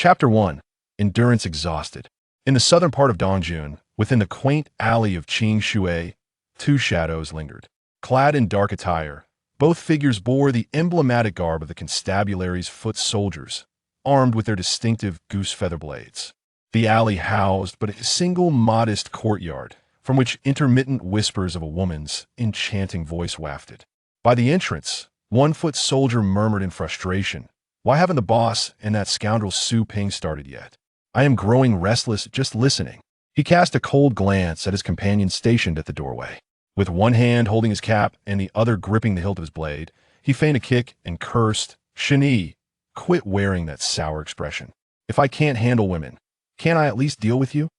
Chapter 1. Endurance Exhausted. In the southern part of Dongjun, within the quaint alley of Qing Shui, two shadows lingered. Clad in dark attire, both figures bore the emblematic garb of the constabulary's foot soldiers, armed with their distinctive goose feather blades. The alley housed but a single modest courtyard, from which intermittent whispers of a woman's enchanting voice wafted. By the entrance, one foot soldier murmured in frustration, "Why haven't the boss and that scoundrel Su Ping started yet? I am growing restless just listening." He cast a cold glance at his companion stationed at the doorway. With one hand holding his cap and the other gripping the hilt of his blade, he feigned a kick and cursed, "Shen Yi, quit wearing that sour expression. If I can't handle women, can't I at least deal with you?"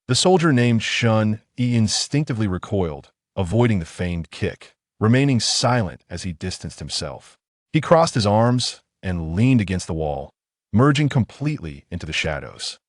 The soldier named Shen Yi instinctively recoiled, avoiding the feigned kick, remaining silent as he distanced himself. He crossed his arms and leaned against the wall, merging completely into the shadows.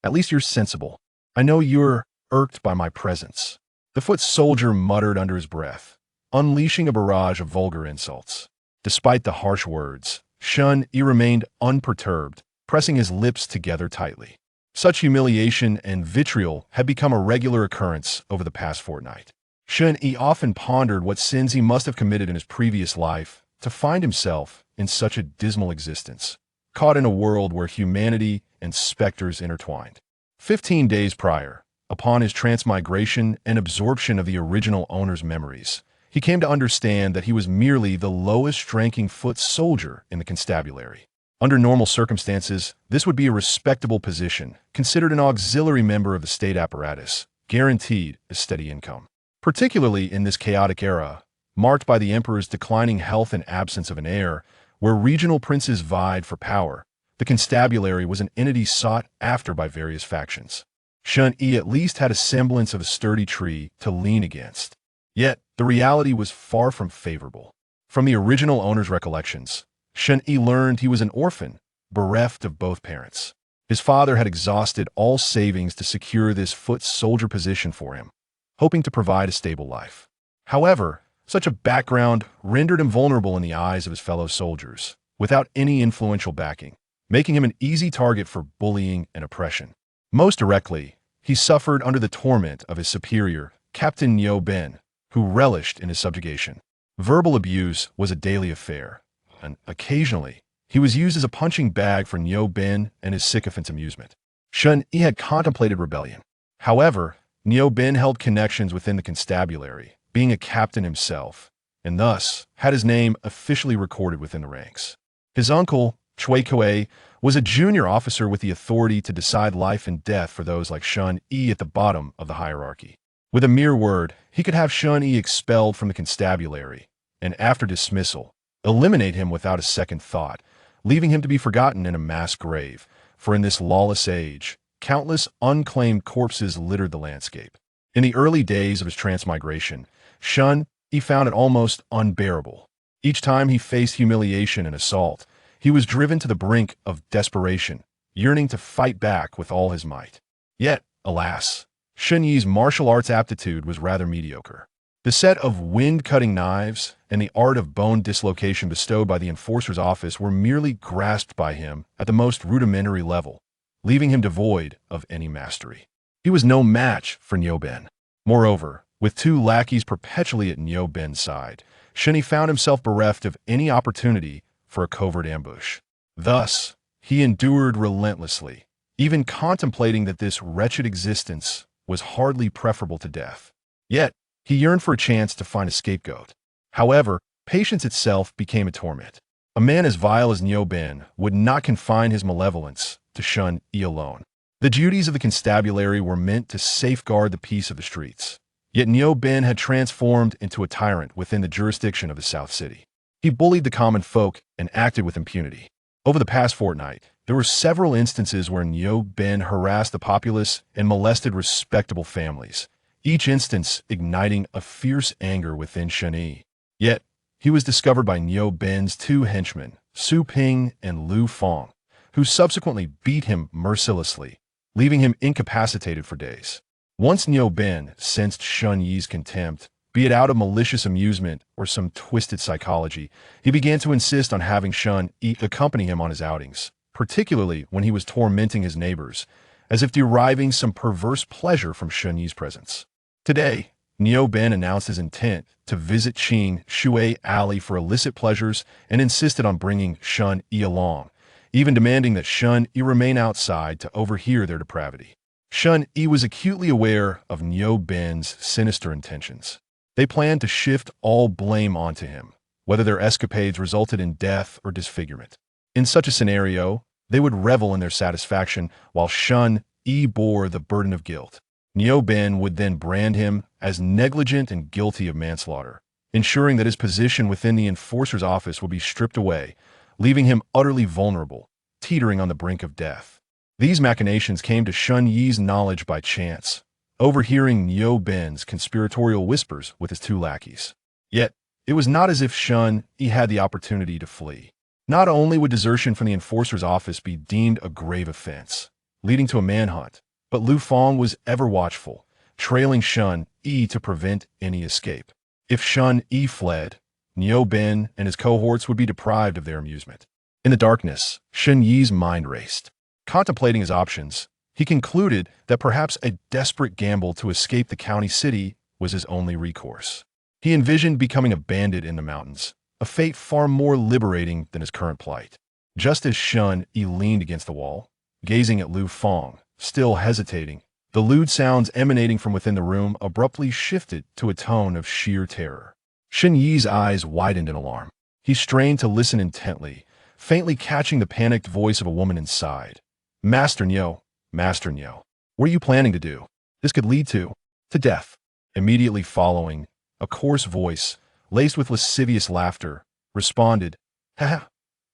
At least you're sensible. I know you're irked by my presence." The foot soldier muttered under his breath, unleashing a barrage of vulgar insults. Despite the harsh words, Shen Yi remained unperturbed, pressing his lips together tightly. Such humiliation and vitriol had become a regular occurrence over the past fortnight. Shen Yi often pondered what sins he must have committed in his previous life to find himself in such a dismal existence, caught in a world where humanity and specters intertwined. 15 days prior, upon his transmigration and absorption of the original owner's memories, he came to understand that he was merely the lowest-ranking foot soldier in the constabulary. Under normal circumstances, this would be a respectable position, considered an auxiliary member of the state apparatus, guaranteed a steady income. Particularly in this chaotic era, marked by the emperor's declining health and absence of an heir, where regional princes vied for power, the constabulary was an entity sought after by various factions. Shen Yi at least had a semblance of a sturdy tree to lean against. Yet, the reality was far from favorable. From the original owner's recollections, Shen Yi learned he was an orphan, bereft of both parents. His father had exhausted all savings to secure this foot soldier position for him, hoping to provide a stable life. However, such a background rendered him vulnerable in the eyes of his fellow soldiers, without any influential backing, making him an easy target for bullying and oppression. Most directly, he suffered under the torment of his superior, Captain Niu Ben, who relished in his subjugation. Verbal abuse was a daily affair, and occasionally, he was used as a punching bag for Niu Ben and his sycophant's amusement. Shen Yi had contemplated rebellion. However, Niu Ben held connections within the constabulary, being a captain himself, and thus had his name officially recorded within the ranks. His uncle, Chui Kuei, was a junior officer with the authority to decide life and death for those like Shen Yi at the bottom of the hierarchy. With a mere word, he could have Shen Yi expelled from the constabulary, and after dismissal, eliminate him without a second thought, leaving him to be forgotten in a mass grave, for in this lawless age, countless unclaimed corpses littered the landscape. In the early days of his transmigration, Shen Yi found it almost unbearable. Each time he faced humiliation and assault, he was driven to the brink of desperation, yearning to fight back with all his might. Yet, alas, Shen Yi's martial arts aptitude was rather mediocre. The set of wind-cutting knives and the art of bone dislocation bestowed by the enforcer's office were merely grasped by him at the most rudimentary level, leaving him devoid of any mastery. He was no match for Niu Ben. Moreover, with two lackeys perpetually at Niu Ben's side, Shen Yi found himself bereft of any opportunity for a covert ambush. Thus, he endured relentlessly, even contemplating that this wretched existence was hardly preferable to death. Yet, he yearned for a chance to find a scapegoat. However, patience itself became a torment. A man as vile as Niu Ben would not confine his malevolence to Shen Yi alone. The duties of the constabulary were meant to safeguard the peace of the streets. Yet Niu Ben had transformed into a tyrant within the jurisdiction of the South City. He bullied the common folk and acted with impunity. Over the past fortnight, there were several instances where Niu Ben harassed the populace and molested respectable families, each instance igniting a fierce anger within Shen Yi. Yet, he was discovered by Niu Ben's two henchmen, Su Ping and Lu Feng, who subsequently beat him mercilessly, leaving him incapacitated for days. Once Niu Ben sensed Shen Yi's contempt, be it out of malicious amusement or some twisted psychology, he began to insist on having Shen Yi accompany him on his outings, particularly when he was tormenting his neighbors, as if deriving some perverse pleasure from Shen Yi's presence. Today, Niu Ben announced his intent to visit Qing Shui Alley for illicit pleasures and insisted on bringing Shen Yi along, even demanding that Shen Yi remain outside to overhear their depravity. Shen Yi was acutely aware of Niu Ben's sinister intentions. They planned to shift all blame onto him, whether their escapades resulted in death or disfigurement. In such a scenario, they would revel in their satisfaction while Shen Yi bore the burden of guilt. Niu Ben would then brand him as negligent and guilty of manslaughter, ensuring that his position within the enforcer's office would be stripped away, leaving him utterly vulnerable, teetering on the brink of death. These machinations came to Shen Yi's knowledge by chance, overhearing Niu Ben's conspiratorial whispers with his two lackeys. Yet, it was not as if Shen Yi had the opportunity to flee. Not only would desertion from the enforcer's office be deemed a grave offense, leading to a manhunt, but Lu Fang was ever watchful, trailing Shen Yi to prevent any escape. If Shen Yi fled, Niu Ben and his cohorts would be deprived of their amusement. In the darkness, Shen Yi's mind raced. Contemplating his options, he concluded that perhaps a desperate gamble to escape the county city was his only recourse. He envisioned becoming a bandit in the mountains, a fate far more liberating than his current plight. Just as Shen Yi leaned against the wall, gazing at Lu Fang, still hesitating, the lewd sounds emanating from within the room abruptly shifted to a tone of sheer terror. Shen Yi's eyes widened in alarm. He strained to listen intently, faintly catching the panicked voice of a woman inside. Master Niu, Master Niu, what are you planning to do? This could lead to death. Immediately following, a coarse voice, laced with lascivious laughter, responded, Haha,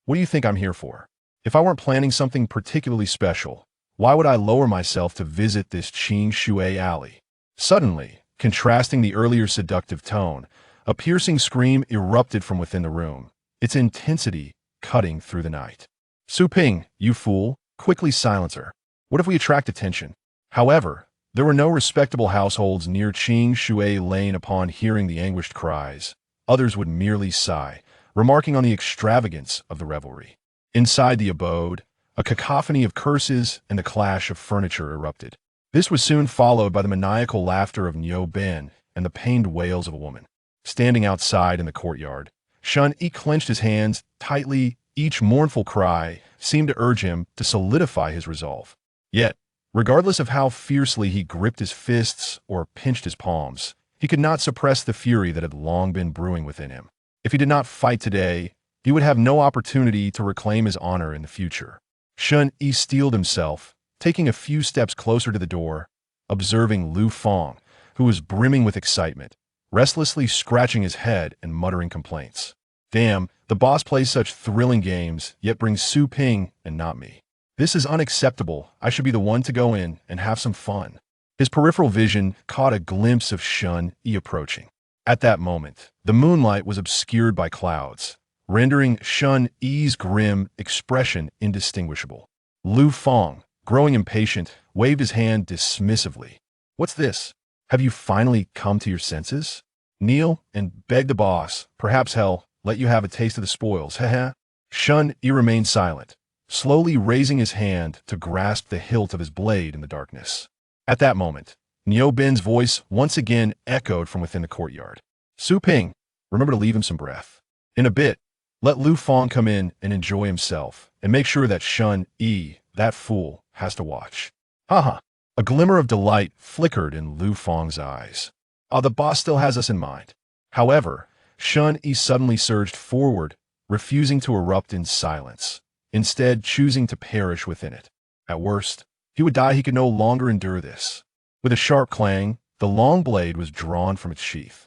what do you think I'm here for? If I weren't planning something particularly special, why would I lower myself to visit this Qing Shui Alley? Suddenly, contrasting the earlier seductive tone, a piercing scream erupted from within the room, its intensity cutting through the night. Su Ping, you fool, quickly silence her. What if we attract attention? However, there were no respectable households near Qing Shui Lane upon hearing the anguished cries. Others would merely sigh, remarking on the extravagance of the revelry. Inside the abode, a cacophony of curses and the clash of furniture erupted. This was soon followed by the maniacal laughter of Niu Ben and the pained wails of a woman. Standing outside in the courtyard, Shen Yi clenched his hands tightly. Each mournful cry seemed to urge him to solidify his resolve. Yet, regardless of how fiercely he gripped his fists or pinched his palms, he could not suppress the fury that had long been brewing within him. If he did not fight today, he would have no opportunity to reclaim his honor in the future. Shen Yi steeled himself, taking a few steps closer to the door, observing Lu Fang, who was brimming with excitement, restlessly scratching his head and muttering complaints. Damn, the boss plays such thrilling games, yet brings Su Ping and not me. This is unacceptable. I should be the one to go in and have some fun. His peripheral vision caught a glimpse of Shen Yi approaching. At that moment, the moonlight was obscured by clouds, rendering Shen Yi's grim expression indistinguishable. Lu Fang, growing impatient, waved his hand dismissively. What's this? Have you finally come to your senses? Kneel and beg the boss, perhaps hell, let you have a taste of the spoils, haha. Shen Yi remained silent, slowly raising his hand to grasp the hilt of his blade in the darkness. At that moment, Niu Ben's voice once again echoed from within the courtyard. Su Ping, remember to leave him some breath. In a bit, let Lu Fang come in and enjoy himself, and make sure that Shen Yi, that fool, has to watch. Haha. A glimmer of delight flickered in Lu Fang's eyes. The boss still has us in mind. However, Shen Yi suddenly surged forward, refusing to erupt in silence, instead choosing to perish within it. At worst, he would die. He could no longer endure this. With a sharp clang, the long blade was drawn from its sheath.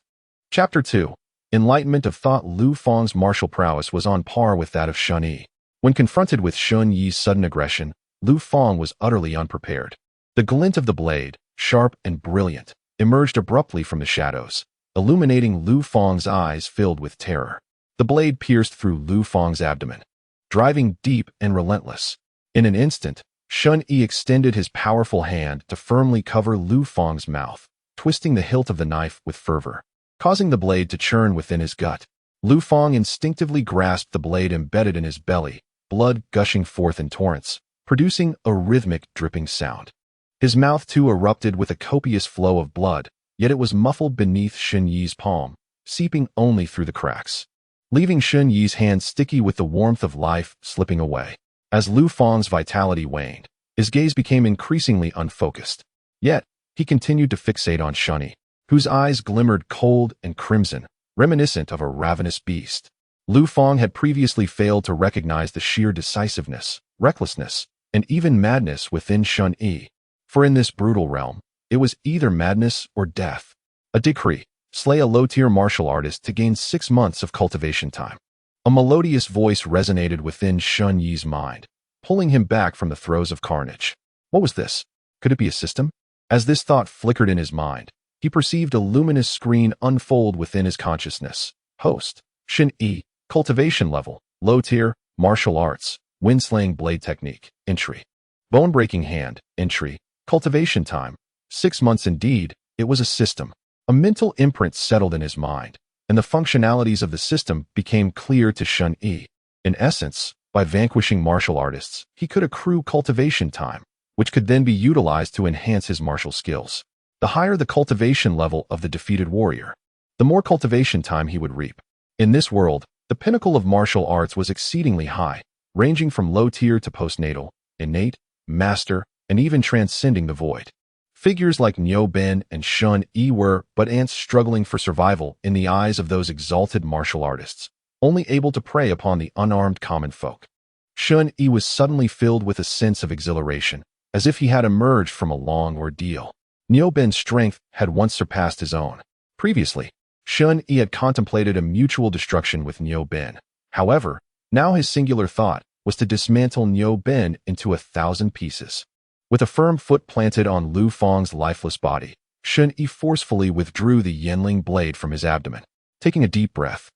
Chapter 2. Enlightenment of thought. Lu Fang's martial prowess was on par with that of Shen Yi. When confronted with Shen Yi's sudden aggression, Lu Fang was utterly unprepared. The glint of the blade, sharp and brilliant, emerged abruptly from the shadows, illuminating Lu Fang's eyes filled with terror. The blade pierced through Lu Fang's abdomen, driving deep and relentless. In an instant, Shen Yi extended his powerful hand to firmly cover Lu Fang's mouth, twisting the hilt of the knife with fervor, causing the blade to churn within his gut. Lu Fang instinctively grasped the blade embedded in his belly, blood gushing forth in torrents, producing a rhythmic dripping sound. His mouth too erupted with a copious flow of blood, yet it was muffled beneath Shen Yi's palm, seeping only through the cracks, leaving Shen Yi's hand sticky with the warmth of life slipping away. As Lu Fang's vitality waned, his gaze became increasingly unfocused. Yet, he continued to fixate on Shen Yi, whose eyes glimmered cold and crimson, reminiscent of a ravenous beast. Lu Fang had previously failed to recognize the sheer decisiveness, recklessness, and even madness within Shen Yi. For in this brutal realm, it was either madness or death. A decree: slay a low-tier martial artist to gain 6 months of cultivation time. A melodious voice resonated within Shen Yi's mind, pulling him back from the throes of carnage. What was this? Could it be a system? As this thought flickered in his mind, he perceived a luminous screen unfold within his consciousness. Host: Shen Yi, cultivation level, low tier, martial arts, wind-slaying blade technique, entry. Bone-breaking hand, entry, cultivation time, 6 months. Indeed, it was a system. A mental imprint settled in his mind, and the functionalities of the system became clear to Shen Yi. In essence, by vanquishing martial artists, he could accrue cultivation time, which could then be utilized to enhance his martial skills. The higher the cultivation level of the defeated warrior, the more cultivation time he would reap. In this world, the pinnacle of martial arts was exceedingly high, ranging from low tier to postnatal, innate, master, and even transcending the void. Figures like Niu Ben and Shen Yi were but ants struggling for survival in the eyes of those exalted martial artists, only able to prey upon the unarmed common folk. Shen Yi was suddenly filled with a sense of exhilaration, as if he had emerged from a long ordeal. Niu Ben's strength had once surpassed his own. Previously, Shen Yi had contemplated a mutual destruction with Niu Ben. However, now his singular thought was to dismantle Niu Ben into 1,000 pieces. With a firm foot planted on Lu Fang's lifeless body, Shen Yi forcefully withdrew the Yanling blade from his abdomen. Taking a deep breath,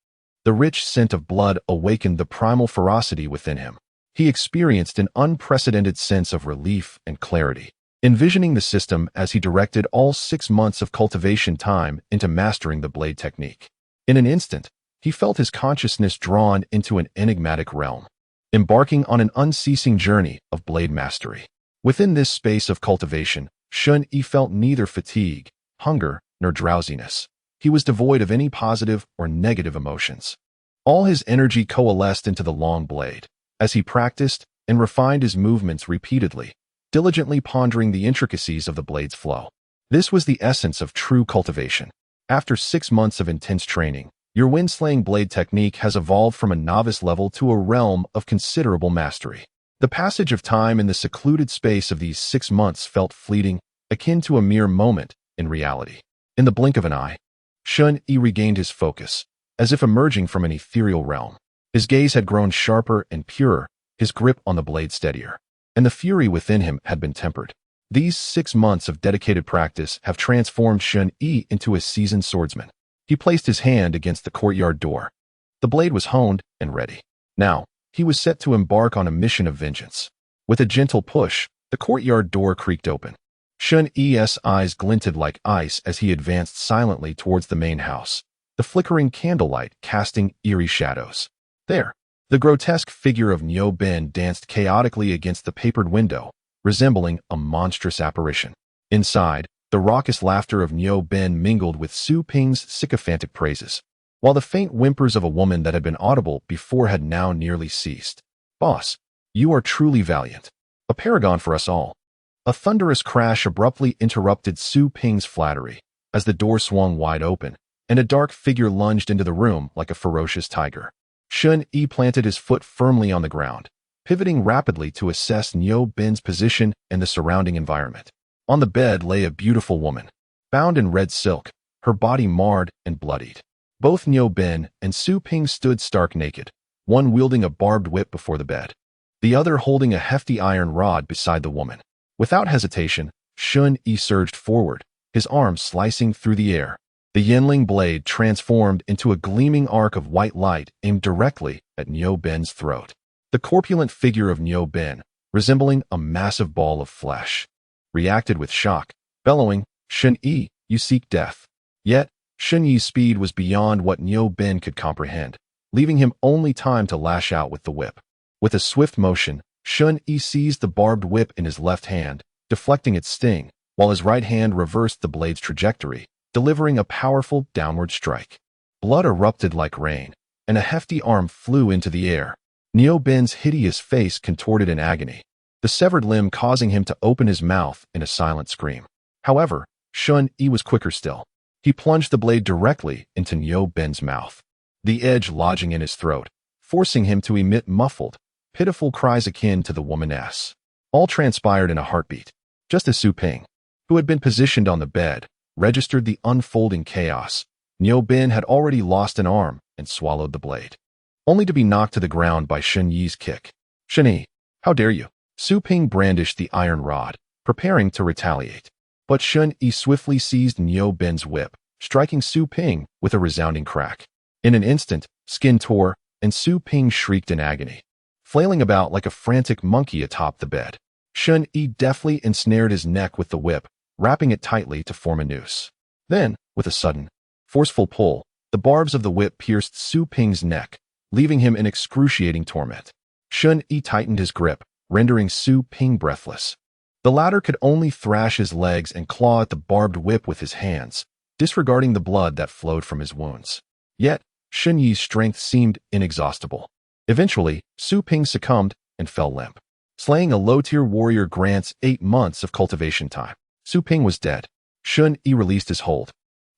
the rich scent of blood awakened the primal ferocity within him. He experienced an unprecedented sense of relief and clarity, envisioning the system as he directed all 6 months of cultivation time into mastering the blade technique. In an instant, he felt his consciousness drawn into an enigmatic realm, embarking on an unceasing journey of blade mastery. Within this space of cultivation, Shen Yi felt neither fatigue, hunger, nor drowsiness. He was devoid of any positive or negative emotions. All his energy coalesced into the long blade, as he practiced and refined his movements repeatedly, diligently pondering the intricacies of the blade's flow. This was the essence of true cultivation. After 6 months of intense training, your wind-slaying blade technique has evolved from a novice level to a realm of considerable mastery. The passage of time in the secluded space of these 6 months felt fleeting, akin to a mere moment in reality. In the blink of an eye, Shen Yi regained his focus, as if emerging from an ethereal realm. His gaze had grown sharper and purer, his grip on the blade steadier, and the fury within him had been tempered. These 6 months of dedicated practice have transformed Shen Yi into a seasoned swordsman. He placed his hand against the courtyard door. The blade was honed and ready. Now, he was set to embark on a mission of vengeance. With a gentle push, the courtyard door creaked open. Shen Yi's eyes glinted like ice as he advanced silently towards the main house, the flickering candlelight casting eerie shadows. There, the grotesque figure of Niu Ben danced chaotically against the papered window, resembling a monstrous apparition. Inside, the raucous laughter of Niu Ben mingled with Su Ping's sycophantic praises, while the faint whimpers of a woman that had been audible before had now nearly ceased. "Boss, you are truly valiant. A paragon for us all." A thunderous crash abruptly interrupted Su Ping's flattery, as the door swung wide open, and a dark figure lunged into the room like a ferocious tiger. Shen Yi planted his foot firmly on the ground, pivoting rapidly to assess Niu Ben's position and the surrounding environment. On the bed lay a beautiful woman, bound in red silk, her body marred and bloodied. Both Niu Ben and Su Ping stood stark naked, one wielding a barbed whip before the bed, the other holding a hefty iron rod beside the woman. Without hesitation, Shen Yi surged forward, his arm slicing through the air. The Yanling blade transformed into a gleaming arc of white light aimed directly at Niu Ben's throat. The corpulent figure of Niu Ben, resembling a massive ball of flesh, reacted with shock, bellowing, "Shen Yi, you seek death." Yet, Shen Yi's speed was beyond what Niu Ben could comprehend, leaving him only time to lash out with the whip. With a swift motion, Shen Yi seized the barbed whip in his left hand, deflecting its sting, while his right hand reversed the blade's trajectory, delivering a powerful downward strike. Blood erupted like rain, and a hefty arm flew into the air. Niu Ben's hideous face contorted in agony, the severed limb causing him to open his mouth in a silent scream. However, Shen Yi was quicker still. He plunged the blade directly into Niu Ben's mouth, the edge lodging in his throat, forcing him to emit muffled, pitiful cries akin to the woman's. All transpired in a heartbeat, just as Su Ping, who had been positioned on the bed, registered the unfolding chaos. Niu Ben had already lost an arm and swallowed the blade, only to be knocked to the ground by Shen Yi's kick. "Shen Yi, how dare you?" Su Ping brandished the iron rod, preparing to retaliate. But Shen Yi swiftly seized Niu Ben's whip, striking Su Ping with a resounding crack. In an instant, skin tore, and Su Ping shrieked in agony, flailing about like a frantic monkey atop the bed. Shen Yi deftly ensnared his neck with the whip, wrapping it tightly to form a noose. Then, with a sudden, forceful pull, the barbs of the whip pierced Su Ping's neck, leaving him in excruciating torment. Shen Yi tightened his grip, rendering Su Ping breathless. The latter could only thrash his legs and claw at the barbed whip with his hands, disregarding the blood that flowed from his wounds. Yet, Shen Yi's strength seemed inexhaustible. Eventually, Su Ping succumbed and fell limp. Slaying a low-tier warrior grants 8 months of cultivation time. Su Ping was dead. Shen Yi released his hold,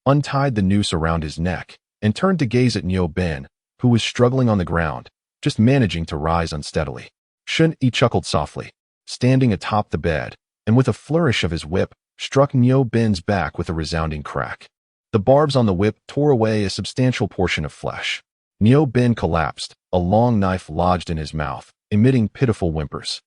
untied the noose around his neck, and turned to gaze at Niu Ben, who was struggling on the ground, just managing to rise unsteadily. Shen Yi chuckled softly, standing atop the bed, and with a flourish of his whip, struck Niu Ben's back with a resounding crack. The barbs on the whip tore away a substantial portion of flesh. Niu Ben collapsed, a long knife lodged in his mouth, emitting pitiful whimpers.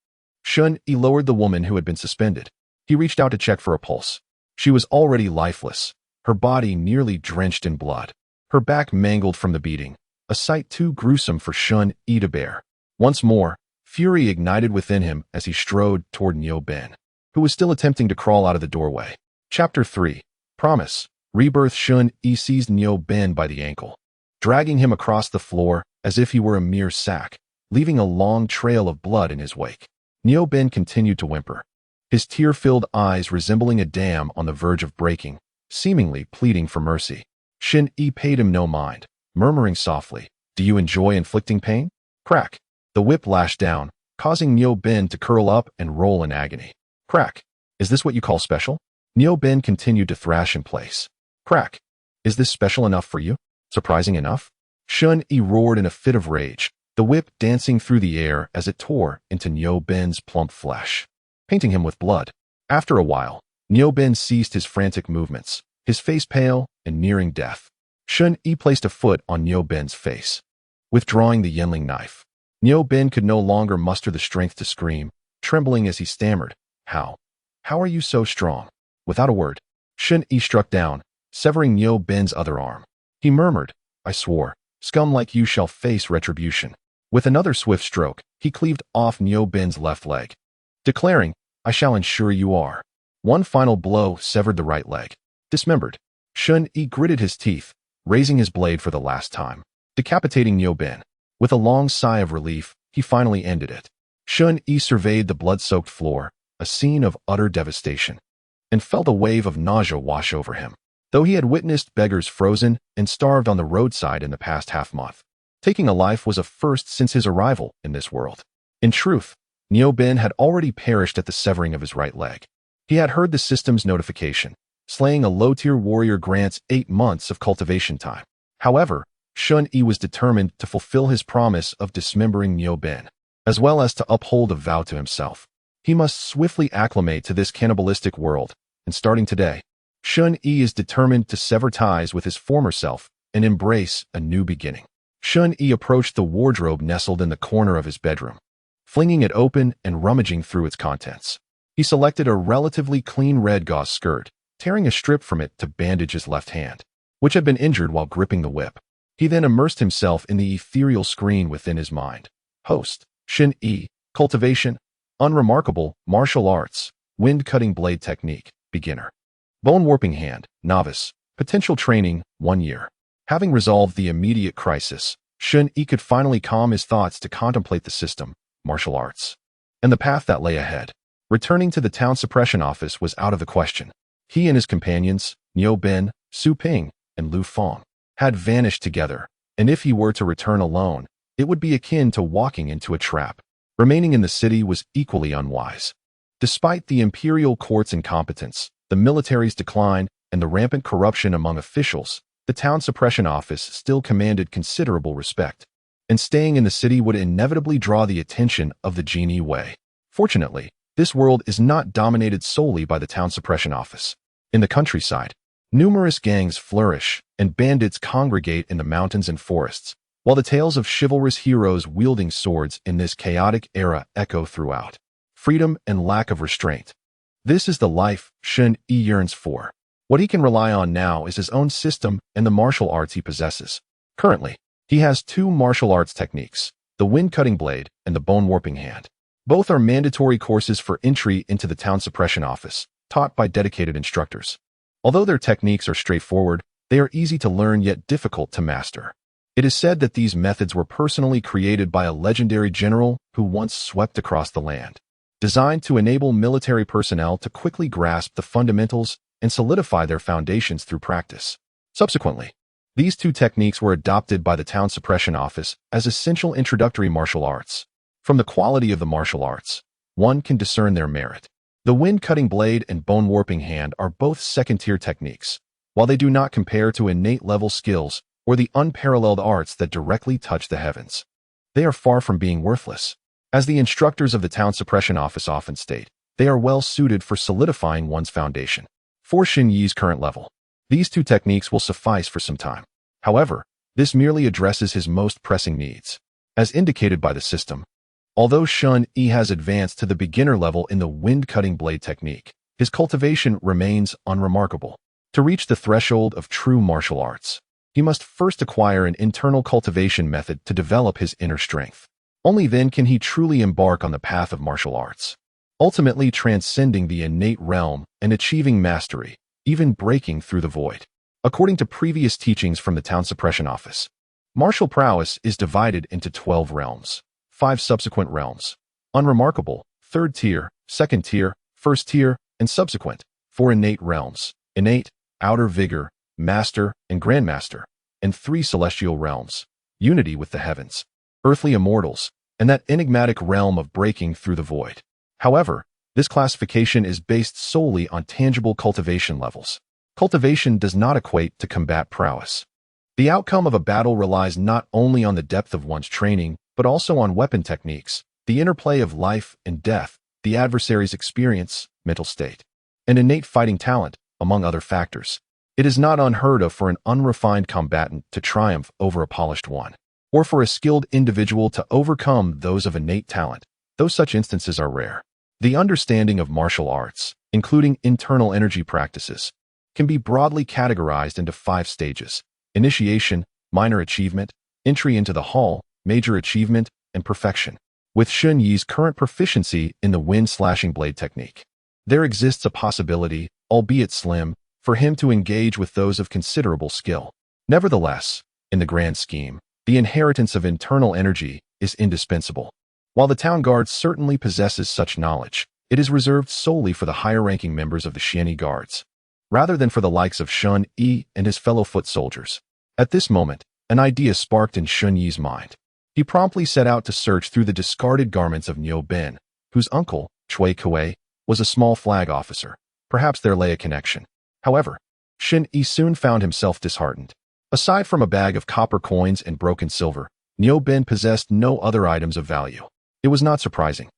Shen Yi lowered the woman who had been suspended. He reached out to check for a pulse. She was already lifeless, her body nearly drenched in blood, her back mangled from the beating, a sight too gruesome for Shen Yi to bear. Once more, fury ignited within him as he strode toward Niu Ben, who was still attempting to crawl out of the doorway. Chapter 3. Promise. Rebirth. Shen Yi seized Niu Ben by the ankle, dragging him across the floor as if he were a mere sack, leaving a long trail of blood in his wake. Niu Ben continued to whimper, his tear-filled eyes resembling a dam on the verge of breaking, seemingly pleading for mercy. Shen Yi paid him no mind, murmuring softly, "Do you enjoy inflicting pain?" Crack. The whip lashed down, causing Niu Ben to curl up and roll in agony. Crack. "Is this what you call special?" Niu Ben continued to thrash in place. Crack. "Is this special enough for you? Surprising enough?" Shen Yi roared in a fit of rage, the whip dancing through the air as it tore into Niu Ben's plump flesh, painting him with blood. After a while, Niu Ben ceased his frantic movements, his face pale and nearing death. Shen Yi placed a foot on Niu Ben's face, withdrawing the Yenling knife. Niu Ben could no longer muster the strength to scream, trembling as he stammered, How are you so strong?" Without a word, Shen Yi struck down, severing Niu Ben's other arm. He murmured, "I swore, scum like you shall face retribution." With another swift stroke, he cleaved off Niu Ben's left leg, declaring, "I shall ensure you are." One final blow severed the right leg. Dismembered, Shen Yi gritted his teeth, raising his blade for the last time, decapitating Niu Ben. With a long sigh of relief, he finally ended it. Shen Yi surveyed the blood-soaked floor, a scene of utter devastation, and felt a wave of nausea wash over him. Though he had witnessed beggars frozen and starved on the roadside in the past half-month, taking a life was a first since his arrival in this world. In truth, Niu Ben had already perished at the severing of his right leg. He had heard the system's notification. Slaying a low-tier warrior grants 8 months of cultivation time. However, Shen Yi was determined to fulfill his promise of dismembering Niu Ben, as well as to uphold a vow to himself. He must swiftly acclimate to this cannibalistic world, and starting today, Shen Yi is determined to sever ties with his former self and embrace a new beginning. Shen Yi approached the wardrobe nestled in the corner of his bedroom, flinging it open and rummaging through its contents. He selected a relatively clean red gauze skirt, tearing a strip from it to bandage his left hand, which had been injured while gripping the whip. He then immersed himself in the ethereal screen within his mind. Host, Shen Yi, cultivation, unremarkable, martial arts, wind-cutting blade technique, beginner. Bone warping hand, novice, potential training, 1 year. Having resolved the immediate crisis, Shen Yi could finally calm his thoughts to contemplate the system, martial arts, and the path that lay ahead. Returning to the town suppression office was out of the question. He and his companions, Niu Bin, Su Ping, and Lu Feng, had vanished together, and if he were to return alone, it would be akin to walking into a trap. Remaining in the city was equally unwise. Despite the imperial court's incompetence, the military's decline, and the rampant corruption among officials, the town suppression office still commanded considerable respect, and staying in the city would inevitably draw the attention of the Jin Yi Wei. Fortunately, this world is not dominated solely by the town suppression office. In the countryside, numerous gangs flourish, and bandits congregate in the mountains and forests, while the tales of chivalrous heroes wielding swords in this chaotic era echo throughout. Freedom and lack of restraint. This is the life Shen Yi yearns for. What he can rely on now is his own system and the martial arts he possesses. Currently, he has two martial arts techniques, the wind-cutting blade and the bone-warping hand. Both are mandatory courses for entry into the town suppression office, taught by dedicated instructors. Although their techniques are straightforward, they are easy to learn yet difficult to master. It is said that these methods were personally created by a legendary general who once swept across the land, designed to enable military personnel to quickly grasp the fundamentals and solidify their foundations through practice. Subsequently, these two techniques were adopted by the town suppression office as essential introductory martial arts. From the quality of the martial arts, one can discern their merit. The wind-cutting blade and bone-warping hand are both second-tier techniques, while they do not compare to innate-level skills or the unparalleled arts that directly touch the heavens. They are far from being worthless. As the instructors of the town suppression office often state, they are well suited for solidifying one's foundation. For Shen Yi's current level, these two techniques will suffice for some time. However, this merely addresses his most pressing needs. As indicated by the system, although Shen Yi has advanced to the beginner level in the wind-cutting blade technique, his cultivation remains unremarkable. To reach the threshold of true martial arts, he must first acquire an internal cultivation method to develop his inner strength. Only then can he truly embark on the path of martial arts, ultimately transcending the innate realm and achieving mastery, even breaking through the void. According to previous teachings from the town suppression office, martial prowess is divided into 12 realms, 5 subsequent realms: unremarkable, third tier, second tier, first tier, and subsequent. 4 innate realms: innate, outer vigor, master, and grandmaster, and 3 celestial realms: unity with the heavens, earthly immortals, and that enigmatic realm of breaking through the void. However, this classification is based solely on tangible cultivation levels. Cultivation does not equate to combat prowess. The outcome of a battle relies not only on the depth of one's training, but also on weapon techniques, the interplay of life and death, the adversary's experience, mental state, and innate fighting talent, among other factors. It is not unheard of for an unrefined combatant to triumph over a polished one, or for a skilled individual to overcome those of innate talent, though such instances are rare. The understanding of martial arts, including internal energy practices, can be broadly categorized into 5 stages: initiation, minor achievement, entry into the hall, major achievement, and perfection. With Shen Yi's current proficiency in the wind-slashing blade technique, there exists a possibility, albeit slim, for him to engage with those of considerable skill. Nevertheless, in the grand scheme, the inheritance of internal energy is indispensable. While the town guard certainly possesses such knowledge, it is reserved solely for the higher-ranking members of the Shen Yi guards, rather than for the likes of Shen Yi and his fellow foot soldiers. At this moment, an idea sparked in Shen Yi's mind. He promptly set out to search through the discarded garments of Niu Bin, whose uncle, Cui Kuei, was a small flag officer. Perhaps there lay a connection. However, Shen Yi soon found himself disheartened. Aside from a bag of copper coins and broken silver, Niu Bin possessed no other items of value. It was not surprising.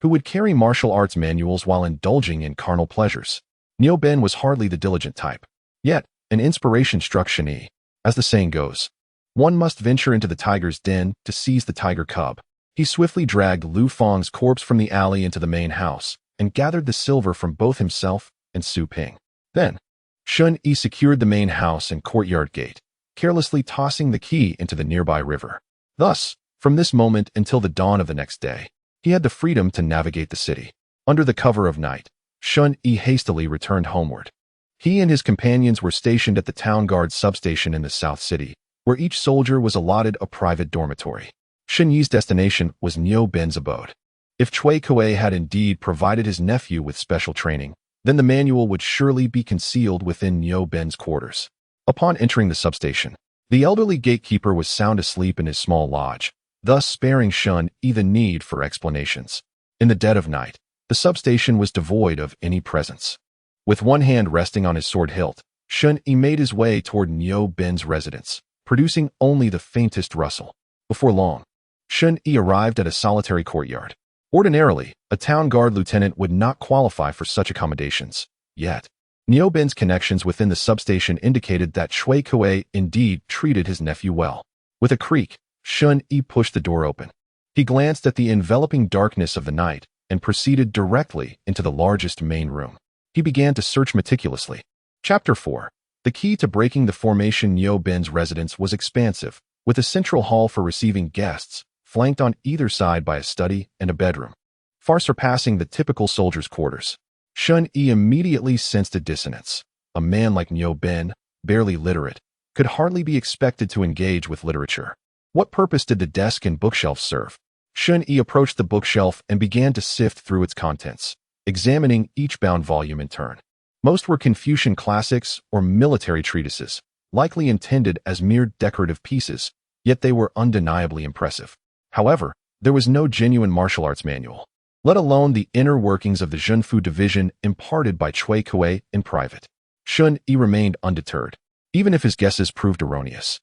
Who would carry martial arts manuals while indulging in carnal pleasures? Niu Bin was hardly the diligent type. Yet, an inspiration struck Shen Yi. As the saying goes, one must venture into the tiger's den to seize the tiger cub. He swiftly dragged Lu Feng's corpse from the alley into the main house and gathered the silver from both himself and Su Ping. Then, Shen Yi secured the main house and courtyard gate, carelessly tossing the key into the nearby river. Thus, from this moment until the dawn of the next day, he had the freedom to navigate the city. Under the cover of night, Shen Yi hastily returned homeward. He and his companions were stationed at the town guard substation in the South City, where each soldier was allotted a private dormitory. Shen Yi's destination was Niu Ben's abode. If Cui Kuei had indeed provided his nephew with special training, then the manual would surely be concealed within Niu Ben's quarters. Upon entering the substation, the elderly gatekeeper was sound asleep in his small lodge, thus sparing Shen Yi the need for explanations. In the dead of night, the substation was devoid of any presence. With one hand resting on his sword hilt, Shen Yi made his way toward Niu Ben's residence, producing only the faintest rustle. Before long, Shen Yi arrived at a solitary courtyard. Ordinarily, a town guard lieutenant would not qualify for such accommodations. Yet, Niu Ben's connections within the substation indicated that Cui Kuei indeed treated his nephew well. With a creak, Shen Yi pushed the door open. He glanced at the enveloping darkness of the night and proceeded directly into the largest main room. He began to search meticulously. Chapter 4. The key to breaking the formation. Niu Ben's residence was expansive, with a central hall for receiving guests, flanked on either side by a study and a bedroom, far surpassing the typical soldier's quarters. Shen Yi immediately sensed a dissonance. A man like Niu Ben, barely literate, could hardly be expected to engage with literature. What purpose did the desk and bookshelf serve? Shen Yi approached the bookshelf and began to sift through its contents, examining each bound volume in turn. Most were Confucian classics or military treatises, likely intended as mere decorative pieces, yet they were undeniably impressive. However, there was no genuine martial arts manual, let alone the inner workings of the Zhenfusi division imparted by Cui Kuei in private. Shen Yi remained undeterred. Even if his guesses proved erroneous,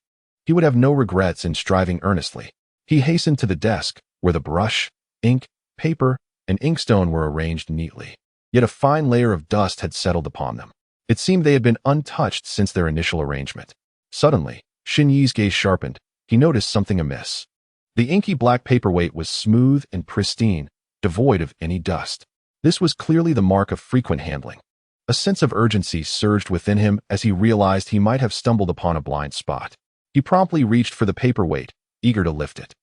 he would have no regrets in striving earnestly. He hastened to the desk, where the brush, ink, paper, and inkstone were arranged neatly. Yet a fine layer of dust had settled upon them. It seemed they had been untouched since their initial arrangement. Suddenly, Shen Yi's gaze sharpened. He noticed something amiss. The inky black paperweight was smooth and pristine, devoid of any dust. This was clearly the mark of frequent handling. A sense of urgency surged within him as he realized he might have stumbled upon a blind spot. He promptly reached for the paperweight, eager to lift it.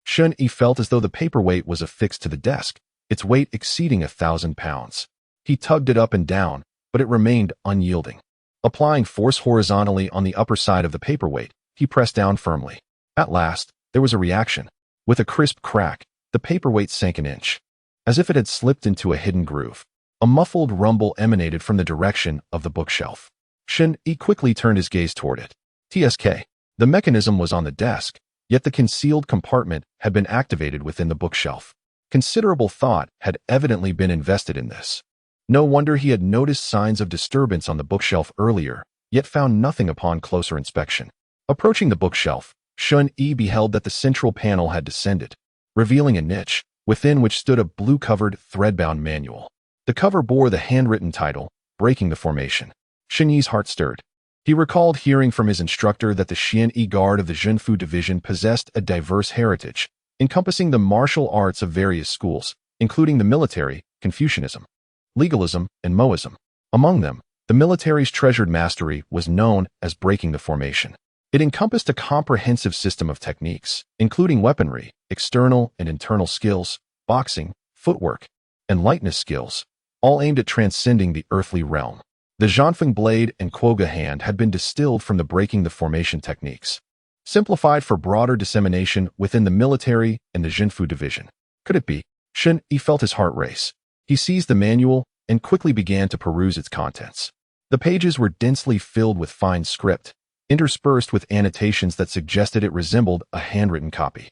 Shen Yi felt as though the paperweight was affixed to the desk, its weight exceeding 1,000 pounds. He tugged it up and down, but it remained unyielding. Applying force horizontally on the upper side of the paperweight, he pressed down firmly. At last, there was a reaction. With a crisp crack, the paperweight sank an inch, as if it had slipped into a hidden groove. A muffled rumble emanated from the direction of the bookshelf. Shen Yi quickly turned his gaze toward it. TSK. The mechanism was on the desk, yet the concealed compartment had been activated within the bookshelf. Considerable thought had evidently been invested in this. No wonder he had noticed signs of disturbance on the bookshelf earlier, yet found nothing upon closer inspection. Approaching the bookshelf, Shen Yi beheld that the central panel had descended, revealing a niche, within which stood a blue-covered, thread-bound manual. The cover bore the handwritten title, Breaking the Formation. Shen Yi's heart stirred. He recalled hearing from his instructor that the Shen Yi Guard of the Zhenfusi division possessed a diverse heritage, encompassing the martial arts of various schools, including the military, Confucianism, legalism, and Moism. Among them, the military's treasured mastery was known as breaking the formation. It encompassed a comprehensive system of techniques, including weaponry, external and internal skills, boxing, footwork, and lightness skills, all aimed at transcending the earthly realm. The Zhenfusi blade and quoga hand had been distilled from the breaking the formation techniques, simplified for broader dissemination within the military and the Zhenfusi division. Could it be? Shen Yi felt his heart race. He seized the manual and quickly began to peruse its contents. The pages were densely filled with fine script, interspersed with annotations that suggested it resembled a handwritten copy.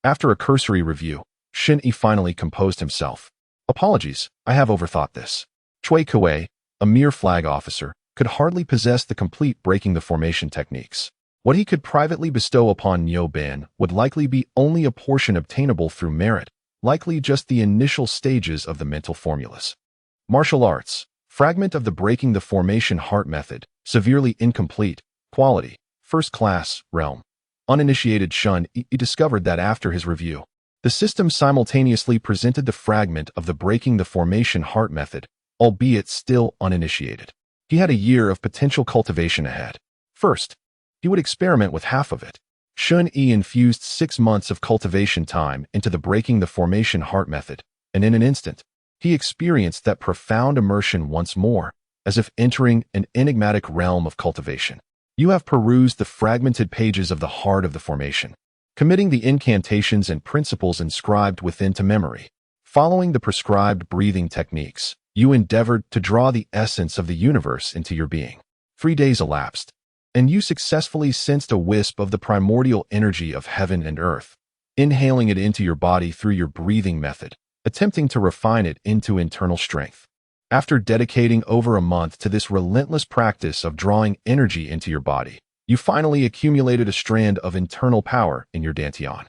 After a cursory review, Shen Yi finally composed himself. Apologies, I have overthought this. Cui Kuei, a mere flag officer, could hardly possess the complete breaking the formation techniques. What he could privately bestow upon Niu Ben would likely be only a portion obtainable through merit, likely just the initial stages of the mental formulas. Martial arts, fragment of the breaking the formation heart method, severely incomplete, quality, first class, realm. Uninitiated Shen Yi discovered that after his review, the system simultaneously presented the fragment of the breaking the formation heart method, albeit still uninitiated. He had a year of potential cultivation ahead. First, he would experiment with half of it. Shen Yi infused 6 months of cultivation time into the breaking the formation heart method, and in an instant, he experienced that profound immersion once more, as if entering an enigmatic realm of cultivation. You have perused the fragmented pages of the heart of the formation. committing the incantations and principles inscribed within to memory. Following the prescribed breathing techniques, you endeavored to draw the essence of the universe into your being. 3 days elapsed, and you successfully sensed a wisp of the primordial energy of heaven and earth, inhaling it into your body through your breathing method, attempting to refine it into internal strength. After dedicating over a month to this relentless practice of drawing energy into your body, you finally accumulated a strand of internal power in your dantian.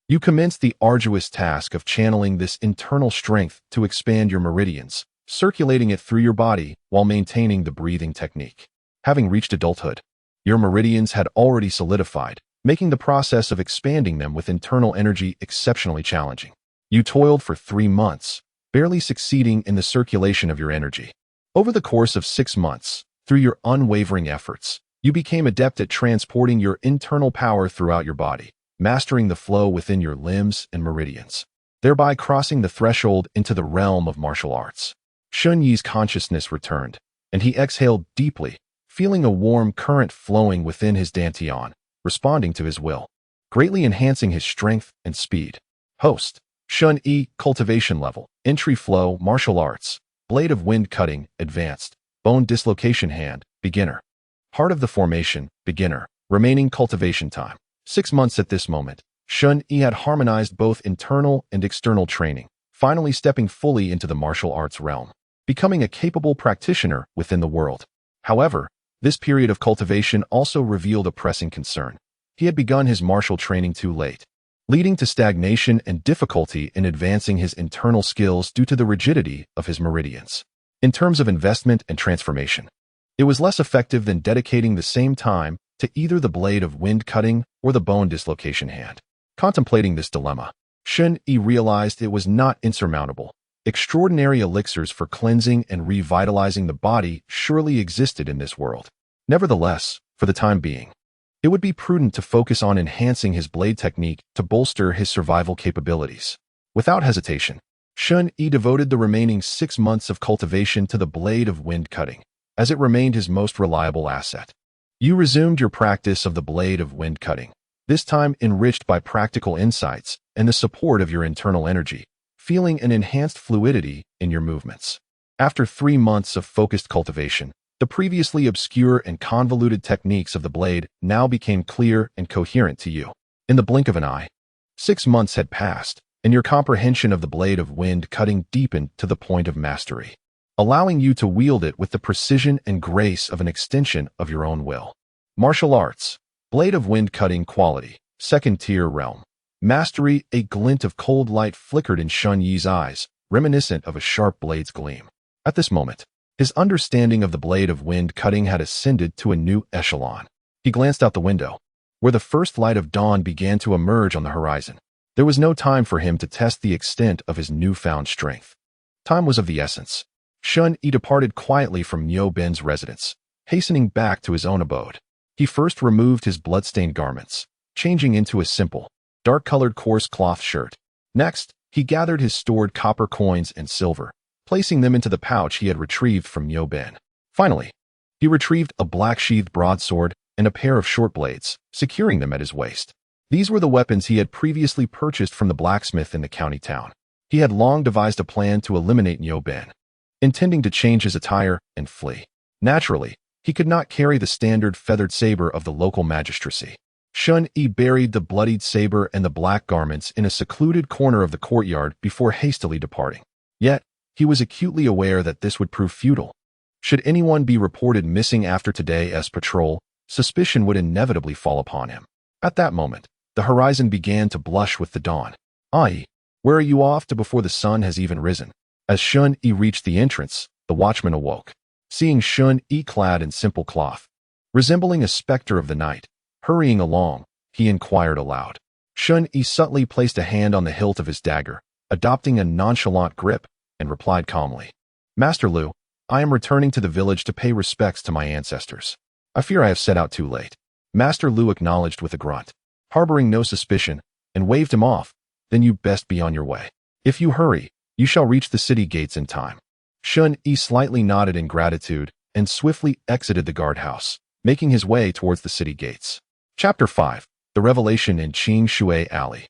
You commenced the arduous task of channeling this internal strength to expand your meridians, circulating it through your body while maintaining the breathing technique. Having reached adulthood, your meridians had already solidified, making the process of expanding them with internal energy exceptionally challenging. You toiled for 3 months, barely succeeding in the circulation of your energy. Over the course of 6 months, through your unwavering efforts, you became adept at transporting your internal power throughout your body, mastering the flow within your limbs and meridians, thereby crossing the threshold into the realm of martial arts. Shen Yi's consciousness returned, and he exhaled deeply, feeling a warm current flowing within his dantian, responding to his will, greatly enhancing his strength and speed. Host: Shen Yi, cultivation level, entry flow, martial arts, blade of wind cutting, advanced, bone dislocation hand, beginner. Heart of the formation, beginner, remaining cultivation time, 6 months. At this moment, Shen Yi had harmonized both internal and external training, finally stepping fully into the martial arts realm, becoming a capable practitioner within the world. However, this period of cultivation also revealed a pressing concern. He had begun his martial training too late, leading to stagnation and difficulty in advancing his internal skills due to the rigidity of his meridians. In terms of investment and transformation, it was less effective than dedicating the same time to either the blade of wind cutting or the bone dislocation hand. Contemplating this dilemma, Shen Yi realized it was not insurmountable. Extraordinary elixirs for cleansing and revitalizing the body surely existed in this world. Nevertheless, for the time being, it would be prudent to focus on enhancing his blade technique to bolster his survival capabilities. Without hesitation, Shen Yi devoted the remaining 6 months of cultivation to the blade of wind cutting, as it remained his most reliable asset. You resumed your practice of the blade of wind cutting, this time enriched by practical insights and the support of your internal energy, feeling an enhanced fluidity in your movements. After 3 months of focused cultivation, the previously obscure and convoluted techniques of the blade now became clear and coherent to you. In the blink of an eye, 6 months had passed, and your comprehension of the blade of wind cutting deepened to the point of mastery, allowing you to wield it with the precision and grace of an extension of your own will. Martial arts, blade of wind cutting quality, second tier realm. Mastery. A glint of cold light flickered in Shen Yi's eyes, reminiscent of a sharp blade's gleam. At this moment, his understanding of the blade of wind cutting had ascended to a new echelon. He glanced out the window, where the first light of dawn began to emerge on the horizon. There was no time for him to test the extent of his newfound strength. Time was of the essence. Shen Yi departed quietly from Niu Ben's residence, hastening back to his own abode. He first removed his blood-stained garments, changing into a simple, dark-colored coarse cloth shirt. Next, he gathered his stored copper coins and silver, placing them into the pouch he had retrieved from Niu Ben. Finally, he retrieved a black-sheathed broadsword and a pair of short blades, securing them at his waist. These were the weapons he had previously purchased from the blacksmith in the county town. He had long devised a plan to eliminate Niu Ben, intending to change his attire and flee. Naturally, he could not carry the standard feathered saber of the local magistracy. Shen Yi buried the bloodied saber and the black garments in a secluded corner of the courtyard before hastily departing. Yet, he was acutely aware that this would prove futile. Should anyone be reported missing after today's patrol, suspicion would inevitably fall upon him. At that moment, the horizon began to blush with the dawn. "Ai, where are you off to before the sun has even risen?" As Shen Yi reached the entrance, the watchman awoke. Seeing Shen Yi clad in simple cloth, resembling a specter of the night, hurrying along, he inquired aloud. Shen Yi subtly placed a hand on the hilt of his dagger, adopting a nonchalant grip, and replied calmly, "Master Lu, I am returning to the village to pay respects to my ancestors. I fear I have set out too late." Master Lu acknowledged with a grunt, harboring no suspicion, and waved him off. "Then you best be on your way. If you hurry, you shall reach the city gates in time." Shen Yi slightly nodded in gratitude and swiftly exited the guardhouse, making his way towards the city gates. Chapter 5. The revelation in Qing Shui Alley.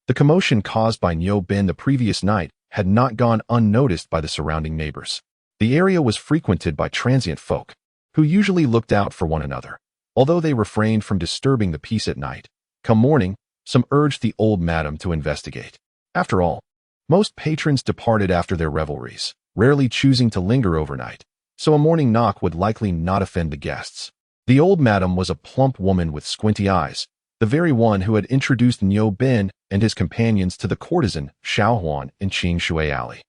The commotion caused by Niu Bin the previous night had not gone unnoticed by the surrounding neighbors. The area was frequented by transient folk, who usually looked out for one another, although they refrained from disturbing the peace at night. Come morning, some urged the old madam to investigate. After all, most patrons departed after their revelries, rarely choosing to linger overnight, so a morning knock would likely not offend the guests. The old madam was a plump woman with squinty eyes, the very one who had introduced Niu Bin and his companions to the courtesan Xiao Huan in Qing Shui Alley.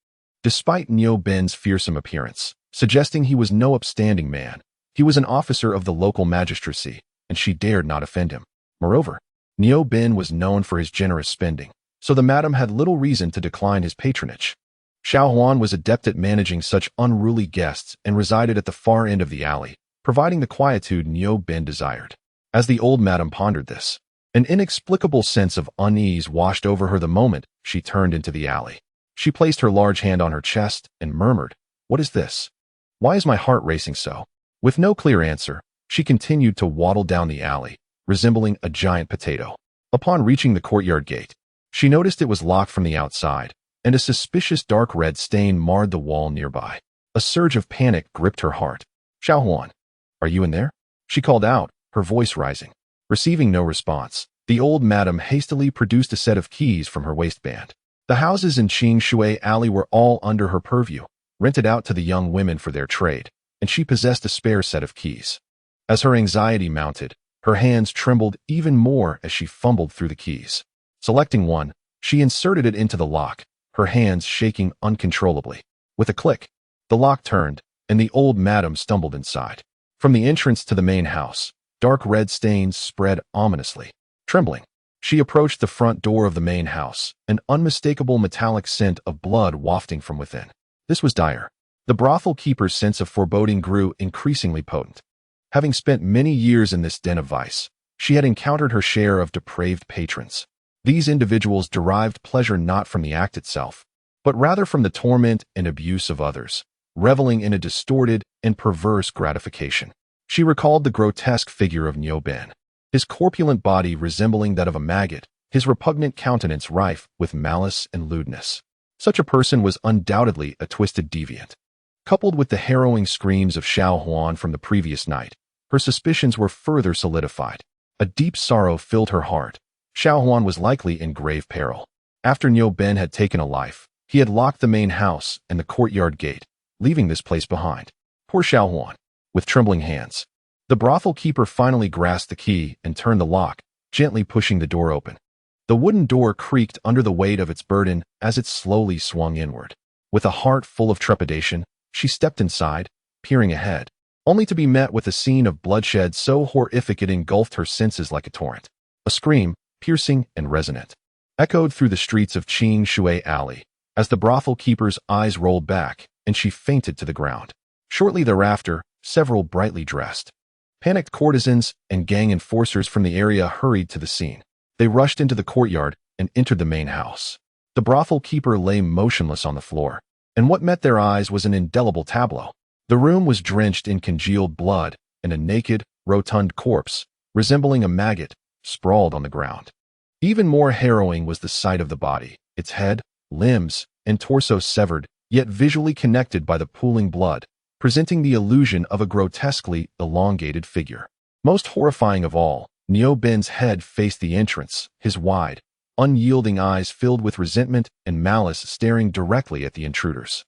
Despite Niu Bin's fearsome appearance, suggesting he was no upstanding man, he was an officer of the local magistracy, and she dared not offend him. Moreover, Niu Bin was known for his generous spending, so the madam had little reason to decline his patronage. Xiao Huan was adept at managing such unruly guests and resided at the far end of the alley, providing the quietude Niu Bin desired. As the old madam pondered this, an inexplicable sense of unease washed over her the moment she turned into the alley. She placed her large hand on her chest and murmured, "What is this? Why is my heart racing so?" With no clear answer, she continued to waddle down the alley, resembling a giant potato. Upon reaching the courtyard gate, she noticed it was locked from the outside, and a suspicious dark red stain marred the wall nearby. A surge of panic gripped her heart. "Xiao Huan, are you in there?" she called out, her voice rising. Receiving no response, the old madam hastily produced a set of keys from her waistband. The houses in Qing Shui Alley were all under her purview, rented out to the young women for their trade, and she possessed a spare set of keys. As her anxiety mounted, her hands trembled even more as she fumbled through the keys. Selecting one, she inserted it into the lock, her hands shaking uncontrollably. With a click, the lock turned, and the old madam stumbled inside. From the entrance to the main house, dark red stains spread ominously. Trembling, she approached the front door of the main house, an unmistakable metallic scent of blood wafting from within. This was dire. The brothel keeper's sense of foreboding grew increasingly potent. Having spent many years in this den of vice, she had encountered her share of depraved patrons. These individuals derived pleasure not from the act itself, but rather from the torment and abuse of others, reveling in a distorted and perverse gratification. She recalled the grotesque figure of Niu Bin, his corpulent body resembling that of a maggot, his repugnant countenance rife with malice and lewdness. Such a person was undoubtedly a twisted deviant. Coupled with the harrowing screams of Xiao Huan from the previous night, her suspicions were further solidified. A deep sorrow filled her heart. Xiao Huan was likely in grave peril. After Niu Bin had taken a life, he had locked the main house and the courtyard gate, leaving this place behind. Poor Xiao Huan. With trembling hands, the brothel keeper finally grasped the key and turned the lock, gently pushing the door open. The wooden door creaked under the weight of its burden as it slowly swung inward. With a heart full of trepidation, she stepped inside, peering ahead, only to be met with a scene of bloodshed so horrific it engulfed her senses like a torrent. A scream, piercing and resonant, echoed through the streets of Qing Shui Alley as the brothel keeper's eyes rolled back and she fainted to the ground. Shortly thereafter, several brightly dressed, panicked courtesans and gang enforcers from the area hurried to the scene. They rushed into the courtyard and entered the main house. The brothel keeper lay motionless on the floor, and what met their eyes was an indelible tableau. The room was drenched in congealed blood, and a naked, rotund corpse, resembling a maggot, sprawled on the ground. Even more harrowing was the sight of the body, its head, limbs, and torso severed, yet visually connected by the pooling blood, presenting the illusion of a grotesquely elongated figure. Most horrifying of all, Niu Bin's head faced the entrance, his wide, unyielding eyes filled with resentment and malice staring directly at the intruders.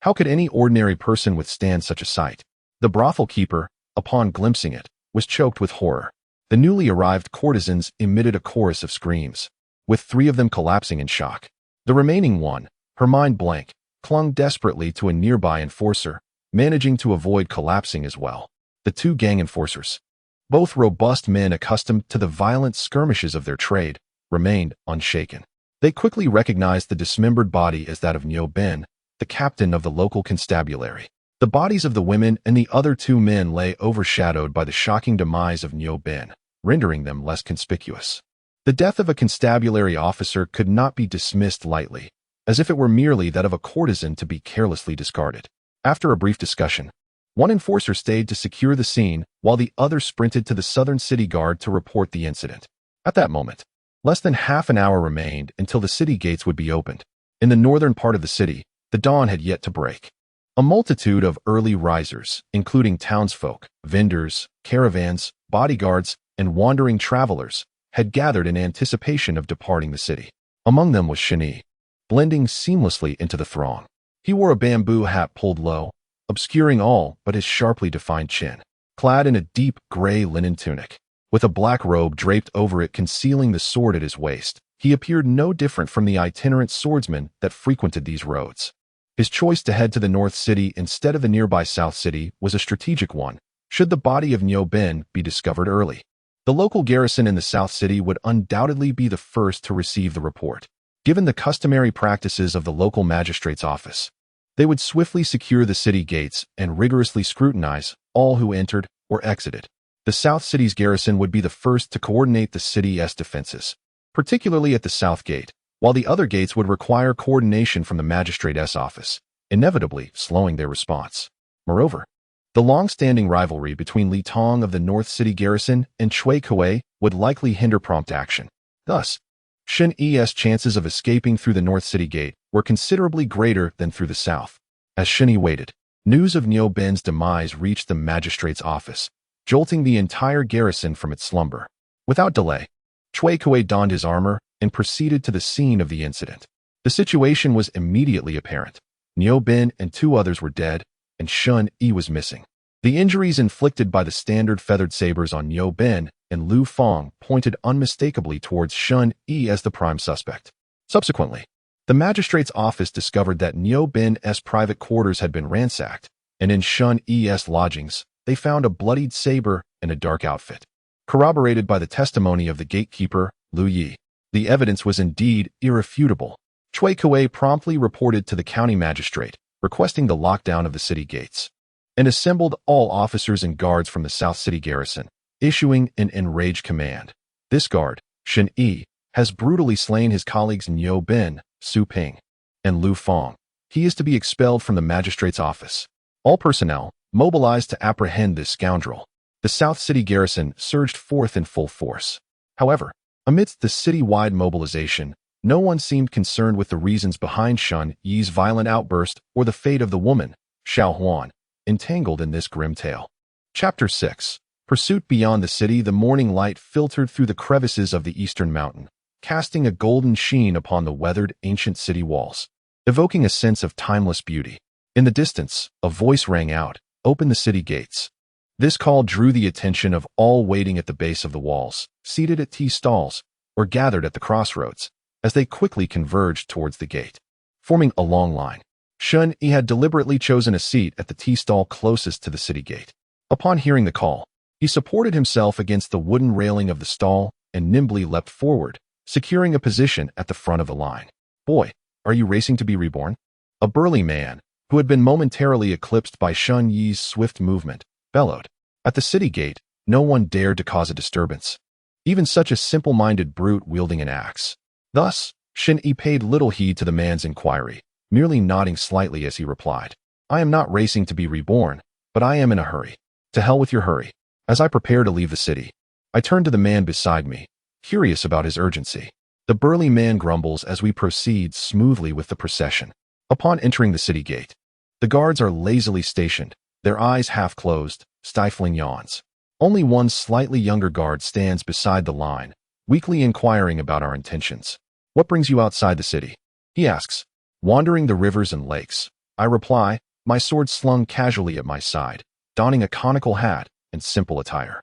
How could any ordinary person withstand such a sight? The brothel keeper, upon glimpsing it, was choked with horror. The newly arrived courtesans emitted a chorus of screams, with 3 of them collapsing in shock. The remaining one, her mind blank, clung desperately to a nearby enforcer, managing to avoid collapsing as well. The 2 gang enforcers, both robust men accustomed to the violent skirmishes of their trade, remained unshaken. They quickly recognized the dismembered body as that of Niu Bin, the captain of the local constabulary. The bodies of the women and the other 2 men lay overshadowed by the shocking demise of Niu Bin, rendering them less conspicuous. The death of a constabulary officer could not be dismissed lightly, as if it were merely that of a courtesan to be carelessly discarded. After a brief discussion, one enforcer stayed to secure the scene while the other sprinted to the Southern City Guard to report the incident. At that moment, less than half an hour remained until the city gates would be opened. In the northern part of the city, the dawn had yet to break. A multitude of early risers, including townsfolk, vendors, caravans, bodyguards, and wandering travelers, had gathered in anticipation of departing the city. Among them was Shen Yi, blending seamlessly into the throng. He wore a bamboo hat pulled low, obscuring all but his sharply defined chin. Clad in a deep gray linen tunic, with a black robe draped over it concealing the sword at his waist, he appeared no different from the itinerant swordsmen that frequented these roads. His choice to head to the North City instead of the nearby South City was a strategic one, should the body of Niu Ben be discovered early. The local garrison in the South City would undoubtedly be the first to receive the report. Given the customary practices of the local magistrate's office, they would swiftly secure the city gates and rigorously scrutinize all who entered or exited. The South City's garrison would be the first to coordinate the city's defenses, particularly at the South Gate, while the other gates would require coordination from the magistrate's office, inevitably slowing their response. Moreover, the long-standing rivalry between Li Tong of the North City garrison and Chui Kuei would likely hinder prompt action. Thus, Shen Yi's chances of escaping through the North City gate were considerably greater than through the south. As Shen Yi waited, news of Niu Ben's demise reached the magistrate's office, jolting the entire garrison from its slumber. Without delay, Chui Kuei donned his armor and proceeded to the scene of the incident. The situation was immediately apparent. Niu Ben and two others were dead, and Shen Yi was missing. The injuries inflicted by the standard feathered sabers on Niu Ben and Lu Feng pointed unmistakably towards Shen Yi as the prime suspect. Subsequently, the magistrate's office discovered that Niu Ben's private quarters had been ransacked, and in Shen Yi's lodgings, they found a bloodied saber and a dark outfit. Corroborated by the testimony of the gatekeeper, Lu Yi, the evidence was indeed irrefutable. Chui Kuei promptly reported to the county magistrate, requesting the lockdown of the city gates, and assembled all officers and guards from the South City garrison, issuing an enraged command. This guard, Shen Yi, has brutally slain his colleagues Niu Ben, Su Ping, and Lu Feng. He is to be expelled from the magistrate's office. All personnel mobilized to apprehend this scoundrel. The South City garrison surged forth in full force. However, amidst the city-wide mobilization, no one seemed concerned with the reasons behind Shen Yi's violent outburst or the fate of the woman, Xiao Huan, entangled in this grim tale. Chapter 6. Pursuit beyond the city. The morning light filtered through the crevices of the eastern mountain, casting a golden sheen upon the weathered ancient city walls, evoking a sense of timeless beauty. In the distance, a voice rang out, "Open the city gates." This call drew the attention of all waiting at the base of the walls, seated at tea stalls, or gathered at the crossroads, as they quickly converged towards the gate. Forming a long line, Shen Yi had deliberately chosen a seat at the tea stall closest to the city gate. Upon hearing the call, he supported himself against the wooden railing of the stall and nimbly leapt forward, securing a position at the front of the line. "Boy, are you racing to be reborn?" A burly man, who had been momentarily eclipsed by Shen Yi's swift movement, bellowed. At the city gate, no one dared to cause a disturbance, even such a simple-minded brute wielding an axe. Thus, Shen Yi paid little heed to the man's inquiry, merely nodding slightly as he replied, "I am not racing to be reborn, but I am in a hurry." "To hell with your hurry." As I prepare to leave the city, I turn to the man beside me, curious about his urgency. The burly man grumbles as we proceed smoothly with the procession. Upon entering the city gate, the guards are lazily stationed, their eyes half closed, stifling yawns. Only one slightly younger guard stands beside the line, weakly inquiring about our intentions. "What brings you outside the city?" he asks. "Wandering the rivers and lakes," I reply, my sword slung casually at my side, donning a conical hat and simple attire.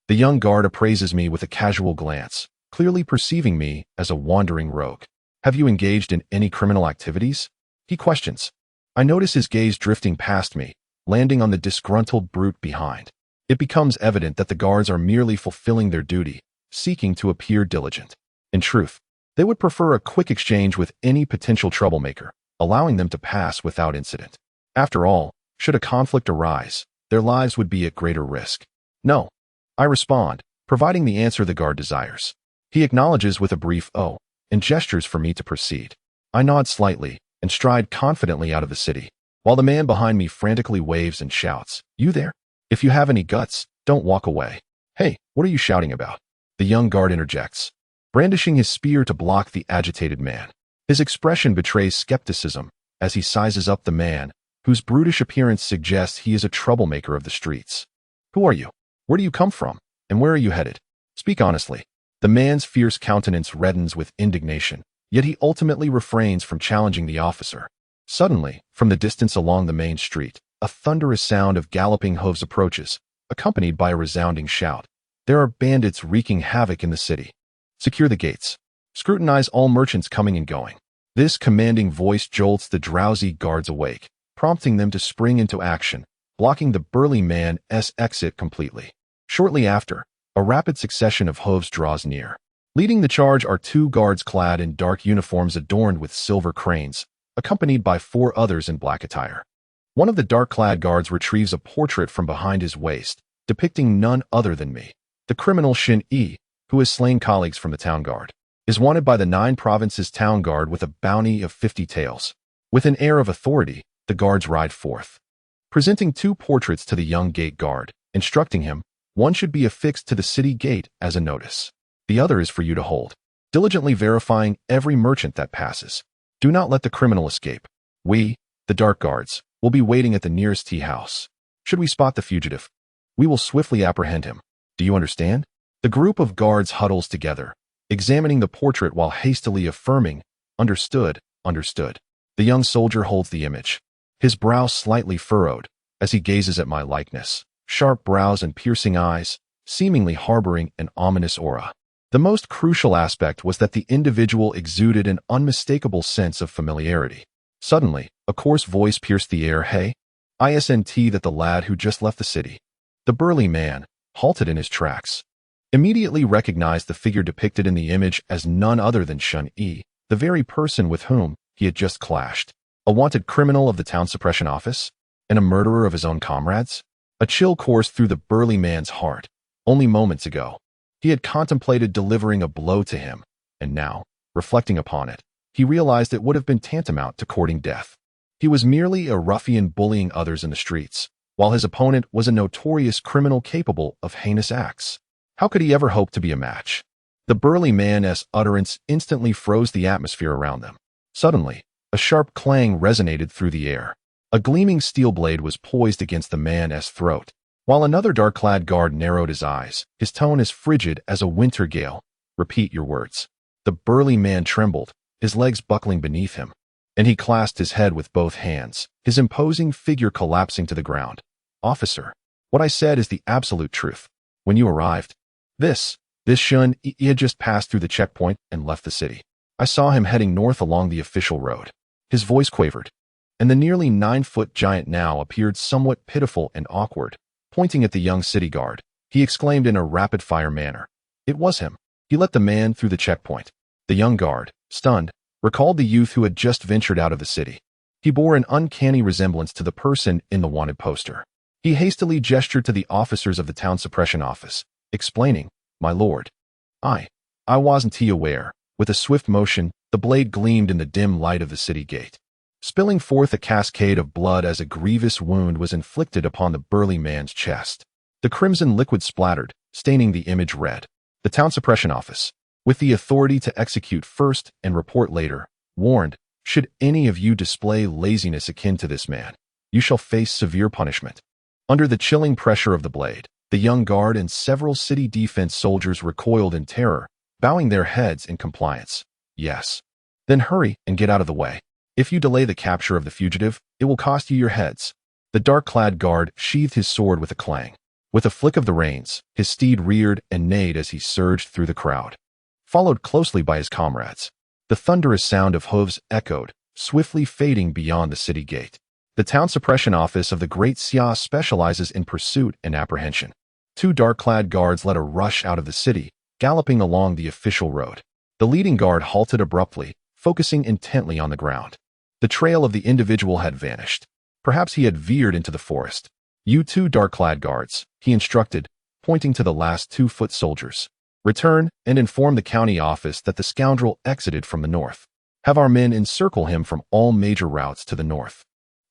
The young guard appraises me with a casual glance, clearly perceiving me as a wandering rogue. "Have you engaged in any criminal activities?" he questions. I notice his gaze drifting past me, landing on the disgruntled brute behind. It becomes evident that the guards are merely fulfilling their duty, seeking to appear diligent. In truth, they would prefer a quick exchange with any potential troublemaker, allowing them to pass without incident. After all, should a conflict arise, their lives would be at greater risk. "No," I respond, providing the answer the guard desires. He acknowledges with a brief "oh," and gestures for me to proceed. I nod slightly and stride confidently out of the city, while the man behind me frantically waves and shouts, "You there? If you have any guts, don't walk away." "Hey, what are you shouting about?" The young guard interjects, brandishing his spear to block the agitated man. His expression betrays skepticism as he sizes up the man, whose brutish appearance suggests he is a troublemaker of the streets. Who are you? Where do you come from? And where are you headed? Speak honestly. The man's fierce countenance reddens with indignation, yet he ultimately refrains from challenging the officer. Suddenly, from the distance along the main street, a thunderous sound of galloping hooves approaches, accompanied by a resounding shout. There are bandits wreaking havoc in the city. Secure the gates. Scrutinize all merchants coming and going. This commanding voice jolts the drowsy guards awake, prompting them to spring into action, blocking the burly man's exit completely. Shortly after, a rapid succession of hooves draws near. Leading the charge are two guards clad in dark uniforms adorned with silver cranes, accompanied by four others in black attire. One of the dark-clad guards retrieves a portrait from behind his waist, depicting none other than me. The criminal Shen Yi, who has slain colleagues from the town guard, is wanted by the 9 provinces town guard with a bounty of 50 taels. With an air of authority, the guards ride forth, presenting 2 portraits to the young gate guard, instructing him, one should be affixed to the city gate as a notice. The other is for you to hold, diligently verifying every merchant that passes. Do not let the criminal escape. We, the dark guards, will be waiting at the nearest tea house. Should we spot the fugitive, we will swiftly apprehend him. Do you understand? The group of guards huddles together, examining the portrait while hastily affirming, understood, understood. The young soldier holds the image, his brow slightly furrowed as he gazes at my likeness, sharp brows and piercing eyes, seemingly harboring an ominous aura. The most crucial aspect was that the individual exuded an unmistakable sense of familiarity. Suddenly, a coarse voice pierced the air. Hey, isn't that the lad who just left the city? The burly man, halted in his tracks, immediately recognized the figure depicted in the image as none other than Shen Yi, the very person with whom he had just clashed. A wanted criminal of the town suppression office? And a murderer of his own comrades? A chill coursed through the burly man's heart. Only moments ago, he had contemplated delivering a blow to him, and now, reflecting upon it, he realized it would have been tantamount to courting death. He was merely a ruffian bullying others in the streets, while his opponent was a notorious criminal capable of heinous acts. How could he ever hope to be a match? The burly man's utterance instantly froze the atmosphere around them. Suddenly, a sharp clang resonated through the air. A gleaming steel blade was poised against the man's throat, while another dark-clad guard narrowed his eyes, his tone as frigid as a winter gale. Repeat your words. The burly man trembled, his legs buckling beneath him, and he clasped his head with both hands, his imposing figure collapsing to the ground. Officer, what I said is the absolute truth. When you arrived, this Shen Yi had just passed through the checkpoint and left the city. I saw him heading north along the official road. His voice quavered, and the nearly 9-foot giant now appeared somewhat pitiful and awkward. Pointing at the young city guard, he exclaimed in a rapid-fire manner. It was him. He let the man through the checkpoint. The young guard, stunned, recalled the youth who had just ventured out of the city. He bore an uncanny resemblance to the person in the wanted poster. He hastily gestured to the officers of the town suppression office, explaining, "My lord, I wasn't aware." With a swift motion, the blade gleamed in the dim light of the city gate, spilling forth a cascade of blood as a grievous wound was inflicted upon the burly man's chest. The crimson liquid splattered, staining the image red. The town suppression office, with the authority to execute first and report later, warned, should any of you display laziness akin to this man, you shall face severe punishment. Under the chilling pressure of the blade, the young guard and several city defense soldiers recoiled in terror, bowing their heads in compliance. Yes. Then hurry and get out of the way. If you delay the capture of the fugitive, it will cost you your heads. The dark-clad guard sheathed his sword with a clang. With a flick of the reins, his steed reared and neighed as he surged through the crowd, followed closely by his comrades. The thunderous sound of hooves echoed, swiftly fading beyond the city gate. The town suppression office of the Great Xia specializes in pursuit and apprehension. 2 dark-clad guards led a rush out of the city, galloping along the official road. The leading guard halted abruptly, focusing intently on the ground. The trail of the individual had vanished. Perhaps he had veered into the forest. You 2 dark-clad guards, he instructed, pointing to the last 2 foot soldiers. Return and inform the county office that the scoundrel exited from the north. Have our men encircle him from all major routes to the north.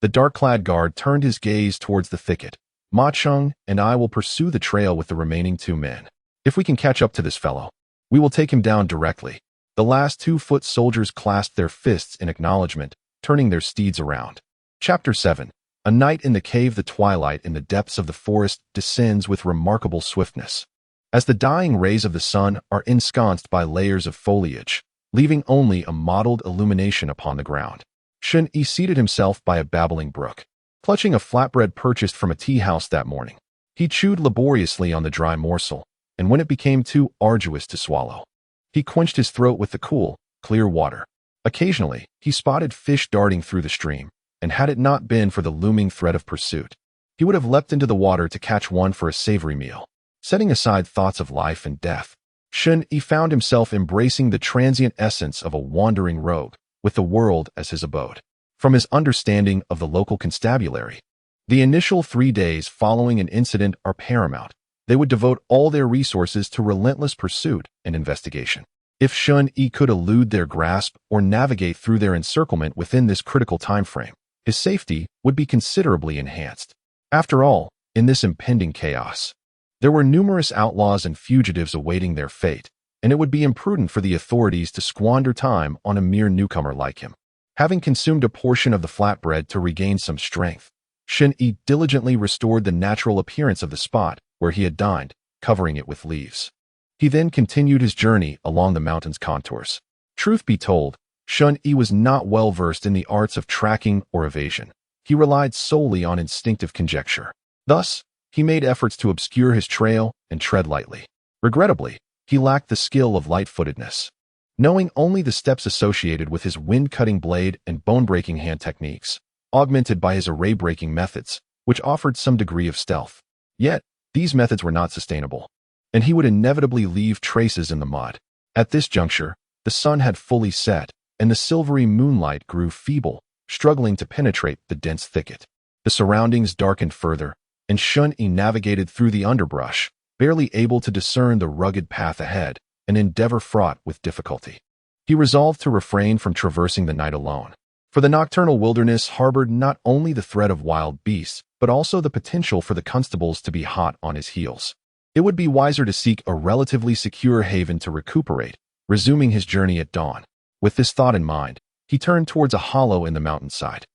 The dark-clad guard turned his gaze towards the thicket. Ma Cheng and I will pursue the trail with the remaining 2 men. If we can catch up to this fellow, we will take him down directly." The last 2-foot soldiers clasped their fists in acknowledgement, turning their steeds around. Chapter 7. A night in the cave. The twilight in the depths of the forest descends with remarkable swiftness, as the dying rays of the sun are ensconced by layers of foliage, leaving only a mottled illumination upon the ground. Shen Yi seated himself by a babbling brook, clutching a flatbread purchased from a tea house that morning. He chewed laboriously on the dry morsel, and when it became too arduous to swallow, he quenched his throat with the cool, clear water. Occasionally, he spotted fish darting through the stream, and had it not been for the looming threat of pursuit, he would have leapt into the water to catch one for a savory meal. Setting aside thoughts of life and death, Shen Yi found himself embracing the transient essence of a wandering rogue, with the world as his abode. From his understanding of the local constabulary, the initial 3 days following an incident are paramount. They would devote all their resources to relentless pursuit and investigation. If Shen Yi could elude their grasp or navigate through their encirclement within this critical time frame, his safety would be considerably enhanced. After all, in this impending chaos, there were numerous outlaws and fugitives awaiting their fate, and it would be imprudent for the authorities to squander time on a mere newcomer like him. Having consumed a portion of the flatbread to regain some strength, Shen Yi diligently restored the natural appearance of the spot where he had dined, covering it with leaves. He then continued his journey along the mountain's contours. Truth be told, Shen Yi was not well versed in the arts of tracking or evasion. He relied solely on instinctive conjecture. Thus, he made efforts to obscure his trail and tread lightly. Regrettably, he lacked the skill of light-footedness. Knowing only the steps associated with his wind-cutting blade and bone-breaking hand techniques, augmented by his array-breaking methods, which offered some degree of stealth. Yet, these methods were not sustainable, and he would inevitably leave traces in the mud. At this juncture, the sun had fully set, and the silvery moonlight grew feeble, struggling to penetrate the dense thicket. The surroundings darkened further, and Shen Yi navigated through the underbrush, barely able to discern the rugged path ahead, an endeavor fraught with difficulty. He resolved to refrain from traversing the night alone, for the nocturnal wilderness harbored not only the threat of wild beasts, but also the potential for the constables to be hot on his heels. It would be wiser to seek a relatively secure haven to recuperate, resuming his journey at dawn. With this thought in mind, he turned towards a hollow in the mountainside.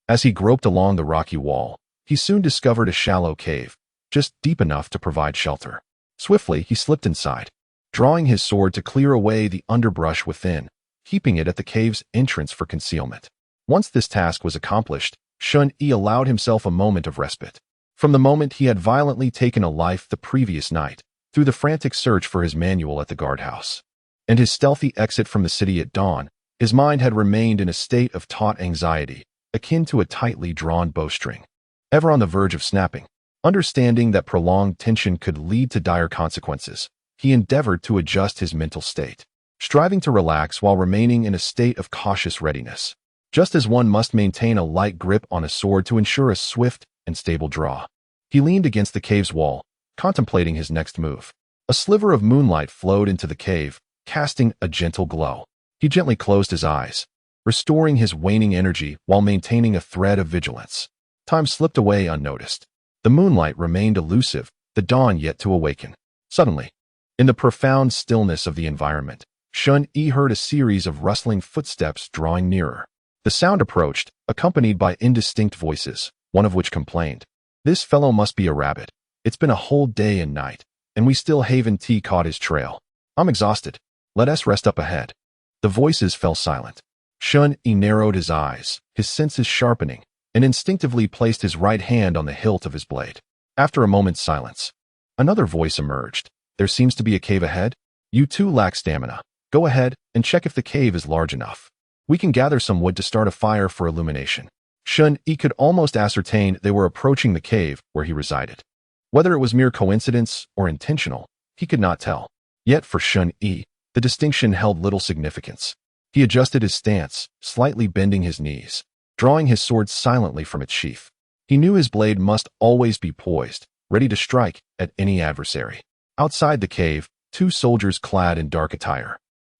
As he groped along the rocky wall, he soon discovered a shallow cave, just deep enough to provide shelter. Swiftly, he slipped inside, drawing his sword to clear away the underbrush within, keeping it at the cave's entrance for concealment. Once this task was accomplished, Shen Yi allowed himself a moment of respite. From the moment he had violently taken a life the previous night, through the frantic search for his manual at the guardhouse, and his stealthy exit from the city at dawn, his mind had remained in a state of taut anxiety, akin to a tightly drawn bowstring, ever on the verge of snapping. Understanding that prolonged tension could lead to dire consequences, he endeavored to adjust his mental state, striving to relax while remaining in a state of cautious readiness. Just as one must maintain a light grip on a sword to ensure a swift and stable draw, he leaned against the cave's wall, contemplating his next move. A sliver of moonlight flowed into the cave, casting a gentle glow. He gently closed his eyes, restoring his waning energy while maintaining a thread of vigilance. Time slipped away unnoticed. The moonlight remained elusive, the dawn yet to awaken. Suddenly, in the profound stillness of the environment, Shen Yi heard a series of rustling footsteps drawing nearer. The sound approached, accompanied by indistinct voices, one of which complained, "This fellow must be a rabbit. It's been a whole day and night, and we still haven't caught his trail. I'm exhausted. Let us rest up ahead." The voices fell silent. Shen Yi narrowed his eyes, his senses sharpening, and instinctively placed his right hand on the hilt of his blade. After a moment's silence, another voice emerged. "There seems to be a cave ahead. You too lack stamina. Go ahead and check if the cave is large enough. We can gather some wood to start a fire for illumination." Shen Yi could almost ascertain they were approaching the cave where he resided. Whether it was mere coincidence or intentional, he could not tell. Yet for Shen Yi, the distinction held little significance. He adjusted his stance, slightly bending his knees, drawing his sword silently from its sheath. He knew his blade must always be poised, ready to strike at any adversary. Outside the cave, 2 soldiers clad in dark attire,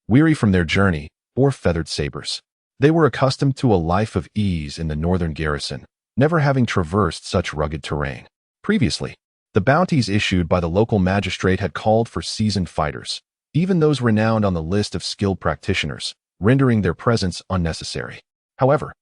weary from their journey, bore feathered sabers. They were accustomed to a life of ease in the northern garrison, never having traversed such rugged terrain. Previously, The bounties issued by the local magistrate had called for seasoned fighters, even those renowned on the list of skilled practitioners, rendering their presence unnecessary. However,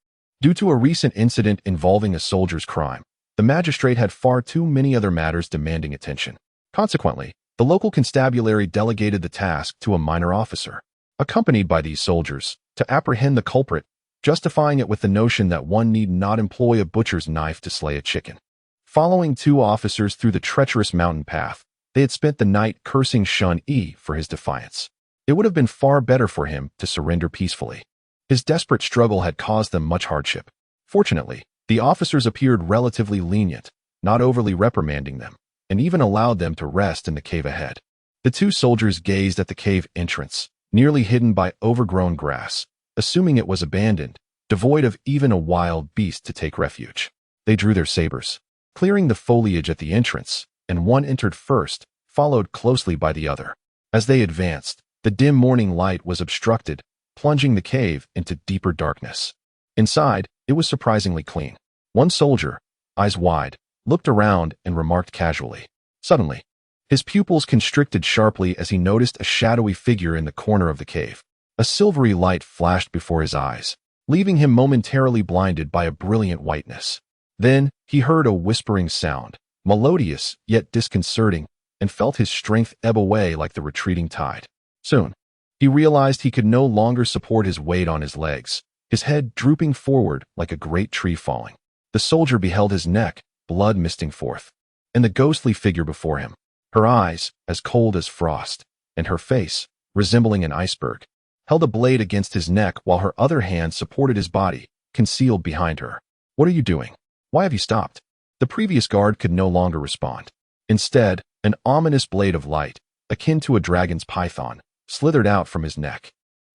due to a recent incident involving a soldier's crime, the magistrate had far too many other matters demanding attention. Consequently, the local constabulary delegated the task to a minor officer, accompanied by these soldiers, to apprehend the culprit, justifying it with the notion that one need not employ a butcher's knife to slay a chicken. Following two officers through the treacherous mountain path, they had spent the night cursing Shen Yi for his defiance. It would have been far better for him to surrender peacefully. His desperate struggle had caused them much hardship. Fortunately, the officers appeared relatively lenient, not overly reprimanding them, and even allowed them to rest in the cave ahead. The two soldiers gazed at the cave entrance, nearly hidden by overgrown grass, assuming it was abandoned, devoid of even a wild beast to take refuge. They drew their sabers, clearing the foliage at the entrance, and one entered first, followed closely by the other. As they advanced, the dim morning light was obstructed, plunging the cave into deeper darkness. Inside, it was surprisingly clean. One soldier, eyes wide, looked around and remarked casually. Suddenly, his pupils constricted sharply as he noticed a shadowy figure in the corner of the cave. A silvery light flashed before his eyes, leaving him momentarily blinded by a brilliant whiteness. Then, he heard a whispering sound, melodious yet disconcerting, and felt his strength ebb away like the retreating tide. Soon, he realized he could no longer support his weight on his legs, his head drooping forward like a great tree falling. The soldier beheld his neck, blood misting forth, and the ghostly figure before him, her eyes as cold as frost, and her face, resembling an iceberg, held a blade against his neck while her other hand supported his body, concealed behind her. "What are you doing? Why have you stopped?" The previous guard could no longer respond. Instead, an ominous blade of light, akin to a dragon's python, slithered out from his neck.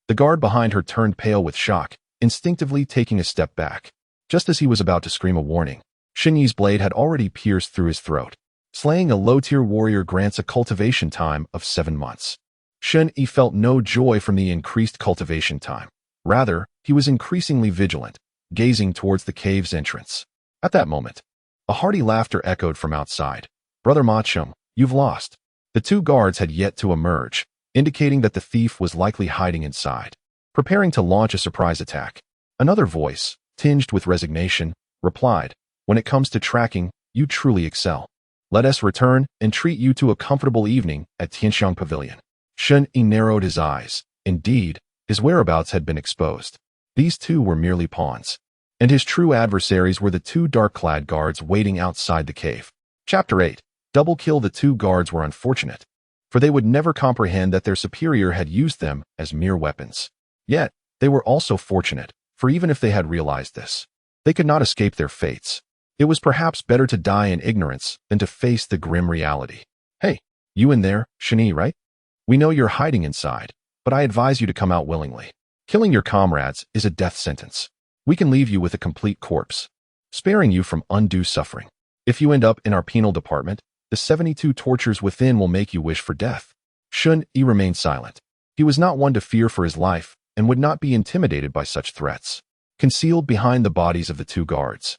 The guard behind her turned pale with shock, instinctively taking a step back. Just as he was about to scream a warning, Shen Yi's blade had already pierced through his throat. Slaying a low-tier warrior grants a cultivation time of 7 months. Shen Yi felt no joy from the increased cultivation time. Rather, he was increasingly vigilant, gazing towards the cave's entrance. At that moment, a hearty laughter echoed from outside. "Brother Machum, you've lost." The two guards had yet to emerge, indicating that the thief was likely hiding inside, preparing to launch a surprise attack. Another voice, tinged with resignation, replied, "When it comes to tracking, you truly excel. Let us return and treat you to a comfortable evening at Tianxiang Pavilion." Shen Yi narrowed his eyes. Indeed, his whereabouts had been exposed. These two were merely pawns, and his true adversaries were the two dark-clad guards waiting outside the cave. Chapter 8. Double kill. The two guards were unfortunate, for they would never comprehend that their superior had used them as mere weapons. Yet, they were also fortunate, for even if they had realized this, they could not escape their fates. It was perhaps better to die in ignorance than to face the grim reality. "Hey, you in there, Shen Yi, right? We know you're hiding inside, but I advise you to come out willingly. Killing your comrades is a death sentence. We can leave you with a complete corpse, sparing you from undue suffering. If you end up in our penal department, the 72 tortures within will make you wish for death." Shen Yi remained silent. He was not one to fear for his life and would not be intimidated by such threats. Concealed behind the bodies of the two guards,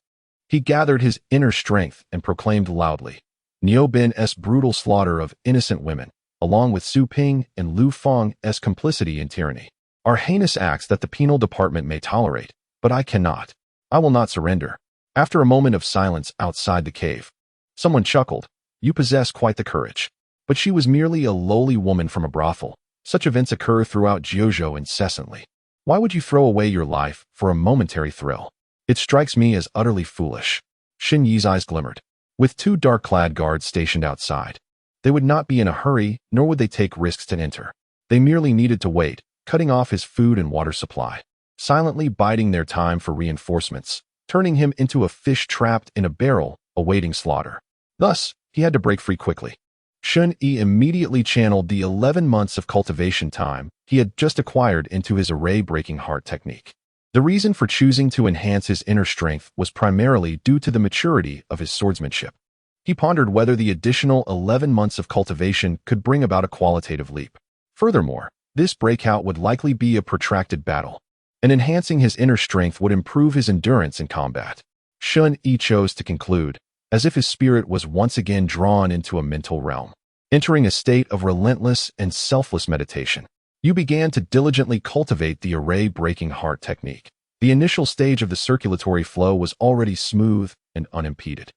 he gathered his inner strength and proclaimed loudly, "Niu Bin's brutal slaughter of innocent women, along with Su Ping and Lu Feng's complicity in tyranny, are heinous acts that the penal department may tolerate, but I cannot. I will not surrender." After a moment of silence outside the cave, someone chuckled. "You possess quite the courage." But she was merely a lowly woman from a brothel. Such events occur throughout Jiuzhou incessantly. Why would you throw away your life for a momentary thrill? It strikes me as utterly foolish. Shen Yi's eyes glimmered. With two dark-clad guards stationed outside, they would not be in a hurry, nor would they take risks to enter. They merely needed to wait, cutting off his food and water supply, silently biding their time for reinforcements, turning him into a fish trapped in a barrel, awaiting slaughter. Thus, he had to break free quickly. Shen Yi immediately channeled the 11 months of cultivation time he had just acquired into his array-breaking heart technique. The reason for choosing to enhance his inner strength was primarily due to the maturity of his swordsmanship. He pondered whether the additional 11 months of cultivation could bring about a qualitative leap. Furthermore, this breakout would likely be a protracted battle, and enhancing his inner strength would improve his endurance in combat. Shen Yi chose to conclude, as if his spirit was once again drawn into a mental realm. Entering a state of relentless and selfless meditation, you began to diligently cultivate the array-breaking heart technique. The initial stage of the circulatory flow was already smooth and unimpeded.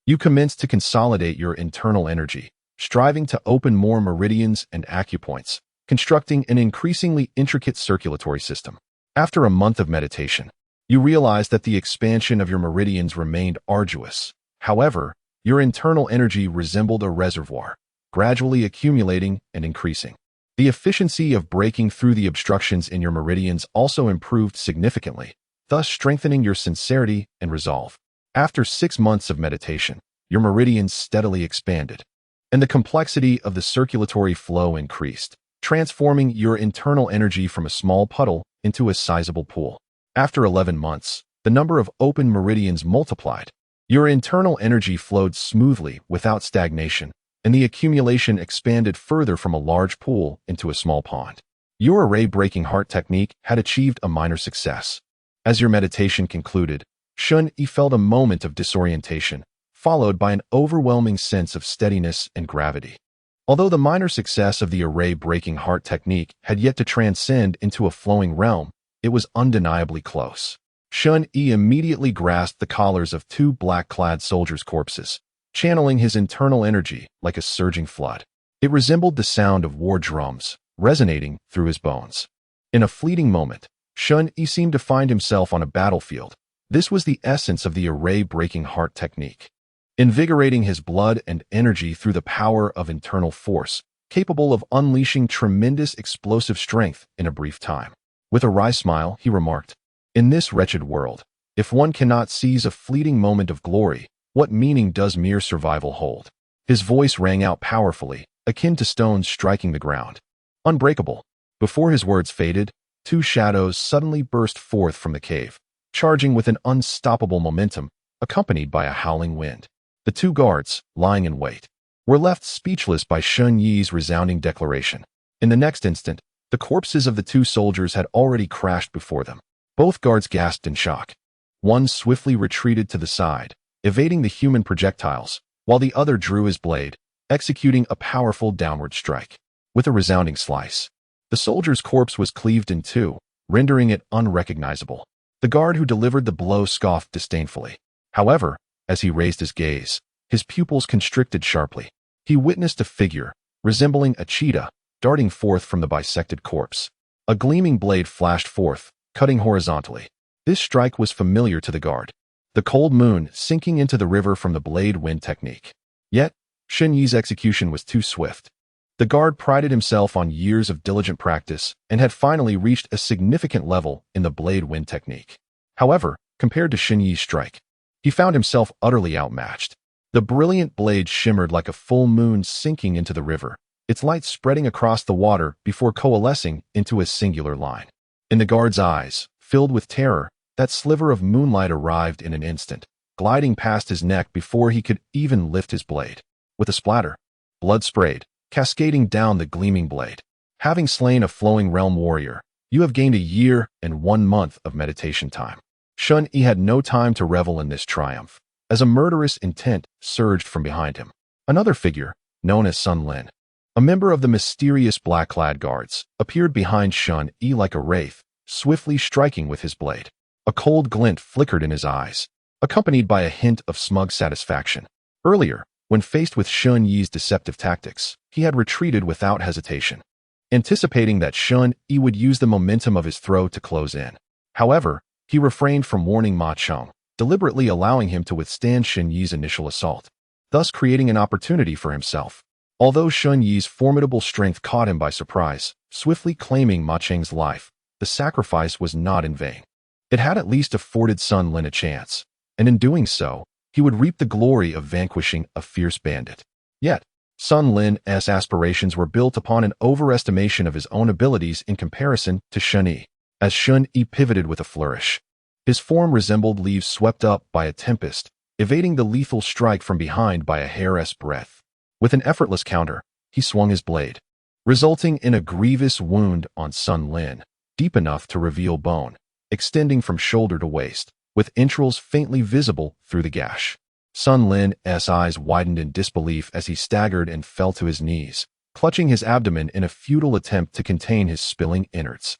You commenced to consolidate your internal energy, striving to open more meridians and acupoints, constructing an increasingly intricate circulatory system. After a month of meditation, you realized that the expansion of your meridians remained arduous. However, your internal energy resembled a reservoir, gradually accumulating and increasing. The efficiency of breaking through the obstructions in your meridians also improved significantly, thus strengthening your sincerity and resolve. After 6 months of meditation, your meridians steadily expanded, and the complexity of the circulatory flow increased, transforming your internal energy from a small puddle into a sizable pool. After 11 months, the number of open meridians multiplied. Your internal energy flowed smoothly without stagnation, and the accumulation expanded further from a large pool into a small pond. Your array-breaking heart technique had achieved a minor success. As your meditation concluded, Shen Yi felt a moment of disorientation, followed by an overwhelming sense of steadiness and gravity. Although the minor success of the array-breaking heart technique had yet to transcend into a flowing realm, it was undeniably close. Shen Yi immediately grasped the collars of 2 black-clad soldiers' corpses, channeling his internal energy like a surging flood. It resembled the sound of war drums, resonating through his bones. In a fleeting moment, Shen Yi seemed to find himself on a battlefield. This was the essence of the array-breaking heart technique, invigorating his blood and energy through the power of internal force, capable of unleashing tremendous explosive strength in a brief time. With a wry smile, he remarked, "In this wretched world, if one cannot seize a fleeting moment of glory, what meaning does mere survival hold?" His voice rang out powerfully, akin to stones striking the ground. Unbreakable. Before his words faded, 2 shadows suddenly burst forth from the cave, charging with an unstoppable momentum, accompanied by a howling wind. The 2 guards, lying in wait, were left speechless by Shen Yi's resounding declaration. In the next instant, the corpses of the 2 soldiers had already crashed before them. Both guards gasped in shock. One swiftly retreated to the side, evading the human projectiles, while the other drew his blade, executing a powerful downward strike. With a resounding slice, the soldier's corpse was cleaved in 2, rendering it unrecognizable. The guard who delivered the blow scoffed disdainfully. However, as he raised his gaze, his pupils constricted sharply. He witnessed a figure, resembling a cheetah, darting forth from the bisected corpse. A gleaming blade flashed forth, cutting horizontally. This strike was familiar to the guard. The cold moon sinking into the river from the blade wind technique. Yet, Shen Yi's execution was too swift. The guard prided himself on years of diligent practice and had finally reached a significant level in the blade wind technique. However, compared to Shen Yi's strike, he found himself utterly outmatched. The brilliant blade shimmered like a full moon sinking into the river, its light spreading across the water before coalescing into a singular line. In the guard's eyes, filled with terror, that sliver of moonlight arrived in an instant, gliding past his neck before he could even lift his blade. With a splatter, blood sprayed, cascading down the gleaming blade. Having slain a flowing realm warrior, you have gained a year and 1 month of meditation time. Shen Yi had no time to revel in this triumph, as a murderous intent surged from behind him. Another figure, known as Sun Lin, a member of the mysterious black-clad guards, appeared behind Shen Yi like a wraith, swiftly striking with his blade. A cold glint flickered in his eyes, accompanied by a hint of smug satisfaction. Earlier, when faced with Shen Yi's deceptive tactics, he had retreated without hesitation, anticipating that Shen Yi would use the momentum of his throw to close in. However, he refrained from warning Ma Cheng, deliberately allowing him to withstand Shen Yi's initial assault, thus creating an opportunity for himself. Although Shen Yi's formidable strength caught him by surprise, swiftly claiming Ma Cheng's life, the sacrifice was not in vain. It had at least afforded Sun Lin a chance, and in doing so, he would reap the glory of vanquishing a fierce bandit. Yet, Sun Lin's aspirations were built upon an overestimation of his own abilities in comparison to Shen Yi. As Shen Yi pivoted with a flourish, his form resembled leaves swept up by a tempest, evading the lethal strike from behind by a hair's breadth. With an effortless counter, he swung his blade, resulting in a grievous wound on Sun Lin, deep enough to reveal bone, extending from shoulder to waist, with entrails faintly visible through the gash. Sun Lin's eyes widened in disbelief as he staggered and fell to his knees, clutching his abdomen in a futile attempt to contain his spilling innards.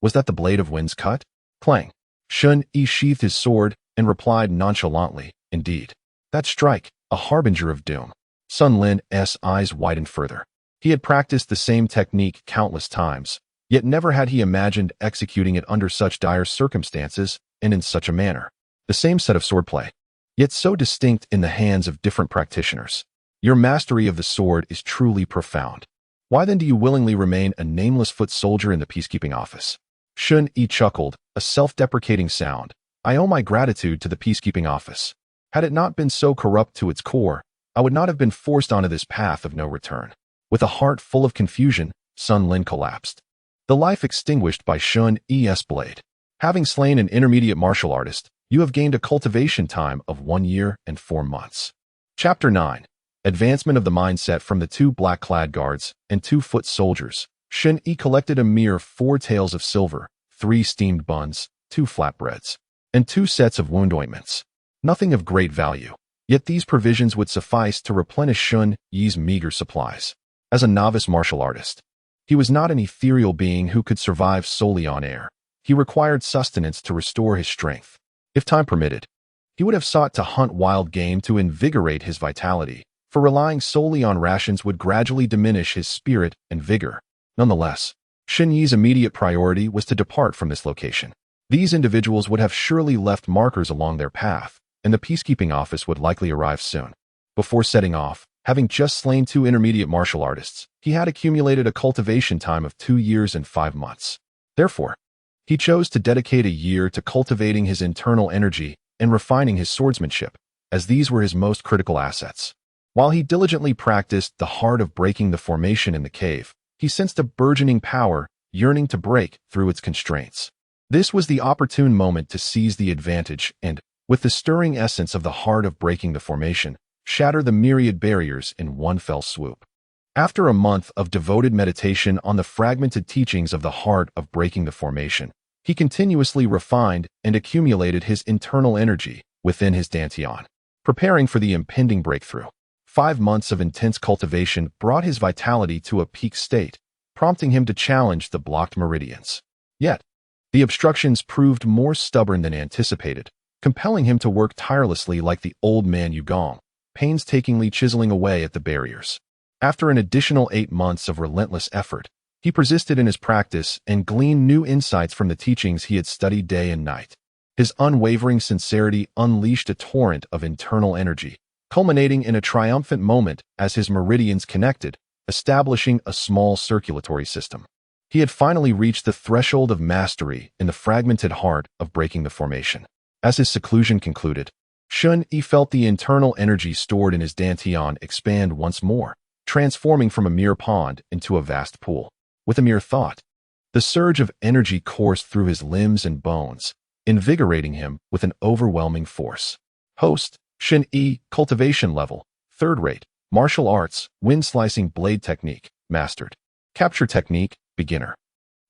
Was that the blade of wind's cut? Clang. Shen Yi sheathed his sword and replied nonchalantly, indeed. That strike, a harbinger of doom. Sun Lin's eyes widened further. He had practiced the same technique countless times, yet never had he imagined executing it under such dire circumstances and in such a manner. The same set of swordplay, yet so distinct in the hands of different practitioners. Your mastery of the sword is truly profound. Why then do you willingly remain a nameless foot soldier in the peacekeeping office? Shen Yi chuckled, a self-deprecating sound. I owe my gratitude to the peacekeeping office. Had it not been so corrupt to its core, I would not have been forced onto this path of no return. With a heart full of confusion, Sun Lin collapsed. The life extinguished by Shen Yi's blade. Having slain an intermediate martial artist, you have gained a cultivation time of 1 year and 4 months. Chapter 9. Advancement of the mindset from the 2 black-clad guards and 2 foot soldiers. Shen Yi collected a mere 4 taels of silver, 3 steamed buns, 2 flatbreads, and 2 sets of wound ointments. Nothing of great value, yet these provisions would suffice to replenish Shen Yi's meager supplies. As a novice martial artist, he was not an ethereal being who could survive solely on air. He required sustenance to restore his strength. If time permitted, he would have sought to hunt wild game to invigorate his vitality, for relying solely on rations would gradually diminish his spirit and vigor. Nonetheless, Shen Yi's immediate priority was to depart from this location. These individuals would have surely left markers along their path, and the peacekeeping office would likely arrive soon. Before setting off, having just slain 2 intermediate martial artists, he had accumulated a cultivation time of 2 years and 5 months. Therefore, he chose to dedicate a year to cultivating his internal energy and refining his swordsmanship, as these were his most critical assets. While he diligently practiced the art of breaking the formation in the cave, he sensed a burgeoning power yearning to break through its constraints. This was the opportune moment to seize the advantage and, with the stirring essence of the heart of breaking the formation, shatter the myriad barriers in one fell swoop. After a month of devoted meditation on the fragmented teachings of the heart of breaking the formation, he continuously refined and accumulated his internal energy within his dantian, preparing for the impending breakthrough. 5 months of intense cultivation brought his vitality to a peak state, prompting him to challenge the blocked meridians. Yet, the obstructions proved more stubborn than anticipated, compelling him to work tirelessly like the old man Yugong, painstakingly chiseling away at the barriers. After an additional 8 months of relentless effort, he persisted in his practice and gleaned new insights from the teachings he had studied day and night. His unwavering sincerity unleashed a torrent of internal energy, culminating in a triumphant moment as his meridians connected, establishing a small circulatory system. He had finally reached the threshold of mastery in the fragmented heart of breaking the formation. As his seclusion concluded, Shen Yi felt the internal energy stored in his dantian expand once more, transforming from a mere pond into a vast pool. With a mere thought, the surge of energy coursed through his limbs and bones, invigorating him with an overwhelming force. Host, Shen Yi, cultivation level, 3rd rate, martial arts, wind-slicing blade technique, mastered. Capture technique, beginner.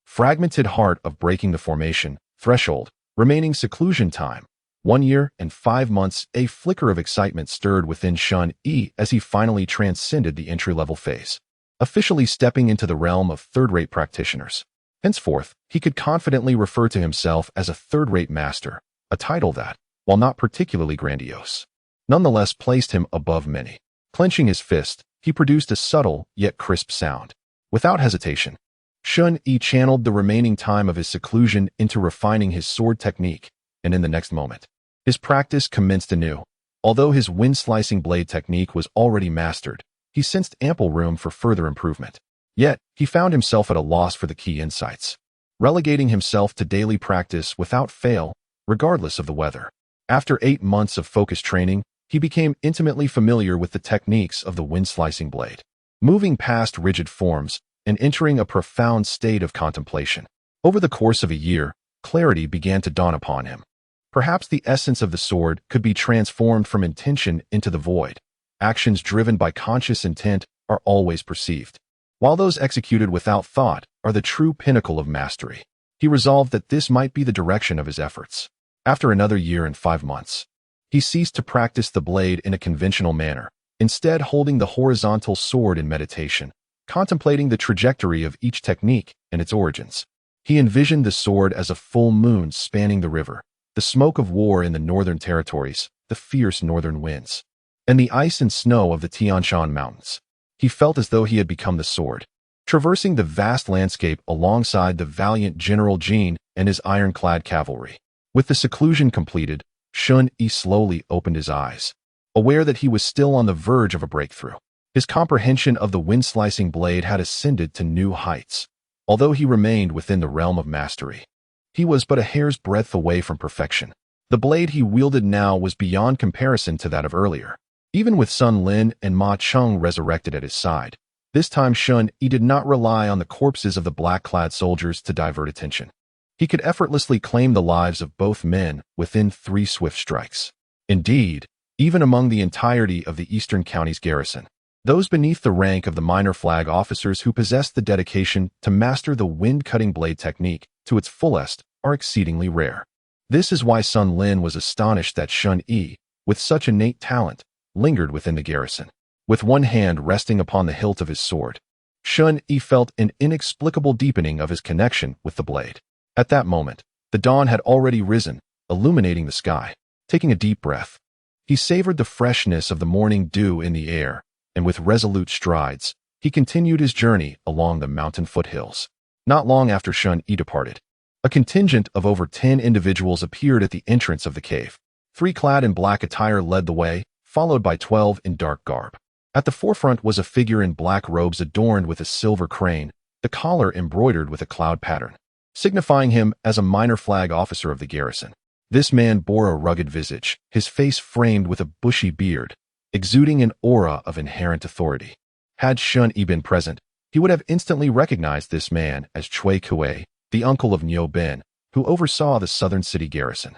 Fragmented heart of breaking the formation, threshold, remaining seclusion time, 1 year and 5 months. A flicker of excitement stirred within Shen Yi as he finally transcended the entry-level phase, officially stepping into the realm of 3rd-rate practitioners. Henceforth, he could confidently refer to himself as a 3rd-rate master, a title that, while not particularly grandiose, nonetheless placed him above many. Clenching his fist, he produced a subtle yet crisp sound. Without hesitation, Shen Yi channeled the remaining time of his seclusion into refining his sword technique, and in the next moment, his practice commenced anew. Although his wind-slicing blade technique was already mastered, he sensed ample room for further improvement. Yet, he found himself at a loss for the key insights, relegating himself to daily practice without fail, regardless of the weather. After 8 months of focused training, he became intimately familiar with the techniques of the wind-slicing blade, moving past rigid forms and entering a profound state of contemplation. Over the course of a year, clarity began to dawn upon him. Perhaps the essence of the sword could be transformed from intention into the void. Actions driven by conscious intent are always perceived, while those executed without thought are the true pinnacle of mastery. He resolved that this might be the direction of his efforts. After another year and 5 months, He ceased to practice the blade in a conventional manner, instead holding the horizontal sword in meditation, contemplating the trajectory of each technique and its origins. He envisioned the sword as a full moon spanning the river, the smoke of war in the northern territories, the fierce northern winds, and the ice and snow of the Tian Shan Mountains. He felt as though he had become the sword, traversing the vast landscape alongside the valiant General Jin and his ironclad cavalry. With the seclusion completed, Shen Yi slowly opened his eyes, aware that he was still on the verge of a breakthrough. His comprehension of the wind-slicing blade had ascended to new heights. Although he remained within the realm of mastery, he was but a hair's breadth away from perfection. The blade he wielded now was beyond comparison to that of earlier. Even with Sun Lin and Ma Cheng resurrected at his side, this time Shen Yi did not rely on the corpses of the black-clad soldiers to divert attention. He could effortlessly claim the lives of both men within 3 swift strikes. Indeed, even among the entirety of the Eastern County's garrison, those beneath the rank of the minor flag officers who possessed the dedication to master the wind-cutting blade technique to its fullest are exceedingly rare. This is why Sun Lin was astonished that Shen Yi, with such innate talent, lingered within the garrison. With one hand resting upon the hilt of his sword, Shen Yi felt an inexplicable deepening of his connection with the blade. At that moment, the dawn had already risen, illuminating the sky. Taking a deep breath, he savored the freshness of the morning dew in the air, and with resolute strides, he continued his journey along the mountain foothills. Not long after Shen Yi departed, a contingent of over 10 individuals appeared at the entrance of the cave. 3 clad in black attire led the way, followed by 12 in dark garb. At the forefront was a figure in black robes adorned with a silver crane, the collar embroidered with a cloud pattern, signifying him as a minor flag officer of the garrison. This man bore a rugged visage, his face framed with a bushy beard, exuding an aura of inherent authority. Had Shen Yi been present, he would have instantly recognized this man as Cui Kuei, the uncle of Niu Ben, who oversaw the southern city garrison.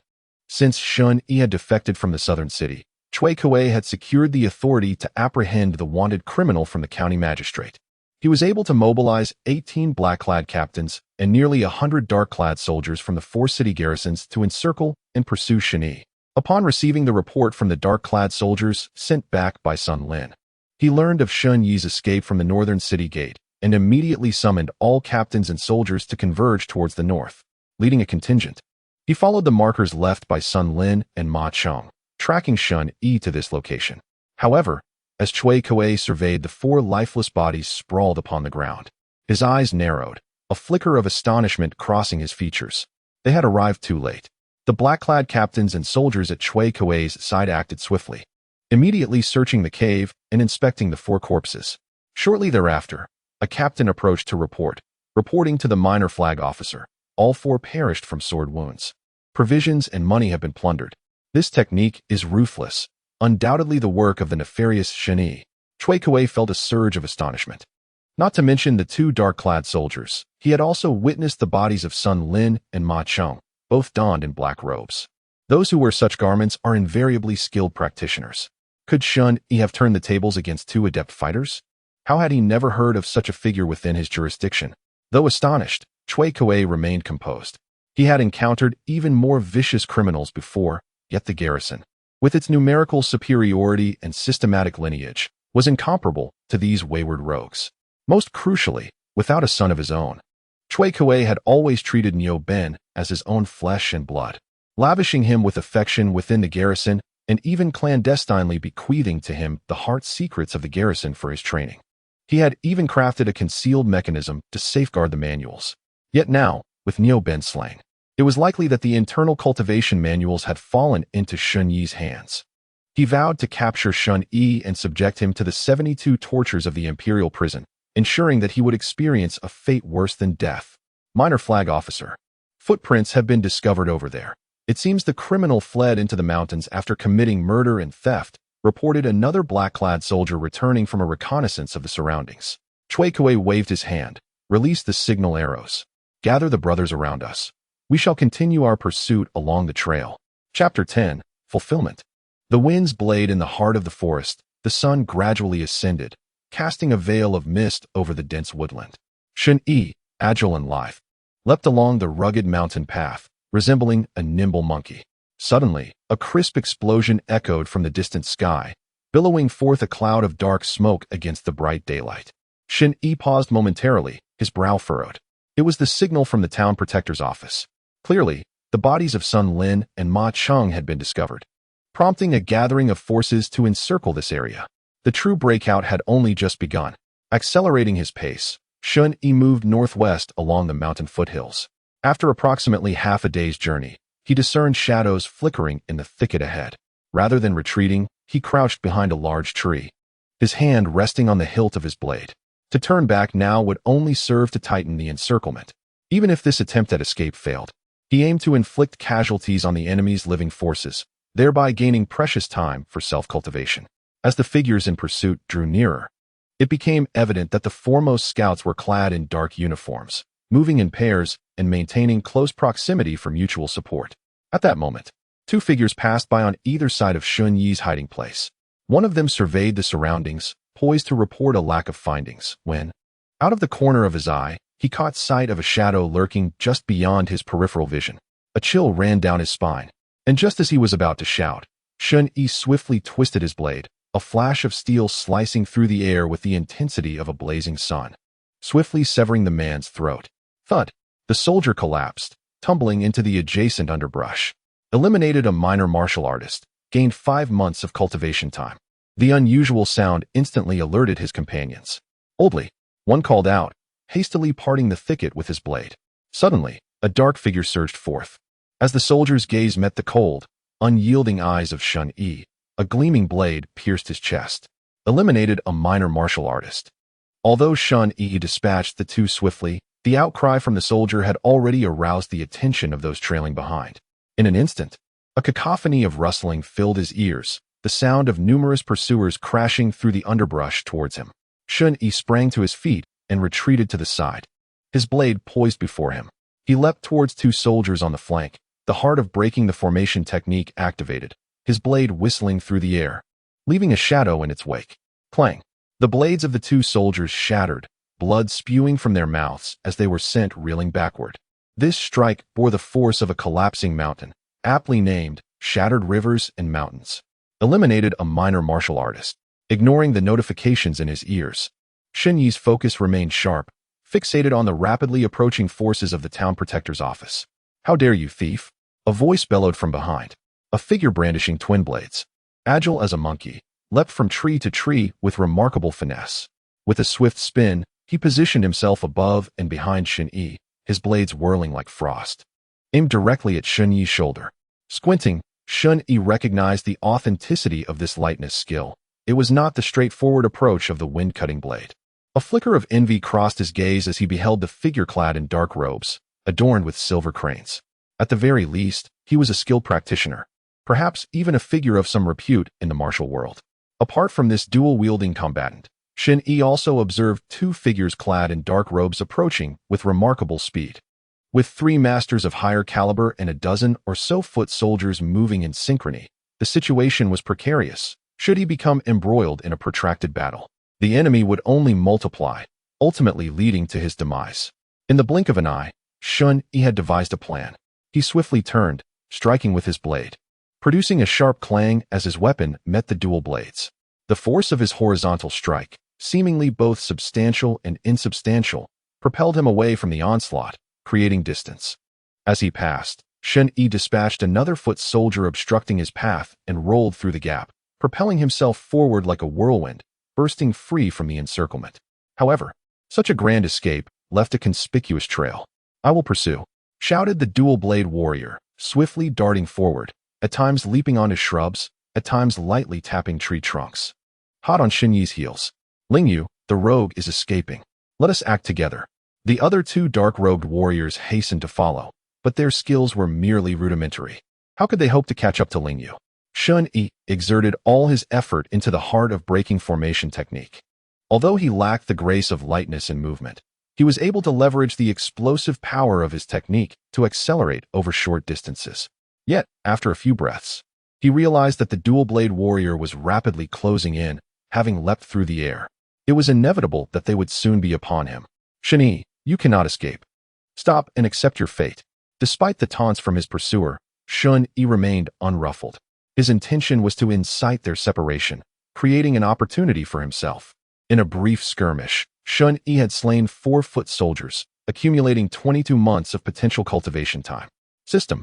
Since Shen Yi had defected from the southern city, Cui Kuei had secured the authority to apprehend the wanted criminal from the county magistrate. He was able to mobilize 18 black-clad captains and nearly 100 dark-clad soldiers from the 4 city garrisons to encircle and pursue Shen Yi. Upon receiving the report from the dark-clad soldiers sent back by Sun Lin, he learned of Shen Yi's escape from the northern city gate and immediately summoned all captains and soldiers to converge towards the north, leading a contingent. He followed the markers left by Sun Lin and Ma Cheng, tracking Shen Yi to this location. However, as Cui Kuei surveyed the 4 lifeless bodies sprawled upon the ground, his eyes narrowed, a flicker of astonishment crossing his features. They had arrived too late. The black-clad captains and soldiers at Cui Kuei's side acted swiftly, immediately searching the cave and inspecting the 4 corpses. Shortly thereafter, a captain approached to reporting to the minor flag officer, all 4 perished from sword wounds. Provisions and money have been plundered. This technique is ruthless, undoubtedly the work of the nefarious Shen Yi. Cui Kuei felt a surge of astonishment. Not to mention the 2 dark-clad soldiers, he had also witnessed the bodies of Sun Lin and Ma Cheng, both donned in black robes. Those who wear such garments are invariably skilled practitioners. Could Shen Yi have turned the tables against 2 adept fighters? How had he never heard of such a figure within his jurisdiction? Though astonished, Cui Kuei remained composed. He had encountered even more vicious criminals before, yet the garrison, with its numerical superiority and systematic lineage, was incomparable to these wayward rogues. Most crucially, without a son of his own, Cui Kuei had always treated Niu Ben as his own flesh and blood, lavishing him with affection within the garrison and even clandestinely bequeathing to him the heart secrets of the garrison for his training. He had even crafted a concealed mechanism to safeguard the manuals. Yet now, with Niu Ben slain, it was likely that the internal cultivation manuals had fallen into Shen Yi's hands. He vowed to capture Shen Yi and subject him to the 72 tortures of the Imperial prison, ensuring that he would experience a fate worse than death. Minor flag officer. Footprints have been discovered over there. It seems the criminal fled into the mountains after committing murder and theft, reported another black-clad soldier returning from a reconnaissance of the surroundings. Cui Kuei waved his hand. Release the signal arrows. Gather the brothers around us. We shall continue our pursuit along the trail. Chapter 10. Fulfillment. The winds blade in the heart of the forest. The sun gradually ascended, casting a veil of mist over the dense woodland. Shen Yi, agile and lithe, leapt along the rugged mountain path, resembling a nimble monkey. Suddenly, a crisp explosion echoed from the distant sky, billowing forth a cloud of dark smoke against the bright daylight. Shen Yi paused momentarily, his brow furrowed. It was the signal from the town protector's office. Clearly, the bodies of Sun Lin and Ma Cheng had been discovered, prompting a gathering of forces to encircle this area. The true breakout had only just begun. Accelerating his pace, Shen Yi moved northwest along the mountain foothills. After approximately half a day's journey, he discerned shadows flickering in the thicket ahead. Rather than retreating, he crouched behind a large tree, his hand resting on the hilt of his blade. To turn back now would only serve to tighten the encirclement. Even if this attempt at escape failed, he aimed to inflict casualties on the enemy's living forces, thereby gaining precious time for self-cultivation. As the figures in pursuit drew nearer, it became evident that the foremost scouts were clad in dark uniforms, moving in pairs and maintaining close proximity for mutual support. At that moment, two figures passed by on either side of Shen Yi's hiding place. One of them surveyed the surroundings, poised to report a lack of findings, when, out of the corner of his eye, he caught sight of a shadow lurking just beyond his peripheral vision. A chill ran down his spine, and just as he was about to shout, Shen Yi swiftly twisted his blade, a flash of steel slicing through the air with the intensity of a blazing sun, swiftly severing the man's throat. Thud! The soldier collapsed, tumbling into the adjacent underbrush. Eliminated a minor martial artist, gained 5 months of cultivation time. The unusual sound instantly alerted his companions. Oldly, one called out, hastily parting the thicket with his blade. Suddenly, a dark figure surged forth. As the soldier's gaze met the cold, unyielding eyes of Shen Yi, a gleaming blade pierced his chest. Eliminated a minor martial artist. Although Shen Yi dispatched the two swiftly, the outcry from the soldier had already aroused the attention of those trailing behind. In an instant, a cacophony of rustling filled his ears, the sound of numerous pursuers crashing through the underbrush towards him. Shen Yi sprang to his feet and retreated to the side, his blade poised before him. He leapt towards two soldiers on the flank, the heart of breaking the formation technique activated, his blade whistling through the air, leaving a shadow in its wake. Clang! The blades of the two soldiers shattered, blood spewing from their mouths as they were sent reeling backward. This strike bore the force of a collapsing mountain, aptly named Shattered Rivers and Mountains. Eliminated a minor martial artist. Ignoring the notifications in his ears, Shen Yi's focus remained sharp, fixated on the rapidly approaching forces of the town protector's office. How dare you, thief? A voice bellowed from behind. A figure brandishing twin blades, agile as a monkey, leapt from tree to tree with remarkable finesse. With a swift spin, he positioned himself above and behind Shen Yi, his blades whirling like frost. Aimed directly at Shen Yi's shoulder. Squinting, Shen Yi recognized the authenticity of this lightness skill. It was not the straightforward approach of the wind-cutting blade. A flicker of envy crossed his gaze as he beheld the figure clad in dark robes, adorned with silver cranes. At the very least, he was a skilled practitioner, perhaps even a figure of some repute in the martial world. Apart from this dual-wielding combatant, Shen Yi also observed two figures clad in dark robes approaching with remarkable speed. With 3 masters of higher caliber and a dozen or so foot soldiers moving in synchrony, the situation was precarious. Should he become embroiled in a protracted battle, the enemy would only multiply, ultimately leading to his demise. In the blink of an eye, Shen Yi had devised a plan. He swiftly turned, striking with his blade, producing a sharp clang as his weapon met the dual blades. The force of his horizontal strike, seemingly both substantial and insubstantial, propelled him away from the onslaught, creating distance. As he passed, Shen Yi dispatched another foot soldier obstructing his path and rolled through the gap, propelling himself forward like a whirlwind, bursting free from the encirclement. However, such a grand escape left a conspicuous trail. "I will pursue," shouted the dual-blade warrior, swiftly darting forward, at times leaping onto shrubs, at times lightly tapping tree trunks. Hot on Shen Yi's heels. "Ling Yu, the rogue is escaping. Let us act together." The other 2 dark-robed warriors hastened to follow, but their skills were merely rudimentary. How could they hope to catch up to Ling Yu? Shen Yi exerted all his effort into the heart of breaking formation technique. Although he lacked the grace of lightness and movement, he was able to leverage the explosive power of his technique to accelerate over short distances. Yet, after a few breaths, he realized that the dual-blade warrior was rapidly closing in, having leapt through the air. It was inevitable that they would soon be upon him. "Shen Yi, you cannot escape. Stop and accept your fate." Despite the taunts from his pursuer, Shen Yi remained unruffled. His intention was to incite their separation, creating an opportunity for himself. In a brief skirmish, Shen Yi had slain 4-foot soldiers, accumulating 22 months of potential cultivation time. System: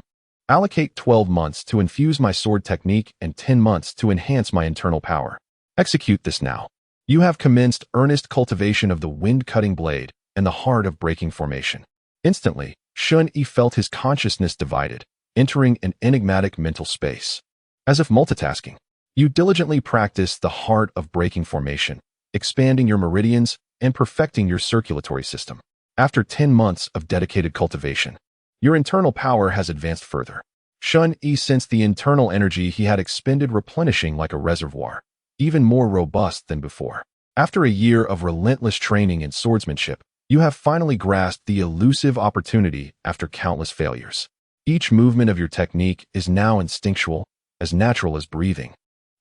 allocate 12 months to infuse my sword technique and 10 months to enhance my internal power. Execute this now. You have commenced earnest cultivation of the wind-cutting blade and the heart of breaking formation. Instantly, Shen Yi felt his consciousness divided, entering an enigmatic mental space. As if multitasking, you diligently practice the heart of breaking formation, expanding your meridians and perfecting your circulatory system. After 10 months of dedicated cultivation, your internal power has advanced further. Shen Yi sensed the internal energy he had expended replenishing like a reservoir, even more robust than before. After a year of relentless training in swordsmanship, you have finally grasped the elusive opportunity after countless failures. Each movement of your technique is now instinctual, as natural as breathing.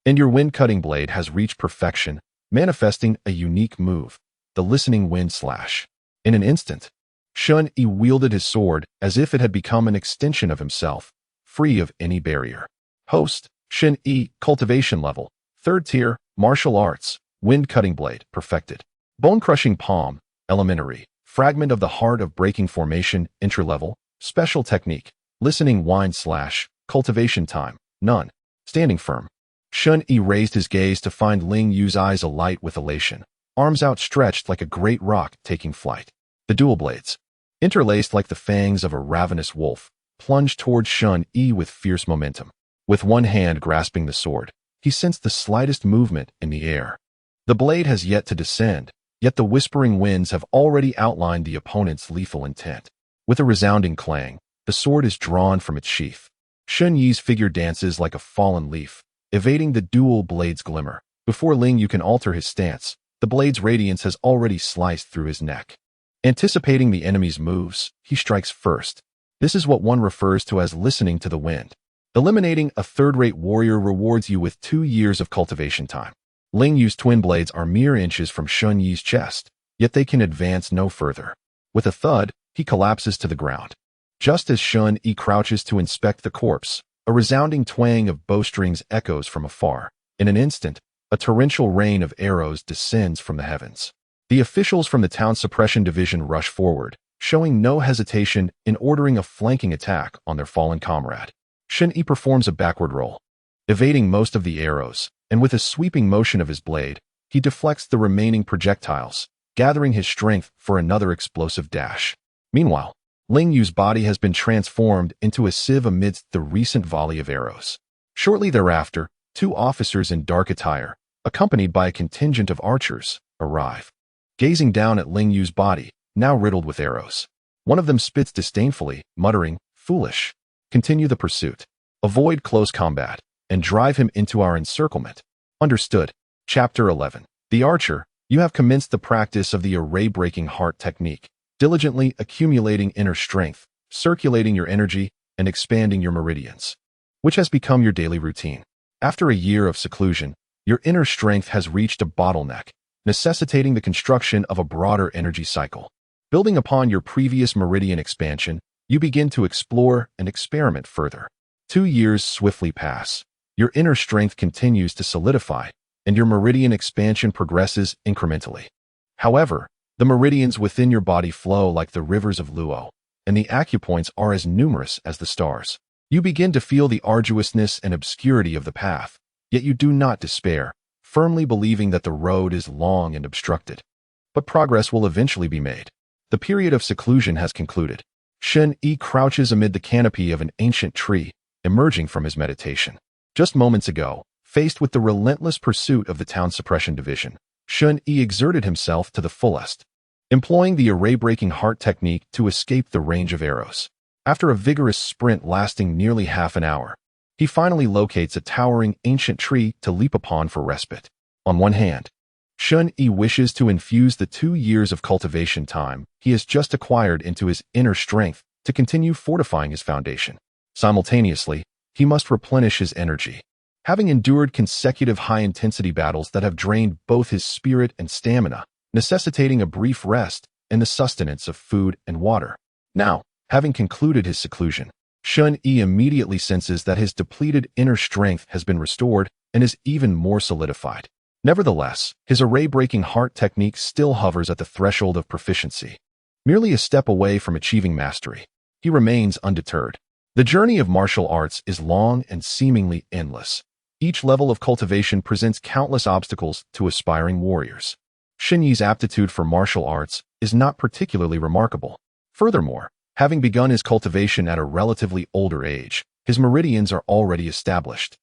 And your wind-cutting blade has reached perfection, manifesting a unique move, the listening wind slash. In an instant, Shen Yi wielded his sword as if it had become an extension of himself, free of any barrier. Host: Shen Yi, cultivation level, 3rd tier, martial arts, wind-cutting blade, perfected. Bone-crushing palm, elementary, fragment of the heart of breaking formation, entry-level, special technique, listening wind slash, cultivation time, none. Standing firm. Shen Yi raised his gaze to find Ling Yu's eyes alight with elation, arms outstretched like a great rock taking flight. The dual blades, interlaced like the fangs of a ravenous wolf, plunged towards Shen Yi with fierce momentum. With one hand grasping the sword, he sensed the slightest movement in the air. The blade has yet to descend, yet the whispering winds have already outlined the opponent's lethal intent. With a resounding clang, the sword is drawn from its sheath. Shen Yi's figure dances like a fallen leaf, evading the dual blade's glimmer. Before Ling Yu can alter his stance, the blade's radiance has already sliced through his neck. Anticipating the enemy's moves, he strikes first. This is what one refers to as listening to the wind. Eliminating a third-rate warrior rewards you with 2 years of cultivation time. Ling Yu's twin blades are mere inches from Shen Yi's chest, yet they can advance no further. With a thud, he collapses to the ground. Just as Shen Yi crouches to inspect the corpse, a resounding twang of bowstrings echoes from afar. In an instant, a torrential rain of arrows descends from the heavens. The officials from the town suppression division rush forward, showing no hesitation in ordering a flanking attack on their fallen comrade. Shen Yi performs a backward roll, evading most of the arrows, and with a sweeping motion of his blade, he deflects the remaining projectiles, gathering his strength for another explosive dash. Meanwhile, Ling Yu's body has been transformed into a sieve amidst the recent volley of arrows. Shortly thereafter, 2 officers in dark attire, accompanied by a contingent of archers, arrive. Gazing down at Ling Yu's body, now riddled with arrows, one of them spits disdainfully, muttering, "Foolish. Continue the pursuit. Avoid close combat, and drive him into our encirclement." Understood. Chapter 11. The Archer, you have commenced the practice of the array-breaking heart technique, diligently accumulating inner strength, circulating your energy, and expanding your meridians, which has become your daily routine. After a year of seclusion, your inner strength has reached a bottleneck, necessitating the construction of a broader energy cycle. Building upon your previous meridian expansion, you begin to explore and experiment further. 2 years swiftly pass. Your inner strength continues to solidify, and your meridian expansion progresses incrementally. However, the meridians within your body flow like the rivers of Luo, and the acupoints are as numerous as the stars. You begin to feel the arduousness and obscurity of the path, yet you do not despair, firmly believing that the road is long and obstructed. But progress will eventually be made. The period of seclusion has concluded. Shen Yi crouches amid the canopy of an ancient tree, emerging from his meditation. Just moments ago, faced with the relentless pursuit of the town suppression division, Shen Yi exerted himself to the fullest, employing the array-breaking heart technique to escape the range of arrows. After a vigorous sprint lasting nearly half an hour, he finally locates a towering ancient tree to leap upon for respite. On one hand, Shen Yi wishes to infuse the 2 years of cultivation time he has just acquired into his inner strength to continue fortifying his foundation. Simultaneously, he must replenish his energy. Having endured consecutive high-intensity battles that have drained both his spirit and stamina, necessitating a brief rest and the sustenance of food and water. Now, having concluded his seclusion, Shen Yi immediately senses that his depleted inner strength has been restored and is even more solidified. Nevertheless, his array-breaking heart technique still hovers at the threshold of proficiency, merely a step away from achieving mastery. He remains undeterred. The journey of martial arts is long and seemingly endless. Each level of cultivation presents countless obstacles to aspiring warriors. Shen Yi's aptitude for martial arts is not particularly remarkable. Furthermore, having begun his cultivation at a relatively older age, his meridians are already established,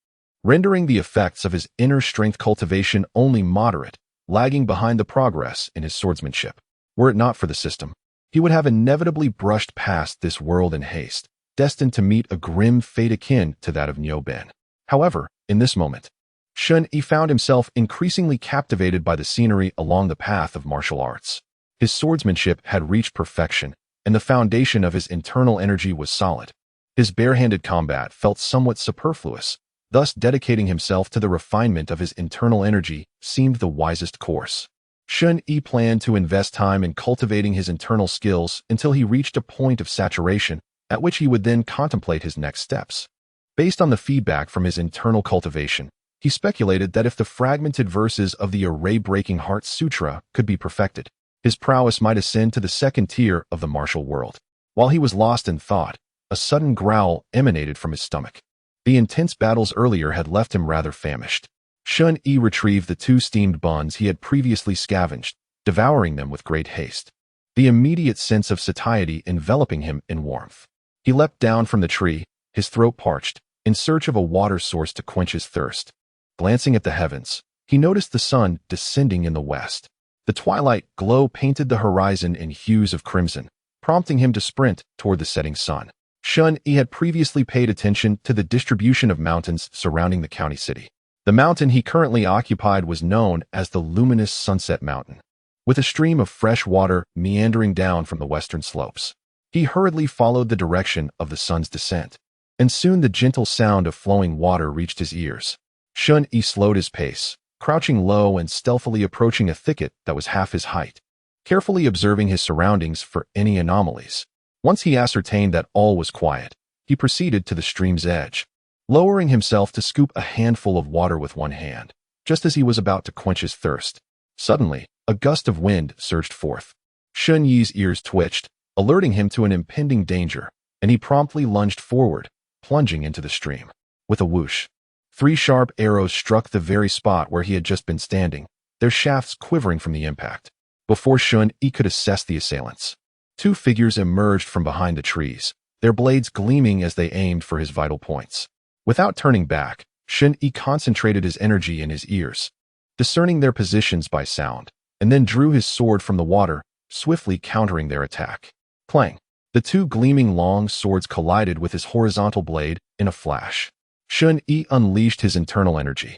rendering the effects of his inner strength cultivation only moderate, lagging behind the progress in his swordsmanship. Were it not for the system, he would have inevitably brushed past this world in haste, destined to meet a grim fate akin to that of Niu Ben. However, in this moment, Shen Yi found himself increasingly captivated by the scenery along the path of martial arts. His swordsmanship had reached perfection, and the foundation of his internal energy was solid. His barehanded combat felt somewhat superfluous, thus dedicating himself to the refinement of his internal energy seemed the wisest course. Shen Yi planned to invest time in cultivating his internal skills until he reached a point of saturation, at which he would then contemplate his next steps. Based on the feedback from his internal cultivation, he speculated that if the fragmented verses of the array-breaking Heart Sutra could be perfected, his prowess might ascend to the second tier of the martial world. While he was lost in thought, a sudden growl emanated from his stomach. The intense battles earlier had left him rather famished. Shen Yi retrieved the 2 steamed buns he had previously scavenged, devouring them with great haste, the immediate sense of satiety enveloping him in warmth. He leapt down from the tree, his throat parched, in search of a water source to quench his thirst. Glancing at the heavens, he noticed the sun descending in the west. The twilight glow painted the horizon in hues of crimson, prompting him to sprint toward the setting sun. Shen Yi had previously paid attention to the distribution of mountains surrounding the county city. The mountain he currently occupied was known as the luminous Sunset Mountain, with a stream of fresh water meandering down from the western slopes. He hurriedly followed the direction of the sun's descent, and soon the gentle sound of flowing water reached his ears. Shen Yi slowed his pace, crouching low and stealthily approaching a thicket that was half his height, carefully observing his surroundings for any anomalies. Once he ascertained that all was quiet, he proceeded to the stream's edge, lowering himself to scoop a handful of water with one hand, just as he was about to quench his thirst. Suddenly, a gust of wind surged forth. Shen Yi's ears twitched, alerting him to an impending danger, and he promptly lunged forward, plunging into the stream. With a whoosh, 3 sharp arrows struck the very spot where he had just been standing, their shafts quivering from the impact. Before Shen Yi could assess the assailants, 2 figures emerged from behind the trees, their blades gleaming as they aimed for his vital points. Without turning back, Shen Yi concentrated his energy in his ears, discerning their positions by sound, and then drew his sword from the water, swiftly countering their attack. Clang! The 2 gleaming long swords collided with his horizontal blade in a flash. Shen Yi unleashed his internal energy,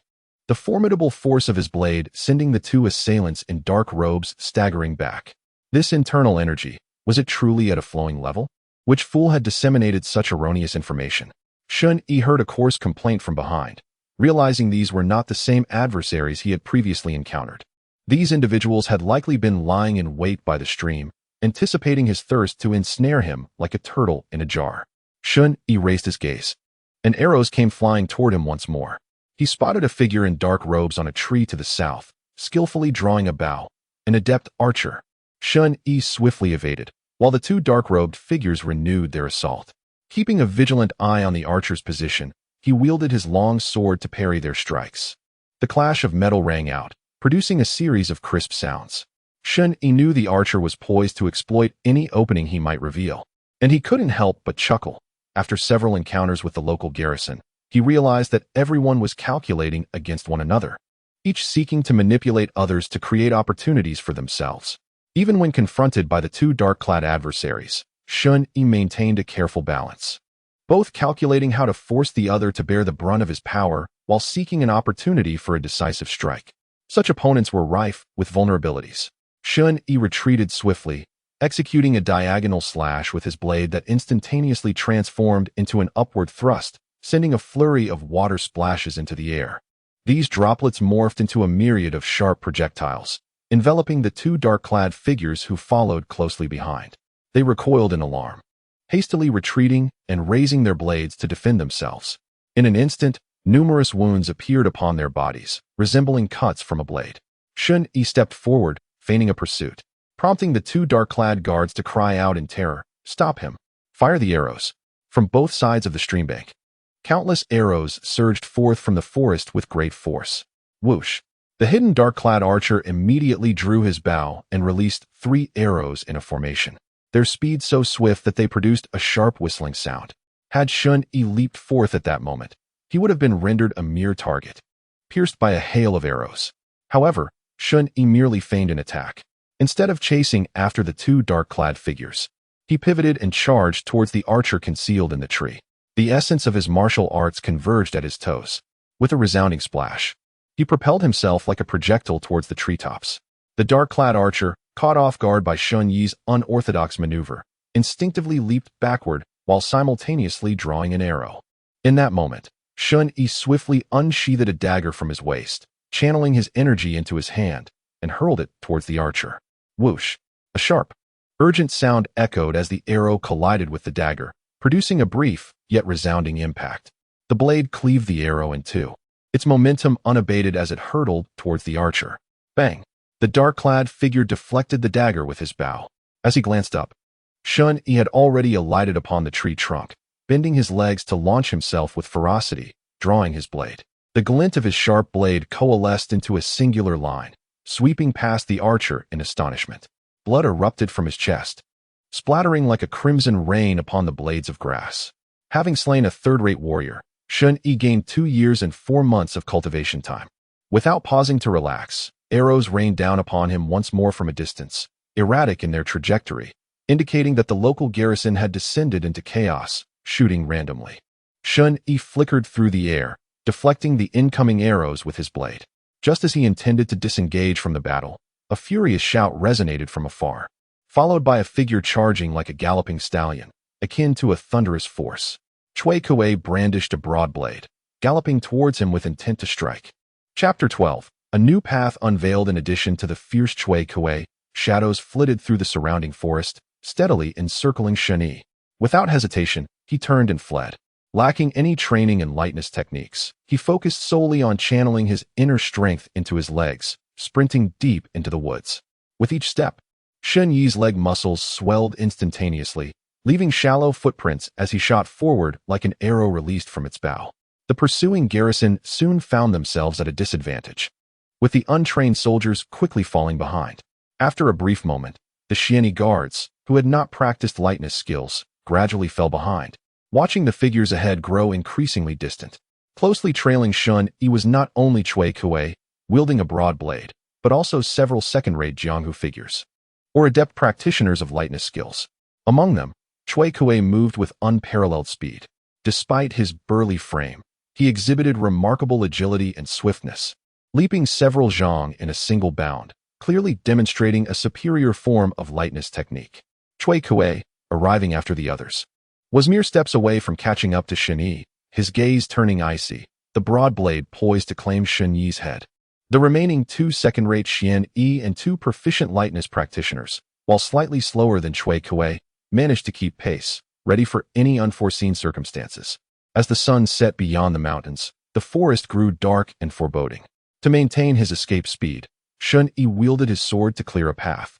the formidable force of his blade sending the 2 assailants in dark robes staggering back. This internal energy, was it truly at a flowing level? Which fool had disseminated such erroneous information? Shen Yi heard a coarse complaint from behind, realizing these were not the same adversaries he had previously encountered. These individuals had likely been lying in wait by the stream, anticipating his thirst to ensnare him like a turtle in a jar. Shen Yi raised his gaze, and arrows came flying toward him once more. He spotted a figure in dark robes on a tree to the south, skillfully drawing a bow, an adept archer. Shen Yi swiftly evaded, while the 2 dark-robed figures renewed their assault. Keeping a vigilant eye on the archer's position, he wielded his long sword to parry their strikes. The clash of metal rang out, producing a series of crisp sounds. Shen Yi knew the archer was poised to exploit any opening he might reveal, and he couldn't help but chuckle. After several encounters with the local garrison, he realized that everyone was calculating against one another, each seeking to manipulate others to create opportunities for themselves. Even when confronted by the 2 dark-clad adversaries, Shen Yi maintained a careful balance, both calculating how to force the other to bear the brunt of his power while seeking an opportunity for a decisive strike. Such opponents were rife with vulnerabilities. Shen Yi retreated swiftly, executing a diagonal slash with his blade that instantaneously transformed into an upward thrust, sending a flurry of water splashes into the air. These droplets morphed into a myriad of sharp projectiles, enveloping the 2 dark-clad figures who followed closely behind. They recoiled in alarm, hastily retreating and raising their blades to defend themselves. In an instant, numerous wounds appeared upon their bodies, resembling cuts from a blade. Shen Yi stepped forward, feigning a pursuit, prompting the two dark-clad guards to cry out in terror, "Stop him! Fire the arrows!" From both sides of the streambank, countless arrows surged forth from the forest with great force. Whoosh! The hidden dark-clad archer immediately drew his bow and released 3 arrows in a formation, their speed so swift that they produced a sharp whistling sound. Had Shen Yi leaped forth at that moment, he would have been rendered a mere target, pierced by a hail of arrows. However, Shen Yi merely feigned an attack. Instead of chasing after the 2 dark-clad figures, he pivoted and charged towards the archer concealed in the tree. The essence of his martial arts converged at his toes. With a resounding splash, he propelled himself like a projectile towards the treetops. The dark-clad archer, caught off guard by Shen Yi's unorthodox maneuver, instinctively leaped backward while simultaneously drawing an arrow. In that moment, Shen Yi swiftly unsheathed a dagger from his waist, channeling his energy into his hand, and hurled it towards the archer. Whoosh! A sharp, urgent sound echoed as the arrow collided with the dagger, producing a brief, yet resounding impact. The blade cleaved the arrow in 2, its momentum unabated as it hurtled towards the archer. Bang! The dark-clad figure deflected the dagger with his bow. As he glanced up, Shen Yi had already alighted upon the tree trunk, bending his legs to launch himself with ferocity, drawing his blade. The glint of his sharp blade coalesced into a singular line, sweeping past the archer in astonishment. Blood erupted from his chest, splattering like a crimson rain upon the blades of grass. Having slain a third-rate warrior, Shen Yi gained 2 years and 4 months of cultivation time. Without pausing to relax, arrows rained down upon him once more from a distance, erratic in their trajectory, indicating that the local garrison had descended into chaos, shooting randomly. Shen Yi flickered through the air, deflecting the incoming arrows with his blade. Just as he intended to disengage from the battle, a furious shout resonated from afar, followed by a figure charging like a galloping stallion, akin to a thunderous force. Cui Kuei brandished a broad blade, galloping towards him with intent to strike. Chapter 12. A new path unveiled. In addition to the fierce Cui Kuei, shadows flitted through the surrounding forest, steadily encircling Shen Yi. Without hesitation, he turned and fled. Lacking any training in lightness techniques, he focused solely on channeling his inner strength into his legs, sprinting deep into the woods. With each step, Shen Yi's leg muscles swelled instantaneously, leaving shallow footprints as he shot forward like an arrow released from its bow. The pursuing garrison soon found themselves at a disadvantage, with the untrained soldiers quickly falling behind. After a brief moment, the Shen Yi guards, who had not practiced lightness skills, gradually fell behind, watching the figures ahead grow increasingly distant. Closely trailing Shen Yi was not only Cui Kuei, wielding a broad blade, but also several second-rate Jianghu figures, or adept practitioners of lightness skills. Among them, Cui Kuei moved with unparalleled speed. Despite his burly frame, he exhibited remarkable agility and swiftness, leaping several zhang in a single bound, clearly demonstrating a superior form of lightness technique. Cui Kuei, arriving after the others, was mere steps away from catching up to Shen Yi, his gaze turning icy, the broad blade poised to claim Shen Yi's head. The remaining 2 second-rate Shen Yi and 2 proficient lightness practitioners, while slightly slower than Cui Kuei, managed to keep pace, ready for any unforeseen circumstances. As the sun set beyond the mountains, the forest grew dark and foreboding. To maintain his escape speed, Shen Yi wielded his sword to clear a path,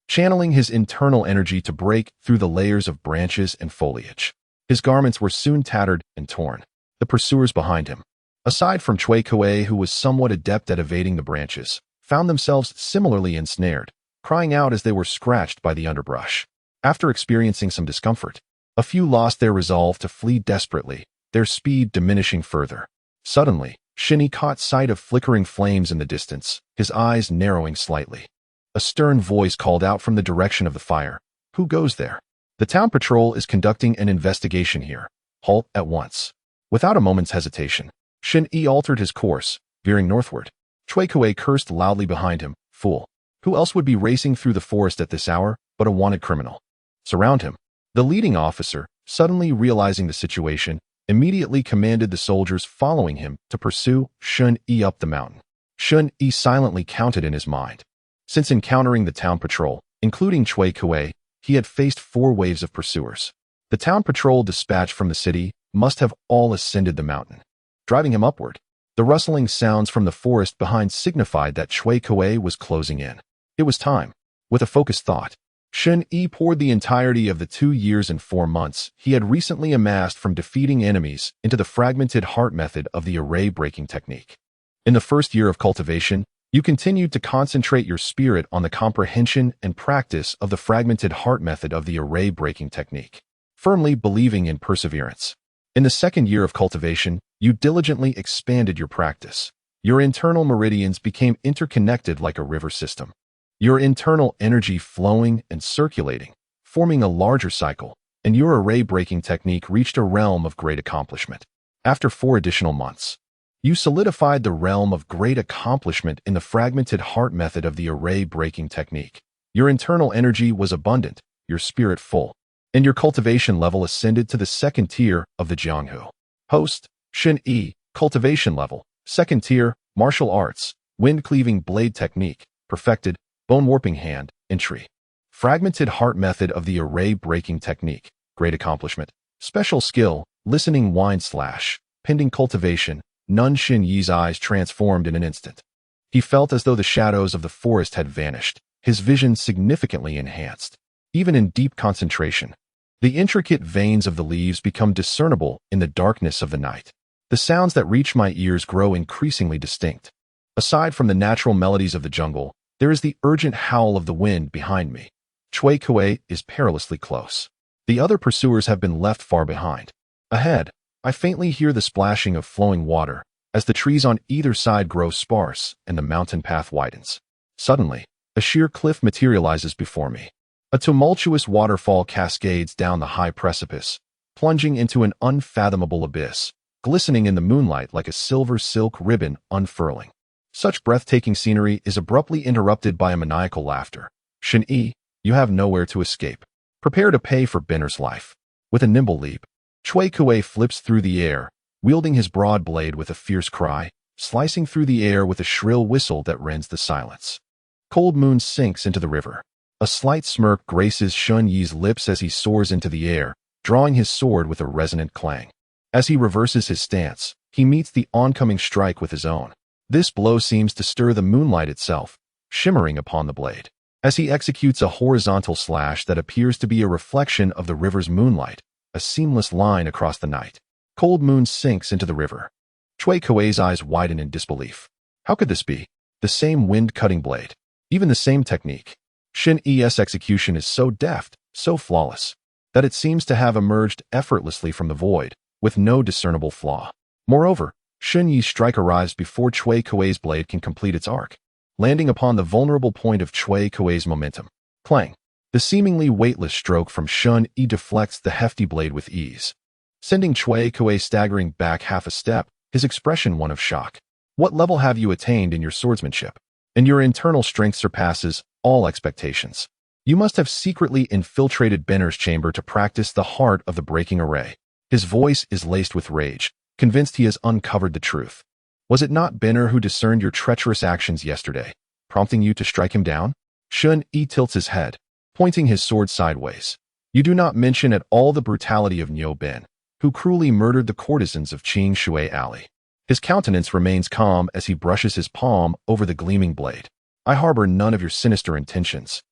channeling his internal energy to break through the layers of branches and foliage. His garments were soon tattered and torn. The pursuers behind him, aside from Cui Kuei, who was somewhat adept at evading the branches, found themselves similarly ensnared, crying out as they were scratched by the underbrush. After experiencing some discomfort, a few lost their resolve to flee desperately, their speed diminishing further. Suddenly, Shen Yi caught sight of flickering flames in the distance, his eyes narrowing slightly. A stern voice called out from the direction of the fire. "Who goes there?" "The town patrol is conducting an investigation here. Halt at once." Without a moment's hesitation, Shen Yi altered his course, veering northward. Cui Kuei cursed loudly behind him. "Fool! Who else would be racing through the forest at this hour but a wanted criminal? Surround him." The leading officer, suddenly realizing the situation, immediately commanded the soldiers following him to pursue Shen Yi up the mountain. Shen Yi silently counted in his mind. Since encountering the town patrol, including Cui Kuei, he had faced 4 waves of pursuers. The town patrol dispatched from the city must have all ascended the mountain, driving him upward. The rustling sounds from the forest behind signified that Chui Kuei was closing in. It was time. With a focused thought, Shen Yi poured the entirety of the 2 years and 4 months he had recently amassed from defeating enemies into the fragmented heart method of the array-breaking technique. In the first year of cultivation, you continued to concentrate your spirit on the comprehension and practice of the fragmented heart method of the array-breaking technique, firmly believing in perseverance. In the second year of cultivation, you diligently expanded your practice. Your internal meridians became interconnected like a river system. Your internal energy flowing and circulating, forming a larger cycle, and your array-breaking technique reached a realm of great accomplishment. After 4 additional months, you solidified the realm of great accomplishment in the fragmented heart method of the array-breaking technique. Your internal energy was abundant, your spirit full, and your cultivation level ascended to the second tier of the Jianghu. Host, Shen Yi, cultivation level, second tier, martial arts, wind-cleaving blade technique, perfected, bone-warping hand, entry. Fragmented heart method of the array-breaking technique, great accomplishment. Special skill, listening wind / pending cultivation. Nun Shen Yi's eyes transformed in an instant. He felt as though the shadows of the forest had vanished, his vision significantly enhanced. Even in deep concentration, the intricate veins of the leaves become discernible in the darkness of the night. The sounds that reach my ears grow increasingly distinct. Aside from the natural melodies of the jungle, there is the urgent howl of the wind behind me. Chui Kuei is perilously close. The other pursuers have been left far behind. Ahead, I faintly hear the splashing of flowing water as the trees on either side grow sparse and the mountain path widens. Suddenly, a sheer cliff materializes before me. A tumultuous waterfall cascades down the high precipice, plunging into an unfathomable abyss, glistening in the moonlight like a silver silk ribbon unfurling. Such breathtaking scenery is abruptly interrupted by a maniacal laughter. Shen Yi, you have nowhere to escape. Prepare to pay for Binner's life. With a nimble leap, Chui Kuei flips through the air, wielding his broad blade with a fierce cry, slicing through the air with a shrill whistle that rends the silence. Cold moon sinks into the river. A slight smirk graces Shen Yi's lips as he soars into the air, drawing his sword with a resonant clang. As he reverses his stance, he meets the oncoming strike with his own. This blow seems to stir the moonlight itself, shimmering upon the blade. As he executes a horizontal slash that appears to be a reflection of the river's moonlight, a seamless line across the night. Cold moon sinks into the river. Chui Kuei's eyes widen in disbelief. How could this be? The same wind-cutting blade. Even the same technique. Shen Yi's execution is so deft, so flawless, that it seems to have emerged effortlessly from the void, with no discernible flaw. Moreover, Shen Yi's strike arrives before Chui Kuei's blade can complete its arc, landing upon the vulnerable point of Chui Kuei's momentum. Clang. The seemingly weightless stroke from Shen Yi deflects the hefty blade with ease, sending Chui Kuei staggering back half a step, his expression one of shock. What level have you attained in your swordsmanship? And your internal strength surpasses all expectations. You must have secretly infiltrated Binner's chamber to practice the heart of the breaking array. His voice is laced with rage, convinced he has uncovered the truth. Was it not Binner who discerned your treacherous actions yesterday, prompting you to strike him down? Shen Yi tilts his head, pointing his sword sideways. You do not mention at all the brutality of Niu Ben, who cruelly murdered the courtesans of Qing Shui Alley. His countenance remains calm as he brushes his palm over the gleaming blade. I harbor none of your sinister intentions.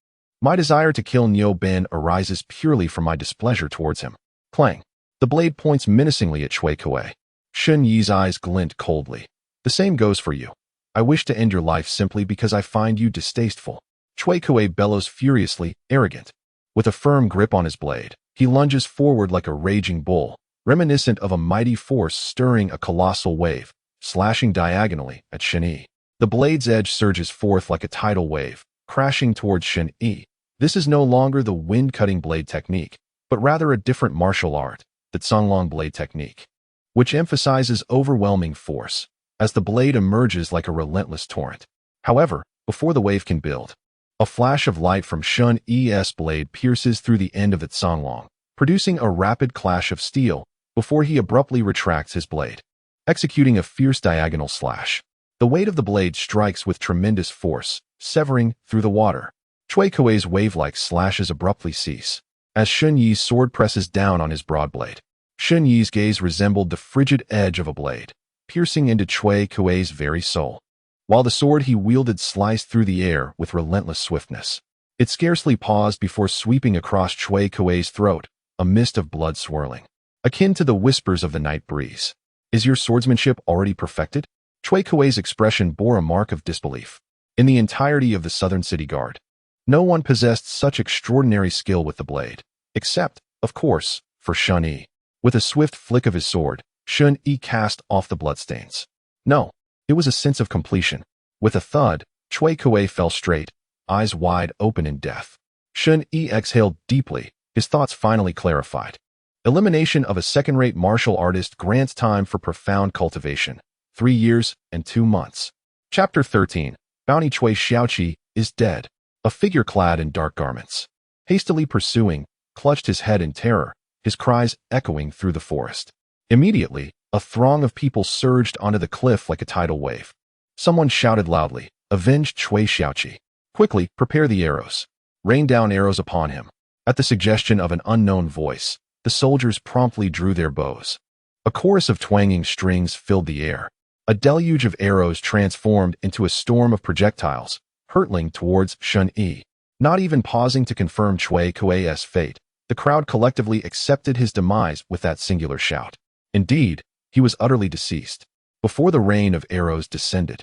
My desire to kill Niu Ben arises purely from my displeasure towards him. Clang. The blade points menacingly at Chui Kuei. Shen Yi's eyes glint coldly. The same goes for you. I wish to end your life simply because I find you distasteful. Chui Kuei bellows furiously, arrogant. With a firm grip on his blade, he lunges forward like a raging bull, reminiscent of a mighty force stirring a colossal wave, slashing diagonally at Shen Yi. The blade's edge surges forth like a tidal wave, crashing towards Shen Yi. This is no longer the wind-cutting blade technique, but rather a different martial art, the Canglong blade technique, which emphasizes overwhelming force, as the blade emerges like a relentless torrent. However, before the wave can build, a flash of light from Shen Yi's blade pierces through the end of the Canglong, producing a rapid clash of steel before he abruptly retracts his blade, executing a fierce diagonal slash. The weight of the blade strikes with tremendous force, severing through the water. Chui Kuei's wave-like slashes abruptly cease. as Shen Yi's sword presses down on his broad blade. Shen Yi's gaze resembled the frigid edge of a blade, piercing into Cui Kuei's very soul, while the sword he wielded sliced through the air with relentless swiftness. It scarcely paused before sweeping across Cui Kuei's throat, a mist of blood swirling, akin to the whispers of the night breeze. Is your swordsmanship already perfected? Cui Kuei's expression bore a mark of disbelief. In the entirety of the Southern City Guard, no one possessed such extraordinary skill with the blade, except, of course, for Shen Yi. With a swift flick of his sword, Shen Yi cast off the bloodstains. No, it was a sense of completion. With a thud, Cui Kuei fell straight, eyes wide open in death. Shen Yi exhaled deeply, his thoughts finally clarified. Elimination of a second-rate martial artist grants time for profound cultivation. 3 years and 2 months. Chapter 13. Bounty Cui Xiaoqi is dead. A figure clad in dark garments, hastily pursuing, clutched his head in terror, his cries echoing through the forest. Immediately, a throng of people surged onto the cliff like a tidal wave. Someone shouted loudly, "Avenge Cui Xiaoqi! Quickly, prepare the arrows." Rain down arrows upon him. At the suggestion of an unknown voice, the soldiers promptly drew their bows. A chorus of twanging strings filled the air. A deluge of arrows transformed into a storm of projectiles, hurtling towards Shen Yi. Not even pausing to confirm Cui Kuei's fate, the crowd collectively accepted his demise with that singular shout. Indeed, he was utterly deceased. Before the rain of arrows descended,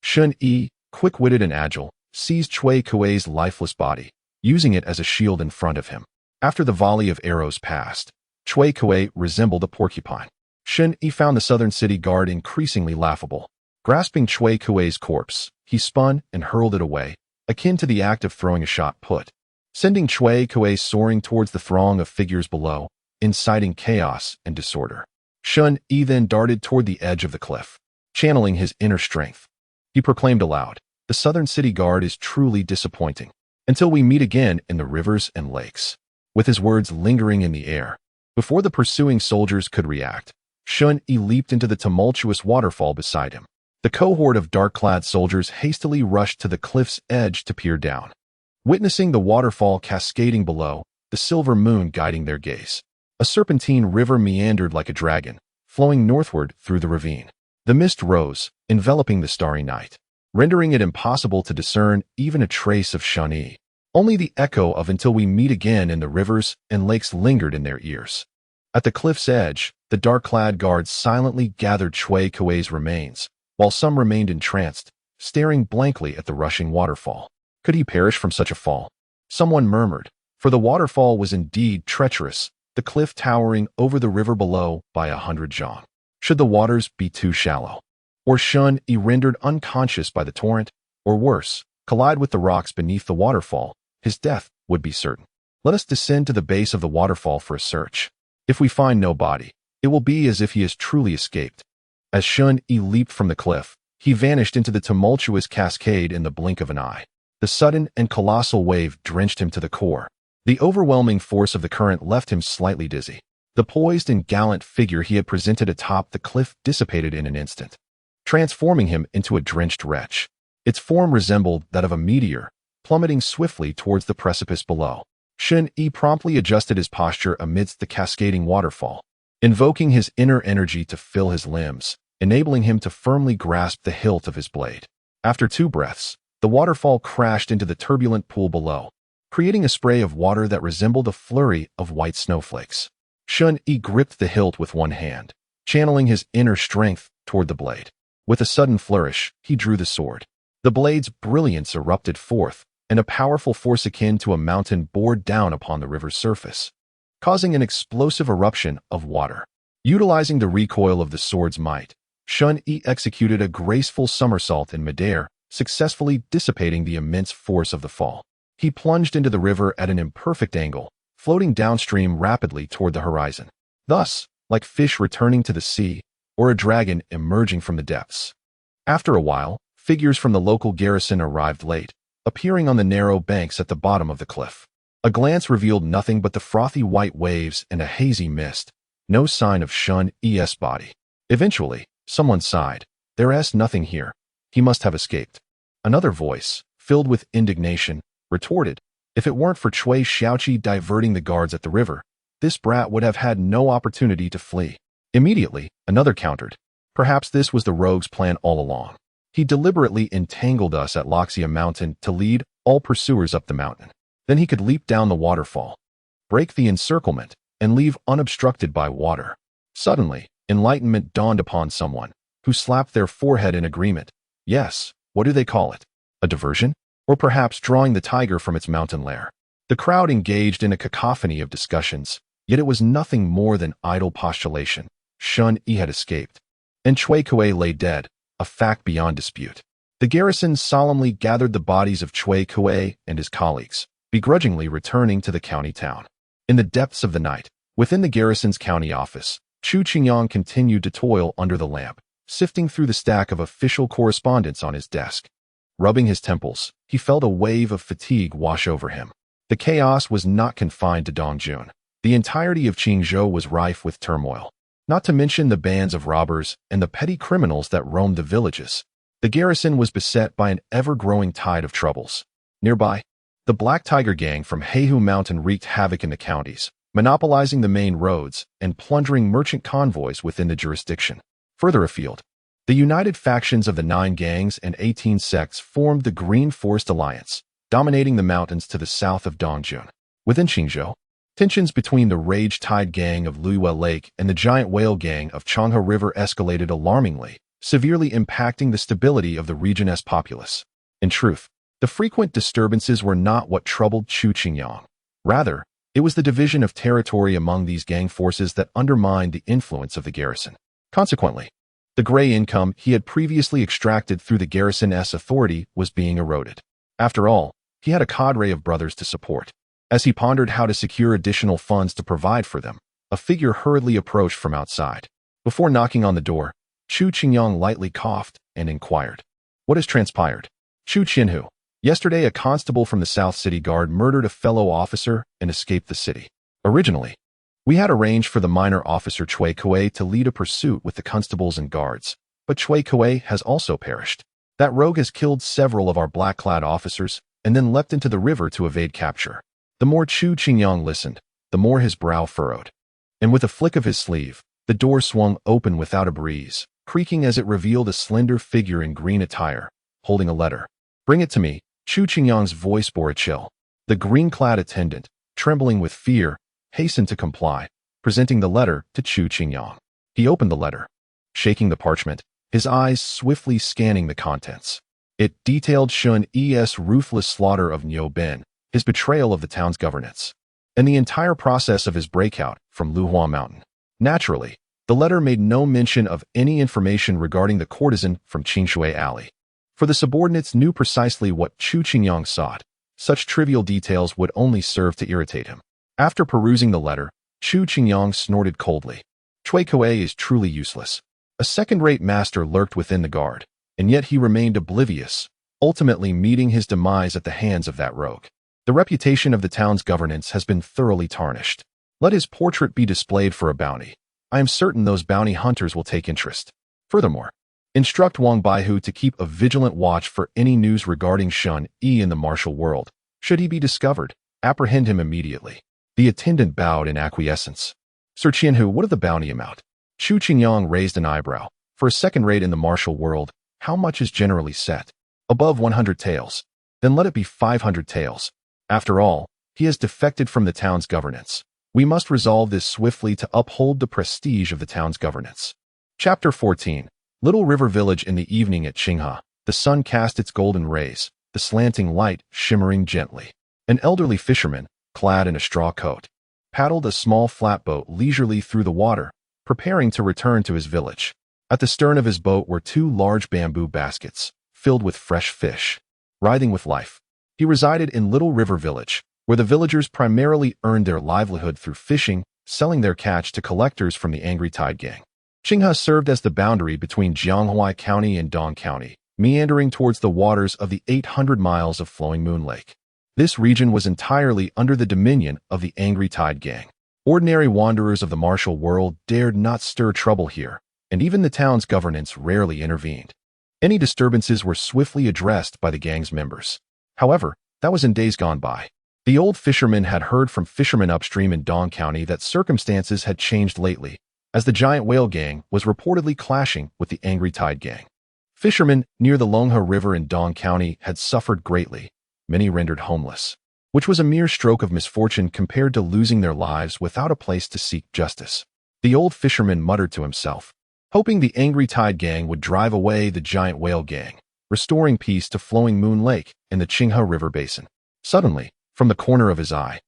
Shen Yi, quick-witted and agile, seized Cui Kuei's lifeless body, using it as a shield in front of him. After the volley of arrows passed, Cui Kuei resembled a porcupine. Shen Yi found the Southern City Guard increasingly laughable. Grasping Cui Kuei's corpse, he spun and hurled it away, akin to the act of throwing a shot put, sending Cui Kuei soaring towards the throng of figures below, inciting chaos and disorder. Shen Yi then darted toward the edge of the cliff, channeling his inner strength. He proclaimed aloud, "The Southern City Guard is truly disappointing. Until we meet again in the rivers and lakes." With his words lingering in the air, before the pursuing soldiers could react, Shen Yi leaped into the tumultuous waterfall beside him. The cohort of dark-clad soldiers hastily rushed to the cliff's edge to peer down, witnessing the waterfall cascading below, the silver moon guiding their gaze. A serpentine river meandered like a dragon, flowing northward through the ravine. The mist rose, enveloping the starry night, rendering it impossible to discern even a trace of Shen Yi. Only the echo of "until we meet again in the rivers and lakes" lingered in their ears. At the cliff's edge, the dark-clad guards silently gathered Cui Kuei's remains, while some remained entranced, staring blankly at the rushing waterfall. Could he perish from such a fall? Someone murmured, for the waterfall was indeed treacherous, the cliff towering over the river below by 100 zhang. Should the waters be too shallow? Or Shen Yi rendered unconscious by the torrent? Or worse, collide with the rocks beneath the waterfall? His death would be certain. Let us descend to the base of the waterfall for a search. If we find no body, it will be as if he has truly escaped. As Shen Yi leaped from the cliff, he vanished into the tumultuous cascade in the blink of an eye. The sudden and colossal wave drenched him to the core. The overwhelming force of the current left him slightly dizzy. The poised and gallant figure he had presented atop the cliff dissipated in an instant, transforming him into a drenched wretch. Its form resembled that of a meteor, plummeting swiftly towards the precipice below. Shen Yi promptly adjusted his posture amidst the cascading waterfall, invoking his inner energy to fill his limbs, enabling him to firmly grasp the hilt of his blade. After 2 breaths, the waterfall crashed into the turbulent pool below, creating a spray of water that resembled a flurry of white snowflakes. Shen Yi gripped the hilt with one hand, channeling his inner strength toward the blade. With a sudden flourish, he drew the sword. The blade's brilliance erupted forth, and a powerful force akin to a mountain bore down upon the river's surface, causing an explosive eruption of water. Utilizing the recoil of the sword's might, Shen Yi executed a graceful somersault in midair, successfully dissipating the immense force of the fall. He plunged into the river at an imperfect angle, floating downstream rapidly toward the horizon. Thus, like fish returning to the sea, or a dragon emerging from the depths. After a while, figures from the local garrison arrived late, appearing on the narrow banks at the bottom of the cliff. A glance revealed nothing but the frothy white waves and a hazy mist, no sign of Shen Yi's body. Eventually, someone sighed, "There's nothing here. He must have escaped." Another voice, filled with indignation, retorted, If it weren't for Cui Xiaoqi diverting the guards at the river, this brat would have had no opportunity to flee. Immediately, another countered. Perhaps this was the rogue's plan all along. He deliberately entangled us at Loxia Mountain to lead all pursuers up the mountain. Then he could leap down the waterfall, break the encirclement, and leave unobstructed by water. Suddenly, enlightenment dawned upon someone, who slapped their forehead in agreement. Yes, what do they call it? A diversion? Or perhaps drawing the tiger from its mountain lair? The crowd engaged in a cacophony of discussions, yet it was nothing more than idle postulation. Shen Yi had escaped, and Cui Kue lay dead, a fact beyond dispute. The garrison solemnly gathered the bodies of Cui Kue and his colleagues, begrudgingly returning to the county town. In the depths of the night, within the garrison's county office, Chu Qingyang continued to toil under the lamp, sifting through the stack of official correspondence on his desk. Rubbing his temples, he felt a wave of fatigue wash over him. The chaos was not confined to Dongjun. The entirety of Qingzhou was rife with turmoil, not to mention the bands of robbers and the petty criminals that roamed the villages. The garrison was beset by an ever-growing tide of troubles. Nearby, the Black Tiger Gang from Heihu Mountain wreaked havoc in the counties, monopolizing the main roads and plundering merchant convoys within the jurisdiction. Further afield, the united factions of the 9 gangs and 18 sects formed the Green Forest Alliance, dominating the mountains to the south of Dongjun. Within Qingzhou, tensions between the Rage Tide Gang of Luiyue Lake and the Giant Whale Gang of Changhe River escalated alarmingly, severely impacting the stability of the region's populace. In truth, the frequent disturbances were not what troubled Chu Qingyang. Rather, it was the division of territory among these gang forces that undermined the influence of the garrison. Consequently, the gray income he had previously extracted through the garrison's authority was being eroded. After all, he had a cadre of brothers to support. As he pondered how to secure additional funds to provide for them, a figure hurriedly approached from outside. Before knocking on the door, Chu Qingyang lightly coughed and inquired, "What has transpired?" "Chu Qinhu, yesterday a constable from the South City Guard murdered a fellow officer and escaped the city. Originally, we had arranged for the minor officer Cui Kue to lead a pursuit with the constables and guards, but Cui Kue has also perished. That rogue has killed several of our black-clad officers and then leapt into the river to evade capture." The more Chu Qingyang listened, the more his brow furrowed. And with a flick of his sleeve, the door swung open without a breeze, creaking as it revealed a slender figure in green attire, holding a letter. "Bring it to me." Chu Qingyang's voice bore a chill. The green-clad attendant, trembling with fear, hastened to comply, presenting the letter to Chu Qingyang. He opened the letter, shaking the parchment, his eyes swiftly scanning the contents. It detailed Shen Yi's ruthless slaughter of Niu Ben, his betrayal of the town's governance, and the entire process of his breakout from Luhua Mountain. Naturally, the letter made no mention of any information regarding the courtesan from Qingshui Alley. For the subordinates knew precisely what Chu Qingyang sought. Such trivial details would only serve to irritate him. After perusing the letter, Chu Qingyang snorted coldly. Cui Kue is truly useless. A second-rate master lurked within the guard, and yet he remained oblivious, ultimately meeting his demise at the hands of that rogue. The reputation of the town's governance has been thoroughly tarnished. Let his portrait be displayed for a bounty. I am certain those bounty hunters will take interest. Furthermore, instruct Wang Baihu to keep a vigilant watch for any news regarding Shen Yi in the martial world. Should he be discovered, apprehend him immediately. The attendant bowed in acquiescence. "Sir Qianhu, what of the bounty amount?" Chu Qingyang raised an eyebrow. "For a second rate in the martial world, how much is generally set?" "Above 100 taels. Then let it be 500 taels. After all, he has defected from the town's governance. We must resolve this swiftly to uphold the prestige of the town's governance." Chapter 14. Little River Village. In the evening at Qinghe, the sun cast its golden rays, the slanting light shimmering gently. An elderly fisherman, clad in a straw coat, paddled a small flatboat leisurely through the water, preparing to return to his village. At the stern of his boat were 2 large bamboo baskets, filled with fresh fish. Writhing with life, he resided in Little River Village, where the villagers primarily earned their livelihood through fishing, selling their catch to collectors from the Angry Tide Gang. Qinghe served as the boundary between Jianghuai County and Dong County, meandering towards the waters of the 800 miles of flowing Moon Lake. This region was entirely under the dominion of the Angry Tide Gang. Ordinary wanderers of the martial world dared not stir trouble here, and even the town's governance rarely intervened. Any disturbances were swiftly addressed by the gang's members. However, that was in days gone by. The old fisherman had heard from fishermen upstream in Dong County that circumstances had changed lately, as the giant whale gang was reportedly clashing with the angry tide gang. Fishermen near the Longhe River in Dong County had suffered greatly, many rendered homeless, which was a mere stroke of misfortune compared to losing their lives without a place to seek justice. The old fisherman muttered to himself, hoping the angry tide gang would drive away the giant whale gang, restoring peace to Flowing Moon Lake and the Qinghe River basin. Suddenly, from the corner of his eye,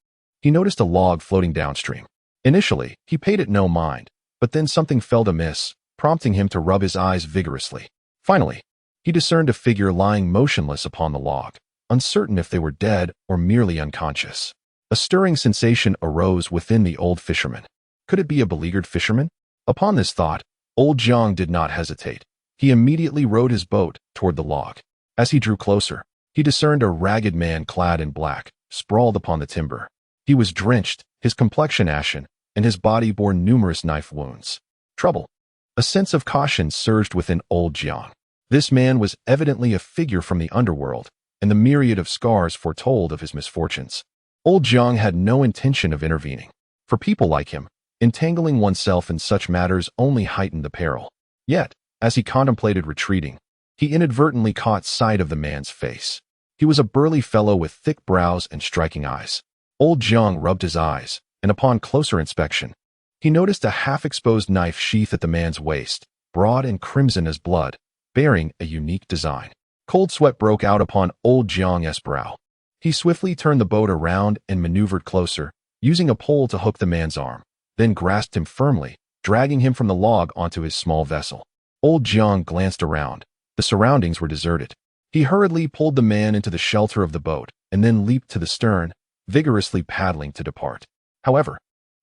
he noticed a log floating downstream. Initially, he paid it no mind, but then something felt amiss, prompting him to rub his eyes vigorously. Finally, he discerned a figure lying motionless upon the log, uncertain if they were dead or merely unconscious. A stirring sensation arose within the old fisherman. Could it be a beleaguered fisherman? Upon this thought, old Jiang did not hesitate. He immediately rowed his boat toward the log. As he drew closer, he discerned a ragged man clad in black, sprawled upon the timber. He was drenched, his complexion ashen, and his body bore numerous knife wounds. Trouble. A sense of caution surged within old Jiang. This man was evidently a figure from the underworld, and the myriad of scars foretold of his misfortunes. Old Jiang had no intention of intervening. For people like him, entangling oneself in such matters only heightened the peril. Yet, as he contemplated retreating, he inadvertently caught sight of the man's face. He was a burly fellow with thick brows and striking eyes. Old Jiang rubbed his eyes, and upon closer inspection, he noticed a half-exposed knife sheath at the man's waist, broad and crimson as blood, bearing a unique design. Cold sweat broke out upon old Jiang's brow. He swiftly turned the boat around and maneuvered closer, using a pole to hook the man's arm, then grasped him firmly, dragging him from the log onto his small vessel. Old Jiang glanced around. The surroundings were deserted. He hurriedly pulled the man into the shelter of the boat and then leaped to the stern, vigorously paddling to depart. However,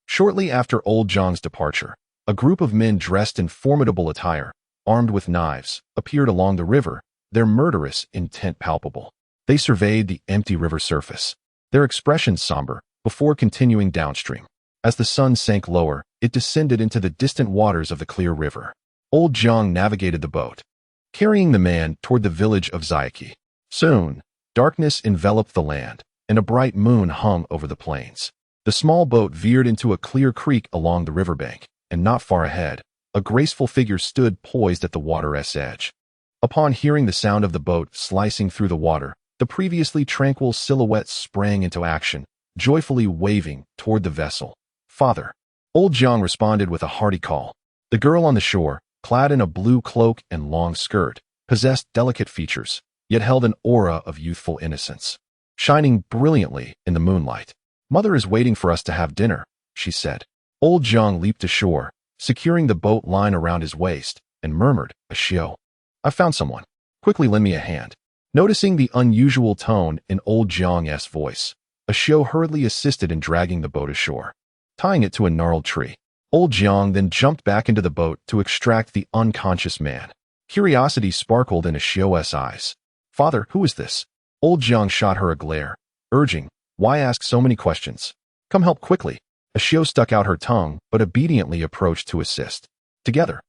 shortly after old Jiang's departure, a group of men dressed in formidable attire, armed with knives, appeared along the river, their murderous intent palpable. They surveyed the empty river surface, their expressions somber, before continuing downstream. As the sun sank lower, it descended into the distant waters of the clear river. Old Jiang navigated the boat, carrying the man toward the village of Zhenfusi. Soon, darkness enveloped the land, and a bright moon hung over the plains. The small boat veered into a clear creek along the riverbank, and not far ahead, a graceful figure stood poised at the water's edge. Upon hearing the sound of the boat slicing through the water, the previously tranquil silhouette sprang into action, joyfully waving toward the vessel. "Father!" Old Jiang responded with a hearty call. The girl on the shore, clad in a blue cloak and long skirt, possessed delicate features, yet held an aura of youthful innocence, shining brilliantly in the moonlight. "Mother is waiting for us to have dinner," she said. Old Jiang leaped ashore, securing the boat line around his waist, and murmured, "Ashio, I found someone. Quickly lend me a hand." Noticing the unusual tone in old Jiang's voice, Ashio hurriedly assisted in dragging the boat ashore, tying it to a gnarled tree. Old Jiang then jumped back into the boat to extract the unconscious man. Curiosity sparkled in Ashio's eyes. "Father, who is this?" Old Jiang shot her a glare, urging, "Why ask so many questions? Come help quickly." Ashio stuck out her tongue, but obediently approached to assist. Together,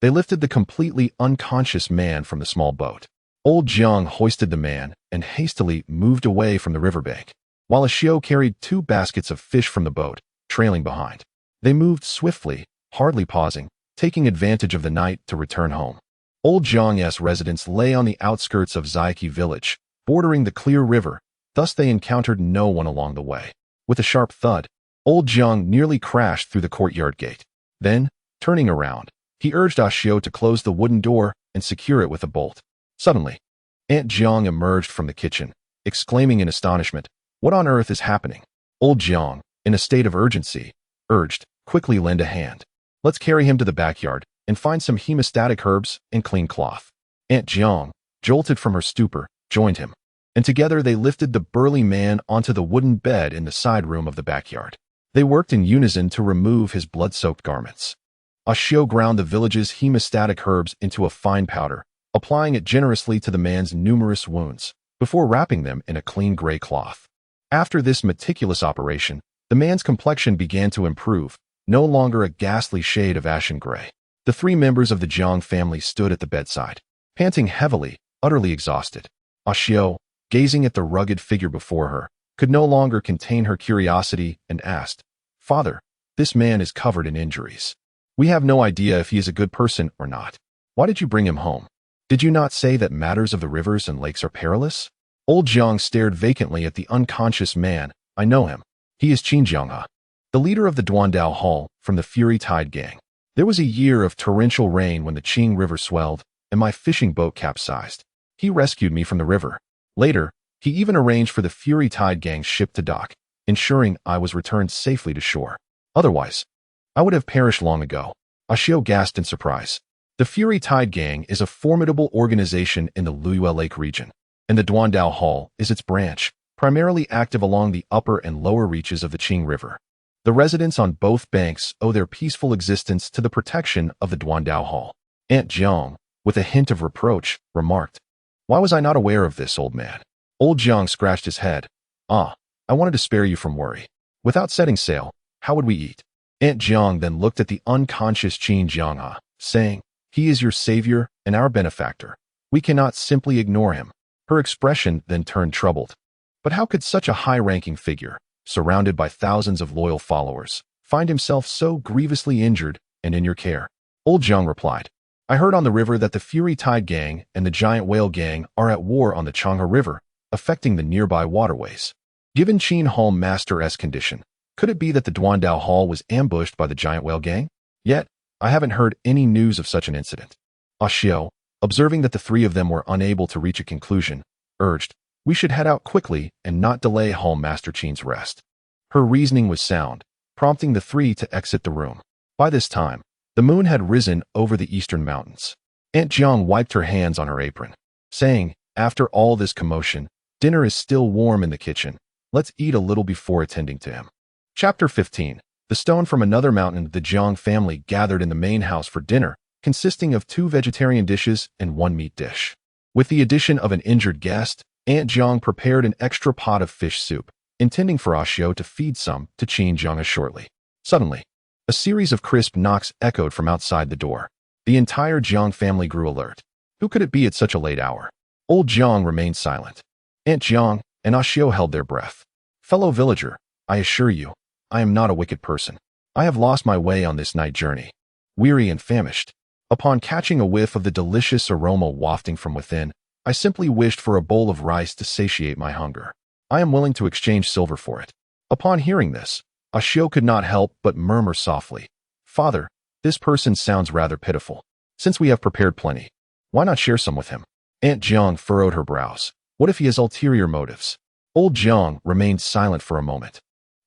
they lifted the completely unconscious man from the small boat. Old Jiang hoisted the man and hastily moved away from the riverbank, while Ashio carried 2 baskets of fish from the boat, trailing behind. They moved swiftly, hardly pausing, taking advantage of the night to return home. Old Jiang's residence lay on the outskirts of Zhenfusi village, bordering the clear river, thus they encountered no one along the way. With a sharp thud, old Jiang nearly crashed through the courtyard gate. Then, turning around, he urged Ashio to close the wooden door and secure it with a bolt. Suddenly, Aunt Jiang emerged from the kitchen, exclaiming in astonishment, "What on earth is happening?" Old Jiang, in a state of urgency, urged, "Quickly lend a hand. Let's carry him to the backyard and find some hemostatic herbs and clean cloth." Aunt Jiang, jolted from her stupor, joined him, and together they lifted the burly man onto the wooden bed in the side room of the backyard. They worked in unison to remove his blood-soaked garments. Ashio ground the village's hemostatic herbs into a fine powder, applying it generously to the man's numerous wounds, before wrapping them in a clean gray cloth. After this meticulous operation, the man's complexion began to improve, no longer a ghastly shade of ashen gray. The 3 members of the Jiang family stood at the bedside, panting heavily, utterly exhausted. Ashio, gazing at the rugged figure before her, could no longer contain her curiosity and asked, "Father, this man is covered in injuries. We have no idea if he is a good person or not. Why did you bring him home? Did you not say that matters of the rivers and lakes are perilous?" Old Jiang stared vacantly at the unconscious man. "I know him. He is Qin Jianghe, the leader of the Duandao Hall from the Fury Tide gang. There was a year of torrential rain when the Qing River swelled and my fishing boat capsized. He rescued me from the river. Later, he even arranged for the Fury Tide gang's ship to dock, ensuring I was returned safely to shore. Otherwise, I would have perished long ago." Ashio gasped in surprise. The Fury Tide gang is a formidable organization in the Luyue Lake region, and the Duandao Hall is its branch, primarily active along the upper and lower reaches of the Qing River. The residents on both banks owe their peaceful existence to the protection of the Duandao Hall. Aunt Jiang, with a hint of reproach, remarked, "Why was I not aware of this, old man?" Old Jiang scratched his head. "I wanted to spare you from worry. Without setting sail, how would we eat?" Aunt Jiang then looked at the unconscious Qin Jianghe, saying, "He is your savior and our benefactor. We cannot simply ignore him." Her expression then turned troubled. But how could such a high-ranking figure, surrounded by thousands of loyal followers, find himself so grievously injured and in your care? Old Jiang replied, "I heard on the river that the Fury Tide gang and the Giant Whale gang are at war on the Changhe River, affecting the nearby waterways. Given Qin Hall Master's condition, could it be that the Duandao Hall was ambushed by the Giant Whale gang? Yet, I haven't heard any news of such an incident." Ashio, observing that the three of them were unable to reach a conclusion, urged, "We should head out quickly and not delay Hall Master Qin's rest." Her reasoning was sound, prompting the three to exit the room. By this time, the moon had risen over the eastern mountains. Aunt Jiang wiped her hands on her apron, saying, "After all this commotion, dinner is still warm in the kitchen. Let's eat a little before attending to him." Chapter 15. The stone from another mountain. The Jiang family gathered in the main house for dinner, consisting of 2 vegetarian dishes and 1 meat dish. With the addition of an injured guest, Aunt Jiang prepared an extra pot of fish soup, intending for Ashio to feed some to Qin Jianghe shortly. Suddenly, a series of crisp knocks echoed from outside the door. The entire Jiang family grew alert. Who could it be at such a late hour? Old Jiang remained silent. Aunt Jiang and Ashio held their breath. "Fellow villager, I assure you, I am not a wicked person. I have lost my way on this night journey. Weary and famished. Upon catching a whiff of the delicious aroma wafting from within, I simply wished for a bowl of rice to satiate my hunger. I am willing to exchange silver for it." Upon hearing this, Ashio could not help but murmur softly, "Father, this person sounds rather pitiful. Since we have prepared plenty, why not share some with him?" Aunt Jiang furrowed her brows. What if he has ulterior motives? Old Jiang remained silent for a moment.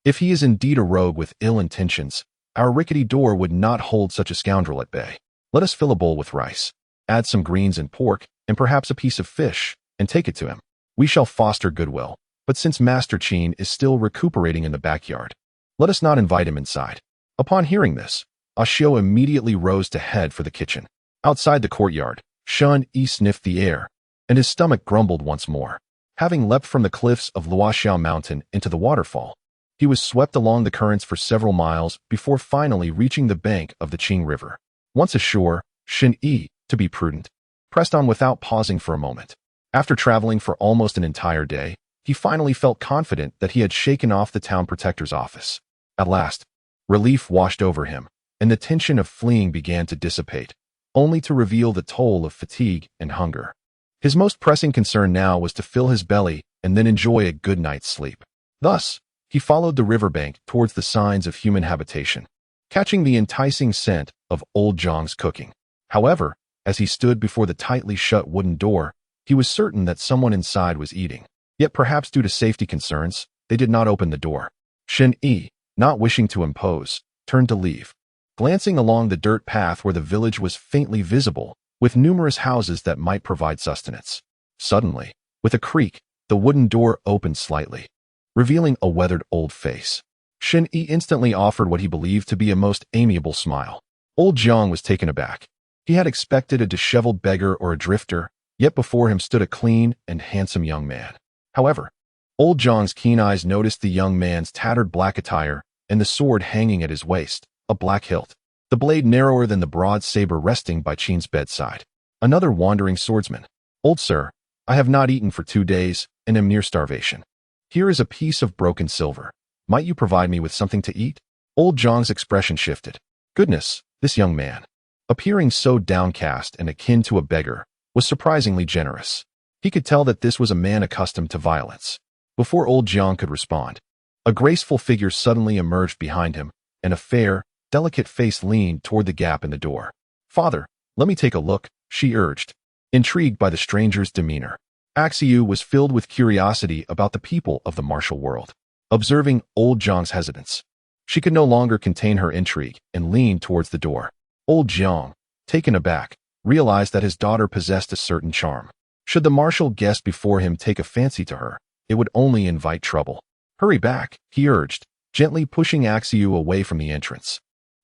If he is indeed a rogue with ill intentions, our rickety door would not hold such a scoundrel at bay. Let us fill a bowl with rice, add some greens and pork, and perhaps a piece of fish, and take it to him. We shall foster goodwill. But since Master Qin is still recuperating in the backyard, let us not invite him inside." Upon hearing this, Ashio immediately rose to head for the kitchen. Outside the courtyard, Shen Yi sniffed the air, and his stomach grumbled once more. Having leapt from the cliffs of Luoxiao Mountain into the waterfall, he was swept along the currents for several miles before finally reaching the bank of the Qing River. Once ashore, Shen Yi, to be prudent, pressed on without pausing for a moment. After traveling for almost an entire day, he finally felt confident that he had shaken off the town protector's office. At last, relief washed over him, and the tension of fleeing began to dissipate, only to reveal the toll of fatigue and hunger. His most pressing concern now was to fill his belly and then enjoy a good night's sleep. Thus, he followed the riverbank towards the signs of human habitation, catching the enticing scent of old Jiang's cooking. However, as he stood before the tightly shut wooden door, he was certain that someone inside was eating. Yet perhaps due to safety concerns, they did not open the door. Shen Yi, not wishing to impose, turned to leave. Glancing along the dirt path where the village was faintly visible, with numerous houses that might provide sustenance. Suddenly, with a creak, the wooden door opened slightly, revealing a weathered old face. Shen Yi instantly offered what he believed to be a most amiable smile. Old Jiang was taken aback. He had expected a disheveled beggar or a drifter, yet before him stood a clean and handsome young man. However, old Jiang's keen eyes noticed the young man's tattered black attire and the sword hanging at his waist, a black hilt, the blade narrower than the broad saber resting by Qin's bedside. Another wandering swordsman. "Old sir, I have not eaten for 2 days and am near starvation. Here is a piece of broken silver. Might you provide me with something to eat? Old Zhang's expression shifted. Goodness, this young man, appearing so downcast and akin to a beggar, was surprisingly generous. He could tell that this was a man accustomed to violence. Before old Zhang could respond, a graceful figure suddenly emerged behind him, and a fair, delicate face leaned toward the gap in the door. Father, let me take a look, she urged, intrigued by the stranger's demeanor. Axiu was filled with curiosity about the people of the martial world. Observing old Zhang's hesitance, she could no longer contain her intrigue and leaned towards the door. Old Zhang, taken aback, realized that his daughter possessed a certain charm. Should the martial guest before him take a fancy to her, it would only invite trouble. Hurry back, he urged, gently pushing Axiu away from the entrance.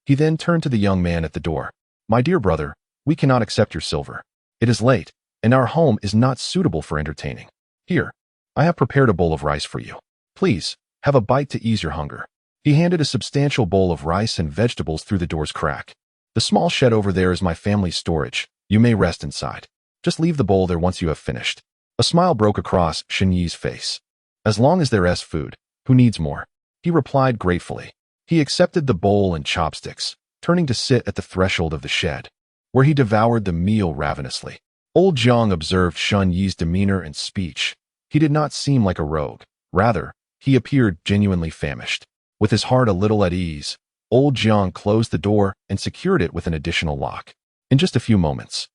He then turned to the young man at the door. My dear brother, we cannot accept your silver. It is late, and our home is not suitable for entertaining. Here, I have prepared a bowl of rice for you. Please, have a bite to ease your hunger. He handed a substantial bowl of rice and vegetables through the door's crack. The small shed over there is my family's storage. You may rest inside. Just leave the bowl there once you have finished. A smile broke across Shen Yi's face. As long as there is food, who needs more? He replied gratefully. He accepted the bowl and chopsticks, turning to sit at the threshold of the shed, where he devoured the meal ravenously. Old Zhang observed Shen Yi's demeanor and speech. He did not seem like a rogue. Rather, he appeared genuinely famished. With his heart a little at ease, old Zhang closed the door and secured it with an additional lock. In just a few moments,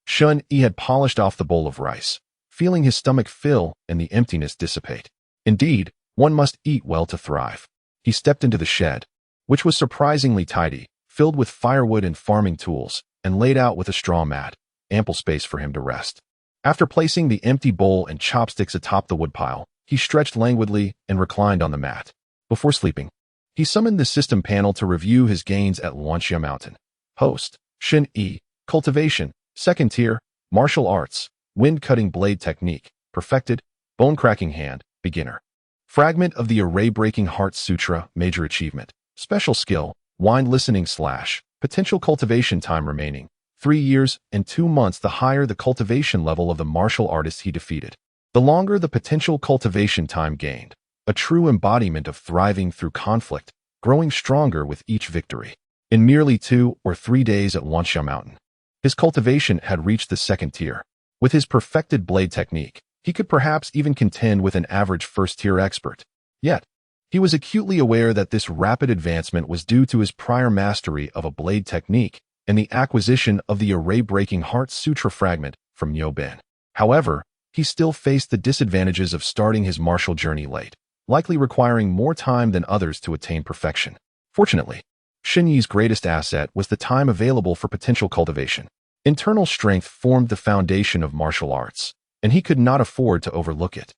Shen Yi had polished off the bowl of rice, feeling his stomach fill and the emptiness dissipate. Indeed, one must eat well to thrive. He stepped into the shed, which was surprisingly tidy, filled with firewood and farming tools, and laid out with a straw mat, ample space for him to rest. After placing the empty bowl and chopsticks atop the woodpile, he stretched languidly and reclined on the mat. Before sleeping, he summoned the system panel to review his gains at Luanxia Mountain. Host, Shen Yi, cultivation, second tier, martial arts, wind-cutting blade technique, perfected, bone-cracking hand, beginner. Fragment of the Array-breaking Heart Sutra, major achievement. Special skill, wind listening / potential cultivation time remaining, 3 years and 2 months. The higher the cultivation level of the martial artist he defeated, the longer the potential cultivation time gained. A true embodiment of thriving through conflict, growing stronger with each victory. In merely 2 or 3 days at Luanxia Mountain, his cultivation had reached the second tier. With his perfected blade technique, he could perhaps even contend with an average first-tier expert. Yet, he was acutely aware that this rapid advancement was due to his prior mastery of a blade technique and the acquisition of the Array-breaking Heart Sutra fragment from Niubin. However, he still faced the disadvantages of starting his martial journey late, likely requiring more time than others to attain perfection. Fortunately, Shen Yi's greatest asset was the time available for potential cultivation. Internal strength formed the foundation of martial arts, and he could not afford to overlook it.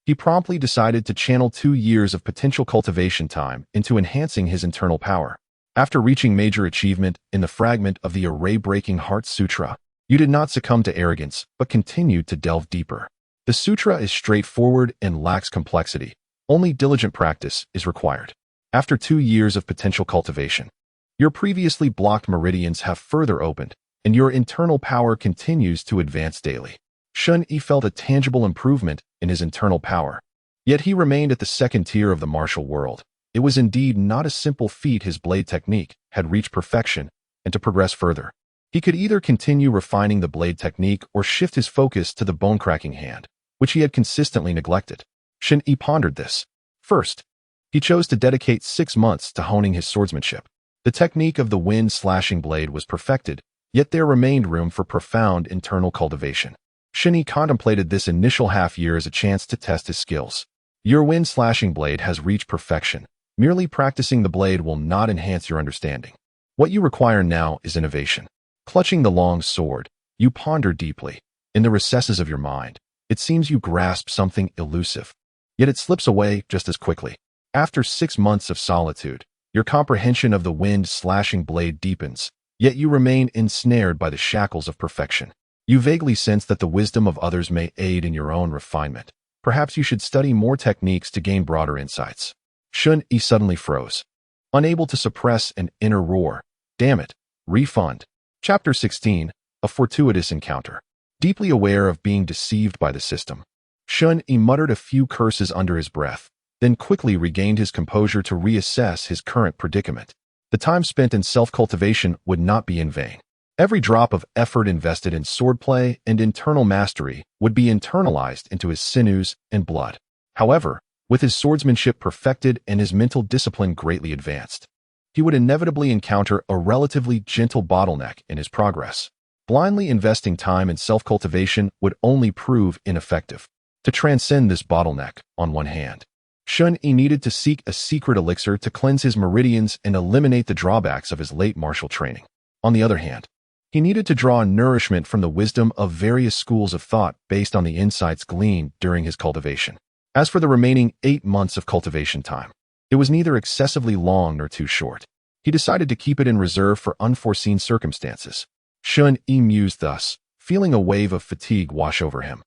He promptly decided to channel 2 years of potential cultivation time into enhancing his internal power. After reaching major achievement in the fragment of the Array-breaking Heart Sutra, you did not succumb to arrogance, but continued to delve deeper. The sutra is straightforward and lacks complexity. Only diligent practice is required. After 2 years of potential cultivation, your previously blocked meridians have further opened, and your internal power continues to advance daily. Shen Yi felt a tangible improvement in his internal power. Yet he remained at the second tier of the martial world. It was indeed not a simple feat. His blade technique had reached perfection, and to progress further, he could either continue refining the blade technique or shift his focus to the bone-cracking hand, which he had consistently neglected. Shen Yi pondered this. First, he chose to dedicate 6 months to honing his swordsmanship. The technique of the wind-slashing blade was perfected, yet there remained room for profound internal cultivation. Shen Yi contemplated this initial half-year as a chance to test his skills. Your wind-slashing blade has reached perfection. Merely practicing the blade will not enhance your understanding. What you require now is innovation. Clutching the long sword, you ponder deeply. In the recesses of your mind, it seems you grasp something elusive. Yet it slips away just as quickly. After 6 months of solitude, your comprehension of the wind-slashing blade deepens, yet you remain ensnared by the shackles of perfection. You vaguely sense that the wisdom of others may aid in your own refinement. Perhaps you should study more techniques to gain broader insights. Shen Yi suddenly froze, unable to suppress an inner roar. Damn it, refund. Chapter 16, A Fortuitous Encounter. Deeply aware of being deceived by the system, Shen Yi muttered a few curses under his breath, then quickly regained his composure to reassess his current predicament. The time spent in self-cultivation would not be in vain. Every drop of effort invested in swordplay and internal mastery would be internalized into his sinews and blood. However, with his swordsmanship perfected and his mental discipline greatly advanced, he would inevitably encounter a relatively gentle bottleneck in his progress. Blindly investing time in self-cultivation would only prove ineffective. To transcend this bottleneck, on one hand, Shen Yi needed to seek a secret elixir to cleanse his meridians and eliminate the drawbacks of his late martial training. On the other hand, he needed to draw nourishment from the wisdom of various schools of thought based on the insights gleaned during his cultivation. As for the remaining 8 months of cultivation time, it was neither excessively long nor too short. He decided to keep it in reserve for unforeseen circumstances. Shen Yi mused thus, feeling a wave of fatigue wash over him,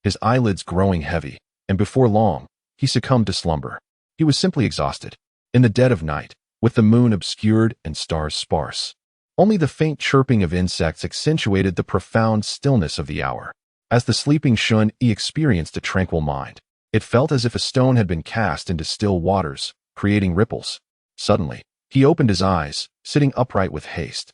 his eyelids growing heavy, and before long, he succumbed to slumber. He was simply exhausted. In the dead of night, with the moon obscured and stars sparse, only the faint chirping of insects accentuated the profound stillness of the hour. As the sleeping Shen Yi experienced a tranquil mind, it felt as if a stone had been cast into still waters, creating ripples. Suddenly, he opened his eyes, sitting upright with haste.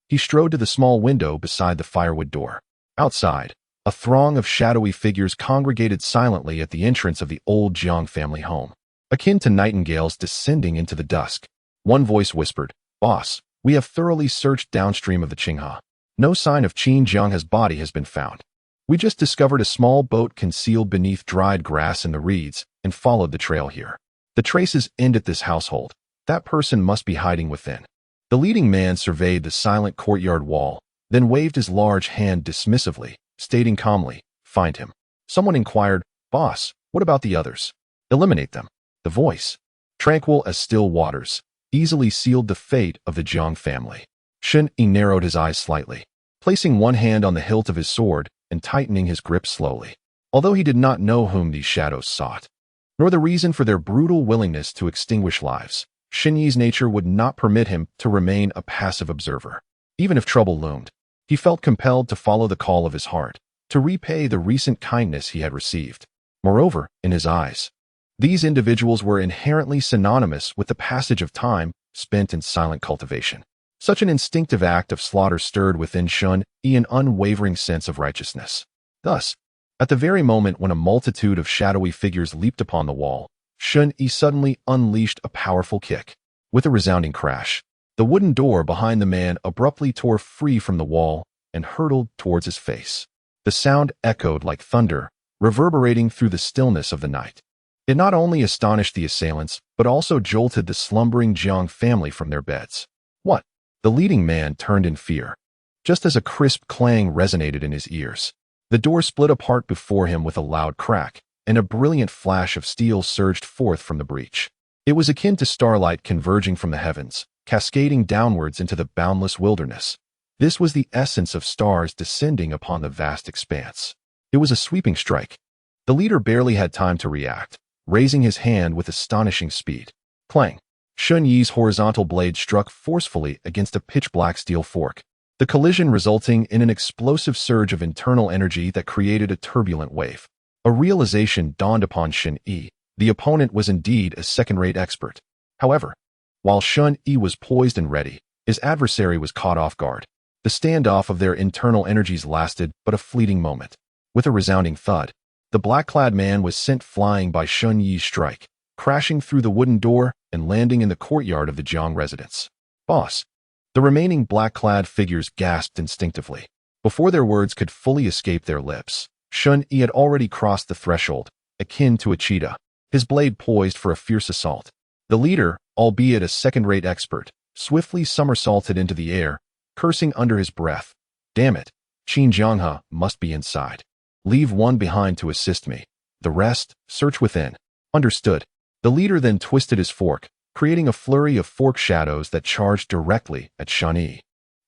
He strode to the small window beside the firewood door. Outside, a throng of shadowy figures congregated silently at the entrance of the old Jiang family home, akin to nightingales descending into the dusk. One voice whispered, "Boss, we have thoroughly searched downstream of the Qinghe. No sign of Qin Jianghe's body has been found. We just discovered a small boat concealed beneath dried grass in the reeds and followed the trail here. The traces end at this household. That person must be hiding within." The leading man surveyed the silent courtyard wall, then waved his large hand dismissively, stating calmly, "Find him." Someone inquired, "Boss, what about the others?" "Eliminate them." The voice, tranquil as still waters, easily sealed the fate of the Jiang family. Shen Yi narrowed his eyes slightly, placing one hand on the hilt of his sword and tightening his grip slowly. Although he did not know whom these shadows sought, nor the reason for their brutal willingness to extinguish lives, Shen Yi's nature would not permit him to remain a passive observer. Even if trouble loomed, he felt compelled to follow the call of his heart, to repay the recent kindness he had received. Moreover, in his eyes, these individuals were inherently synonymous with the passage of time spent in silent cultivation. Such an instinctive act of slaughter stirred within Shen Yi an unwavering sense of righteousness. Thus, at the very moment when a multitude of shadowy figures leaped upon the wall, Shen Yi suddenly unleashed a powerful kick. With a resounding crash, the wooden door behind the man abruptly tore free from the wall and hurtled towards his face. The sound echoed like thunder, reverberating through the stillness of the night. It not only astonished the assailants, but also jolted the slumbering Jiang family from their beds. "What?" The leading man turned in fear, just as a crisp clang resonated in his ears. The door split apart before him with a loud crack, and a brilliant flash of steel surged forth from the breach. It was akin to starlight converging from the heavens, cascading downwards into the boundless wilderness. This was the essence of stars descending upon the vast expanse. It was a sweeping strike. The leader barely had time to react, raising his hand with astonishing speed. Clang! Shen Yi's horizontal blade struck forcefully against a pitch-black steel fork, the collision resulting in an explosive surge of internal energy that created a turbulent wave. A realization dawned upon Shen Yi. The opponent was indeed a second-rate expert. However, while Shen Yi was poised and ready, his adversary was caught off guard. The standoff of their internal energies lasted but a fleeting moment. With a resounding thud, the black-clad man was sent flying by Shen Yi's strike, crashing through the wooden door and landing in the courtyard of the Jiang residence. "Boss!" The remaining black-clad figures gasped instinctively. Before their words could fully escape their lips, Shen Yi had already crossed the threshold, akin to a cheetah, his blade poised for a fierce assault. The leader, albeit a second-rate expert, swiftly somersaulted into the air, cursing under his breath. "Damn it, Qin Jianghe must be inside. Leave one behind to assist me. The rest, search within." "Understood." The leader then twisted his fork, creating a flurry of fork shadows that charged directly at Shen Yi.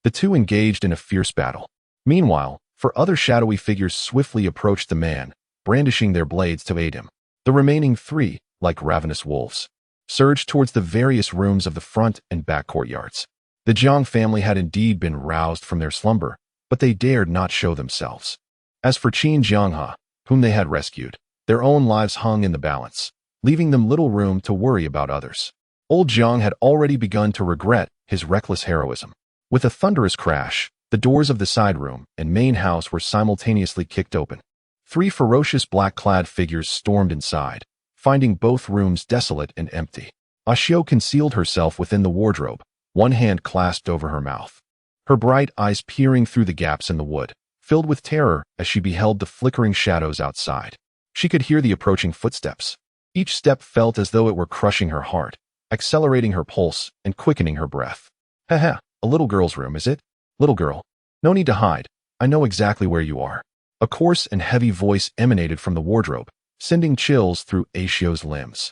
The two engaged in a fierce battle. Meanwhile, other shadowy figures swiftly approached the man, brandishing their blades to aid him. The remaining three, like ravenous wolves, surged towards the various rooms of the front and back courtyards. The Jiang family had indeed been roused from their slumber, but they dared not show themselves. As for Qin Jianghe, whom they had rescued, Their own lives hung in the balance, leaving them little room to worry about others. Old Jiang had already begun to regret his reckless heroism. With a thunderous crash, the doors of the side room and main house were simultaneously kicked open. 3 ferocious black-clad figures stormed inside, finding both rooms desolate and empty. Ashio concealed herself within the wardrobe, one hand clasped over her mouth. Her bright eyes peering through the gaps in the wood, filled with terror as she beheld the flickering shadows outside. She could hear the approaching footsteps. Each step felt as though it were crushing her heart, accelerating her pulse and quickening her breath. "Ha, a little girl's room, is it? Little girl, no need to hide. I know exactly where you are." A coarse and heavy voice emanated from the wardrobe, sending chills through Ashio's limbs.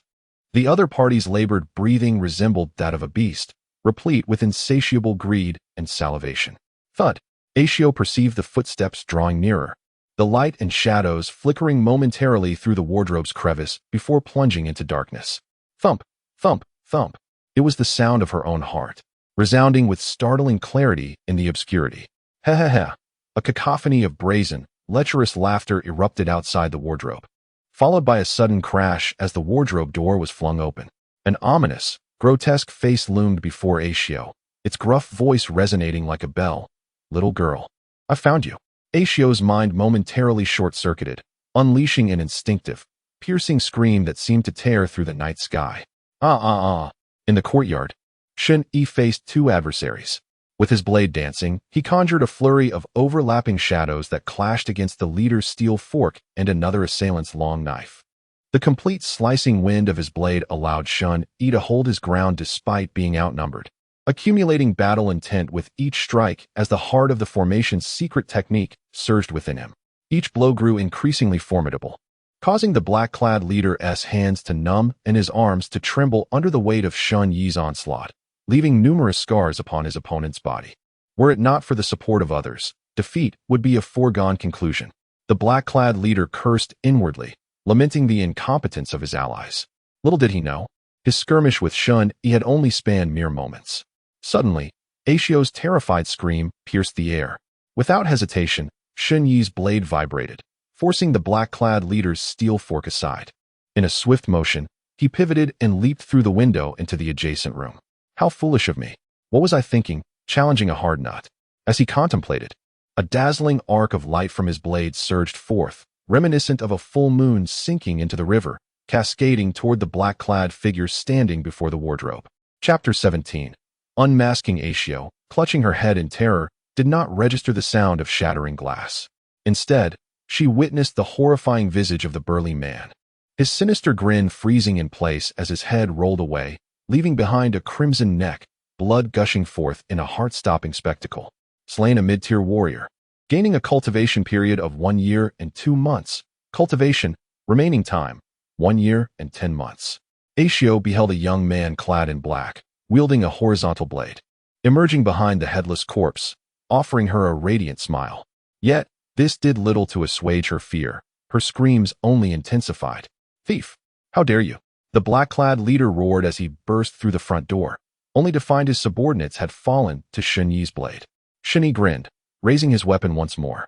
The other party's labored breathing resembled that of a beast, replete with insatiable greed and salivation. Thud! Ashio perceived the footsteps drawing nearer, the light and shadows flickering momentarily through the wardrobe's crevice before plunging into darkness. Thump, thump, thump. It was the sound of her own heart, resounding with startling clarity in the obscurity. Ha ha ha! A cacophony of brazen, lecherous laughter erupted outside the wardrobe, followed by a sudden crash as the wardrobe door was flung open. An ominous, grotesque face loomed before Ashio, its gruff voice resonating like a bell. "Little girl, I found you." Ashio's mind momentarily short-circuited, unleashing an instinctive, piercing scream that seemed to tear through the night sky. In the courtyard, Shen Yi faced 2 adversaries. With his blade dancing, he conjured a flurry of overlapping shadows that clashed against the leader's steel fork and another assailant's long knife. The complete slicing wind of his blade allowed Shen Yi to hold his ground despite being outnumbered, accumulating battle intent with each strike as the heart of the formation's secret technique surged within him. Each blow grew increasingly formidable, causing the black-clad leader's hands to numb and his arms to tremble under the weight of Shen Yi's onslaught, leaving numerous scars upon his opponent's body. Were it not for the support of others, defeat would be a foregone conclusion. The black-clad leader cursed inwardly, lamenting the incompetence of his allies. Little did he know, his skirmish with Shen Yi had only spanned mere moments. Suddenly, Ashio's terrified scream pierced the air. Without hesitation, Shen Yi's blade vibrated, forcing the black-clad leader's steel fork aside. In a swift motion, he pivoted and leaped through the window into the adjacent room. How foolish of me. What was I thinking, challenging a hard nut? As he contemplated, a dazzling arc of light from his blade surged forth, reminiscent of a full moon sinking into the river, cascading toward the black-clad figure standing before the wardrobe. Chapter 17. Unmasking Ashio, clutching her head in terror, did not register the sound of shattering glass. Instead, she witnessed the horrifying visage of the burly man, his sinister grin freezing in place as his head rolled away, leaving behind a crimson neck, blood gushing forth in a heart-stopping spectacle. Slain a mid-tier warrior. Gaining a cultivation period of 1 year and 2 months. Cultivation, remaining time, 1 year and 10 months. Ashio beheld a young man clad in black, wielding a horizontal blade, emerging behind the headless corpse, offering her a radiant smile. Yet, this did little to assuage her fear. Her screams only intensified. "Thief! How dare you!" The black-clad leader roared as he burst through the front door, only to find his subordinates had fallen to Shen Yi's blade. Shen Yi grinned, raising his weapon once more.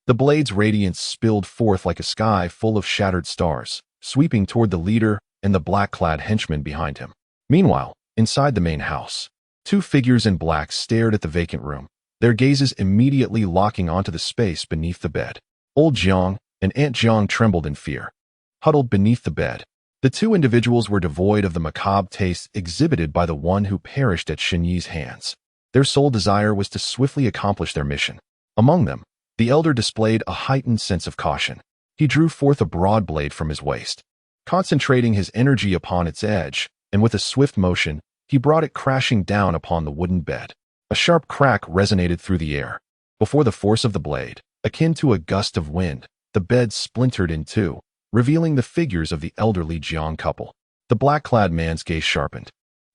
The blade's radiance spilled forth like a sky full of shattered stars, sweeping toward the leader and the black-clad henchman behind him. Meanwhile, inside the main house, 2 figures in black stared at the vacant room, their gazes immediately locking onto the space beneath the bed. Old Jiang and Aunt Jiang trembled in fear. Huddled beneath the bed, the 2 individuals were devoid of the macabre tastes exhibited by the one who perished at Shen Yi's hands. Their sole desire was to swiftly accomplish their mission. Among them, the elder displayed a heightened sense of caution. He drew forth a broad blade from his waist, concentrating his energy upon its edge, and with a swift motion, he brought it crashing down upon the wooden bed. A sharp crack resonated through the air. Before the force of the blade, akin to a gust of wind, the bed splintered in 2, revealing the figures of the elderly Jiang couple. The black-clad man's gaze sharpened.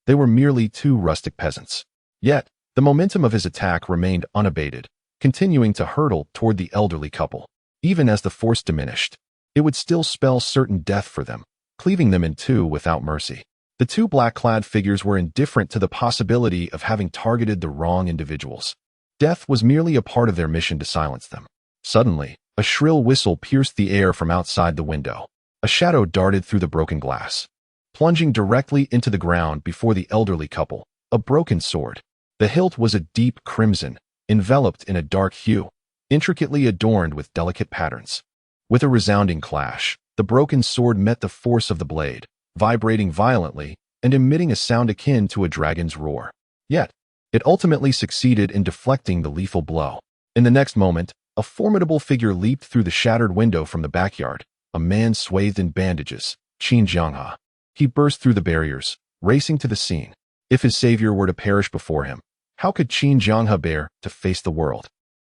They were merely 2 rustic peasants. Yet, the momentum of his attack remained unabated, continuing to hurtle toward the elderly couple. Even as the force diminished, it would still spell certain death for them, cleaving them in 2 without mercy. The 2 black-clad figures were indifferent to the possibility of having targeted the wrong individuals. Death was merely a part of their mission to silence them. Suddenly, a shrill whistle pierced the air from outside the window. A shadow darted through the broken glass, plunging directly into the ground before the elderly couple, a broken sword. The hilt was a deep crimson, enveloped in a dark hue, intricately adorned with delicate patterns. With a resounding clash, the broken sword met the force of the blade, vibrating violently and emitting a sound akin to a dragon's roar. Yet, it ultimately succeeded in deflecting the lethal blow. In the next moment, a formidable figure leaped through the shattered window from the backyard, a man swathed in bandages, Qin Jianghe. He burst through the barriers, racing to the scene. If his savior were to perish before him, how could Qin Jianghe bear to face the world?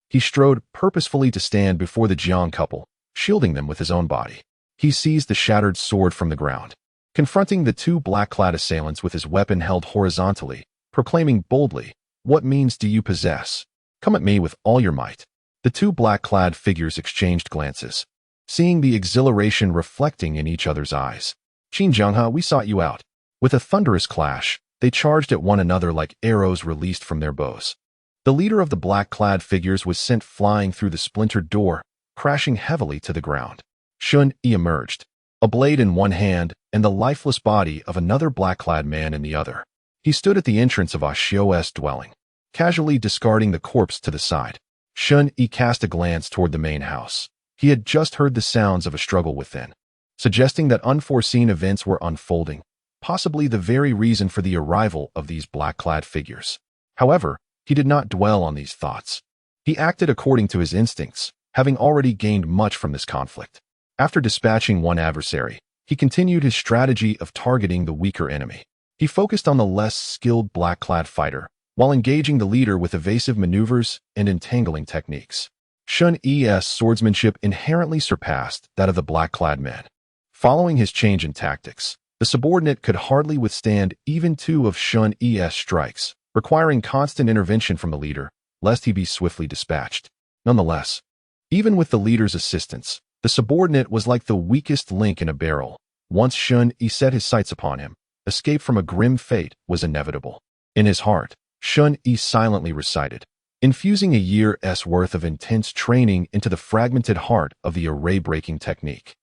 He strode purposefully to stand before the Jiang couple, shielding them with his own body. He seized the shattered sword from the ground, confronting the two black-clad assailants with his weapon held horizontally, proclaiming boldly, "What means do you possess? Come at me with all your might." The two black-clad figures exchanged glances, seeing the exhilaration reflecting in each other's eyes. "Qin Jianghe, we sought you out." With a thunderous clash, they charged at one another like arrows released from their bows. The leader of the black-clad figures was sent flying through the splintered door, crashing heavily to the ground. Shen Yi emerged, a blade in one hand and the lifeless body of another black-clad man in the other. He stood at the entrance of Xiao's dwelling, casually discarding the corpse to the side. Shen Yi cast a glance toward the main house. He had just heard the sounds of a struggle within, suggesting that unforeseen events were unfolding, possibly the very reason for the arrival of these black-clad figures. However, he did not dwell on these thoughts. He acted according to his instincts, having already gained much from this conflict. After dispatching one adversary, he continued his strategy of targeting the weaker enemy. He focused on the less skilled black-clad fighter, while engaging the leader with evasive maneuvers and entangling techniques. Shen Yi's swordsmanship inherently surpassed that of the black-clad men. Following his change in tactics, the subordinate could hardly withstand even two of Shen Yi's strikes, requiring constant intervention from the leader, lest he be swiftly dispatched. Nonetheless, even with the leader's assistance, the subordinate was like the weakest link in a barrel. Once Shen Yi set his sights upon him, escape from a grim fate was inevitable. In his heart, Shen Yi silently recited, infusing a year's worth of intense training into the fragmented heart of the array-breaking technique.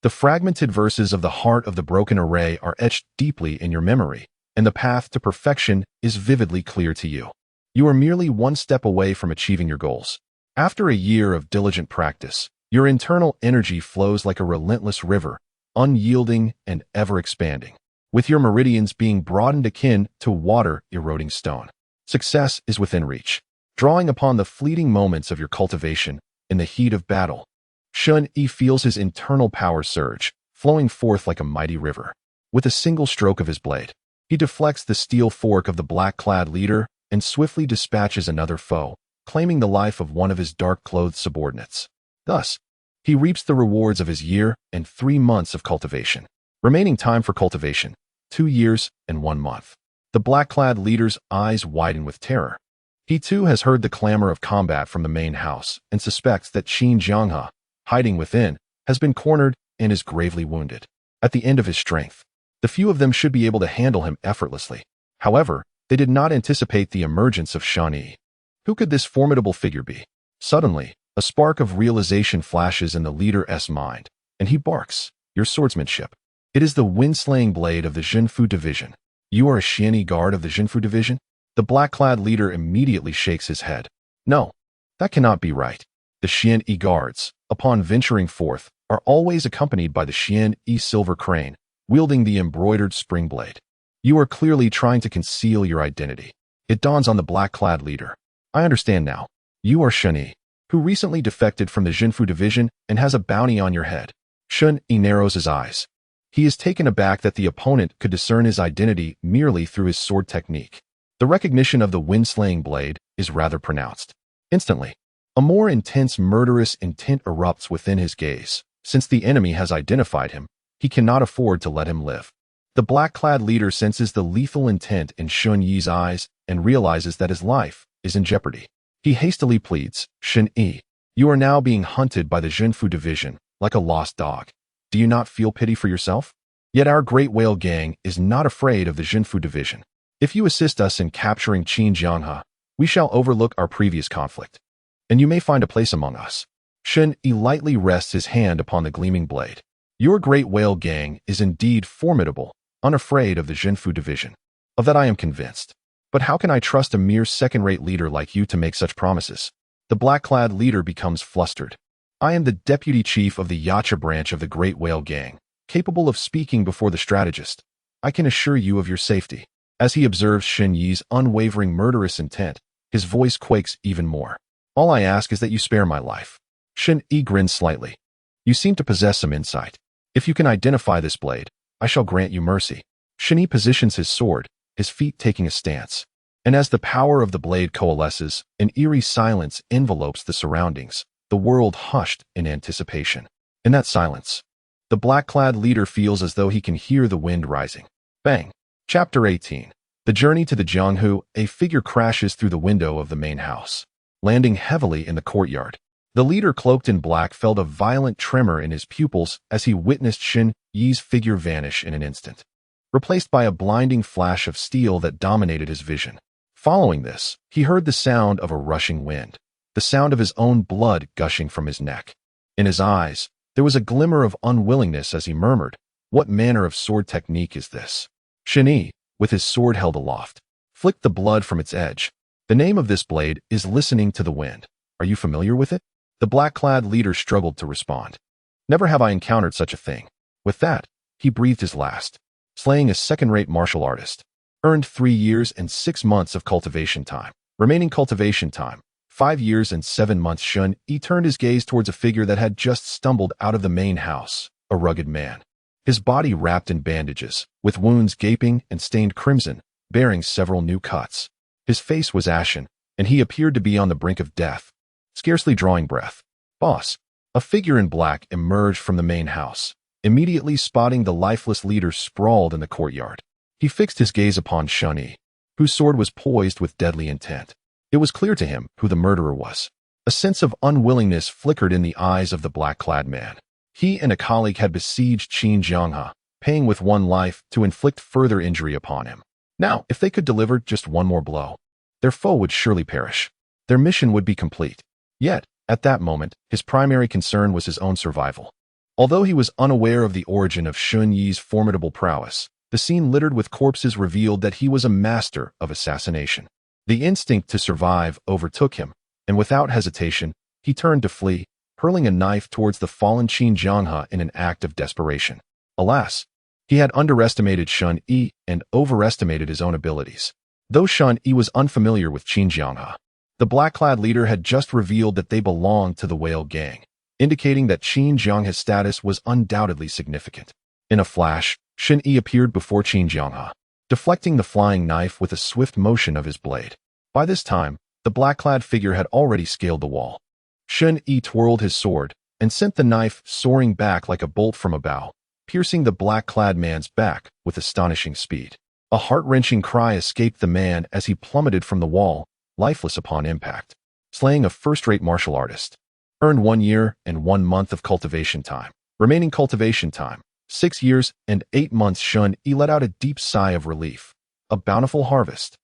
The fragmented verses of the heart of the broken array are etched deeply in your memory, and the path to perfection is vividly clear to you. You are merely one step away from achieving your goals. After a year of diligent practice, your internal energy flows like a relentless river, unyielding and ever-expanding, with your meridians being broadened akin to water eroding stone. Success is within reach, drawing upon the fleeting moments of your cultivation in the heat of battle. Shen Yi feels his internal power surge, flowing forth like a mighty river. With a single stroke of his blade, he deflects the steel fork of the black-clad leader and swiftly dispatches another foe, claiming the life of one of his dark-clothed subordinates. Thus, he reaps the rewards of his year and 3 months of cultivation. Remaining time for cultivation, 2 years and 1 month. The black-clad leader's eyes widen with terror. He too has heard the clamor of combat from the main house and suspects that Qin Jianghe, hiding within, has been cornered and is gravely wounded. At the end of his strength, the few of them should be able to handle him effortlessly. However, they did not anticipate the emergence of Shen Yi. Who could this formidable figure be? Suddenly, a spark of realization flashes in the leader's mind, and he barks, "Your swordsmanship. It is the wind-slaying blade of the Zhenfusi division. You are a Shen Yi guard of the Zhenfusi division?" The black-clad leader immediately shakes his head. "No, that cannot be right. The Shen Yi guards, upon venturing forth, are always accompanied by the Shen Yi silver crane, wielding the embroidered spring blade. You are clearly trying to conceal your identity." It dawns on the black-clad leader. "I understand now. You are Shen Yi, who recently defected from the Zhenfusi division and has a bounty on your head." Shen Yi narrows his eyes. He is taken aback that the opponent could discern his identity merely through his sword technique. The recognition of the wind-slaying blade is rather pronounced. Instantly, a more intense murderous intent erupts within his gaze. Since the enemy has identified him, he cannot afford to let him live. The black-clad leader senses the lethal intent in Shen Yi's eyes and realizes that his life is in jeopardy. He hastily pleads, "Shen Yi, you are now being hunted by the Zhenfusi division like a lost dog. Do you not feel pity for yourself? Yet our great whale gang is not afraid of the Zhenfusi division. If you assist us in capturing Qin Jianghe, we shall overlook our previous conflict, and you may find a place among us." Shen Yi lightly rests his hand upon the gleaming blade. Your great whale gang is indeed formidable, unafraid of the Zhenfu division. Of that I am convinced. But how can I trust a mere second-rate leader like you to make such promises? The black-clad leader becomes flustered. I am the deputy chief of the Yacha branch of the Great Whale Gang, capable of speaking before the strategist. I can assure you of your safety. As he observes Shen Yi's unwavering murderous intent, his voice quakes even more. All I ask is that you spare my life. Shen Yi grins slightly. You seem to possess some insight. If you can identify this blade, I shall grant you mercy. Shen Yi positions his sword, his feet taking a stance. And as the power of the blade coalesces, an eerie silence envelopes the surroundings, the world hushed in anticipation. In that silence, the black-clad leader feels as though he can hear the wind rising. Bang! Chapter 18. The journey to the Jianghu, a figure crashes through the window of the main house, landing heavily in the courtyard. The leader cloaked in black felt a violent tremor in his pupils as he witnessed Shen Yi's figure vanish in an instant, replaced by a blinding flash of steel that dominated his vision. Following this, he heard the sound of a rushing wind, the sound of his own blood gushing from his neck. In his eyes, there was a glimmer of unwillingness as he murmured, "What manner of sword technique is this?" Shen Yi, with his sword held aloft, flicked the blood from its edge. The name of this blade is Listening to the Wind. Are you familiar with it? The black-clad leader struggled to respond. Never have I encountered such a thing. With that, he breathed his last, slaying a second-rate martial artist. Earned 3 years and 6 months of cultivation time. Remaining cultivation time, 5 years and 7 months. Shen Yi turned his gaze towards a figure that had just stumbled out of the main house, a rugged man. His body wrapped in bandages, with wounds gaping and stained crimson, bearing several new cuts. His face was ashen, and he appeared to be on the brink of death, scarcely drawing breath. "Boss." A figure in black emerged from the main house, immediately spotting the lifeless leader sprawled in the courtyard. He fixed his gaze upon Shen Yi, whose sword was poised with deadly intent. It was clear to him who the murderer was. A sense of unwillingness flickered in the eyes of the black-clad man. He and a colleague had besieged Qin Jianghe, paying with one life to inflict further injury upon him. Now, if they could deliver just one more blow, their foe would surely perish. Their mission would be complete. Yet, at that moment, his primary concern was his own survival. Although he was unaware of the origin of Shen Yi's formidable prowess, the scene littered with corpses revealed that he was a master of assassination. The instinct to survive overtook him, and without hesitation, he turned to flee, hurling a knife towards the fallen Qin Jianghe in an act of desperation. Alas, he had underestimated Shen Yi and overestimated his own abilities. Though Shen Yi was unfamiliar with Qin Jianghe, the black-clad leader had just revealed that they belonged to the Whale Gang, indicating that Qin Jianghe's status was undoubtedly significant. In a flash, Shen Yi appeared before Qin Jianghe, deflecting the flying knife with a swift motion of his blade. By this time, the black-clad figure had already scaled the wall. Shen Yi twirled his sword and sent the knife soaring back like a bolt from a bow, piercing the black-clad man's back with astonishing speed. A heart-wrenching cry escaped the man as he plummeted from the wall, lifeless upon impact, slaying a first-rate martial artist. Earned 1 year and 1 month of cultivation time. Remaining cultivation time, 6 years and 8 months. Shen Yi let out a deep sigh of relief. A bountiful harvest.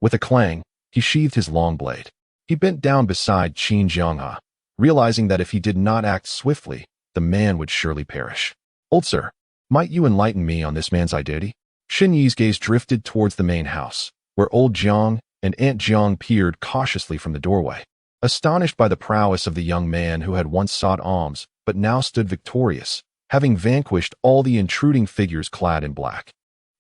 With a clang, he sheathed his long blade. He bent down beside Qin Jianghe, realizing that if he did not act swiftly, the man would surely perish. "Old sir, might you enlighten me on this man's identity?" Shen Yi's gaze drifted towards the main house, where old Jiang and Aunt Jiang peered cautiously from the doorway. Astonished by the prowess of the young man who had once sought alms, but now stood victorious, having vanquished all the intruding figures clad in black.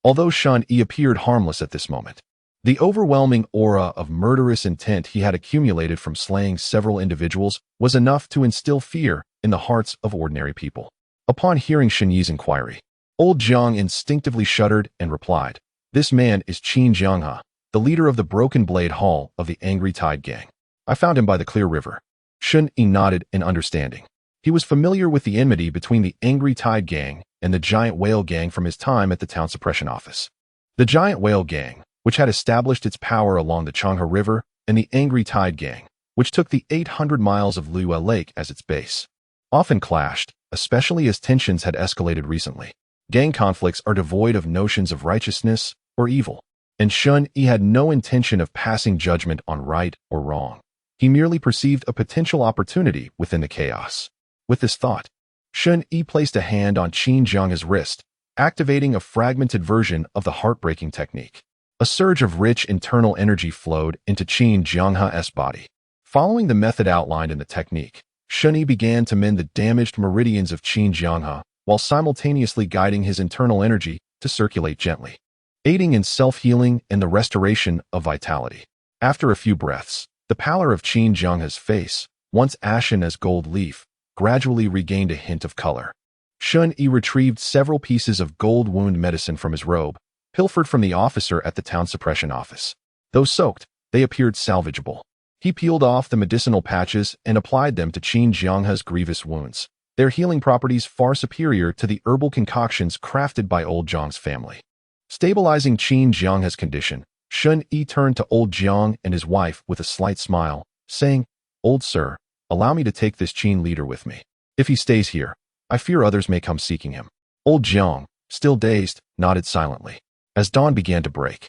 Although Shen Yi appeared harmless at this moment, the overwhelming aura of murderous intent he had accumulated from slaying several individuals was enough to instill fear in the hearts of ordinary people. Upon hearing Shen Yi's inquiry, old Jiang instinctively shuddered and replied, "This man is Qin Jianghe, the leader of the Broken Blade Hall of the Angry Tide Gang. I found him by the Clear River." Shen Yi nodded in understanding. He was familiar with the enmity between the Angry Tide Gang and the Giant Whale Gang from his time at the town suppression office. The Giant Whale Gang, which had established its power along the Changhe River, and the Angry Tide Gang, which took the 800 miles of Liyue Lake as its base, often clashed, especially as tensions had escalated recently. Gang conflicts are devoid of notions of righteousness or evil, and Shen Yi had no intention of passing judgment on right or wrong. He merely perceived a potential opportunity within the chaos. With this thought, Shen Yi placed a hand on Qin Jianghe's wrist, activating a fragmented version of the heartbreaking technique. A surge of rich internal energy flowed into Qin Jianghe's body. Following the method outlined in the technique, Shen Yi began to mend the damaged meridians of Qin Jianghe while simultaneously guiding his internal energy to circulate gently, aiding in self-healing and the restoration of vitality. After a few breaths, the pallor of Qin Jianghe's face, once ashen as gold leaf, gradually regained a hint of color. Shen Yi retrieved several pieces of gold wound medicine from his robe, pilfered from the officer at the town suppression office. Though soaked, they appeared salvageable. He peeled off the medicinal patches and applied them to Qin Jianghe's grievous wounds, their healing properties far superior to the herbal concoctions crafted by old Jiang's family. Stabilizing Qin Jianghe's condition, Shen Yi turned to old Jiang and his wife with a slight smile, saying, "Old sir, allow me to take this Qin leader with me. If he stays here, I fear others may come seeking him." Old Jiang, still dazed, nodded silently. As dawn began to break,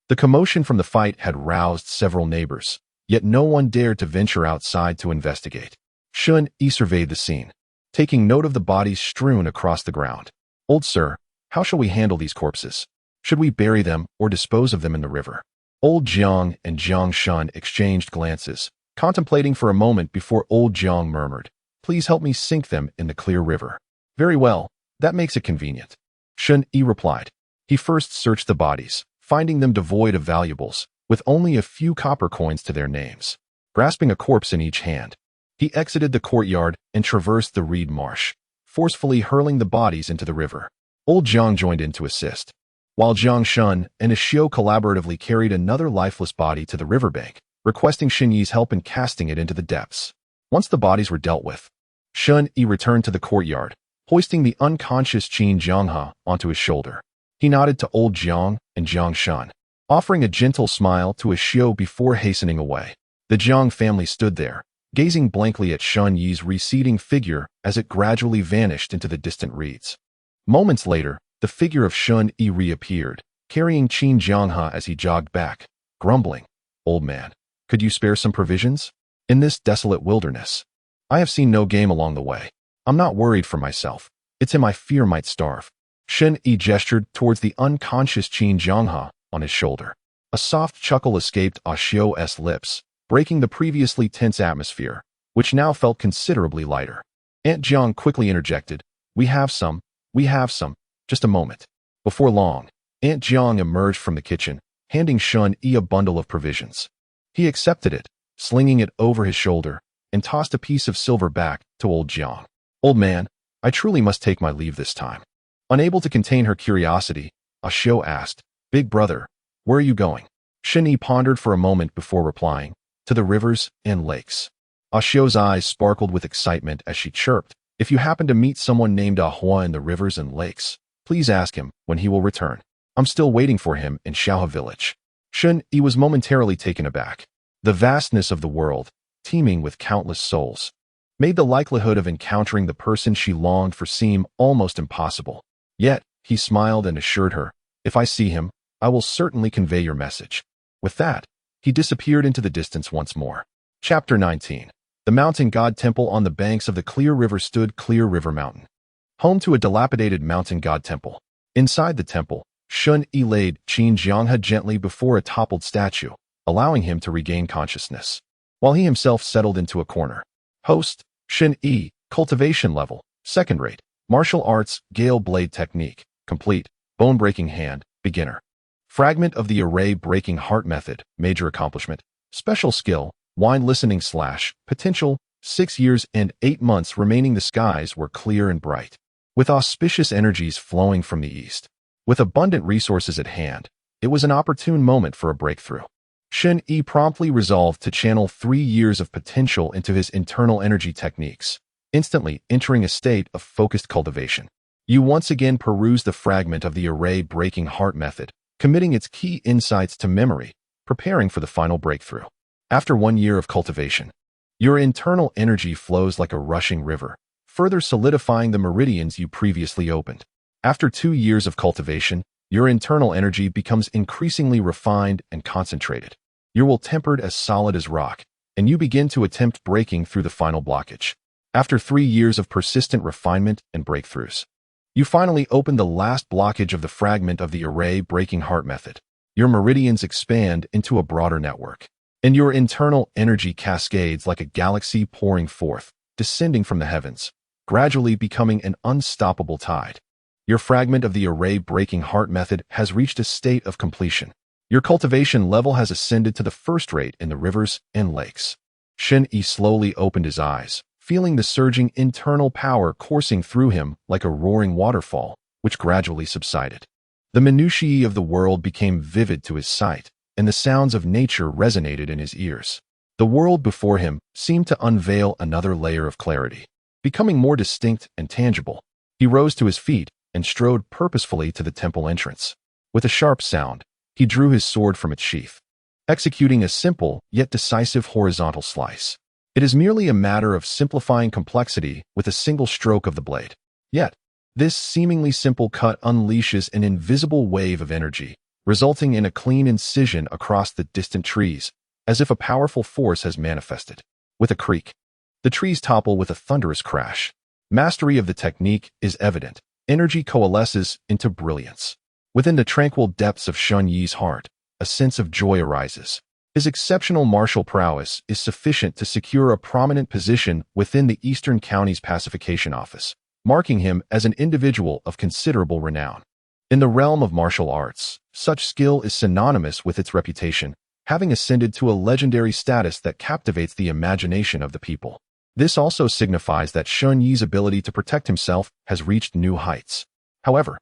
the commotion from the fight had roused several neighbors, yet no one dared to venture outside to investigate. Shen Yi surveyed the scene, taking note of the bodies strewn across the ground. "Old sir, how shall we handle these corpses? Should we bury them or dispose of them in the river?" Old Jiang and Jiang Shan exchanged glances, contemplating for a moment before old Jiang murmured, "Please help me sink them in the clear river." "Very well, that makes it convenient," Shen Yi replied. He first searched the bodies, finding them devoid of valuables, with only a few copper coins to their names. Grasping a corpse in each hand, he exited the courtyard and traversed the reed marsh, forcefully hurling the bodies into the river. Old Jiang joined in to assist, while Jiang Shan and Ashio collaboratively carried another lifeless body to the riverbank, requesting Shen Yi's help in casting it into the depths. Once the bodies were dealt with, Shen Yi returned to the courtyard, hoisting the unconscious Qin Jianghe onto his shoulder. He nodded to old Jiang and Jiang Shan, offering a gentle smile to Ashio before hastening away. The Jiang family stood there, gazing blankly at Shen Yi's receding figure as it gradually vanished into the distant reeds. Moments later, the figure of Shen Yi reappeared, carrying Qin Jianghe as he jogged back, grumbling, "Old man, could you spare some provisions? In this desolate wilderness, I have seen no game along the way. I'm not worried for myself. It's him I fear might starve." Shen Yi gestured towards the unconscious Qin Jianghe on his shoulder. A soft chuckle escaped Ashio's lips, breaking the previously tense atmosphere, which now felt considerably lighter. Aunt Jiang quickly interjected, we have some, just a moment." Before long, Aunt Jiang emerged from the kitchen, handing Shen Yi a bundle of provisions. He accepted it, slinging it over his shoulder, and tossed a piece of silver back to old Jiang. "Old man, I truly must take my leave this time." Unable to contain her curiosity, Ashio asked, "Big brother, where are you going?" Shen Yi pondered for a moment before replying, "To the rivers and lakes." Ashio's eyes sparkled with excitement as she chirped, "If you happen to meet someone named Ahua in the rivers and lakes, please ask him when he will return. I'm still waiting for him in Xiaohe village." Shen Yi was momentarily taken aback. The vastness of the world, teeming with countless souls, made the likelihood of encountering the person she longed for seem almost impossible. Yet, he smiled and assured her, "If I see him, I will certainly convey your message." With that, he disappeared into the distance once more. Chapter 19. The mountain god temple on the banks of the Clear River stood Clear River Mountain, home to a dilapidated mountain god temple. Inside the temple, Shen Yi laid Qin Jianghe gently before a toppled statue, allowing him to regain consciousness, while he himself settled into a corner. Host, Shen Yi, cultivation level, second rate, martial arts, gale blade technique, complete, bone-breaking hand, beginner. Fragment of the array-breaking heart method, major accomplishment, special skill, wine listening / potential, 6 years and 8 months remaining. The skies were clear and bright, with auspicious energies flowing from the east. With abundant resources at hand, it was an opportune moment for a breakthrough. Shen Yi promptly resolved to channel 3 years of potential into his internal energy techniques, instantly entering a state of focused cultivation. You once again peruse the fragment of the array-breaking heart method, committing its key insights to memory, preparing for the final breakthrough. After 1 year of cultivation, your internal energy flows like a rushing river, further solidifying the meridians you previously opened. After 2 years of cultivation, your internal energy becomes increasingly refined and concentrated. Your will tempered as solid as rock, and you begin to attempt breaking through the final blockage. After 3 years of persistent refinement and breakthroughs, you finally open the last blockage of the fragment of the array breaking heart method. Your meridians expand into a broader network, and your internal energy cascades like a galaxy pouring forth, descending from the heavens, gradually becoming an unstoppable tide. Your fragment of the array breaking heart method has reached a state of completion. Your cultivation level has ascended to the first rate in the rivers and lakes. Shen Yi slowly opened his eyes, feeling the surging internal power coursing through him like a roaring waterfall, which gradually subsided. The minutiae of the world became vivid to his sight, and the sounds of nature resonated in his ears. The world before him seemed to unveil another layer of clarity, becoming more distinct and tangible. He rose to his feet and strode purposefully to the temple entrance. With a sharp sound, he drew his sword from its sheath, executing a simple yet decisive horizontal slice. It is merely a matter of simplifying complexity with a single stroke of the blade. Yet, this seemingly simple cut unleashes an invisible wave of energy, resulting in a clean incision across the distant trees, as if a powerful force has manifested. With a creak, the trees topple with a thunderous crash. Mastery of the technique is evident. Energy coalesces into brilliance. Within the tranquil depths of Shen Yi's heart, a sense of joy arises. His exceptional martial prowess is sufficient to secure a prominent position within the Eastern County's pacification office, marking him as an individual of considerable renown. In the realm of martial arts, such skill is synonymous with its reputation, having ascended to a legendary status that captivates the imagination of the people. This also signifies that Shen Yi's ability to protect himself has reached new heights. However,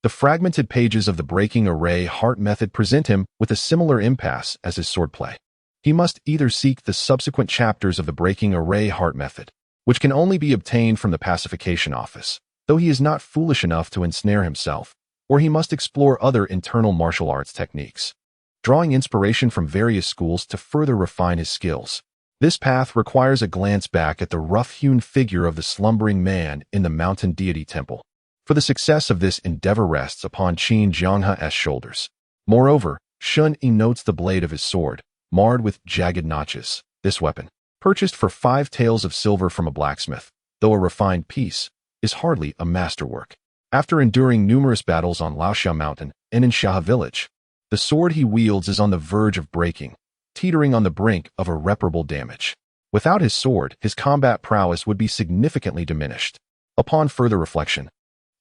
the fragmented pages of the breaking array heart method present him with a similar impasse as his swordplay. He must either seek the subsequent chapters of the breaking array heart method, which can only be obtained from the pacification office, though he is not foolish enough to ensnare himself, or he must explore other internal martial arts techniques, drawing inspiration from various schools to further refine his skills. This path requires a glance back at the rough-hewn figure of the slumbering man in the mountain deity temple, for the success of this endeavor rests upon Qin Jianghe's shoulders. Moreover, Shen Yi notes the blade of his sword, marred with jagged notches. This weapon, purchased for 5 taels of silver from a blacksmith, though a refined piece, is hardly a masterwork. After enduring numerous battles on Laoxia Mountain and in Xia Village, the sword he wields is on the verge of breaking, teetering on the brink of irreparable damage. Without his sword, his combat prowess would be significantly diminished. Upon further reflection,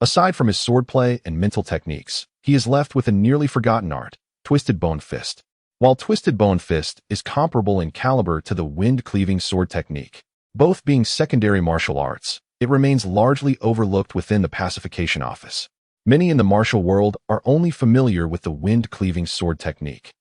aside from his swordplay and mental techniques, he is left with a nearly forgotten art, Twisted Bone Fist. While Twisted Bone Fist is comparable in caliber to the wind-cleaving sword technique, both being secondary martial arts, it remains largely overlooked within the pacification office. Many in the martial world are only familiar with the wind-cleaving sword technique,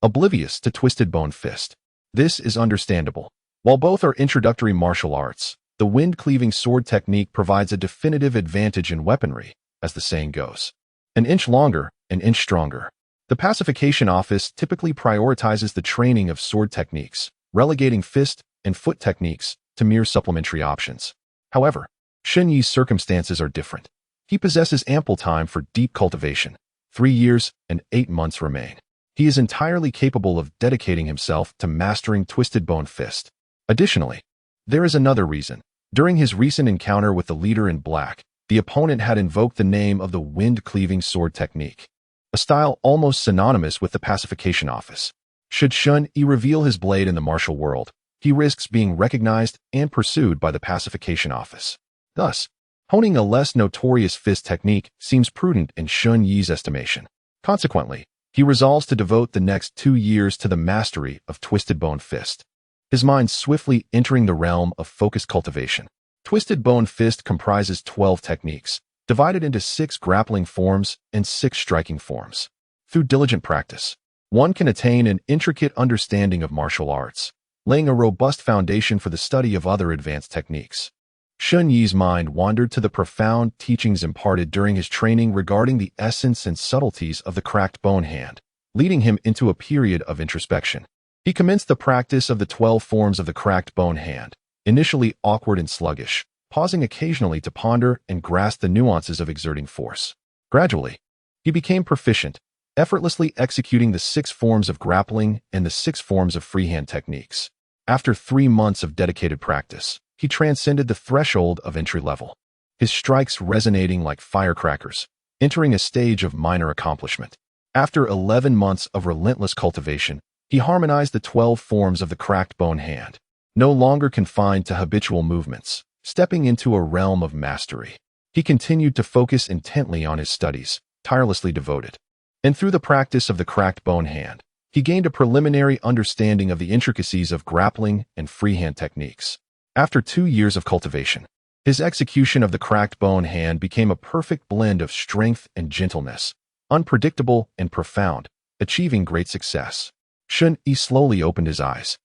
oblivious to Twisted Bone Fist. This is understandable. While both are introductory martial arts, the wind-cleaving sword technique provides a definitive advantage in weaponry, as the saying goes. An inch longer, an inch stronger. The pacification office typically prioritizes the training of sword techniques, relegating fist and foot techniques to mere supplementary options. However, Shen Yi's circumstances are different. He possesses ample time for deep cultivation. 3 years and 8 months remain. He is entirely capable of dedicating himself to mastering Twisted Bone Fist. Additionally, there is another reason. During his recent encounter with the leader in black, the opponent had invoked the name of the wind-cleaving sword technique, a style almost synonymous with the pacification office. Should Shen Yi reveal his blade in the martial world, he risks being recognized and pursued by the pacification office. Thus, honing a less notorious fist technique seems prudent in Shen Yi's estimation. Consequently, he resolves to devote the next 2 years to the mastery of Twisted Bone Fist, his mind swiftly entering the realm of focused cultivation. Twisted Bone Fist comprises 12 techniques, divided into 6 grappling forms and 6 striking forms. Through diligent practice, one can attain an intricate understanding of martial arts, laying a robust foundation for the study of other advanced techniques. Shen Yi's mind wandered to the profound teachings imparted during his training regarding the essence and subtleties of the cracked bone hand, leading him into a period of introspection. He commenced the practice of the 12 forms of the cracked bone hand, initially awkward and sluggish, pausing occasionally to ponder and grasp the nuances of exerting force. Gradually, he became proficient, effortlessly executing the 6 forms of grappling and the 6 forms of freehand techniques. After 3 months of dedicated practice, he transcended the threshold of entry level, his strikes resonating like firecrackers, entering a stage of minor accomplishment. After 11 months of relentless cultivation, he harmonized the 12 forms of the cracked bone hand, no longer confined to habitual movements, stepping into a realm of mastery. He continued to focus intently on his studies, tirelessly devoted. And through the practice of the cracked bone hand, he gained a preliminary understanding of the intricacies of grappling and freehand techniques. After 2 years of cultivation, his execution of the cracked bone hand became a perfect blend of strength and gentleness, unpredictable and profound, achieving great success. Shen Yi slowly opened his eyes.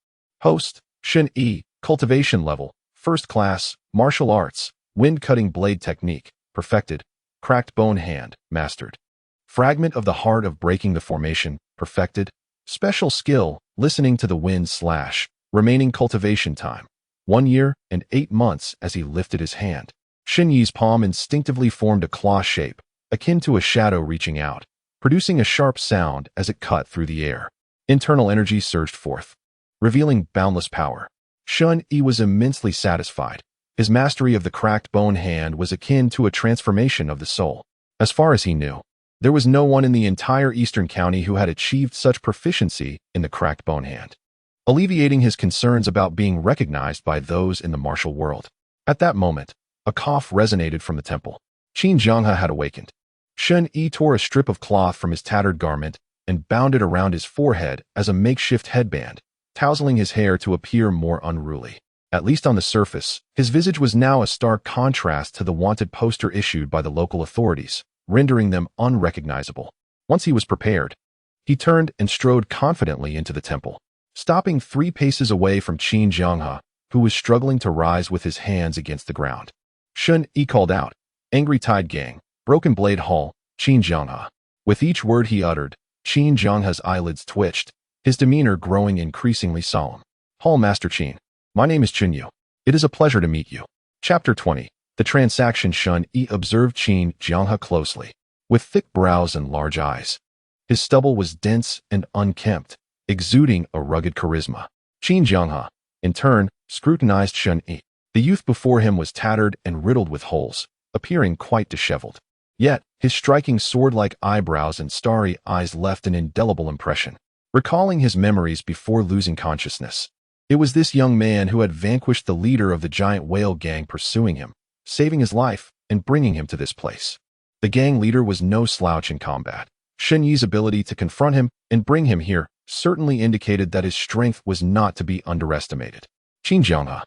Host, Shen Yi, cultivation level, first class, martial arts, wind-cutting blade technique, perfected, cracked bone hand, mastered. Fragment of the heart of breaking the formation, perfected. Special skill, listening to the wind slash, remaining cultivation time. 1 year and 8 months as he lifted his hand. Shen Yi's palm instinctively formed a claw shape, akin to a shadow reaching out, producing a sharp sound as it cut through the air. Internal energy surged forth, revealing boundless power. Shen Yi was immensely satisfied. His mastery of the cracked bone hand was akin to a transformation of the soul. As far as he knew, there was no one in the entire Eastern County who had achieved such proficiency in the cracked bone hand, alleviating his concerns about being recognized by those in the martial world. At that moment, a cough resonated from the temple. Qin Jianghe had awakened. Shen Yi tore a strip of cloth from his tattered garment and bound it around his forehead as a makeshift headband, tousling his hair to appear more unruly. At least on the surface, his visage was now a stark contrast to the wanted poster issued by the local authorities, rendering them unrecognizable. Once he was prepared, he turned and strode confidently into the temple, stopping 3 paces away from Qin Jianghe, who was struggling to rise with his hands against the ground. Shen Yi called out, "Angry Tide Gang, Broken Blade Hall, Qin Jianghe." With each word he uttered, Qin Jianghe's eyelids twitched, his demeanor growing increasingly solemn. "Hall Master Qin, my name is Chen Yu. It is a pleasure to meet you." Chapter 20. The transaction. Shen Yi observed Qin Jianghe closely, with thick brows and large eyes. His stubble was dense and unkempt, exuding a rugged charisma. Qin Jianghe, in turn, scrutinized Shen Yi. The youth before him was tattered and riddled with holes, appearing quite disheveled. Yet, his striking sword-like eyebrows and starry eyes left an indelible impression. Recalling his memories before losing consciousness, it was this young man who had vanquished the leader of the giant whale gang pursuing him, saving his life and bringing him to this place. The gang leader was no slouch in combat. Shen Yi's ability to confront him and bring him here certainly indicated that his strength was not to be underestimated. Qin Jianghe,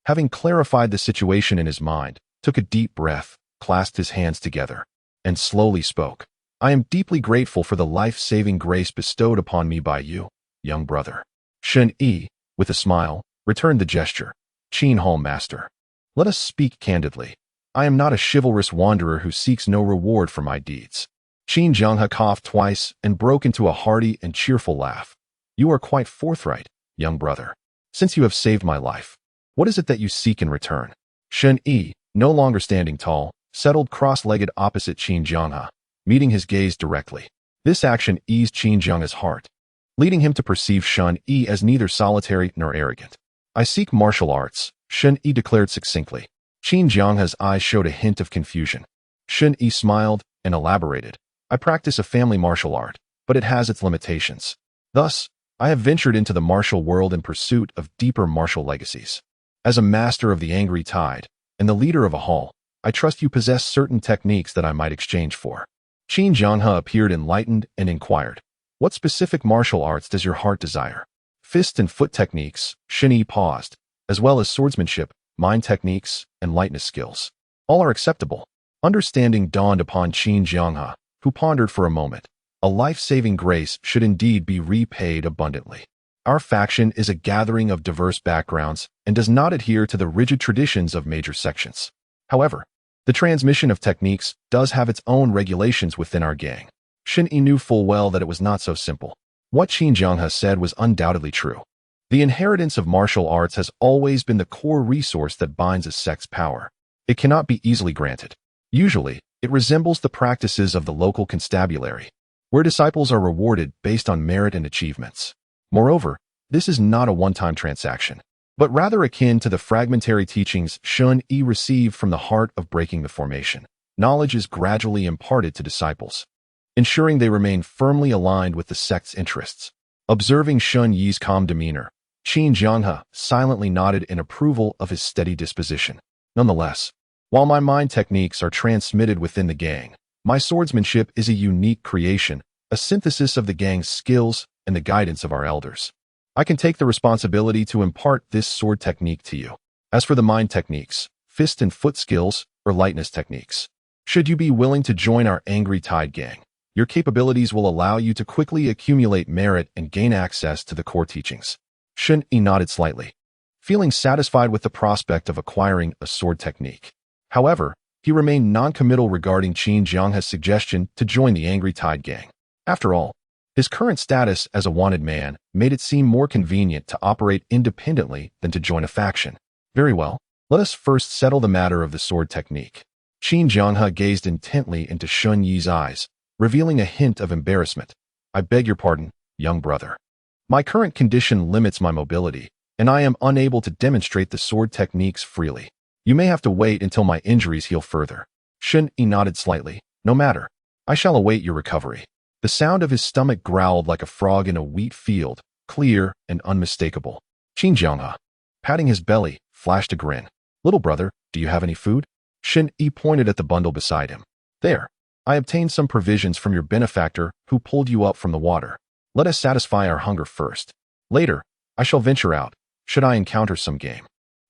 having clarified the situation in his mind, took a deep breath, clasped his hands together, and slowly spoke. "I am deeply grateful for the life-saving grace bestowed upon me by you, young brother." Shen Yi, with a smile, returned the gesture. "Qin Hall Master, let us speak candidly. I am not a chivalrous wanderer who seeks no reward for my deeds." Qin Jianghe coughed twice and broke into a hearty and cheerful laugh. "You are quite forthright, young brother. Since you have saved my life, what is it that you seek in return?" Shen Yi, no longer standing tall, settled cross-legged opposite Qin Jianghe, meeting his gaze directly. This action eased Qin Jianghe's heart, leading him to perceive Shen Yi as neither solitary nor arrogant. "I seek martial arts," Shen Yi declared succinctly. Qin Jianghe's eyes showed a hint of confusion. Shen Yi smiled and elaborated. "I practice a family martial art, but it has its limitations. Thus, I have ventured into the martial world in pursuit of deeper martial legacies. As a master of the Angry Tide and the leader of a hall, I trust you possess certain techniques that I might exchange for." Qin Jianghe appeared enlightened and inquired, "What specific martial arts does your heart desire?" "Fist and foot techniques," Shen Yi paused, "as well as swordsmanship, mind techniques, and lightness skills. All are acceptable." Understanding dawned upon Qin Jianghe, who pondered for a moment. A life-saving grace should indeed be repaid abundantly. Our faction is a gathering of diverse backgrounds and does not adhere to the rigid traditions of major sections. However, the transmission of techniques does have its own regulations within our gang. Shen Yi knew full well that it was not so simple. What Qin Jianghe said was undoubtedly true. The inheritance of martial arts has always been the core resource that binds a sect's power. It cannot be easily granted. Usually, it resembles the practices of the local constabulary, where disciples are rewarded based on merit and achievements. Moreover, this is not a one-time transaction. but rather akin to the fragmentary teachings Shen Yi received from the heart of breaking the formation. Knowledge is gradually imparted to disciples, ensuring they remain firmly aligned with the sect's interests. Observing Shen Yi's calm demeanor, Qin Jianghe silently nodded in approval of his steady disposition. Nonetheless, while my mind techniques are transmitted within the gang, my swordsmanship is a unique creation, a synthesis of the gang's skills and the guidance of our elders. I can take the responsibility to impart this sword technique to you. As for the mind techniques, fist and foot skills, or lightness techniques, should you be willing to join our Angry Tide gang, your capabilities will allow you to quickly accumulate merit and gain access to the core teachings. Shen Yi nodded slightly, feeling satisfied with the prospect of acquiring a sword technique. However, he remained non-committal regarding Qin Jianghe's suggestion to join the Angry Tide gang. After all, his current status as a wanted man made it seem more convenient to operate independently than to join a faction. Very well, let us first settle the matter of the sword technique. Qin Jianghe gazed intently into Shen Yi's eyes, revealing a hint of embarrassment. I beg your pardon, young brother. My current condition limits my mobility, and I am unable to demonstrate the sword techniques freely. You may have to wait until my injuries heal further. Shen Yi nodded slightly. No matter. I shall await your recovery. The sound of his stomach growled like a frog in a wheat field, clear and unmistakable. Qin Jianghe, patting his belly, flashed a grin. Little brother, do you have any food? Shen Yi pointed at the bundle beside him. There. I obtained some provisions from your benefactor who pulled you up from the water. Let us satisfy our hunger first. Later, I shall venture out, should I encounter some game.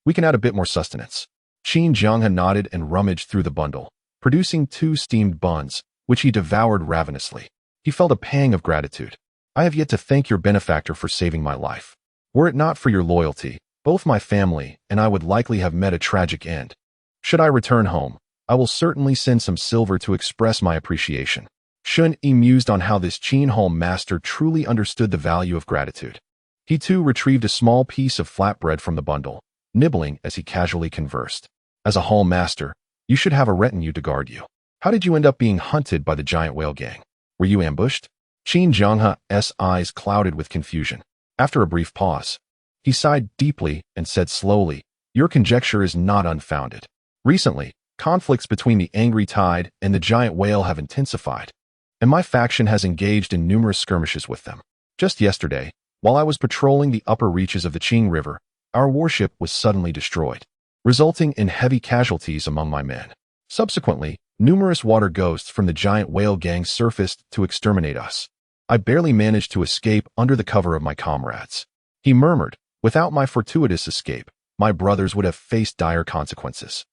We can add a bit more sustenance. Qin Jianghe nodded and rummaged through the bundle, producing 2 steamed buns, which he devoured ravenously. He felt a pang of gratitude. I have yet to thank your benefactor for saving my life. Were it not for your loyalty, both my family and I would likely have met a tragic end. Should I return home, I will certainly send some silver to express my appreciation. Shen Yi mused on how this Qin home master truly understood the value of gratitude. He too retrieved a small piece of flatbread from the bundle, nibbling as he casually conversed. As a hall master, you should have a retinue to guard you. How did you end up being hunted by the giant whale gang? Were you ambushed? Qin Jianghe's eyes clouded with confusion. After a brief pause, he sighed deeply and said slowly, your conjecture is not unfounded. Recently, conflicts between the Angry Tide and the giant whale have intensified, and my faction has engaged in numerous skirmishes with them. Just yesterday, while I was patrolling the upper reaches of the Qing River, our warship was suddenly destroyed, resulting in heavy casualties among my men. Subsequently, numerous water ghosts from the giant whale gang surfaced to exterminate us. I barely managed to escape under the cover of my comrades. He murmured, without my fortuitous escape, my brothers would have faced dire consequences.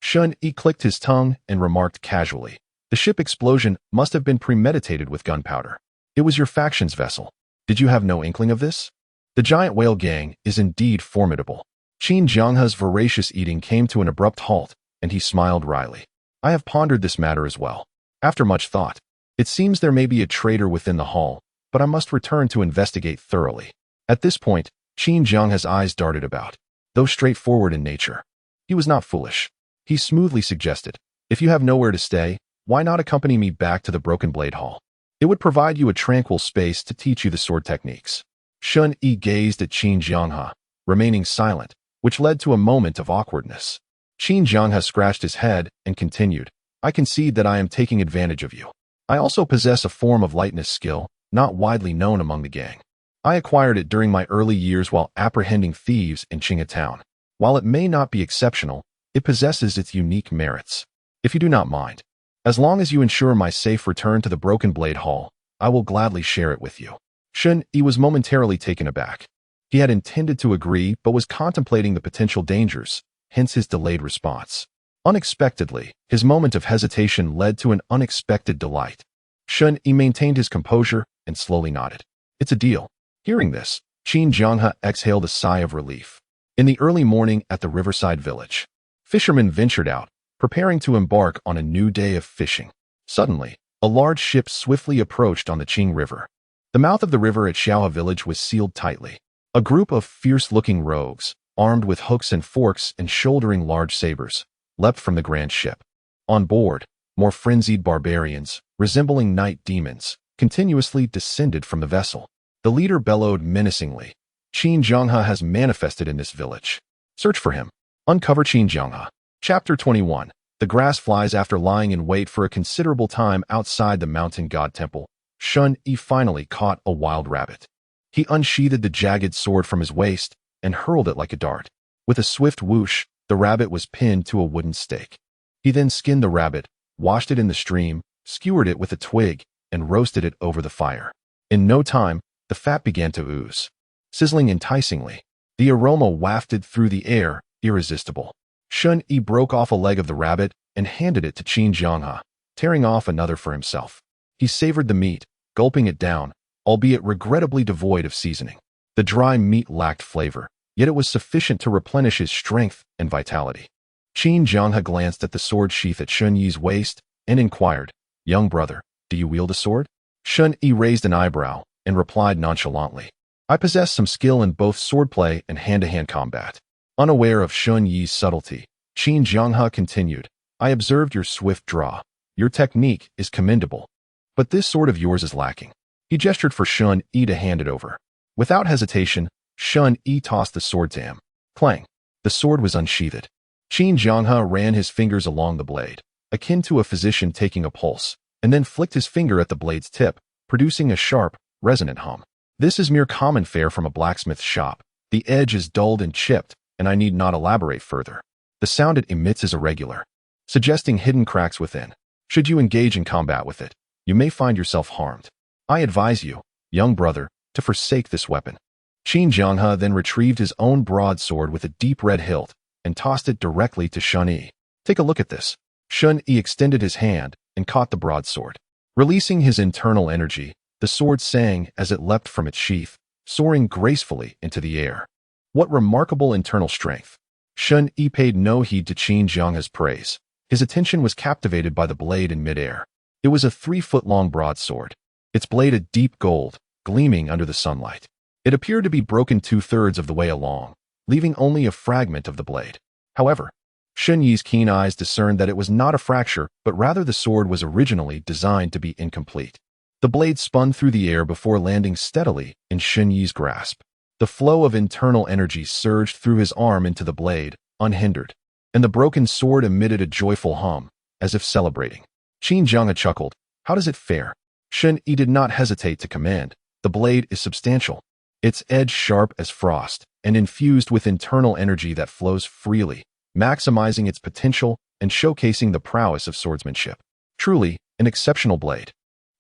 Shen Yi clicked his tongue and remarked casually, the ship explosion must have been premeditated with gunpowder. It was your faction's vessel. Did you have no inkling of this? The giant whale gang is indeed formidable. Qin Jianghe's voracious eating came to an abrupt halt, and he smiled wryly. I have pondered this matter as well. After much thought, it seems there may be a traitor within the hall, but I must return to investigate thoroughly. At this point, Qin Jianghe's eyes darted about. Though straightforward in nature, he was not foolish. He smoothly suggested, if you have nowhere to stay, why not accompany me back to the Broken Blade Hall? It would provide you a tranquil space to teach you the sword techniques. Shen Yi gazed at Qin Jianghe, remaining silent, which led to a moment of awkwardness. Qin Jianghe scratched his head and continued, I concede that I am taking advantage of you. I also possess a form of lightness skill, not widely known among the gang. I acquired it during my early years while apprehending thieves in Qinghe Town. While it may not be exceptional, it possesses its unique merits. If you do not mind, as long as you ensure my safe return to the Broken Blade Hall, I will gladly share it with you. Shen Yi was momentarily taken aback. He had intended to agree but was contemplating the potential dangers, hence his delayed response. Unexpectedly, his moment of hesitation led to an unexpected delight. Shen Yi maintained his composure and slowly nodded. It's a deal. Hearing this, Qin Jianghe exhaled a sigh of relief. In the early morning at the riverside village, fishermen ventured out, preparing to embark on a new day of fishing. Suddenly, a large ship swiftly approached on the Qing River. The mouth of the river at Xiaohe village was sealed tightly. A group of fierce-looking rogues, armed with hooks and forks and shouldering large sabers, leapt from the grand ship. On board, more frenzied barbarians, resembling night demons, continuously descended from the vessel. The leader bellowed menacingly, Qin Jianghe has manifested in this village. Search for him. Uncover Qin Jianghe. Chapter 21. The grass flies. After lying in wait for a considerable time outside the mountain god temple, Shen Yi finally caught a wild rabbit. He unsheathed the jagged sword from his waist and hurled it like a dart. With a swift whoosh, the rabbit was pinned to a wooden stake. He then skinned the rabbit, washed it in the stream, skewered it with a twig, and roasted it over the fire. In no time, the fat began to ooze. Sizzling enticingly, the aroma wafted through the air, irresistible. Shen Yi broke off a leg of the rabbit and handed it to Qin Jianghe, tearing off another for himself. He savored the meat, gulping it down, albeit regrettably devoid of seasoning. The dry meat lacked flavor, yet it was sufficient to replenish his strength and vitality. Qin Jianghe glanced at the sword sheath at Shen Yi's waist and inquired, "Young brother, do you wield a sword?" Shen Yi raised an eyebrow and replied nonchalantly, "I possess some skill in both swordplay and hand-to-hand combat." Unaware of Shen Yi's subtlety, Qin Jianghe continued, "I observed your swift draw. Your technique is commendable. But this sword of yours is lacking." He gestured for Shen Yi to hand it over. Without hesitation, Shen Yi tossed the sword to him. Clang! The sword was unsheathed. Qin Jianghe ran his fingers along the blade, akin to a physician taking a pulse, and then flicked his finger at the blade's tip, producing a sharp, resonant hum. "This is mere common fare from a blacksmith's shop. The edge is dulled and chipped, and I need not elaborate further. The sound it emits is irregular, suggesting hidden cracks within. Should you engage in combat with it, you may find yourself harmed. I advise you, young brother, to forsake this weapon." Qin Jianghe then retrieved his own broadsword with a deep red hilt and tossed it directly to Shen Yi. "Take a look at this." Shen Yi extended his hand and caught the broadsword. Releasing his internal energy, the sword sang as it leapt from its sheath, soaring gracefully into the air. What remarkable internal strength! Shen Yi paid no heed to Qin Jianghe's praise. His attention was captivated by the blade in midair. It was a 3-foot-long broadsword, its blade a deep gold, gleaming under the sunlight. It appeared to be broken 2/3 of the way along, leaving only a fragment of the blade. However, Shen Yi's keen eyes discerned that it was not a fracture, but rather the sword was originally designed to be incomplete. The blade spun through the air before landing steadily in Shen Yi's grasp. The flow of internal energy surged through his arm into the blade, unhindered, and the broken sword emitted a joyful hum, as if celebrating. Qin Jianghe chuckled. "How does it fare?" Shen Yi did not hesitate to command. "The blade is substantial, its edge sharp as frost, and infused with internal energy that flows freely, maximizing its potential and showcasing the prowess of swordsmanship. Truly, an exceptional blade."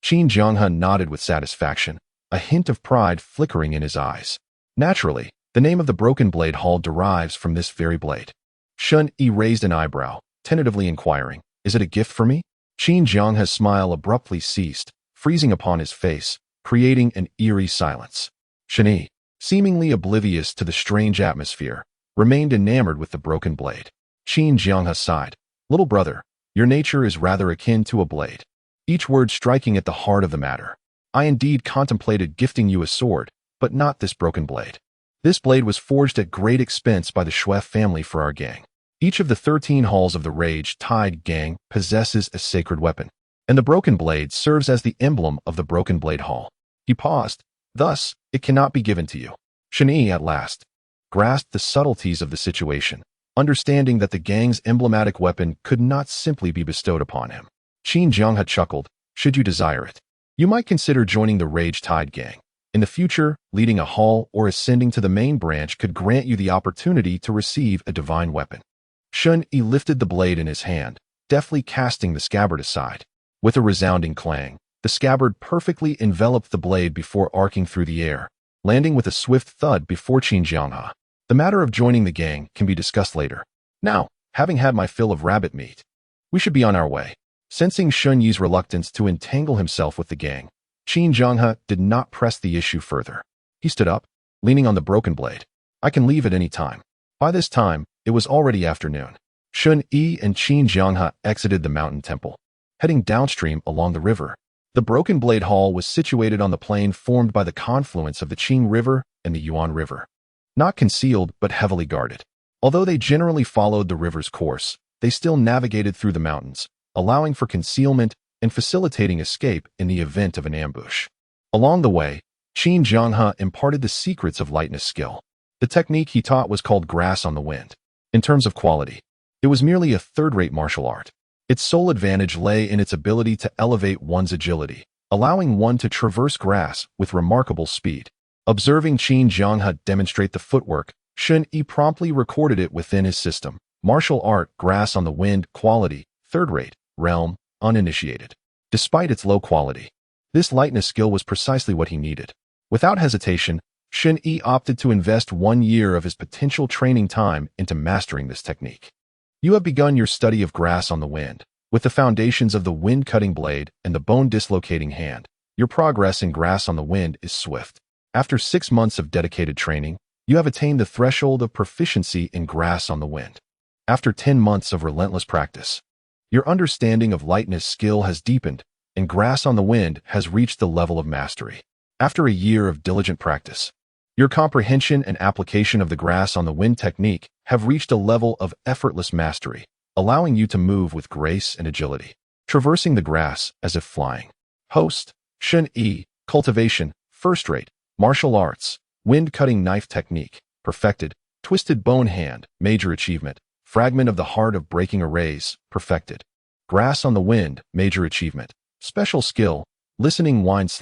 Qin Jianghe nodded with satisfaction, a hint of pride flickering in his eyes. Naturally, the name of the broken blade hall derives from this very blade. Shen Yi raised an eyebrow, tentatively inquiring, "Is it a gift for me?" Qin Jianghe's smile abruptly ceased, freezing upon his face, creating an eerie silence. Shen Yi, seemingly oblivious to the strange atmosphere, remained enamored with the broken blade. Qin Jianghe sighed. "Little brother, your nature is rather akin to a blade," each word striking at the heart of the matter. "I indeed contemplated gifting you a sword, but not this broken blade. This blade was forged at great expense by the Shui family for our gang. Each of the 13 halls of the Rage-Tide gang possesses a sacred weapon, and the broken blade serves as the emblem of the Broken Blade Hall." He paused. "Thus, it cannot be given to you." Shen Yi, at last, grasped the subtleties of the situation, understanding that the gang's emblematic weapon could not simply be bestowed upon him. Qin Jianghe chuckled. "Should you desire it, you might consider joining the Rage-Tide gang. In the future, leading a hall or ascending to the main branch could grant you the opportunity to receive a divine weapon." Shen Yi lifted the blade in his hand, deftly casting the scabbard aside. With a resounding clang, the scabbard perfectly enveloped the blade before arcing through the air, landing with a swift thud before Qin Jianghe. "The matter of joining the gang can be discussed later. Now, having had my fill of rabbit meat, we should be on our way." Sensing Shen Yi's reluctance to entangle himself with the gang, Qin Jianghe did not press the issue further. He stood up, leaning on the broken blade. "I can leave at any time." By this time, it was already afternoon. Shen Yi and Qin Jianghe exited the mountain temple, heading downstream along the river. The Broken Blade Hall was situated on the plain formed by the confluence of the Qing River and the Yuan River. Not concealed, but heavily guarded. Although they generally followed the river's course, they still navigated through the mountains, allowing for concealment and facilitating escape in the event of an ambush. Along the way, Qin Jianghe imparted the secrets of lightness skill. The technique he taught was called grass on the wind. In terms of quality, it was merely a third-rate martial art. Its sole advantage lay in its ability to elevate one's agility, allowing one to traverse grass with remarkable speed. Observing Qin Jianghe demonstrate the footwork, Shen Yi promptly recorded it within his system. Martial art, grass on the wind, quality, third-rate, realm, uninitiated. Despite its low quality, this lightness skill was precisely what he needed. Without hesitation, Shen Yi opted to invest 1 year of his potential training time into mastering this technique. You have begun your study of grass on the wind. With the foundations of the wind-cutting blade and the bone-dislocating hand, your progress in grass on the wind is swift. After 6 months of dedicated training, you have attained the threshold of proficiency in grass on the wind. After 10 months of relentless practice, your understanding of lightness skill has deepened, and grass on the wind has reached the level of mastery. After a year of diligent practice, your comprehension and application of the grass on the wind technique have reached a level of effortless mastery, allowing you to move with grace and agility, traversing the grass as if flying. Host, Shen Yi, cultivation, first-rate, martial arts, wind-cutting knife technique, perfected, twisted bone hand, major achievement, fragment of the heart of breaking arrays, perfected. Grass on the wind, major achievement, special skill, listening wind/,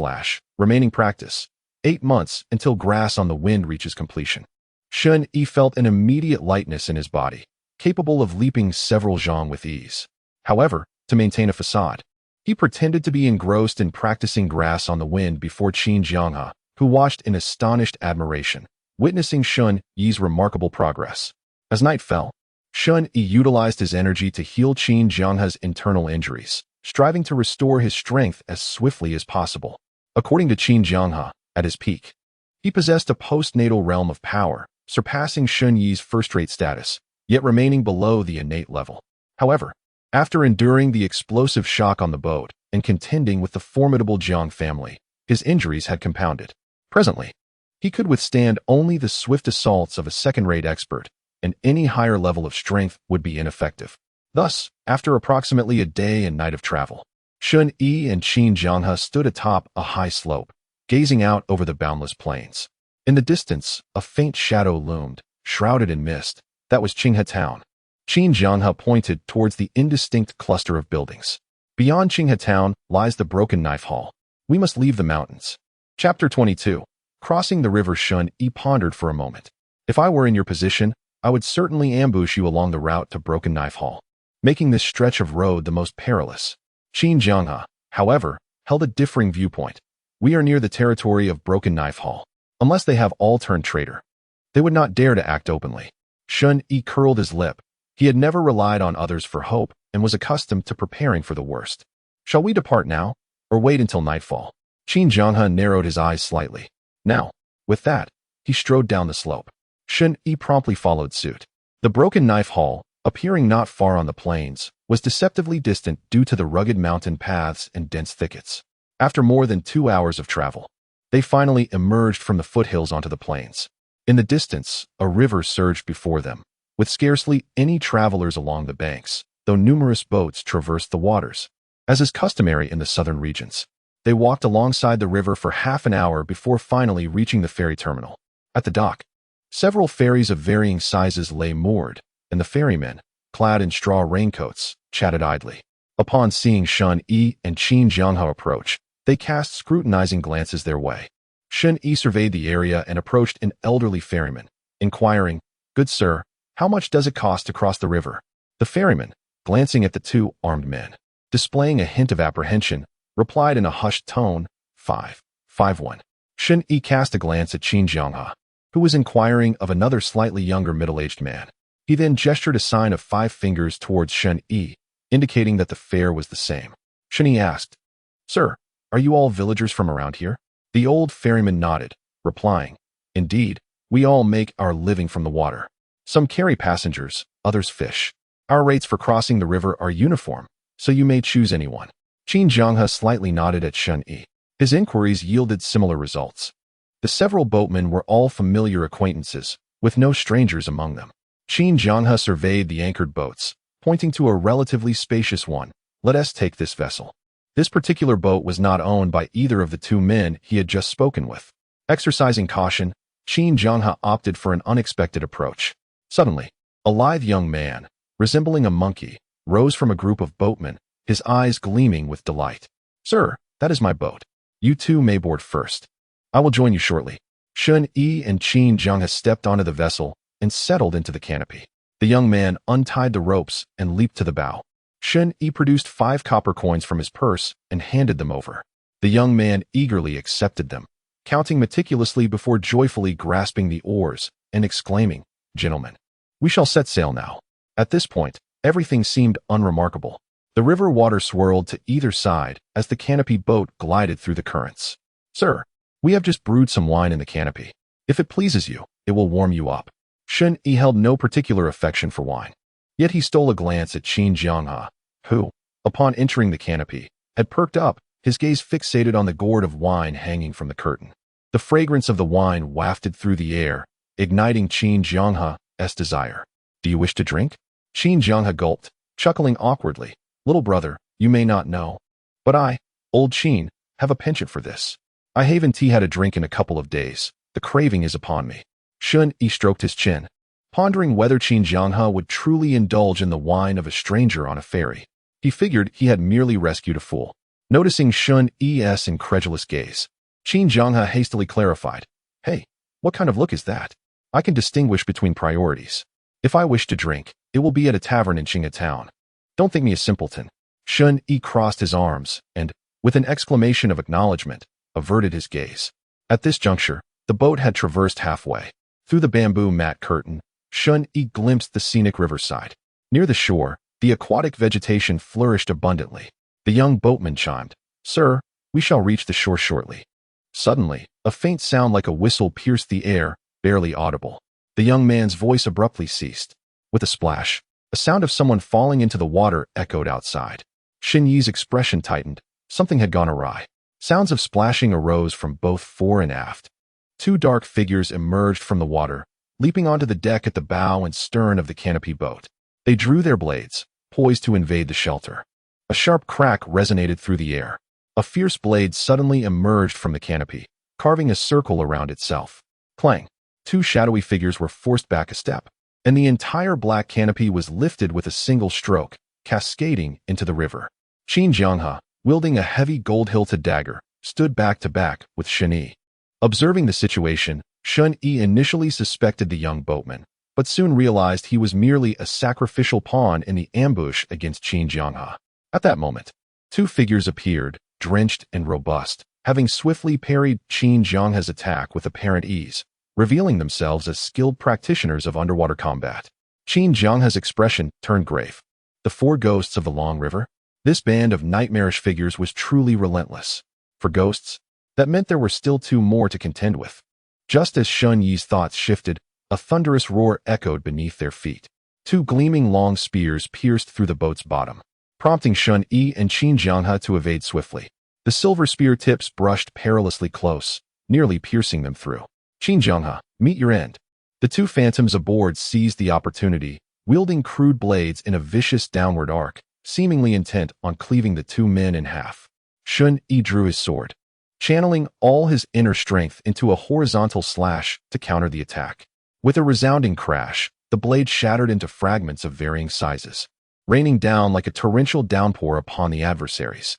remaining practice, 8 months until grass on the wind reaches completion. Shen Yi felt an immediate lightness in his body, capable of leaping several zhang with ease. However, to maintain a facade, he pretended to be engrossed in practicing grass on the wind before Qin Jianghe, who watched in astonished admiration, witnessing Shen Yi's remarkable progress. As night fell, Shen Yi utilized his energy to heal Qin Jianghe's internal injuries, striving to restore his strength as swiftly as possible. According to Qin Jianghe, at his peak, he possessed a postnatal realm of power, surpassing Shen Yi's first-rate status, yet remaining below the innate level. However, after enduring the explosive shock on the boat and contending with the formidable Jiang family, his injuries had compounded. Presently, he could withstand only the swift assaults of a second-rate expert, and any higher level of strength would be ineffective. Thus, after approximately a day and night of travel, Shen Yi and Qin Jianghe stood atop a high slope, gazing out over the boundless plains. In the distance, a faint shadow loomed, shrouded in mist. That was Qinghe Town. Qin Jianghe pointed towards the indistinct cluster of buildings. Beyond Qinghe Town lies the Broken Knife Hall. We must leave the mountains. Chapter 22. Crossing the river. Shen Yi pondered for a moment. If I were in your position, I would certainly ambush you along the route to Broken Knife Hall, making this stretch of road the most perilous. Qin Jianghe, however, held a differing viewpoint. We are near the territory of Broken Knife Hall. Unless they have all turned traitor, they would not dare to act openly. Shen Yi curled his lip. He had never relied on others for hope and was accustomed to preparing for the worst. Shall we depart now, or wait until nightfall? Qin Jianghe narrowed his eyes slightly. Now. With that, he strode down the slope. Shen Yi promptly followed suit. The Broken Knife Hall, appearing not far on the plains, was deceptively distant due to the rugged mountain paths and dense thickets. After more than 2 hours of travel, they finally emerged from the foothills onto the plains. In the distance, a river surged before them, with scarcely any travelers along the banks, though numerous boats traversed the waters. As is customary in the southern regions, they walked alongside the river for half an hour before finally reaching the ferry terminal. At the dock, several ferries of varying sizes lay moored, and the ferrymen, clad in straw raincoats, chatted idly. Upon seeing Shen Yi and Qin Jianghe approach, they cast scrutinizing glances their way. Shen Yi surveyed the area and approached an elderly ferryman, inquiring, "Good sir, how much does it cost to cross the river?" The ferryman, glancing at the two armed men, displaying a hint of apprehension, replied in a hushed tone, 551. Shen Yi cast a glance at Qin Jianghe, who was inquiring of another slightly younger middle-aged man. He then gestured a sign of 5 fingers towards Shen Yi, indicating that the fare was the same. Shen Yi asked, "Sir, are you all villagers from around here?" The old ferryman nodded, replying, "Indeed, we all make our living from the water. Some carry passengers, others fish. Our rates for crossing the river are uniform, so you may choose anyone." Qin Jianghe slightly nodded at Shen Yi. His inquiries yielded similar results. The several boatmen were all familiar acquaintances, with no strangers among them. Qin Jianghe surveyed the anchored boats, pointing to a relatively spacious one. "Let us take this vessel." This particular boat was not owned by either of the 2 men he had just spoken with. Exercising caution, Qin Jianghe opted for an unexpected approach. Suddenly, a lithe young man, resembling a monkey, rose from a group of boatmen, his eyes gleaming with delight. "Sir, that is my boat. You two may board first. I will join you shortly." Shen Yi and Qin Jianghe stepped onto the vessel and settled into the canopy. The young man untied the ropes and leaped to the bow. Shen Yi produced 5 copper coins from his purse and handed them over. The young man eagerly accepted them, counting meticulously before joyfully grasping the oars and exclaiming, "Gentlemen, we shall set sail now." At this point, everything seemed unremarkable. The river water swirled to either side as the canopy boat glided through the currents. "Sir, we have just brewed some wine in the canopy. If it pleases you, it will warm you up." Shen Yi held no particular affection for wine. Yet he stole a glance at Qin Jianghe, who, upon entering the canopy, had perked up, his gaze fixated on the gourd of wine hanging from the curtain. The fragrance of the wine wafted through the air, igniting Qin Jianghe's desire. "Do you wish to drink?" Qin Jianghe gulped, chuckling awkwardly. "Little brother, you may not know, but I, old Qin, have a penchant for this. I haven't had a drink in a couple of days. The craving is upon me." Shen Yi stroked his chin, pondering whether Qin Jianghe would truly indulge in the wine of a stranger on a ferry. He figured he had merely rescued a fool. Noticing Shen Yi's incredulous gaze, Qin Jianghe hastily clarified, "Hey, what kind of look is that? I can distinguish between priorities. If I wish to drink, it will be at a tavern in Qinghe town. Don't think me a simpleton." Shen Yi crossed his arms and, with an exclamation of acknowledgement, averted his gaze. At this juncture, the boat had traversed halfway. Through the bamboo mat curtain, Shen Yi glimpsed the scenic riverside. Near the shore, the aquatic vegetation flourished abundantly. The young boatman chimed, "Sir, we shall reach the shore shortly." Suddenly, a faint sound like a whistle pierced the air, barely audible. The young man's voice abruptly ceased. With a splash, a sound of someone falling into the water echoed outside. Shen Yi's expression tightened. Something had gone awry. Sounds of splashing arose from both fore and aft. 2 dark figures emerged from the water, leaping onto the deck at the bow and stern of the canopy boat. They drew their blades, poised to invade the shelter. A sharp crack resonated through the air. A fierce blade suddenly emerged from the canopy, carving a circle around itself. Clang! 2 shadowy figures were forced back a step, and the entire black canopy was lifted with a single stroke, cascading into the river. Qin Jianghe, wielding a heavy gold-hilted dagger, stood back to back with Shen Yi. Observing the situation, Shen Yi initially suspected the young boatman, but soon realized he was merely a sacrificial pawn in the ambush against Qin Jianghe. At that moment, 2 figures appeared, drenched and robust, having swiftly parried Qin Jianghe's attack with apparent ease, revealing themselves as skilled practitioners of underwater combat. Qin Jianghe's expression turned grave. The 4 ghosts of the Long River? This band of nightmarish figures was truly relentless. For ghosts, that meant there were still 2 more to contend with. Just as Shen Yi's thoughts shifted, a thunderous roar echoed beneath their feet. 2 gleaming long spears pierced through the boat's bottom, prompting Shen Yi and Qin Jianghe to evade swiftly. The silver spear tips brushed perilously close, nearly piercing them through. "Qin Jianghe, meet your end." The 2 phantoms aboard seized the opportunity, wielding crude blades in a vicious downward arc, seemingly intent on cleaving the 2 men in half. Shen Yi drew his sword, channeling all his inner strength into a horizontal slash to counter the attack. With a resounding crash, the blade shattered into fragments of varying sizes, raining down like a torrential downpour upon the adversaries.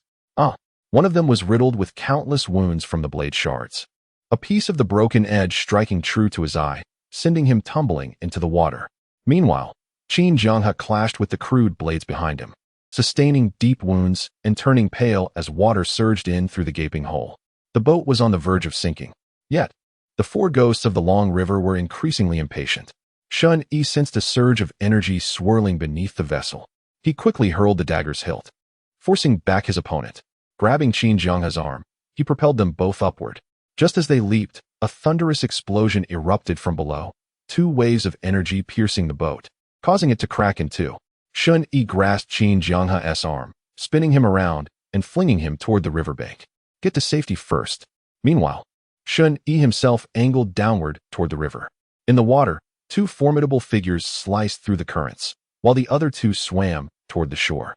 One of them was riddled with countless wounds from the blade shards, a piece of the broken edge striking true to his eye, sending him tumbling into the water. Meanwhile, Qin Jianghe clashed with the crude blades behind him, sustaining deep wounds and turning pale as water surged in through the gaping hole. The boat was on the verge of sinking. Yet, the 4 ghosts of the Long River were increasingly impatient. Shen Yi sensed a surge of energy swirling beneath the vessel. He quickly hurled the dagger's hilt, forcing back his opponent. Grabbing Qin Jianghe's arm, he propelled them both upward. Just as they leaped, a thunderous explosion erupted from below, 2 waves of energy piercing the boat, causing it to crack in 2. Shen Yi grasped Qin Jianghe's arm, spinning him around and flinging him toward the riverbank. "Get to safety first." Meanwhile, Shen Yi himself angled downward toward the river. In the water, 2 formidable figures sliced through the currents, while the other 2 swam toward the shore.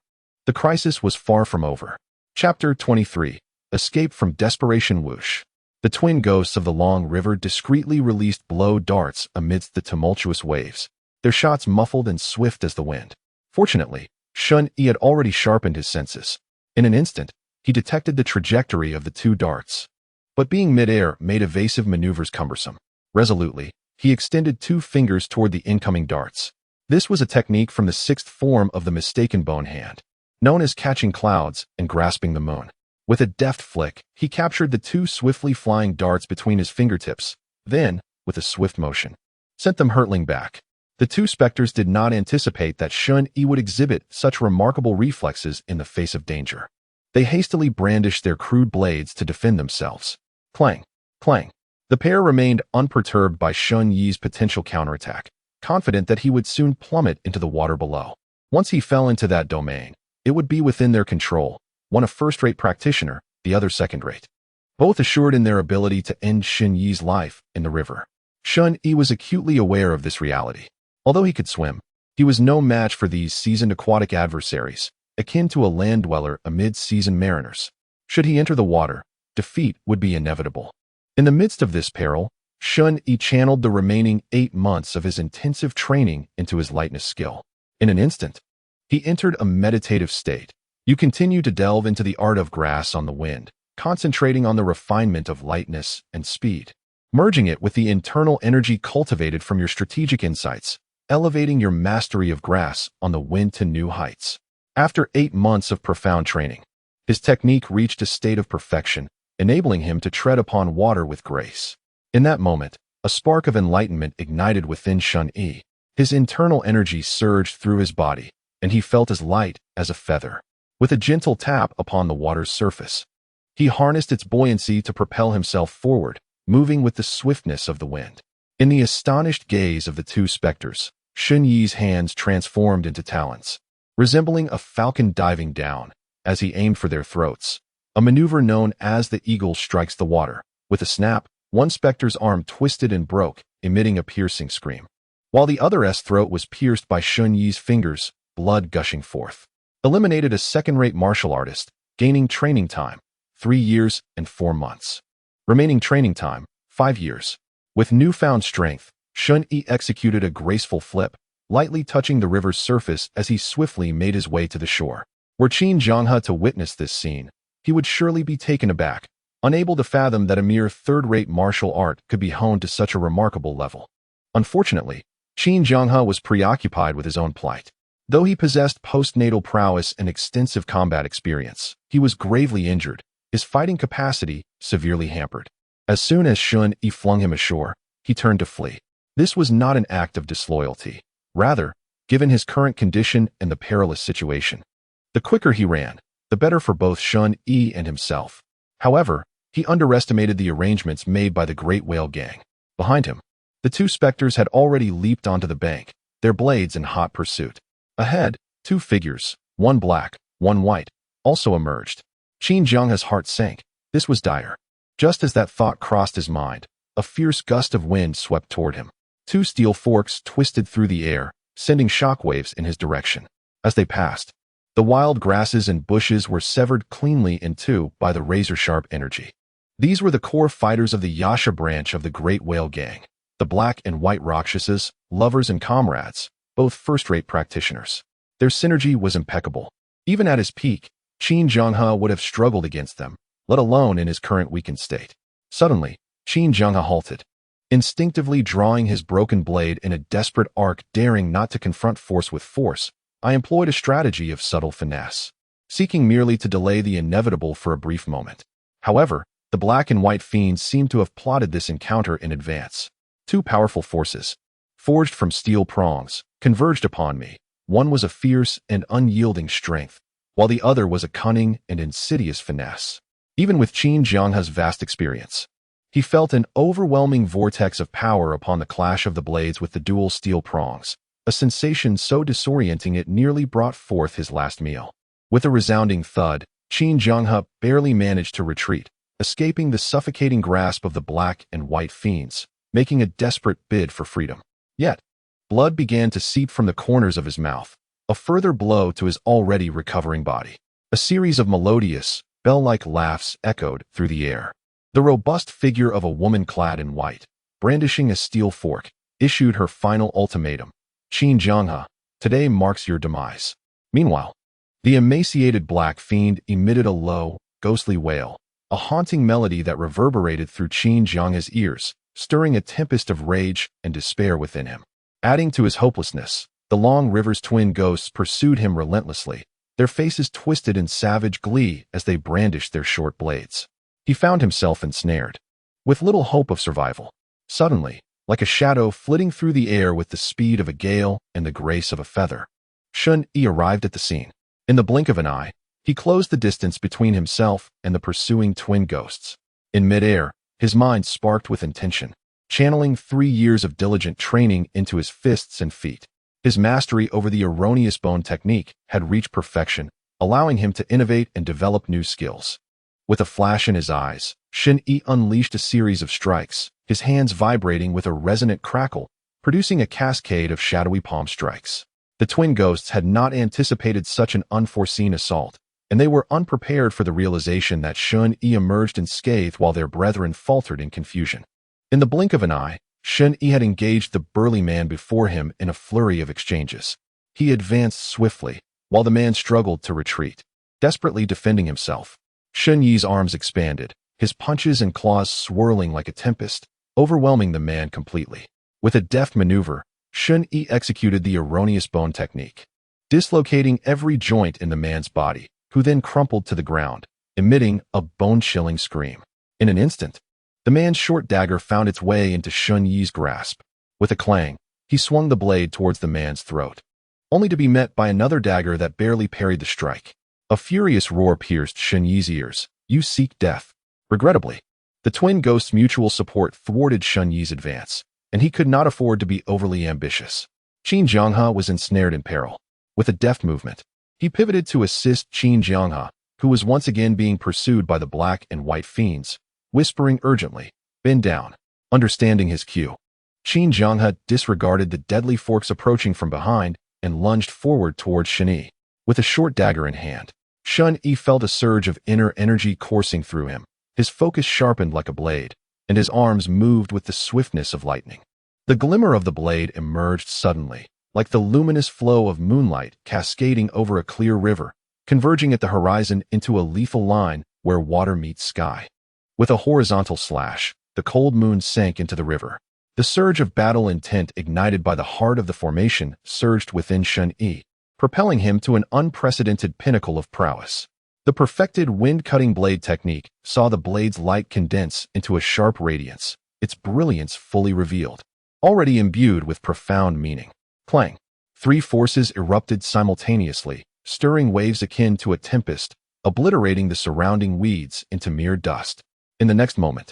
The crisis was far from over. Chapter 23. Escape from Desperation Whoosh. The twin ghosts of the long river discreetly released blow darts amidst the tumultuous waves, their shots muffled and swift as the wind. Fortunately, Shen Yi had already sharpened his senses. In an instant, he detected the trajectory of the two darts. But being mid-air made evasive maneuvers cumbersome. Resolutely, he extended two fingers toward the incoming darts. This was a technique from the sixth form of the mistaken bone hand, known as catching clouds and grasping the moon. With a deft flick, he captured the two swiftly flying darts between his fingertips, then, with a swift motion, sent them hurtling back. The two specters did not anticipate that Shen Yi would exhibit such remarkable reflexes in the face of danger. They hastily brandished their crude blades to defend themselves. Clang, clang. The pair remained unperturbed by Shen Yi's potential counterattack, confident that he would soon plummet into the water below. Once he fell into that domain, it would be within their control, one a first-rate practitioner, the other second-rate. Both assured in their ability to end Shen Yi's life in the river. Shen Yi was acutely aware of this reality. Although he could swim, he was no match for these seasoned aquatic adversaries, akin to a land dweller amid seasoned mariners. Should he enter the water, defeat would be inevitable. In the midst of this peril, Shen Yi channeled the remaining 8 months of his intensive training into his lightness skill. In an instant, he entered a meditative state. You continue to delve into the art of grass on the wind, concentrating on the refinement of lightness and speed, merging it with the internal energy cultivated from your strategic insights, elevating your mastery of grass on the wind to new heights. After 8 months of profound training, his technique reached a state of perfection, enabling him to tread upon water with grace. In that moment, a spark of enlightenment ignited within Shen Yi. His internal energy surged through his body, and he felt as light as a feather. With a gentle tap upon the water's surface, he harnessed its buoyancy to propel himself forward, moving with the swiftness of the wind. In the astonished gaze of the two specters, Shen Yi's hands transformed into talons, resembling a falcon diving down, as he aimed for their throats. A maneuver known as the eagle strikes the water. With a snap, one specter's arm twisted and broke, emitting a piercing scream, while the other's throat was pierced by Shen Yi's fingers, blood gushing forth. Eliminated a second-rate martial artist, gaining training time, 3 years and 4 months. Remaining training time, 5 years. With newfound strength, Shen Yi executed a graceful flip, lightly touching the river's surface as he swiftly made his way to the shore. Were Qin Zhanghe to witness this scene, he would surely be taken aback, unable to fathom that a mere third-rate martial art could be honed to such a remarkable level. Unfortunately, Qin Zhanghe was preoccupied with his own plight. Though he possessed postnatal prowess and extensive combat experience, he was gravely injured, his fighting capacity severely hampered. As soon as Shen Yi flung him ashore, he turned to flee. This was not an act of disloyalty. Rather, given his current condition and the perilous situation, the quicker he ran, the better for both Shen Yi and himself. However, he underestimated the arrangements made by the Great Whale Gang. Behind him, the two specters had already leaped onto the bank, their blades in hot pursuit. Ahead, 2 figures, one black, one white, also emerged. Qin Zhanghe's heart sank. This was dire. Just as that thought crossed his mind, a fierce gust of wind swept toward him. 2 steel forks twisted through the air, sending shockwaves in his direction. As they passed, the wild grasses and bushes were severed cleanly in two by the razor-sharp energy. These were the core fighters of the Yasha branch of the Great Whale Gang, the black and white Rakshases, lovers and comrades, both first-rate practitioners. Their synergy was impeccable. Even at his peak, Qin Zhanghe would have struggled against them, let alone in his current weakened state. Suddenly, Qin Zhanghe halted, instinctively drawing his broken blade in a desperate arc. Daring not to confront force with force, I employed a strategy of subtle finesse, seeking merely to delay the inevitable for a brief moment. However, the black and white fiends seemed to have plotted this encounter in advance. 2 powerful forces, forged from steel prongs, converged upon me. One was a fierce and unyielding strength, while the other was a cunning and insidious finesse. Even with Qin Zhanghe's vast experience, he felt an overwhelming vortex of power upon the clash of the blades with the dual steel prongs, a sensation so disorienting it nearly brought forth his last meal. With a resounding thud, Qin Zhanghe barely managed to retreat, escaping the suffocating grasp of the black and white fiends, making a desperate bid for freedom. Yet, blood began to seep from the corners of his mouth, a further blow to his already recovering body. A series of melodious, bell-like laughs echoed through the air. The robust figure of a woman clad in white, brandishing a steel fork, issued her final ultimatum. Qin Jianghe, today marks your demise. Meanwhile, the emaciated black fiend emitted a low, ghostly wail, a haunting melody that reverberated through Qin Jianghe's ears, stirring a tempest of rage and despair within him. Adding to his hopelessness, the Long River's twin ghosts pursued him relentlessly, their faces twisted in savage glee as they brandished their short blades. He found himself ensnared, with little hope of survival. Suddenly, like a shadow flitting through the air with the speed of a gale and the grace of a feather, Shen Yi arrived at the scene. In the blink of an eye, he closed the distance between himself and the pursuing twin ghosts. In midair, his mind sparked with intention, channeling 3 years of diligent training into his fists and feet. His mastery over the erroneous bone technique had reached perfection, allowing him to innovate and develop new skills. With a flash in his eyes, Shen Yi unleashed a series of strikes, his hands vibrating with a resonant crackle, producing a cascade of shadowy palm strikes. The twin ghosts had not anticipated such an unforeseen assault, and they were unprepared for the realization that Shen Yi emerged unscathed while their brethren faltered in confusion. In the blink of an eye, Shen Yi had engaged the burly man before him in a flurry of exchanges. He advanced swiftly, while the man struggled to retreat, desperately defending himself. Shen Yi's arms expanded, his punches and claws swirling like a tempest, overwhelming the man completely. With a deft maneuver, Shen Yi executed the erroneous bone technique, dislocating every joint in the man's body, who then crumpled to the ground, emitting a bone-chilling scream. In an instant, the man's short dagger found its way into Shen Yi's grasp. With a clang, he swung the blade towards the man's throat, only to be met by another dagger that barely parried the strike. A furious roar pierced Shen Yi's ears. "You seek death." Regrettably, the twin ghosts' mutual support thwarted Shen Yi's advance, and he could not afford to be overly ambitious. Qin Jianghe was ensnared in peril. With a deft movement, he pivoted to assist Qin Jianghe, who was once again being pursued by the black and white fiends, whispering urgently, "Bend down." Understanding his cue, Qin Jianghe disregarded the deadly forks approaching from behind and lunged forward towards Shen Yi. With a short dagger in hand, Shen Yi felt a surge of inner energy coursing through him. His focus sharpened like a blade, and his arms moved with the swiftness of lightning. The glimmer of the blade emerged suddenly, like the luminous flow of moonlight cascading over a clear river, converging at the horizon into a lethal line where water meets sky. With a horizontal slash, the cold moon sank into the river. The surge of battle intent ignited by the heart of the formation surged within Shen Yi, propelling him to an unprecedented pinnacle of prowess. The perfected wind-cutting blade technique saw the blade's light condense into a sharp radiance, its brilliance fully revealed, already imbued with profound meaning. Clang! 3 forces erupted simultaneously, stirring waves akin to a tempest, obliterating the surrounding weeds into mere dust. In the next moment,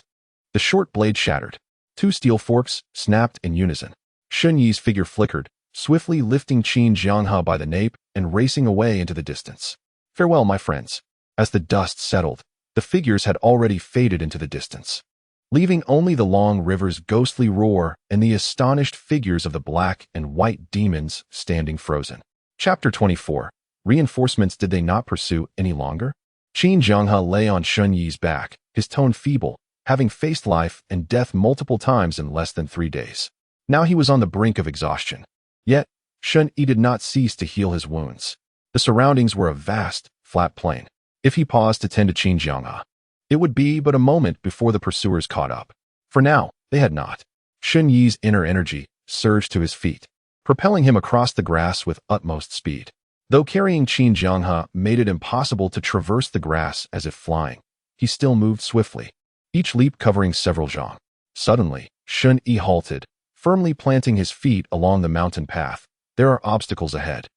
the short blade shattered. 2 steel forks snapped in unison. Shen Yi's figure flickered, swiftly lifting Qin Jianghe by the nape and racing away into the distance. Farewell, my friends. As the dust settled, the figures had already faded into the distance, leaving only the Long River's ghostly roar and the astonished figures of the black and white demons standing frozen. Chapter 24. Reinforcements. Did they not pursue any longer? Qin Jianghe lay on Shen Yi's back, his tone feeble, having faced life and death multiple times in less than 3 days. Now he was on the brink of exhaustion. Yet, Shen Yi did not cease to heal his wounds. The surroundings were a vast, flat plain. If he paused to tend to Qin Jianghe, it would be but a moment before the pursuers caught up. For now, they had not. Shen Yi's inner energy surged to his feet, propelling him across the grass with utmost speed. Though carrying Qin Jianghe made it impossible to traverse the grass as if flying, he still moved swiftly, each leap covering several zhang. Suddenly, Shen Yi halted, firmly planting his feet along the mountain path. There are obstacles ahead.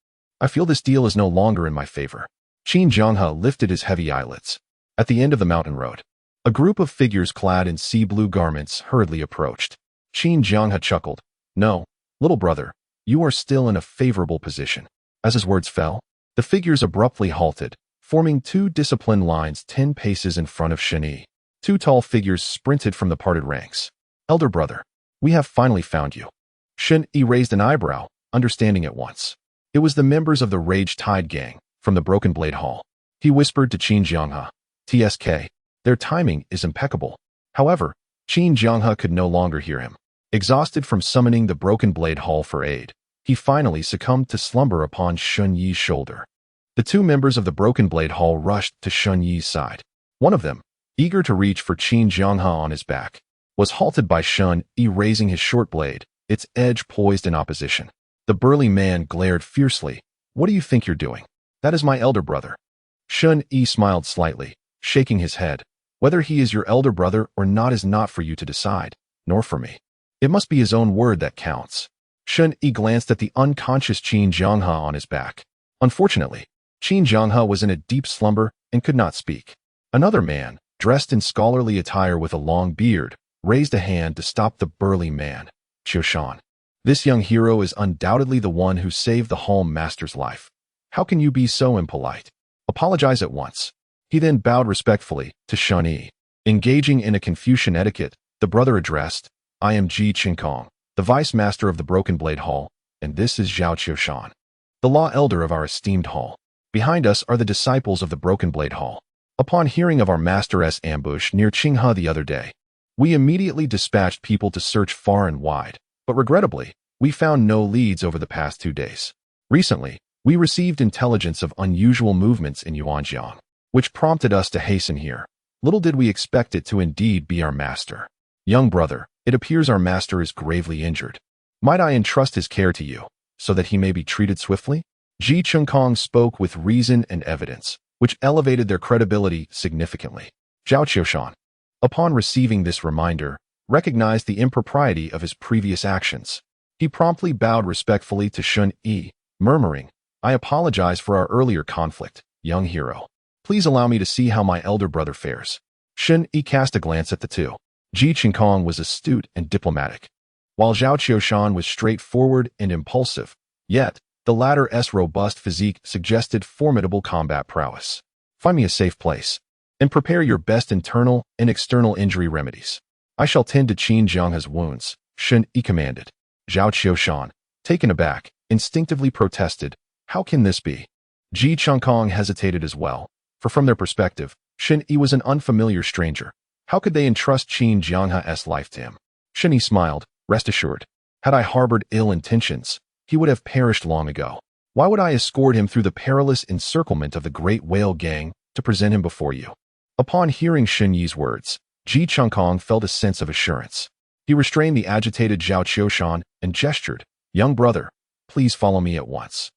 I feel this deal is no longer in my favor. Qin Jianghe lifted his heavy eyelids. At the end of the mountain road, a group of figures clad in sea blue garments hurriedly approached. Qin Jianghe chuckled. "No, little brother, you are still in a favorable position." As his words fell, the figures abruptly halted, forming 2 disciplined lines 10 paces in front of Shen Yi. 2 tall figures sprinted from the parted ranks. "Elder brother, we have finally found you." Shen Yi raised an eyebrow, understanding at once. It was the members of the Rage Tide gang from the Broken Blade Hall. He whispered to Qin Jianghe, "TSK, their timing is impeccable. However, Qin Jianghe could no longer hear him. Exhausted from summoning the Broken Blade Hall for aid, he finally succumbed to slumber upon Shen Yi's shoulder. The two members of the Broken Blade Hall rushed to Shen Yi's side. One of them, eager to reach for Qin Jianghe on his back, was halted by Shen Yi raising his short blade, its edge poised in opposition. The burly man glared fiercely. "What do you think you're doing?" "That is my elder brother." Shen Yi smiled slightly, shaking his head. "Whether he is your elder brother or not is not for you to decide, nor for me. It must be his own word that counts." Shen Yi glanced at the unconscious Qin Jianghe on his back. Unfortunately, Qin Jianghe was in a deep slumber and could not speak. Another man, dressed in scholarly attire with a long beard, raised a hand to stop the burly man. "Qiushan, this young hero is undoubtedly the one who saved the Hall Master's life. How can you be so impolite? Apologize at once." He then bowed respectfully to Shen Yi. Engaging in a Confucian etiquette, the brother addressed, "I am Ji Qinkong, the Vice Master of the Broken Blade Hall, and this is Zhao Qiushan, the Law Elder of our esteemed hall. Behind us are the disciples of the Broken Blade Hall. Upon hearing of our master's ambush near Qinghe the other day, we immediately dispatched people to search far and wide, but regrettably, we found no leads over the past 2 days. Recently, we received intelligence of unusual movements in Yuanjiang, which prompted us to hasten here. Little did we expect it to indeed be our master. Young brother, it appears our master is gravely injured. Might I entrust his care to you, so that he may be treated swiftly?" Ji Qinkong spoke with reason and evidence, which elevated their credibility significantly. Zhao Qiushan, upon receiving this reminder, recognized the impropriety of his previous actions. He promptly bowed respectfully to Shen Yi, murmuring, "I apologize for our earlier conflict, young hero. Please allow me to see how my elder brother fares." Shen Yi cast a glance at the two. Ji Qinkong was astute and diplomatic, while Zhao Qiushan was straightforward and impulsive, yet the latter's robust physique suggested formidable combat prowess. "Find me a safe place, and prepare your best internal and external injury remedies. I shall tend to Qin Jianghe's wounds," Shen Yi commanded. Zhao Qiushan, taken aback, instinctively protested, "How can this be?" Ji Qinkong hesitated as well, for from their perspective, Shen Yi was an unfamiliar stranger. How could they entrust Qin Jianghe's life to him? Shen Yi smiled, "Rest assured, had I harbored ill intentions, he would have perished long ago. Why would I escort him through the perilous encirclement of the Great Whale Gang to present him before you?" Upon hearing Shen Yi's words, Ji Qinkong felt a sense of assurance. He restrained the agitated Zhao Qiushan and gestured, "Young brother, please follow me at once."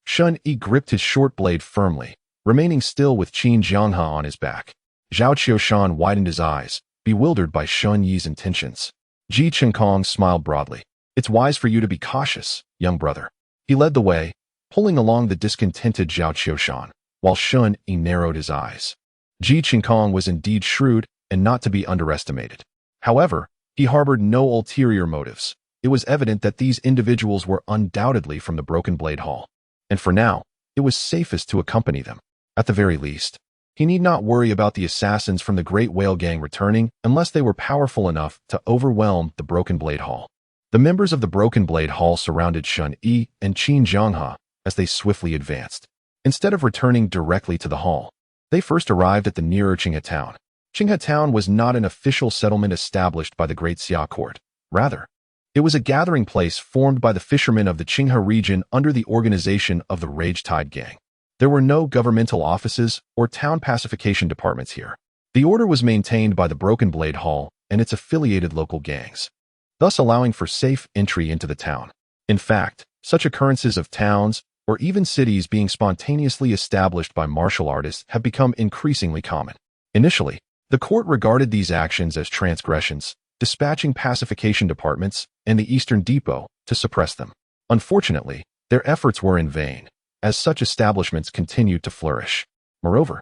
Shen Yi gripped his short blade firmly, remaining still with Qin Jianghe on his back. Zhao Qiushan widened his eyes, bewildered by Shen Yi's intentions. Ji Qinkong smiled broadly. "It's wise for you to be cautious, young brother." He led the way, pulling along the discontented Zhao Qiushan, while Shen Yi narrowed his eyes. Ji Qinkong was indeed shrewd and not to be underestimated. However, he harbored no ulterior motives. It was evident that these individuals were undoubtedly from the Broken Blade Hall, and for now, it was safest to accompany them. At the very least, he need not worry about the assassins from the Great Whale Gang returning unless they were powerful enough to overwhelm the Broken Blade Hall. The members of the Broken Blade Hall surrounded Shen Yi and Qin Jianghe as they swiftly advanced. Instead of returning directly to the hall, they first arrived at the nearer Qinghe town. Qinghe town was not an official settlement established by the Great Xia Court. Rather, it was a gathering place formed by the fishermen of the Qinghe region under the organization of the Rage Tide Gang. There were no governmental offices or town pacification departments here. The order was maintained by the Broken Blade Hall and its affiliated local gangs, thus allowing for safe entry into the town. In fact, such occurrences of towns or even cities being spontaneously established by martial artists have become increasingly common. Initially, the court regarded these actions as transgressions, dispatching pacification departments and the Eastern Depot to suppress them. Unfortunately, their efforts were in vain, as such establishments continued to flourish. Moreover,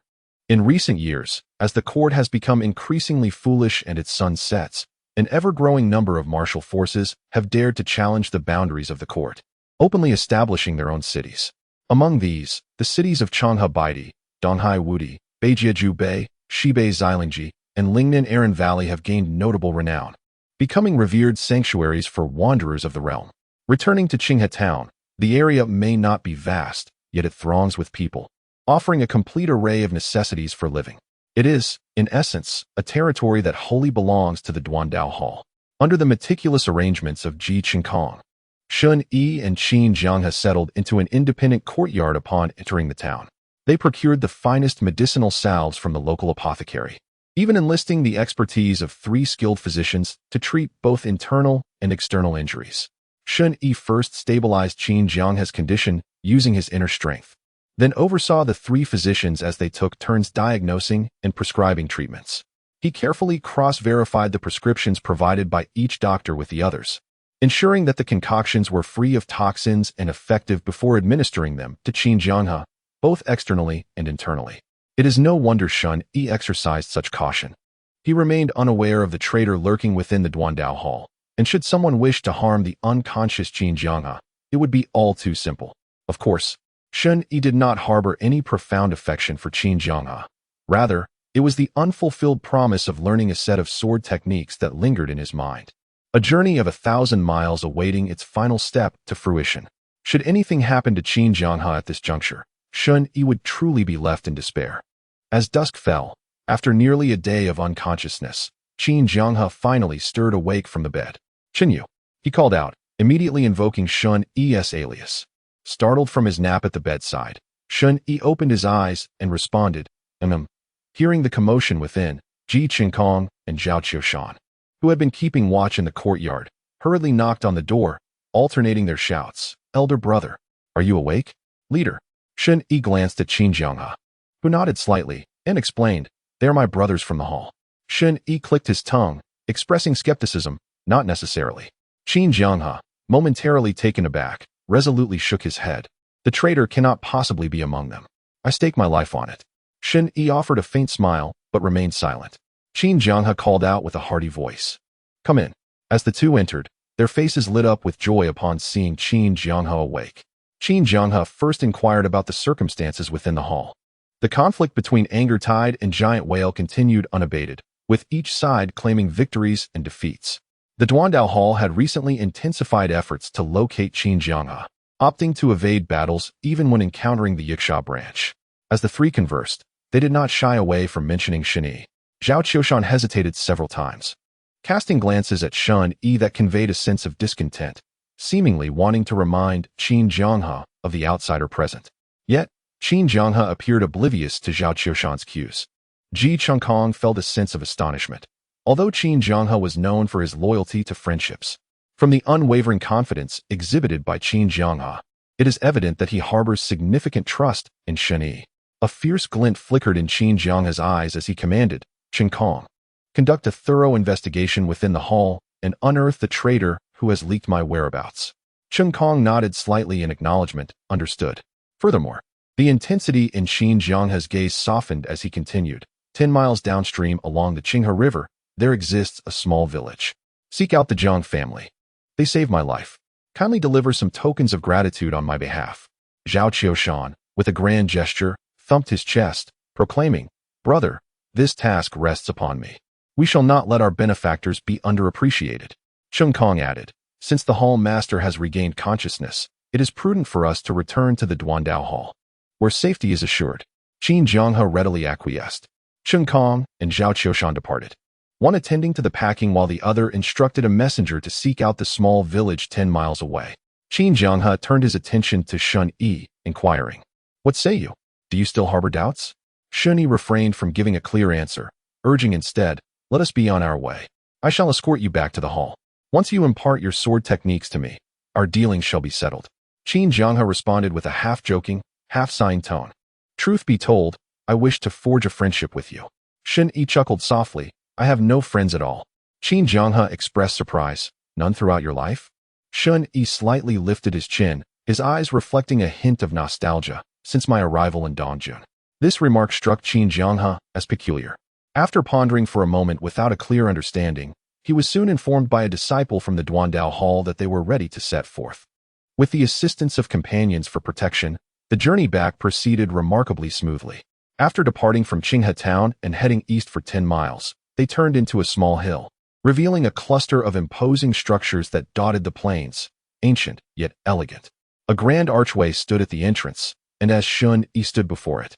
in recent years, as the court has become increasingly foolish and its sun sets, an ever-growing number of martial forces have dared to challenge the boundaries of the court, openly establishing their own cities. Among these, the cities of Changhai Baidi, Donghai Wudi, Beijiaju Bay, Shibei Xilingji, and Lingnan Aran Valley have gained notable renown, becoming revered sanctuaries for wanderers of the realm. Returning to Qinghe town, the area may not be vast, yet it throngs with people, offering a complete array of necessities for living. It is, in essence, a territory that wholly belongs to the Duandao Hall. Under the meticulous arrangements of Ji Qinkong, Shen Yi and Qin Jianghe settled into an independent courtyard upon entering the town. They procured the finest medicinal salves from the local apothecary, even enlisting the expertise of 3 skilled physicians to treat both internal and external injuries. Shen Yi first stabilized Qin Jianghe's condition using his inner strength, then oversaw the 3 physicians as they took turns diagnosing and prescribing treatments. He carefully cross-verified the prescriptions provided by each doctor with the others, ensuring that the concoctions were free of toxins and effective before administering them to Qin Jianghe, both externally and internally. It is no wonder Shen Yi exercised such caution. He remained unaware of the traitor lurking within the Duandao Hall, and should someone wish to harm the unconscious Qin Jianghe, it would be all too simple. Of course, Shen Yi did not harbor any profound affection for Qin Jianghe. Rather, it was the unfulfilled promise of learning a set of sword techniques that lingered in his mind. A journey of 1,000 miles awaiting its final step to fruition. Should anything happen to Qin Jianghe at this juncture, Shen Yi would truly be left in despair. As dusk fell, after nearly a day of unconsciousness, Qin Jianghe finally stirred awake from the bed. "Shen Yi," he called out, immediately invoking Shen Yi's alias. Startled from his nap at the bedside, Shen Yi opened his eyes and responded, Hearing the commotion within, Ji Qinkong and Zhao Qiushan, who had been keeping watch in the courtyard, hurriedly knocked on the door, alternating their shouts. "Elder brother, are you awake?" "Leader." Shen Yi glanced at Qin Jianghe, who nodded slightly, and explained, "They are my brothers from the hall." Shen Yi clicked his tongue, expressing skepticism. "Not necessarily." Qin Jianghe, momentarily taken aback, resolutely shook his head. "The traitor cannot possibly be among them. I stake my life on it." Shen Yi offered a faint smile, but remained silent. Qin Jianghe called out with a hearty voice, "Come in." As the two entered, their faces lit up with joy upon seeing Qin Jianghe awake. Qin Jianghe first inquired about the circumstances within the hall. The conflict between Anger Tide and Giant Whale continued unabated, with each side claiming victories and defeats. The Duandao Hall had recently intensified efforts to locate Qin Jianghe, opting to evade battles even when encountering the Yiksha branch. As the 3 conversed, they did not shy away from mentioning Shen Yi. Zhao Qiushan hesitated several times, casting glances at Shen Yi that conveyed a sense of discontent, seemingly wanting to remind Qin Jianghe of the outsider present. Yet, Qin Jianghe appeared oblivious to Zhao Qiushan's cues. Ji Qinkong felt a sense of astonishment, although Qin Jianghe was known for his loyalty to friendships. From the unwavering confidence exhibited by Qin Jianghe, it is evident that he harbors significant trust in Shen Yi. A fierce glint flickered in Qin Jianghe's eyes as he commanded, "Qinkong, conduct a thorough investigation within the hall and unearth the traitor who has leaked my whereabouts." Qinkong nodded slightly in acknowledgement, understood. Furthermore, the intensity in Qin Jianghe's gaze softened as he continued, 10 miles downstream along the Qinghe River, there exists a small village. Seek out the Zhang family. They saved my life. Kindly deliver some tokens of gratitude on my behalf. Zhao Qiushan, with a grand gesture, thumped his chest, proclaiming, "Brother, this task rests upon me. We shall not let our benefactors be underappreciated." Qinkong added, "Since the hall master has regained consciousness, it is prudent for us to return to the Duandao Hall, where safety is assured." Qin Jianghe readily acquiesced. Qinkong and Zhao Qiushan departed, one attending to the packing while the other instructed a messenger to seek out the small village 10 miles away. Qin Jianghe turned his attention to Shen Yi, inquiring, "What say you? Do you still harbor doubts?" Shen Yi refrained from giving a clear answer, urging instead, "Let us be on our way. I shall escort you back to the hall. Once you impart your sword techniques to me, our dealings shall be settled." Qin Jianghe responded with a half-joking, half-sighing tone. "Truth be told, I wish to forge a friendship with you." Shen Yi chuckled softly, "I have no friends at all." Qin Jianghe expressed surprise. "None throughout your life?" Shen Yi slightly lifted his chin, his eyes reflecting a hint of nostalgia, "Since my arrival in Dongjun." This remark struck Qin Jianghe as peculiar. After pondering for a moment without a clear understanding, he was soon informed by a disciple from the Duandao Hall that they were ready to set forth. With the assistance of companions for protection, the journey back proceeded remarkably smoothly. After departing from Qinghe town and heading east for 10 miles, they turned into a small hill, revealing a cluster of imposing structures that dotted the plains, ancient yet elegant. A grand archway stood at the entrance, and as Shen Yi stood before it,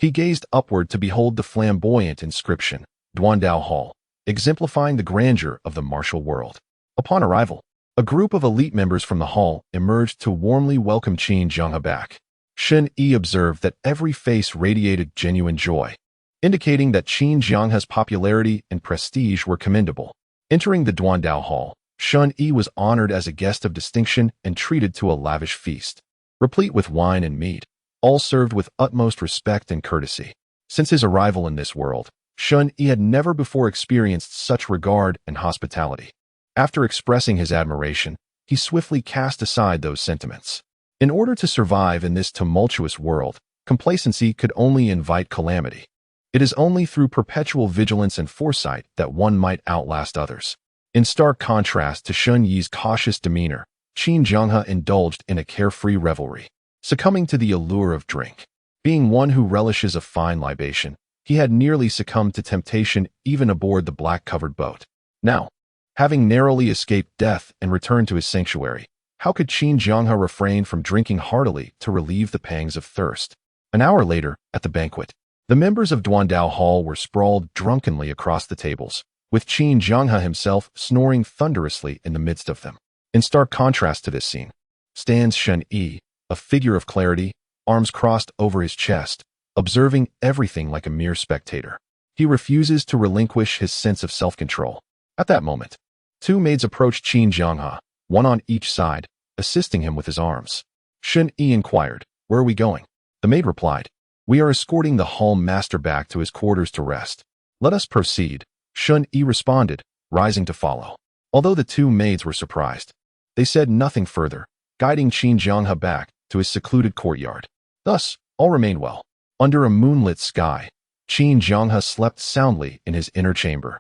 He gazed upward to behold the flamboyant inscription, Duandao Hall, exemplifying the grandeur of the martial world. Upon arrival, a group of elite members from the hall emerged to warmly welcome Qin Zhenghe back. Shen Yi observed that every face radiated genuine joy, indicating that Qin Zhenghe's popularity and prestige were commendable. Entering the Duandao Hall, Shen Yi was honored as a guest of distinction and treated to a lavish feast, replete with wine and meat, all served with utmost respect and courtesy. Since his arrival in this world, Shen Yi had never before experienced such regard and hospitality. After expressing his admiration, he swiftly cast aside those sentiments. In order to survive in this tumultuous world, complacency could only invite calamity. It is only through perpetual vigilance and foresight that one might outlast others. In stark contrast to Shen Yi's cautious demeanor, Qin Zhenghe indulged in a carefree revelry, succumbing to the allure of drink. Being one who relishes a fine libation, he had nearly succumbed to temptation even aboard the black-covered boat. Now, having narrowly escaped death and returned to his sanctuary, how could Qin Zhenghe refrain from drinking heartily to relieve the pangs of thirst? An hour later, at the banquet, the members of Duandao Hall were sprawled drunkenly across the tables, with Qin Zhenghe himself snoring thunderously in the midst of them. In stark contrast to this scene, stands Shen Yi, a figure of clarity, arms crossed over his chest, observing everything like a mere spectator. He refuses to relinquish his sense of self-control. At that moment, two maids approached Qin Zhenghe, one on each side, assisting him with his arms. Shen Yi inquired, "Where are we going?" The maid replied, "We are escorting the hall master back to his quarters to rest." "Let us proceed," Shen Yi responded, rising to follow. Although the two maids were surprised, they said nothing further, guiding Qin Zhenghe back to his secluded courtyard. Thus, all remained well. Under a moonlit sky, Qin Zhenghe slept soundly in his inner chamber,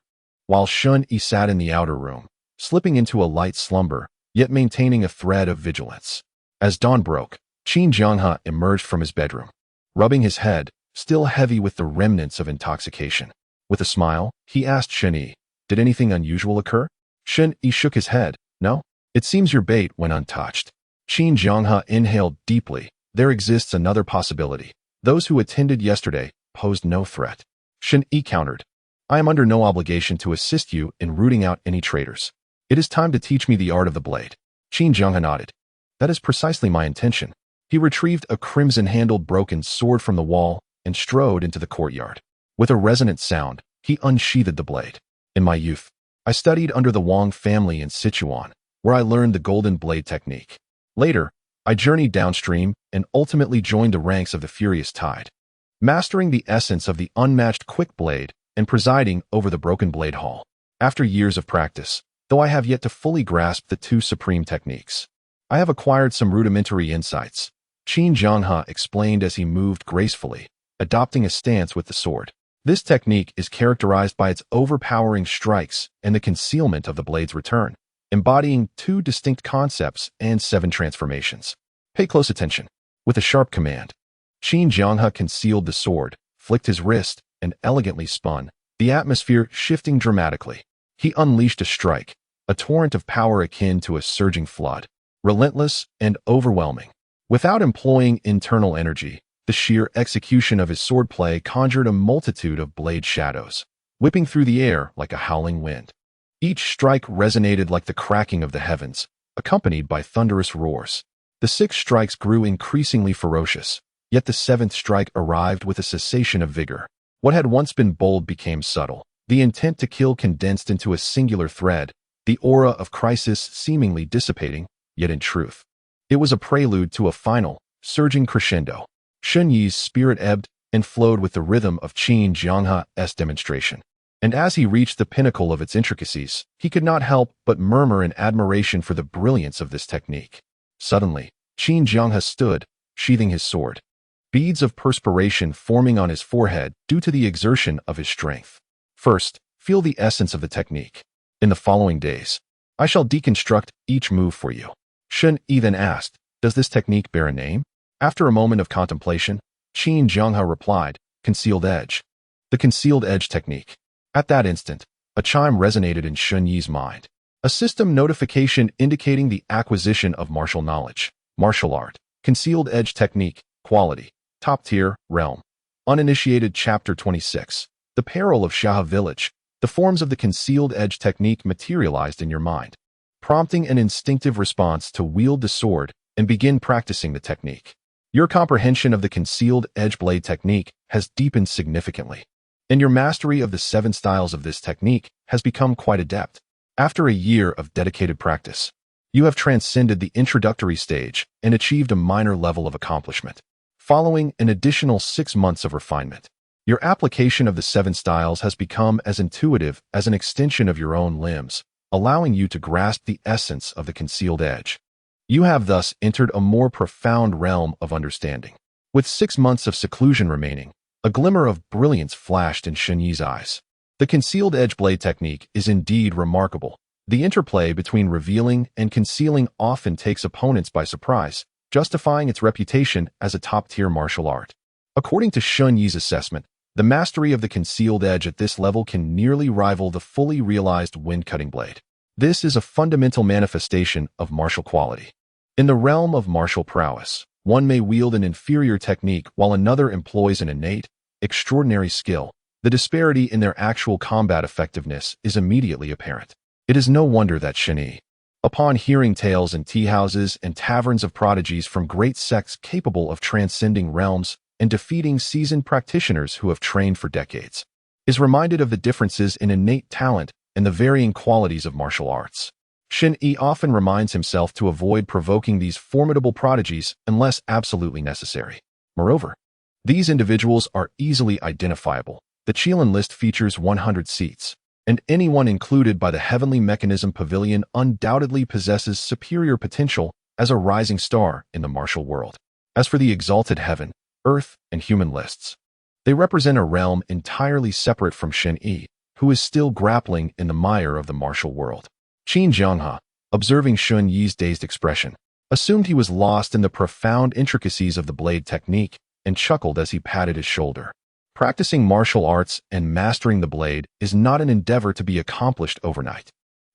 while Shen Yi sat in the outer room, slipping into a light slumber, yet maintaining a thread of vigilance. As dawn broke, Qin Zhenghe emerged from his bedroom, rubbing his head, still heavy with the remnants of intoxication. With a smile, he asked Shen Yi, "Did anything unusual occur?" Shen Yi shook his head. "No. It seems your bait went untouched." Qin Zhenghe inhaled deeply. "There exists another possibility. Those who attended yesterday posed no threat." Shen Yi countered, "I am under no obligation to assist you in rooting out any traitors. It is time to teach me the art of the blade." Qin Zhenghe nodded. "That is precisely my intention." He retrieved a crimson-handled broken sword from the wall and strode into the courtyard. With a resonant sound, he unsheathed the blade. "In my youth, I studied under the Wang family in Sichuan, where I learned the golden blade technique. Later, I journeyed downstream and ultimately joined the ranks of the Furious Tide, mastering the essence of the unmatched quick blade and presiding over the broken blade hall. After years of practice, though I have yet to fully grasp the two supreme techniques, I have acquired some rudimentary insights," Qin Zhenghe explained as he moved gracefully, adopting a stance with the sword. This technique is characterized by its overpowering strikes and the concealment of the blade's return, embodying two distinct concepts and 7 transformations. Pay close attention. With a sharp command, Qin Zhenghe concealed the sword, flicked his wrist, and elegantly spun, the atmosphere shifting dramatically. He unleashed a strike, a torrent of power akin to a surging flood, relentless and overwhelming. Without employing internal energy, the sheer execution of his swordplay conjured a multitude of blade shadows, whipping through the air like a howling wind. Each strike resonated like the cracking of the heavens, accompanied by thunderous roars. The 6 strikes grew increasingly ferocious, yet the 7th strike arrived with a cessation of vigor. What had once been bold became subtle, the intent to kill condensed into a singular thread, the aura of crisis seemingly dissipating, yet in truth, it was a prelude to a final, surging crescendo. Shen Yi's spirit ebbed and flowed with the rhythm of Qin Zhenghe's demonstration. And as he reached the pinnacle of its intricacies, he could not help but murmur in admiration for the brilliance of this technique. Suddenly, Qin Zhenghe stood, sheathing his sword, beads of perspiration forming on his forehead due to the exertion of his strength. "First, feel the essence of the technique. In the following days, I shall deconstruct each move for you." Shen Yi then asked, "Does this technique bear a name?" After a moment of contemplation, Qin Zhenghe replied, "Concealed edge." The concealed edge technique. At that instant, a chime resonated in Shen Yi's mind, a system notification indicating the acquisition of martial knowledge, martial art, concealed edge technique, quality, top tier, realm. Uninitiated Chapter 26. The Peril of Shaha Village. The forms of the concealed edge technique materialized in your mind, prompting an instinctive response to wield the sword and begin practicing the technique. Your comprehension of the concealed edge blade technique has deepened significantly, and your mastery of the 7 styles of this technique has become quite adept. After a year of dedicated practice, you have transcended the introductory stage and achieved a minor level of accomplishment. Following an additional 6 months of refinement, your application of the 7 styles has become as intuitive as an extension of your own limbs, allowing you to grasp the essence of the concealed edge. You have thus entered a more profound realm of understanding. With 6 months of seclusion remaining, a glimmer of brilliance flashed in Shen Yi's eyes. The concealed edge blade technique is indeed remarkable. The interplay between revealing and concealing often takes opponents by surprise, justifying its reputation as a top-tier martial art. According to Shen Yi's assessment, the mastery of the concealed edge at this level can nearly rival the fully realized wind-cutting blade. This is a fundamental manifestation of martial quality. In the realm of martial prowess, one may wield an inferior technique while another employs an innate, extraordinary skill. The disparity in their actual combat effectiveness is immediately apparent. It is no wonder that Shen Yi, upon hearing tales in tea-houses and taverns of prodigies from great sects capable of transcending realms and defeating seasoned practitioners who have trained for decades, is reminded of the differences in innate talent and the varying qualities of martial arts. Shen Yi often reminds himself to avoid provoking these formidable prodigies unless absolutely necessary. Moreover, these individuals are easily identifiable. The Qilin list features 100 seats, and anyone included by the Heavenly Mechanism Pavilion undoubtedly possesses superior potential as a rising star in the martial world. As for the exalted heaven, earth, and human lists, they represent a realm entirely separate from Shen Yi, who is still grappling in the mire of the martial world. Qin Jianghe, observing Shen Yi's dazed expression, assumed he was lost in the profound intricacies of the blade technique and chuckled as he patted his shoulder. Practicing martial arts and mastering the blade is not an endeavor to be accomplished overnight.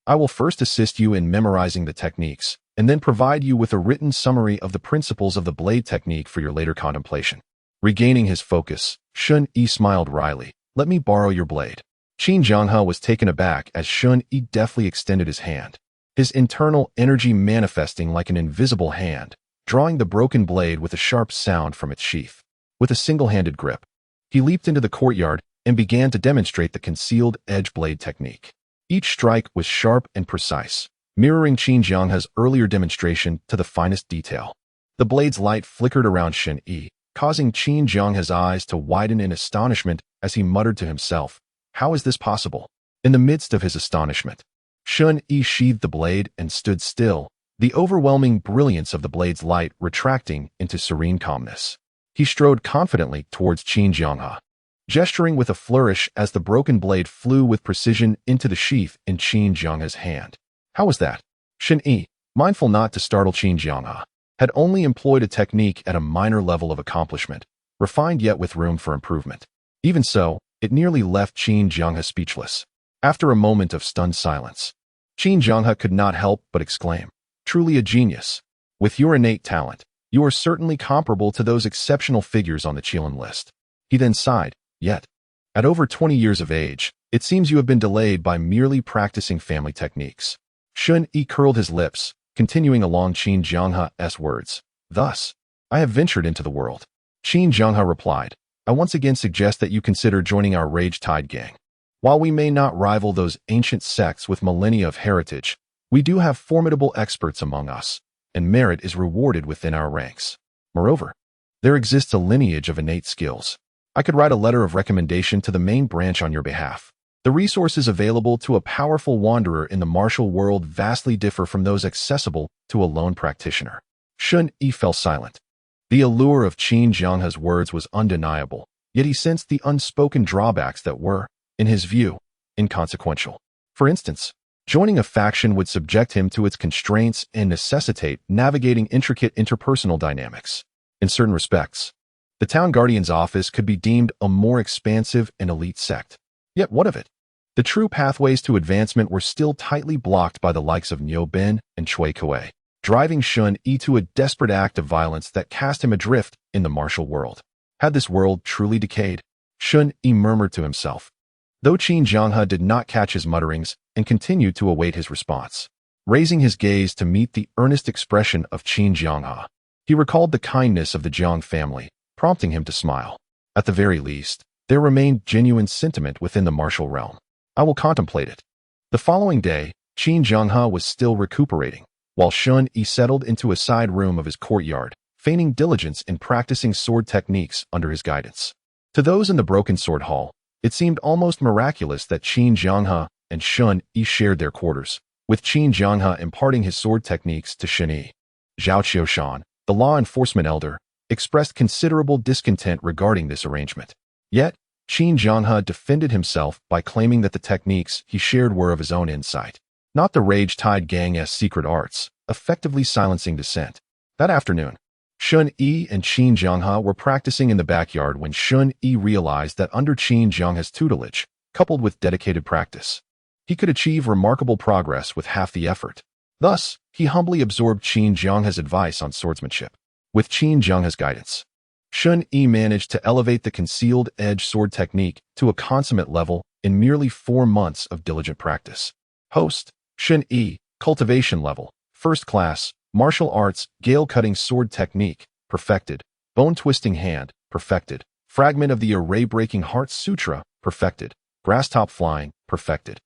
I will first assist you in memorizing the techniques, and then provide you with a written summary of the principles of the blade technique for your later contemplation. Regaining his focus, Shen Yi smiled wryly. Let me borrow your blade. Qin Jianghe was taken aback as Shen Yi deftly extended his hand, his internal energy manifesting like an invisible hand, drawing the broken blade with a sharp sound from its sheath. With a single-handed grip, he leaped into the courtyard and began to demonstrate the concealed edge blade technique. Each strike was sharp and precise, mirroring Qin Jianghe's earlier demonstration to the finest detail. The blade's light flickered around Shen Yi, causing Qin Jianghe's eyes to widen in astonishment as he muttered to himself, "How is this possible?" In the midst of his astonishment, Shen Yi sheathed the blade and stood still, the overwhelming brilliance of the blade's light retracting into serene calmness. He strode confidently towards Qin Jianghe, gesturing with a flourish as the broken blade flew with precision into the sheath in Qin Jianghe's hand. How was that? Shen Yi, mindful not to startle Qin Jianghe, had only employed a technique at a minor level of accomplishment, refined yet with room for improvement. Even so, it nearly left Qin Jianghe speechless. After a moment of stunned silence, Qin Jianghe could not help but exclaim, "Truly a genius. With your innate talent, you are certainly comparable to those exceptional figures on the Qilin list." He then sighed, "Yet, at over 20 years of age, it seems you have been delayed by merely practicing family techniques." Shen Yi curled his lips, continuing along Qin Jianghe's words. "Thus, I have ventured into the world." Qin Jianghe replied, "I once again suggest that you consider joining our Rage Tide gang. While we may not rival those ancient sects with millennia of heritage, we do have formidable experts among us, and merit is rewarded within our ranks. Moreover, there exists a lineage of innate skills. I could write a letter of recommendation to the main branch on your behalf. The resources available to a powerful wanderer in the martial world vastly differ from those accessible to a lone practitioner." Shen Yi fell silent. The allure of Qin Jianghe's words was undeniable, yet he sensed the unspoken drawbacks that were, in his view, inconsequential. For instance, joining a faction would subject him to its constraints and necessitate navigating intricate interpersonal dynamics. In certain respects, the town guardian's office could be deemed a more expansive and elite sect. Yet what of it? The true pathways to advancement were still tightly blocked by the likes of Niu Ben and Cui Kuei, driving Shen Yi to a desperate act of violence that cast him adrift in the martial world. Had this world truly decayed? Shen Yi murmured to himself, though Qin Jianghe did not catch his mutterings and continued to await his response. Raising his gaze to meet the earnest expression of Qin Jianghe, he recalled the kindness of the Jiang family, prompting him to smile. At the very least, there remained genuine sentiment within the martial realm. I will contemplate it. The following day, Qin Jianghe was still recuperating, while Shen Yi settled into a side room of his courtyard, feigning diligence in practicing sword techniques under his guidance. To those in the Broken Sword Hall, it seemed almost miraculous that Qin Jianghe and Shen Yi shared their quarters, with Qin Jianghe imparting his sword techniques to Shen Yi. Zhao Qiushan, the law enforcement elder, expressed considerable discontent regarding this arrangement. Yet, Qin Jianghe defended himself by claiming that the techniques he shared were of his own insight, not the rage-tide gang's secret arts, effectively silencing dissent. That afternoon, Shen Yi and Qin Jianghe were practicing in the backyard when Shen Yi realized that under Qin Jianghe's tutelage, coupled with dedicated practice, he could achieve remarkable progress with half the effort. Thus, he humbly absorbed Qin Jianghe's advice on swordsmanship. With Qin Jianghe's guidance, Shen Yi managed to elevate the concealed edge sword technique to a consummate level in merely 4 months of diligent practice. Host, Shen Yi, cultivation level, first class, martial arts, gale-cutting sword technique, perfected, bone-twisting hand, perfected, fragment of the array-breaking heart sutra, perfected, grass-top flying, perfected.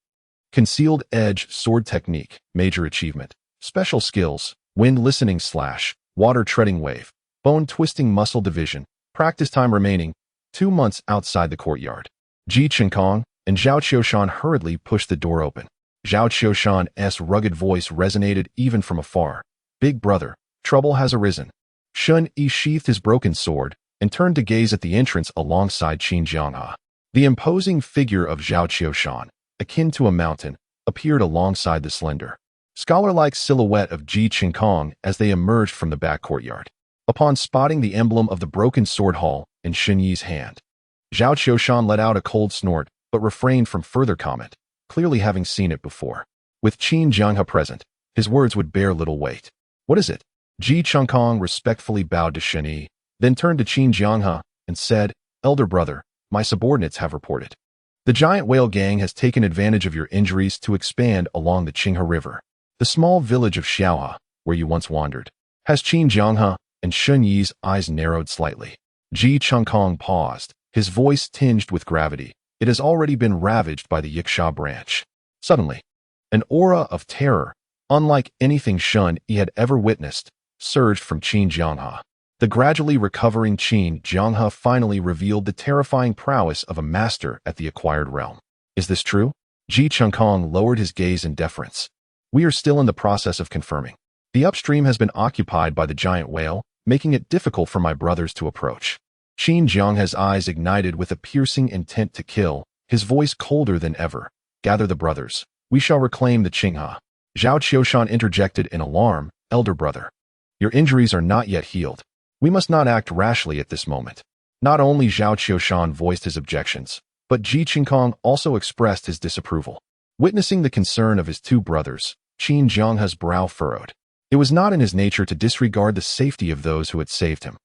Concealed edge sword technique, major achievement, special skills, wind listening slash, water treading wave, bone twisting muscle division, practice time remaining, 2 months outside the courtyard. Ji Qinkong and Zhao Qiushan hurriedly pushed the door open. Zhao Qiushan's rugged voice resonated even from afar. Big brother, trouble has arisen. Shen Yi sheathed his broken sword and turned to gaze at the entrance alongside Qin Jianghe. The imposing figure of Zhao Qiushan, akin to a mountain, appeared alongside the slender, scholar-like silhouette of Ji Qinkong as they emerged from the back courtyard. Upon spotting the emblem of the Broken Sword Hall in Shen Yi's hand, Zhao Qiushan let out a cold snort but refrained from further comment, clearly having seen it before. With Qin Jianghe present, his words would bear little weight. What is it? Ji Qinkong respectfully bowed to Shen Yi, then turned to Qin Jianghe and said, Elder brother, my subordinates have reported. The giant whale gang has taken advantage of your injuries to expand along the Qinghe River. The small village of Xiaohe, where you once wandered, has Qin Jianghe and Shen Yi's eyes narrowed slightly. Ji Qinkong paused, his voice tinged with gravity. It has already been ravaged by the Yiksha branch. Suddenly, an aura of terror, unlike anything Shen Yi had ever witnessed, surged from Qin Jianghe. The gradually recovering Qin Jianghe finally revealed the terrifying prowess of a master at the acquired realm. Is this true? Ji Qinkong lowered his gaze in deference. We are still in the process of confirming. The upstream has been occupied by the giant whale, making it difficult for my brothers to approach. Qin Jianghe's eyes ignited with a piercing intent to kill, his voice colder than ever. Gather the brothers. We shall reclaim the Qinghe. Zhao Qiushan interjected in alarm. Elder brother, your injuries are not yet healed. We must not act rashly at this moment. Not only Zhao Qiushan voiced his objections, but Ji Qinkong also expressed his disapproval. Witnessing the concern of his 2 brothers, Qin Jianghe's brow furrowed. It was not in his nature to disregard the safety of those who had saved him.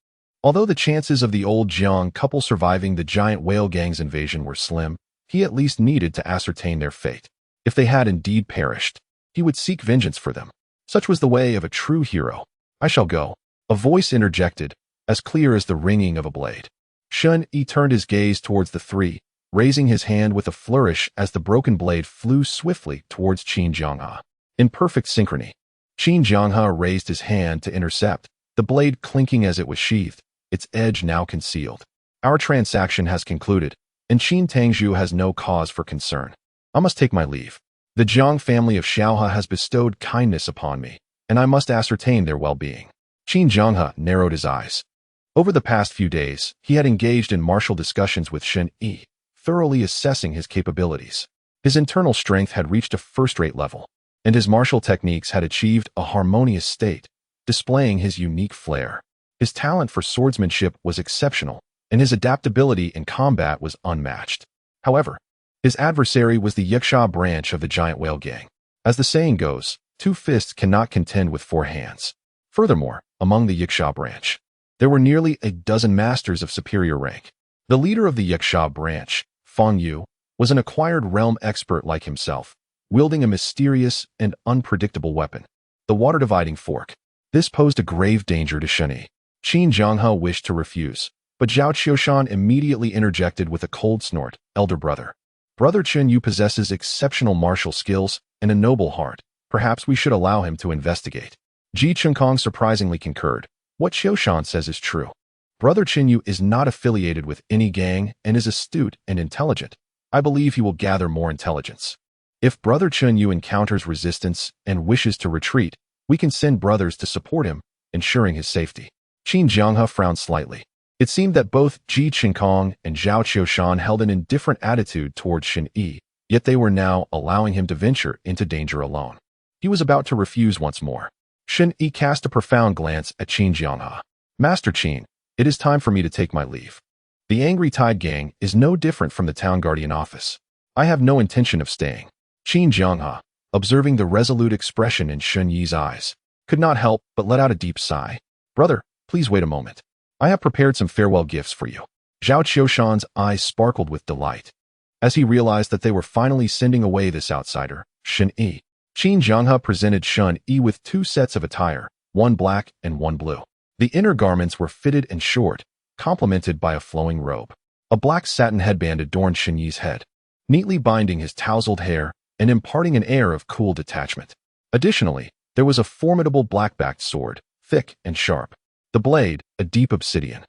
Although the chances of the old Jiang couple surviving the giant whale gang's invasion were slim, he at least needed to ascertain their fate. If they had indeed perished, he would seek vengeance for them. Such was the way of a true hero. I shall go. A voice interjected, as clear as the ringing of a blade. Shen Yi turned his gaze towards the 3, raising his hand with a flourish as the broken blade flew swiftly towards Qin Jianghe. In perfect synchrony, Qin Jianghe raised his hand to intercept, the blade clinking as it was sheathed, its edge now concealed. Our transaction has concluded, and Qin Tangzhu has no cause for concern. I must take my leave. The Jiang family of Xiaohe has bestowed kindness upon me, and I must ascertain their well-being. Qin Jianghe narrowed his eyes. Over the past few days, he had engaged in martial discussions with Shen Yi, thoroughly assessing his capabilities. His internal strength had reached a first-rate level, and his martial techniques had achieved a harmonious state, displaying his unique flair. His talent for swordsmanship was exceptional, and his adaptability in combat was unmatched. However, his adversary was the Yiksha branch of the giant whale gang. As the saying goes, 2 fists cannot contend with 4 hands. Furthermore, among the Yiksha branch, There were nearly a dozen masters of superior rank. The leader of the Yaksha branch, Feng Yu, was an acquired realm expert like himself, wielding a mysterious and unpredictable weapon, the water-dividing fork. This posed a grave danger to Shen Yi. Qin Jianghe wished to refuse, but Zhao Qiushan immediately interjected with a cold snort. Elder brother. Brother Chen Yu possesses exceptional martial skills and a noble heart. Perhaps we should allow him to investigate. Ji Chunkong surprisingly concurred. What Qiushan says is true. Brother Chen Yu is not affiliated with any gang and is astute and intelligent. I believe he will gather more intelligence. If Brother Chen Yu encounters resistance and wishes to retreat, we can send brothers to support him, ensuring his safety. Qin Jianghe frowned slightly. It seemed that both Ji Chunkong and Zhao Qiushan held an indifferent attitude towards Shen Yi, yet they were now allowing him to venture into danger alone. He was about to refuse once more. Shen Yi cast a profound glance at Qin Jianghe. Master Qin, it is time for me to take my leave. The Angry Tide Gang is no different from the Town Guardian office. I have no intention of staying. Qin Jianghe, observing the resolute expression in Shen Yi's eyes, could not help but let out a deep sigh. Brother, please wait a moment. I have prepared some farewell gifts for you. Zhao Qiushan's eyes sparkled with delight as he realized that they were finally sending away this outsider, Shen Yi. Qin Jianghe presented Shen Yi with 2 sets of attire, one black and one blue. The inner garments were fitted and short, complemented by a flowing robe. A black satin headband adorned Shen Yi's head, neatly binding his tousled hair and imparting an air of cool detachment. Additionally, there was a formidable black-backed sword, thick and sharp. The blade, a deep obsidian,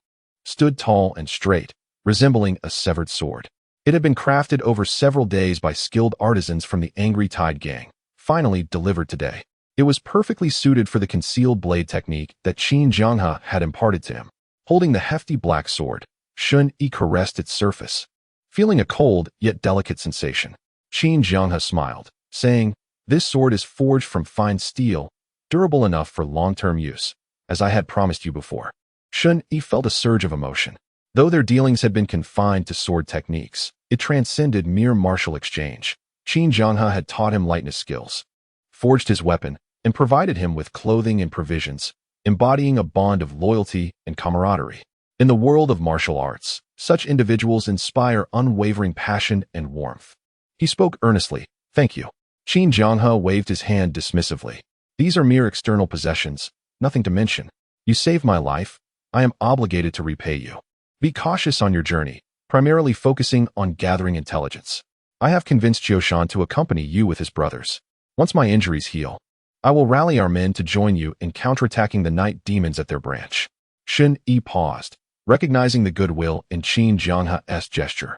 stood tall and straight, resembling a severed sword. It had been crafted over several days by skilled artisans from the Angry Tide Gang, finally delivered today. It was perfectly suited for the concealed blade technique that Qin Jianghe had imparted to him. Holding the hefty black sword, Shen Yi caressed its surface, feeling a cold yet delicate sensation. Qin Jianghe smiled, saying, "This sword is forged from fine steel, durable enough for long-term use, as I had promised you before." Shen Yi felt a surge of emotion. Though their dealings had been confined to sword techniques, it transcended mere martial exchange. Qin Jianghe had taught him lightness skills, forged his weapon, and provided him with clothing and provisions, embodying a bond of loyalty and camaraderie. In the world of martial arts, such individuals inspire unwavering passion and warmth. He spoke earnestly. "Thank you." Qin Jianghe waved his hand dismissively. "These are mere external possessions, nothing to mention. You saved my life. I am obligated to repay you. Be cautious on your journey, primarily focusing on gathering intelligence. I have convinced Qiushan to accompany you with his brothers. Once my injuries heal, I will rally our men to join you in counterattacking the night demons at their branch." Shen Yi paused, recognizing the goodwill in Qin Jianghe's gesture,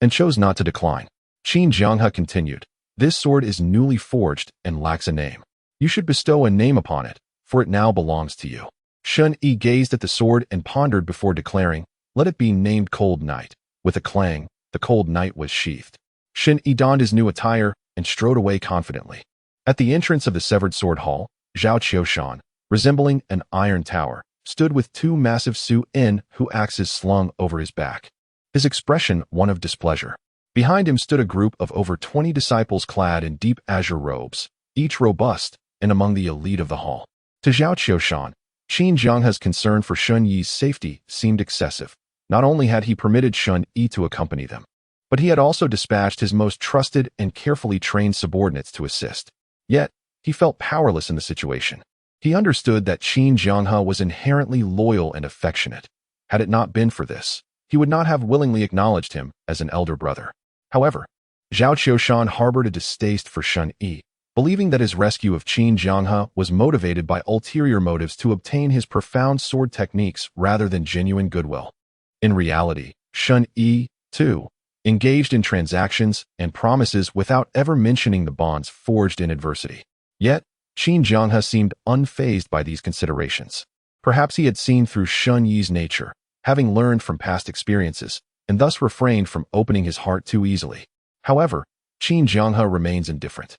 and chose not to decline. Qin Jianghe continued, "This sword is newly forged and lacks a name. You should bestow a name upon it, for it now belongs to you." Shen Yi gazed at the sword and pondered before declaring, "Let it be named Cold Night." With a clang, the Cold Night was sheathed. Shen Yi donned his new attire and strode away confidently. At the entrance of the Severed Sword Hall, Zhao Qiushan, resembling an iron tower, stood with 2 massive Su-In Hu axes slung over his back, his expression one of displeasure. Behind him stood a group of over 20 disciples clad in deep azure robes, each robust and among the elite of the hall. To Zhao Qiushan, Qin Jianghe's concern for Shen Yi's safety seemed excessive. Not only had he permitted Shen Yi to accompany them, but he had also dispatched his most trusted and carefully trained subordinates to assist. Yet, he felt powerless in the situation. He understood that Qin Jianghe was inherently loyal and affectionate. Had it not been for this, he would not have willingly acknowledged him as an elder brother. However, Zhao Qiushan harbored a distaste for Shen Yi, believing that his rescue of Qin Jianghe was motivated by ulterior motives to obtain his profound sword techniques rather than genuine goodwill. In reality, Shen Yi, too, engaged in transactions and promises without ever mentioning the bonds forged in adversity. Yet, Qin Jianghe seemed unfazed by these considerations. Perhaps he had seen through Shen Yi's nature, having learned from past experiences, and thus refrained from opening his heart too easily. However, Qin Jianghe remains indifferent.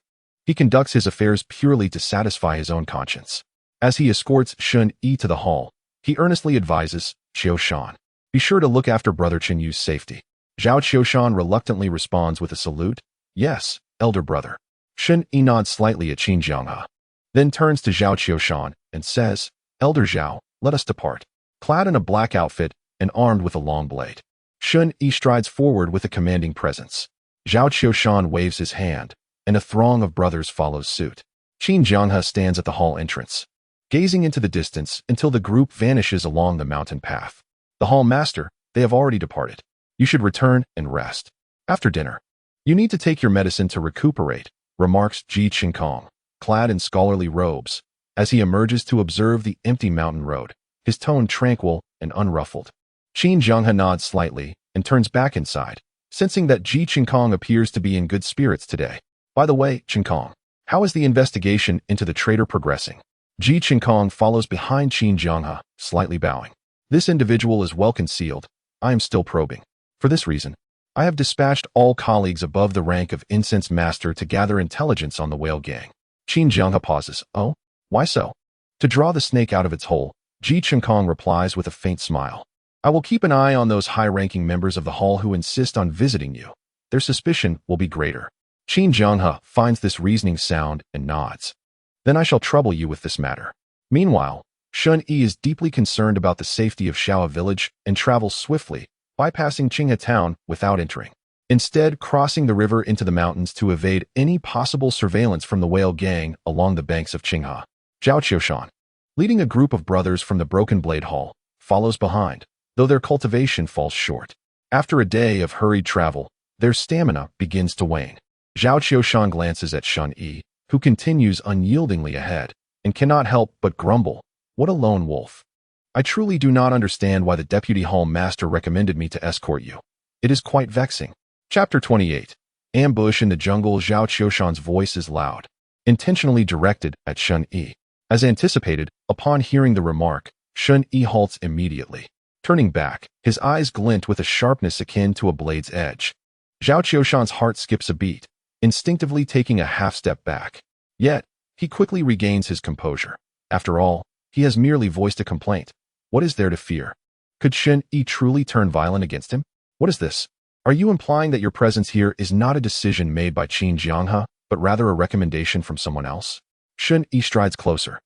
He conducts his affairs purely to satisfy his own conscience. As he escorts Shen Yi to the hall, he earnestly advises, "Qiushan, be sure to look after Brother Chen Yu's safety." Zhao Qiushan reluctantly responds with a salute, "Yes, elder brother." Shen Yi nods slightly at Qin Jianghe, then turns to Zhao Qiushan and says, "Elder Zhao, let us depart. clad in a black outfit and armed with a long blade. Shen Yi strides forward with a commanding presence. Zhao Qiushan waves his hand, and a throng of brothers follows suit. Qin Jianghe stands at the hall entrance, gazing into the distance until the group vanishes along the mountain path. The hall master, they have already departed. You should return and rest. After dinner, you need to take your medicine to recuperate, remarks Ji Qinkong, clad in scholarly robes, as he emerges to observe the empty mountain road, his tone tranquil and unruffled. Qin Jianghe nods slightly and turns back inside, sensing that Ji Qinkong appears to be in good spirits today. By the way, Qinkong, how is the investigation into the traitor progressing? Ji Qinkong follows behind Qin Jianghe, slightly bowing. This individual is well concealed. I am still probing. For this reason, I have dispatched all colleagues above the rank of incense master to gather intelligence on the whale gang. Qin Jianghe pauses. Oh, why so? To draw the snake out of its hole, Ji Qinkong replies with a faint smile. I will keep an eye on those high-ranking members of the hall who insist on visiting you. Their suspicion will be greater. Qin Jianghe finds this reasoning sound and nods. Then I shall trouble you with this matter. Meanwhile, Shen Yi is deeply concerned about the safety of Shaoa village and travels swiftly, bypassing Qinghe town without entering. Instead, crossing the river into the mountains to evade any possible surveillance from the whale gang along the banks of Qinghe. Zhao Qiushan, leading a group of brothers from the Broken Blade Hall, follows behind, though their cultivation falls short. After a day of hurried travel, their stamina begins to wane. Zhao Qiushan glances at Shen Yi, who continues unyieldingly ahead, and cannot help but grumble, what a lone wolf. I truly do not understand why the deputy hall master recommended me to escort you. It is quite vexing. Chapter 28. Ambush in the jungle. Zhao Qiushan's voice is loud, intentionally directed at Shen Yi. As anticipated, upon hearing the remark, Shen Yi halts immediately. Turning back, his eyes glint with a sharpness akin to a blade's edge. Zhao Qiushan's heart skips a beat, instinctively taking a half-step back. Yet, he quickly regains his composure. After all, he has merely voiced a complaint. What is there to fear? Could Shen Yi truly turn violent against him? What is this? Are you implying that your presence here is not a decision made by Qin Jianghe, but rather a recommendation from someone else? Shen Yi strides closer,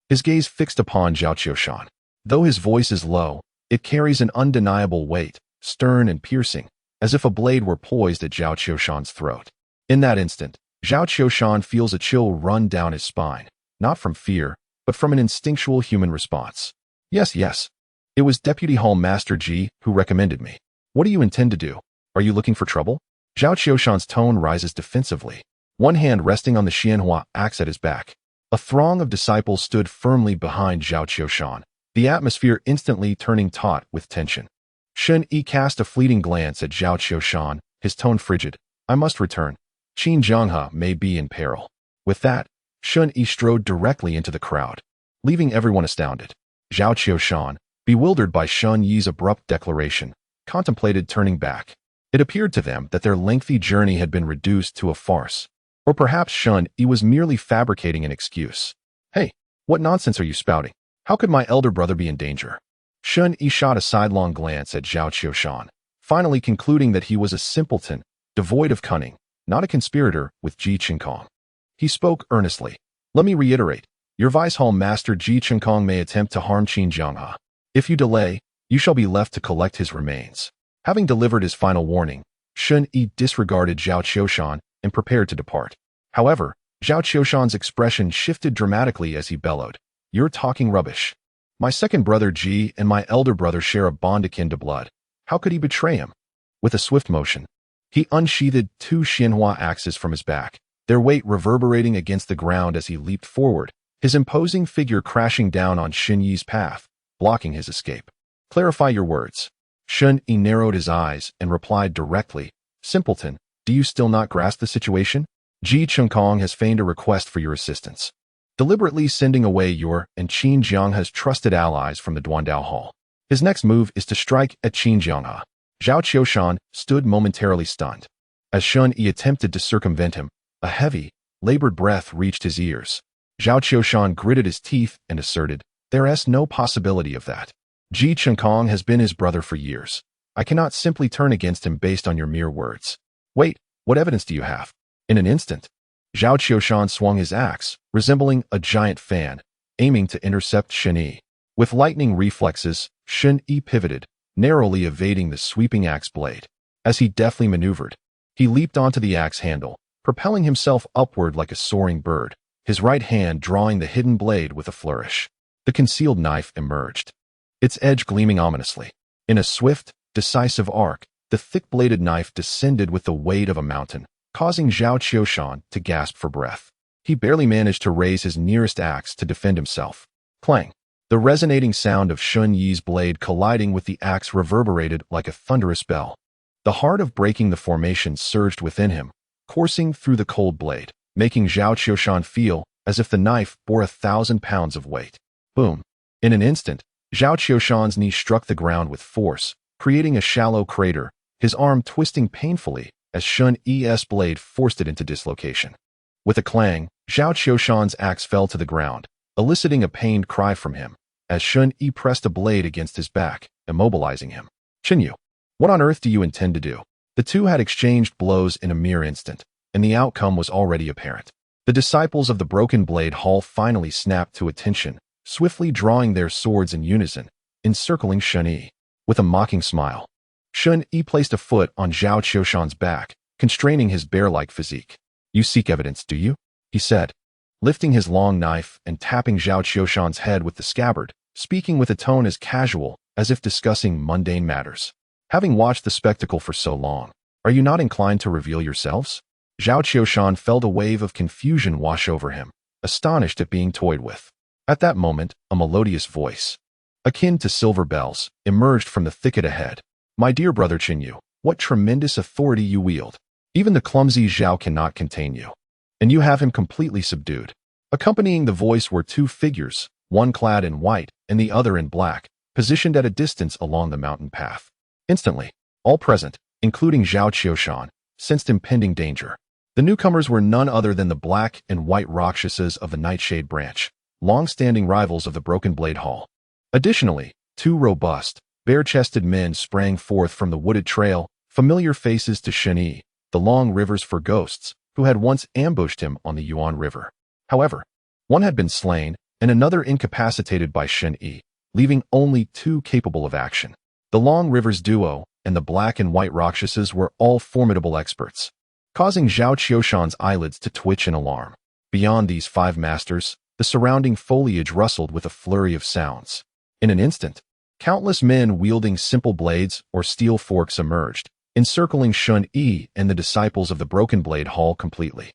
his gaze fixed upon Zhao Qiushan. Though his voice is low, it carries an undeniable weight, stern and piercing, as if a blade were poised at Zhao Qiushan's throat. In that instant, Zhao Qiushan feels a chill run down his spine, not from fear, but from an instinctual human response. Yes. It was Deputy Hall Master Ji who recommended me. What do you intend to do? Are you looking for trouble? Zhao Qiushan's tone rises defensively, one hand resting on the Xianhua axe at his back. A throng of disciples stood firmly behind Zhao Qiushan, the atmosphere instantly turning taut with tension. Shen Yi cast a fleeting glance at Zhao Qiushan, his tone frigid. I must return. Qin Jianghe may be in peril. With that, Shen Yi strode directly into the crowd, leaving everyone astounded. Zhao Qiushan, bewildered by Shen Yi's abrupt declaration, contemplated turning back. It appeared to them that their lengthy journey had been reduced to a farce. Or perhaps Shen Yi was merely fabricating an excuse. Hey, what nonsense are you spouting? How could my elder brother be in danger? Shen Yi shot a sidelong glance at Zhao Qiushan, finally concluding that he was a simpleton, devoid of cunning, not a conspirator with Ji Qinkong. He spoke earnestly. Let me reiterate, your Vice Hall Master Ji Qinkong may attempt to harm Qin Jianghe. If you delay, you shall be left to collect his remains. Having delivered his final warning, Shen Yi disregarded Zhao Qiushan and prepared to depart. However, Zhao Qiushan's expression shifted dramatically as he bellowed. You're talking rubbish. My second brother Ji and my elder brother share a bond akin to blood. How could he betray him? With a swift motion, he unsheathed two Xianhua axes from his back, their weight reverberating against the ground as he leaped forward, his imposing figure crashing down on Shen Yi's path, blocking his escape. Clarify your words. Shen Yi narrowed his eyes and replied directly, Simpleton, do you still not grasp the situation? Ji Qinkong has feigned a request for your assistance, deliberately sending away your and Qin Jianghe's trusted allies from the Duandao Hall. His next move is to strike at Qin Jianghe. Zhao Qiushan stood momentarily stunned. As Shen Yi attempted to circumvent him, a heavy, labored breath reached his ears. Zhao Qiushan gritted his teeth and asserted, there is no possibility of that. Ji Qinkong has been his brother for years. I cannot simply turn against him based on your mere words. Wait, what evidence do you have? In an instant, Zhao Qiushan swung his axe, resembling a giant fan, aiming to intercept Shen Yi. With lightning reflexes, Shen Yi pivoted, narrowly evading the sweeping axe blade. As he deftly maneuvered, he leaped onto the axe handle, propelling himself upward like a soaring bird, his right hand drawing the hidden blade with a flourish. The concealed knife emerged, its edge gleaming ominously. In a swift, decisive arc, the thick-bladed knife descended with the weight of a mountain, causing Zhao Qiushan to gasp for breath. He barely managed to raise his nearest axe to defend himself. Clang! The resonating sound of Shen Yi's blade colliding with the axe reverberated like a thunderous bell. The heart of breaking the formation surged within him, coursing through the cold blade, making Zhao Qiushan feel as if the knife bore 1,000 pounds of weight. Boom! In an instant, Zhao Qiushan's knee struck the ground with force, creating a shallow crater, his arm twisting painfully as Shen Yi's blade forced it into dislocation. With a clang, Zhao Qiushan's axe fell to the ground, eliciting a pained cry from him, as Shen Yi pressed a blade against his back, immobilizing him. Shen Yi, what on earth do you intend to do? The two had exchanged blows in a mere instant, and the outcome was already apparent. The disciples of the Broken Blade Hall finally snapped to attention, swiftly drawing their swords in unison, encircling Shen Yi. With a mocking smile, Shen Yi placed a foot on Zhao Qiushan's back, constraining his bear-like physique. You seek evidence, do you? He said, lifting his long knife and tapping Zhao Qiushan's head with the scabbard, speaking with a tone as casual as if discussing mundane matters. Having watched the spectacle for so long, are you not inclined to reveal yourselves? Zhao Qiushan felt a wave of confusion wash over him, astonished at being toyed with. At that moment, a melodious voice, akin to silver bells, emerged from the thicket ahead. My dear brother Shen Yi, what tremendous authority you wield. Even the clumsy Zhao cannot contain you. And you have him completely subdued. Accompanying the voice were two figures, one clad in white and the other in black, positioned at a distance along the mountain path. Instantly, all present, including Zhao Qiushan, sensed impending danger. The newcomers were none other than the black and white Rakshasas of the Nightshade branch, long-standing rivals of the Broken Blade Hall. Additionally, two robust, bare-chested men sprang forth from the wooded trail, familiar faces to Shen Yi, the Long Rivers for ghosts, who had once ambushed him on the Yuan River. However, one had been slain, and another incapacitated by Shen Yi, leaving only two capable of action. The Long Rivers duo and the black and white Rakshasas were all formidable experts, causing Zhao Qiushan's eyelids to twitch in alarm. Beyond these five masters, the surrounding foliage rustled with a flurry of sounds. In an instant, countless men wielding simple blades or steel forks emerged, encircling Shen Yi and the disciples of the Broken Blade Hall completely.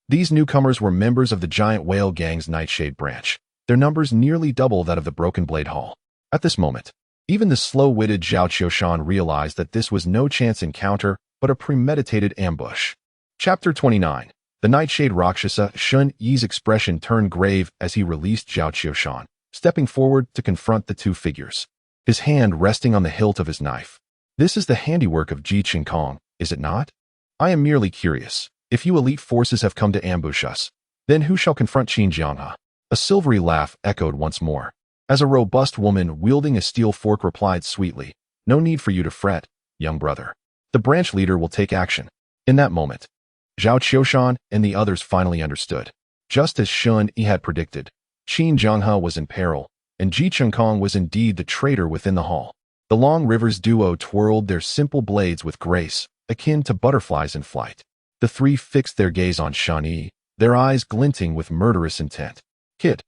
These newcomers were members of the Giant Whale Gang's Nightshade branch, their numbers nearly double that of the Broken Blade Hall. At this moment, even the slow-witted Zhao Qiushan realized that this was no chance encounter, but a premeditated ambush. Chapter 29. The Nightshade Rakshasa. Shen Yi's expression turned grave as he released Zhao Qiushan, stepping forward to confront the two figures, his hand resting on the hilt of his knife. This is the handiwork of Ji Qinkong, is it not? I am merely curious. If you elite forces have come to ambush us, then who shall confront Qin Jianghe? A silvery laugh echoed once more, as a robust woman wielding a steel fork replied sweetly, no need for you to fret, young brother. The branch leader will take action. In that moment, Zhao Qiushan and the others finally understood. Just as Shen Yi had predicted, Qin Jianghe was in peril, and Ji Qinkong was indeed the traitor within the hall. The Long Rivers duo twirled their simple blades with grace, akin to butterflies in flight. The three fixed their gaze on Shen Yi, their eyes glinting with murderous intent. Kid,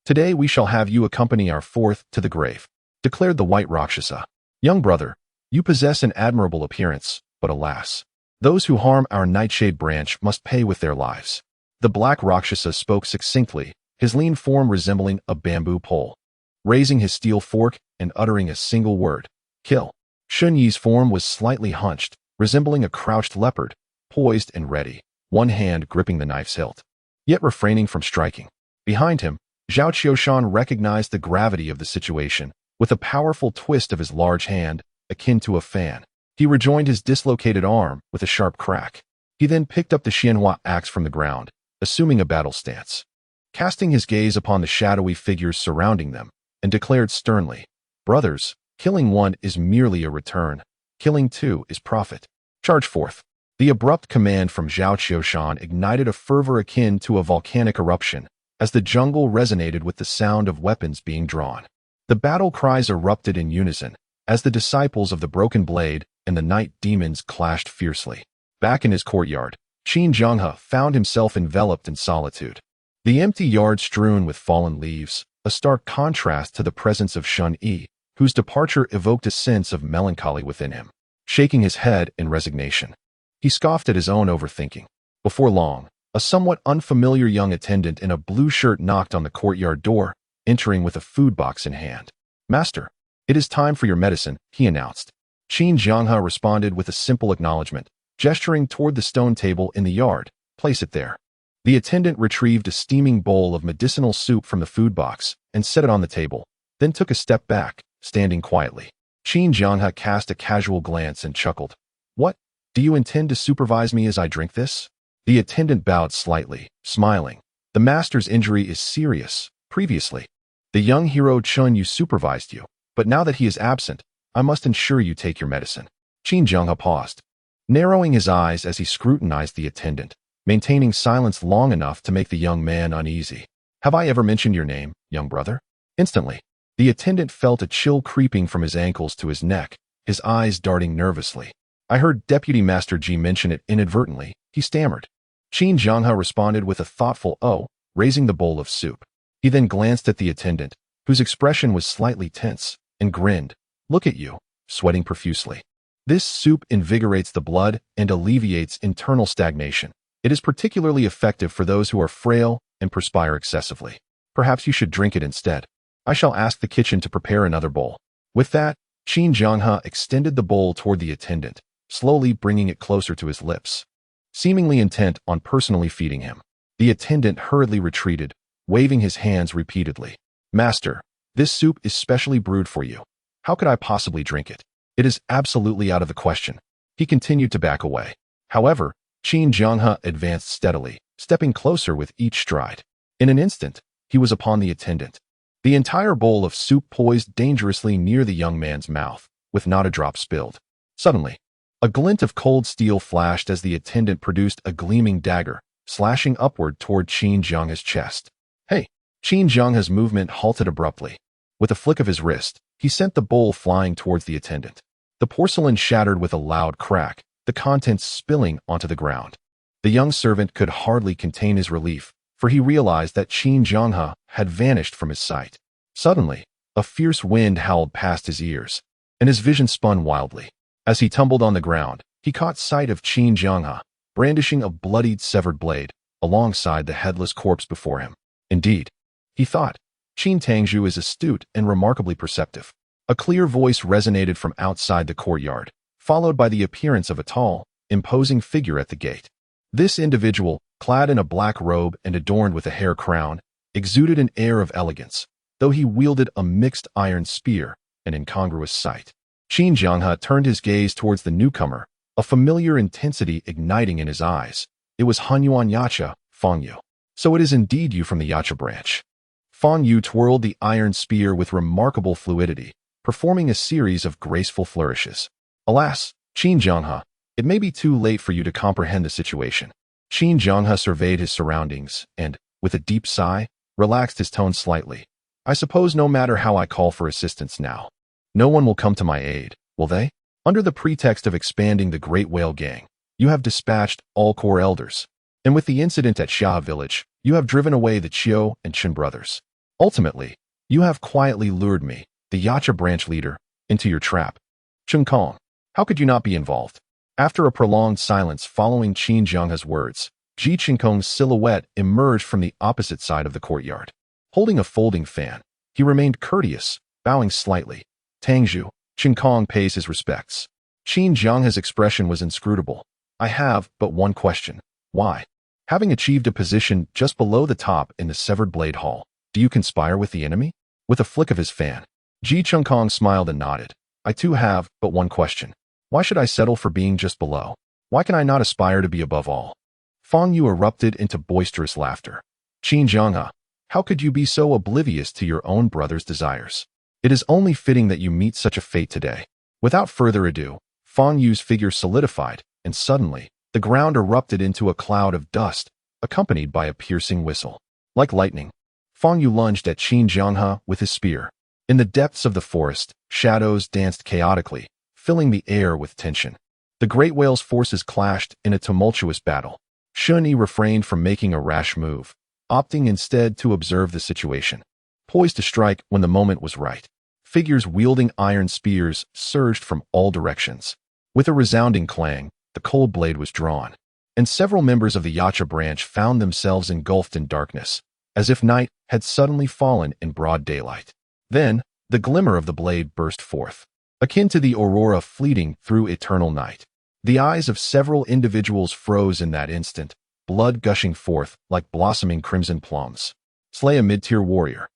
today we shall have you accompany our fourth to the grave, declared the white Rakshasa. Young brother, you possess an admirable appearance, but alas, those who harm our Nightshade branch must pay with their lives. The black Rakshasa spoke succinctly, his lean form resembling a bamboo pole. Raising his steel fork and uttering a single word, kill. Shen Yi's form was slightly hunched, resembling a crouched leopard, poised and ready, one hand gripping the knife's hilt, yet refraining from striking. Behind him, Zhao Qiushan recognized the gravity of the situation. With a powerful twist of his large hand, akin to a fan, he rejoined his dislocated arm with a sharp crack. He then picked up the Xianhua axe from the ground, assuming a battle stance, casting his gaze upon the shadowy figures surrounding them, and declared sternly, brothers, killing one is merely a return, killing two is profit. Charge forth. The abrupt command from Zhao Qiushan ignited a fervor akin to a volcanic eruption, as the jungle resonated with the sound of weapons being drawn. The battle cries erupted in unison, as the disciples of the broken blade and the night demons clashed fiercely. Back in his courtyard, Qin Zhenghe found himself enveloped in solitude. The empty yard strewn with fallen leaves, a stark contrast to the presence of Shen Yi, whose departure evoked a sense of melancholy within him. Shaking his head in resignation, he scoffed at his own overthinking. Before long, a somewhat unfamiliar young attendant in a blue shirt knocked on the courtyard door, entering with a food box in hand. "Master, it is time for your medicine," he announced. Qin Zhenghe responded with a simple acknowledgement, gesturing toward the stone table in the yard. "Place it there." The attendant retrieved a steaming bowl of medicinal soup from the food box and set it on the table, then took a step back, standing quietly. Qin Zhenghe cast a casual glance and chuckled. "What? Do you intend to supervise me as I drink this?" The attendant bowed slightly, smiling. "The master's injury is serious. Previously, the young hero Chen Yi supervised you, but now that he is absent, I must ensure you take your medicine." Qin Zhenghe paused, narrowing his eyes as he scrutinized the attendant, maintaining silence long enough to make the young man uneasy. "Have I ever mentioned your name, young brother?" Instantly, the attendant felt a chill creeping from his ankles to his neck, his eyes darting nervously. "I heard Deputy Master Ji mention it inadvertently," he stammered. Qin Zhenghe responded with a thoughtful "oh," raising the bowl of soup. He then glanced at the attendant, whose expression was slightly tense, and grinned. "Look at you, sweating profusely. This soup invigorates the blood and alleviates internal stagnation. It is particularly effective for those who are frail and perspire excessively. Perhaps you should drink it instead. I shall ask the kitchen to prepare another bowl." With that, Qin Zhenghe extended the bowl toward the attendant, slowly bringing it closer to his lips. Seemingly intent on personally feeding him, the attendant hurriedly retreated, waving his hands repeatedly. "Master, this soup is specially brewed for you. How could I possibly drink it? It is absolutely out of the question." He continued to back away. However, Qin Zhenghe advanced steadily, stepping closer with each stride. In an instant, he was upon the attendant. The entire bowl of soup poised dangerously near the young man's mouth, with not a drop spilled. Suddenly, a glint of cold steel flashed as the attendant produced a gleaming dagger, slashing upward toward Qin Zhenghe's chest. "Hey!" Qin Zhenghe's movement halted abruptly. With a flick of his wrist, he sent the bowl flying towards the attendant. The porcelain shattered with a loud crack, the contents spilling onto the ground. The young servant could hardly contain his relief, for he realized that Qin Zhenghe had vanished from his sight. Suddenly, a fierce wind howled past his ears, and his vision spun wildly. As he tumbled on the ground, he caught sight of Qin Zhenghe, brandishing a bloodied severed blade, alongside the headless corpse before him. Indeed, he thought, Qin Tangzhu is astute and remarkably perceptive. A clear voice resonated from outside the courtyard, followed by the appearance of a tall, imposing figure at the gate. This individual, clad in a black robe and adorned with a hair crown, exuded an air of elegance, though he wielded a mixed iron spear, an incongruous sight. Qin Zhenghe turned his gaze towards the newcomer, a familiar intensity igniting in his eyes. It was Hunyuan Yacha, Feng Yu. "So it is indeed you from the Yacha branch." Feng Yu twirled the iron spear with remarkable fluidity, performing a series of graceful flourishes. "Alas, Qin Zhenghe, it may be too late for you to comprehend the situation." Qin Zhenghe surveyed his surroundings and, with a deep sigh, relaxed his tone slightly. "I suppose no matter how I call for assistance now, no one will come to my aid, will they? Under the pretext of expanding the Great Whale Gang, you have dispatched all core elders. And with the incident at Xia village, you have driven away the Qiu and Chen brothers. Ultimately, you have quietly lured me, the Yacha branch leader, into your trap. Chen Kong, how could you not be involved?" After a prolonged silence following Qin Zhenghe's words, Ji Qinkong's silhouette emerged from the opposite side of the courtyard. Holding a folding fan, he remained courteous, bowing slightly. "Tangzhu, Qinkong pays his respects." Qin Zhenghe's expression was inscrutable. "I have but one question. Why? Having achieved a position just below the top in the severed blade hall, do you conspire with the enemy?" With a flick of his fan, Ji Qinkong smiled and nodded. "I too have but one question. Why should I settle for being just below? Why can I not aspire to be above all?" Feng Yu erupted into boisterous laughter. "Qin Zhenghe, how could you be so oblivious to your own brother's desires? It is only fitting that you meet such a fate today." Without further ado, Feng Yu's figure solidified, and suddenly, the ground erupted into a cloud of dust, accompanied by a piercing whistle. Like lightning, Feng Yu lunged at Qin Zhenghe with his spear. In the depths of the forest, shadows danced chaotically, filling the air with tension. The great whale's forces clashed in a tumultuous battle. Shen Yi refrained from making a rash move, opting instead to observe the situation. Poised to strike when the moment was right, figures wielding iron spears surged from all directions. With a resounding clang, the cold blade was drawn, and several members of the Yacha branch found themselves engulfed in darkness, as if night had suddenly fallen in broad daylight. Then, the glimmer of the blade burst forth, akin to the aurora fleeting through eternal night. The eyes of several individuals froze in that instant, blood gushing forth like blossoming crimson plums. Slay a mid-tier warrior.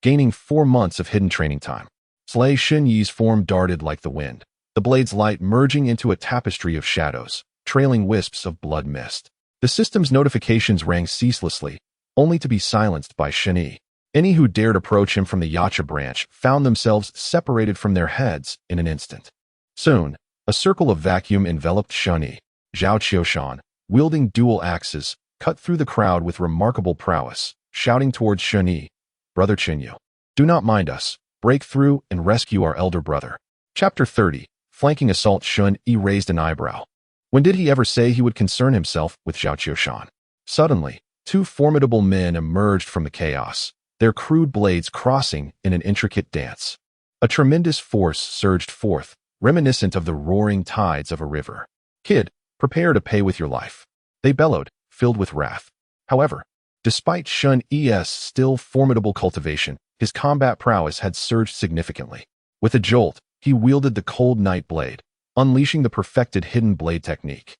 Gaining 4 months of hidden training time. Slay Shen Yi's form darted like the wind, the blade's light merging into a tapestry of shadows, trailing wisps of blood mist. The system's notifications rang ceaselessly, only to be silenced by Shen Yi. Any who dared approach him from the Yacha branch found themselves separated from their heads in an instant. Soon, a circle of vacuum enveloped Shen Yi. Zhao Qiushan, wielding dual axes, cut through the crowd with remarkable prowess, shouting towards Shen Yi, "Brother Qinyu, do not mind us. Break through and rescue our elder brother." Chapter 30. Flanking assault. Shen Yi raised an eyebrow. When did he ever say he would concern himself with Zhao Qiushan? Suddenly, 2 formidable men emerged from the chaos, their crude blades crossing in an intricate dance. A tremendous force surged forth, reminiscent of the roaring tides of a river. "Kid, prepare to pay with your life," they bellowed, filled with wrath. However, despite Shen Yi's still formidable cultivation, his combat prowess had surged significantly. With a jolt, he wielded the cold night blade, unleashing the perfected hidden blade technique.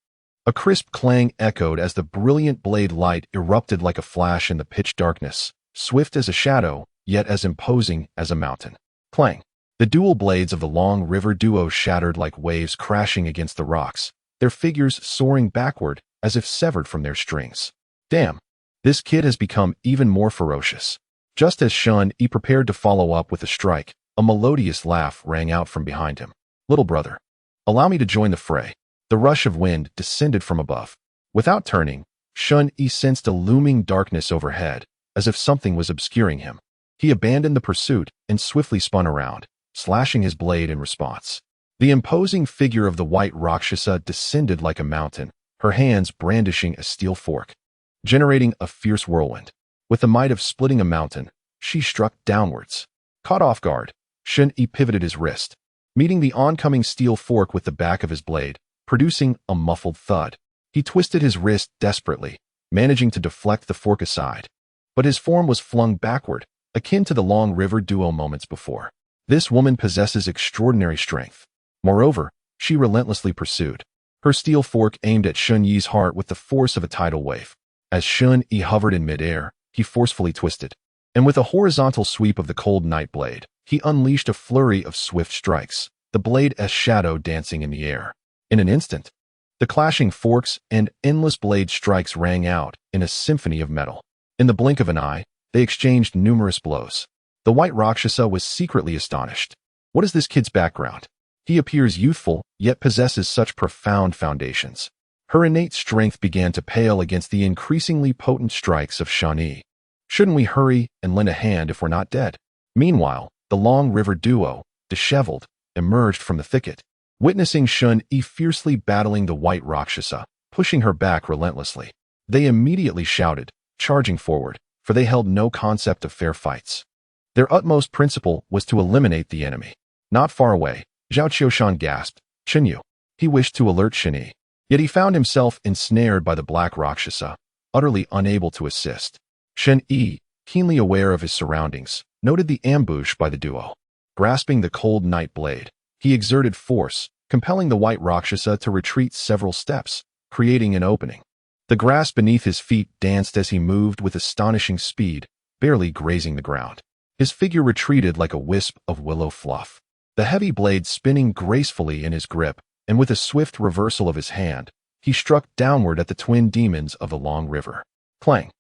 A crisp clang echoed as the brilliant blade light erupted like a flash in the pitch darkness, swift as a shadow, yet as imposing as a mountain. Clang! The dual blades of the Long River duo shattered like waves crashing against the rocks, their figures soaring backward as if severed from their strings. Damn! This kid has become even more ferocious. Just as Shen Yi prepared to follow up with a strike, a melodious laugh rang out from behind him. "Little brother, allow me to join the fray." The rush of wind descended from above. Without turning, Shen Yi sensed a looming darkness overhead, as if something was obscuring him. He abandoned the pursuit and swiftly spun around, slashing his blade in response. The imposing figure of the white Rakshasa descended like a mountain, her hands brandishing a steel fork, generating a fierce whirlwind. With the might of splitting a mountain, she struck downwards. Caught off guard, Shen Yi pivoted his wrist, meeting the oncoming steel fork with the back of his blade, producing a muffled thud. He twisted his wrist desperately, managing to deflect the fork aside. But his form was flung backward, akin to the Long River duo moments before. This woman possesses extraordinary strength. Moreover, she relentlessly pursued. Her steel fork aimed at Shen Yi's heart with the force of a tidal wave. As Shen Yi hovered in midair, he forcefully twisted, and with a horizontal sweep of the cold night blade, he unleashed a flurry of swift strikes, the blade as shadow dancing in the air. In an instant, the clashing forks and endless blade strikes rang out in a symphony of metal. In the blink of an eye, they exchanged numerous blows. The white Rakshasa was secretly astonished. What is this kid's background? He appears youthful, yet possesses such profound foundations. Her innate strength began to pale against the increasingly potent strikes of Shen Yi. Shouldn't we hurry and lend a hand if we're not dead? Meanwhile, the Long River duo, disheveled, emerged from the thicket. Witnessing Shen Yi fiercely battling the white Rakshasa, pushing her back relentlessly, they immediately shouted, charging forward, for they held no concept of fair fights. Their utmost principle was to eliminate the enemy. Not far away, Zhao Qiushan gasped, "Qinyu." He wished to alert Shen Yi, yet he found himself ensnared by the black Rakshasa, utterly unable to assist. Shen Yi, keenly aware of his surroundings, noted the ambush by the duo. Grasping the cold night blade, he exerted force, compelling the white Rakshasa to retreat several steps, creating an opening. The grass beneath his feet danced as he moved with astonishing speed, barely grazing the ground. His figure retreated like a wisp of willow fluff, the heavy blade spinning gracefully in his grip, and with a swift reversal of his hand, he struck downward at the twin demons of the Long River. Clang!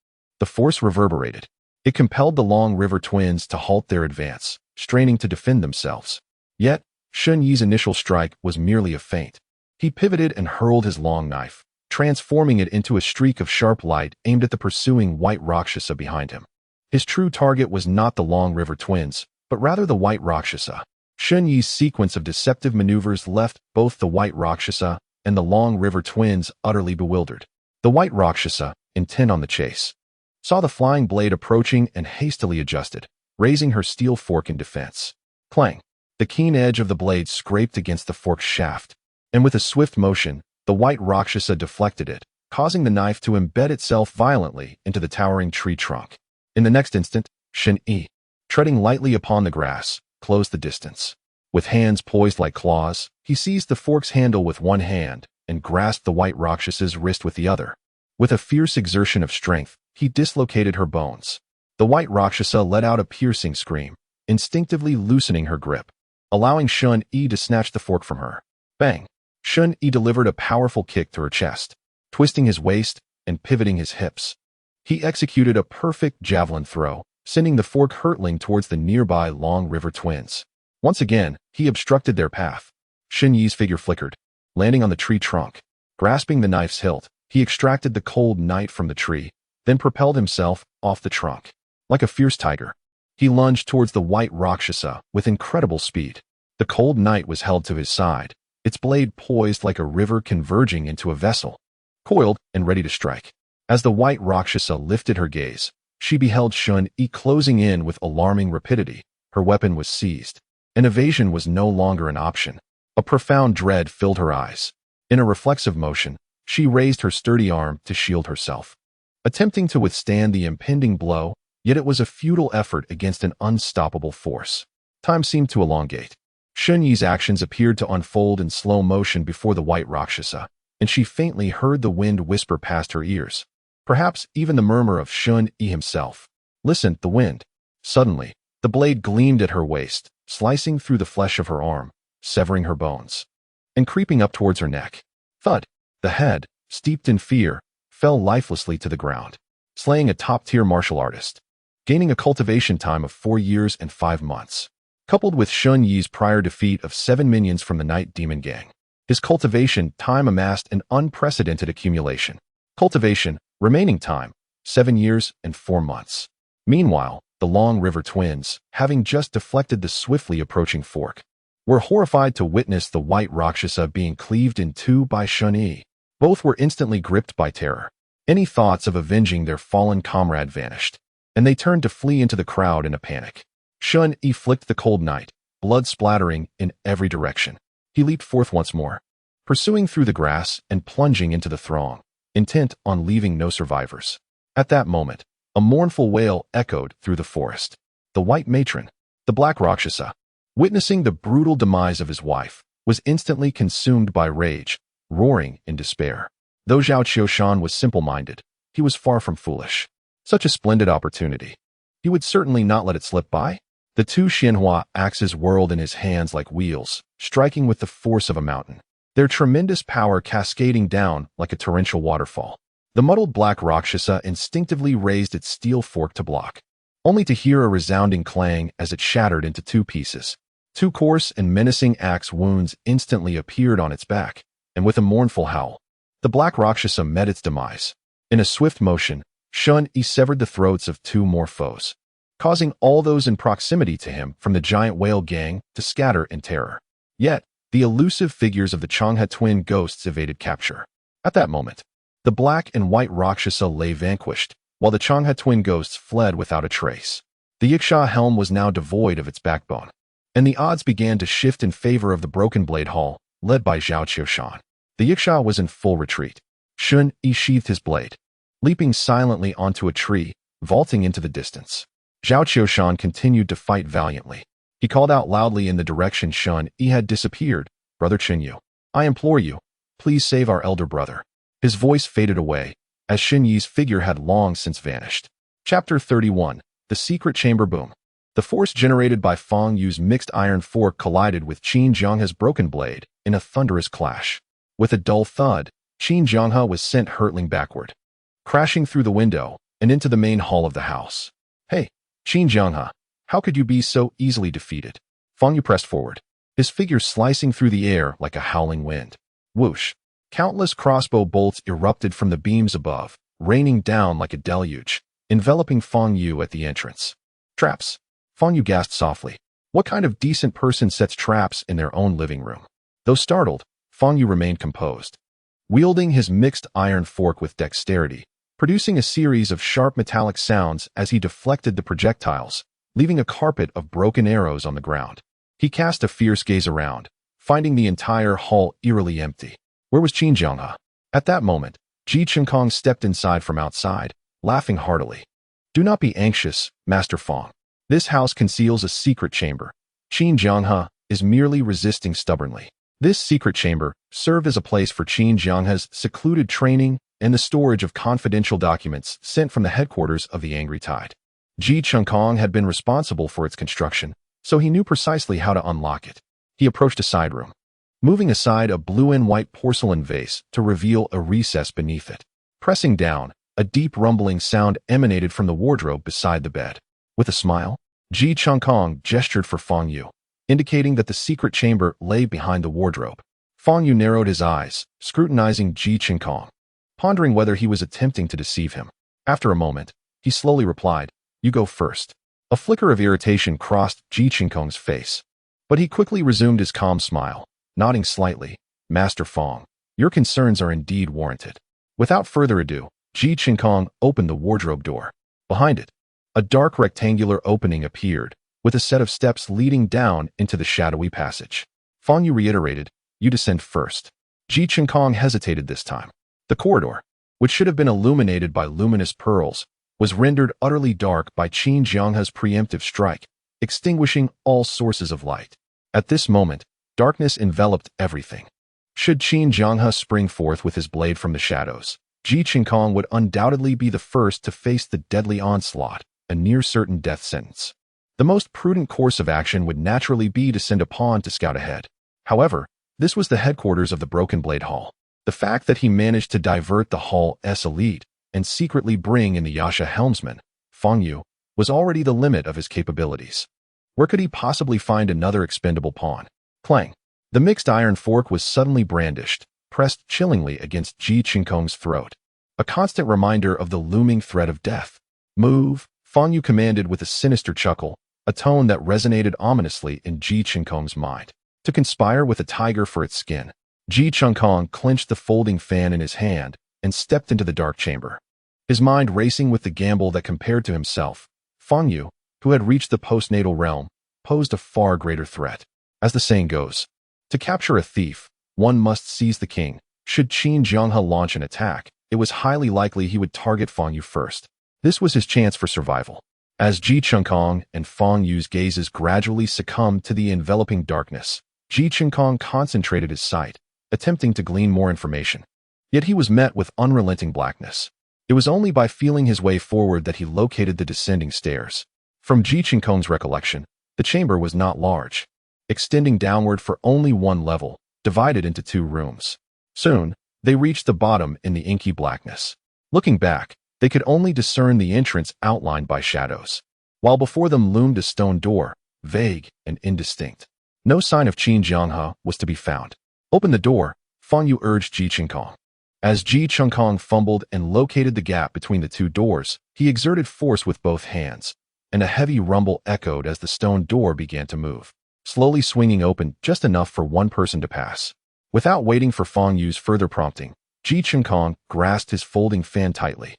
The force reverberated. It compelled the Long River twins to halt their advance, straining to defend themselves. Yet, Shen Yi's initial strike was merely a feint. He pivoted and hurled his long knife, transforming it into a streak of sharp light aimed at the pursuing white Rakshasa behind him. His true target was not the Long River twins, but rather the White Rakshasa. Shen Yi's sequence of deceptive maneuvers left both the White Rakshasa and the Long River twins utterly bewildered. The White Rakshasa, intent on the chase, saw the flying blade approaching and hastily adjusted, raising her steel fork in defense. Clang! The keen edge of the blade scraped against the fork's shaft, and with a swift motion, the White Rakshasa deflected it, causing the knife to embed itself violently into the towering tree trunk. In the next instant, Shen Yi, treading lightly upon the grass, closed the distance. With hands poised like claws, he seized the fork's handle with one hand and grasped the White Rakshasa's wrist with the other. With a fierce exertion of strength, he dislocated her bones. The White Rakshasa let out a piercing scream, instinctively loosening her grip, allowing Shen Yi to snatch the fork from her. Bang! Shen Yi delivered a powerful kick to her chest, twisting his waist and pivoting his hips. He executed a perfect javelin throw, sending the fork hurtling towards the nearby Long River twins. Once again, he obstructed their path. Shen Yi's figure flickered, landing on the tree trunk. Grasping the knife's hilt, he extracted the cold knight from the tree, then propelled himself off the trunk. Like a fierce tiger, he lunged towards the White Rakshasa with incredible speed. The cold knight was held to his side, its blade poised like a river converging into a vessel, coiled and ready to strike. As the White Rakshasa lifted her gaze, she beheld Shen Yi closing in with alarming rapidity. Her weapon was seized, and evasion was no longer an option. A profound dread filled her eyes. In a reflexive motion, she raised her sturdy arm to shield herself, attempting to withstand the impending blow, yet it was a futile effort against an unstoppable force. Time seemed to elongate. Shen Yi's actions appeared to unfold in slow motion before the White Rakshasa, and she faintly heard the wind whisper past her ears. Perhaps even the murmur of Shen Yi himself. Listen, the wind. Suddenly, the blade gleamed at her waist, slicing through the flesh of her arm, severing her bones, and creeping up towards her neck. Thud! The head, steeped in fear, fell lifelessly to the ground, slaying a top-tier martial artist, gaining a cultivation time of 4 years and 5 months. Coupled with Shen Yi's prior defeat of 7 minions from the Night Demon Gang, his cultivation time amassed an unprecedented accumulation. Cultivation, remaining time, 7 years and 4 months. Meanwhile, the Long River twins, having just deflected the swiftly approaching fork, were horrified to witness the White Rakshasa being cleaved in two by Shen Yi. Both were instantly gripped by terror. Any thoughts of avenging their fallen comrade vanished, and they turned to flee into the crowd in a panic. Shen Yi flicked the cold knight, blood splattering in every direction. He leaped forth once more, pursuing through the grass and plunging into the throng, intent on leaving no survivors. At that moment, a mournful wail echoed through the forest. The White Matron, the Black Rakshasa, witnessing the brutal demise of his wife, was instantly consumed by rage, roaring in despair. Though Zhao Qiushan was simple-minded, he was far from foolish. Such a splendid opportunity. He would certainly not let it slip by. The two Xianhua axes whirled in his hands like wheels, striking with the force of a mountain, their tremendous power cascading down like a torrential waterfall. The muddled Black Rakshasa instinctively raised its steel fork to block, only to hear a resounding clang as it shattered into 2 pieces. 2 coarse and menacing axe wounds instantly appeared on its back, and with a mournful howl, the Black Rakshasa met its demise. In a swift motion, Shen Yi severed the throats of 2 more foes, causing all those in proximity to him from the giant whale gang to scatter in terror. Yet, the elusive figures of the Changhe twin ghosts evaded capture. At that moment, the Black and White Rakshasa lay vanquished, while the Changhe twin ghosts fled without a trace. The Yiksha helm was now devoid of its backbone, and the odds began to shift in favor of the Broken Blade Hall, led by Zhao Qiushan. The Yiksha was in full retreat. Shen Yi sheathed his blade, leaping silently onto a tree, vaulting into the distance. Zhao Qiushan continued to fight valiantly. He called out loudly in the direction Shen Yi had disappeared, "Brother Qinyu, I implore you, please save our elder brother." His voice faded away, as Shen Yi's figure had long since vanished. Chapter 31. The Secret Chamber Boom. The force generated by Feng Yu's mixed iron fork collided with Qin Jianghe's broken blade in a thunderous clash. With a dull thud, Qin Jianghe was sent hurtling backward, crashing through the window and into the main hall of the house. "Hey, Qin Jianghe, how could you be so easily defeated?" Feng Yu pressed forward, his figure slicing through the air like a howling wind. Whoosh! Countless crossbow bolts erupted from the beams above, raining down like a deluge, enveloping Feng Yu at the entrance. "Traps! Feng Yu gasped softly. What kind of decent person sets traps in their own living room? Though startled, Feng Yu remained composed, wielding his mixed iron fork with dexterity, producing a series of sharp metallic sounds as he deflected the projectiles, leaving a carpet of broken arrows on the ground. He cast a fierce gaze around, finding the entire hall eerily empty. Where was Qin Jianghe? At that moment, Ji Qinkong stepped inside from outside, laughing heartily. Do not be anxious, Master Feng. This house conceals a secret chamber. Qin Jianghe is merely resisting stubbornly. This secret chamber served as a place for Qin Jianghe's secluded training and the storage of confidential documents sent from the headquarters of the Angry Tide. Ji Qinkong had been responsible for its construction, so he knew precisely how to unlock it. He approached a side room, moving aside a blue and white porcelain vase to reveal a recess beneath it. Pressing down, a deep rumbling sound emanated from the wardrobe beside the bed. With a smile, Ji Qinkong gestured for Feng Yu, indicating that the secret chamber lay behind the wardrobe. Feng Yu narrowed his eyes, scrutinizing Ji Qinkong, pondering whether he was attempting to deceive him. After a moment, he slowly replied, "You go first." A flicker of irritation crossed Ji Qinkong's face, but he quickly resumed his calm smile, nodding slightly. "Master Feng, your concerns are indeed warranted." Without further ado, Ji Qinkong opened the wardrobe door. Behind it, a dark rectangular opening appeared, with a set of steps leading down into the shadowy passage. Feng Yu reiterated, "You descend first." Ji Qinkong hesitated this time. The corridor, which should have been illuminated by luminous pearls, was rendered utterly dark by Qin Jianghe's preemptive strike, extinguishing all sources of light. At this moment, darkness enveloped everything. Should Qin Jianghe spring forth with his blade from the shadows, Ji Qinkong would undoubtedly be the first to face the deadly onslaught, a near-certain death sentence. The most prudent course of action would naturally be to send a pawn to scout ahead. However, this was the headquarters of the Broken Blade Hall. The fact that he managed to divert the Hall's elite and secretly bring in the Yasha helmsman, Feng Yu, was already the limit of his capabilities. Where could he possibly find another expendable pawn? Clang! The mixed iron fork was suddenly brandished, pressed chillingly against Ji Qinkong's throat. A constant reminder of the looming threat of death. "Move," Feng Yu commanded with a sinister chuckle, a tone that resonated ominously in Ji Qinkong's mind. To conspire with a tiger for its skin, Ji Qinkong clenched the folding fan in his hand and stepped into the dark chamber. His mind racing with the gamble that compared to himself, Feng Yu, who had reached the postnatal realm, posed a far greater threat. As the saying goes, to capture a thief, one must seize the king. Should Qin Jianghe launch an attack, it was highly likely he would target Feng Yu first. This was his chance for survival. As Ji Qinkong and Feng Yu's gazes gradually succumbed to the enveloping darkness, Ji Qinkong concentrated his sight, attempting to glean more information. Yet he was met with unrelenting blackness. It was only by feeling his way forward that he located the descending stairs. From Ji Qinkong's recollection, the chamber was not large, extending downward for only one level, divided into 2 rooms. Soon, they reached the bottom in the inky blackness. Looking back, they could only discern the entrance outlined by shadows, while before them loomed a stone door, vague and indistinct. No sign of Qin Jianghe was to be found. "Open the door," Feng Yu urged Ji Qinkong. As Ji Qinkong fumbled and located the gap between the 2 doors, he exerted force with both hands, and a heavy rumble echoed as the stone door began to move, slowly swinging open just enough for one person to pass. Without waiting for Feng Yu's further prompting, Ji Qinkong grasped his folding fan tightly,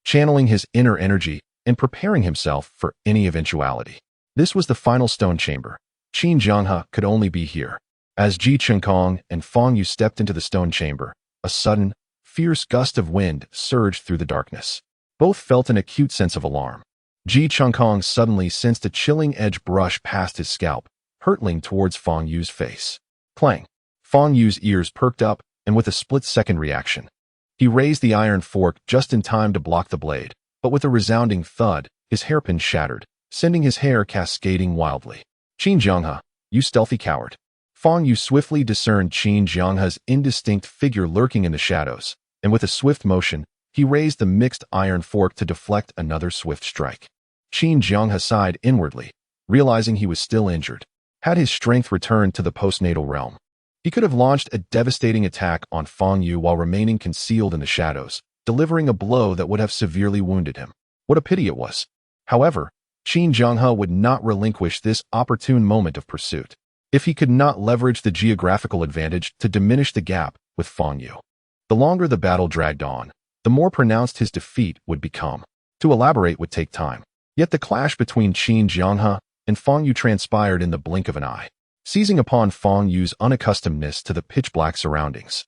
channeling his inner energy and preparing himself for any eventuality. This was the final stone chamber. Qin Jianghe could only be here. As Ji Qinkong and Feng Yu stepped into the stone chamber, a sudden, fierce gust of wind surged through the darkness. Both felt an acute sense of alarm. Ji Qinkong suddenly sensed a chilling edge brush past his scalp, hurtling towards Feng Yu's face. Clang! Feng Yu's ears perked up, and with a split-second reaction, he raised the iron fork just in time to block the blade, but with a resounding thud, his hairpin shattered, sending his hair cascading wildly. "Qin Jianghe, you stealthy coward." Feng Yu swiftly discerned Qin Jianghe's indistinct figure lurking in the shadows, and with a swift motion, he raised the mixed iron fork to deflect another swift strike. Qin Jianghe sighed inwardly, realizing he was still injured. Had his strength returned to the postnatal realm, he could have launched a devastating attack on Feng Yu while remaining concealed in the shadows, delivering a blow that would have severely wounded him. What a pity it was. However, Qin Jianghe would not relinquish this opportune moment of pursuit. If he could not leverage the geographical advantage to diminish the gap with Fang Yu. The longer the battle dragged on, the more pronounced his defeat would become. To elaborate would take time. Yet the clash between Qin Jianghe and Fang Yu transpired in the blink of an eye. Seizing upon Fang Yu's unaccustomedness to the pitch-black surroundings,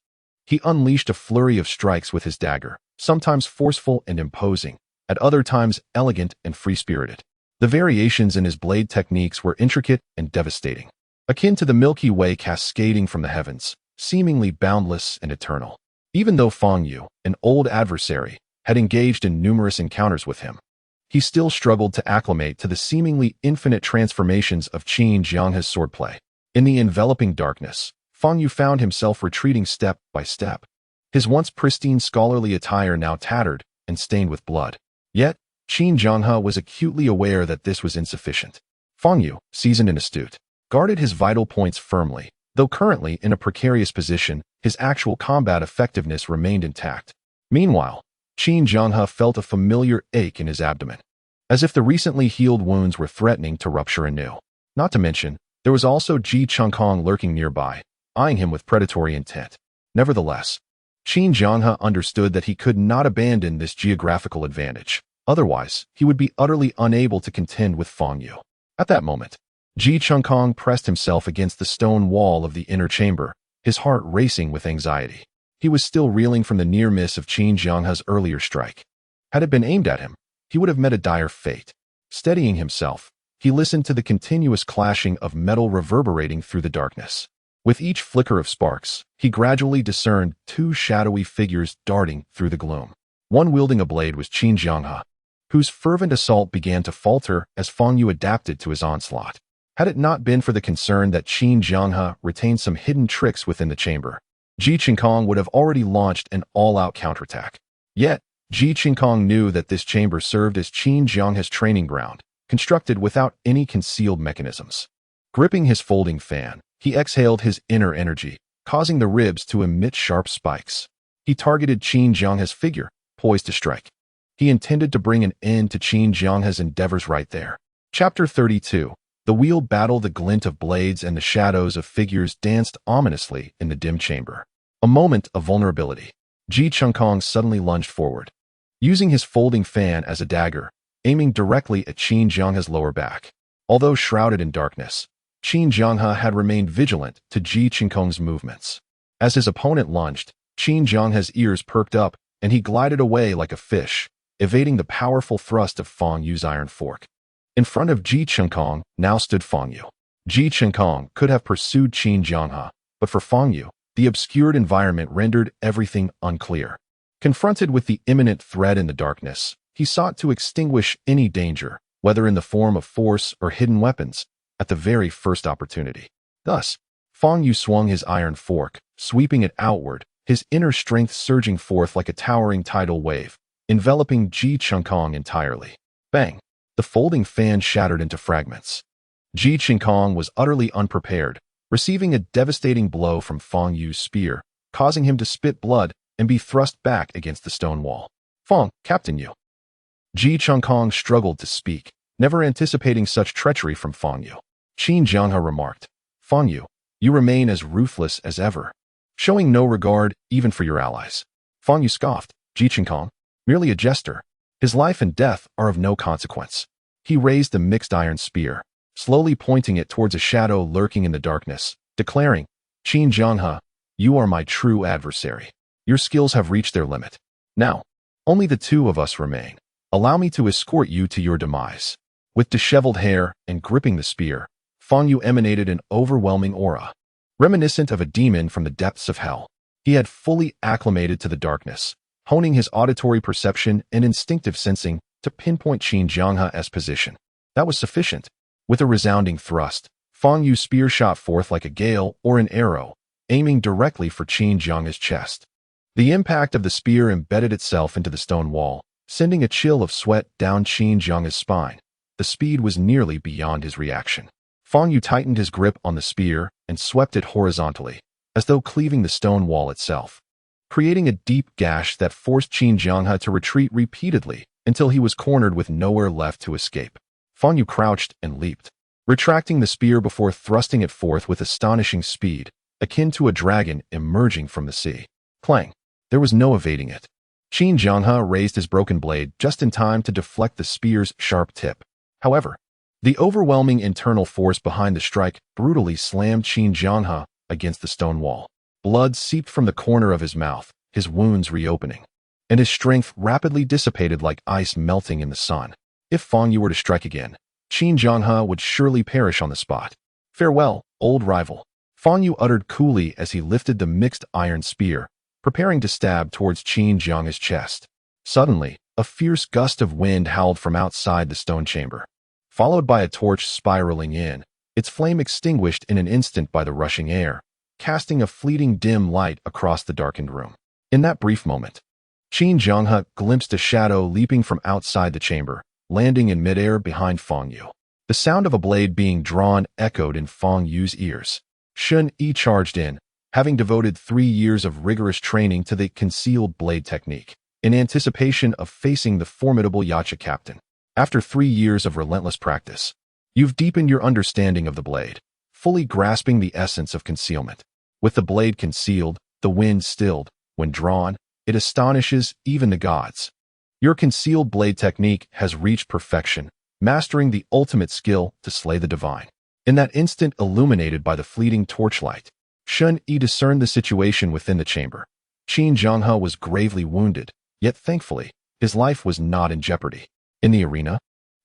he unleashed a flurry of strikes with his dagger, sometimes forceful and imposing, at other times elegant and free-spirited. The variations in his blade techniques were intricate and devastating, akin to the Milky Way cascading from the heavens, seemingly boundless and eternal. Even though Fang Yu, an old adversary, had engaged in numerous encounters with him, he still struggled to acclimate to the seemingly infinite transformations of Qin Jianghe's swordplay. In the enveloping darkness, Fang Yu found himself retreating step by step, his once pristine scholarly attire now tattered and stained with blood. Yet, Qin Jianghe was acutely aware that this was insufficient. Fang Yu, seasoned and astute, guarded his vital points firmly. Though currently in a precarious position, his actual combat effectiveness remained intact. Meanwhile, Qin Jianghe felt a familiar ache in his abdomen, as if the recently healed wounds were threatening to rupture anew. Not to mention, there was also Ji Chengkong lurking nearby, eyeing him with predatory intent. Nevertheless, Qin Jianghe understood that he could not abandon this geographical advantage. Otherwise, he would be utterly unable to contend with Fang Yu. At that moment, Ji Chengkong pressed himself against the stone wall of the inner chamber, his heart racing with anxiety. He was still reeling from the near miss of Qin Jianghe's earlier strike. Had it been aimed at him, he would have met a dire fate. Steadying himself, he listened to the continuous clashing of metal reverberating through the darkness. With each flicker of sparks, he gradually discerned two shadowy figures darting through the gloom. One wielding a blade was Qin Jianghe, whose fervent assault began to falter as Fang Yu adapted to his onslaught. Had it not been for the concern that Qin Jianghe retained some hidden tricks within the chamber, Ji Chengkong would have already launched an all-out counterattack. Yet, Ji Chengkong knew that this chamber served as Qin Jianghe's training ground, constructed without any concealed mechanisms. Gripping his folding fan, he exhaled his inner energy, causing the ribs to emit sharp spikes. He targeted Qin Jianghe's figure, poised to strike. He intended to bring an end to Qin Jianghe's endeavors right there. Chapter 32. The wheeled battle. The glint of blades and the shadows of figures danced ominously in the dim chamber. A moment of vulnerability. Ji Chengkong suddenly lunged forward, using his folding fan as a dagger, aiming directly at Qin Jianghe's lower back. Although shrouded in darkness, Qin Jianghe had remained vigilant to Ji Chengkong's movements. As his opponent lunged, Qin Jianghe's ears perked up, and he glided away like a fish, evading the powerful thrust of Fang Yu's iron fork. In front of Ji Chengkong now stood Fang Yu. Ji Chengkong could have pursued Qin Jianghe, but for Fang Yu, the obscured environment rendered everything unclear. Confronted with the imminent threat in the darkness, he sought to extinguish any danger, whether in the form of force or hidden weapons, at the very first opportunity. Thus, Fang Yu swung his iron fork, sweeping it outward, his inner strength surging forth like a towering tidal wave, enveloping Ji Chengkong entirely. Bang! The folding fan shattered into fragments. Ji Chengkong was utterly unprepared, receiving a devastating blow from Fang Yu's spear, causing him to spit blood and be thrust back against the stone wall. Fang, Captain Yu. Ji Chengkong struggled to speak, never anticipating such treachery from Fang Yu. Qin Jianghe remarked, Fang Yu, you remain as ruthless as ever, showing no regard even for your allies. Fang Yu scoffed, Ji Chengkong, merely a jester. His life and death are of no consequence. He raised the mixed iron spear, slowly pointing it towards a shadow lurking in the darkness, declaring, Qin Jianghe, you are my true adversary. Your skills have reached their limit. Now, only the two of us remain. Allow me to escort you to your demise. With disheveled hair and gripping the spear, Fang Yu emanated an overwhelming aura, reminiscent of a demon from the depths of hell. He had fully acclimated to the darkness, honing his auditory perception and instinctive sensing to pinpoint Qin Jianghe's position. That was sufficient. With a resounding thrust, Fang Yu's spear shot forth like a gale or an arrow, aiming directly for Qin Jianghe's chest. The impact of the spear embedded itself into the stone wall, sending a chill of sweat down Qin Jianghe's spine. The speed was nearly beyond his reaction. Fang Yu tightened his grip on the spear and swept it horizontally, as though cleaving the stone wall itself, creating a deep gash that forced Qin Jianghe to retreat repeatedly until he was cornered with nowhere left to escape. Fang Yu crouched and leaped, retracting the spear before thrusting it forth with astonishing speed, akin to a dragon emerging from the sea. Clang! There was no evading it. Qin Jianghe raised his broken blade just in time to deflect the spear's sharp tip. However, the overwhelming internal force behind the strike brutally slammed Qin Jianghe against the stone wall. Blood seeped from the corner of his mouth, his wounds reopening, and his strength rapidly dissipated like ice melting in the sun. If Fang Yu were to strike again, Qin Jianghe would surely perish on the spot. Farewell, old rival. Fang Yu uttered coolly as he lifted the mixed iron spear, preparing to stab towards Qin Jianghe's chest. Suddenly, a fierce gust of wind howled from outside the stone chamber, followed by a torch spiraling in, its flame extinguished in an instant by the rushing air, casting a fleeting dim light across the darkened room. In that brief moment, Qin Jianghe glimpsed a shadow leaping from outside the chamber, landing in midair behind Fang Yu. The sound of a blade being drawn echoed in Fang Yu's ears. Shen Yi charged in, having devoted 3 years of rigorous training to the concealed blade technique, in anticipation of facing the formidable Yacha captain. After 3 years of relentless practice, you've deepened your understanding of the blade, fully grasping the essence of concealment. With the blade concealed, the wind stilled. When drawn, it astonishes even the gods. Your concealed blade technique has reached perfection, mastering the ultimate skill to slay the divine. In that instant illuminated by the fleeting torchlight, Shen Yi discerned the situation within the chamber. Qin Jianghe was gravely wounded, yet thankfully, his life was not in jeopardy. In the arena,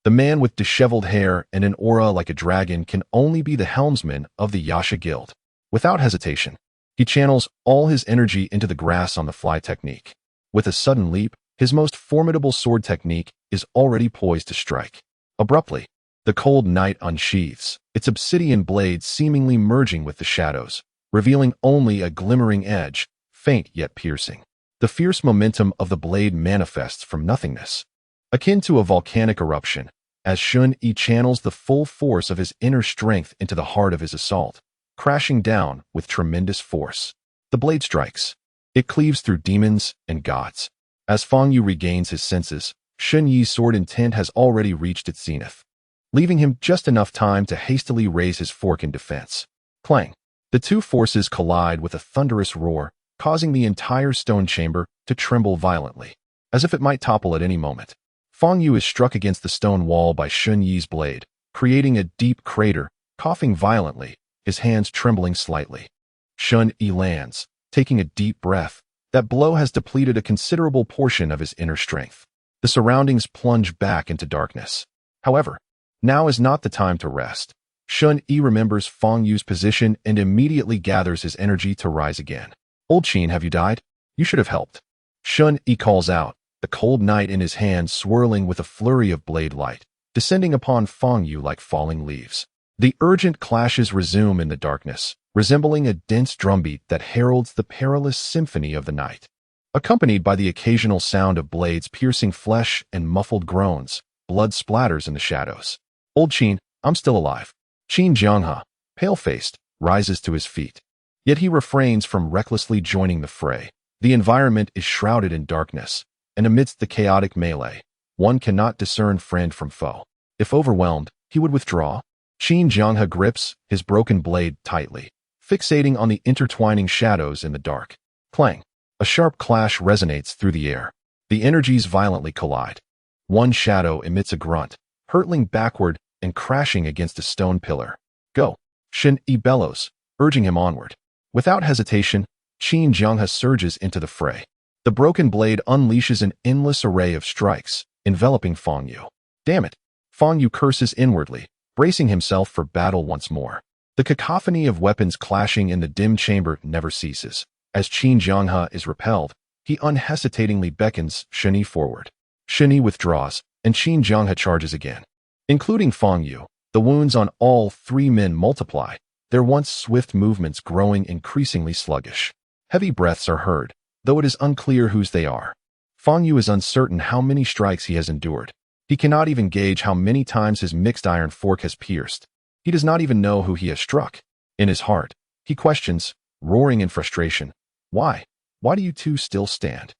the man with disheveled hair and an aura like a dragon can only be the helmsman of the Yasha Guild. Without hesitation, he channels all his energy into the grass-on-the-fly technique. With a sudden leap, his most formidable sword technique is already poised to strike. Abruptly, the cold night unsheathes, its obsidian blade seemingly merging with the shadows, revealing only a glimmering edge, faint yet piercing. The fierce momentum of the blade manifests from nothingness, akin to a volcanic eruption, as Shen Yi channels the full force of his inner strength into the heart of his assault, crashing down with tremendous force. The blade strikes. It cleaves through demons and gods. As Fang Yu regains his senses, Shen Yi's sword intent has already reached its zenith, leaving him just enough time to hastily raise his fork in defense. Clang! The two forces collide with a thunderous roar, causing the entire stone chamber to tremble violently, as if it might topple at any moment. Fang Yu is struck against the stone wall by Shen Yi's blade, creating a deep crater, coughing violently, his hands trembling slightly. Shen Yi lands, taking a deep breath. That blow has depleted a considerable portion of his inner strength. The surroundings plunge back into darkness. However, now is not the time to rest. Shen Yi remembers Fang Yu's position and immediately gathers his energy to rise again. Old Qin, have you died? You should have helped. Shen Yi calls out, the cold night in his hand swirling with a flurry of blade light, descending upon Fang Yu like falling leaves. The urgent clashes resume in the darkness, resembling a dense drumbeat that heralds the perilous symphony of the night. Accompanied by the occasional sound of blades piercing flesh and muffled groans, blood splatters in the shadows. Old Qin, I'm still alive. Qin Jianghe, pale-faced, rises to his feet. Yet he refrains from recklessly joining the fray. The environment is shrouded in darkness, and amidst the chaotic melee, one cannot discern friend from foe. If overwhelmed, he would withdraw. Qin Jianghe grips his broken blade tightly, fixating on the intertwining shadows in the dark. Clang! A sharp clash resonates through the air. The energies violently collide. One shadow emits a grunt, hurtling backward and crashing against a stone pillar. Go! Shen Yi bellows, urging him onward. Without hesitation, Qin Jianghe surges into the fray. The broken blade unleashes an endless array of strikes, enveloping Fang Yu. Damn it! Fang Yu curses inwardly, bracing himself for battle once more. The cacophony of weapons clashing in the dim chamber never ceases. As Qin Jianghe is repelled, he unhesitatingly beckons Shen Yi forward. Shen Yi withdraws, and Qin Jianghe charges again. Including Fang Yu, the wounds on all 3 men multiply, their once swift movements growing increasingly sluggish. Heavy breaths are heard, though it is unclear whose they are. Fang Yu is uncertain how many strikes he has endured. He cannot even gauge how many times his mixed iron fork has pierced. He does not even know who he has struck. In his heart, he questions, roaring in frustration, Why? Why do you two still stand?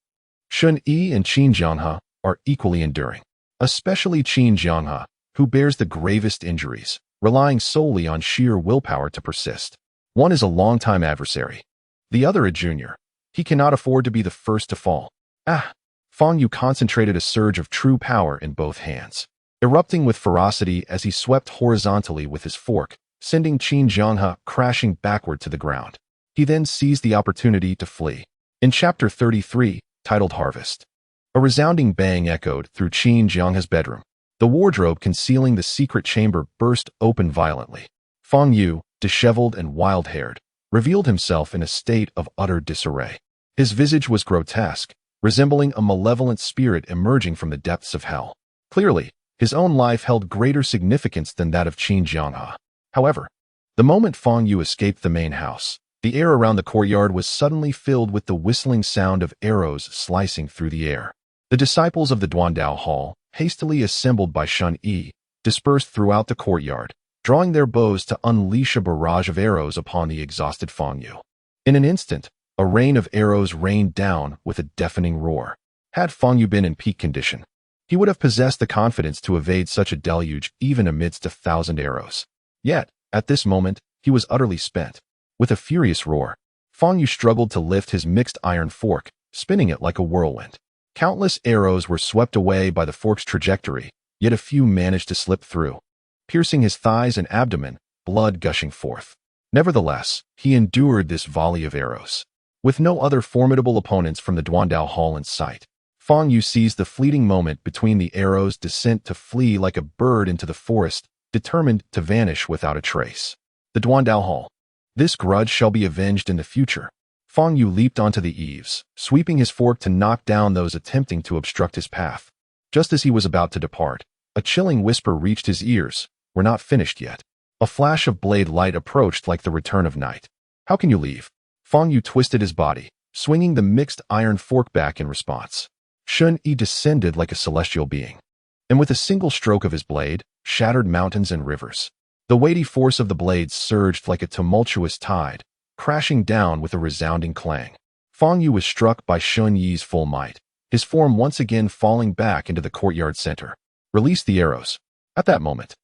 Shen Yi and Qin Jianghe are equally enduring. Especially Qin Jianghe, who bears the gravest injuries, relying solely on sheer willpower to persist. One is a longtime adversary, the other a junior. He cannot afford to be the first to fall. Ah! Fang Yu concentrated a surge of true power in both hands, erupting with ferocity as he swept horizontally with his fork, sending Qin Jianghe crashing backward to the ground. He then seized the opportunity to flee. In Chapter 33, titled Harvest, a resounding bang echoed through Qin Jianghe's bedroom. The wardrobe concealing the secret chamber burst open violently. Fang Yu, disheveled and wild-haired, revealed himself in a state of utter disarray. His visage was grotesque, resembling a malevolent spirit emerging from the depths of hell. Clearly, his own life held greater significance than that of Qin Jianghe. However, the moment Fang Yu escaped the main house, the air around the courtyard was suddenly filled with the whistling sound of arrows slicing through the air. The disciples of the Duandao Hall, hastily assembled by Shen Yi, dispersed throughout the courtyard, drawing their bows to unleash a barrage of arrows upon the exhausted Fang Yu. In an instant, a rain of arrows rained down with a deafening roar. Had Fang Yu been in peak condition, he would have possessed the confidence to evade such a deluge even amidst 1,000 arrows. Yet, at this moment, he was utterly spent. With a furious roar, Fang Yu struggled to lift his mixed iron fork, spinning it like a whirlwind. Countless arrows were swept away by the fork's trajectory, yet a few managed to slip through, piercing his thighs and abdomen, blood gushing forth. Nevertheless, he endured this volley of arrows. With no other formidable opponents from the Duandao Hall in sight, Fang Yu seized the fleeting moment between the arrows' descent to flee like a bird into the forest, determined to vanish without a trace. The Duandao Hall. This grudge shall be avenged in the future. Fang Yu leaped onto the eaves, sweeping his fork to knock down those attempting to obstruct his path. Just as he was about to depart, a chilling whisper reached his ears. We're not finished yet. A flash of blade light approached like the return of night. How can you leave? Fang Yu twisted his body, swinging the mixed iron fork back in response. Shen Yi descended like a celestial being, and with a single stroke of his blade, shattered mountains and rivers. The weighty force of the blades surged like a tumultuous tide, crashing down with a resounding clang. Fang Yu was struck by Shen Yi's full might, his form once again falling back into the courtyard center. Release the arrows. At that moment,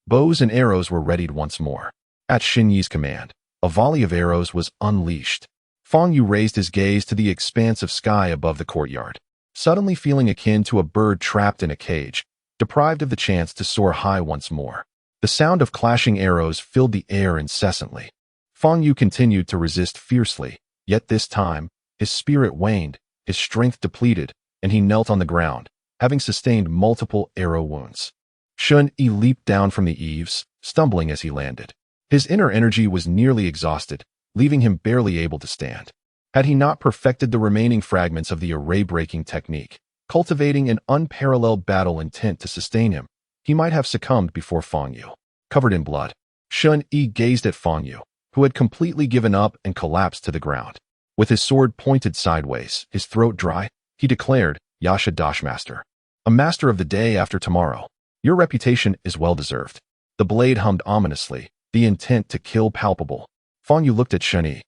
bows and arrows were readied once more. At Shen Yi's command, a volley of arrows was unleashed. Fang Yu raised his gaze to the expanse of sky above the courtyard, suddenly feeling akin to a bird trapped in a cage, deprived of the chance to soar high once more. The sound of clashing arrows filled the air incessantly. Fang Yu continued to resist fiercely, yet this time, his spirit waned, his strength depleted, and he knelt on the ground, having sustained multiple arrow wounds. Shen Yi leaped down from the eaves, stumbling as he landed. His inner energy was nearly exhausted, leaving him barely able to stand. Had he not perfected the remaining fragments of the array-breaking technique, cultivating an unparalleled battle intent to sustain him, he might have succumbed before Fang Yu. Covered in blood, Shen Yi gazed at Fang Yu, who had completely given up and collapsed to the ground. With his sword pointed sideways, his throat dry, he declared, Yasha Dashmaster, a master of the day after tomorrow. Your reputation is well-deserved. The blade hummed ominously, the intent to kill palpable. Fang Yu looked at Shen Yi,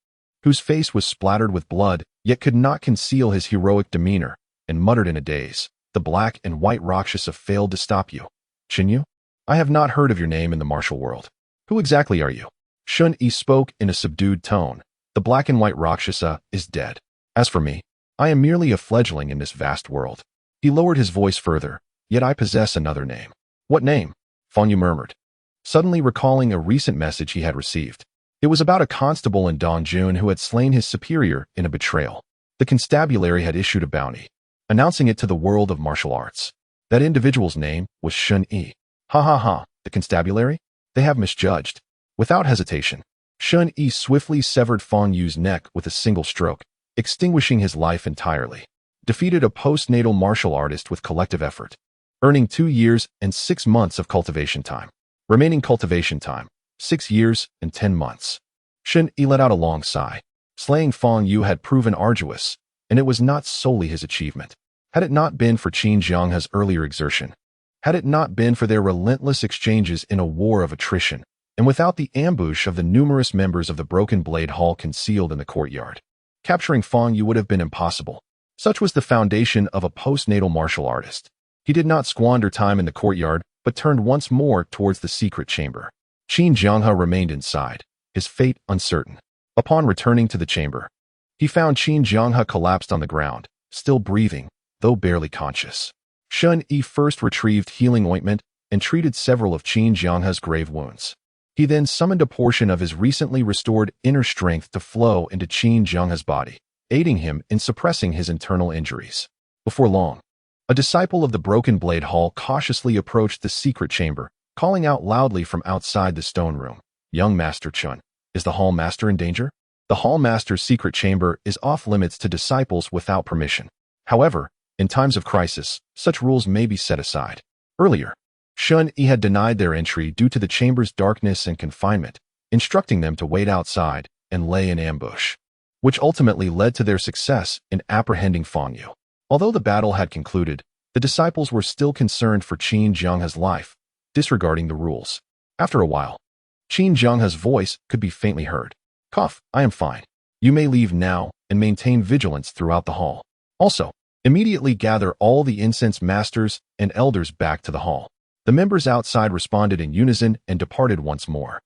whose face was splattered with blood, yet could not conceal his heroic demeanor, and muttered in a daze, the black and white Rakshasa failed to stop you. Shen Yu? I have not heard of your name in the martial world. Who exactly are you? Shen Yi spoke in a subdued tone. The black and white Rakshasa is dead. As for me, I am merely a fledgling in this vast world. He lowered his voice further, yet I possess another name. What name? Fang Yu murmured, suddenly recalling a recent message he had received. It was about a constable in Dongjun who had slain his superior in a betrayal. The constabulary had issued a bounty, announcing it to the world of martial arts. That individual's name was Shen Yi. Ha ha ha, the constabulary? They have misjudged. Without hesitation, Shen Yi swiftly severed Fang Yu's neck with a single stroke, extinguishing his life entirely. Defeated a postnatal martial artist with collective effort, earning 2 years and 6 months of cultivation time. Remaining cultivation time, 6 years and 10 months. Shen Yi let out a long sigh. Slaying Fang Yu had proven arduous, and it was not solely his achievement. Had it not been for Qin Jianghe's earlier exertion, had it not been for their relentless exchanges in a war of attrition, and without the ambush of the numerous members of the Broken Blade Hall concealed in the courtyard, capturing Fang Yu would have been impossible. Such was the foundation of a postnatal martial artist. He did not squander time in the courtyard, but turned once more towards the secret chamber. Qin Jianghe remained inside, his fate uncertain. Upon returning to the chamber, he found Qin Jianghe collapsed on the ground, still breathing, though barely conscious. Shen Yi first retrieved healing ointment and treated several of Qin Jianghe's grave wounds. He then summoned a portion of his recently restored inner strength to flow into Qin Jianghe's body, aiding him in suppressing his internal injuries. Before long, a disciple of the Broken Blade Hall cautiously approached the secret chamber, calling out loudly from outside the stone room, "Young Master Chun, is the Hall Master in danger?" The Hall Master's secret chamber is off-limits to disciples without permission. However, in times of crisis, such rules may be set aside. Earlier, Shen Yi had denied their entry due to the chamber's darkness and confinement, instructing them to wait outside and lay in ambush, which ultimately led to their success in apprehending Fang Yu. Although the battle had concluded, the disciples were still concerned for Qin Jianghe's life, disregarding the rules. After a while, Qin Jianghe's voice could be faintly heard. "Cough, I am fine. You may leave now and maintain vigilance throughout the hall. Also, immediately gather all the incense masters and elders back to the hall." The members outside responded in unison and departed once more.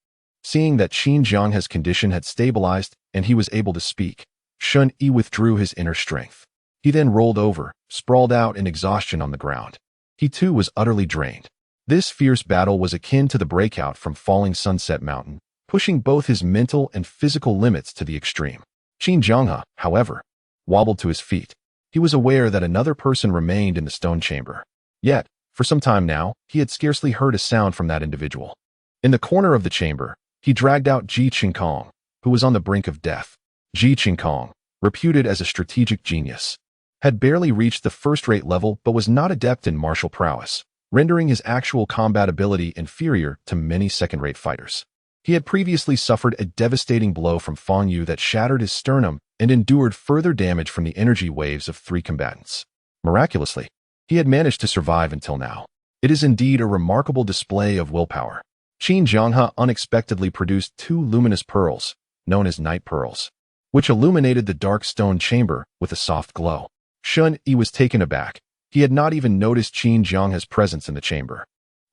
Seeing that Qin Jianghe's condition had stabilized and he was able to speak, Shen Yi withdrew his inner strength. He then rolled over, sprawled out in exhaustion on the ground. He too was utterly drained. This fierce battle was akin to the breakout from falling Sunset Mountain, pushing both his mental and physical limits to the extreme. Qin Jianghe, however, wobbled to his feet. He was aware that another person remained in the stone chamber. Yet, for some time now, he had scarcely heard a sound from that individual. In the corner of the chamber, he dragged out Ji Qinkong, who was on the brink of death. Ji Qinkong, reputed as a strategic genius, had barely reached the first-rate level but was not adept in martial prowess, rendering his actual combat ability inferior to many second-rate fighters. He had previously suffered a devastating blow from Fang Yu that shattered his sternum and endured further damage from the energy waves of 3 combatants. Miraculously, he had managed to survive until now. It is indeed a remarkable display of willpower. Qin Jianghe unexpectedly produced 2 luminous pearls, known as night pearls, which illuminated the dark stone chamber with a soft glow. Shen Yi was taken aback. He had not even noticed Qin Jianghe's presence in the chamber.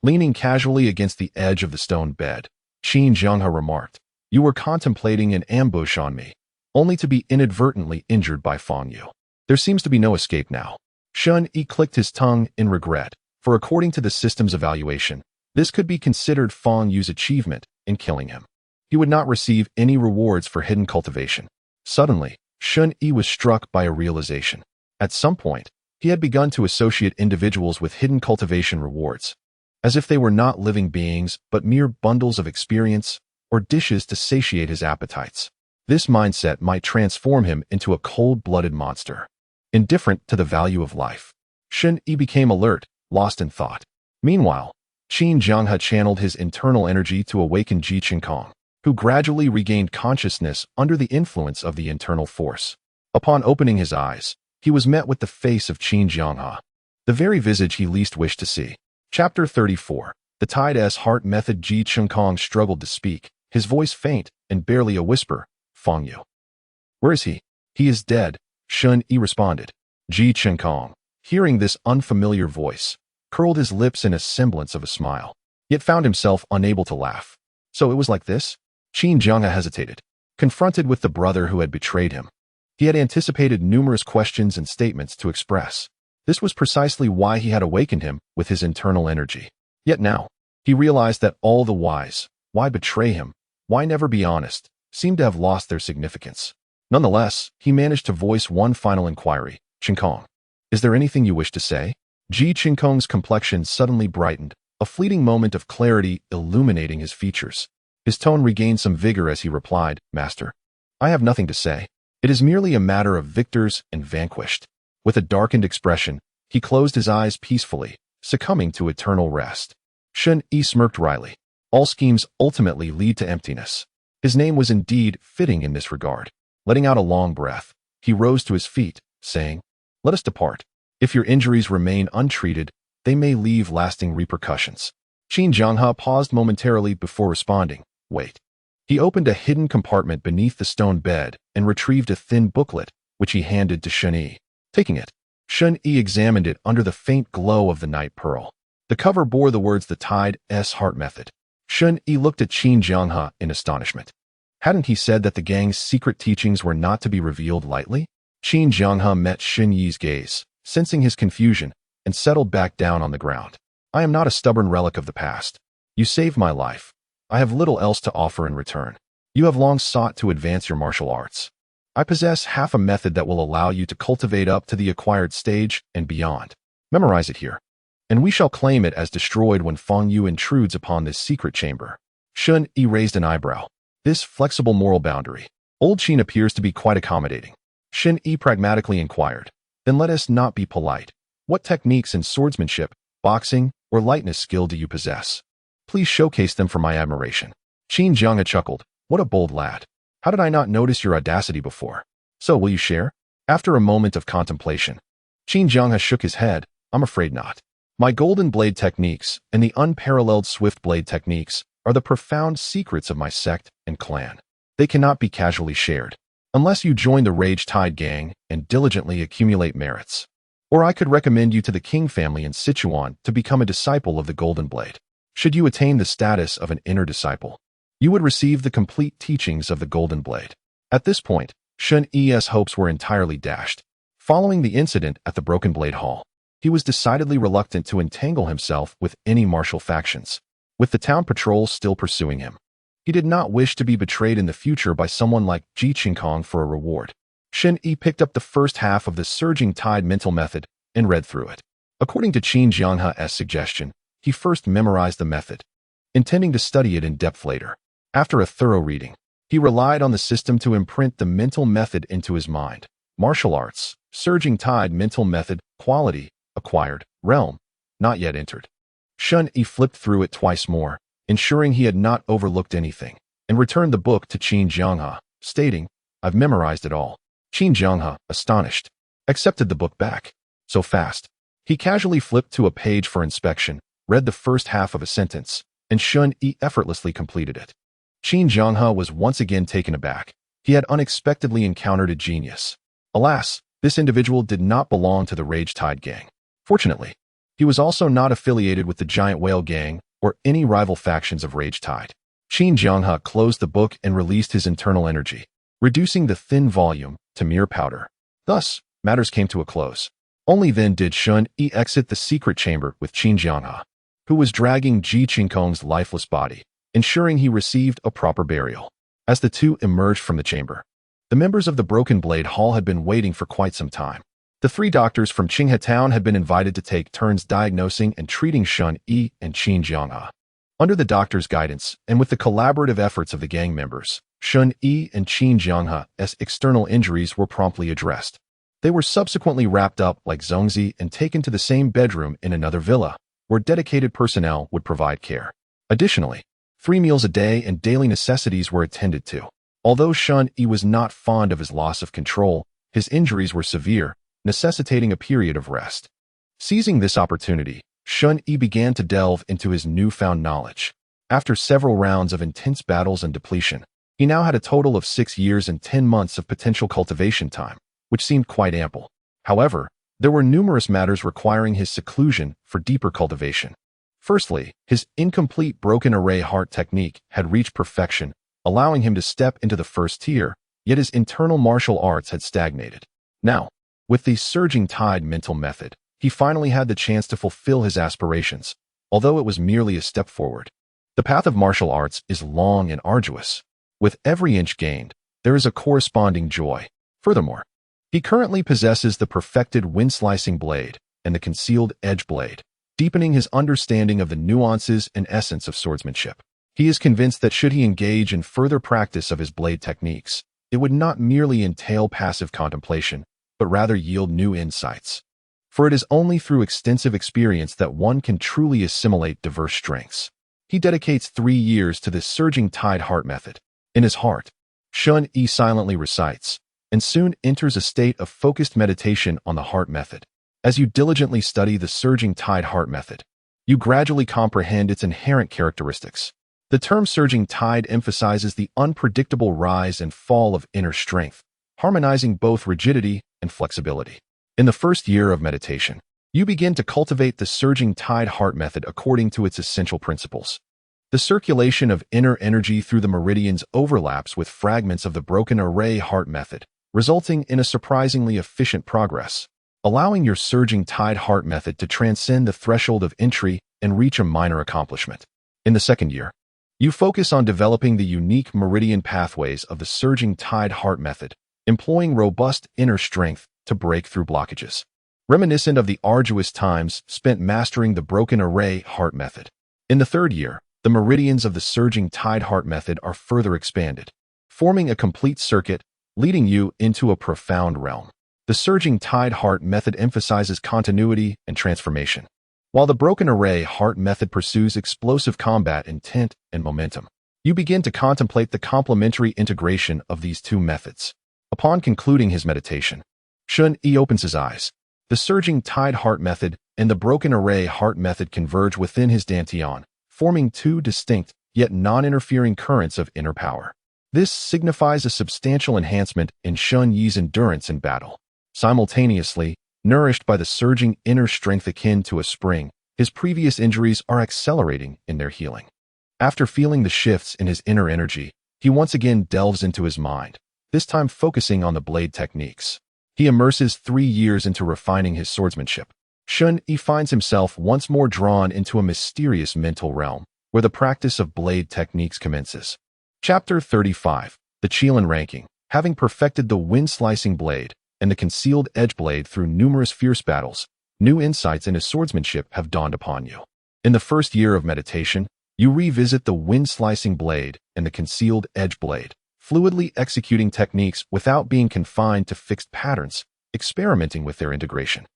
Leaning casually against the edge of the stone bed, Qin Jianghe remarked, "You were contemplating an ambush on me, only to be inadvertently injured by Fang Yu. There seems to be no escape now." Shen Yi clicked his tongue in regret, for according to the system's evaluation, this could be considered Fang Yu's achievement in killing him. He would not receive any rewards for hidden cultivation. Suddenly, Shen Yi was struck by a realization. At some point, he had begun to associate individuals with hidden cultivation rewards, as if they were not living beings but mere bundles of experience or dishes to satiate his appetites. This mindset might transform him into a cold-blooded monster, indifferent to the value of life. Shen Yi became alert, lost in thought. Meanwhile, Qin Jianghe channeled his internal energy to awaken Ji Qinkong, who gradually regained consciousness under the influence of the internal force. Upon opening his eyes, he was met with the face of Qin Jianghe, the very visage he least wished to see. Chapter 34. The Tide's Heart Method. Ji Qinkong struggled to speak, his voice faint and barely a whisper. "Fang Yu. Where is he?" "He is dead," Shen Yi responded. Ji Qinkong, hearing this unfamiliar voice, curled his lips in a semblance of a smile, yet found himself unable to laugh. So it was like this? Qin Jianghe hesitated, confronted with the brother who had betrayed him. He had anticipated numerous questions and statements to express. This was precisely why he had awakened him with his internal energy. Yet now, he realized that all the whys, why betray him, why never be honest, seemed to have lost their significance. Nonetheless, he managed to voice one final inquiry. "Qinkong, is there anything you wish to say?" Ji Qinkong's complexion suddenly brightened, a fleeting moment of clarity illuminating his features. His tone regained some vigor as he replied, "Master, I have nothing to say. It is merely a matter of victors and vanquished." With a darkened expression, he closed his eyes peacefully, succumbing to eternal rest. Shen Yi smirked wryly. All schemes ultimately lead to emptiness. His name was indeed fitting in this regard. Letting out a long breath, he rose to his feet, saying, "Let us depart. If your injuries remain untreated, they may leave lasting repercussions." Qin Jianghe paused momentarily before responding, "Wait." He opened a hidden compartment beneath the stone bed and retrieved a thin booklet, which he handed to Shen Yi. Taking it, Shen Yi examined it under the faint glow of the night pearl. The cover bore the words "The Tide S Heart Method." Shen Yi looked at Qin Jianghe in astonishment. Hadn't he said that the gang's secret teachings were not to be revealed lightly? Qin Jianghe met Shen Yi's gaze, sensing his confusion, and settled back down on the ground. I am not a stubborn relic of the past. You saved my life. I have little else to offer in return. You have long sought to advance your martial arts. I possess half a method that will allow you to cultivate up to the acquired stage and beyond. Memorize it here, and we shall claim it as destroyed when Feng Yu intrudes upon this secret chamber. Shen Yi raised an eyebrow. This flexible moral boundary. Old Qin appears to be quite accommodating. Shen Yi pragmatically inquired. Then let us not be polite. What techniques in swordsmanship, boxing, or lightness skill do you possess? Please showcase them for my admiration. Qin Jianghe chuckled. What a bold lad. How did I not notice your audacity before? So will you share? After a moment of contemplation, Qin Jianghe shook his head. I'm afraid not. My golden blade techniques and the unparalleled swift blade techniques are the profound secrets of my sect and clan. They cannot be casually shared, unless you join the Rage Tide gang and diligently accumulate merits. Or I could recommend you to the King family in Sichuan to become a disciple of the Golden Blade. Should you attain the status of an inner disciple, you would receive the complete teachings of the Golden Blade. At this point, Shen Yi's hopes were entirely dashed. Following the incident at the Broken Blade Hall, he was decidedly reluctant to entangle himself with any martial factions, with the town patrols still pursuing him. He did not wish to be betrayed in the future by someone like Ji Qingkong for a reward. Shen Yi picked up the first half of the Surging Tide mental method and read through it. According to Qin Jianghe's suggestion, he first memorized the method, intending to study it in depth later. After a thorough reading, he relied on the system to imprint the mental method into his mind. Martial arts, Surging Tide mental method, quality, acquired, realm, not yet entered. Shen Yi flipped through it twice more, ensuring he had not overlooked anything, and returned the book to Qin Jianghe, stating, I've memorized it all. Qin Jianghe, astonished, accepted the book back. So fast. He casually flipped to a page for inspection, read the first half of a sentence, and Shen Yi effortlessly completed it. Qin Jianghe was once again taken aback. He had unexpectedly encountered a genius. Alas, this individual did not belong to the Rage Tide gang. Fortunately, he was also not affiliated with the Giant Whale gang or any rival factions of Rage Tide. Qin Jianghe closed the book and released his internal energy, reducing the thin volume to mere powder. Thus, matters came to a close. Only then did Shen Yi exit the secret chamber with Qin Jianghe, who was dragging Ji Qingkong's lifeless body, ensuring he received a proper burial. As the two emerged from the chamber, the members of the Broken Blade Hall had been waiting for quite some time. The three doctors from Qinghe Town had been invited to take turns diagnosing and treating Shen Yi and Qin Jianghe. Under the doctor's guidance, and with the collaborative efforts of the gang members, Shen Yi and Qin Jianghe's external injuries were promptly addressed. They were subsequently wrapped up like Zhongzi and taken to the same bedroom in another villa, where dedicated personnel would provide care. Additionally, 3 meals a day and daily necessities were attended to. Although Shen Yi was not fond of his loss of control, his injuries were severe, necessitating a period of rest. Seizing this opportunity, Shen Yi began to delve into his newfound knowledge. After several rounds of intense battles and depletion, he now had a total of 6 years and 10 months of potential cultivation time, which seemed quite ample. However, there were numerous matters requiring his seclusion for deeper cultivation. Firstly, his incomplete broken array heart technique had reached perfection, allowing him to step into the first tier, yet his internal martial arts had stagnated. Now, with the Surging Tide mental method, he finally had the chance to fulfill his aspirations, although it was merely a step forward. The path of martial arts is long and arduous. With every inch gained, there is a corresponding joy. Furthermore, he currently possesses the perfected wind-slicing blade and the concealed edge blade, deepening his understanding of the nuances and essence of swordsmanship. He is convinced that should he engage in further practice of his blade techniques, it would not merely entail passive contemplation, but rather yield new insights. For it is only through extensive experience that one can truly assimilate diverse strengths. He dedicates 3 years to this Surging Tide heart method. In his heart, Shen Yi silently recites, and soon enters a state of focused meditation on the heart method. As you diligently study the Surging Tide heart method, you gradually comprehend its inherent characteristics. The term Surging Tide emphasizes the unpredictable rise and fall of inner strength, harmonizing both rigidity and flexibility. In the first year of meditation, You begin to cultivate the surging tide heart method according to its essential principles. The circulation of inner energy through the meridians overlaps with fragments of the broken array heart method, resulting in a surprisingly efficient progress, allowing your surging tide heart method to transcend the threshold of entry and reach a minor accomplishment. In the second year, you focus on developing the unique meridian pathways of the surging tide heart method, employing robust inner strength to break through blockages, reminiscent of the arduous times spent mastering the broken array heart method. In the third year, the meridians of the surging tide heart method are further expanded, forming a complete circuit, leading you into a profound realm. The surging tide heart method emphasizes continuity and transformation, while the broken array heart method pursues explosive combat intent and momentum. You begin to contemplate the complementary integration of these two methods. Upon concluding his meditation, Shen Yi opens his eyes. The surging tide heart method and the broken array heart method converge within his dantian, forming two distinct yet non-interfering currents of inner power. This signifies a substantial enhancement in Shen Yi's endurance in battle. Simultaneously, nourished by the surging inner strength akin to a spring, his previous injuries are accelerating in their healing. After feeling the shifts in his inner energy, he once again delves into his mind, this time focusing on the blade techniques. He immerses 3 years into refining his swordsmanship. Shen Yi finds himself once more drawn into a mysterious mental realm, where the practice of blade techniques commences. Chapter 35. The Qilin Ranking. Having perfected the wind-slicing blade and the concealed edge blade through numerous fierce battles, new insights into swordsmanship have dawned upon you. In the first year of meditation, you revisit the wind-slicing blade and the concealed edge blade, fluidly executing techniques without being confined to fixed patterns, experimenting with their integration.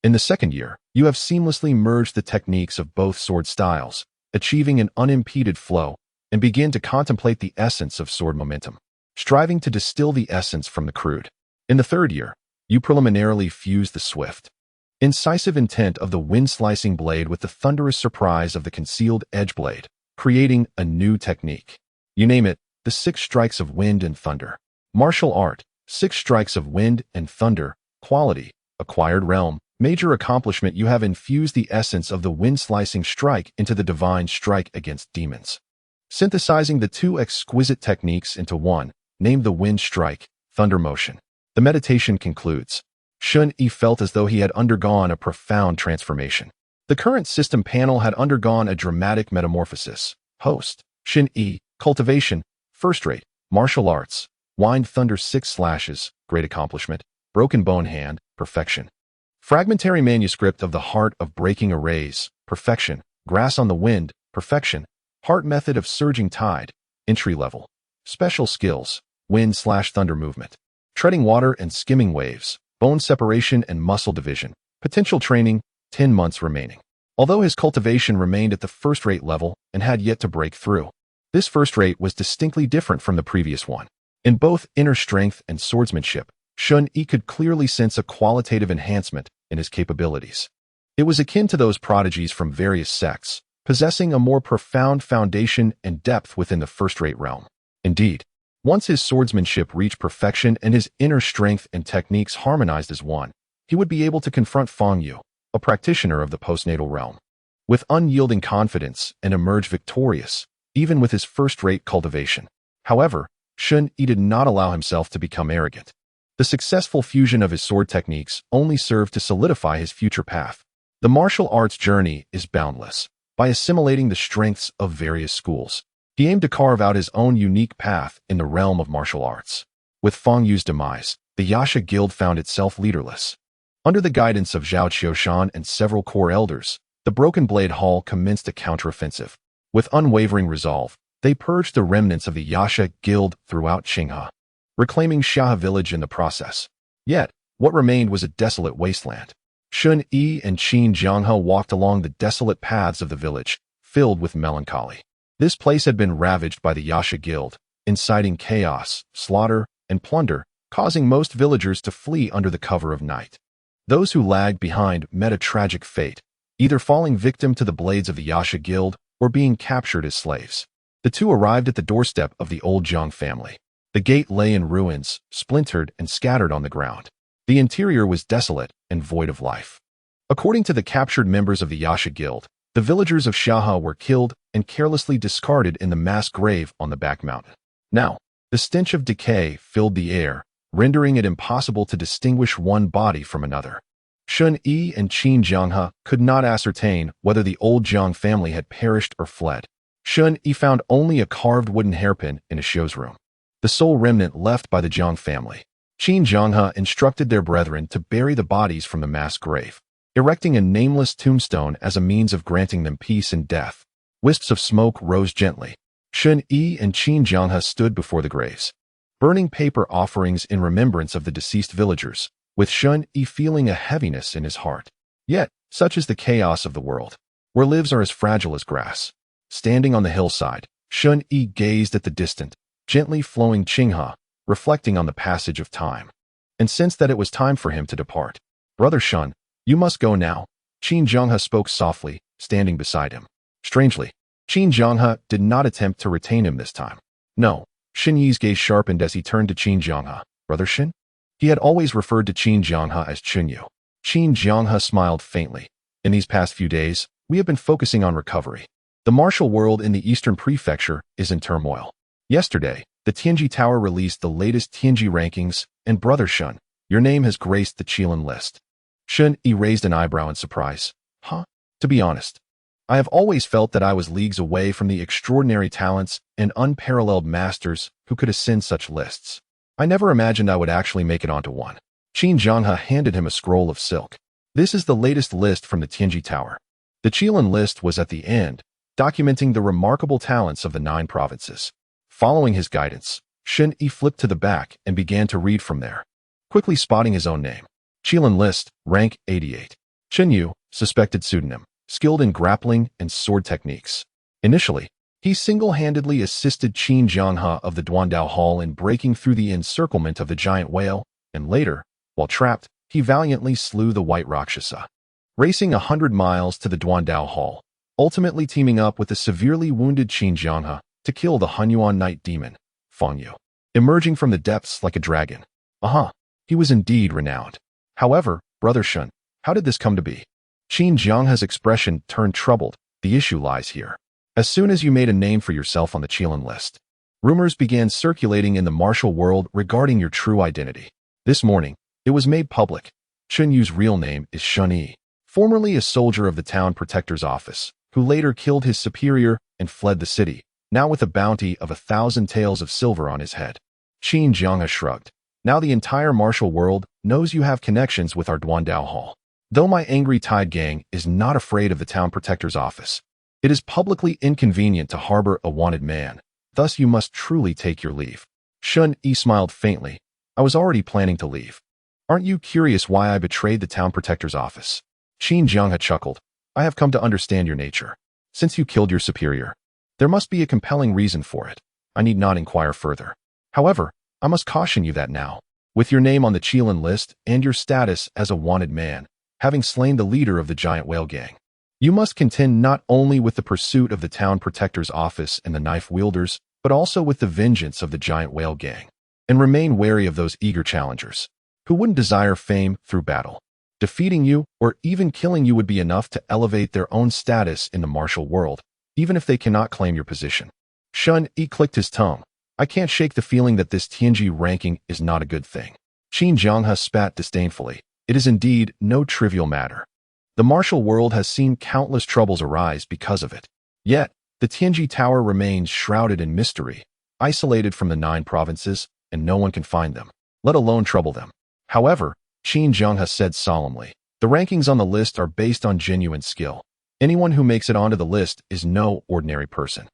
In the second year, you have seamlessly merged the techniques of both sword styles, achieving an unimpeded flow, and begin to contemplate the essence of sword momentum, striving to distill the essence from the crude. In the third year, you preliminarily fuse the swift, incisive intent of the wind-slicing blade with the thunderous surprise of the concealed edge blade, creating a new technique. You name it, the 6 strikes of wind and thunder. Martial art, 6 strikes of wind and thunder. Quality, acquired realm. Major accomplishment: you have infused the essence of the wind-slicing strike into the divine strike against demons, synthesizing the 2 exquisite techniques into one, named the wind strike, thunder motion. The meditation concludes. Shen Yi felt as though he had undergone a profound transformation. The current system panel had undergone a dramatic metamorphosis. Host: Shen Yi. Cultivation: first rate. Martial arts: wind thunder 6 slashes, great accomplishment. Broken bone hand, perfection. Fragmentary manuscript of the heart of breaking arrays, perfection. Grass on the wind, perfection. Heart method of surging tide, entry level. Special skills: wind/thunder movement, treading water and skimming waves, bone separation and muscle division. Potential training, 10 months remaining. Although his cultivation remained at the first-rate level and had yet to break through, this first rate was distinctly different from the previous one. In both inner strength and swordsmanship, Shen Yi could clearly sense a qualitative enhancement in his capabilities. It was akin to those prodigies from various sects, possessing a more profound foundation and depth within the first-rate realm. Indeed, once his swordsmanship reached perfection and his inner strength and techniques harmonized as one, he would be able to confront Feng Yu, a practitioner of the postnatal realm, with unyielding confidence and emerge victorious, even with his first-rate cultivation. However, Shen Yi did not allow himself to become arrogant. The successful fusion of his sword techniques only served to solidify his future path. The martial arts journey is boundless. By assimilating the strengths of various schools, he aimed to carve out his own unique path in the realm of martial arts. With Feng Yu's demise, the Yasha Guild found itself leaderless. Under the guidance of Zhao Qiushan and several core elders, the Broken Blade Hall commenced a counteroffensive. With unwavering resolve, they purged the remnants of the Yasha Guild throughout Qinghe, reclaiming Xia village in the process. Yet, what remained was a desolate wasteland. Shen Yi and Qin Jianghe walked along the desolate paths of the village, filled with melancholy. This place had been ravaged by the Yasha Guild, inciting chaos, slaughter, and plunder, causing most villagers to flee under the cover of night. Those who lagged behind met a tragic fate, either falling victim to the blades of the Yasha Guild or being captured as slaves. The two arrived at the doorstep of the old Zhang family. The gate lay in ruins, splintered and scattered on the ground. The interior was desolate and void of life. According to the captured members of the Yasha Guild, the villagers of Shaha were killed and carelessly discarded in the mass grave on the back mountain. Now, the stench of decay filled the air, rendering it impossible to distinguish one body from another. Shen Yi and Qin Jianghe could not ascertain whether the old Jiang family had perished or fled. Shen Yi found only a carved wooden hairpin in a show's room, the sole remnant left by the Jiang family. Qin Jianghe instructed their brethren to bury the bodies from the mass grave, erecting a nameless tombstone as a means of granting them peace in death. Wisps of smoke rose gently. Shen Yi and Qin Jianghe stood before the graves, burning paper offerings in remembrance of the deceased villagers, with Shen Yi feeling a heaviness in his heart. Yet, such is the chaos of the world, where lives are as fragile as grass. Standing on the hillside, Shen Yi gazed at the distant, gently flowing Qinghe, reflecting on the passage of time, and sensed that it was time for him to depart. "Brother Shen, you must go now," Qin Jianghe spoke softly, standing beside him. Strangely, Qin Jianghe did not attempt to retain him this time. No, Shen Yi's gaze sharpened as he turned to Qin Jianghe. "Brother Shen?" He had always referred to Qin Jianghe as Qinyu. Qin Jianghe smiled faintly. "In these past few days, we have been focusing on recovery. The martial world in the Eastern Prefecture is in turmoil. Yesterday, the Tianji Tower released the latest Tianji rankings, and Brother Shen, your name has graced the Qilin list." Shen Yi raised an eyebrow in surprise. "Huh? To be honest, I have always felt that I was leagues away from the extraordinary talents and unparalleled masters who could ascend such lists. I never imagined I would actually make it onto one." Qin Jianghe handed him a scroll of silk. "This is the latest list from the Tianji Tower." The Qilin list was at the end, documenting the remarkable talents of the 9 provinces. Following his guidance, Shen Yi flipped to the back and began to read from there, quickly spotting his own name. Qilin list, rank 88. Shen Yi, suspected pseudonym, skilled in grappling and sword techniques. Initially, he single-handedly assisted Qin Jianghe of the Duandao Hall in breaking through the encirclement of the giant whale, and later, while trapped, he valiantly slew the White Rakshasa, racing 100 miles to the Duandao Hall, ultimately teaming up with the severely wounded Qin Jianghe to kill the Hunyuan Night Demon, Feng Yu, emerging from the depths like a dragon. He was indeed renowned. However, Brother Shen, how did this come to be? Qin Jianghe's expression turned troubled. The issue lies here. As soon as you made a name for yourself on the Qilin list, rumors began circulating in the martial world regarding your true identity. This morning, it was made public. Shen Yu's real name is Shen Yi, formerly a soldier of the town protector's office, who later killed his superior and fled the city, now with a bounty of 1,000 taels of silver on his head. Qin Jianghe shrugged. "Now the entire martial world knows you have connections with our Duandao Hall. Though my angry Tide gang is not afraid of the town protector's office, it is publicly inconvenient to harbor a wanted man. Thus you must truly take your leave." Shen Yi smiled faintly. "I was already planning to leave. Aren't you curious why I betrayed the town protector's office?" Qin Jianghe chuckled. "I have come to understand your nature. Since you killed your superior, there must be a compelling reason for it. I need not inquire further. However, I must caution you that now, with your name on the Qilin list and your status as a wanted man, having slain the leader of the giant whale gang, you must contend not only with the pursuit of the town protector's office and the knife wielders, but also with the vengeance of the giant whale gang. And remain wary of those eager challengers, who wouldn't desire fame through battle. Defeating you, or even killing you, would be enough to elevate their own status in the martial world, even if they cannot claim your position." Shen Yi clicked his tongue. "I can't shake the feeling that this Tianji ranking is not a good thing." Qin Jianghe spat disdainfully. "It is indeed no trivial matter. The martial world has seen countless troubles arise because of it. Yet, the Tianji Tower remains shrouded in mystery, isolated from the 9 provinces, and no one can find them, let alone trouble them." However, Qin Jianghe said solemnly, "The rankings on the list are based on genuine skill. Anyone who makes it onto the list is no ordinary person.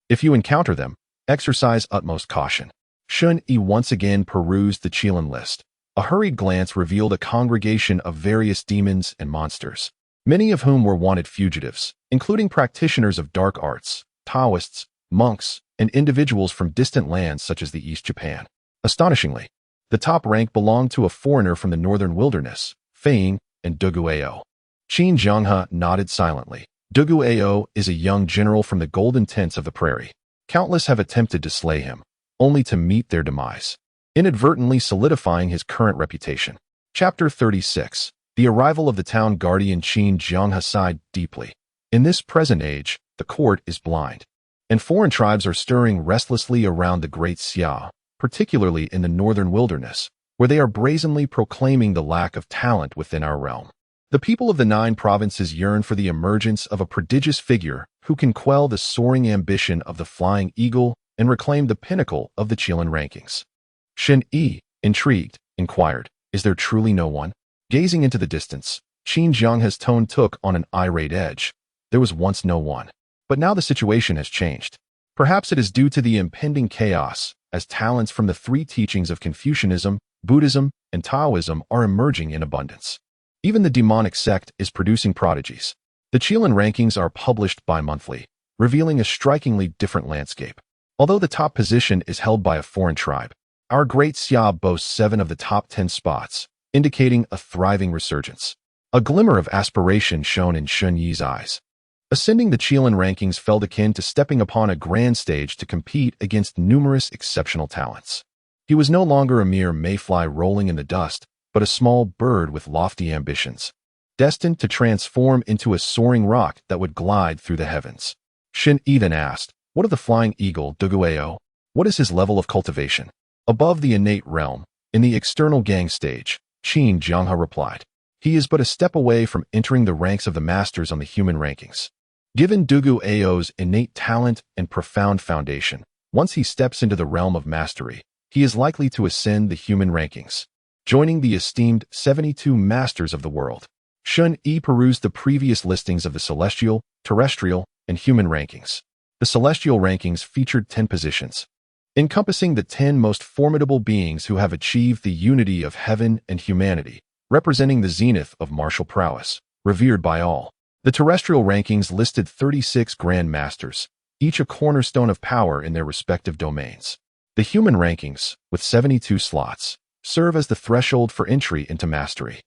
If you encounter them, exercise utmost caution." Shen Yi once again perused the Qilin list. A hurried glance revealed a congregation of various demons and monsters, many of whom were wanted fugitives, including practitioners of dark arts, daoists, monks, and individuals from distant lands such as the East Japan. Astonishingly, the top rank belonged to a foreigner from the northern wilderness, Vying and Duguao. Qin Jianghe nodded silently. Duguao is a young general from the golden tents of the prairie. Countless have attempted to slay him, only to meet their demise, inadvertently solidifying his current reputation. Chapter 36. The arrival of the town guardian Qin Jianghe sighed deeply. In this present age, the court is blind, and foreign tribes are stirring restlessly around the Great Xia, particularly in the northern wilderness, where they are brazenly proclaiming the lack of talent within our realm. The people of the 9 provinces yearn for the emergence of a prodigious figure who can quell the soaring ambition of the flying eagle and reclaim the pinnacle of the Qilin rankings. Shen Yi, intrigued, inquired, "Is there truly no one?" Gazing into the distance, Qin Jianghe's tone took on an irate edge. There was once no one. But now the situation has changed. Perhaps it is due to the impending chaos, as talents from the 3 teachings of Confucianism, Buddhism, and Taoism are emerging in abundance. Even the demonic sect is producing prodigies. The Qilin rankings are published bi-monthly, revealing a strikingly different landscape. Although the top position is held by a foreign tribe, our Great Xia boasts 7 of the top 10 spots, indicating a thriving resurgence. A glimmer of aspiration shone in Shen Yi's eyes. Ascending the Qilin rankings felt akin to stepping upon a grand stage to compete against numerous exceptional talents. He was no longer a mere mayfly rolling in the dust, but a small bird with lofty ambitions, destined to transform into a soaring rock that would glide through the heavens. Shen Yi then asked, "What of the flying eagle, Duguao? What is his level of cultivation?" Above the innate realm, in the external gang stage, Qin Jianghe replied, "He is but a step away from entering the ranks of the masters on the human rankings. Given Duguao's innate talent and profound foundation, once he steps into the realm of mastery, he is likely to ascend the human rankings, joining the esteemed 72 masters of the world." Shen Yi perused the previous listings of the celestial, terrestrial, and human rankings. The celestial rankings featured 10 positions, encompassing the 10 most formidable beings who have achieved the unity of heaven and humanity, representing the zenith of martial prowess, revered by all. The terrestrial rankings listed 36 grand masters, each a cornerstone of power in their respective domains. The human rankings, with 72 slots, serve as the threshold for entry into mastery.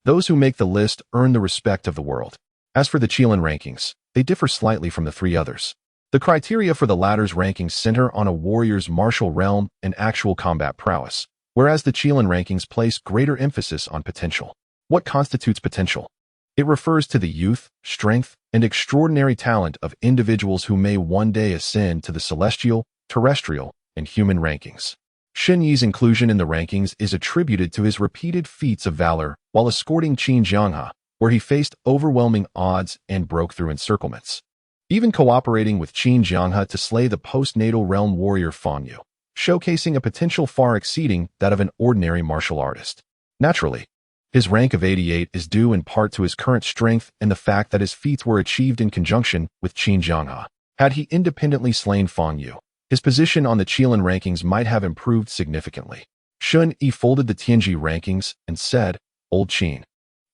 Those who make the list earn the respect of the world. As for the Qilin rankings, they differ slightly from the 3 others. The criteria for the latter's rankings center on a warrior's martial realm and actual combat prowess, whereas the Qilin rankings place greater emphasis on potential. What constitutes potential? It refers to the youth, strength, and extraordinary talent of individuals who may one day ascend to the celestial, terrestrial, and human rankings. Shen Yi's inclusion in the rankings is attributed to his repeated feats of valor while escorting Qin Jianghe, where he faced overwhelming odds and broke through encirclements. Even cooperating with Qin Jianghe to slay the postnatal realm warrior Fan Yu, showcasing a potential far exceeding that of an ordinary martial artist. Naturally, his rank of 88 is due in part to his current strength and the fact that his feats were achieved in conjunction with Qin Jianghe. Had he independently slain Fan Yu, his position on the Qilin rankings might have improved significantly. Shen Yi folded the Tianji rankings and said, "Old Qin,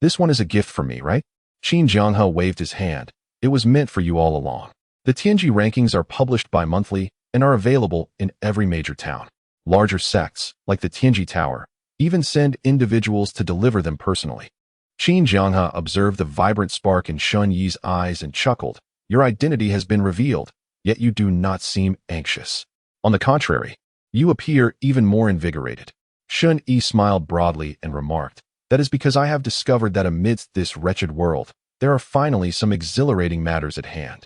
this one is a gift for me, right?" Qin Jianghe waved his hand. "It was meant for you all along." The Tianji rankings are published bi-monthly and are available in every major town. Larger sects, like the Tianji Tower, even send individuals to deliver them personally. Qin Jianghe observed the vibrant spark in Shen Yi's eyes and chuckled. "Your identity has been revealed, yet you do not seem anxious. On the contrary, you appear even more invigorated." Shen Yi smiled broadly and remarked, "That is because I have discovered that amidst this wretched world, there are finally some exhilarating matters at hand."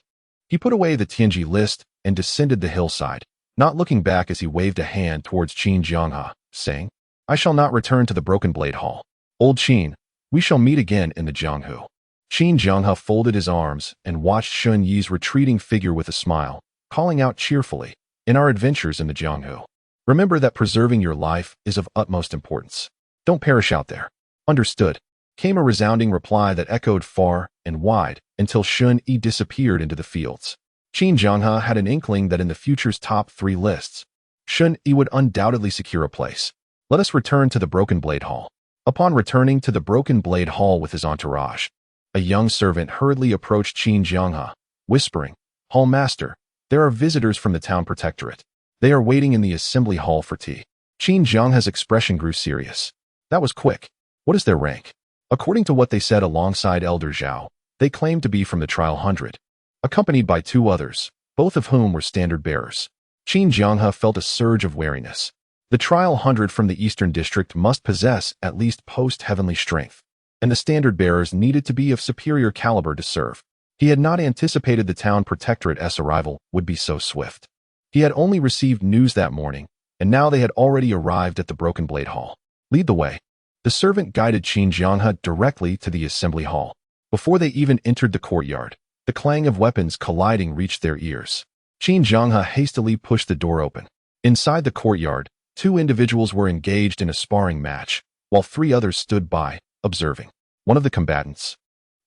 He put away the Tianji list and descended the hillside, not looking back as he waved a hand towards Qin Jianghe, saying, "I shall not return to the Broken Blade Hall. Old Qin, we shall meet again in the Jianghu." Qin Jianghe folded his arms and watched Shen Yi's retreating figure with a smile, calling out cheerfully, "In our adventures in the Jianghu, remember that preserving your life is of utmost importance. Don't perish out there." "Understood," came a resounding reply that echoed far and wide until Shen Yi disappeared into the fields. Qin Jianghe had an inkling that in the future's top 3 lists, Shen Yi would undoubtedly secure a place. Let us return to the Broken Blade Hall. Upon returning to the Broken Blade Hall with his entourage, a young servant hurriedly approached Qin Jianghe, whispering, "Hall Master, there are visitors from the town protectorate. They are waiting in the assembly hall for tea." Qin Jianghe's expression grew serious. "That was quick. What is their rank?" According to what they said alongside Elder Zhao, they claimed to be from the Trial 100, accompanied by 2 others, both of whom were standard bearers. Qin Jianghe felt a surge of wariness. The Trial 100 from the Eastern District must possess at least post-heavenly strength. and the standard-bearers needed to be of superior caliber to serve. He had not anticipated the town protectorate's arrival would be so swift. He had only received news that morning, and now they had already arrived at the Broken Blade Hall. Lead the way. The servant guided Qin Jianghe directly to the assembly hall. Before they even entered the courtyard, the clang of weapons colliding reached their ears. Qin Jianghe hastily pushed the door open. Inside the courtyard, 2 individuals were engaged in a sparring match, while 3 others stood by, observing. One of the combatants,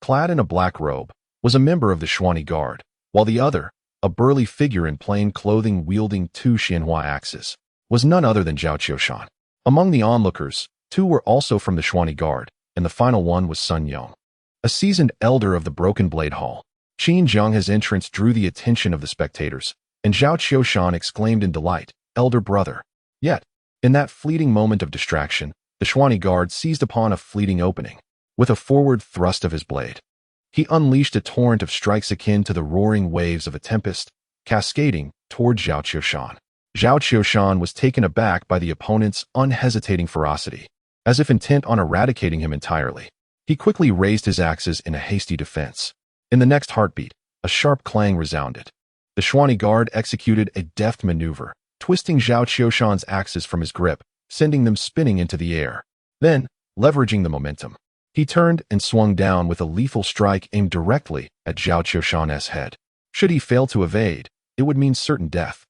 clad in a black robe, was a member of the Xuanyi Guard, while the other, a burly figure in plain clothing wielding 2 Xianhua axes, was none other than Zhao Qiushan. Among the onlookers, 2 were also from the Xuanyi Guard, and the final one was Sun Yong, a seasoned elder of the Broken Blade Hall. Qin Jianghe's entrance drew the attention of the spectators, and Zhao Qiushan exclaimed in delight, "Elder brother." Yet, in that fleeting moment of distraction, the Xuanyi Guard seized upon a fleeting opening. With a forward thrust of his blade, he unleashed a torrent of strikes akin to the roaring waves of a tempest, cascading toward Zhao Qiushan. Zhao Qiushan was taken aback by the opponent's unhesitating ferocity. As if intent on eradicating him entirely, he quickly raised his axes in a hasty defense. In the next heartbeat, a sharp clang resounded. The Xuanyi Guard executed a deft maneuver, twisting Zhao Qiushan's axes from his grip, sending them spinning into the air. Then, leveraging the momentum, he turned and swung down with a lethal strike aimed directly at Zhao Qiushan's head. Should he fail to evade, it would mean certain death.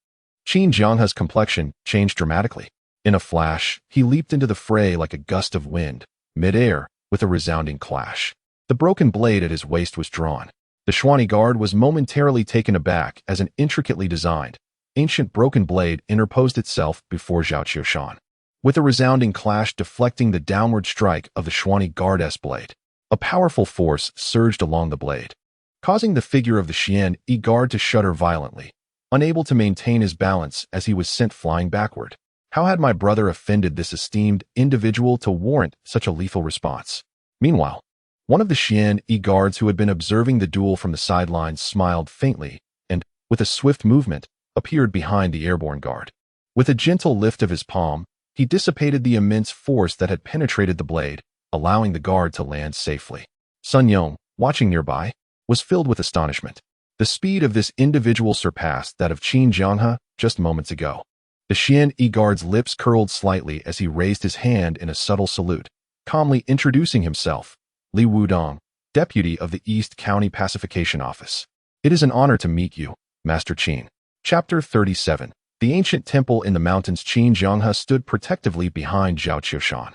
Qin Jianghe's complexion changed dramatically. In a flash, he leaped into the fray like a gust of wind, mid-air, with a resounding clash. The broken blade at his waist was drawn. The Xuanyi Guard was momentarily taken aback as an intricately designed, ancient broken blade interposed itself before Zhao Qiushan, with a resounding clash deflecting the downward strike of the Xuanyi Guard's blade. A powerful force surged along the blade, causing the figure of the Shen Yi guard to shudder violently, unable to maintain his balance as he was sent flying backward. How had my brother offended this esteemed individual to warrant such a lethal response? Meanwhile, one of the Shen Yi guards who had been observing the duel from the sidelines smiled faintly and, with a swift movement, appeared behind the airborne guard. With a gentle lift of his palm, he dissipated the immense force that had penetrated the blade, allowing the guard to land safely. Sun Yong, watching nearby, was filled with astonishment. The speed of this individual surpassed that of Qin Jianghe just moments ago. The Shen Yi guard's lips curled slightly as he raised his hand in a subtle salute, calmly introducing himself. Li Wudong, deputy of the East County Pacification Office. It is an honor to meet you, Master Qin. Chapter 37. The ancient temple in the mountains. Qin Jianghe stood protectively behind Zhao Qiushan,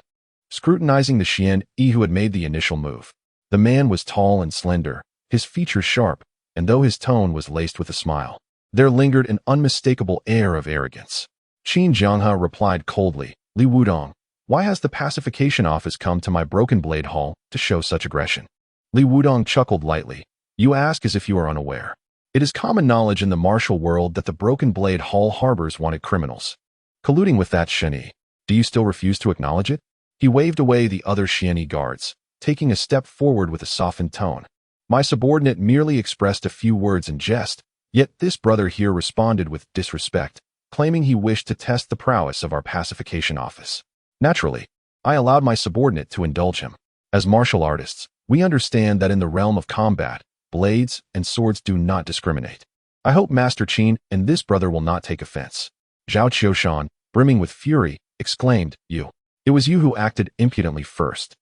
scrutinizing the Shen Yi who had made the initial move. The man was tall and slender, his features sharp, and though his tone was laced with a smile, there lingered an unmistakable air of arrogance. Qin Jianghe replied coldly, "Li Wudong, why has the pacification office come to my Broken Blade Hall to show such aggression?" Li Wudong chuckled lightly. "You ask as if you are unaware. It is common knowledge in the martial world that the Broken Blade Hall harbors wanted criminals, colluding with that Shen Yi. Do you still refuse to acknowledge it?" He waved away the other Shen Yi guards, taking a step forward with a softened tone. "My subordinate merely expressed a few words in jest, yet this brother here responded with disrespect, claiming he wished to test the prowess of our pacification office. Naturally, I allowed my subordinate to indulge him. As martial artists, we understand that in the realm of combat, blades and swords do not discriminate. I hope Master Qin and this brother will not take offense." Zhao Qiushan, brimming with fury, exclaimed, "You! It was you who acted impudently first."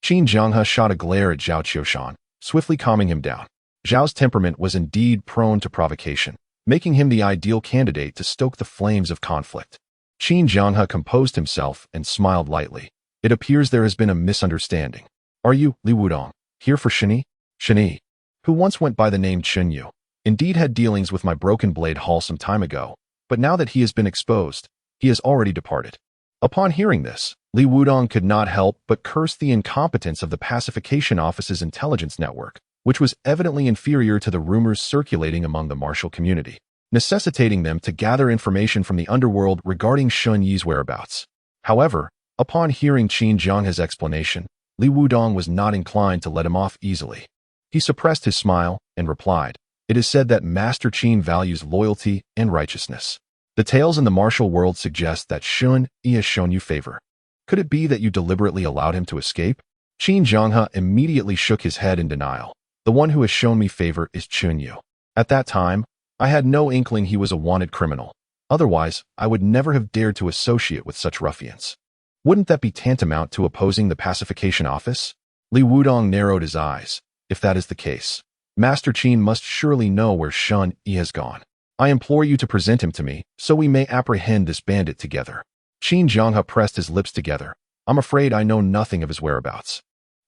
Qin Jianghe shot a glare at Zhao Qiushan, swiftly calming him down. Zhao's temperament was indeed prone to provocation, making him the ideal candidate to stoke the flames of conflict. Qin Jianghe composed himself and smiled lightly. "It appears there has been a misunderstanding. Are you, Li Wudong, here for Shen Yi?" Shen Yi, who once went by the name Chen Yu, indeed had dealings with my Broken Blade Hall some time ago, but now that he has been exposed, he has already departed. Upon hearing this, Li Wudong could not help but curse the incompetence of the pacification office's intelligence network, which was evidently inferior to the rumors circulating among the martial community, necessitating them to gather information from the underworld regarding Shen Yi's whereabouts. However, upon hearing Qin Jianghe's explanation, Li Wudong was not inclined to let him off easily. He suppressed his smile and replied, "It is said that Master Qin values loyalty and righteousness. The tales in the martial world suggest that Shen Yi has shown you favor. Could it be that you deliberately allowed him to escape?" Qin Zhanghe immediately shook his head in denial. The one who has shown me favor is Chun Yu. At that time, I had no inkling he was a wanted criminal. Otherwise, I would never have dared to associate with such ruffians. Wouldn't that be tantamount to opposing the pacification office? Li Wudong narrowed his eyes. If that is the case, Master Qin must surely know where Shen Yi has gone. I implore you to present him to me, so we may apprehend this bandit together. Qin Zhanghe pressed his lips together. I'm afraid I know nothing of his whereabouts.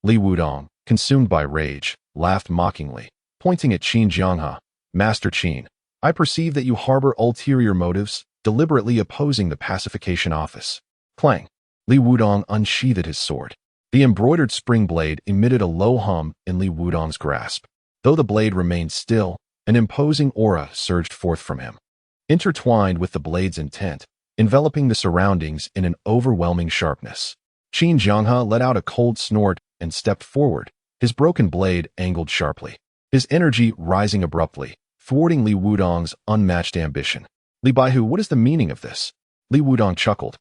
Li Wudong, consumed by rage, laughed mockingly, pointing at Qin Zhanghe. Master Qin, I perceive that you harbor ulterior motives, deliberately opposing the pacification office. Clang. Li Wudong unsheathed his sword. The embroidered spring blade emitted a low hum in Li Wudong's grasp. Though the blade remained still, an imposing aura surged forth from him. Intertwined with the blade's intent, enveloping the surroundings in an overwhelming sharpness. Qin Zhanghe let out a cold snort and stepped forward, his broken blade angled sharply, his energy rising abruptly, thwarting Li Wudong's unmatched ambition. Li Baihu, what is the meaning of this? Li Wudong chuckled.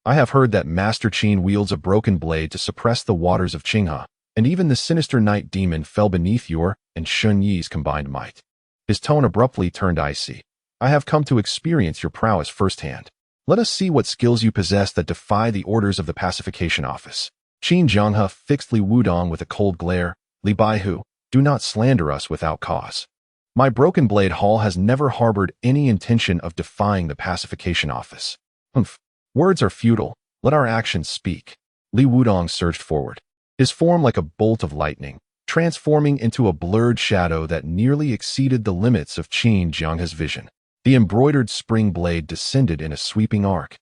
I have heard that Master Qin wields a broken blade to suppress the waters of Qinghe, and even the sinister night demon fell beneath your and Shen Yi's combined might. His tone abruptly turned icy. I have come to experience your prowess firsthand. Let us see what skills you possess that defy the orders of the pacification office. Qin Zhanghe fixed Li Wudong with a cold glare. Li Baihu, do not slander us without cause. My broken blade hall has never harbored any intention of defying the pacification office. Humph. Words are futile. Let our actions speak. Li Wudong surged forward, his form like a bolt of lightning, transforming into a blurred shadow that nearly exceeded the limits of Qin Zhanghe's vision. The embroidered spring blade descended in a sweeping arc,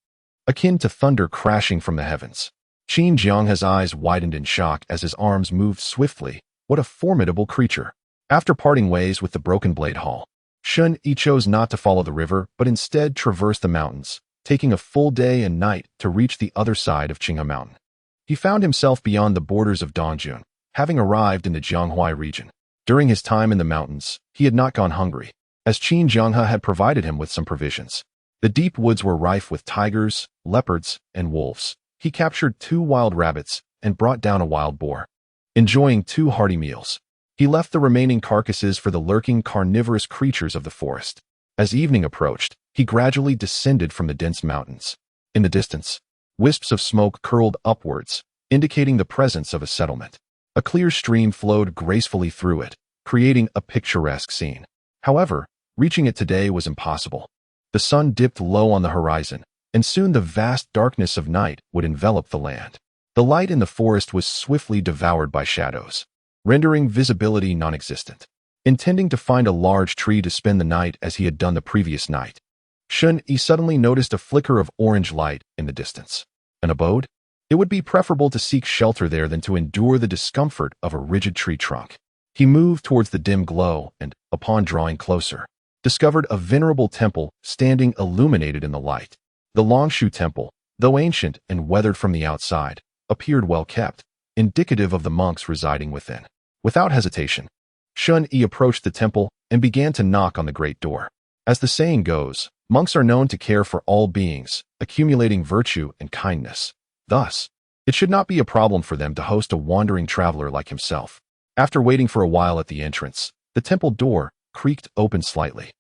akin to thunder crashing from the heavens. Qin Zhanghe's eyes widened in shock as his arms moved swiftly. What a formidable creature! After parting ways with the broken blade hall, Shen Yi chose not to follow the river, but instead traversed the mountains, taking a full day and night to reach the other side of Qinghe Mountain. He found himself beyond the borders of Dongjun, having arrived in the Jianghuai region. During his time in the mountains, he had not gone hungry, as Qin Zhanghe had provided him with some provisions. The deep woods were rife with tigers, leopards, and wolves. He captured 2 wild rabbits and brought down a wild boar. Enjoying 2 hearty meals, he left the remaining carcasses for the lurking carnivorous creatures of the forest. As evening approached, he gradually descended from the dense mountains. In the distance, wisps of smoke curled upwards, indicating the presence of a settlement. A clear stream flowed gracefully through it, creating a picturesque scene. However, reaching it today was impossible. The sun dipped low on the horizon, and soon the vast darkness of night would envelop the land. The light in the forest was swiftly devoured by shadows, rendering visibility non-existent. Intending to find a large tree to spend the night as he had done the previous night, Shen Yi suddenly noticed a flicker of orange light in the distance. An abode? It would be preferable to seek shelter there than to endure the discomfort of a rigid tree trunk. He moved towards the dim glow and, upon drawing closer, discovered a venerable temple standing illuminated in the light. The Longshu Temple, though ancient and weathered from the outside, appeared well kept, indicative of the monks residing within. Without hesitation, Shen Yi approached the temple and began to knock on the great door. As the saying goes, monks are known to care for all beings, accumulating virtue and kindness. Thus, it should not be a problem for them to host a wandering traveler like himself. After waiting for a while at the entrance, the temple door creaked open slightly.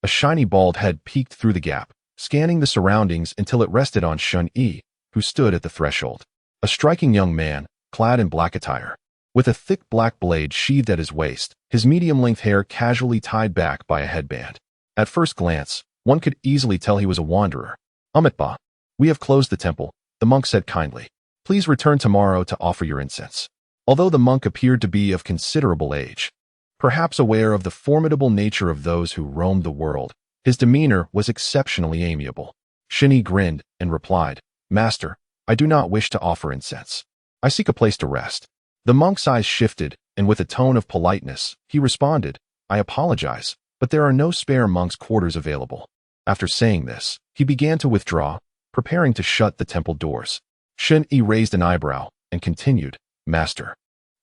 A shiny bald head peeked through the gap, scanning the surroundings until it rested on Shen Yi, who stood at the threshold. A striking young man, clad in black attire, with a thick black blade sheathed at his waist, his medium-length hair casually tied back by a headband. At first glance, one could easily tell he was a wanderer. Amitba, we have closed the temple, the monk said kindly. Please return tomorrow to offer your incense. Although the monk appeared to be of considerable age, perhaps aware of the formidable nature of those who roamed the world, his demeanor was exceptionally amiable. Shen Yi grinned and replied, Master, I do not wish to offer incense. I seek a place to rest. The monk's eyes shifted, and with a tone of politeness, he responded, I apologize, but there are no spare monk's quarters available. After saying this, he began to withdraw, preparing to shut the temple doors. Shen Yi raised an eyebrow and continued, Master,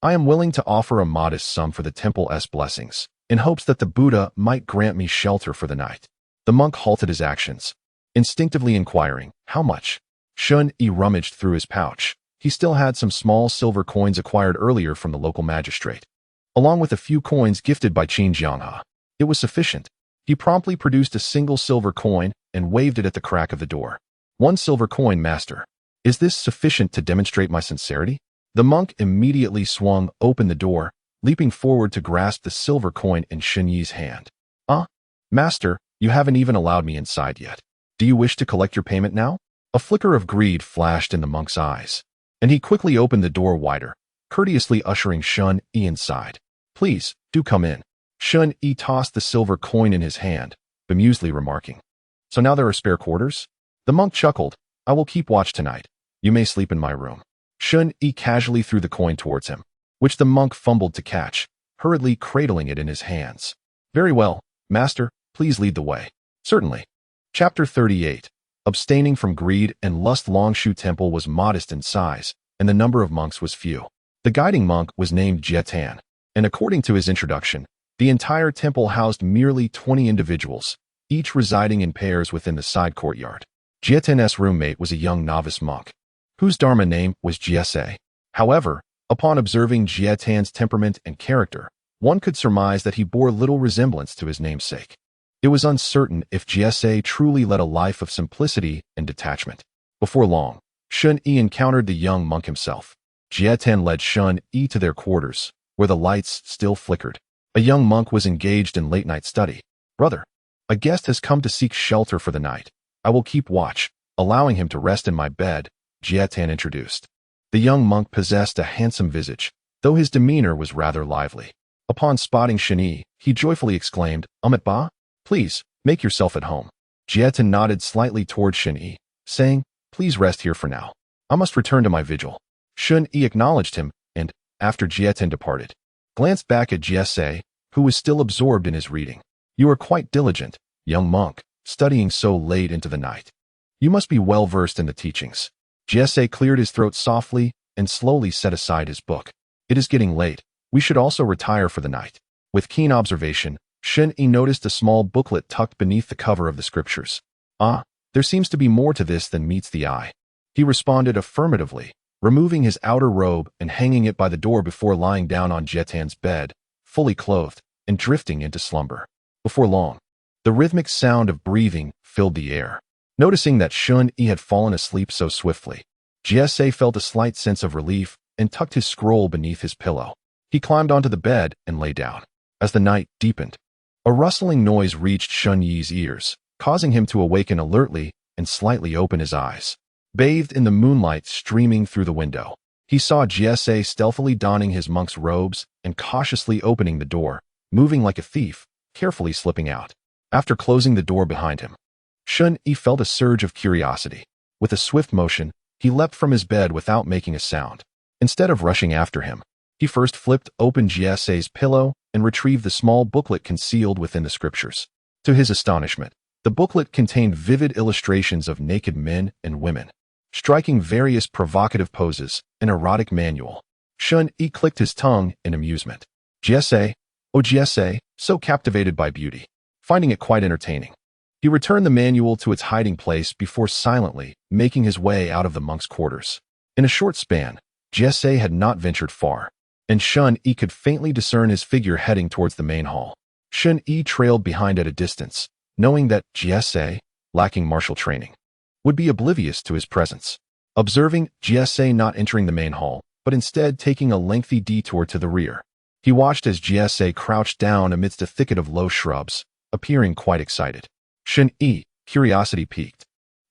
I am willing to offer a modest sum for the temple's blessings, in hopes that the Buddha might grant me shelter for the night. The monk halted his actions, instinctively inquiring, how much? Shen Yi rummaged through his pouch. He still had some small silver coins acquired earlier from the local magistrate, along with a few coins gifted by Qin Jianghe. It was sufficient. He promptly produced a single silver coin and waved it at the crack of the door. 1 silver coin, master. Is this sufficient to demonstrate my sincerity? The monk immediately swung open the door, leaping forward to grasp the silver coin in Shen Yi's hand. Master, you haven't even allowed me inside yet. Do you wish to collect your payment now? A flicker of greed flashed in the monk's eyes, and he quickly opened the door wider, courteously ushering Shen Yi inside. Please, do come in. Shen Yi tossed the silver coin in his hand, bemusedly remarking. So now there are spare quarters? The monk chuckled. I will keep watch tonight. You may sleep in my room. Shen Yi casually threw the coin towards him, which the monk fumbled to catch, hurriedly cradling it in his hands. Very well, master, please lead the way. Certainly. Chapter 38. Abstaining from greed and lust. Longshu Temple was modest in size, and the number of monks was few. The guiding monk was named Jietan, and according to his introduction, the entire temple housed merely 20 individuals, each residing in pairs within the side courtyard. Jietan's roommate was a young novice monk, whose dharma name was Jiese. However, upon observing Jietan's temperament and character, one could surmise that he bore little resemblance to his namesake. It was uncertain if Jiese truly led a life of simplicity and detachment. Before long, Shen Yi encountered the young monk himself. Jietan led Shen Yi to their quarters, where the lights still flickered. A young monk was engaged in late-night study. Brother, a guest has come to seek shelter for the night. I will keep watch, allowing him to rest in my bed, Jietan introduced. The young monk possessed a handsome visage, though his demeanor was rather lively. Upon spotting Shen Yi, he joyfully exclaimed, Amit Ba? Please, make yourself at home. Jietan nodded slightly toward Shen Yi, saying, Please rest here for now. I must return to my vigil. Shen Yi acknowledged him, and, after Jietan departed, glanced back at Jiese, who was still absorbed in his reading. You are quite diligent, young monk, studying so late into the night. You must be well versed in the teachings. Jiese cleared his throat softly and slowly set aside his book. It is getting late. We should also retire for the night. With keen observation, Shen Yi noticed a small booklet tucked beneath the cover of the scriptures. There seems to be more to this than meets the eye. He responded affirmatively, removing his outer robe and hanging it by the door before lying down on Jietan's bed, fully clothed, and drifting into slumber. Before long, the rhythmic sound of breathing filled the air. Noticing that Shen Yi had fallen asleep so swiftly, Jiese felt a slight sense of relief and tucked his scroll beneath his pillow. He climbed onto the bed and lay down. As the night deepened, a rustling noise reached Shen Yi's ears, causing him to awaken alertly and slightly open his eyes. Bathed in the moonlight streaming through the window, he saw Jiese stealthily donning his monk's robes and cautiously opening the door, moving like a thief, carefully slipping out. After closing the door behind him, Shen Yi felt a surge of curiosity. With a swift motion, he leapt from his bed without making a sound. Instead of rushing after him, he first flipped open Jiese's pillow and retrieved the small booklet concealed within the scriptures. To his astonishment, the booklet contained vivid illustrations of naked men and women, striking various provocative poses, an erotic manual. Shen Yi clicked his tongue in amusement. Jiese, oh Jiese, so captivated by beauty, finding it quite entertaining. He returned the manual to its hiding place before silently making his way out of the monk's quarters. In a short span, Jiese had not ventured far, and Shen Yi could faintly discern his figure heading towards the main hall. Shen Yi trailed behind at a distance, knowing that Jiese, lacking martial training, would be oblivious to his presence. Observing Jiese not entering the main hall, but instead taking a lengthy detour to the rear, he watched as Jiese crouched down amidst a thicket of low shrubs, appearing quite excited. Shen Yi, curiosity piqued,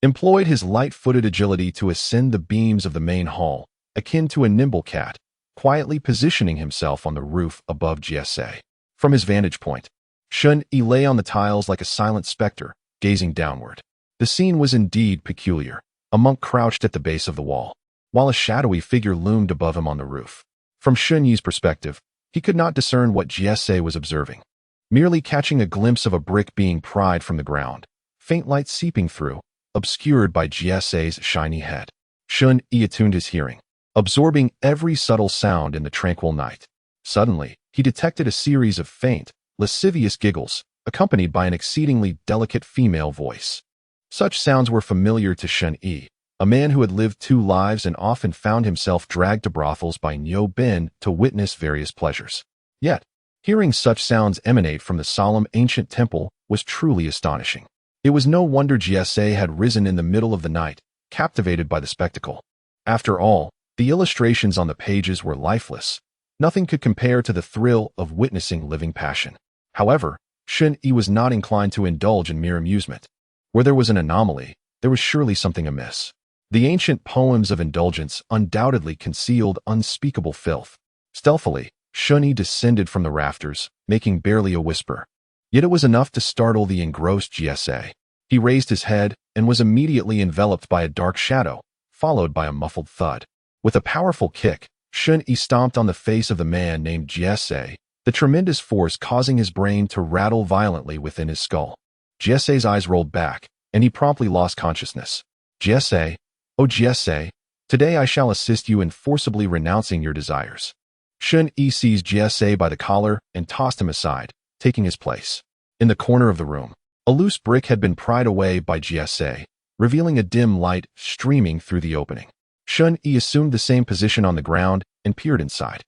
employed his light-footed agility to ascend the beams of the main hall, akin to a nimble cat, quietly positioning himself on the roof above Jiese. From his vantage point, Shen Yi lay on the tiles like a silent specter, gazing downward. The scene was indeed peculiar. A monk crouched at the base of the wall, while a shadowy figure loomed above him on the roof. From Shen Yi's perspective, he could not discern what Jiese was observing, merely catching a glimpse of a brick being pried from the ground, faint light seeping through, obscured by Jiese's shiny head. Shen Yi attuned his hearing, absorbing every subtle sound in the tranquil night. Suddenly, he detected a series of faint, lascivious giggles, accompanied by an exceedingly delicate female voice. Such sounds were familiar to Shen Yi, a man who had lived two lives and often found himself dragged to brothels by Niu Bin to witness various pleasures. Yet, hearing such sounds emanate from the solemn ancient temple was truly astonishing. It was no wonder GSA had risen in the middle of the night, captivated by the spectacle. After all, the illustrations on the pages were lifeless. Nothing could compare to the thrill of witnessing living passion. However, Shen Yi was not inclined to indulge in mere amusement. Where there was an anomaly, there was surely something amiss. The ancient poems of indulgence undoubtedly concealed unspeakable filth. Stealthily, Shen Yi descended from the rafters, making barely a whisper. Yet it was enough to startle the engrossed GSA. He raised his head and was immediately enveloped by a dark shadow, followed by a muffled thud. With a powerful kick, Shen Yi stomped on the face of the man named GSA, the tremendous force causing his brain to rattle violently within his skull. GSA's eyes rolled back, and he promptly lost consciousness. GSA, oh GSA, today I shall assist you in forcibly renouncing your desires. Shen Yi seized GSA by the collar and tossed him aside, taking his place. In the corner of the room, a loose brick had been pried away by GSA, revealing a dim light streaming through the opening. Shen Yi assumed the same position on the ground and peered inside.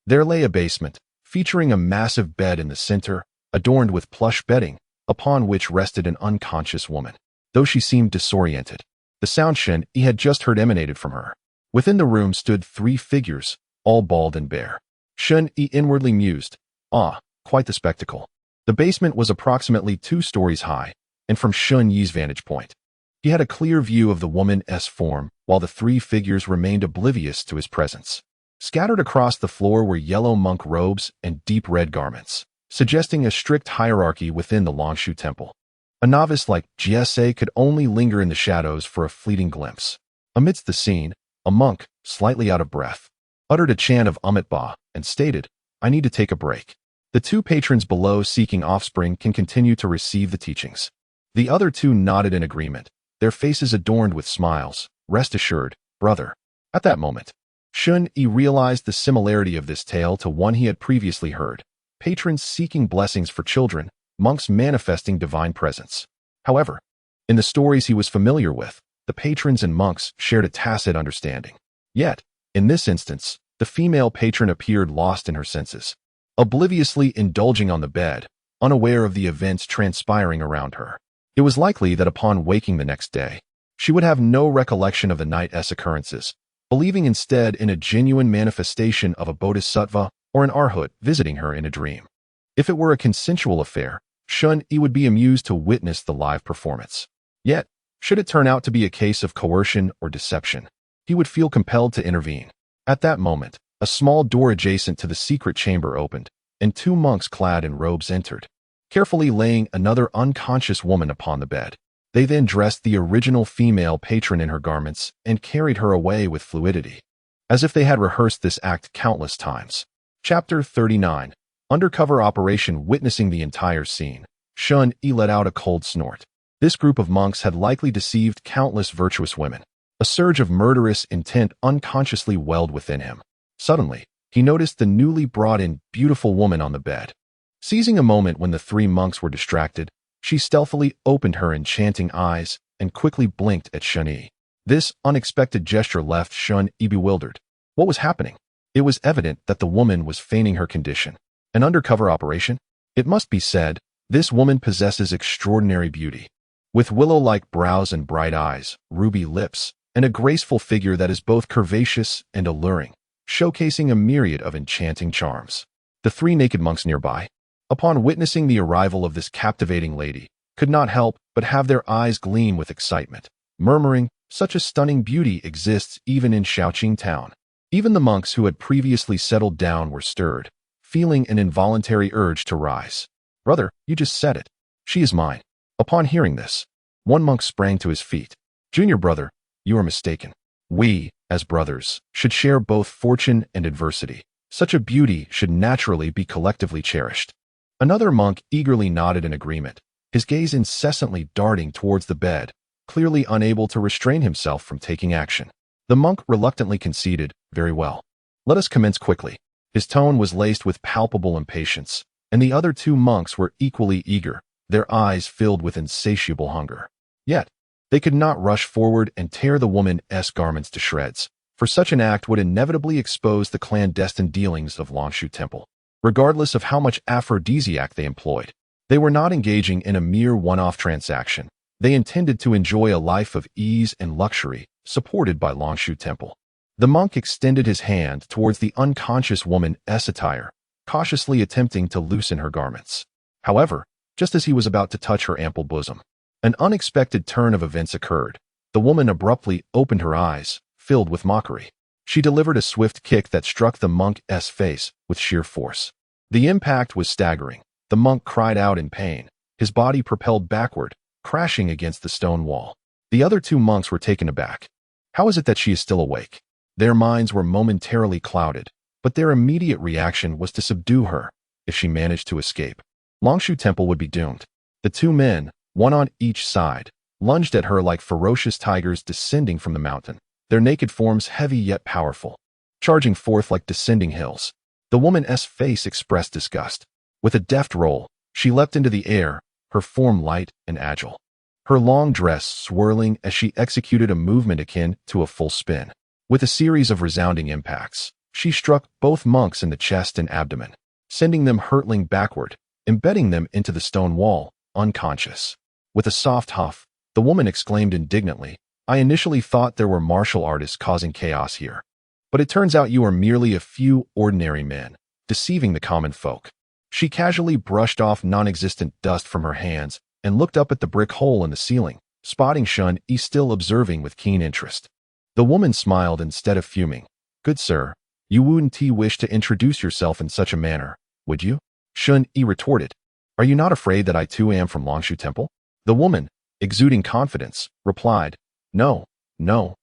There lay a basement, featuring a massive bed in the center, adorned with plush bedding, upon which rested an unconscious woman. Though she seemed disoriented, the sound Shen Yi had just heard emanated from her. Within the room stood three figures, all bald and bare. Shen Yi inwardly mused, "Ah, quite the spectacle." The basement was approximately 2 stories high, and from Shen Yi's vantage point, he had a clear view of the woman's form, while the three figures remained oblivious to his presence. Scattered across the floor were yellow monk robes and deep red garments, suggesting a strict hierarchy within the Longshu temple. A novice like GSA could only linger in the shadows for a fleeting glimpse. Amidst the scene, a monk, slightly out of breath, uttered a chant of Ba and stated, "I need to take a break." The 2 patrons below seeking offspring can continue to receive the teachings. The other 2 nodded in agreement, their faces adorned with smiles. "Rest assured, brother." At that moment, Shen Yi realized the similarity of this tale to one he had previously heard: patrons seeking blessings for children, monks manifesting divine presence. However, in the stories he was familiar with, the patrons and monks shared a tacit understanding. Yet, in this instance, the female patron appeared lost in her senses, obliviously indulging on the bed, unaware of the events transpiring around her. It was likely that upon waking the next day, she would have no recollection of the night's occurrences, believing instead in a genuine manifestation of a bodhisattva or an arhat visiting her in a dream. If it were a consensual affair, Shen Yi would be amused to witness the live performance. Yet, should it turn out to be a case of coercion or deception, he would feel compelled to intervene. At that moment, a small door adjacent to the secret chamber opened, and 2 monks clad in robes entered, carefully laying another unconscious woman upon the bed. They then dressed the original female patron in her garments and carried her away with fluidity, as if they had rehearsed this act countless times. Chapter 39. Undercover operation. Witnessing the entire scene, Shen Yi let out a cold snort. This group of monks had likely deceived countless virtuous women. A surge of murderous intent unconsciously welled within him. Suddenly, he noticed the newly brought-in beautiful woman on the bed. Seizing a moment when the 3 monks were distracted, she stealthily opened her enchanting eyes and quickly blinked at Shen Yi. This unexpected gesture left Shen Yi bewildered. What was happening? It was evident that the woman was feigning her condition. An undercover operation? It must be said, this woman possesses extraordinary beauty. With willow-like brows and bright eyes, ruby lips, and a graceful figure that is both curvaceous and alluring, showcasing a myriad of enchanting charms. The 3 naked monks nearby, upon witnessing the arrival of this captivating lady, could not help but have their eyes gleam with excitement, murmuring, "Such a stunning beauty exists even in Shaoqing town." Even the monks who had previously settled down were stirred, feeling an involuntary urge to rise. "Brother, you just said it. She is mine." Upon hearing this, one monk sprang to his feet. "Junior brother, you are mistaken. We, as brothers, should share both fortune and adversity. Such a beauty should naturally be collectively cherished." Another monk eagerly nodded in agreement, his gaze incessantly darting towards the bed, clearly unable to restrain himself from taking action. The monk reluctantly conceded, "Very well. Let us commence quickly." His tone was laced with palpable impatience, and the other 2 monks were equally eager, their eyes filled with insatiable hunger. Yet, They could not rush forward and tear the woman's garments to shreds, for such an act would inevitably expose the clandestine dealings of Longshu Temple. Regardless of how much aphrodisiac they employed, they were not engaging in a mere one-off transaction. They intended to enjoy a life of ease and luxury, supported by Longshu Temple. The monk extended his hand towards the unconscious woman's attire, cautiously attempting to loosen her garments. However, just as he was about to touch her ample bosom, an unexpected turn of events occurred. The woman abruptly opened her eyes, filled with mockery. She delivered a swift kick that struck the monk's face with sheer force. The impact was staggering. The monk cried out in pain, his body propelled backward, crashing against the stone wall. The other two monks were taken aback. How is it that she is still awake? Their minds were momentarily clouded, but their immediate reaction was to subdue her. If she managed to escape, Longshu Temple would be doomed. The two men, one on each side, lunged at her like ferocious tigers descending from the mountain, their naked forms heavy yet powerful, charging forth like descending hills. The woman's face expressed disgust. With a deft roll, she leapt into the air, her form light and agile, her long dress swirling as she executed a movement akin to a full spin. With a series of resounding impacts, she struck both monks in the chest and abdomen, sending them hurtling backward, embedding them into the stone wall, unconscious. With a soft huff, the woman exclaimed indignantly, "I initially thought there were martial artists causing chaos here. But it turns out you are merely a few ordinary men, deceiving the common folk." She casually brushed off non-existent dust from her hands and looked up at the brick hole in the ceiling, spotting Shen Yi still observing with keen interest. The woman smiled instead of fuming. "Good sir, you wouldn't wish to introduce yourself in such a manner, would you?" Shen Yi retorted. "Are you not afraid that I too am from Longshu Temple?" The woman, exuding confidence, replied, No,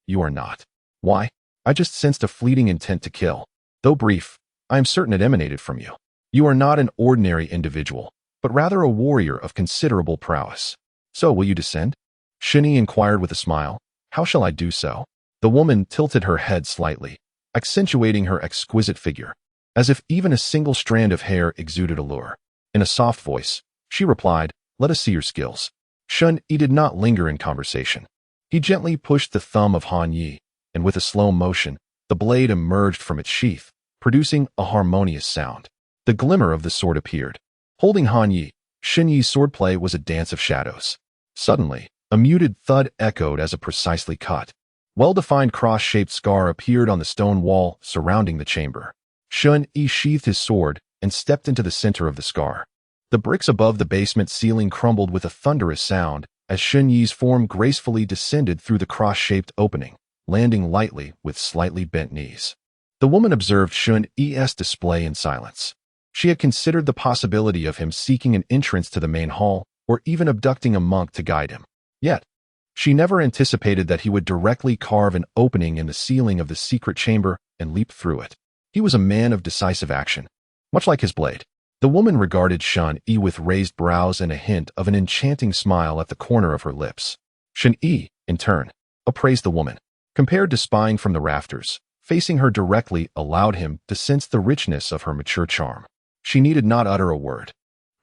you are not. Why? I just sensed a fleeting intent to kill. Though brief, I am certain it emanated from you. You are not an ordinary individual, but rather a warrior of considerable prowess. So will you descend? Shen Yi inquired with a smile. How shall I do so? The woman tilted her head slightly, accentuating her exquisite figure, as if even a single strand of hair exuded allure. In a soft voice, she replied, Let us see your skills. Shen Yi did not linger in conversation. He gently pushed the thumb of Han Yi, and with a slow motion, the blade emerged from its sheath, producing a harmonious sound. The glimmer of the sword appeared. Holding Han Yi, Shen Yi's swordplay was a dance of shadows. Suddenly, a muted thud echoed as a precisely cut, well-defined cross-shaped scar appeared on the stone wall surrounding the chamber. Shen Yi sheathed his sword and stepped into the center of the scar. The bricks above the basement ceiling crumbled with a thunderous sound as Shen Yi's form gracefully descended through the cross-shaped opening, landing lightly with slightly bent knees. The woman observed Shen Yi's display in silence. She had considered the possibility of him seeking an entrance to the main hall or even abducting a monk to guide him. Yet, she never anticipated that he would directly carve an opening in the ceiling of the secret chamber and leap through it. He was a man of decisive action, much like his blade. The woman regarded Shen Yi with raised brows and a hint of an enchanting smile at the corner of her lips. Shen Yi, in turn, appraised the woman. Compared to spying from the rafters, facing her directly allowed him to sense the richness of her mature charm. She needed not utter a word.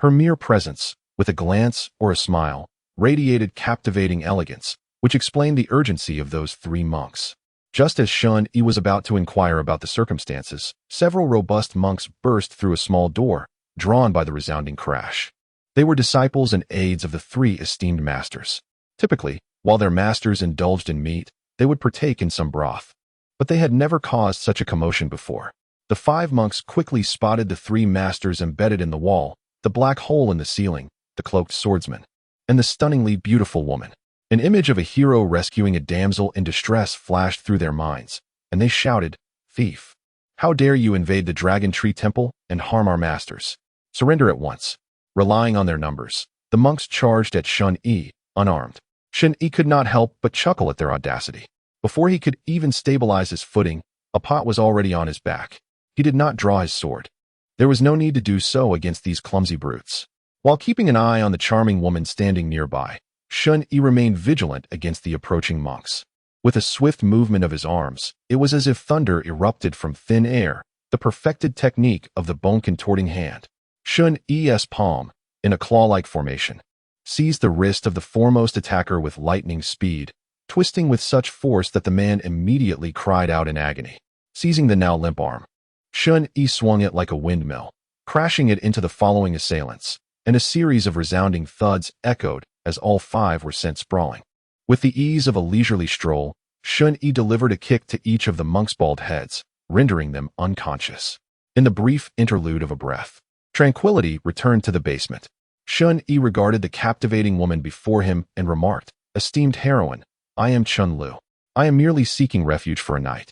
Her mere presence, with a glance or a smile, radiated captivating elegance, which explained the urgency of those three monks. Just as Shen Yi was about to inquire about the circumstances, several robust monks burst through a small door, drawn by the resounding crash. They were disciples and aides of the three esteemed masters. Typically, while their masters indulged in meat, they would partake in some broth. But they had never caused such a commotion before. The five monks quickly spotted the three masters embedded in the wall, the black hole in the ceiling, the cloaked swordsman, and the stunningly beautiful woman. An image of a hero rescuing a damsel in distress flashed through their minds, and they shouted, Thief! How dare you invade the Dragon Tree Temple and harm our masters? Surrender at once. Relying on their numbers, the monks charged at Shen Yi, unarmed. Shen Yi could not help but chuckle at their audacity. Before he could even stabilize his footing, a pot was already on his back. He did not draw his sword. There was no need to do so against these clumsy brutes. While keeping an eye on the charming woman standing nearby, Shen Yi remained vigilant against the approaching monks. With a swift movement of his arms, it was as if thunder erupted from thin air, the perfected technique of the bone-contorting hand. Shen Yi's palm, in a claw-like formation, seized the wrist of the foremost attacker with lightning speed, twisting with such force that the man immediately cried out in agony. Seizing the now limp arm, Shen Yi swung it like a windmill, crashing it into the following assailants, and a series of resounding thuds echoed as all 5 were sent sprawling. With the ease of a leisurely stroll, Shen Yi delivered a kick to each of the monks' bald heads, rendering them unconscious. In the brief interlude of a breath, tranquility returned to the basement. Shen Yi regarded the captivating woman before him and remarked, "Esteemed heroine, I am Chun Lu. I am merely seeking refuge for a night.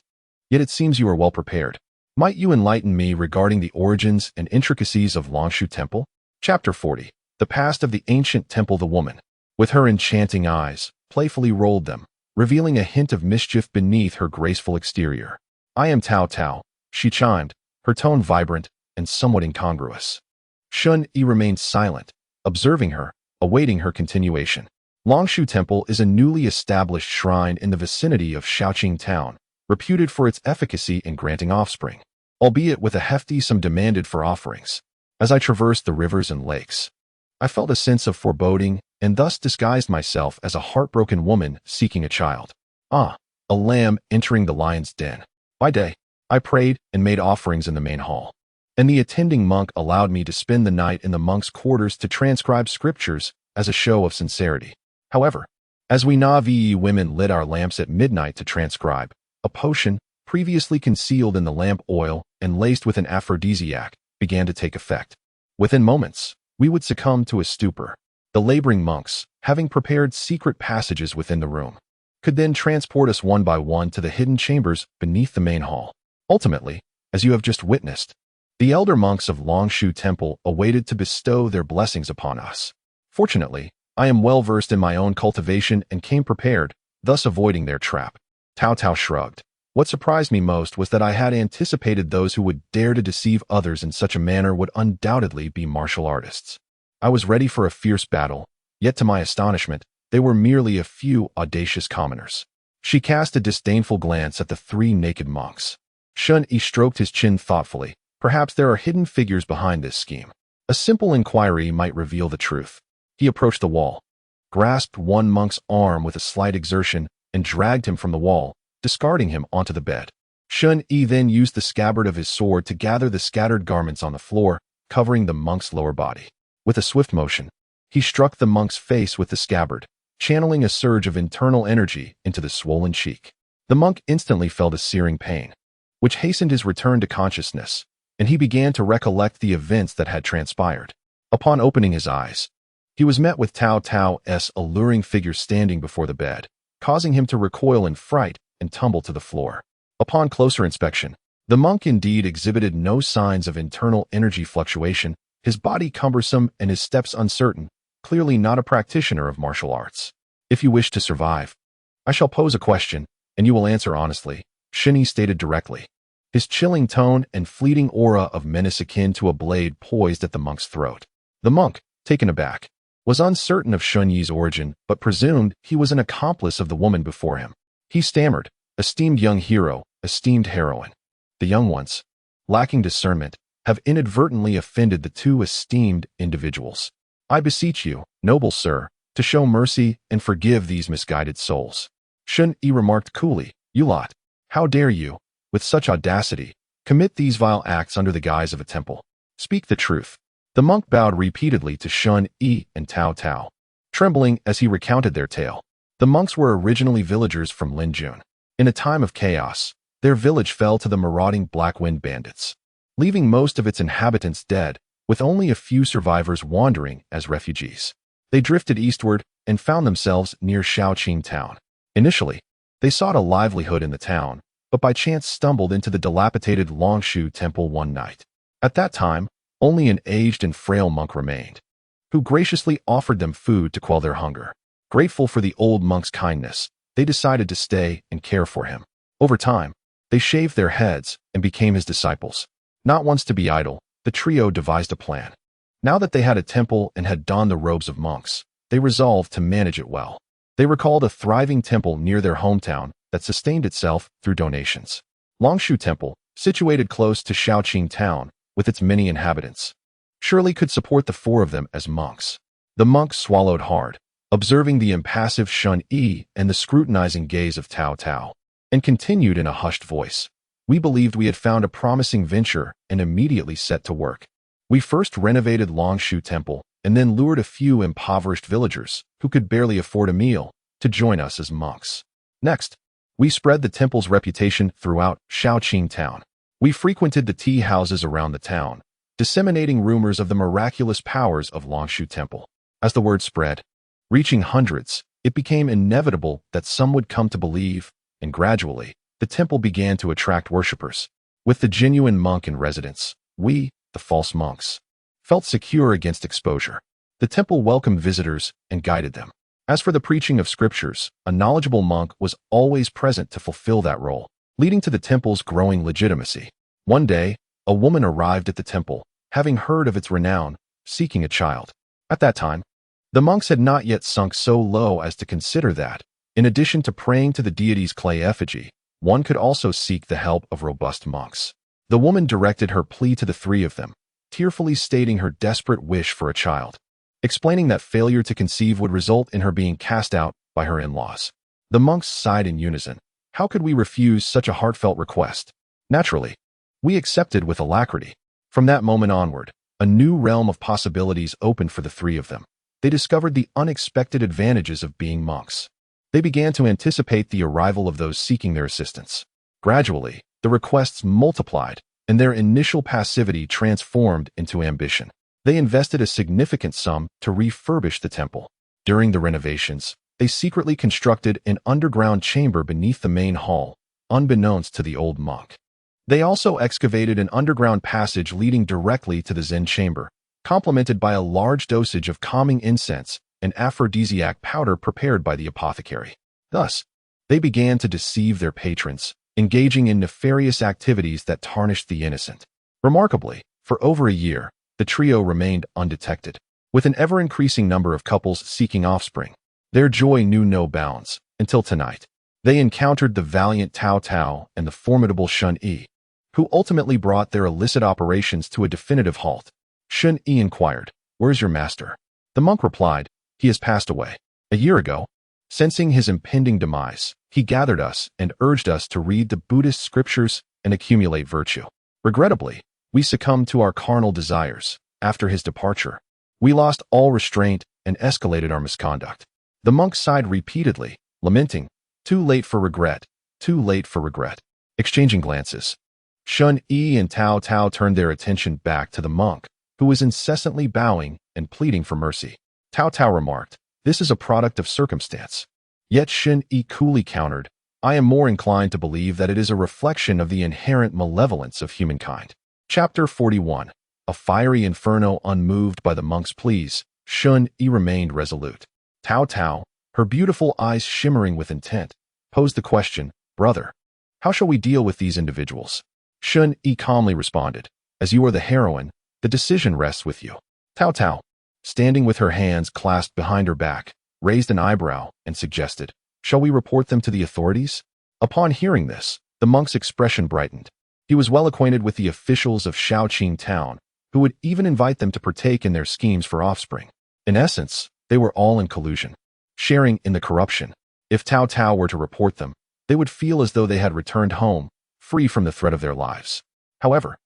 Yet it seems you are well prepared. Might you enlighten me regarding the origins and intricacies of Longshu Temple?" Chapter 40. The past of the ancient temple. The woman, with her enchanting eyes, playfully rolled them, revealing a hint of mischief beneath her graceful exterior. "I am Tao Tao," she chimed, her tone vibrant and somewhat incongruous. Shen Yi remained silent, observing her, awaiting her continuation. Longshu Temple is a newly established shrine in the vicinity of Shaoqing Town, reputed for its efficacy in granting offspring, albeit with a hefty sum demanded for offerings. As I traversed the rivers and lakes, I felt a sense of foreboding and thus disguised myself as a heartbroken woman seeking a child. A lamb entering the lion's den. By day, I prayed and made offerings in the main hall, and the attending monk allowed me to spend the night in the monks' quarters to transcribe scriptures as a show of sincerity. However, as we Na'vi women lit our lamps at midnight to transcribe, a potion, previously concealed in the lamp oil and laced with an aphrodisiac, began to take effect. Within moments, we would succumb to a stupor. The laboring monks, having prepared secret passages within the room, could then transport us one by one to the hidden chambers beneath the main hall. Ultimately, as you have just witnessed, the elder monks of Longshu Temple awaited to bestow their blessings upon us. Fortunately, I am well versed in my own cultivation and came prepared, thus avoiding their trap. Tao Tao shrugged. What surprised me most was that I had anticipated those who would dare to deceive others in such a manner would undoubtedly be martial artists. I was ready for a fierce battle, yet to my astonishment, they were merely a few audacious commoners. She cast a disdainful glance at the 3 naked monks. Shen Yi stroked his chin thoughtfully. Perhaps there are hidden figures behind this scheme. A simple inquiry might reveal the truth. He approached the wall, grasped one monk's arm with a slight exertion, and dragged him from the wall, discarding him onto the bed. Shen Yi then used the scabbard of his sword to gather the scattered garments on the floor, covering the monk's lower body. With a swift motion, he struck the monk's face with the scabbard, channeling a surge of internal energy into the swollen cheek. The monk instantly felt a searing pain, which hastened his return to consciousness, and he began to recollect the events that had transpired. Upon opening his eyes, he was met with Tao Tao's alluring figure standing before the bed, causing him to recoil in fright and tumble to the floor. Upon closer inspection, the monk indeed exhibited no signs of internal energy fluctuation, his body cumbersome and his steps uncertain, clearly not a practitioner of martial arts. "If you wish to survive, I shall pose a question, and you will answer honestly," Shen Yi stated directly, his chilling tone and fleeting aura of menace akin to a blade poised at the monk's throat. The monk, taken aback, was uncertain of Shen Yi's origin, but presumed he was an accomplice of the woman before him. He stammered, "Esteemed young hero, esteemed heroine. The young ones, lacking discernment, have inadvertently offended the 2 esteemed individuals. I beseech you, noble sir, to show mercy and forgive these misguided souls." Shen Yi remarked coolly, "You lot, how dare you, with such audacity, commit these vile acts under the guise of a temple? Speak the truth." The monk bowed repeatedly to Shen Yi and Tao Tao, trembling as he recounted their tale. The monks were originally villagers from Linjun. In a time of chaos, their village fell to the marauding Black Wind bandits, leaving most of its inhabitants dead, with only a few survivors wandering as refugees. They drifted eastward and found themselves near Shaoqing Town. Initially, they sought a livelihood in the town, but by chance stumbled into the dilapidated Longshu Temple one night. At that time, only an aged and frail monk remained, who graciously offered them food to quell their hunger. Grateful for the old monk's kindness, they decided to stay and care for him. Over time, they shaved their heads and became his disciples. Not once to be idle, the trio devised a plan. Now that they had a temple and had donned the robes of monks, they resolved to manage it well. They recalled a thriving temple near their hometown that sustained itself through donations. Longshu Temple, situated close to Shaoqing Town, with its many inhabitants, surely could support the 4 of them as monks. The monk swallowed hard, observing the impassive Shen Yi and the scrutinizing gaze of Cao Cao, and continued in a hushed voice. We believed we had found a promising venture and immediately set to work. We first renovated Longshu Temple and then lured a few impoverished villagers who could barely afford a meal to join us as monks. Next, we spread the temple's reputation throughout Shaoqing town. We frequented the tea houses around the town, disseminating rumors of the miraculous powers of Longshu Temple. As the word spread, reaching hundreds, it became inevitable that some would come to believe, and gradually, the temple began to attract worshippers. With the genuine monk in residence, we, the false monks, felt secure against exposure. The temple welcomed visitors and guided them. As for the preaching of scriptures, a knowledgeable monk was always present to fulfill that role, leading to the temple's growing legitimacy. One day, a woman arrived at the temple, having heard of its renown, seeking a child. At that time, the monks had not yet sunk so low as to consider that, in addition to praying to the deity's clay effigy, one could also seek the help of robust monks. The woman directed her plea to the three of them, tearfully stating her desperate wish for a child, explaining that failure to conceive would result in her being cast out by her in-laws. The monks sighed in unison. How could we refuse such a heartfelt request? Naturally, we accepted with alacrity. From that moment onward, a new realm of possibilities opened for the three of them. They discovered the unexpected advantages of being monks. They began to anticipate the arrival of those seeking their assistance. Gradually, the requests multiplied, and their initial passivity transformed into ambition. They invested a significant sum to refurbish the temple. During the renovations, they secretly constructed an underground chamber beneath the main hall, unbeknownst to the old monk. They also excavated an underground passage leading directly to the Zen chamber, complemented by a large dosage of calming incense and aphrodisiac powder prepared by the apothecary. Thus, they began to deceive their patrons, engaging in nefarious activities that tarnished the innocent. Remarkably, for over a year, the trio remained undetected. With an ever-increasing number of couples seeking offspring, their joy knew no bounds, until tonight. They encountered the valiant Cao Cao and the formidable Shen Yi, who ultimately brought their illicit operations to a definitive halt. Shen Yi inquired, "Where's your master?" The monk replied, "He has passed away. A year ago." Sensing his impending demise, he gathered us and urged us to read the Buddhist scriptures and accumulate virtue. Regrettably, we succumbed to our carnal desires. After his departure, we lost all restraint and escalated our misconduct. The monk sighed repeatedly, lamenting, "Too late for regret, too late for regret." Exchanging glances, Shen Yi and Cao Cao turned their attention back to the monk, who was incessantly bowing and pleading for mercy. Cao Cao remarked, "This is a product of circumstance." Yet Shen Yi coolly countered, "I am more inclined to believe that it is a reflection of the inherent malevolence of humankind." Chapter 41. A fiery inferno. Unmoved by the monk's pleas, Shen Yi remained resolute. Cao Cao, her beautiful eyes shimmering with intent, posed the question, "Brother, how shall we deal with these individuals?" Shen Yi calmly responded, "As you are the heroine, the decision rests with you." Cao Cao, standing with her hands clasped behind her back, raised an eyebrow and suggested, "Shall we report them to the authorities?" Upon hearing this, the monk's expression brightened. He was well acquainted with the officials of Shaoqing town, who would even invite them to partake in their schemes for offspring. In essence, they were all in collusion, sharing in the corruption. If Cao Cao were to report them, they would feel as though they had returned home, free from the threat of their lives. However,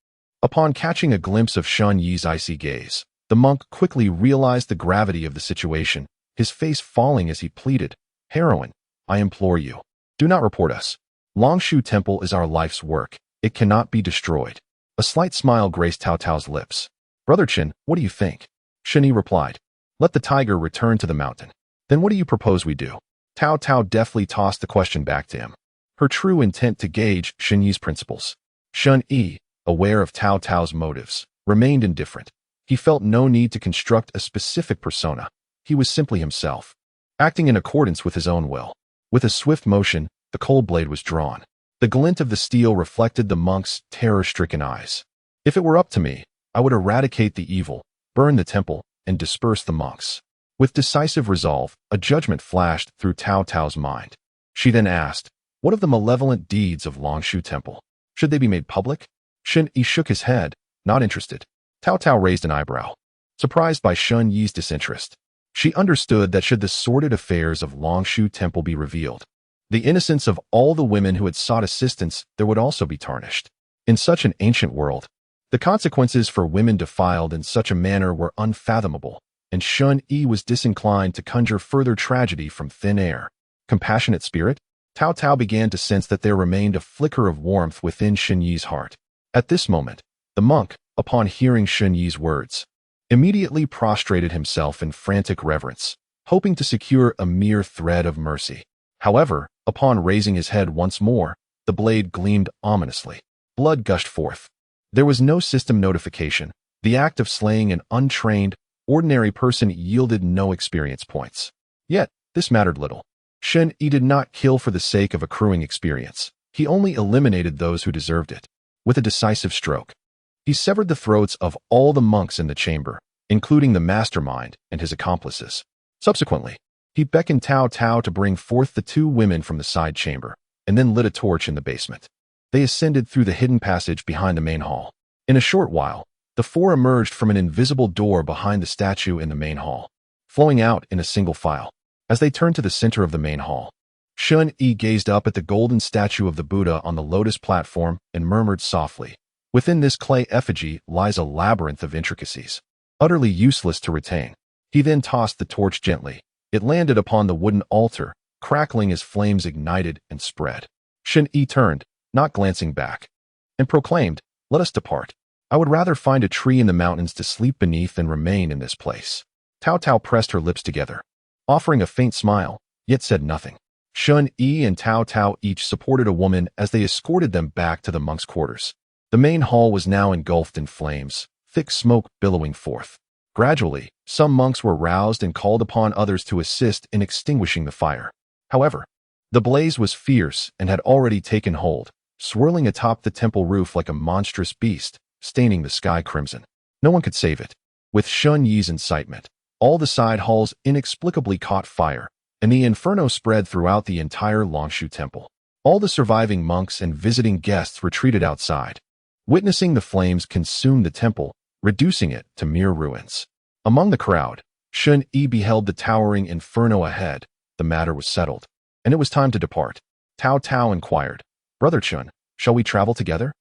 upon catching a glimpse of Shen Yi's icy gaze, the monk quickly realized the gravity of the situation, his face falling as he pleaded, "Heroine, I implore you, do not report us. Longshu Temple is our life's work. It cannot be destroyed." A slight smile graced Cao Cao's lips. "Brother Chen, what do you think?" Shen Yi replied, "Let the tiger return to the mountain." "Then what do you propose we do?" Cao Cao deftly tossed the question back to him, her true intent to gauge Shen Yi's principles. Shen Yi, aware of Cao Cao's motives, remained indifferent. He felt no need to construct a specific persona. He was simply himself, acting in accordance with his own will. With a swift motion, the cold blade was drawn. The glint of the steel reflected the monk's terror-stricken eyes. "If it were up to me, I would eradicate the evil, burn the temple, and disperse the monks." With decisive resolve, a judgment flashed through Cao Cao's mind. She then asked, "What of the malevolent deeds of Longshu Temple? Should they be made public?" Shen Yi shook his head, not interested. Cao Cao raised an eyebrow, surprised by Shen Yi's disinterest. She understood that should the sordid affairs of Longshu Temple be revealed, the innocence of all the women who had sought assistance there would also be tarnished. In such an ancient world, the consequences for women defiled in such a manner were unfathomable, and Shen Yi was disinclined to conjure further tragedy from thin air. Compassionate spirit? Cao Cao began to sense that there remained a flicker of warmth within Shen Yi's heart. At this moment, the monk, upon hearing Shen Yi's words, immediately prostrated himself in frantic reverence, hoping to secure a mere thread of mercy. However, upon raising his head once more, the blade gleamed ominously. Blood gushed forth. There was no system notification. The act of slaying an untrained, ordinary person yielded no experience points. Yet, this mattered little. Shen Yi did not kill for the sake of accruing experience. He only eliminated those who deserved it. With a decisive stroke, he severed the throats of all the monks in the chamber, including the mastermind and his accomplices. Subsequently, he beckoned Cao Cao to bring forth the two women from the side chamber, and then lit a torch in the basement. They ascended through the hidden passage behind the main hall. In a short while, the four emerged from an invisible door behind the statue in the main hall, flowing out in a single file. As they turned to the center of the main hall, Shen Yi gazed up at the golden statue of the Buddha on the lotus platform and murmured softly, "Within this clay effigy lies a labyrinth of intricacies, utterly useless to retain." He then tossed the torch gently. It landed upon the wooden altar, crackling as flames ignited and spread. Shen Yi turned, not glancing back, and proclaimed, "Let us depart. I would rather find a tree in the mountains to sleep beneath than remain in this place." Cao Cao pressed her lips together, offering a faint smile, yet said nothing. Shen Yi and Cao Cao each supported a woman as they escorted them back to the monks' quarters. The main hall was now engulfed in flames, thick smoke billowing forth. Gradually, some monks were roused and called upon others to assist in extinguishing the fire. However, the blaze was fierce and had already taken hold, swirling atop the temple roof like a monstrous beast, staining the sky crimson. No one could save it. With Shen Yi's incitement, all the side halls inexplicably caught fire, and the inferno spread throughout the entire Longshu temple. All the surviving monks and visiting guests retreated outside, witnessing the flames consume the temple, reducing it to mere ruins. Among the crowd, Shen Yi beheld the towering inferno ahead. The matter was settled, and it was time to depart. Cao Cao inquired, "Brother Chun, shall we travel together?"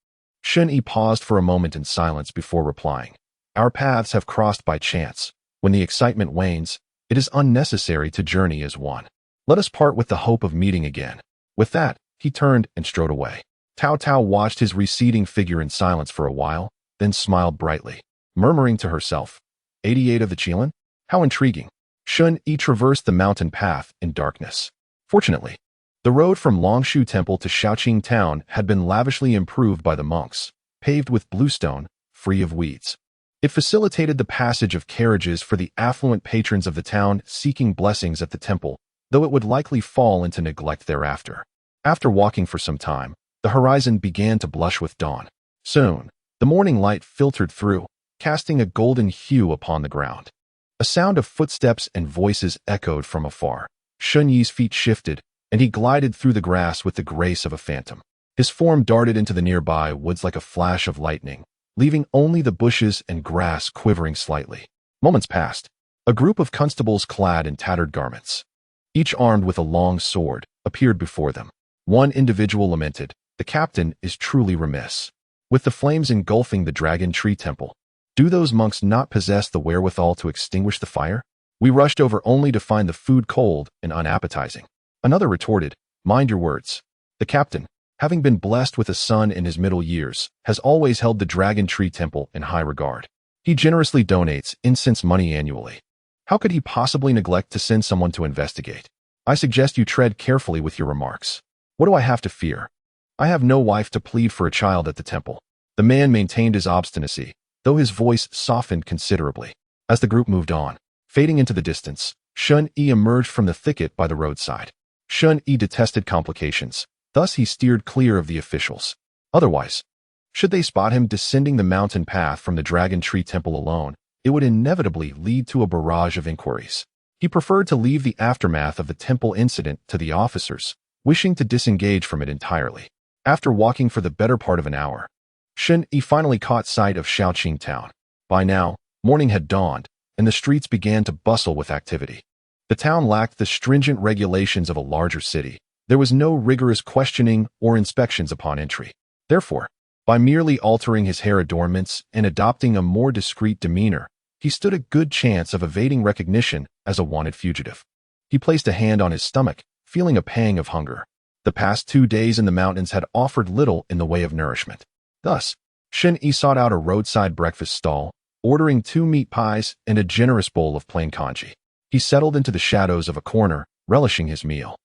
Shen Yi paused for a moment in silence before replying, "Our paths have crossed by chance. When the excitement wanes, it is unnecessary to journey as one. Let us part with the hope of meeting again." With that, he turned and strode away. Cao Cao watched his receding figure in silence for a while, then smiled brightly, murmuring to herself, 88 of the Qilin? How intriguing. Shen Yi traversed the mountain path in darkness. Fortunately, the road from Longshu Temple to Shaoqing Town had been lavishly improved by the monks, paved with bluestone, free of weeds. It facilitated the passage of carriages for the affluent patrons of the town seeking blessings at the temple, though it would likely fall into neglect thereafter. After walking for some time, the horizon began to blush with dawn. Soon, the morning light filtered through, casting a golden hue upon the ground. A sound of footsteps and voices echoed from afar. Shen Yi's feet shifted, and he glided through the grass with the grace of a phantom. His form darted into the nearby woods like a flash of lightning, leaving only the bushes and grass quivering slightly. Moments passed. A group of constables clad in tattered garments, each armed with a long sword, appeared before them. One individual lamented, "The captain is truly remiss. With the flames engulfing the Dragon Tree Temple, do those monks not possess the wherewithal to extinguish the fire? We rushed over only to find the food cold and unappetizing." Another retorted, "Mind your words. The captain, having been blessed with a son in his middle years, has always held the Dragon Tree Temple in high regard. He generously donates incense money annually. How could he possibly neglect to send someone to investigate? I suggest you tread carefully with your remarks. What do I have to fear? I have no wife to plead for a child at the temple." The man maintained his obstinacy, though his voice softened considerably. As the group moved on, fading into the distance, Shen Yi emerged from the thicket by the roadside. Shen Yi detested complications, thus he steered clear of the officials. Otherwise, should they spot him descending the mountain path from the Dragon Tree Temple alone, it would inevitably lead to a barrage of inquiries. He preferred to leave the aftermath of the temple incident to the officers, wishing to disengage from it entirely. After walking for the better part of an hour, Shen Yi finally caught sight of Shaoqing Town. By now, morning had dawned, and the streets began to bustle with activity. The town lacked the stringent regulations of a larger city. There was no rigorous questioning or inspections upon entry. Therefore, by merely altering his hair adornments and adopting a more discreet demeanor, he stood a good chance of evading recognition as a wanted fugitive. He placed a hand on his stomach, feeling a pang of hunger. The past 2 days in the mountains had offered little in the way of nourishment. Thus, Shen Yi sought out a roadside breakfast stall, ordering 2 meat pies and a generous bowl of plain congee. He settled into the shadows of a corner, relishing his meal.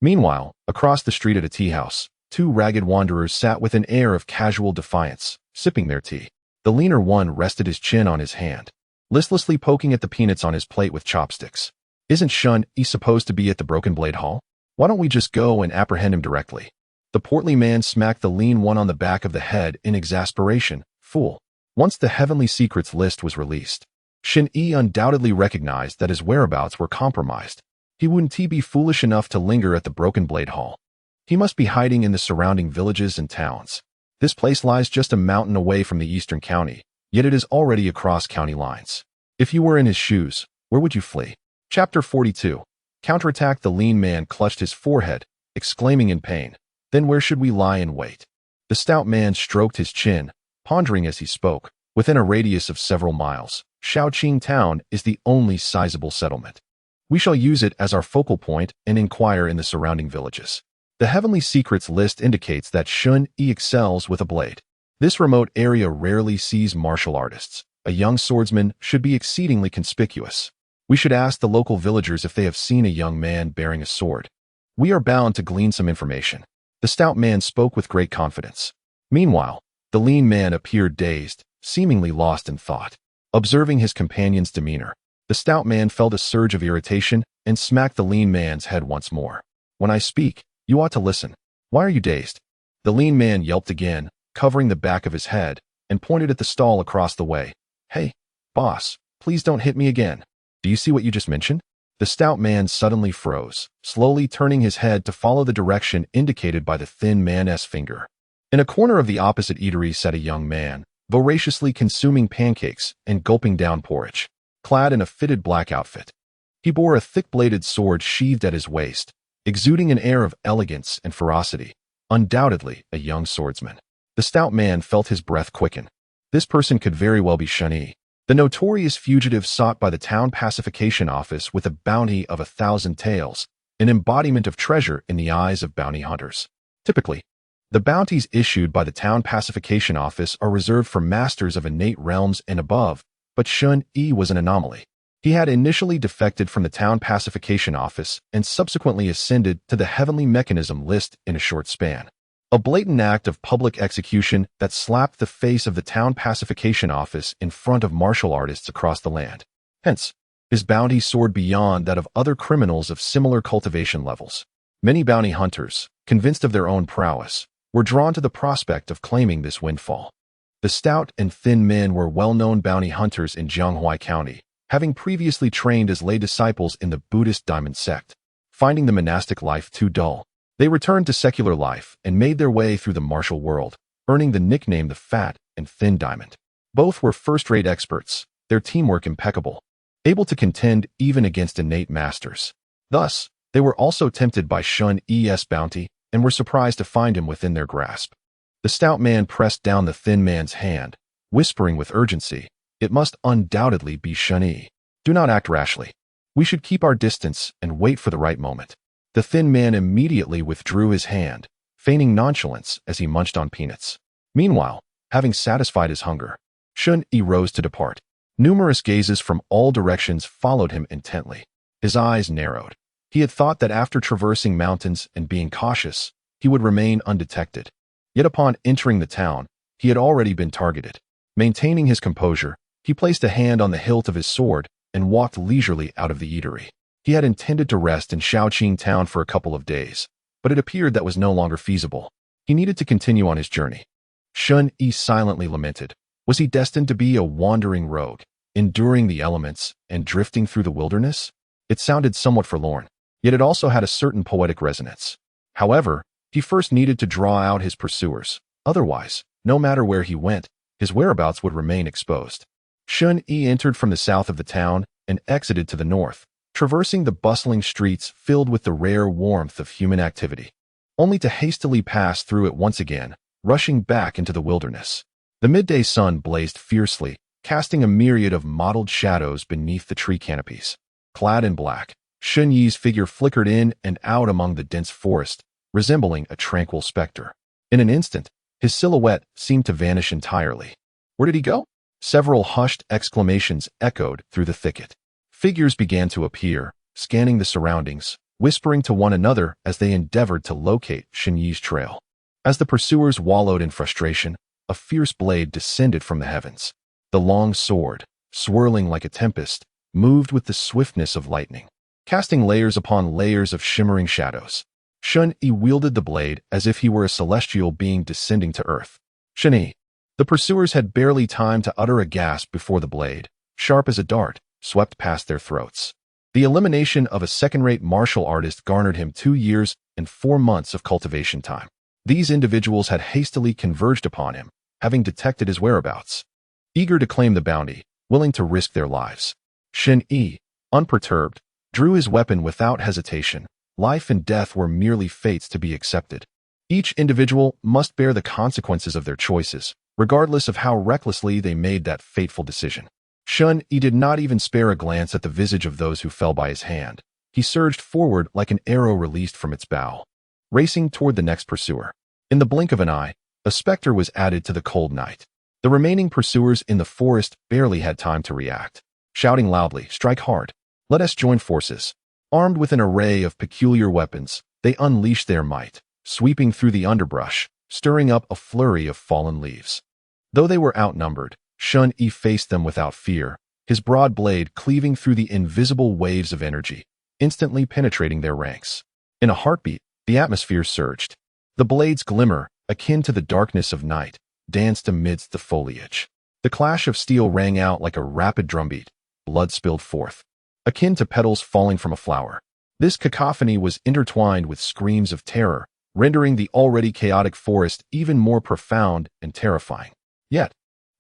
Meanwhile, across the street at a tea house, 2 ragged wanderers sat with an air of casual defiance, sipping their tea. The leaner one rested his chin on his hand, listlessly poking at the peanuts on his plate with chopsticks. Isn't Shen Yi supposed to be at the Broken Blade Hall? Why don't we just go and apprehend him directly? The portly man smacked the lean one on the back of the head in exasperation. Fool. Once the Heavenly Secrets list was released, Shen Yi undoubtedly recognized that his whereabouts were compromised. He wouldn't be foolish enough to linger at the Broken Blade Hall. He must be hiding in the surrounding villages and towns. This place lies just a mountain away from the eastern county, yet it is already across county lines. If you were in his shoes, where would you flee? Chapter 42. Counterattack. The lean man clutched his forehead, exclaiming in pain. Then where should we lie in wait? The stout man stroked his chin, pondering as he spoke. Within a radius of several miles, Shaoqing town is the only sizable settlement. We shall use it as our focal point and inquire in the surrounding villages. The Heavenly Secrets list indicates that Shen Yi excels with a blade. This remote area rarely sees martial artists. A young swordsman should be exceedingly conspicuous. We should ask the local villagers if they have seen a young man bearing a sword. We are bound to glean some information. The stout man spoke with great confidence. Meanwhile, the lean man appeared dazed, seemingly lost in thought. Observing his companion's demeanor, the stout man felt a surge of irritation and smacked the lean man's head once more. When I speak, you ought to listen. Why are you dazed? The lean man yelped again, covering the back of his head, and pointed at the stall across the way. Hey, boss, please don't hit me again. Do you see what you just mentioned? The stout man suddenly froze, slowly turning his head to follow the direction indicated by the thin man's finger. In a corner of the opposite eatery sat a young man, voraciously consuming pancakes and gulping down porridge, clad in a fitted black outfit. He bore a thick-bladed sword sheathed at his waist, exuding an air of elegance and ferocity, undoubtedly a young swordsman. The stout man felt his breath quicken. This person could very well be Shen Yi, the notorious fugitive sought by the town pacification office with a bounty of 1,000 taels, an embodiment of treasure in the eyes of bounty hunters. Typically, the bounties issued by the town pacification office are reserved for masters of innate realms and above, but Shen Yi was an anomaly. He had initially defected from the town pacification office and subsequently ascended to the heavenly mechanism list in a short span. A blatant act of public execution that slapped the face of the town pacification office in front of martial artists across the land. Hence, his bounty soared beyond that of other criminals of similar cultivation levels. Many bounty hunters, convinced of their own prowess, were drawn to the prospect of claiming this windfall. The stout and thin men were well-known bounty hunters in Jianghuai County, having previously trained as lay disciples in the Buddhist Diamond sect. Finding the monastic life too dull, they returned to secular life and made their way through the martial world, earning the nickname the Fat and Thin Diamond. Both were first-rate experts, their teamwork impeccable, able to contend even against innate masters. Thus, they were also tempted by Shen Yi's bounty and were surprised to find him within their grasp. The stout man pressed down the thin man's hand, whispering with urgency, "It must undoubtedly be Shen Yi. Do not act rashly. We should keep our distance and wait for the right moment." The thin man immediately withdrew his hand, feigning nonchalance as he munched on peanuts. Meanwhile, having satisfied his hunger, Shen Yi rose to depart. Numerous gazes from all directions followed him intently. His eyes narrowed. He had thought that after traversing mountains and being cautious, he would remain undetected. Yet upon entering the town, he had already been targeted. Maintaining his composure, he placed a hand on the hilt of his sword and walked leisurely out of the eatery. He had intended to rest in Shaoqing town for a couple of days, but it appeared that was no longer feasible. He needed to continue on his journey. Shen Yi silently lamented. Was he destined to be a wandering rogue, enduring the elements and drifting through the wilderness? It sounded somewhat forlorn, yet it also had a certain poetic resonance. However, he first needed to draw out his pursuers. Otherwise, no matter where he went, his whereabouts would remain exposed. Shen Yi entered from the south of the town and exited to the north, traversing the bustling streets filled with the rare warmth of human activity, only to hastily pass through it once again, rushing back into the wilderness. The midday sun blazed fiercely, casting a myriad of mottled shadows beneath the tree canopies. Clad in black, Shen Yi's figure flickered in and out among the dense forest, resembling a tranquil specter. In an instant, his silhouette seemed to vanish entirely. Where did he go? Several hushed exclamations echoed through the thicket. Figures began to appear, scanning the surroundings, whispering to one another as they endeavored to locate Shen Yi's trail. As the pursuers wallowed in frustration, a fierce blade descended from the heavens. The long sword, swirling like a tempest, moved with the swiftness of lightning, casting layers upon layers of shimmering shadows. Shen Yi wielded the blade as if he were a celestial being descending to earth. Shen Yi. The pursuers had barely time to utter a gasp before the blade, sharp as a dart, swept past their throats. The elimination of a second-rate martial artist garnered him 2 years and 4 months of cultivation time. These individuals had hastily converged upon him, having detected his whereabouts, eager to claim the bounty, willing to risk their lives. Shen Yi, unperturbed, drew his weapon without hesitation. Life and death were merely fates to be accepted. Each individual must bear the consequences of their choices, regardless of how recklessly they made that fateful decision. Shen Yi did not even spare a glance at the visage of those who fell by his hand. He surged forward like an arrow released from its bow, racing toward the next pursuer. In the blink of an eye, a specter was added to the cold night. The remaining pursuers in the forest barely had time to react. Shouting loudly, "Strike hard! Let us join forces!" Armed with an array of peculiar weapons, they unleashed their might, sweeping through the underbrush, stirring up a flurry of fallen leaves. Though they were outnumbered, Shen Yi faced them without fear, his broad blade cleaving through the invisible waves of energy, instantly penetrating their ranks. In a heartbeat, the atmosphere surged. The blade's glimmer, akin to the darkness of night, danced amidst the foliage. The clash of steel rang out like a rapid drumbeat. Blood spilled forth, akin to petals falling from a flower. This cacophony was intertwined with screams of terror, rendering the already chaotic forest even more profound and terrifying. Yet,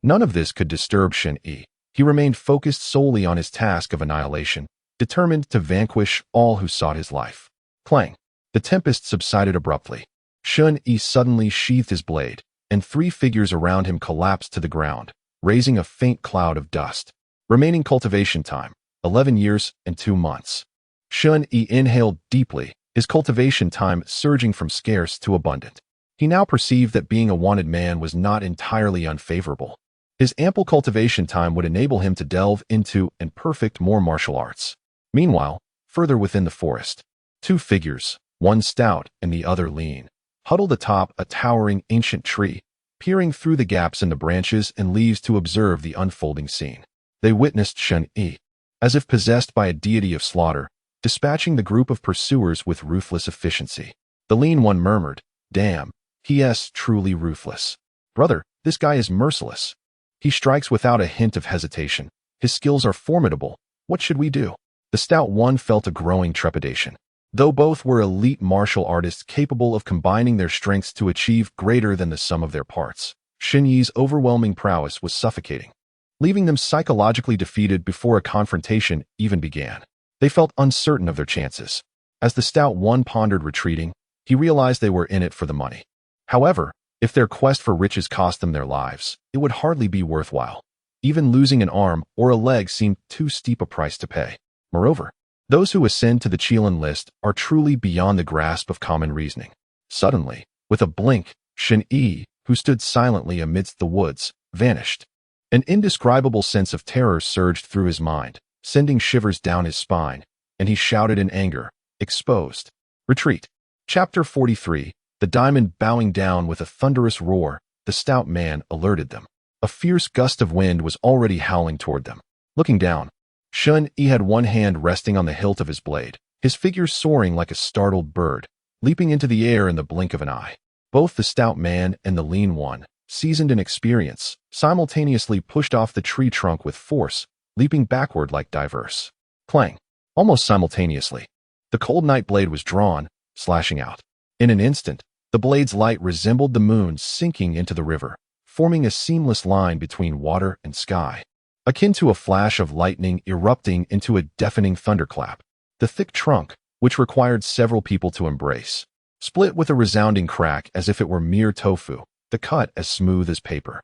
none of this could disturb Shen Yi. He remained focused solely on his task of annihilation, determined to vanquish all who sought his life. Clang! The tempest subsided abruptly. Shen Yi suddenly sheathed his blade, and 3 figures around him collapsed to the ground, raising a faint cloud of dust. Remaining cultivation time, 11 years and 2 months. Shen Yi inhaled deeply, his cultivation time surging from scarce to abundant. He now perceived that being a wanted man was not entirely unfavorable. His ample cultivation time would enable him to delve into and perfect more martial arts. Meanwhile, further within the forest, 2 figures, one stout and the other lean, huddled atop a towering ancient tree, peering through the gaps in the branches and leaves to observe the unfolding scene. They witnessed Shen Yi, as if possessed by a deity of slaughter, dispatching the group of pursuers with ruthless efficiency. The lean one murmured, "Damn, he's truly ruthless. Brother, this guy is merciless. He strikes without a hint of hesitation. His skills are formidable. What should we do?" The stout one felt a growing trepidation. Though both were elite martial artists capable of combining their strengths to achieve greater than the sum of their parts, Shen Yi's overwhelming prowess was suffocating, leaving them psychologically defeated before a confrontation even began. They felt uncertain of their chances. As the stout one pondered retreating, he realized they were in it for the money. However, if their quest for riches cost them their lives, it would hardly be worthwhile. Even losing an arm or a leg seemed too steep a price to pay. Moreover, those who ascend to the Qilin list are truly beyond the grasp of common reasoning. Suddenly, with a blink, Shen Yi, who stood silently amidst the woods, vanished. An indescribable sense of terror surged through his mind, sending shivers down his spine, and he shouted in anger, "Exposed! Retreat!" Chapter 43. The diamond bowing down with a thunderous roar, the stout man alerted them. A fierce gust of wind was already howling toward them. Looking down, Shen Yi had one hand resting on the hilt of his blade, his figure soaring like a startled bird, leaping into the air in the blink of an eye. Both the stout man and the lean one, seasoned in experience, simultaneously pushed off the tree trunk with force, leaping backward like divers. Clang! Almost simultaneously, the cold night blade was drawn, slashing out. In an instant, the blade's light resembled the moon sinking into the river, forming a seamless line between water and sky. akin to a flash of lightning erupting into a deafening thunderclap. The thick trunk, which required several people to embrace, split with a resounding crack as if it were mere tofu, the cut as smooth as paper.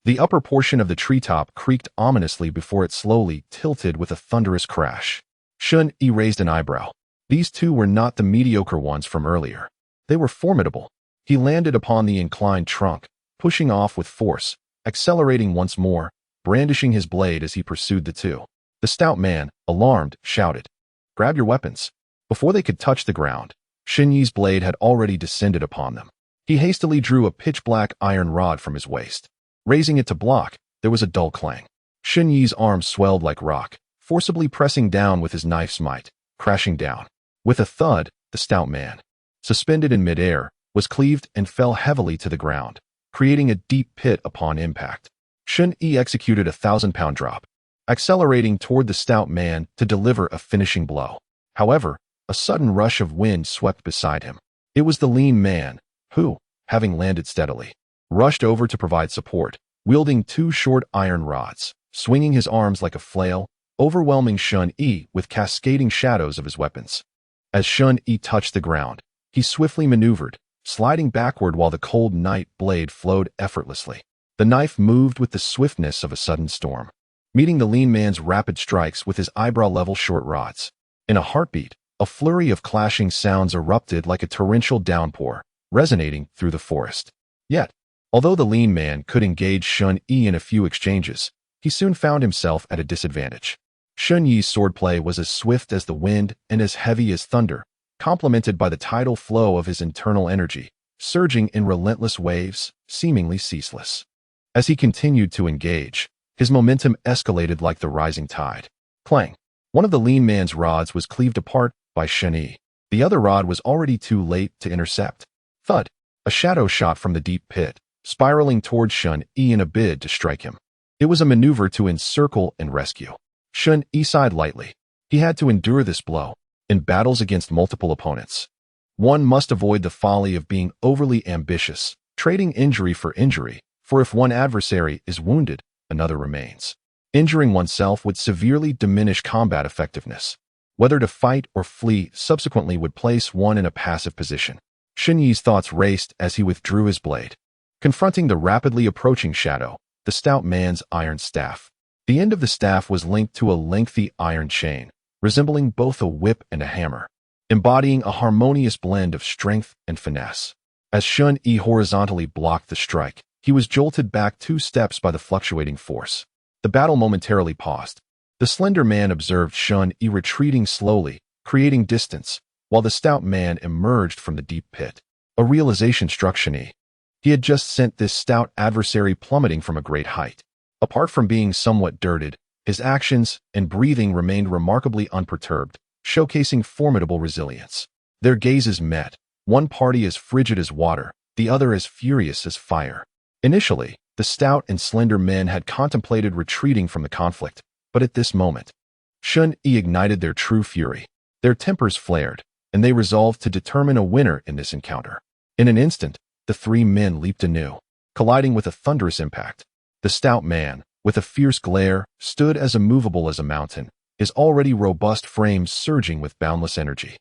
The upper portion of the treetop creaked ominously before it slowly tilted with a thunderous crash. Shen Yi raised an eyebrow. These two were not the mediocre ones from earlier. They were formidable. He landed upon the inclined trunk, pushing off with force, accelerating once more, brandishing his blade as he pursued the two. The stout man, alarmed, shouted, "Grab your weapons." Before they could touch the ground, Shen Yi's blade had already descended upon them. He hastily drew a pitch-black iron rod from his waist. Raising it to block, there was a dull clang. Shen Yi's arm swelled like rock, forcibly pressing down with his knife's might, crashing down. With a thud, the stout man, suspended in midair, was cleaved and fell heavily to the ground, creating a deep pit upon impact. Shen Yi executed a 1,000-pound drop, accelerating toward the stout man to deliver a finishing blow. However, a sudden rush of wind swept beside him. It was the lean man, who, having landed steadily, rushed over to provide support, wielding two short iron rods, swinging his arms like a flail, overwhelming Shen Yi with cascading shadows of his weapons. As Shen Yi touched the ground, he swiftly maneuvered, sliding backward while the cold night blade flowed effortlessly. The knife moved with the swiftness of a sudden storm, meeting the lean man's rapid strikes with his eyebrow-level short rods. In a heartbeat, a flurry of clashing sounds erupted like a torrential downpour, resonating through the forest. Yet, although the lean man could engage Shen Yi in a few exchanges, he soon found himself at a disadvantage. Shen Yi's swordplay was as swift as the wind and as heavy as thunder, complemented by the tidal flow of his internal energy, surging in relentless waves, seemingly ceaseless. As he continued to engage, his momentum escalated like the rising tide. Clang! One of the lean man's rods was cleaved apart by Shen Yi. The other rod was already too late to intercept. Thud! A shadow shot from the deep pit, spiraling toward Shen Yi in a bid to strike him. It was a maneuver to encircle and rescue. Shen Yi sighed lightly. He had to endure this blow. In battles against multiple opponents, one must avoid the folly of being overly ambitious, trading injury, for if one adversary is wounded, another remains. Injuring oneself would severely diminish combat effectiveness. Whether to fight or flee subsequently would place one in a passive position. Shen Yi's thoughts raced as he withdrew his blade, confronting the rapidly approaching shadow, the stout man's iron staff. The end of the staff was linked to a lengthy iron chain, resembling both a whip and a hammer, embodying a harmonious blend of strength and finesse. As Shen Yi horizontally blocked the strike, he was jolted back 2 steps by the fluctuating force. The battle momentarily paused. The slender man observed Shen Yi retreating slowly, creating distance, while the stout man emerged from the deep pit. A realization struck Shen Yi. He had just sent this stout adversary plummeting from a great height. Apart from being somewhat dirted, his actions and breathing remained remarkably unperturbed, showcasing formidable resilience. Their gazes met, one party as frigid as water, the other as furious as fire. Initially, the stout and slender men had contemplated retreating from the conflict, but at this moment, Shen Yi ignited their true fury. Their tempers flared, and they resolved to determine a winner in this encounter. In an instant, the 3 men leaped anew, colliding with a thunderous impact. The stout man, with a fierce glare, stood as immovable as a mountain, his already robust frame surging with boundless energy.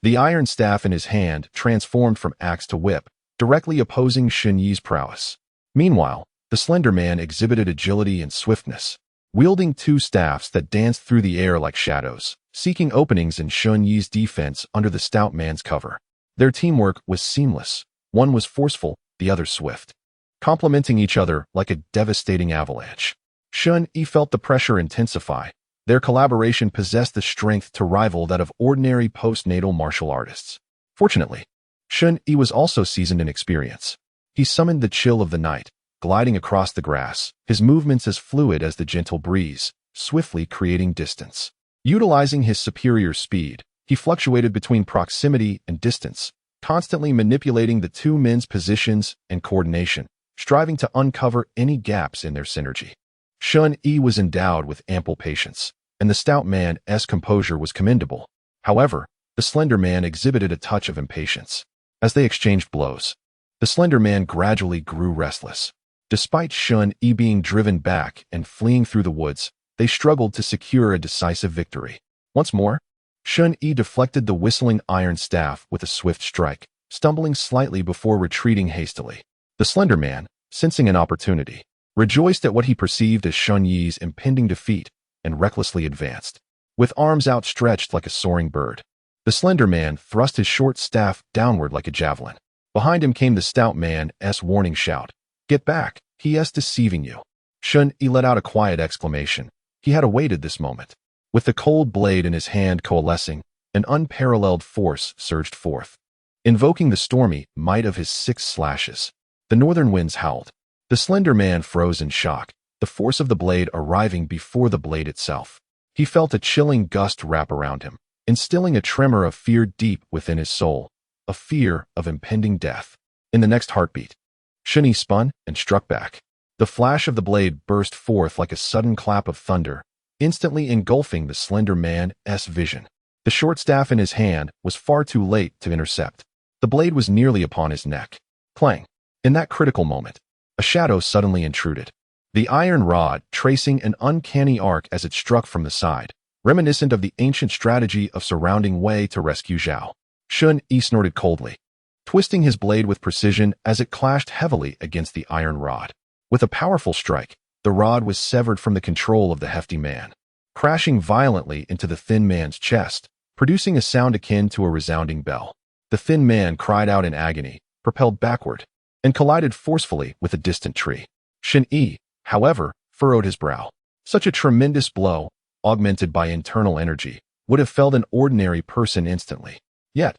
The iron staff in his hand transformed from axe to whip, directly opposing Shen Yi's prowess. Meanwhile, the slender man exhibited agility and swiftness, wielding 2 staffs that danced through the air like shadows, seeking openings in Shen Yi's defense under the stout man's cover. Their teamwork was seamless. One was forceful, the other swift, complementing each other like a devastating avalanche. Shen Yi felt the pressure intensify. Their collaboration possessed the strength to rival that of ordinary postnatal martial artists. Fortunately, Shen Yi was also seasoned in experience. He summoned the chill of the night, gliding across the grass, his movements as fluid as the gentle breeze, swiftly creating distance. Utilizing his superior speed, he fluctuated between proximity and distance, constantly manipulating the 2 men's positions and coordination, striving to uncover any gaps in their synergy. Shen Yi was endowed with ample patience, and the stout man's composure was commendable. However, the slender man exhibited a touch of impatience. As they exchanged blows, the slender man gradually grew restless. Despite Shen Yi being driven back and fleeing through the woods, they struggled to secure a decisive victory. Once more, Shen Yi deflected the whistling iron staff with a swift strike, stumbling slightly before retreating hastily. The slender man, sensing an opportunity, rejoiced at what he perceived as Shen Yi's impending defeat and recklessly advanced. With arms outstretched like a soaring bird, the slender man thrust his short staff downward like a javelin. Behind him came the stout man's warning shout. "Get back, he is deceiving you." Shen Yi let out a quiet exclamation. He had awaited this moment. With the cold blade in his hand coalescing, an unparalleled force surged forth. Invoking the stormy might of his 6 slashes, the northern winds howled. The slender man froze in shock, the force of the blade arriving before the blade itself. He felt a chilling gust wrap around him, instilling a tremor of fear deep within his soul, a fear of impending death. In the next heartbeat, Shen Yi spun and struck back. The flash of the blade burst forth like a sudden clap of thunder, instantly engulfing the slender man's vision. The short staff in his hand was far too late to intercept. The blade was nearly upon his neck. Clang! In that critical moment, a shadow suddenly intruded. The iron rod tracing an uncanny arc as it struck from the side, reminiscent of the ancient strategy of surrounding Wei to rescue Zhao. Shen Yi snorted coldly, twisting his blade with precision as it clashed heavily against the iron rod. With a powerful strike, the rod was severed from the control of the hefty man, crashing violently into the thin man's chest, producing a sound akin to a resounding bell. The thin man cried out in agony, propelled backward, and collided forcefully with a distant tree. Shen Yi, however, furrowed his brow. Such a tremendous blow, augmented by internal energy, would have felled an ordinary person instantly. Yet,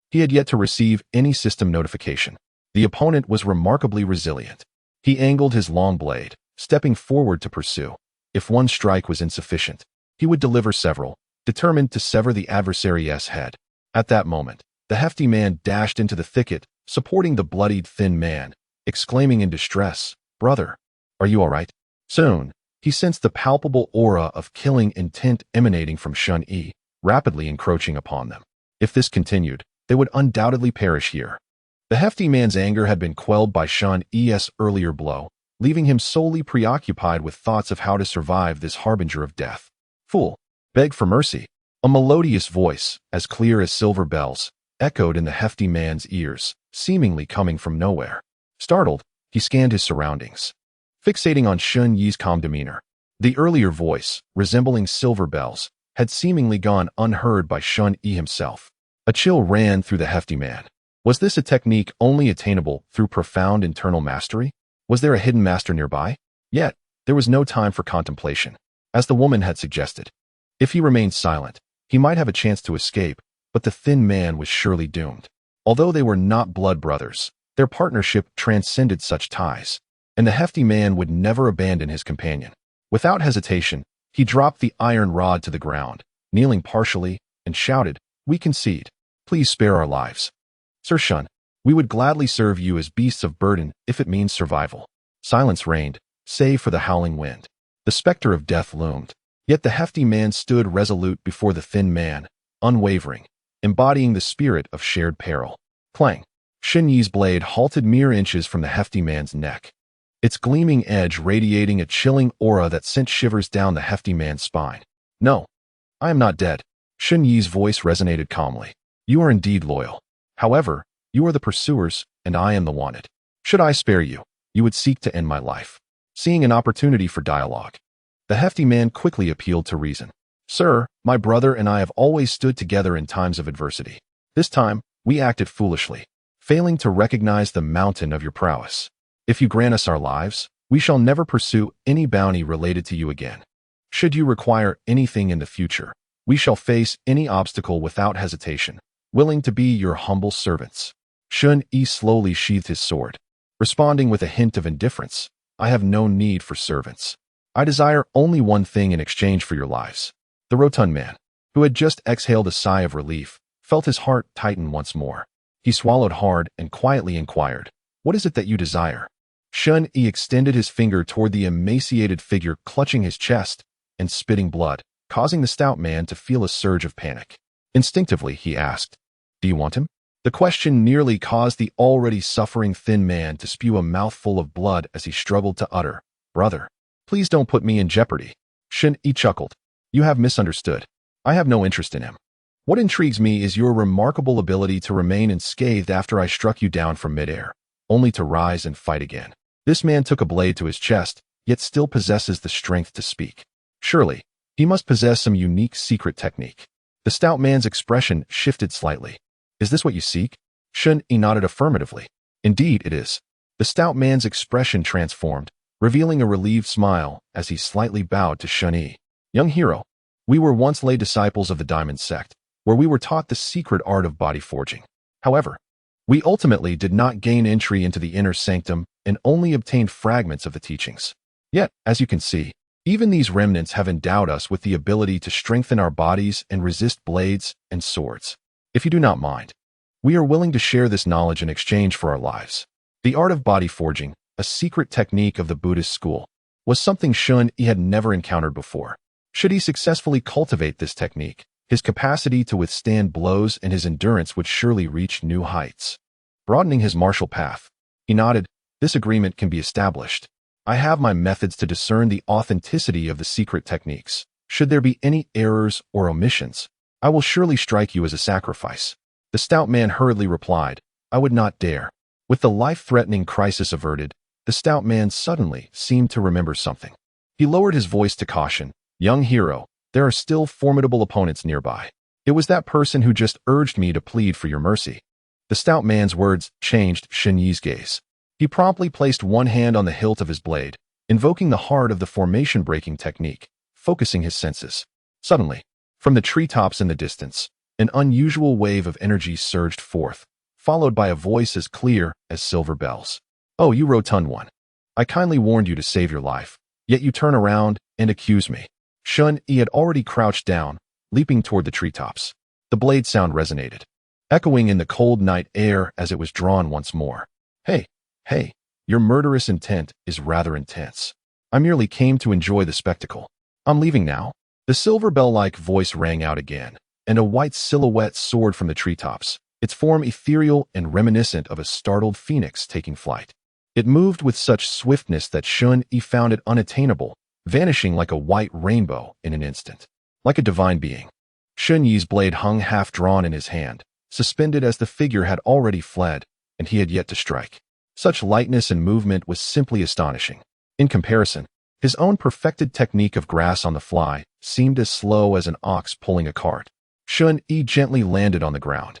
he had yet to receive any system notification. The opponent was remarkably resilient. He angled his long blade, stepping forward to pursue. If one strike was insufficient, he would deliver several, determined to sever the adversary's head. At that moment, the hefty man dashed into the thicket, supporting the bloodied thin man, exclaiming in distress, "Brother, are you all right?" Soon, he sensed the palpable aura of killing intent emanating from Shen Yi, rapidly encroaching upon them. If this continued, they would undoubtedly perish here. The hefty man's anger had been quelled by Shen Yi's earlier blow, leaving him solely preoccupied with thoughts of how to survive this harbinger of death. "Fool, beg for mercy." A melodious voice, as clear as silver bells, echoed in the hefty man's ears, seemingly coming from nowhere. Startled, he scanned his surroundings, fixating on Shen Yi's calm demeanor. The earlier voice, resembling silver bells, had seemingly gone unheard by Shen Yi himself. A chill ran through the hefty man. Was this a technique only attainable through profound internal mastery? Was there a hidden master nearby? Yet, there was no time for contemplation, as the woman had suggested. If he remained silent, he might have a chance to escape, but the thin man was surely doomed. Although they were not blood brothers, their partnership transcended such ties, and the hefty man would never abandon his companion. Without hesitation, he dropped the iron rod to the ground, kneeling partially, and shouted, "We concede. Please spare our lives. Sir Shen, we would gladly serve you as beasts of burden if it means survival." Silence reigned, save for the howling wind. The specter of death loomed, yet the hefty man stood resolute before the thin man, unwavering, embodying the spirit of shared peril. Clang! Shen Yi's blade halted mere inches from the hefty man's neck, its gleaming edge radiating a chilling aura that sent shivers down the hefty man's spine. "No, I am not dead." Shen Yi's voice resonated calmly. "You are indeed loyal. However, you are the pursuers, and I am the wanted. Should I spare you, you would seek to end my life." Seeing an opportunity for dialogue, the hefty man quickly appealed to reason. "Sir, my brother and I have always stood together in times of adversity. This time, we acted foolishly, failing to recognize the mountain of your prowess. If you grant us our lives, we shall never pursue any bounty related to you again. Should you require anything in the future, we shall face any obstacle without hesitation, willing to be your humble servants." Shen Yi slowly sheathed his sword, responding with a hint of indifference. "I have no need for servants. I desire only one thing in exchange for your lives." The rotund man, who had just exhaled a sigh of relief, felt his heart tighten once more. He swallowed hard and quietly inquired, "What is it that you desire?" Shen Yi extended his finger toward the emaciated figure clutching his chest and spitting blood, causing the stout man to feel a surge of panic. Instinctively, he asked, "Do you want him?" The question nearly caused the already suffering thin man to spew a mouthful of blood as he struggled to utter, "Brother, please don't put me in jeopardy." Shen Yi chuckled. You have misunderstood. I have no interest in him. What intrigues me is your remarkable ability to remain unscathed after I struck you down from midair, only to rise and fight again. This man took a blade to his chest, yet still possesses the strength to speak. Surely, he must possess some unique secret technique. The stout man's expression shifted slightly. Is this what you seek? Shen Yi nodded affirmatively. Indeed, it is. The stout man's expression transformed, revealing a relieved smile as he slightly bowed to Shen Yi. Young hero, we were once lay disciples of the Diamond Sect, where we were taught the secret art of body forging. However, we ultimately did not gain entry into the inner sanctum and only obtained fragments of the teachings. Yet, as you can see, even these remnants have endowed us with the ability to strengthen our bodies and resist blades and swords. If you do not mind, we are willing to share this knowledge in exchange for our lives. The art of body forging, a secret technique of the Buddhist school, was something Shen Yi had never encountered before. Should he successfully cultivate this technique, his capacity to withstand blows and his endurance would surely reach new heights. Broadening his martial path, he nodded. This agreement can be established. I have my methods to discern the authenticity of the secret techniques. Should there be any errors or omissions, I will surely strike you as a sacrifice. The stout man hurriedly replied, I would not dare. With the life-threatening crisis averted, the stout man suddenly seemed to remember something. He lowered his voice to caution, Young hero, there are still formidable opponents nearby. It was that person who just urged me to plead for your mercy. The stout man's words changed Shen Yi's gaze. He promptly placed one hand on the hilt of his blade, invoking the heart of the formation-breaking technique, focusing his senses. Suddenly, from the treetops in the distance, an unusual wave of energy surged forth, followed by a voice as clear as silver bells. Oh, you rotund one. I kindly warned you to save your life, yet you turn around and accuse me. Shen Yi had already crouched down, leaping toward the treetops. The blade sound resonated, echoing in the cold night air as it was drawn once more. Hey, your murderous intent is rather intense. I merely came to enjoy the spectacle. I'm leaving now. The silver bell-like voice rang out again, and a white silhouette soared from the treetops, its form ethereal and reminiscent of a startled phoenix taking flight. It moved with such swiftness that Shen Yi found it unattainable, vanishing like a white rainbow in an instant. Like a divine being, Shen Yi's blade hung half-drawn in his hand, suspended as the figure had already fled, and he had yet to strike. Such lightness and movement was simply astonishing. In comparison, his own perfected technique of grass on the fly seemed as slow as an ox pulling a cart. Shen Yi gently landed on the ground,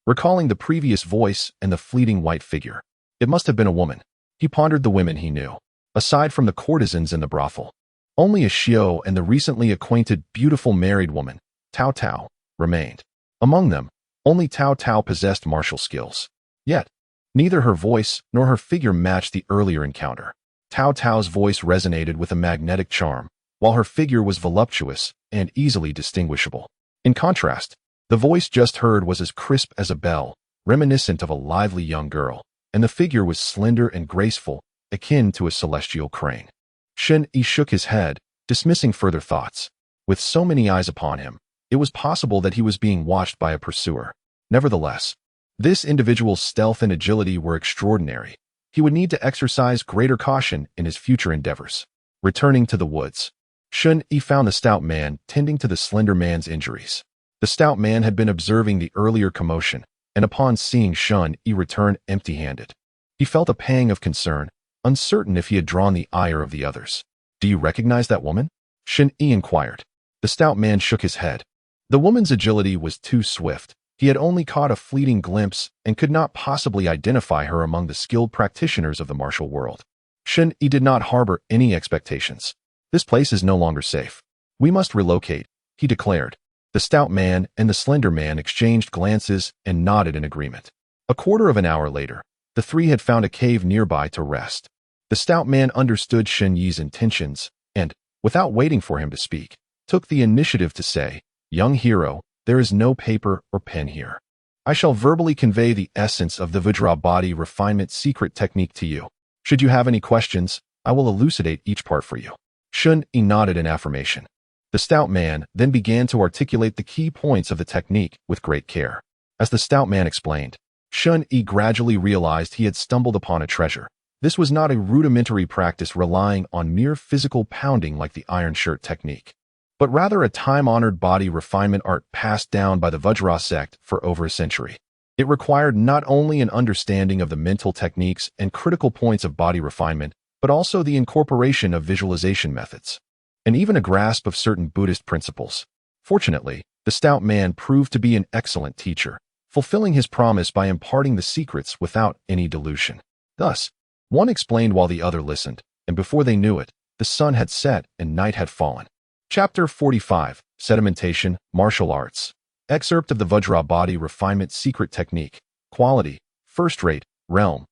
recalling the previous voice and the fleeting white figure. It must have been a woman. He pondered the women he knew. Aside from the courtesans in the brothel, only a Xiao and the recently acquainted beautiful married woman, Tao Tao, remained. Among them, only Tao Tao possessed martial skills. Yet, neither her voice nor her figure matched the earlier encounter. Tao Tao's voice resonated with a magnetic charm, while her figure was voluptuous and easily distinguishable. In contrast, the voice just heard was as crisp as a bell, reminiscent of a lively young girl, and the figure was slender and graceful, akin to a celestial crane. Shen Yi shook his head, dismissing further thoughts. With so many eyes upon him, it was possible that he was being watched by a pursuer. Nevertheless, this individual's stealth and agility were extraordinary. He would need to exercise greater caution in his future endeavors. Returning to the woods, Shen Yi found the stout man tending to the slender man's injuries. The stout man had been observing the earlier commotion, and upon seeing Shen Yi return empty-handed, he felt a pang of concern, uncertain if he had drawn the ire of the others. Do you recognize that woman? Shen Yi inquired. The stout man shook his head. The woman's agility was too swift. He had only caught a fleeting glimpse and could not possibly identify her among the skilled practitioners of the martial world. Shen Yi did not harbor any expectations. This place is no longer safe. We must relocate, he declared. The stout man and the slender man exchanged glances and nodded in agreement. A quarter of an hour later, the three had found a cave nearby to rest. The stout man understood Shen Yi's intentions and, without waiting for him to speak, took the initiative to say, Young hero, there is no paper or pen here. I shall verbally convey the essence of the Vajra body refinement secret technique to you. Should you have any questions, I will elucidate each part for you. Shen Yi nodded in affirmation. The stout man then began to articulate the key points of the technique with great care. As the stout man explained, Shen Yi gradually realized he had stumbled upon a treasure. This was not a rudimentary practice relying on mere physical pounding like the iron shirt technique, but rather a time-honored body refinement art passed down by the Vajra sect for over a century. It required not only an understanding of the mental techniques and critical points of body refinement, but also the incorporation of visualization methods, and even a grasp of certain Buddhist principles. Fortunately, the stout man proved to be an excellent teacher, fulfilling his promise by imparting the secrets without any dilution. Thus, one explained while the other listened, and before they knew it, the sun had set and night had fallen. Chapter 45, Sedimentation, Martial Arts. Excerpt of the Vajra Body Refinement Secret Technique. Quality, first-rate, realm.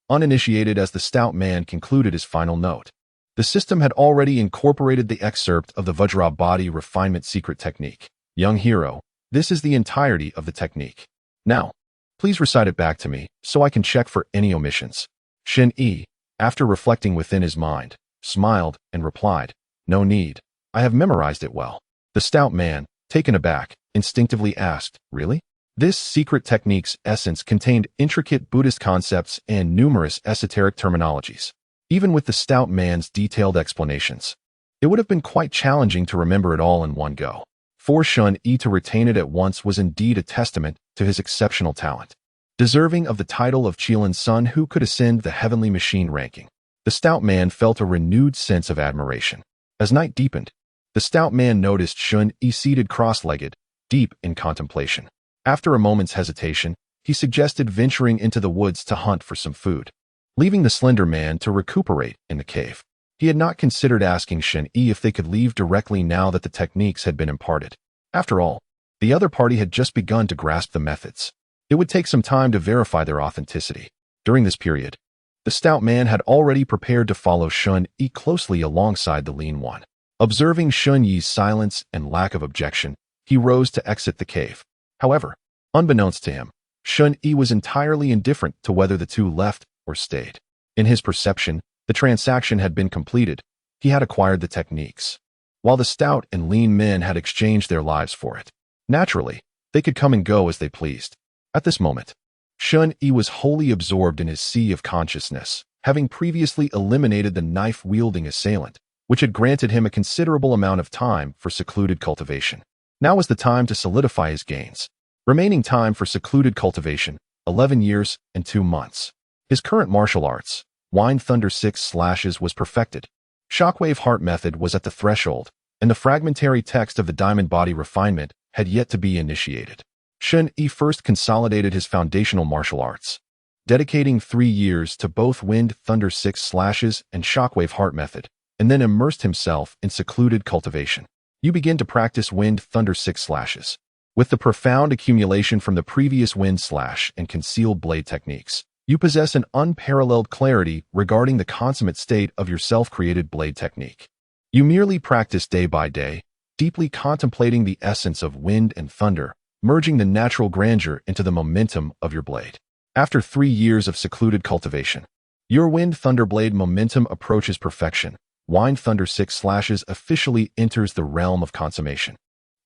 Uninitiated as the stout man concluded his final note. The system had already incorporated the excerpt of the Vajra Body Refinement Secret Technique. Young hero, this is the entirety of the technique. Now, please recite it back to me, so I can check for any omissions. Shen Yi, after reflecting within his mind, smiled and replied, "No need. I have memorized it well." The stout man, taken aback, instinctively asked, "Really?" This secret technique's essence contained intricate Buddhist concepts and numerous esoteric terminologies. Even with the stout man's detailed explanations, it would have been quite challenging to remember it all in one go. For Shen Yi to retain it at once was indeed a testament to his exceptional talent, deserving of the title of Qilin's son who could ascend the heavenly machine ranking. The stout man felt a renewed sense of admiration. As night deepened, the stout man noticed Shen Yi seated cross-legged, deep in contemplation. After a moment's hesitation, he suggested venturing into the woods to hunt for some food, leaving the slender man to recuperate in the cave. He had not considered asking Shen Yi if they could leave directly now that the techniques had been imparted. After all, the other party had just begun to grasp the methods. It would take some time to verify their authenticity. During this period, the stout man had already prepared to follow Shen Yi closely alongside the lean one. Observing Shen Yi's silence and lack of objection, he rose to exit the cave. However, unbeknownst to him, Shen Yi was entirely indifferent to whether the two left or stayed. In his perception, the transaction had been completed. He had acquired the techniques, while the stout and lean men had exchanged their lives for it. Naturally, they could come and go as they pleased. At this moment, Shen Yi was wholly absorbed in his sea of consciousness, having previously eliminated the knife-wielding assailant, which had granted him a considerable amount of time for secluded cultivation. Now was the time to solidify his gains. Remaining time for secluded cultivation, 11 years and 2 months. His current martial arts, Wine Thunder 6 slashes, was perfected. Shockwave Heart Method was at the threshold, and the fragmentary text of the Diamond Body Refinement had yet to be initiated. Shen Yi first consolidated his foundational martial arts, dedicating 3 years to both Wind Thunder 6 slashes and Shockwave Heart Method, and then immersed himself in secluded cultivation. You begin to practice Wind Thunder 6 slashes. With the profound accumulation from the previous Wind Slash and Concealed Blade techniques, you possess an unparalleled clarity regarding the consummate state of your self-created blade technique. You merely practice day by day, deeply contemplating the essence of wind and thunder, merging the natural grandeur into the momentum of your blade. After 3 years of secluded cultivation, your Wind Thunder Blade momentum approaches perfection. Wine Thunder 6 slashes officially enters the realm of consummation.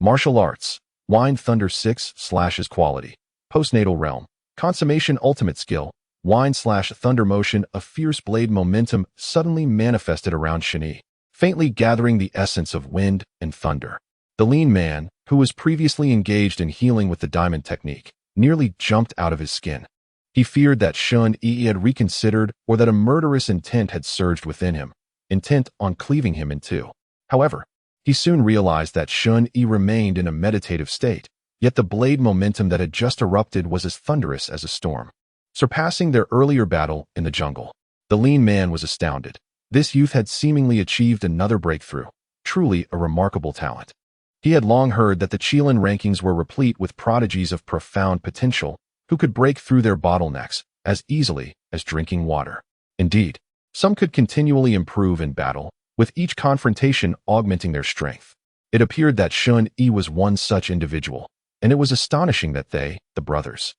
Martial Arts, Wine Thunder 6 slashes quality. Postnatal realm, consummation ultimate skill. Wine/thunder motion, a fierce blade momentum suddenly manifested around Shen Yi, faintly gathering the essence of wind and thunder. The lean man, who was previously engaged in healing with the diamond technique, nearly jumped out of his skin. He feared that Shen Yi had reconsidered or that a murderous intent had surged within him, intent on cleaving him in two. However, he soon realized that Shen Yi remained in a meditative state, yet the blade momentum that had just erupted was as thunderous as a storm. Surpassing their earlier battle in the jungle, the lean man was astounded. This youth had seemingly achieved another breakthrough, truly a remarkable talent. He had long heard that the Qilin rankings were replete with prodigies of profound potential who could break through their bottlenecks as easily as drinking water. Indeed, some could continually improve in battle, with each confrontation augmenting their strength. It appeared that Shen Yi was one such individual, and it was astonishing that they, the brothers,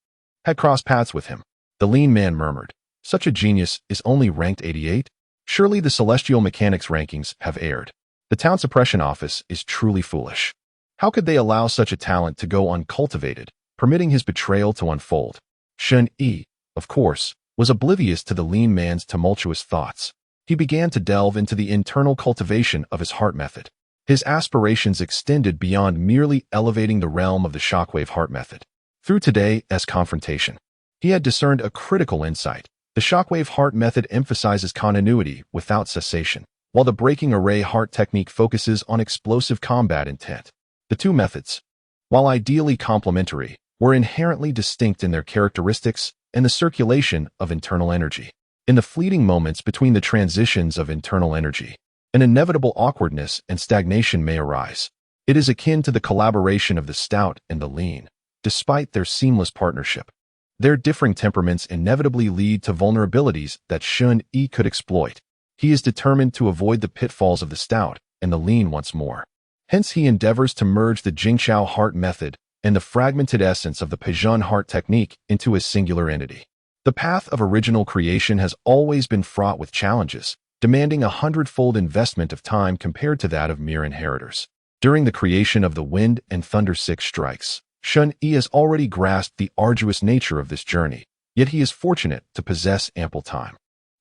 had crossed paths with him. The lean man murmured, "Such a genius is only ranked 88? Surely the celestial mechanics rankings have erred. The town suppression office is truly foolish. How could they allow such a talent to go uncultivated, permitting his betrayal to unfold?" Shen Yi, of course, was oblivious to the lean man's tumultuous thoughts. He began to delve into the internal cultivation of his heart method. His aspirations extended beyond merely elevating the realm of the shockwave heart method. Through today's confrontation, he had discerned a critical insight. The shockwave heart method emphasizes continuity without cessation, while the breaking array heart technique focuses on explosive combat intent. The two methods, while ideally complementary, were inherently distinct in their characteristics and the circulation of internal energy. In the fleeting moments between the transitions of internal energy, an inevitable awkwardness and stagnation may arise. It is akin to the collaboration of the stout and the lean. Despite their seamless partnership, their differing temperaments inevitably lead to vulnerabilities that Shen Yi could exploit. He is determined to avoid the pitfalls of the stout and the lean once more. Hence he endeavors to merge the Jingqiao heart method and the fragmented essence of the Pezhan heart technique into a singular entity. The path of original creation has always been fraught with challenges, demanding 100-fold investment of time compared to that of mere inheritors. During the creation of the Wind and Thunder Six Strikes, Shen Yi has already grasped the arduous nature of this journey, yet he is fortunate to possess ample time.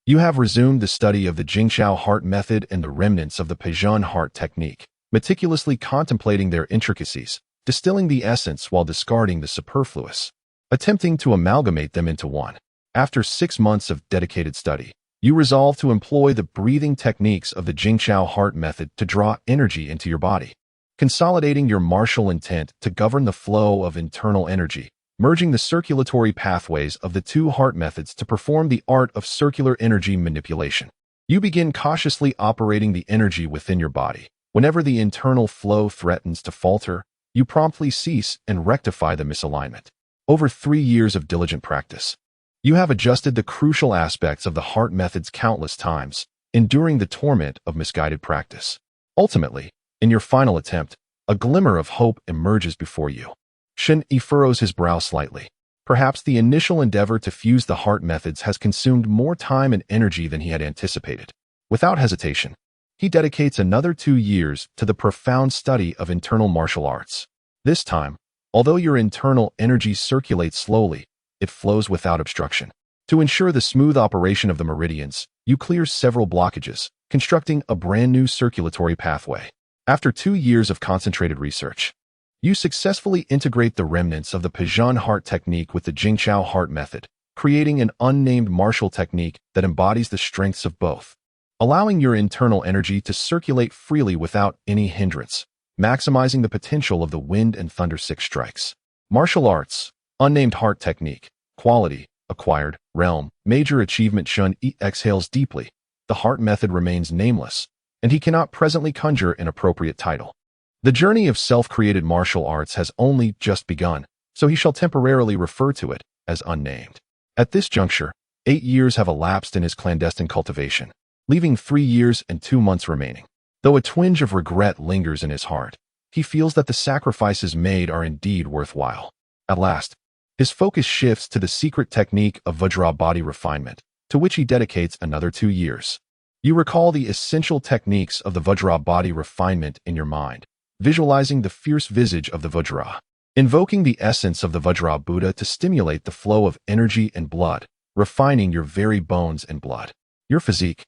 You have resumed the study of the Jingqiao heart method and the remnants of the Pezhan heart technique, meticulously contemplating their intricacies, distilling the essence while discarding the superfluous, attempting to amalgamate them into one. After 6 months of dedicated study, you resolve to employ the breathing techniques of the Jingqiao heart method to draw energy into your body, consolidating your martial intent to govern the flow of internal energy, merging the circulatory pathways of the two heart methods to perform the art of circular energy manipulation. You begin cautiously operating the energy within your body. Whenever the internal flow threatens to falter, you promptly cease and rectify the misalignment. Over 3 years of diligent practice, you have adjusted the crucial aspects of the heart methods countless times, enduring the torment of misguided practice. Ultimately, in your final attempt, a glimmer of hope emerges before you. Shen Yi furrows his brow slightly. Perhaps the initial endeavor to fuse the heart methods has consumed more time and energy than he had anticipated. Without hesitation, he dedicates another 2 years to the profound study of internal martial arts. This time, although your internal energy circulates slowly, it flows without obstruction. To ensure the smooth operation of the meridians, you clear several blockages, constructing a brand new circulatory pathway. After 2 years of concentrated research, you successfully integrate the remnants of the Pezhan heart technique with the Jingqiao heart method, creating an unnamed martial technique that embodies the strengths of both, allowing your internal energy to circulate freely without any hindrance, maximizing the potential of the Wind and Thunder Six Strikes. Martial arts, unnamed heart technique, quality, acquired, realm, major achievement. Shen Yi exhales deeply. The heart method remains nameless, and he cannot presently conjure an appropriate title. The journey of self-created martial arts has only just begun, so he shall temporarily refer to it as unnamed. At this juncture, 8 years have elapsed in his clandestine cultivation, leaving 3 years and 2 months remaining. Though a twinge of regret lingers in his heart, he feels that the sacrifices made are indeed worthwhile. At last, his focus shifts to the secret technique of Vajra body refinement, to which he dedicates another 2 years. You recall the essential techniques of the Vajra body refinement in your mind, visualizing the fierce visage of the Vajra, invoking the essence of the Vajra Buddha to stimulate the flow of energy and blood, refining your very bones and blood. Your physique,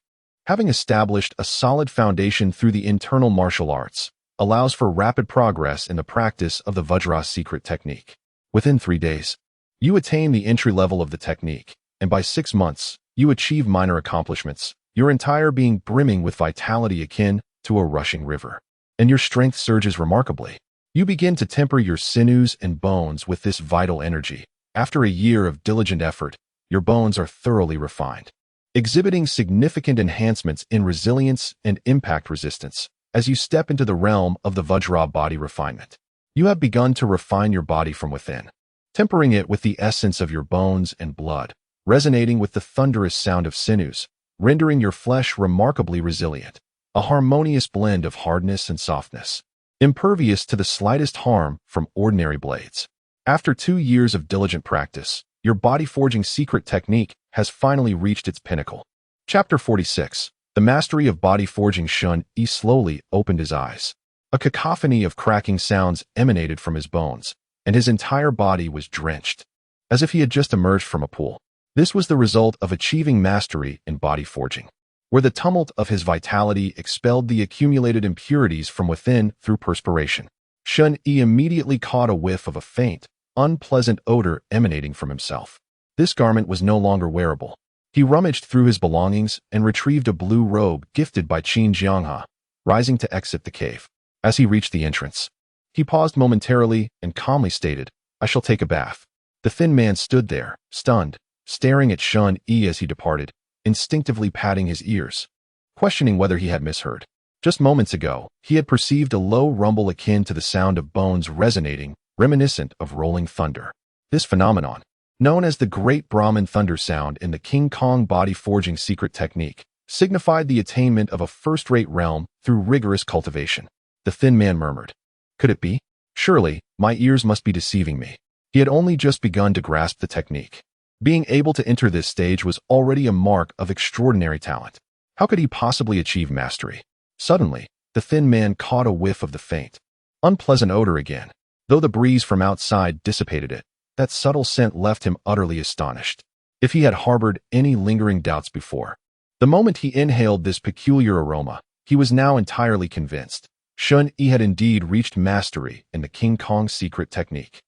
having established a solid foundation through the internal martial arts, allows for rapid progress in the practice of the Vajra secret technique. Within 3 days, you attain the entry level of the technique, and by 6 months, you achieve minor accomplishments, your entire being brimming with vitality akin to a rushing river. And your strength surges remarkably. You begin to temper your sinews and bones with this vital energy. After a year of diligent effort, your bones are thoroughly refined, exhibiting significant enhancements in resilience and impact resistance. As you step into the realm of the Vajra body refinement, you have begun to refine your body from within, tempering it with the essence of your bones and blood, resonating with the thunderous sound of sinews, rendering your flesh remarkably resilient, a harmonious blend of hardness and softness, impervious to the slightest harm from ordinary blades. After 2 years of diligent practice, your body-forging secret technique has finally reached its pinnacle. Chapter 46. The mastery of body forging. Shen Yi slowly opened his eyes. A cacophony of cracking sounds emanated from his bones, and his entire body was drenched, as if he had just emerged from a pool. This was the result of achieving mastery in body forging, where the tumult of his vitality expelled the accumulated impurities from within through perspiration. Shen Yi immediately caught a whiff of a faint, unpleasant odor emanating from himself. This garment was no longer wearable. He rummaged through his belongings and retrieved a blue robe gifted by Qin Jianghe, rising to exit the cave. As he reached the entrance, he paused momentarily and calmly stated, "I shall take a bath." The thin man stood there, stunned, staring at Shen Yi as he departed, instinctively patting his ears, questioning whether he had misheard. Just moments ago, he had perceived a low rumble akin to the sound of bones resonating, reminiscent of rolling thunder. This phenomenon, known as the Great Brahman Thunder Sound in the King Kong body forging secret technique, signified the attainment of a first-rate realm through rigorous cultivation. The thin man murmured, "Could it be? Surely, my ears must be deceiving me." He had only just begun to grasp the technique. Being able to enter this stage was already a mark of extraordinary talent. How could he possibly achieve mastery? Suddenly, the thin man caught a whiff of the faint, unpleasant odor again. Though the breeze from outside dissipated it, that subtle scent left him utterly astonished. If he had harbored any lingering doubts before, the moment he inhaled this peculiar aroma, he was now entirely convinced. Shen Yi had indeed reached mastery in the King Kong secret technique.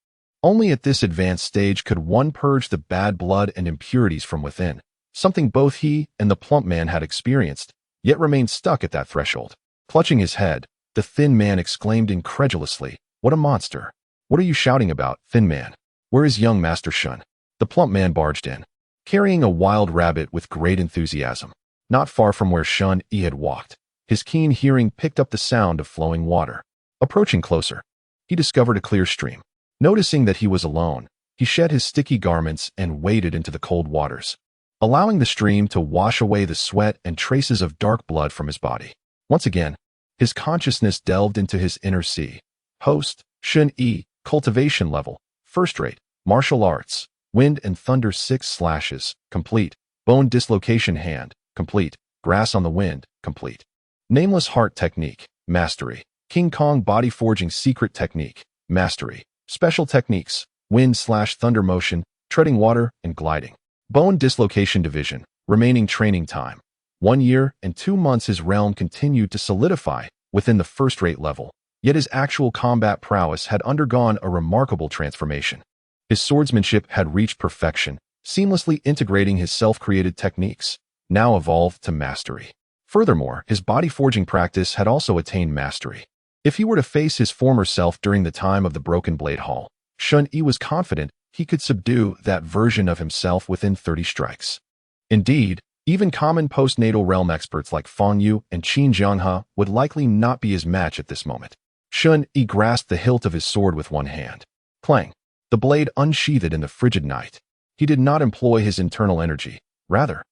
Only at this advanced stage could one purge the bad blood and impurities from within, something both he and the plump man had experienced, yet remained stuck at that threshold. Clutching his head, the thin man exclaimed incredulously, "What a monster! What are you shouting about, thin man? Where is young Master Shen?" The plump man barged in, carrying a wild rabbit with great enthusiasm. Not far from where Shen Yi had walked, his keen hearing picked up the sound of flowing water. Approaching closer, he discovered a clear stream. Noticing that he was alone, he shed his sticky garments and waded into the cold waters, allowing the stream to wash away the sweat and traces of dark blood from his body. Once again, his consciousness delved into his inner sea. Host, Shen Yi, cultivation level, first rate, martial arts, wind and thunder 6 slashes, complete, bone dislocation hand, complete, grass on the wind, complete. Nameless heart technique, mastery. King Kong body forging secret technique, mastery. Special techniques, wind/thunder motion, treading water, and gliding. Bone dislocation division, remaining training time. 1 year and 2 months. His realm continued to solidify within the first-rate level, yet his actual combat prowess had undergone a remarkable transformation. His swordsmanship had reached perfection, seamlessly integrating his self-created techniques, now evolved to mastery. Furthermore, his body forging practice had also attained mastery. If he were to face his former self during the time of the Broken Blade Hall, Shen Yi was confident he could subdue that version of himself within 30 strikes. Indeed, even common postnatal realm experts like Fang Yu and Qin Jianghe would likely not be his match at this moment. Shen Yi grasped the hilt of his sword with one hand. Clang! The blade unsheathed in the frigid night. He did not employ his internal energy. Rather,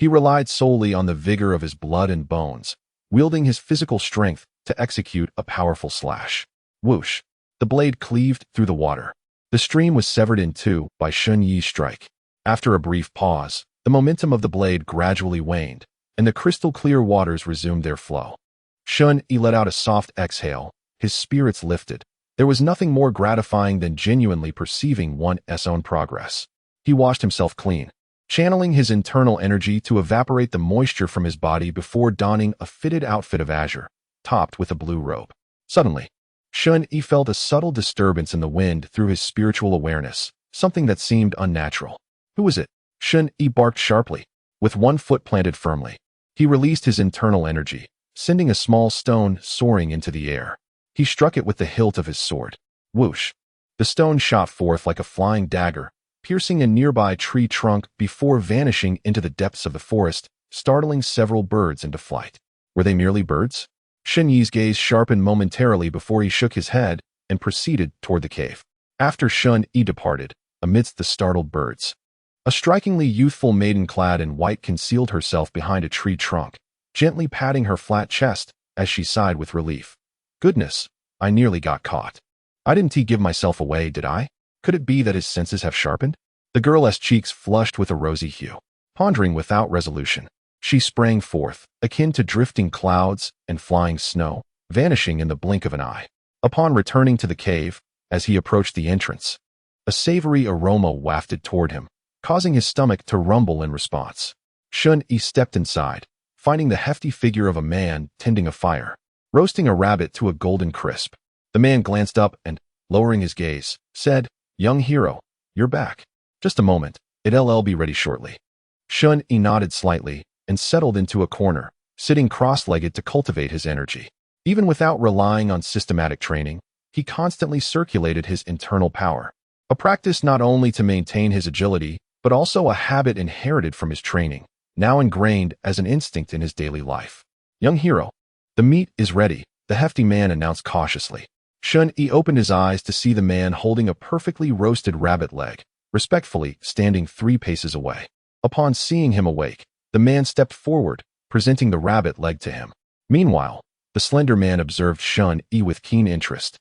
he relied solely on the vigor of his blood and bones, wielding his physical strength to execute a powerful slash. Whoosh! The blade cleaved through the water. The stream was severed in two by Shen Yi's strike. After a brief pause, the momentum of the blade gradually waned, and the crystal-clear waters resumed their flow. Shen Yi let out a soft exhale, his spirits lifted. There was nothing more gratifying than genuinely perceiving one's own progress. He washed himself clean, channeling his internal energy to evaporate the moisture from his body before donning a fitted outfit of azure, topped with a blue robe. Suddenly, Shen Yi felt a subtle disturbance in the wind through his spiritual awareness, something that seemed unnatural. Who was it? Shen Yi barked sharply. With one foot planted firmly, he released his internal energy, sending a small stone soaring into the air. He struck it with the hilt of his sword. Whoosh! The stone shot forth like a flying dagger, piercing a nearby tree trunk before vanishing into the depths of the forest, startling several birds into flight. Were they merely birds? Shen Yi's gaze sharpened momentarily before he shook his head and proceeded toward the cave. After Shen Yi departed, amidst the startled birds, a strikingly youthful maiden clad in white concealed herself behind a tree trunk, gently patting her flat chest as she sighed with relief. Goodness, I nearly got caught. I didn't give myself away, did I? Could it be that his senses have sharpened? The girl's cheeks flushed with a rosy hue. Pondering without resolution, she sprang forth, akin to drifting clouds and flying snow, vanishing in the blink of an eye. Upon returning to the cave, as he approached the entrance, a savory aroma wafted toward him, causing his stomach to rumble in response. Shen Yi stepped inside, finding the hefty figure of a man tending a fire, roasting a rabbit to a golden crisp. The man glanced up and, lowering his gaze, said, "Young hero, you're back. Just a moment, it'll be ready shortly." Shen Yi nodded slightly and settled into a corner, sitting cross-legged to cultivate his energy. Even without relying on systematic training, he constantly circulated his internal power, a practice not only to maintain his agility, but also a habit inherited from his training, now ingrained as an instinct in his daily life. "Young hero, the meat is ready," the hefty man announced cautiously. Shen Yi opened his eyes to see the man holding a perfectly roasted rabbit leg, respectfully standing 3 paces away. Upon seeing him awake, the man stepped forward, presenting the rabbit leg to him. Meanwhile, the slender man observed Shen Yi with keen interest,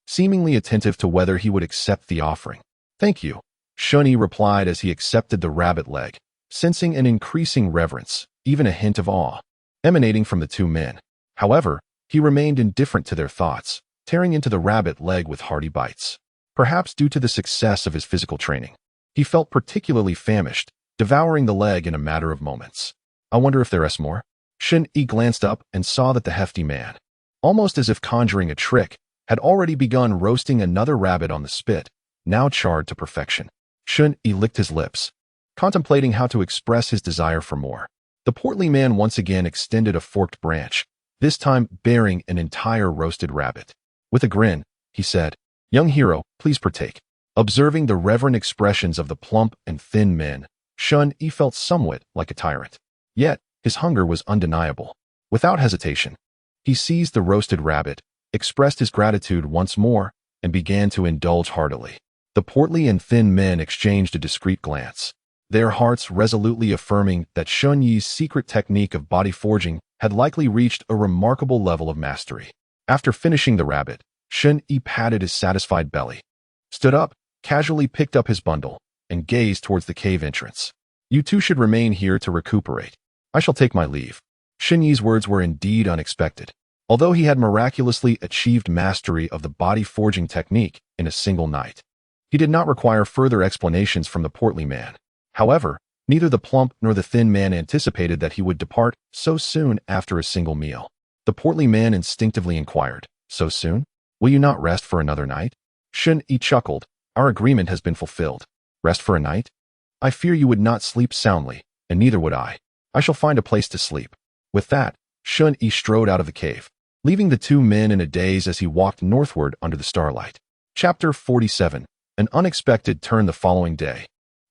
seemingly attentive to whether he would accept the offering. "Thank you," Shen Yi replied as he accepted the rabbit leg, sensing an increasing reverence, even a hint of awe, emanating from the 2 men. However, he remained indifferent to their thoughts, tearing into the rabbit leg with hearty bites. Perhaps due to the success of his physical training, he felt particularly famished, devouring the leg in a matter of moments. "I wonder if there's more?" Shen Yi glanced up and saw that the hefty man, almost as if conjuring a trick, had already begun roasting another rabbit on the spit, now charred to perfection. Shen Yi licked his lips, contemplating how to express his desire for more. The portly man once again extended a forked branch, this time bearing an entire roasted rabbit. With a grin, he said, "Young hero, please partake." Observing the reverent expressions of the plump and thin men, Shen Yi felt somewhat like a tyrant. Yet, his hunger was undeniable. Without hesitation, he seized the roasted rabbit, expressed his gratitude once more, and began to indulge heartily. The portly and thin men exchanged a discreet glance, their hearts resolutely affirming that Shen Yi's secret technique of body forging had likely reached a remarkable level of mastery. After finishing the rabbit, Shen Yi patted his satisfied belly, stood up, casually picked up his bundle, and gazed towards the cave entrance. "You two should remain here to recuperate. I shall take my leave." Shen Yi's words were indeed unexpected. Although he had miraculously achieved mastery of the body forging technique in a single night, he did not require further explanations from the portly man. However, neither the plump nor the thin man anticipated that he would depart so soon after a single meal. The portly man instinctively inquired, "So soon? Will you not rest for another night?" Shen Yi chuckled, "Our agreement has been fulfilled. Rest for a night? I fear you would not sleep soundly, and neither would I. I shall find a place to sleep." With that, Shen Yi strode out of the cave, leaving the 2 men in a daze as he walked northward under the starlight. Chapter 47. An unexpected turn the following day.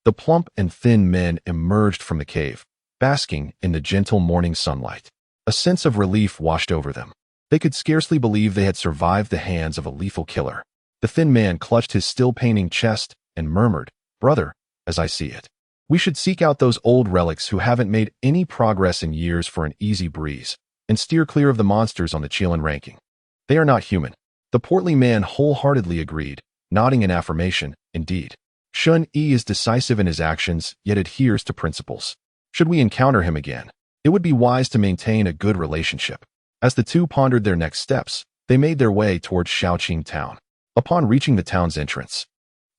The plump and thin men emerged from the cave, basking in the gentle morning sunlight. A sense of relief washed over them. They could scarcely believe they had survived the hands of a lethal killer. The thin man clutched his still-paining chest and murmured, "Brother, as I see it, we should seek out those old relics who haven't made any progress in years for an easy breeze, and steer clear of the monsters on the Chilean ranking. They are not human." The portly man wholeheartedly agreed, nodding in affirmation. Indeed, Shen Yi is decisive in his actions, yet adheres to principles. Should we encounter him again, it would be wise to maintain a good relationship. As the 2 pondered their next steps, they made their way towards Shaoqing town. Upon reaching the town's entrance,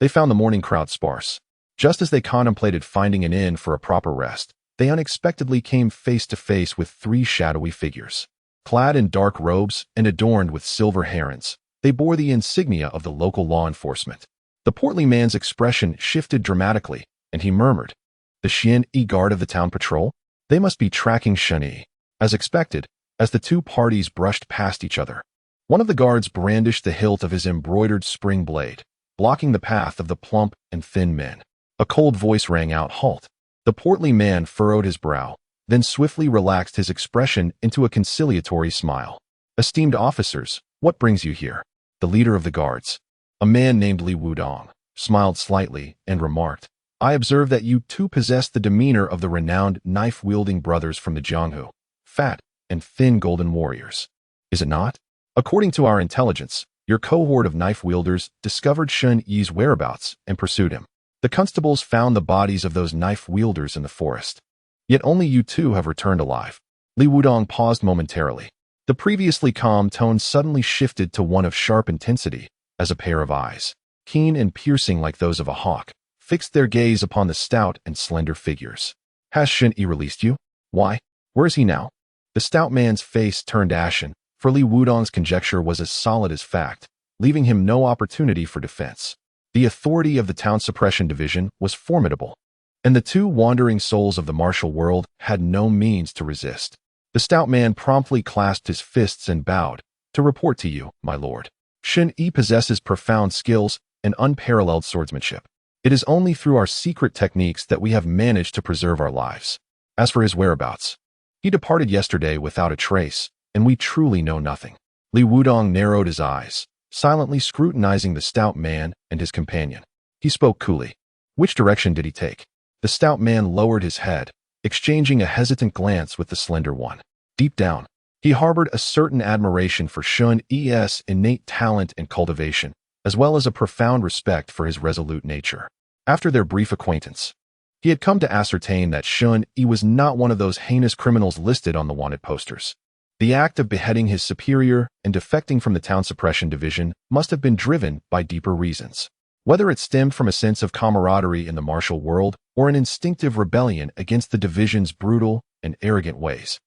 they found the morning crowd sparse. Just as they contemplated finding an inn for a proper rest, they unexpectedly came face to face with 3 shadowy figures. Clad in dark robes and adorned with silver herons, they bore the insignia of the local law enforcement. The portly man's expression shifted dramatically, and he murmured, "The Shen Yi guard of the town patrol? They must be tracking Shen Yi." As expected, as the 2 parties brushed past each other, one of the guards brandished the hilt of his embroidered spring blade, blocking the path of the plump and thin men. A cold voice rang out, "Halt." The portly man furrowed his brow, then swiftly relaxed his expression into a conciliatory smile. "Esteemed officers, what brings you here?" The leader of the guards, a man named Li Wudong, smiled slightly and remarked, "I observe that you too possess the demeanor of the renowned knife-wielding brothers from the Jianghu, fat and thin golden warriors. Is it not? According to our intelligence, your cohort of knife-wielders discovered Shen Yi's whereabouts and pursued him. The constables found the bodies of those knife-wielders in the forest. Yet only you 2 have returned alive." Li Wudong paused momentarily. The previously calm tone suddenly shifted to one of sharp intensity, as a pair of eyes, keen and piercing like those of a hawk, fixed their gaze upon the stout and slender figures. Has Shen Yi released you? Why? Where is he now? The stout man's face turned ashen, for Li Wudong's conjecture was as solid as fact, leaving him no opportunity for defense. The authority of the town suppression division was formidable, and the two wandering souls of the martial world had no means to resist. The stout man promptly clasped his fists and bowed. To report to you, my lord. Shen Yi possesses profound skills and unparalleled swordsmanship. It is only through our secret techniques that we have managed to preserve our lives. As for his whereabouts, he departed yesterday without a trace, and we truly know nothing. Li Wudong narrowed his eyes, silently scrutinizing the stout man and his companion. He spoke coolly. Which direction did he take? The stout man lowered his head, exchanging a hesitant glance with the slender one. Deep down, he harbored a certain admiration for Shen Yi's innate talent and cultivation, as well as a profound respect for his resolute nature. After their brief acquaintance, he had come to ascertain that Shen Yi was not one of those heinous criminals listed on the wanted posters. The act of beheading his superior and defecting from the town suppression division must have been driven by deeper reasons. Whether it stemmed from a sense of camaraderie in the martial world or an instinctive rebellion against the division's brutal and arrogant ways.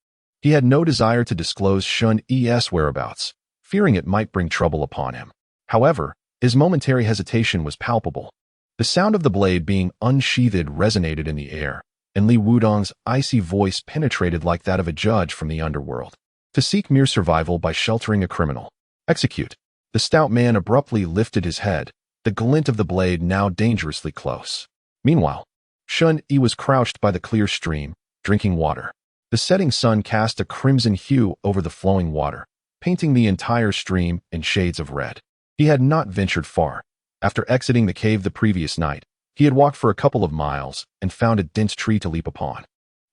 He had no desire to disclose Shen Yi's whereabouts, fearing it might bring trouble upon him. However, his momentary hesitation was palpable. The sound of the blade being unsheathed resonated in the air, and Li Wudong's icy voice penetrated like that of a judge from the underworld. To seek mere survival by sheltering a criminal. Execute. The stout man abruptly lifted his head, the glint of the blade now dangerously close. Meanwhile, Shen Yi was crouched by the clear stream, drinking water. The setting sun cast a crimson hue over the flowing water, painting the entire stream in shades of red. He had not ventured far. After exiting the cave the previous night, he had walked for a couple of miles and found a dense tree to leap upon,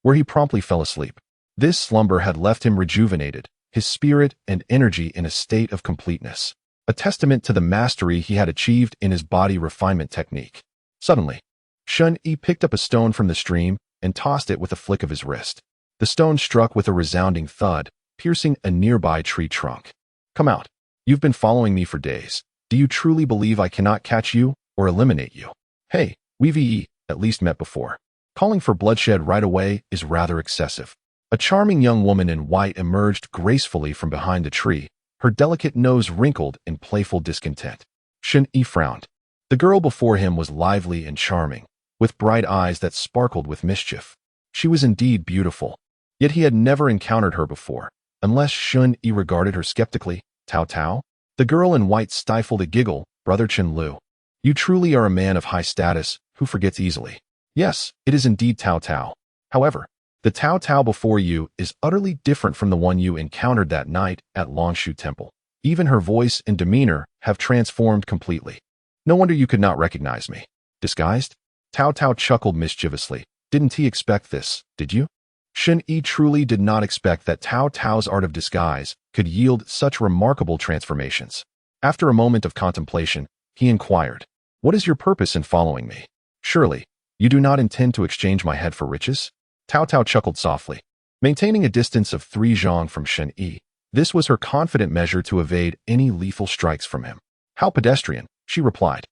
where he promptly fell asleep. This slumber had left him rejuvenated, his spirit and energy in a state of completeness, a testament to the mastery he had achieved in his body refinement technique. Suddenly, Shen Yi picked up a stone from the stream and tossed it with a flick of his wrist. The stone struck with a resounding thud, piercing a nearby tree trunk. Come out. You've been following me for days. Do you truly believe I cannot catch you or eliminate you? Hey, we've at least met before. Calling for bloodshed right away is rather excessive. A charming young woman in white emerged gracefully from behind the tree, her delicate nose wrinkled in playful discontent. Shen Yi frowned. The girl before him was lively and charming, with bright eyes that sparkled with mischief. She was indeed beautiful, yet he had never encountered her before, unless Shen Yi regarded her skeptically. Tao Tao? The girl in white stifled a giggle. Brother Chen Lu. You truly are a man of high status, who forgets easily. Yes, it is indeed Tao Tao. However, the Tao Tao before you is utterly different from the one you encountered that night at Longshu Temple. Even her voice and demeanor have transformed completely. No wonder you could not recognize me. Disguised? Tao Tao chuckled mischievously. Didn't he expect this, did you? Shen Yi truly did not expect that Tao Tao's art of disguise could yield such remarkable transformations. After a moment of contemplation, he inquired, What is your purpose in following me? Surely, you do not intend to exchange my head for riches? Tao Tao chuckled softly. Maintaining a distance of 3 zhang from Shen Yi, this was her confident measure to evade any lethal strikes from him. How pedestrian, she replied.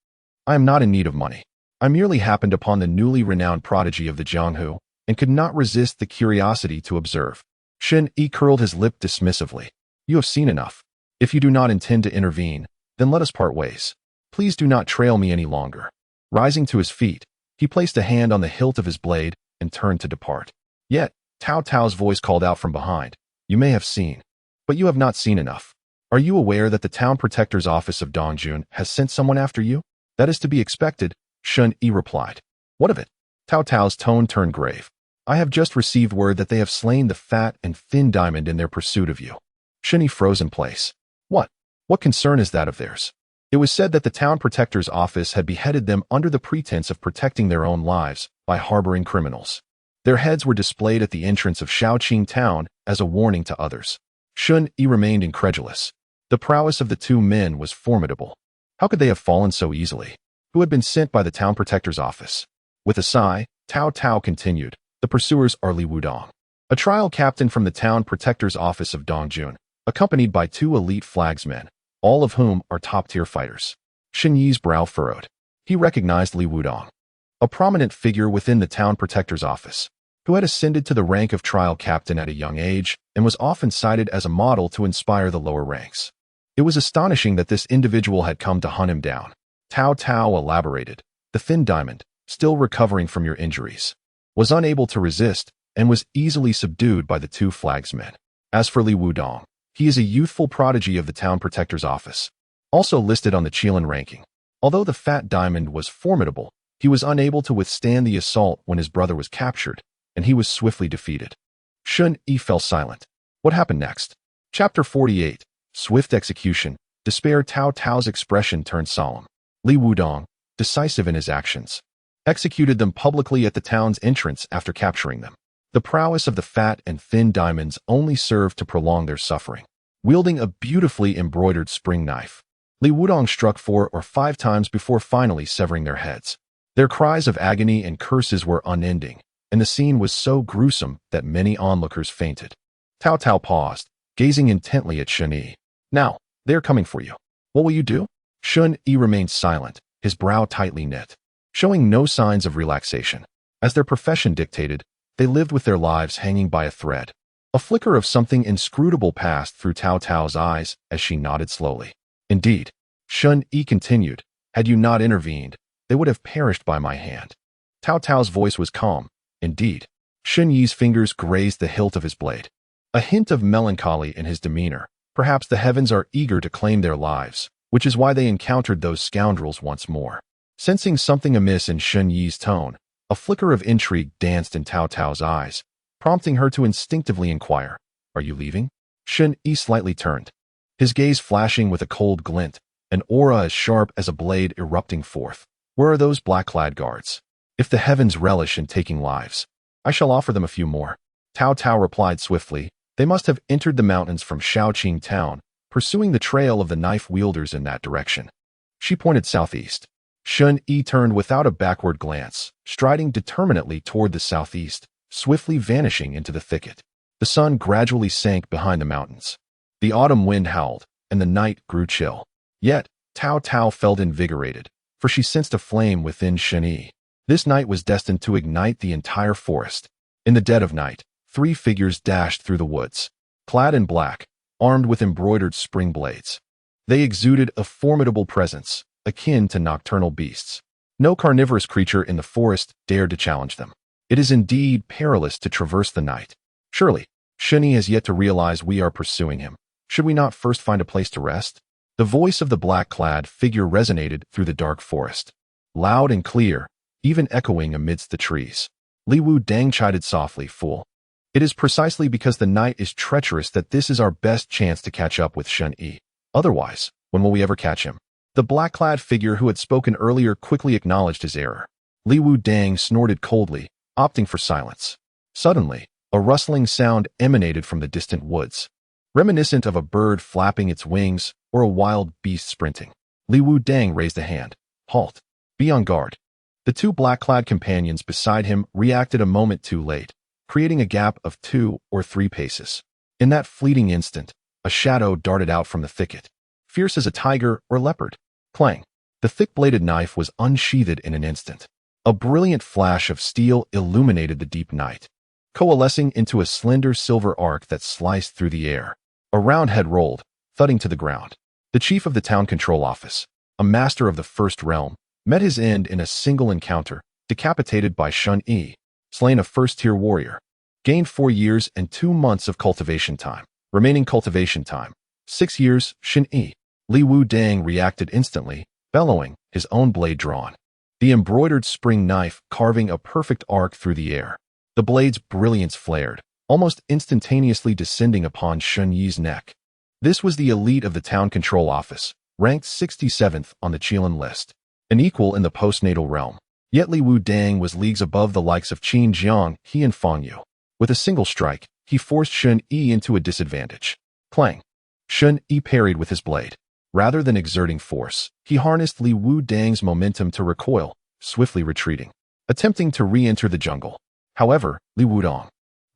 I am not in need of money. I merely happened upon the newly renowned prodigy of the Jianghu and could not resist the curiosity to observe. Shen Yi curled his lip dismissively. You have seen enough. If you do not intend to intervene, then let us part ways. Please do not trail me any longer. Rising to his feet, he placed a hand on the hilt of his blade and turned to depart. Yet, Tao Tao's voice called out from behind. You may have seen, but you have not seen enough. Are you aware that the town protector's office of Dongjun has sent someone after you? That is to be expected, Shen Yi replied. What of it? Tao Tao's tone turned grave. I have just received word that they have slain the fat and thin diamond in their pursuit of you. Shen Yi froze in place. What? What concern is that of theirs? It was said that the town protector's office had beheaded them under the pretense of protecting their own lives by harboring criminals. Their heads were displayed at the entrance of Shaoqing town as a warning to others. Shen Yi remained incredulous. The prowess of the two men was formidable. How could they have fallen so easily? Who had been sent by the town protector's office? With a sigh, Tao Tao continued. The pursuers are Li Wudong, a trial captain from the town protector's office of Dongjun, accompanied by 2 elite flagsmen, all of whom are top-tier fighters. Shen Yi's brow furrowed. He recognized Li Wudong. a prominent figure within the town protector's office, who had ascended to the rank of trial captain at a young age and was often cited as a model to inspire the lower ranks. It was astonishing that this individual had come to hunt him down. Cao Cao elaborated. The thin diamond, still recovering from your injuries, was unable to resist and was easily subdued by the two flagsmen. As for Li Wudong, he is a youthful prodigy of the town protector's office, also listed on the Qilin ranking. Although the fat diamond was formidable, he was unable to withstand the assault when his brother was captured, and he was swiftly defeated. Shen Yi fell silent. What happened next? Chapter 48. Swift execution. Despair. Cao Cao's expression turned solemn. Li Wudong, decisive in his actions, executed them publicly at the town's entrance after capturing them. The prowess of the fat and thin diamonds only served to prolong their suffering. Wielding a beautifully embroidered spring knife, Li Wudong struck 4 or 5 times before finally severing their heads. Their cries of agony and curses were unending, and the scene was so gruesome that many onlookers fainted. Cao Cao paused, gazing intently at Shen Yi. Now, they are coming for you. What will you do? Shen Yi remained silent, his brow tightly knit, showing no signs of relaxation. As their profession dictated, they lived with their lives hanging by a thread. A flicker of something inscrutable passed through Cao Cao's eyes as she nodded slowly. Indeed, Shen Yi continued, had you not intervened, they would have perished by my hand. Cao Cao's voice was calm. Indeed, Shen Yi's fingers grazed the hilt of his blade. A hint of melancholy in his demeanor. Perhaps the heavens are eager to claim their lives, which is why they encountered those scoundrels once more. Sensing something amiss in Shen Yi's tone, a flicker of intrigue danced in Cao Cao's eyes, prompting her to instinctively inquire, are you leaving? Shen Yi slightly turned, his gaze flashing with a cold glint, an aura as sharp as a blade erupting forth. Where are those black-clad guards? If the heavens relish in taking lives, I shall offer them a few more. Cao Cao replied swiftly, they must have entered the mountains from Shaoqing town, pursuing the trail of the knife-wielders in that direction. She pointed southeast. Shen Yi turned without a backward glance, striding determinately toward the southeast, swiftly vanishing into the thicket. The sun gradually sank behind the mountains. The autumn wind howled, and the night grew chill. Yet, Cao Cao felt invigorated, for she sensed a flame within Shen Yi. This night was destined to ignite the entire forest. In the dead of night, 3 figures dashed through the woods, clad in black, armed with embroidered spring blades. They exuded a formidable presence, akin to nocturnal beasts. No carnivorous creature in the forest dared to challenge them. It is indeed perilous to traverse the night. Surely, Shen Yi has yet to realize we are pursuing him. Should we not first find a place to rest? The voice of the black-clad figure resonated through the dark forest, loud and clear, even echoing amidst the trees. Li Wudong chided softly, fool. It is precisely because the night is treacherous that this is our best chance to catch up with Shen Yi. Otherwise, when will we ever catch him? The black-clad figure who had spoken earlier quickly acknowledged his error. Li Wudong snorted coldly, opting for silence. Suddenly, a rustling sound emanated from the distant woods, reminiscent of a bird flapping its wings or a wild beast sprinting. Li Wudong raised a hand. Halt. Be on guard. The 2 black-clad companions beside him reacted a moment too late, creating a gap of 2 or 3 paces. In that fleeting instant, a shadow darted out from the thicket, fierce as a tiger or leopard. Clang. The thick-bladed knife was unsheathed in an instant. A brilliant flash of steel illuminated the deep night, coalescing into a slender silver arc that sliced through the air. A round head rolled, thudding to the ground. The chief of the town control office, a master of the First Realm, met his end in a single encounter, decapitated by Shen Yi, slain a first-tier warrior. Gained 4 years and 2 months of cultivation time. Remaining cultivation time, 6 years. Shen Yi. Li Wudong reacted instantly, bellowing, his own blade drawn. The embroidered spring knife carving a perfect arc through the air. The blade's brilliance flared, almost instantaneously descending upon Shen Yi's neck. This was the elite of the town control office, ranked 67th on the Qilin list, an equal in the postnatal realm. Yet Li Wudong was leagues above the likes of Qin Jiang, He and Fang Yu. With a single strike, he forced Shen Yi into a disadvantage. Clang. Shen Yi parried with his blade. Rather than exerting force, he harnessed Li Wudong's momentum to recoil, swiftly retreating, attempting to re-enter the jungle. However, Li Wudong,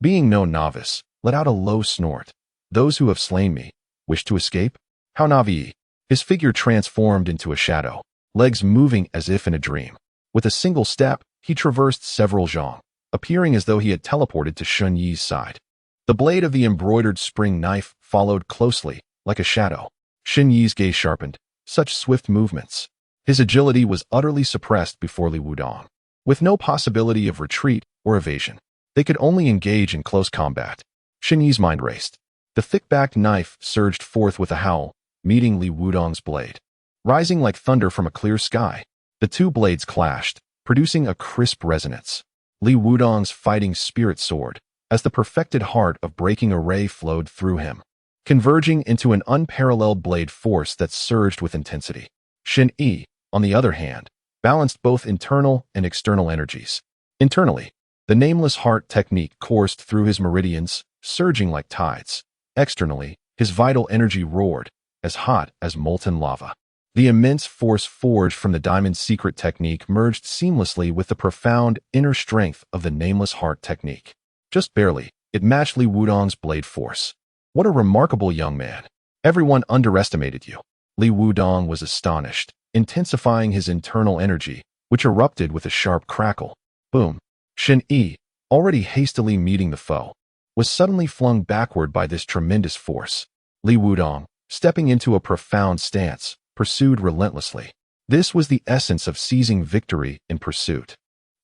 being no novice, let out a low snort. Those who have slain me wish to escape? How naive. His figure transformed into a shadow, legs moving as if in a dream. With a single step, he traversed several zhang, appearing as though he had teleported to Shen Yi's side. The blade of the embroidered spring knife followed closely, like a shadow. Shen Yi's gaze sharpened. Such swift movements. His agility was utterly suppressed before Li Wudong. With no possibility of retreat or evasion, they could only engage in close combat. Shen Yi's mind raced. The thick-backed knife surged forth with a howl, meeting Li Wudong's blade. Rising like thunder from a clear sky, the two blades clashed, producing a crisp resonance. Li Wudong's fighting spirit soared, as the perfected heart of breaking array flowed through him, converging into an unparalleled blade force that surged with intensity. Shen Yi, on the other hand, balanced both internal and external energies. Internally, the nameless heart technique coursed through his meridians, surging like tides. Externally, his vital energy roared, as hot as molten lava. The immense force forged from the diamond secret technique merged seamlessly with the profound inner strength of the nameless heart technique. Just barely, it matched Li Wudong's blade force. What a remarkable young man. Everyone underestimated you. Li Wudong was astonished, intensifying his internal energy, which erupted with a sharp crackle. Boom. Shen Yi, already hastily meeting the foe, was suddenly flung backward by this tremendous force. Li Wudong, stepping into a profound stance, pursued relentlessly. This was the essence of seizing victory in pursuit.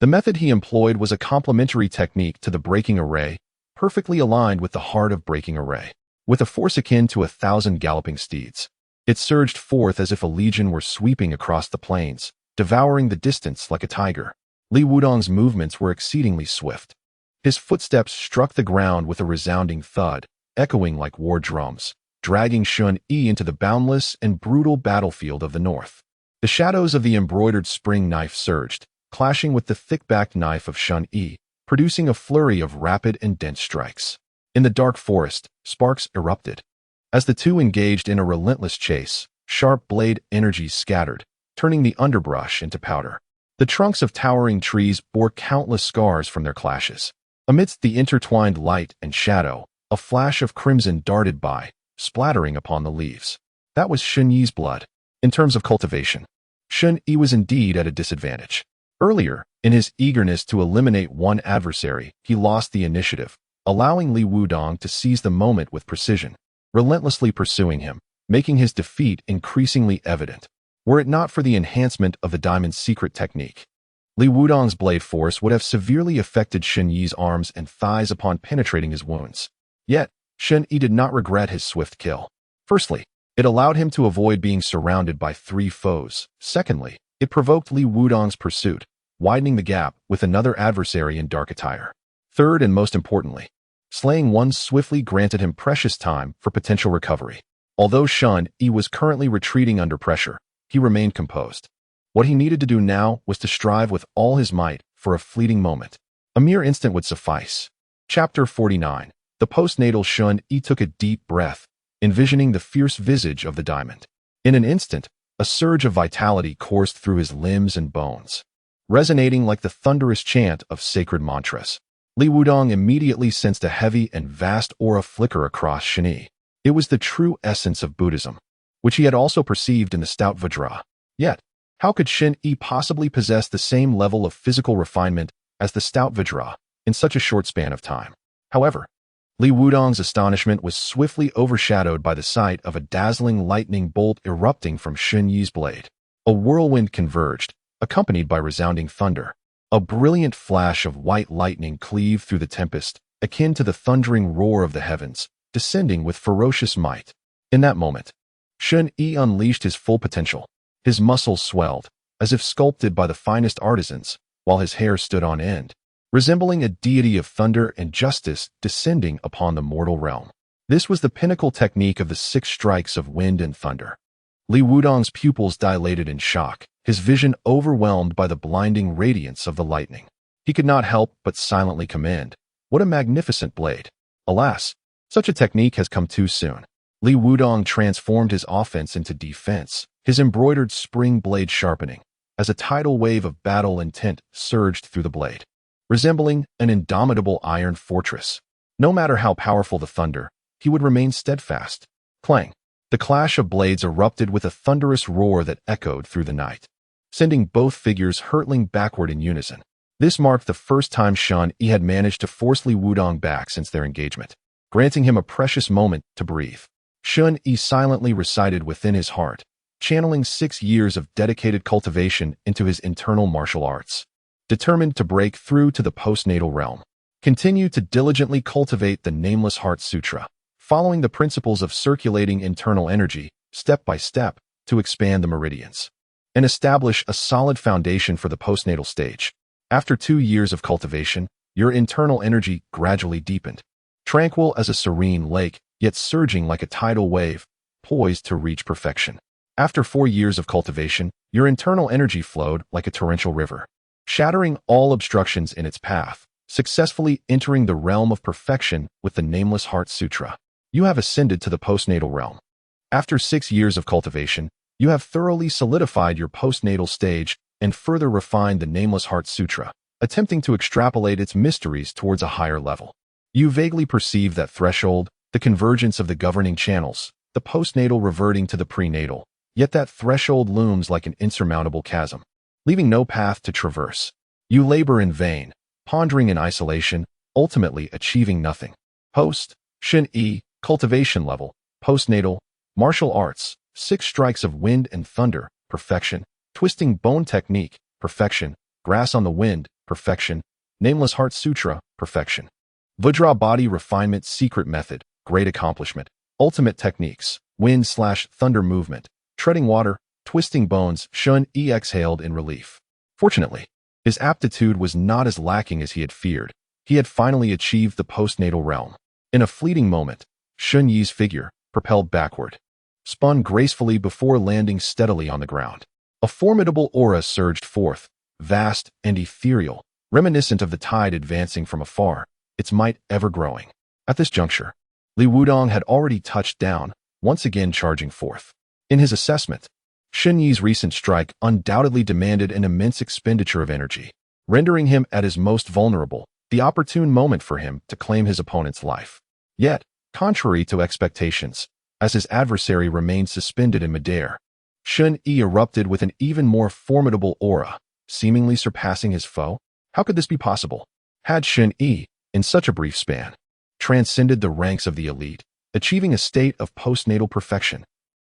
The method he employed was a complementary technique to the breaking array, perfectly aligned with the heart of breaking array. With a force akin to 1,000 galloping steeds, it surged forth as if a legion were sweeping across the plains, devouring the distance like a tiger. Li Wudong's movements were exceedingly swift. His footsteps struck the ground with a resounding thud, echoing like war drums, dragging Shen Yi into the boundless and brutal battlefield of the north. The shadows of the embroidered spring knife surged, clashing with the thick-backed knife of Shen Yi, producing a flurry of rapid and dense strikes. In the dark forest, sparks erupted. As the two engaged in a relentless chase, sharp blade energies scattered, turning the underbrush into powder. The trunks of towering trees bore countless scars from their clashes. Amidst the intertwined light and shadow, a flash of crimson darted by, splattering upon the leaves. That was Shen Yi's blood. In terms of cultivation, Shen Yi was indeed at a disadvantage. Earlier, in his eagerness to eliminate one adversary, he lost the initiative, allowing Li Wudong to seize the moment with precision, relentlessly pursuing him, making his defeat increasingly evident. Were it not for the enhancement of the diamond secret technique, Li Wudong's blade force would have severely affected Shen Yi's arms and thighs upon penetrating his wounds. Yet, Shen Yi did not regret his swift kill. Firstly, it allowed him to avoid being surrounded by 3 foes. Secondly, it provoked Li Wudong's pursuit, widening the gap with another adversary in dark attire. Third and most importantly, slaying one swiftly granted him precious time for potential recovery. Although Shen Yi was currently retreating under pressure, he remained composed. What he needed to do now was to strive with all his might for a fleeting moment. A mere instant would suffice. Chapter 49. The postnatal Shen Yi took a deep breath, envisioning the fierce visage of the diamond. In an instant, a surge of vitality coursed through his limbs and bones, resonating like the thunderous chant of sacred mantras. Li Wudong immediately sensed a heavy and vast aura flicker across Shen Yi. It was the true essence of Buddhism, which he had also perceived in the stout Vajra. Yet, how could Shen Yi possibly possess the same level of physical refinement as the stout Vajra in such a short span of time? However, Li Wudong's astonishment was swiftly overshadowed by the sight of a dazzling lightning bolt erupting from Shen Yi's blade. A whirlwind converged, accompanied by resounding thunder. A brilliant flash of white lightning cleaved through the tempest, akin to the thundering roar of the heavens, descending with ferocious might. In that moment, Shen Yi unleashed his full potential. His muscles swelled, as if sculpted by the finest artisans, while his hair stood on end, resembling a deity of thunder and justice descending upon the mortal realm. This was the pinnacle technique of the 6 strikes of wind and thunder. Li Wudong's pupils dilated in shock, his vision overwhelmed by the blinding radiance of the lightning. He could not help but silently commend, "What a magnificent blade!" Alas, such a technique has come too soon. Li Wudong transformed his offense into defense, his embroidered spring blade sharpening, as a tidal wave of battle intent surged through the blade, resembling an indomitable iron fortress. No matter how powerful the thunder, he would remain steadfast. Clang! The clash of blades erupted with a thunderous roar that echoed through the night, sending both figures hurtling backward in unison. This marked the first time Shen Yi had managed to force Li Wudong back since their engagement, granting him a precious moment to breathe. Shen Yi silently recited within his heart, channeling 6 years of dedicated cultivation into his internal martial arts. Determined to break through to the postnatal realm, continue to diligently cultivate the Nameless Heart Sutra, following the principles of circulating internal energy, step by step, to expand the meridians, and establish a solid foundation for the postnatal stage. After 2 years of cultivation, your internal energy gradually deepened, tranquil as a serene lake, yet surging like a tidal wave, poised to reach perfection. After 4 years of cultivation, your internal energy flowed like a torrential river, shattering all obstructions in its path, successfully entering the realm of perfection with the Nameless Heart Sutra. You have ascended to the postnatal realm. After 6 years of cultivation, you have thoroughly solidified your postnatal stage and further refined the Nameless Heart Sutra, attempting to extrapolate its mysteries towards a higher level. You vaguely perceive that threshold, the convergence of the governing channels, the postnatal reverting to the prenatal, yet that threshold looms like an insurmountable chasm, leaving no path to traverse. You labor in vain, pondering in isolation, ultimately achieving nothing. Shen Yi, cultivation level, postnatal, martial arts, 6 strikes of wind and thunder, perfection, twisting bone technique, perfection, grass on the wind, perfection, Nameless Heart Sutra, perfection. Vajra body refinement secret method, great accomplishment, ultimate techniques, wind/thunder movement, treading water, twisting bones. Shen Yi exhaled in relief. Fortunately, his aptitude was not as lacking as he had feared. He had finally achieved the postnatal realm. In a fleeting moment, Shen Yi's figure, propelled backward, spun gracefully before landing steadily on the ground. A formidable aura surged forth, vast and ethereal, reminiscent of the tide advancing from afar, its might ever growing. At this juncture, Li Wudong had already touched down, once again charging forth. In his assessment, Shen Yi's recent strike undoubtedly demanded an immense expenditure of energy, rendering him at his most vulnerable, the opportune moment for him to claim his opponent's life. Yet, contrary to expectations, as his adversary remained suspended in midair, Shen Yi erupted with an even more formidable aura, seemingly surpassing his foe. How could this be possible? Had Shen Yi, in such a brief span, transcended the ranks of the elite, achieving a state of postnatal perfection?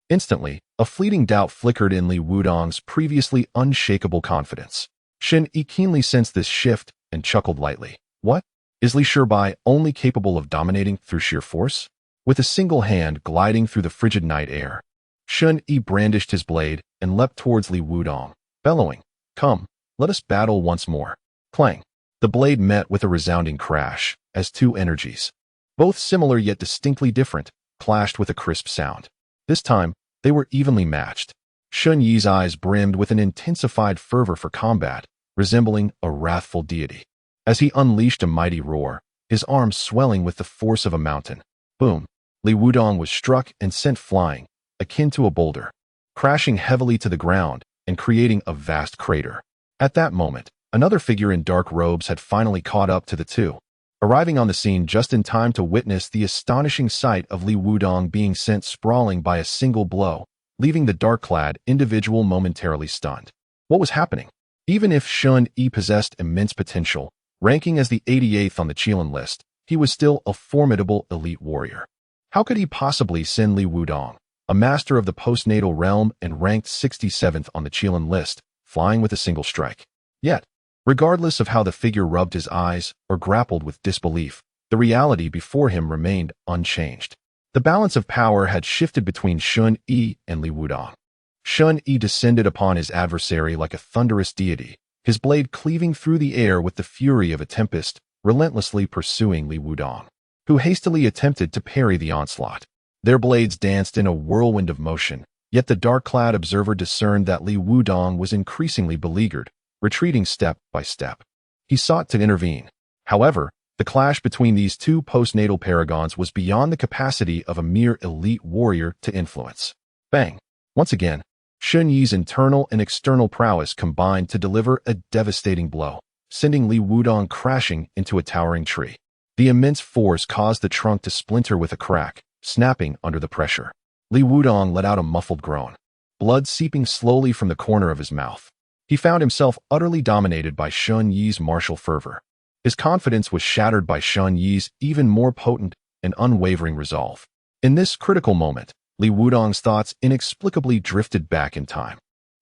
Instantly, a fleeting doubt flickered in Li Wudong's previously unshakable confidence. Shen Yi keenly sensed this shift and chuckled lightly. What? Is Li Shibai only capable of dominating through sheer force? With a single hand gliding through the frigid night air, Shen Yi brandished his blade and leapt towards Li Wudong, bellowing, "Come, let us battle once more." Clang! The blade met with a resounding crash, as 2 energies, both similar yet distinctly different, clashed with a crisp sound. This time, they were evenly matched. Shen Yi's eyes brimmed with an intensified fervor for combat, resembling a wrathful deity. As he unleashed a mighty roar, his arms swelling with the force of a mountain. Boom! Li Wudong was struck and sent flying, akin to a boulder, crashing heavily to the ground and creating a vast crater. At that moment, another figure in dark robes had finally caught up to the two, arriving on the scene just in time to witness the astonishing sight of Li Wudong being sent sprawling by a single blow, leaving the dark-clad individual momentarily stunned. What was happening? Even if Shen Yi possessed immense potential, ranking as the 88th on the Qilin list, he was still a formidable elite warrior. How could he possibly send Li Wudong, a master of the postnatal realm and ranked 67th on the Qilin list, flying with a single strike? Yet, regardless of how the figure rubbed his eyes or grappled with disbelief, the reality before him remained unchanged. The balance of power had shifted between Shen Yi and Li Wudong. Shen Yi descended upon his adversary like a thunderous deity, his blade cleaving through the air with the fury of a tempest, relentlessly pursuing Li Wudong, who hastily attempted to parry the onslaught. Their blades danced in a whirlwind of motion, yet the dark-clad observer discerned that Li Wudong was increasingly beleaguered, retreating step by step. He sought to intervene. However, the clash between these two postnatal paragons was beyond the capacity of a mere elite warrior to influence. Bang! Once again, Shen Yi's internal and external prowess combined to deliver a devastating blow, sending Li Wudong crashing into a towering tree. The immense force caused the trunk to splinter with a crack, snapping under the pressure. Li Wudong let out a muffled groan, blood seeping slowly from the corner of his mouth. He found himself utterly dominated by Shen Yi's martial fervor. His confidence was shattered by Shen Yi's even more potent and unwavering resolve. In this critical moment, Li Wudong's thoughts inexplicably drifted back in time.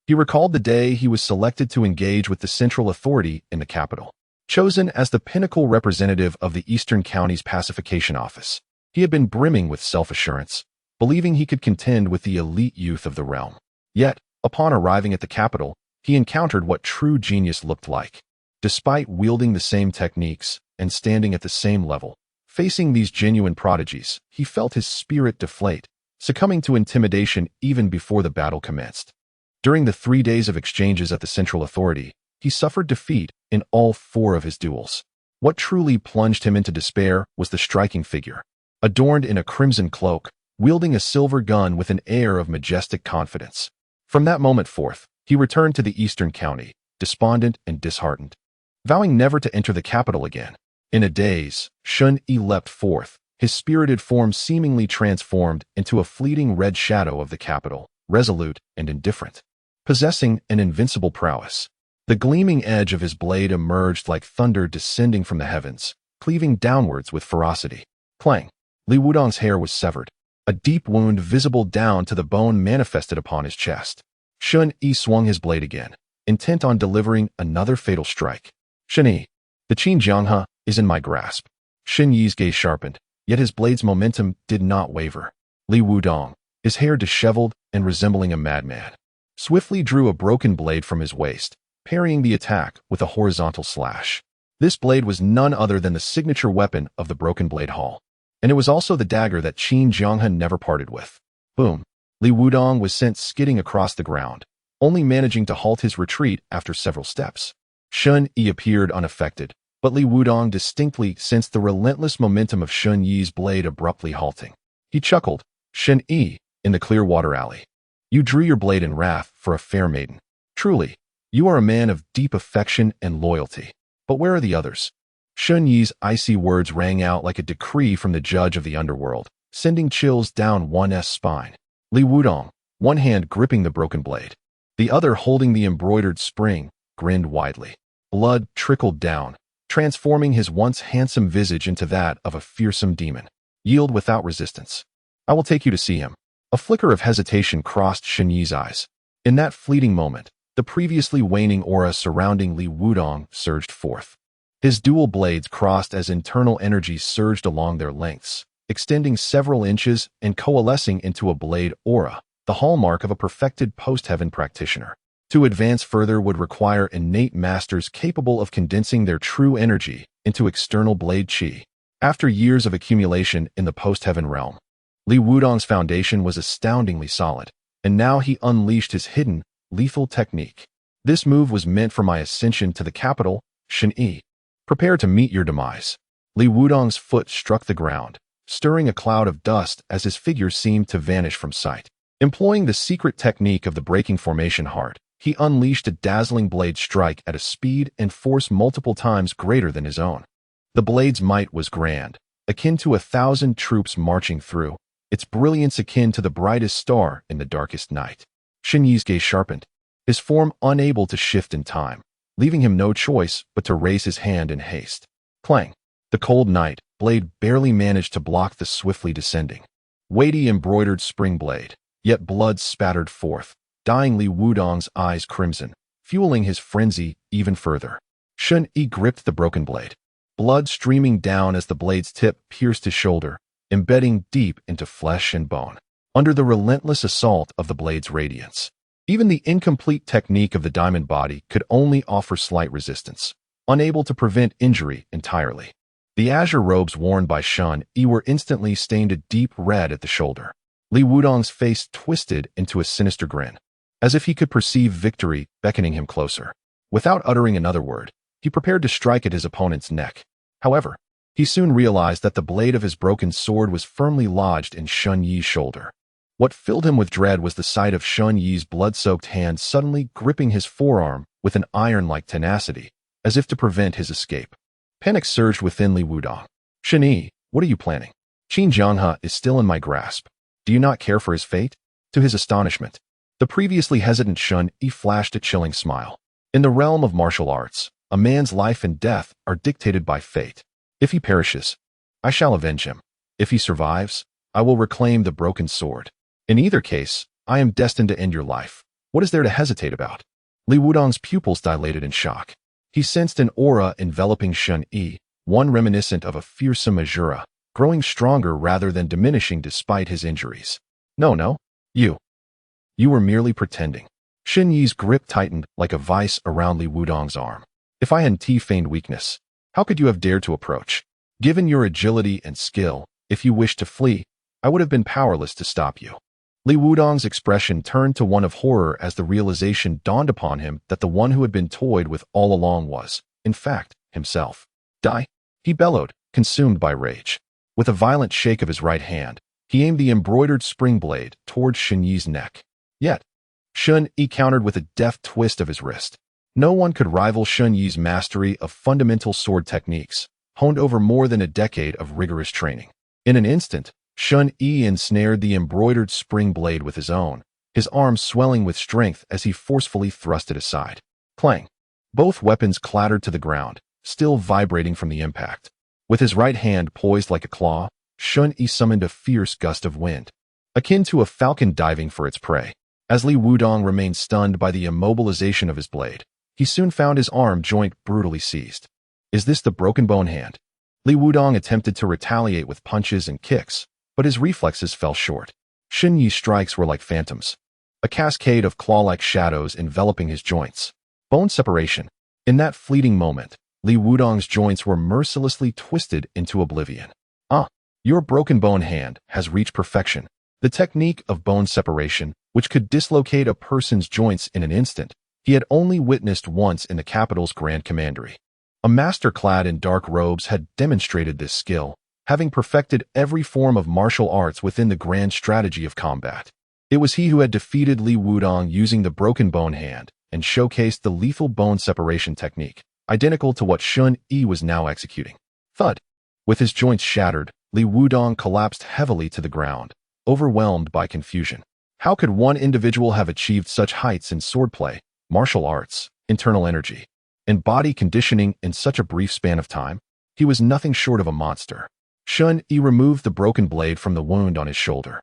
He recalled the day he was selected to engage with the central authority in the capital. Chosen as the pinnacle representative of the Eastern County's pacification office, he had been brimming with self-assurance, believing he could contend with the elite youth of the realm. Yet, upon arriving at the capital, he encountered what true genius looked like. Despite wielding the same techniques and standing at the same level, facing these genuine prodigies, he felt his spirit deflate, succumbing to intimidation even before the battle commenced. During the 3 days of exchanges at the Central Authority, he suffered defeat in all 4 of his duels. What truly plunged him into despair was the striking figure. Adorned in a crimson cloak, wielding a silver gun with an air of majestic confidence. From that moment forth, he returned to the Eastern County, despondent and disheartened, vowing never to enter the capital again. In a daze, Shen Yi leapt forth, his spirited form seemingly transformed into a fleeting red shadow of the capital, resolute and indifferent, possessing an invincible prowess. The gleaming edge of his blade emerged like thunder descending from the heavens, cleaving downwards with ferocity. Clang! Li Wudong's hair was severed. A deep wound visible down to the bone manifested upon his chest. Shen Yi swung his blade again, intent on delivering another fatal strike. Shen Yi, the Qin Jianghe is in my grasp. Shen Yi's gaze sharpened, yet his blade's momentum did not waver. Li Wudong, his hair disheveled and resembling a madman, swiftly drew a broken blade from his waist, parrying the attack with a horizontal slash. This blade was none other than the signature weapon of the Broken Blade Hall, and it was also the dagger that Qin Jianghe never parted with. Boom! Li Wudong was sent skidding across the ground, only managing to halt his retreat after several steps. Shen Yi appeared unaffected, but Li Wudong distinctly sensed the relentless momentum of Shen Yi's blade abruptly halting. He chuckled, "Shen Yi, in the clear water alley. You drew your blade in wrath for a fair maiden. Truly, you are a man of deep affection and loyalty. But where are the others?" Shen Yi's icy words rang out like a decree from the judge of the underworld, sending chills down one's spine. Li Wudong, one hand gripping the broken blade, the other holding the embroidered spring, grinned widely. Blood trickled down, transforming his once handsome visage into that of a fearsome demon. "Yield without resistance. I will take you to see him." A flicker of hesitation crossed Shen Yi's eyes. In that fleeting moment, the previously waning aura surrounding Li Wudong surged forth. His dual blades crossed as internal energies surged along their lengths, extending several inches and coalescing into a blade aura, the hallmark of a perfected post-heaven practitioner. To advance further would require innate masters capable of condensing their true energy into external blade qi. After years of accumulation in the post-heaven realm, Li Wudong's foundation was astoundingly solid, and now he unleashed his hidden, lethal technique. This move was meant for my ascension to the capital, Shen Yi. Prepare to meet your demise. Li Wudong's foot struck the ground, stirring a cloud of dust as his figure seemed to vanish from sight. Employing the secret technique of the breaking formation heart, he unleashed a dazzling blade strike at a speed and force multiple times greater than his own. The blade's might was grand, akin to 1,000 troops marching through, its brilliance akin to the brightest star in the darkest night. Shen Yi's gaze sharpened, his form unable to shift in time, leaving him no choice but to raise his hand in haste. Clang! The cold night blade barely managed to block the swiftly descending, weighty embroidered spring blade, yet blood spattered forth, dyeing Li Wudong's eyes crimson, fueling his frenzy even further. Shen Yi gripped the broken blade, blood streaming down as the blade's tip pierced his shoulder, embedding deep into flesh and bone. Under the relentless assault of the blade's radiance, even the incomplete technique of the diamond body could only offer slight resistance, unable to prevent injury entirely. The azure robes worn by Shen Yi were instantly stained a deep red at the shoulder. Li Wudong's face twisted into a sinister grin, as if he could perceive victory beckoning him closer. Without uttering another word, he prepared to strike at his opponent's neck. However, he soon realized that the blade of his broken sword was firmly lodged in Shen Yi's shoulder. What filled him with dread was the sight of Shen Yi's blood-soaked hand suddenly gripping his forearm with an iron-like tenacity, as if to prevent his escape. Panic surged within Li Wudong. "Shen Yi, what are you planning? Qin Jianghe is still in my grasp. Do you not care for his fate?" To his astonishment, the previously hesitant Shen Yi flashed a chilling smile. In the realm of martial arts, a man's life and death are dictated by fate. If he perishes, I shall avenge him. If he survives, I will reclaim the broken sword. In either case, I am destined to end your life. What is there to hesitate about? Li Wudong's pupils dilated in shock. He sensed an aura enveloping Shen Yi, one reminiscent of a fearsome Azura, growing stronger rather than diminishing despite his injuries. No, you were merely pretending. Shen Yi's grip tightened like a vice around Li Wudong's arm. If I hadn't feigned weakness, how could you have dared to approach? Given your agility and skill, if you wished to flee, I would have been powerless to stop you. Li Wudong's expression turned to one of horror as the realization dawned upon him that the one who had been toyed with all along was, in fact, himself. Die! He bellowed, consumed by rage. With a violent shake of his right hand, he aimed the embroidered spring blade towards Shen Yi's neck. Yet, Shen Yi countered with a deft twist of his wrist. No one could rival Shen Yi's mastery of fundamental sword techniques, honed over more than a decade of rigorous training. In an instant, Shen Yi ensnared the embroidered spring blade with his own, his arm swelling with strength as he forcefully thrust it aside. Clang! Both weapons clattered to the ground, still vibrating from the impact. With his right hand poised like a claw, Shen Yi summoned a fierce gust of wind, akin to a falcon diving for its prey. As Li Wudong remained stunned by the immobilization of his blade, he soon found his arm joint brutally seized. Is this the broken bone hand? Li Wudong attempted to retaliate with punches and kicks, but his reflexes fell short. Shen Yi's strikes were like phantoms, a cascade of claw-like shadows enveloping his joints. Bone separation. In that fleeting moment, Li Wudong's joints were mercilessly twisted into oblivion. Your broken bone hand has reached perfection. The technique of bone separation, which could dislocate a person's joints in an instant, he had only witnessed once in the capital's Grand Commandery. A master clad in dark robes had demonstrated this skill, having perfected every form of martial arts within the grand strategy of combat. It was he who had defeated Li Wudong using the broken bone hand and showcased the lethal bone separation technique, identical to what Shen Yi was now executing. Thud! With his joints shattered, Li Wudong collapsed heavily to the ground, overwhelmed by confusion. How could one individual have achieved such heights in swordplay, martial arts, internal energy, and body conditioning in such a brief span of time? He was nothing short of a monster. Shen Yi removed the broken blade from the wound on his shoulder,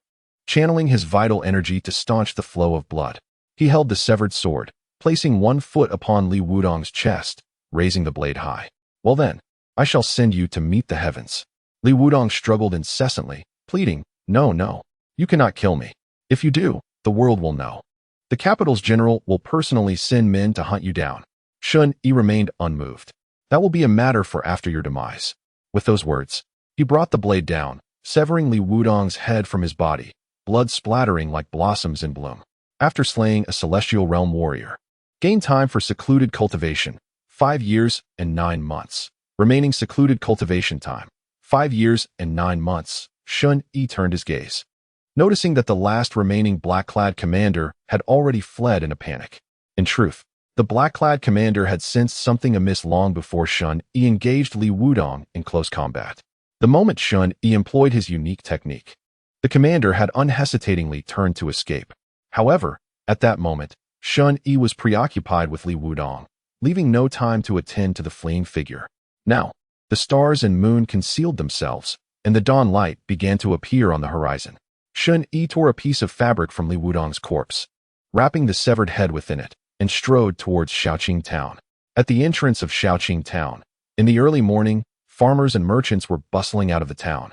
channeling his vital energy to staunch the flow of blood. He held the severed sword, placing one foot upon Li Wudong's chest, raising the blade high. Well then, I shall send you to meet the heavens. Li Wudong struggled incessantly, pleading, No, you cannot kill me. If you do, the world will know. The capital's general will personally send men to hunt you down. Shen Yi remained unmoved. That will be a matter for after your demise. With those words, he brought the blade down, severing Li Wudong's head from his body, blood splattering like blossoms in bloom. After slaying a celestial realm warrior, gain time for secluded cultivation, 5 years and 9 months. Remaining secluded cultivation time, 5 years and 9 months. Shen Yi turned his gaze, noticing that the last remaining black-clad commander had already fled in a panic. In truth, the black-clad commander had sensed something amiss long before Shen Yi engaged Li Wudong in close combat. The moment Shen Yi employed his unique technique, the commander had unhesitatingly turned to escape. However, at that moment, Shen Yi was preoccupied with Li Wudong, leaving no time to attend to the fleeing figure. Now, the stars and moon concealed themselves, and the dawn light began to appear on the horizon. Shen Yi tore a piece of fabric from Li Wudong's corpse, wrapping the severed head within it, and strode towards Shaoqing Town. At the entrance of Shaoqing Town, in the early morning, farmers and merchants were bustling out of the town.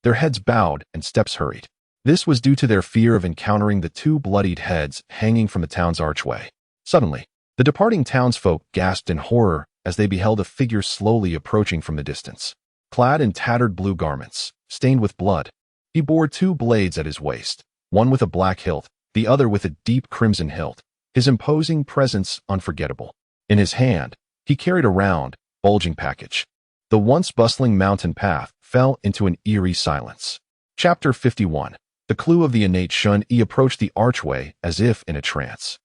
Their heads bowed and steps hurried. This was due to their fear of encountering the 2 bloodied heads hanging from the town's archway. Suddenly, the departing townsfolk gasped in horror as they beheld a figure slowly approaching from the distance. Clad in tattered blue garments, stained with blood, he bore 2 blades at his waist, one with a black hilt, the other with a deep crimson hilt, his imposing presence unforgettable. In his hand, he carried a round, bulging package. The once bustling mountain path fell into an eerie silence. Chapter 51. The clue of the innate Shen Yi approached the archway as if in a trance.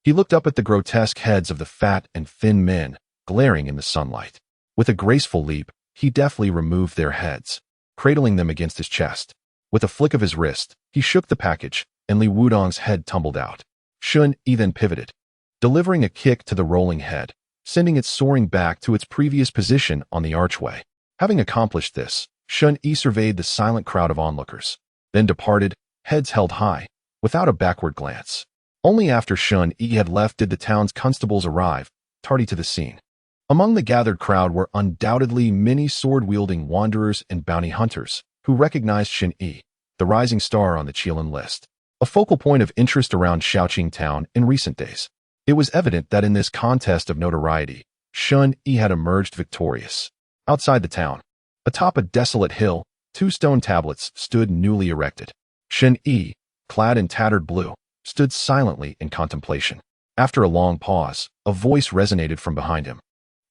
He looked up at the grotesque heads of the fat and thin men, glaring in the sunlight. With a graceful leap, he deftly removed their heads, cradling them against his chest. With a flick of his wrist, he shook the package, and Li Wudong's head tumbled out. Shen Yi then pivoted, delivering a kick to the rolling head, sending it soaring back to its previous position on the archway. Having accomplished this, Shen Yi surveyed the silent crowd of onlookers, then departed, heads held high, without a backward glance. Only after Shen Yi had left did the town's constables arrive, tardy to the scene. Among the gathered crowd were undoubtedly many sword-wielding wanderers and bounty hunters, who recognized Shen Yi, the rising star on the Qilin list, a focal point of interest around Shaoqing town in recent days. It was evident that in this contest of notoriety, Shen Yi had emerged victorious. Outside the town, atop a desolate hill, 2 stone tablets stood newly erected. Shen Yi, clad in tattered blue, stood silently in contemplation. After a long pause, a voice resonated from behind him.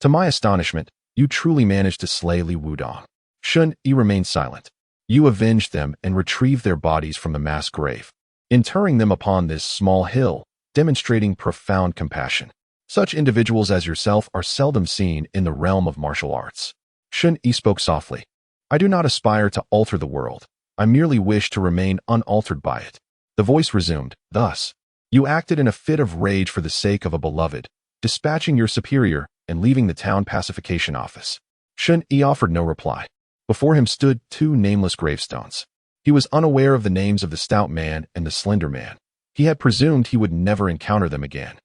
To my astonishment, you truly managed to slay Li Wudong. Shen Yi remained silent. You avenged them and retrieved their bodies from the mass grave, interring them upon this small hill, demonstrating profound compassion. Such individuals as yourself are seldom seen in the realm of martial arts. Shen Yi spoke softly. I do not aspire to alter the world. I merely wish to remain unaltered by it. The voice resumed, thus, you acted in a fit of rage for the sake of a beloved, dispatching your superior and leaving the town pacification office. Shen Yi offered no reply. Before him stood 2 nameless gravestones. He was unaware of the names of the stout man and the slender man. He had presumed he would never encounter them again.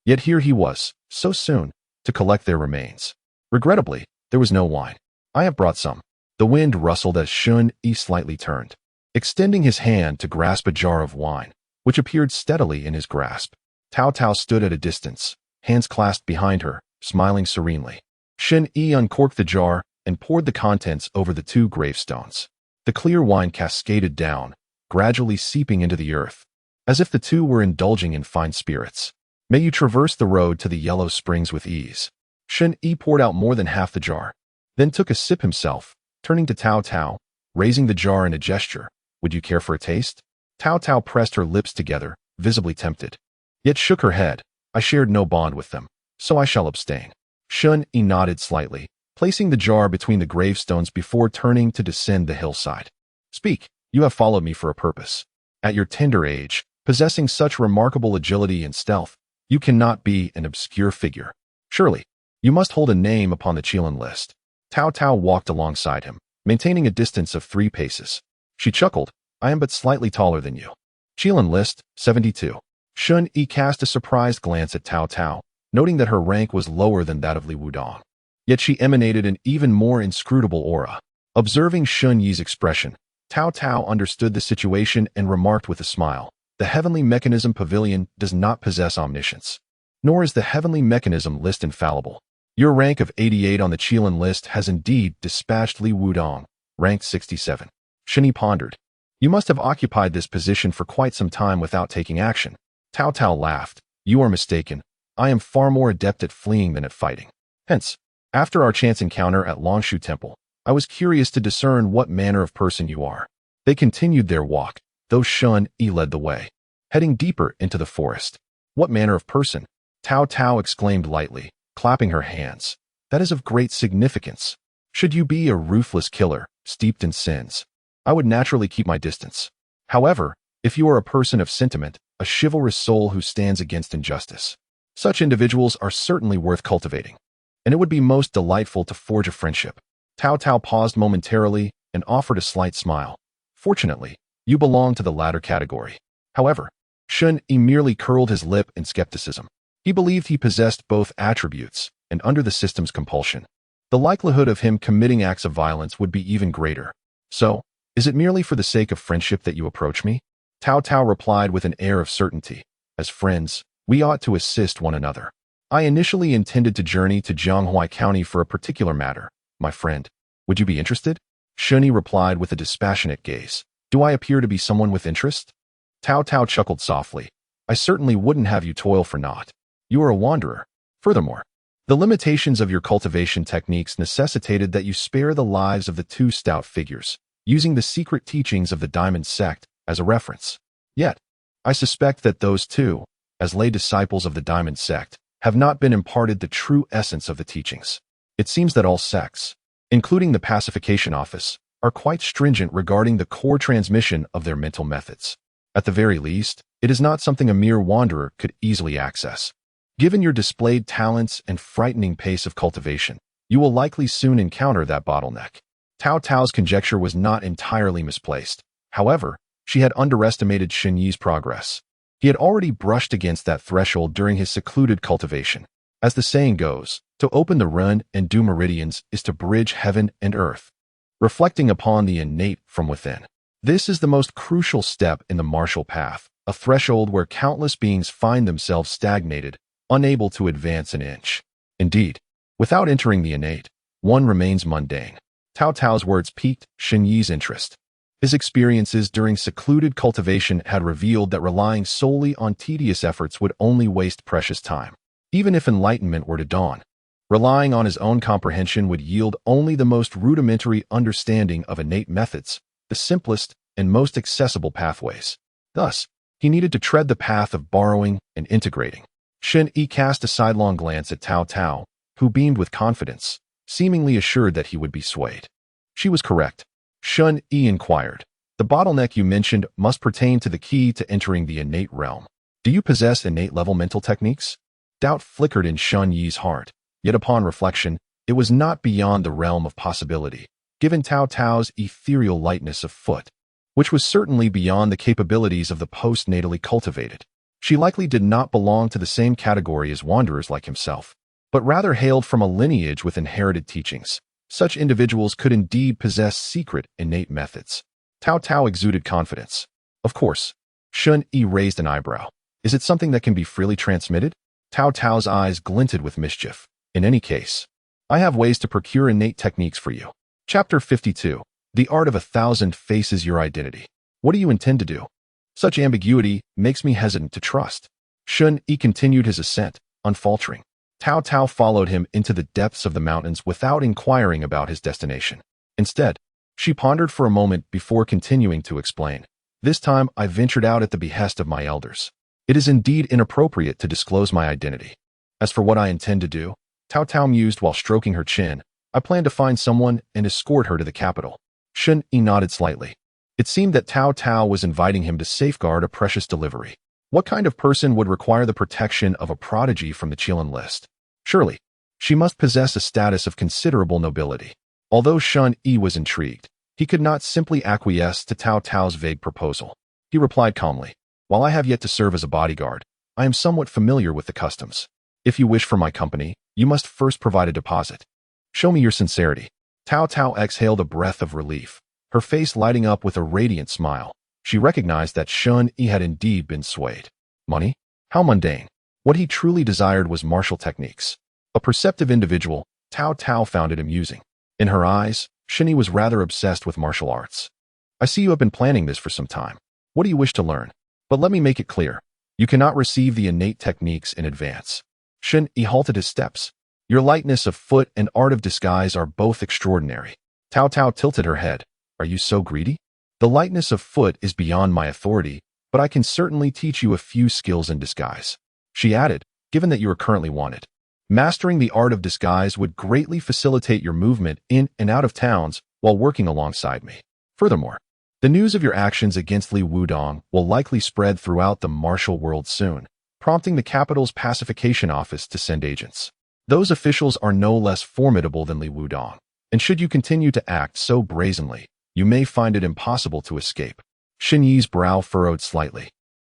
Yet here he was, so soon, to collect their remains. Regrettably, there was no wine. I have brought some. The wind rustled as Shen Yi slightly turned, extending his hand to grasp a jar of wine, which appeared steadily in his grasp. Cao Cao stood at a distance, hands clasped behind her, smiling serenely. Shen Yi uncorked the jar and poured the contents over the 2 gravestones. The clear wine cascaded down, gradually seeping into the earth, as if the 2 were indulging in fine spirits. May you traverse the road to the yellow springs with ease. Shen Yi poured out more than half the jar, then took a sip himself, turning to Cao Cao, raising the jar in a gesture. Would you care for a taste? Cao Cao pressed her lips together, visibly tempted, yet shook her head. I shared no bond with them, so I shall abstain. Shen Yi nodded slightly, placing the jar between the gravestones before turning to descend the hillside. Speak, you have followed me for a purpose. At your tender age, possessing such remarkable agility and stealth, you cannot be an obscure figure. Surely, you must hold a name upon the Qilin list. Cao Cao walked alongside him, maintaining a distance of 3 paces. She chuckled, I am but slightly taller than you. Qilin list, 72. Shen Yi cast a surprised glance at Cao Cao, noting that her rank was lower than that of Li Wudong. Yet she emanated an even more inscrutable aura. Observing Shen Yi's expression, Cao Cao understood the situation and remarked with a smile, the heavenly mechanism pavilion does not possess omniscience. Nor is the heavenly mechanism list infallible. Your rank of 88 on the Qilin list has indeed dispatched Li Wudong, ranked 67. Shen Yi pondered. You must have occupied this position for quite some time without taking action. Cao Cao laughed. You are mistaken. I am far more adept at fleeing than at fighting. Hence, after our chance encounter at Longshu Temple, I was curious to discern what manner of person you are. They continued their walk, though Shen Yi led the way, heading deeper into the forest. What manner of person? Cao Cao exclaimed lightly, clapping her hands. That is of great significance. Should you be a ruthless killer, steeped in sins, I would naturally keep my distance. However, if you are a person of sentiment, a chivalrous soul who stands against injustice, such individuals are certainly worth cultivating, and it would be most delightful to forge a friendship. Cao Cao paused momentarily and offered a slight smile. Fortunately, you belong to the latter category. However, Shen Yi merely curled his lip in skepticism. He believed he possessed both attributes, and under the system's compulsion, the likelihood of him committing acts of violence would be even greater. So, is it merely for the sake of friendship that you approach me? Cao Cao replied with an air of certainty. As friends, we ought to assist one another. I initially intended to journey to Jianghuai County for a particular matter, my friend. Would you be interested? Shen Yi replied with a dispassionate gaze. Do I appear to be someone with interest? Cao Cao chuckled softly. I certainly wouldn't have you toil for naught. You are a wanderer. Furthermore, the limitations of your cultivation techniques necessitated that you spare the lives of the 2 stout figures, using the secret teachings of the Diamond Sect as a reference. Yet, I suspect that those 2, as lay disciples of the Diamond Sect, have not been imparted the true essence of the teachings. It seems that all sects, including the pacification office, are quite stringent regarding the core transmission of their mental methods. At the very least, it is not something a mere wanderer could easily access. Given your displayed talents and frightening pace of cultivation, you will likely soon encounter that bottleneck. Cao Cao's conjecture was not entirely misplaced. However, she had underestimated Shen Yi's progress. He had already brushed against that threshold during his secluded cultivation. As the saying goes, to open the run and do meridians is to bridge heaven and earth. Reflecting upon the innate from within. This is the most crucial step in the martial path, a threshold where countless beings find themselves stagnated, unable to advance an inch. Indeed, without entering the innate, one remains mundane. Cao Cao's words piqued Shen Yi's interest. His experiences during secluded cultivation had revealed that relying solely on tedious efforts would only waste precious time. Even if enlightenment were to dawn, relying on his own comprehension would yield only the most rudimentary understanding of innate methods, the simplest and most accessible pathways. Thus, he needed to tread the path of borrowing and integrating. Shen Yi cast a sidelong glance at Cao Cao, who beamed with confidence, seemingly assured that he would be swayed. She was correct. Shen Yi inquired, "The bottleneck you mentioned must pertain to the key to entering the innate realm. Do you possess innate-level mental techniques?" Doubt flickered in Shen Yi's heart, yet upon reflection, it was not beyond the realm of possibility, given Cao Cao's ethereal lightness of foot, which was certainly beyond the capabilities of the postnatally cultivated. She likely did not belong to the same category as wanderers like himself, but rather hailed from a lineage with inherited teachings. Such individuals could indeed possess secret innate methods. Cao Cao exuded confidence. Of course. Shen Yi raised an eyebrow. Is it something that can be freely transmitted? Cao Cao's eyes glinted with mischief. In any case, I have ways to procure innate techniques for you. Chapter 52. The Art of 1,000 Faces Your Identity. What do you intend to do? Such ambiguity makes me hesitant to trust. Shen Yi continued his ascent, unfaltering. Cao Cao followed him into the depths of the mountains without inquiring about his destination. Instead, she pondered for a moment before continuing to explain. This time I ventured out at the behest of my elders. It is indeed inappropriate to disclose my identity. As for what I intend to do, Cao Cao mused while stroking her chin, I plan to find someone and escort her to the capital. Shen Yi nodded slightly. It seemed that Cao Cao was inviting him to safeguard a precious delivery. What kind of person would require the protection of a prodigy from the Qilin list? Surely, she must possess a status of considerable nobility. Although Shen Yi was intrigued, he could not simply acquiesce to Cao Cao's vague proposal. He replied calmly, "While I have yet to serve as a bodyguard, I am somewhat familiar with the customs. If you wish for my company, you must first provide a deposit. Show me your sincerity." Cao Cao exhaled a breath of relief, her face lighting up with a radiant smile. She recognized that Shen Yi had indeed been swayed. Money? How mundane. What he truly desired was martial techniques. A perceptive individual, Cao Cao found it amusing. In her eyes, Shen Yi was rather obsessed with martial arts. "I see you have been planning this for some time. What do you wish to learn? But let me make it clear. You cannot receive the innate techniques in advance." Shen Yi halted his steps. "Your lightness of foot and art of disguise are both extraordinary." Cao Cao tilted her head. "Are you so greedy? The lightness of foot is beyond my authority, but I can certainly teach you a few skills in disguise." She added, "Given that you are currently wanted, mastering the art of disguise would greatly facilitate your movement in and out of towns while working alongside me. Furthermore, the news of your actions against Li Wudong will likely spread throughout the martial world soon, prompting the capital's pacification office to send agents. Those officials are no less formidable than Li Wudong, and should you continue to act so brazenly, you may find it impossible to escape." Shen Yi's brow furrowed slightly.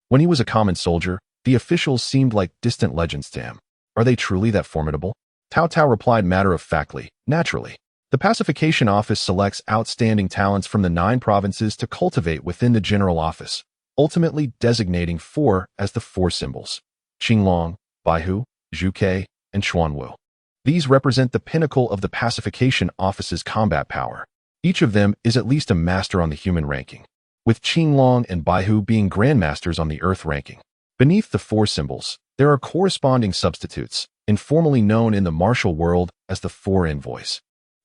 When he was a common soldier, the officials seemed like distant legends to him. Are they truly that formidable? Cao Cao replied matter-of-factly, "Naturally. The pacification office selects outstanding talents from the 9 provinces to cultivate within the general office, ultimately designating 4 as the 4 symbols: Qinglong, Baihu, Zhuke, and Xuanwu. These represent the pinnacle of the pacification office's combat power. Each of them is at least a master on the human ranking, with Qinglong and Baihu being grandmasters on the earth ranking. Beneath the 4 symbols, there are corresponding substitutes, informally known in the martial world as the 4 envoys.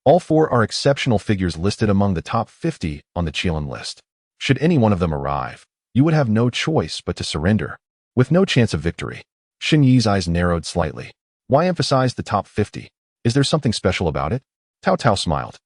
All 4 are exceptional figures listed among the top 50 on the Qilin list. Should any one of them arrive, you would have no choice but to surrender, with no chance of victory." Shen Yi's eyes narrowed slightly. "Why emphasize the top 50? Is there something special about it?" Cao Cao smiled.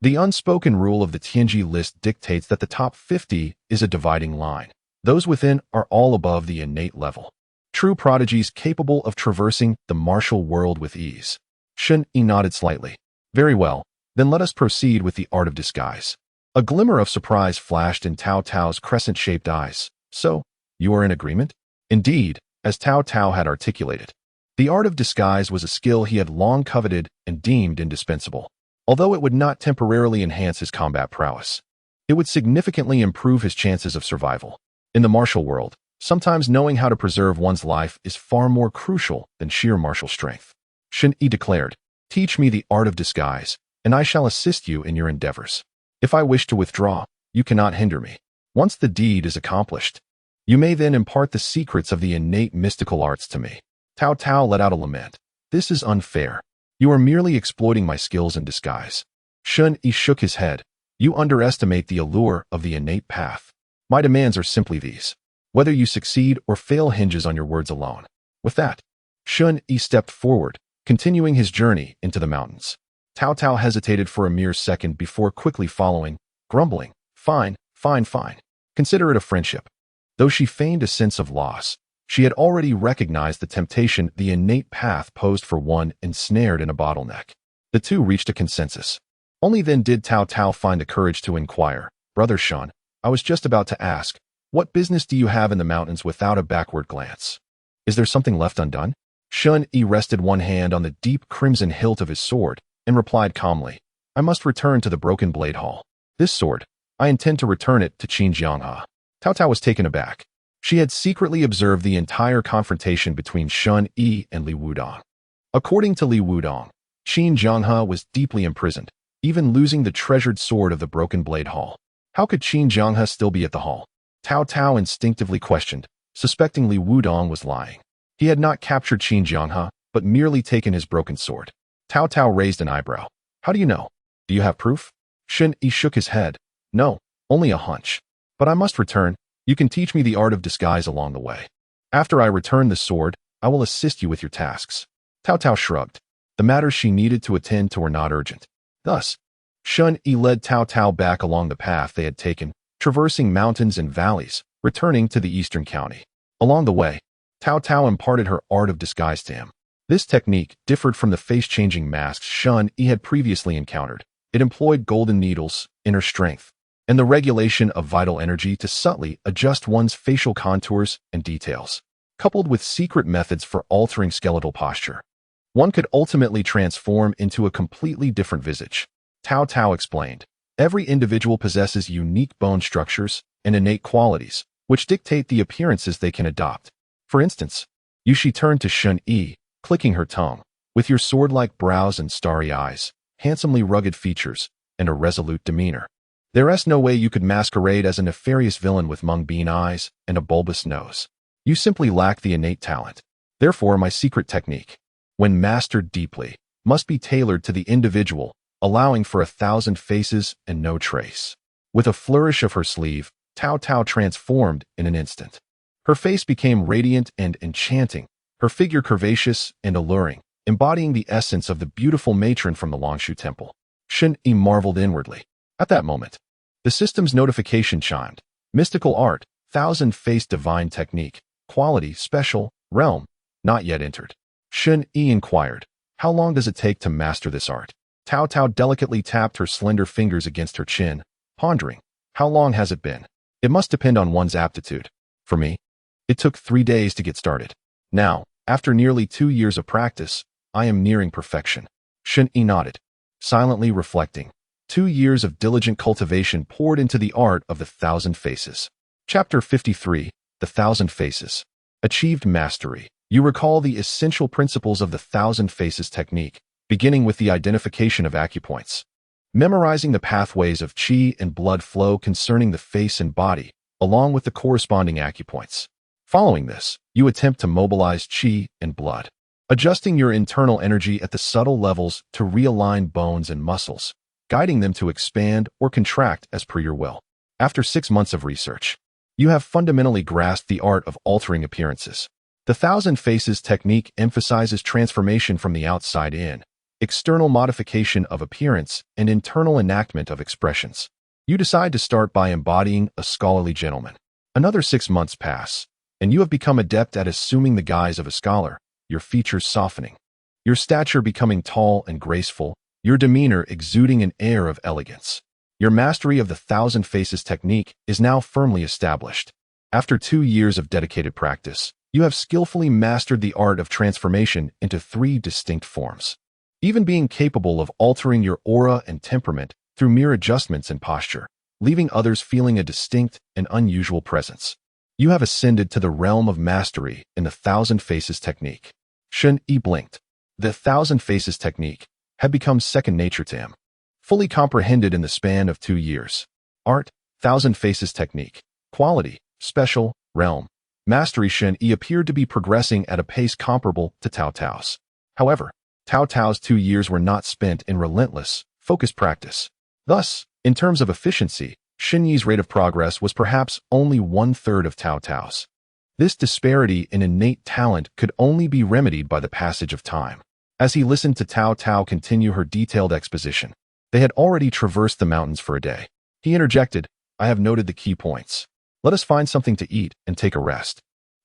"The unspoken rule of the Tianji list dictates that the top 50 is a dividing line. Those within are all above the innate level. True prodigies capable of traversing the martial world with ease. Shen Yi nodded slightly. Very well, then let us proceed with the art of disguise. A glimmer of surprise flashed in Tao Tao's crescent-shaped eyes. So, you are in agreement? Indeed, as Tao Tao had articulated. The art of disguise was a skill he had long coveted and deemed indispensable. Although it would not temporarily enhance his combat prowess, it would significantly improve his chances of survival. In the martial world, sometimes knowing how to preserve one's life is far more crucial than sheer martial strength. Shen Yi declared, "Teach me the art of disguise, and I shall assist you in your endeavors. If I wish to withdraw, you cannot hinder me. Once the deed is accomplished, you may then impart the secrets of the innate mystical arts to me." Tao Tao let out a lament. "This is unfair. You are merely exploiting my skills in disguise." Shen Yi shook his head. "You underestimate the allure of the innate path. My demands are simply these. Whether you succeed or fail hinges on your words alone." With that, Shen Yi stepped forward, continuing his journey into the mountains. Tao Tao hesitated for a mere second before quickly following, grumbling, Fine. Consider it a friendship." Though she feigned a sense of loss, she had already recognized the temptation the innate path posed for one ensnared in a bottleneck. The two reached a consensus. Only then did Tao Tao find the courage to inquire, "Brother Shen, I was just about to ask, what business do you have in the mountains without a backward glance? Is there something left undone?" Shen Yi rested one hand on the deep crimson hilt of his sword and replied calmly, "I must return to the Broken Blade Hall. This sword, I intend to return it to Qin Jianghe." Tao Tao was taken aback. She had secretly observed the entire confrontation between Shen Yi and Li Wudong. According to Li Wudong, Qin Jianghe was deeply imprisoned, even losing the treasured sword of the Broken Blade Hall. How could Qin Jianghe still be at the hall? Tao Tao instinctively questioned, suspecting Li Wudong was lying. He had not captured Qin Jianghe, but merely taken his broken sword. Tao Tao raised an eyebrow. "How do you know? Do you have proof?" Shen Yi shook his head. "No, only a hunch. But I must return. You can teach me the art of disguise along the way. After I return the sword, I will assist you with your tasks." Tao Tao shrugged. The matters she needed to attend to were not urgent. Thus, Shen Yi led Tao Tao back along the path they had taken, traversing mountains and valleys, returning to the eastern county. Along the way, Tao Tao imparted her art of disguise to him. This technique differed from the face-changing masks Shen Yi had previously encountered. It employed golden needles, inner strength, and the regulation of vital energy to subtly adjust one's facial contours and details. Coupled with secret methods for altering skeletal posture, one could ultimately transform into a completely different visage. Tao Tao explained, "Every individual possesses unique bone structures and innate qualities, which dictate the appearances they can adopt. For instance, Yushi turned to Shen Yi, clicking her tongue, with your sword-like brows and starry eyes, handsomely rugged features, and a resolute demeanor. There is no way you could masquerade as a nefarious villain with mung-bean eyes and a bulbous nose. You simply lack the innate talent. Therefore, my secret technique, when mastered deeply, must be tailored to the individual, allowing for 1,000 faces and no trace." With a flourish of her sleeve, Tao Tao transformed in an instant. Her face became radiant and enchanting, her figure curvaceous and alluring, embodying the essence of the beautiful matron from the Longshu Temple. Shen Yi marveled inwardly. At that moment, the system's notification chimed. Mystical art, 1,000-face divine technique, quality, special, realm, not yet entered. Shen Yi inquired, "How long does it take to master this art?" Tao Tao delicately tapped her slender fingers against her chin, pondering, "How long has it been? It must depend on one's aptitude. For me, it took 3 days to get started. Now, after nearly 2 years of practice, I am nearing perfection." Shen Yi nodded, silently reflecting. 2 years of diligent cultivation poured into the art of the 1,000 faces. Chapter 53, The 1,000 Faces. Achieved mastery. You recall the essential principles of the 1,000 faces technique, beginning with the identification of acupoints. Memorizing the pathways of qi and blood flow concerning the face and body, along with the corresponding acupoints. Following this, you attempt to mobilize qi and blood, adjusting your internal energy at the subtle levels to realign bones and muscles, guiding them to expand or contract as per your will. After 6 months of research, you have fundamentally grasped the art of altering appearances. The 1,000 faces technique emphasizes transformation from the outside in, external modification of appearance, and internal enactment of expressions. You decide to start by embodying a scholarly gentleman. Another 6 months pass, and you have become adept at assuming the guise of a scholar, your features softening, your stature becoming tall and graceful, your demeanor exuding an air of elegance. Your mastery of the Thousand Faces technique is now firmly established. After 2 years of dedicated practice, you have skillfully mastered the art of transformation into 3 distinct forms, even being capable of altering your aura and temperament through mere adjustments in posture, leaving others feeling a distinct and unusual presence. You have ascended to the realm of mastery in the Thousand Faces technique. Shen Yi blinked. The Thousand Faces technique had become second nature to him, fully comprehended in the span of 2 years. Art, Thousand Faces technique. Quality, special, realm. Mastery. Shen Yi appeared to be progressing at a pace comparable to Cao Cao's. However, Cao Cao's 2 years were not spent in relentless, focused practice. Thus, in terms of efficiency, Shen Yi's rate of progress was perhaps only 1/3 of Cao Cao's. This disparity in innate talent could only be remedied by the passage of time. As he listened to Cao Cao continue her detailed exposition, they had already traversed the mountains for a day. He interjected, "I have noted the key points. Let us find something to eat and take a rest."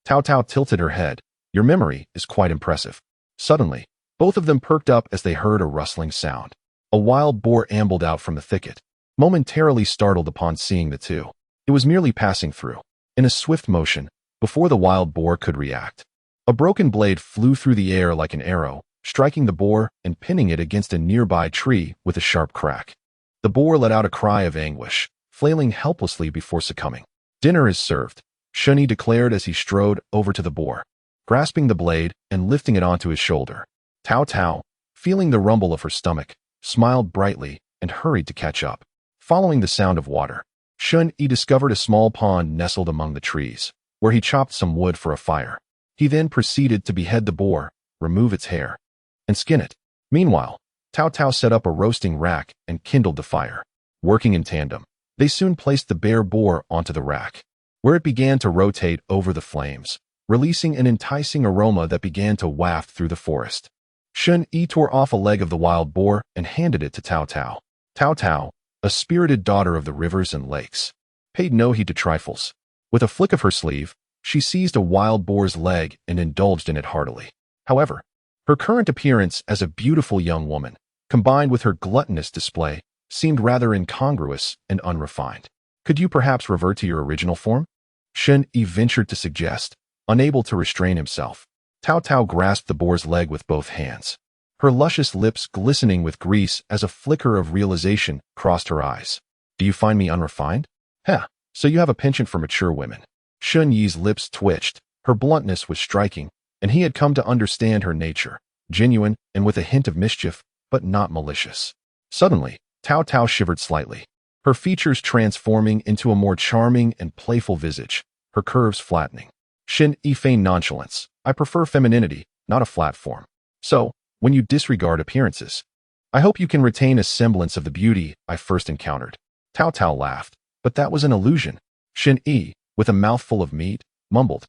Cao Cao tilted her head. "Your memory is quite impressive." Suddenly, both of them perked up as they heard a rustling sound. A wild boar ambled out from the thicket, momentarily startled upon seeing the two. It was merely passing through, in a swift motion, before the wild boar could react. A broken blade flew through the air like an arrow, striking the boar and pinning it against a nearby tree with a sharp crack. The boar let out a cry of anguish, flailing helplessly before succumbing. "Dinner is served," Shen Yi declared as he strode over to the boar, grasping the blade and lifting it onto his shoulder. Cao Cao, feeling the rumble of her stomach, smiled brightly and hurried to catch up. Following the sound of water, Shen Yi discovered a small pond nestled among the trees, where he chopped some wood for a fire. He then proceeded to behead the boar, remove its hair, and skin it. Meanwhile, Cao Cao set up a roasting rack and kindled the fire. Working in tandem, they soon placed the bare boar onto the rack, where it began to rotate over the flames, releasing an enticing aroma that began to waft through the forest. Shen Yi tore off a leg of the wild boar and handed it to Cao Cao. Cao Cao, a spirited daughter of the rivers and lakes, paid no heed to trifles. With a flick of her sleeve, she seized a wild boar's leg and indulged in it heartily. However, her current appearance as a beautiful young woman, combined with her gluttonous display, seemed rather incongruous and unrefined. "Could you perhaps revert to your original form?" Shen Yi ventured to suggest, unable to restrain himself. Cao Cao grasped the boar's leg with both hands, her luscious lips glistening with grease as a flicker of realization crossed her eyes. "Do you find me unrefined? Heh, so you have a penchant for mature women." Shen Yi's lips twitched, her bluntness was striking, and he had come to understand her nature, genuine and with a hint of mischief, but not malicious. Suddenly, Cao Cao shivered slightly, her features transforming into a more charming and playful visage, her curves flattening. Shen Yi feigned nonchalance. "I prefer femininity, not a flat form. So, when you disregard appearances, I hope you can retain a semblance of the beauty I first encountered." Cao Cao laughed, but that was an illusion. Shen Yi, with a mouthful of meat, mumbled,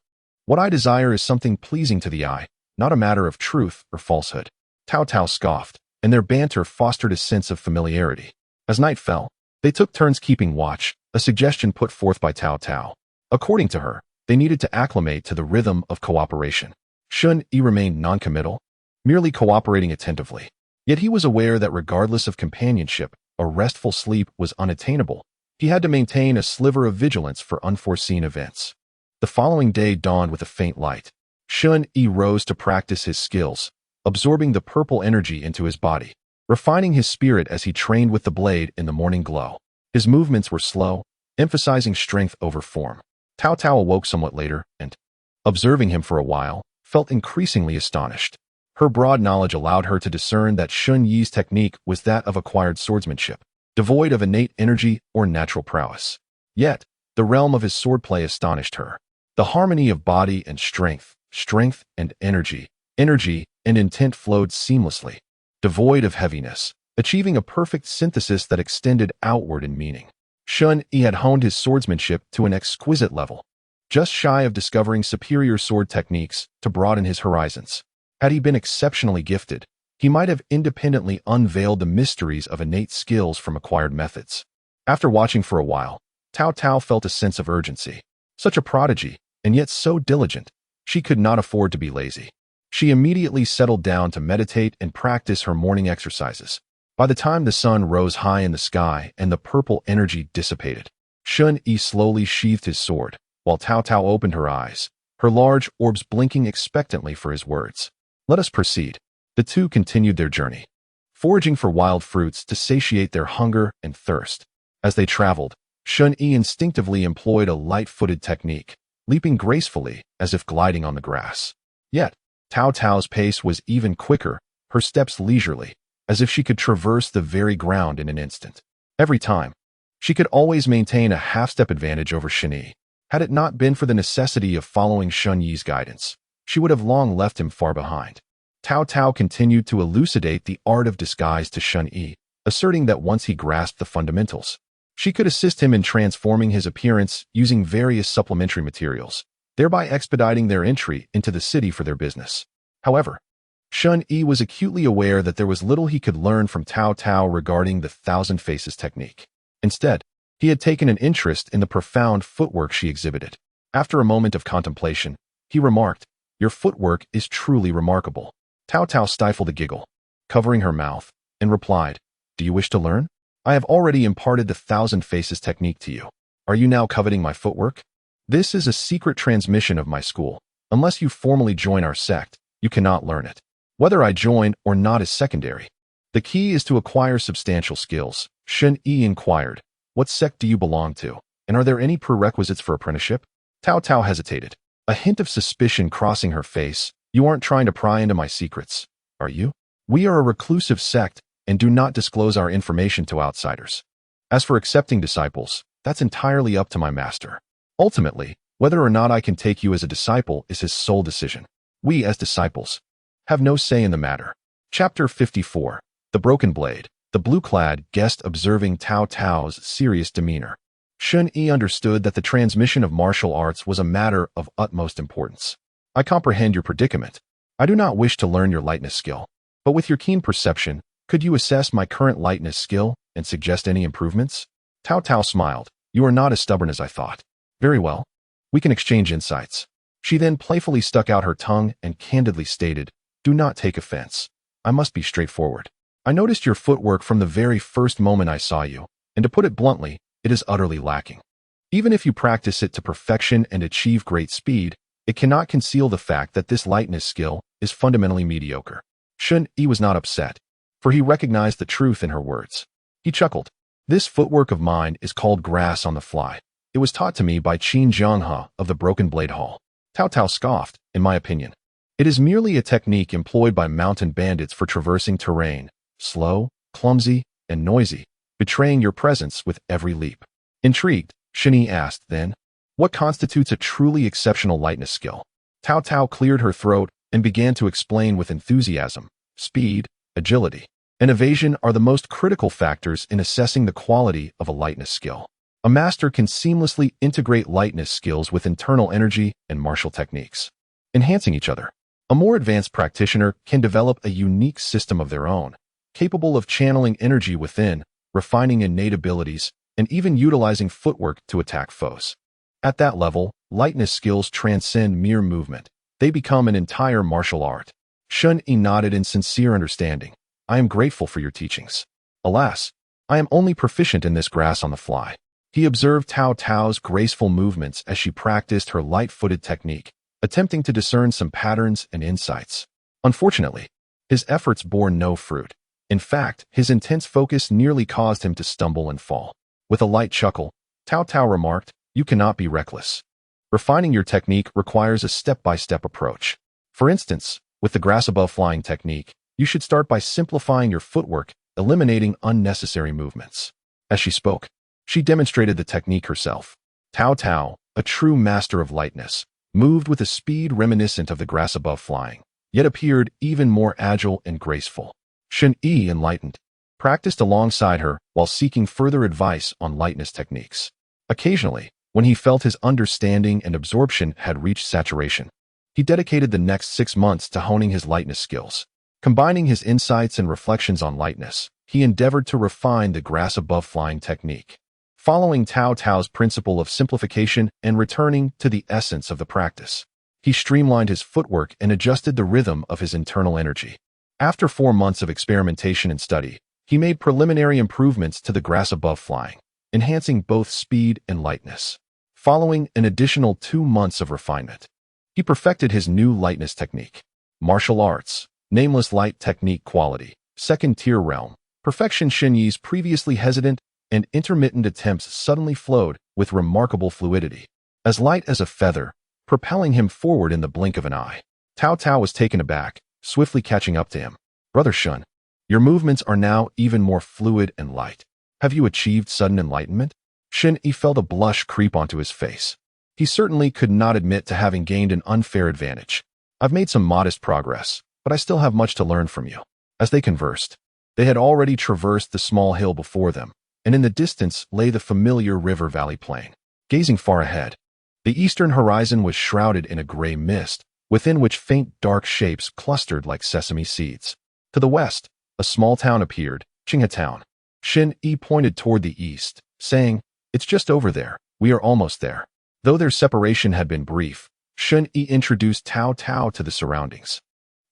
"What I desire is something pleasing to the eye, not a matter of truth or falsehood." Cao Cao scoffed, and their banter fostered a sense of familiarity. As night fell, they took turns keeping watch, a suggestion put forth by Cao Cao. According to her, they needed to acclimate to the rhythm of cooperation. Shen Yi remained noncommittal, merely cooperating attentively. Yet he was aware that regardless of companionship, a restful sleep was unattainable. He had to maintain a sliver of vigilance for unforeseen events. The following day dawned with a faint light. Shen Yi rose to practice his skills, absorbing the purple energy into his body, refining his spirit as he trained with the blade in the morning glow. His movements were slow, emphasizing strength over form. Cao Cao awoke somewhat later and, observing him for a while, felt increasingly astonished. Her broad knowledge allowed her to discern that Shen Yi's technique was that of acquired swordsmanship, devoid of innate energy or natural prowess. Yet, the realm of his swordplay astonished her. The harmony of body and strength, strength and energy, energy and intent flowed seamlessly, devoid of heaviness, achieving a perfect synthesis that extended outward in meaning. Shen Yi had honed his swordsmanship to an exquisite level, just shy of discovering superior sword techniques to broaden his horizons. Had he been exceptionally gifted, he might have independently unveiled the mysteries of innate skills from acquired methods. After watching for a while, Cao Cao felt a sense of urgency. Such a prodigy, and yet so diligent. She could not afford to be lazy. She immediately settled down to meditate and practice her morning exercises. By the time the sun rose high in the sky and the purple energy dissipated, Shen Yi slowly sheathed his sword, while Cao Cao opened her eyes, her large orbs blinking expectantly for his words. Let us proceed. The two continued their journey, foraging for wild fruits to satiate their hunger and thirst. As they traveled, Shen Yi instinctively employed a light-footed technique, leaping gracefully as if gliding on the grass. Yet, Cao Cao's pace was even quicker, her steps leisurely, as if she could traverse the very ground in an instant. Every time, she could always maintain a half-step advantage over Shen Yi. Had it not been for the necessity of following Shen Yi's guidance, she would have long left him far behind. Cao Cao continued to elucidate the art of disguise to Shen Yi, asserting that once he grasped the fundamentals, she could assist him in transforming his appearance using various supplementary materials, thereby expediting their entry into the city for their business. However, Shen Yi was acutely aware that there was little he could learn from Cao Cao regarding the Thousand Faces technique. Instead, he had taken an interest in the profound footwork she exhibited. After a moment of contemplation, he remarked, "Your footwork is truly remarkable." Cao Cao stifled a giggle, covering her mouth, and replied, "Do you wish to learn? I have already imparted the Thousand Faces technique to you. Are you now coveting my footwork? This is a secret transmission of my school. Unless you formally join our sect, you cannot learn it. Whether I join or not is secondary. The key is to acquire substantial skills." Shen Yi inquired, "What sect do you belong to, and are there any prerequisites for apprenticeship?" Cao Cao hesitated, a hint of suspicion crossing her face. "You aren't trying to pry into my secrets, are you? We are a reclusive sect and do not disclose our information to outsiders. As for accepting disciples, that's entirely up to my master. Ultimately, whether or not I can take you as a disciple is his sole decision. We, as disciples, have no say in the matter." Chapter 54. The Broken Blade. The blue-clad guest observing Cao Cao's serious demeanor, Shen Yi understood that the transmission of martial arts was a matter of utmost importance. "I comprehend your predicament. I do not wish to learn your lightness skill, but with your keen perception, could you assess my current lightness skill and suggest any improvements?" Cao Cao smiled. "You are not as stubborn as I thought. Very well. We can exchange insights." She then playfully stuck out her tongue and candidly stated, "Do not take offense. I must be straightforward. I noticed your footwork from the very first moment I saw you, and to put it bluntly, it is utterly lacking. Even if you practice it to perfection and achieve great speed, it cannot conceal the fact that this lightness skill is fundamentally mediocre." Shen Yi was not upset, for he recognized the truth in her words. He chuckled. "This footwork of mine is called grass on the fly. It was taught to me by Qin Zhanghe of the Broken Blade Hall." Cao Cao scoffed, "In my opinion, it is merely a technique employed by mountain bandits for traversing terrain, slow, clumsy, and noisy, betraying your presence with every leap." Intrigued, Shen Yi asked, "Then, what constitutes a truly exceptional lightness skill?" Cao Cao cleared her throat and began to explain with enthusiasm. "Speed, agility, and evasion are the most critical factors in assessing the quality of a lightness skill. A master can seamlessly integrate lightness skills with internal energy and martial techniques, enhancing each other. A more advanced practitioner can develop a unique system of their own, capable of channeling energy within, refining innate abilities, and even utilizing footwork to attack foes. At that level, lightness skills transcend mere movement. They become an entire martial art." Shen Yi nodded in sincere understanding. "I am grateful for your teachings. Alas, I am only proficient in this grass on the fly." He observed Cao Cao's graceful movements as she practiced her light-footed technique, attempting to discern some patterns and insights. Unfortunately, his efforts bore no fruit. In fact, his intense focus nearly caused him to stumble and fall. With a light chuckle, Cao Cao remarked, "You cannot be reckless. Refining your technique requires a step-by-step approach. For instance, with the grass-above-flying technique, you should start by simplifying your footwork, eliminating unnecessary movements." As she spoke, she demonstrated the technique herself. Cao Cao, a true master of lightness, moved with a speed reminiscent of the grass-above-flying, yet appeared even more agile and graceful. Shen Yi, enlightened, practiced alongside her while seeking further advice on lightness techniques. Occasionally, when he felt his understanding and absorption had reached saturation, he dedicated the next 6 months to honing his lightness skills. Combining his insights and reflections on lightness, he endeavored to refine the grass-above-flying technique. following Tao Tao's principle of simplification and returning to the essence of the practice. He streamlined his footwork and adjusted the rhythm of his internal energy. After 4 months of experimentation and study, he made preliminary improvements to the grass above flying, enhancing both speed and lightness. Following an additional 2 months of refinement, he perfected his new lightness technique. Martial arts, nameless light technique quality, second-tier realm. Perfection. Shen Yi's previously hesitant and intermittent attempts suddenly flowed with remarkable fluidity, as light as a feather, propelling him forward in the blink of an eye. Tao Tao was taken aback, swiftly catching up to him. Brother Shen, your movements are now even more fluid and light. Have you achieved sudden enlightenment? Shen Yi felt a blush creep onto his face. He certainly could not admit to having gained an unfair advantage. I've made some modest progress, but I still have much to learn from you. As they conversed, they had already traversed the small hill before them, and in the distance lay the familiar river valley plain. Gazing far ahead, the eastern horizon was shrouded in a gray mist, within which faint dark shapes clustered like sesame seeds. To the west, a small town appeared, Qinghe Town. Shen Yi pointed toward the east, saying, "It's just over there. We are almost there." Though their separation had been brief, Shen Yi introduced Tao Tao to the surroundings,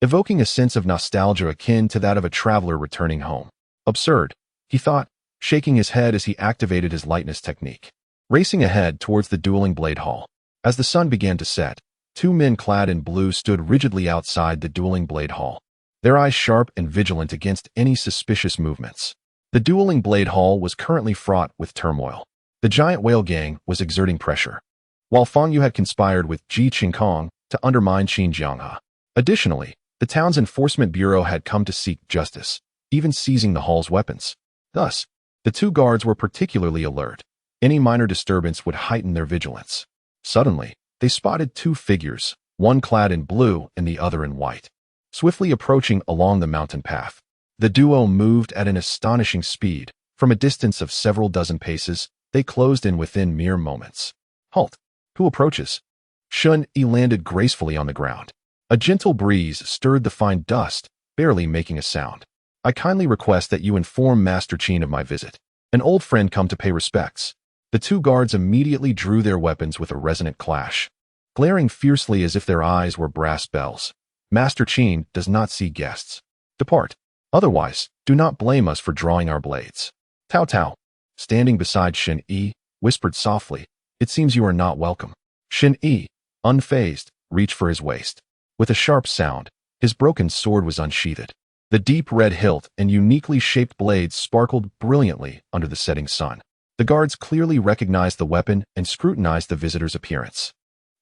evoking a sense of nostalgia akin to that of a traveler returning home. Absurd, he thought, shaking his head as he activated his lightness technique. Racing ahead towards the dueling blade hall. As the sun began to set, 2 men clad in blue stood rigidly outside the dueling blade hall, their eyes sharp and vigilant against any suspicious movements. The dueling blade hall was currently fraught with turmoil. The giant whale gang was exerting pressure, while Fang Yu had conspired with Ji Qingkong to undermine Qin Jianghe. Additionally, the town's enforcement bureau had come to seek justice, even seizing the hall's weapons. Thus, the 2 guards were particularly alert. Any minor disturbance would heighten their vigilance. Suddenly, they spotted 2 figures, one clad in blue and the other in white, swiftly approaching along the mountain path. The duo moved at an astonishing speed. From a distance of several dozen paces, they closed in within mere moments. Halt! Who approaches? Shen Yi landed gracefully on the ground. A gentle breeze stirred the fine dust, barely making a sound. I kindly request that you inform Master Qin of my visit. An old friend come to pay respects. The 2 guards immediately drew their weapons with a resonant clash, glaring fiercely as if their eyes were brass bells. Master Qin does not see guests. Depart. Otherwise, do not blame us for drawing our blades. Tao Tao, standing beside Shen Yi, whispered softly, "It seems you are not welcome." Shen Yi, unfazed, reached for his waist. With a sharp sound, his broken sword was unsheathed. The deep red hilt and uniquely shaped blades sparkled brilliantly under the setting sun. The guards clearly recognized the weapon and scrutinized the visitor's appearance.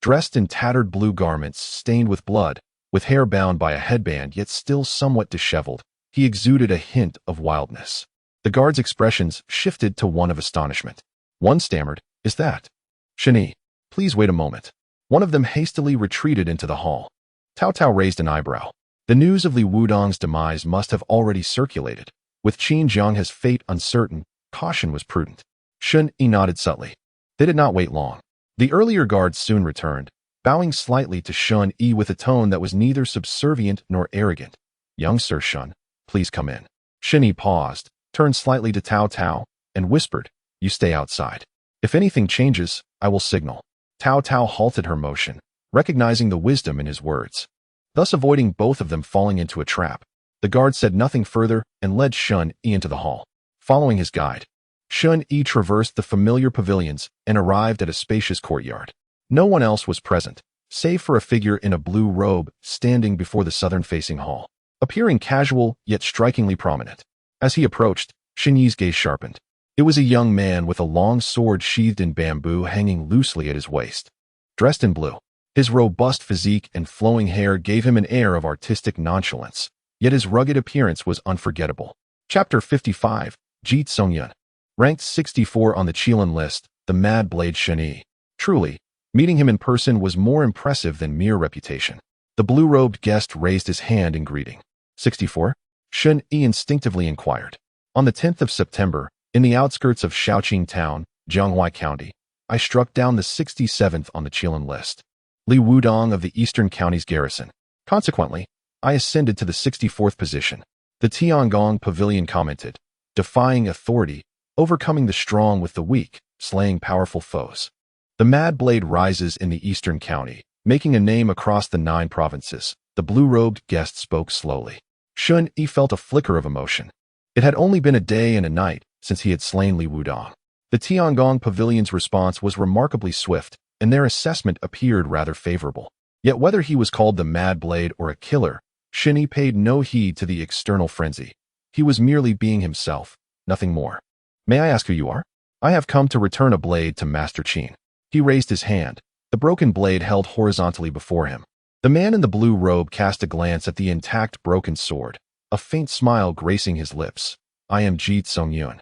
Dressed in tattered blue garments stained with blood, with hair bound by a headband yet still somewhat disheveled, he exuded a hint of wildness. The guards' expressions shifted to one of astonishment. One stammered, "Is that Shen Yi? Please wait a moment." One of them hastily retreated into the hall. Tao Tao raised an eyebrow. The news of Li Wudong's demise must have already circulated. With Qin Jianghe's fate uncertain, caution was prudent. Shen Yi nodded subtly. They did not wait long. The earlier guards soon returned, bowing slightly to Shen Yi with a tone that was neither subservient nor arrogant. "Young Sir Shen, please come in." Shen Yi paused, turned slightly to Tao Tao, and whispered, "You stay outside. If anything changes, I will signal." Tao Tao halted her motion, recognizing the wisdom in his words, thus avoiding both of them falling into a trap. The guard said nothing further and led Shen Yi into the hall. Following his guide, Shen Yi traversed the familiar pavilions and arrived at a spacious courtyard. No one else was present, save for a figure in a blue robe standing before the southern-facing hall, appearing casual yet strikingly prominent. As he approached, Shen Yi's gaze sharpened. It was a young man with a long sword sheathed in bamboo hanging loosely at his waist. Dressed in blue, his robust physique and flowing hair gave him an air of artistic nonchalance, yet his rugged appearance was unforgettable. Chapter 55, Ji Tsongyun. Ranked 64 on the Qilin list, the Mad Blade Shen Yi. Truly, meeting him in person was more impressive than mere reputation. The blue-robed guest raised his hand in greeting. 64? Shen Yi instinctively inquired. On the 10th of September, in the outskirts of Shaoqing Town, Jianghuai County, I struck down the 67th on the Qilin list. Li Wudong of the Eastern County's garrison. Consequently, I ascended to the 64th position. The Tiangong Pavilion commented, defying authority, overcoming the strong with the weak, slaying powerful foes. The Mad Blade rises in the eastern county, making a name across the 9 provinces. The blue-robed guest spoke slowly. Shen Yi felt a flicker of emotion. It had only been a day and a night since he had slain Li Wudong. The Tiangong Pavilion's response was remarkably swift, and their assessment appeared rather favorable. Yet whether he was called the Mad Blade or a killer, Shen Yi paid no heed to the external frenzy. He was merely being himself, nothing more. May I ask who you are? I have come to return a blade to Master Qin. He raised his hand, the broken blade held horizontally before him. The man in the blue robe cast a glance at the intact broken sword, a faint smile gracing his lips. I am Ji Tsongyun.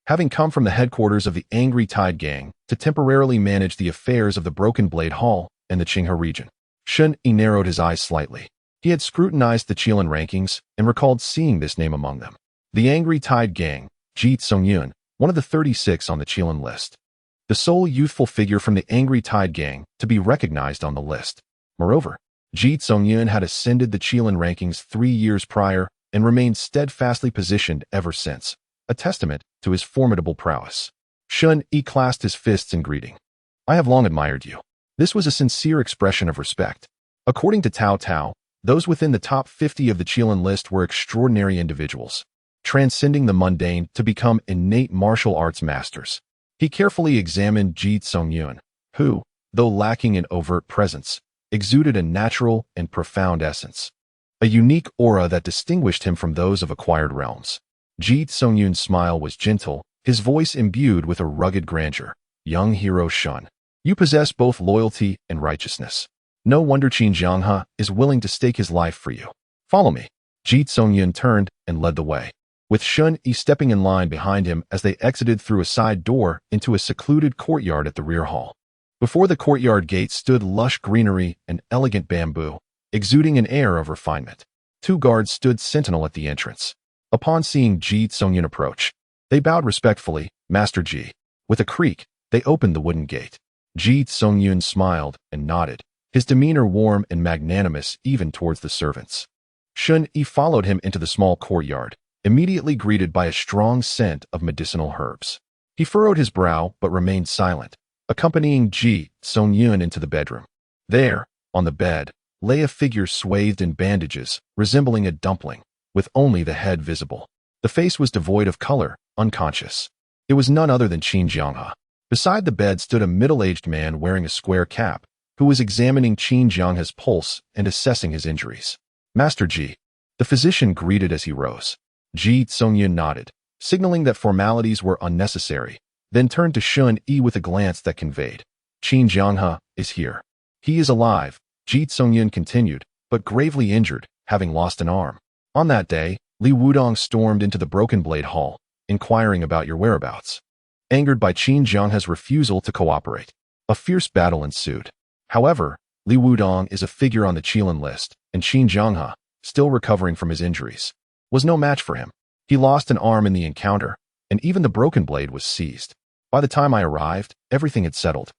Having come from the headquarters of the Angry Tide Gang to temporarily manage the affairs of the Broken Blade Hall and the Qinghe region. Shen Yi narrowed his eyes slightly. He had scrutinized the Qilin rankings and recalled seeing this name among them. The Angry Tide Gang, Ji Tsongyun, one of the 36 on the Qilin list. The sole youthful figure from the Angry Tide Gang to be recognized on the list. Moreover, Ji Tsongyun had ascended the Qilin rankings 3 years prior and remained steadfastly positioned ever since, a testament to his formidable prowess. Shen Yi clasped his fists in greeting. I have long admired you. This was a sincere expression of respect. According to Tao Tao, those within the top 50 of the Qilin list were extraordinary individuals, transcending the mundane to become innate martial arts masters. He carefully examined Ji Tsongyun, who, though lacking in overt presence, exuded a natural and profound essence, a unique aura that distinguished him from those of acquired realms. Ji Tsongyun's smile was gentle, his voice imbued with a rugged grandeur. Young hero Shun, you possess both loyalty and righteousness. No wonder Qin Jianghe is willing to stake his life for you. Follow me. Ji Tsongyun turned and led the way, with Shen Yi stepping in line behind him as they exited through a side door into a secluded courtyard at the rear hall. Before the courtyard gate stood lush greenery and elegant bamboo, exuding an air of refinement. 2 guards stood sentinel at the entrance. Upon seeing Ji Tsongyun approach, they bowed respectfully. Master Ji. With a creak, they opened the wooden gate. Ji Tsongyun smiled and nodded, his demeanor warm and magnanimous even towards the servants. Shen Yi followed him into the small courtyard, immediately greeted by a strong scent of medicinal herbs. He furrowed his brow but remained silent, accompanying Ji Tsongyun into the bedroom. There, on the bed, lay a figure swathed in bandages, resembling a dumpling, with only the head visible. The face was devoid of color, unconscious. It was none other than Qin Jianghe. Beside the bed stood a middle-aged man wearing a square cap, who was examining Qin Jianghe's pulse and assessing his injuries. Master Ji. The physician greeted as he rose. Ji Tsongyun nodded, signaling that formalities were unnecessary, then turned to Shen Yi with a glance that conveyed. Qin Jianghe is here. He is alive, Ji Tsongyun continued, but gravely injured, having lost an arm. On that day, Li Wudong stormed into the Broken Blade Hall, inquiring about your whereabouts. Angered by Qin Jianghe's refusal to cooperate, a fierce battle ensued. However, Li Wudong is a figure on the Qilin list, and Qin Jianghe, still recovering from his injuries, was no match for him. He lost an arm in the encounter, and even the broken blade was seized. By the time I arrived, everything had settled.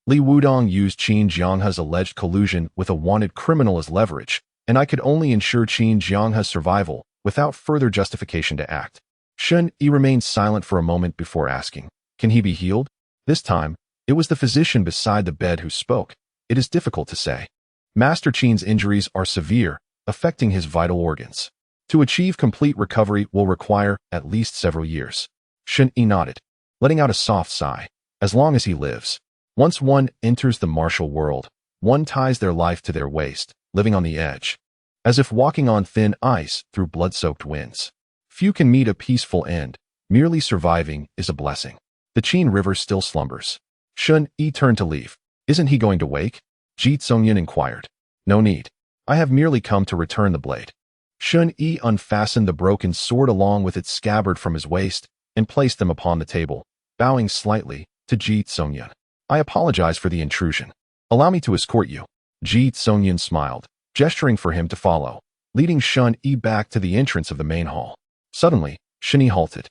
Li Wudong used Qin Jianghe's alleged collusion with a wanted criminal as leverage, and I could only ensure Qin Jianghe's survival without further justification to act. Shen Yi remained silent for a moment before asking, can he be healed? This time, it was the physician beside the bed who spoke. It is difficult to say. Master Qin's injuries are severe, affecting his vital organs. To achieve complete recovery will require at least several years. Shen Yi nodded, letting out a soft sigh. As long as he lives. Once one enters the martial world, one ties their life to their waist, living on the edge, as if walking on thin ice through blood-soaked winds. Few can meet a peaceful end. Merely surviving is a blessing. The Qin River still slumbers. Shen Yi turned to leave. Isn't he going to wake? Ji Tsongyun inquired. No need. I have merely come to return the blade. Shen Yi unfastened the broken sword along with its scabbard from his waist and placed them upon the table, bowing slightly to Ji Tsongyun. I apologize for the intrusion. Allow me to escort you. Ji Tsongyun smiled, gesturing for him to follow, leading Shen Yi back to the entrance of the main hall. Suddenly, Shen Yi halted.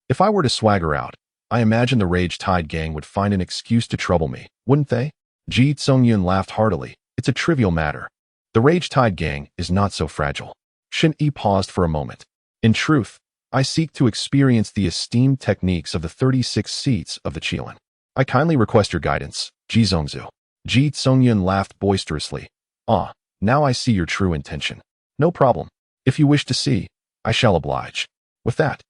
If I were to swagger out, I imagine the Rage Tide Gang would find an excuse to trouble me, wouldn't they? Ji Tsongyun laughed heartily. It's a trivial matter. The Rage Tide Gang is not so fragile. Shen Yi paused for a moment. In truth, I seek to experience the esteemed techniques of the 36 seats of the Qilin. I kindly request your guidance, Ji Zongzu. Ji Zongyun laughed boisterously. Ah, now I see your true intention. No problem. If you wish to see, I shall oblige. With that,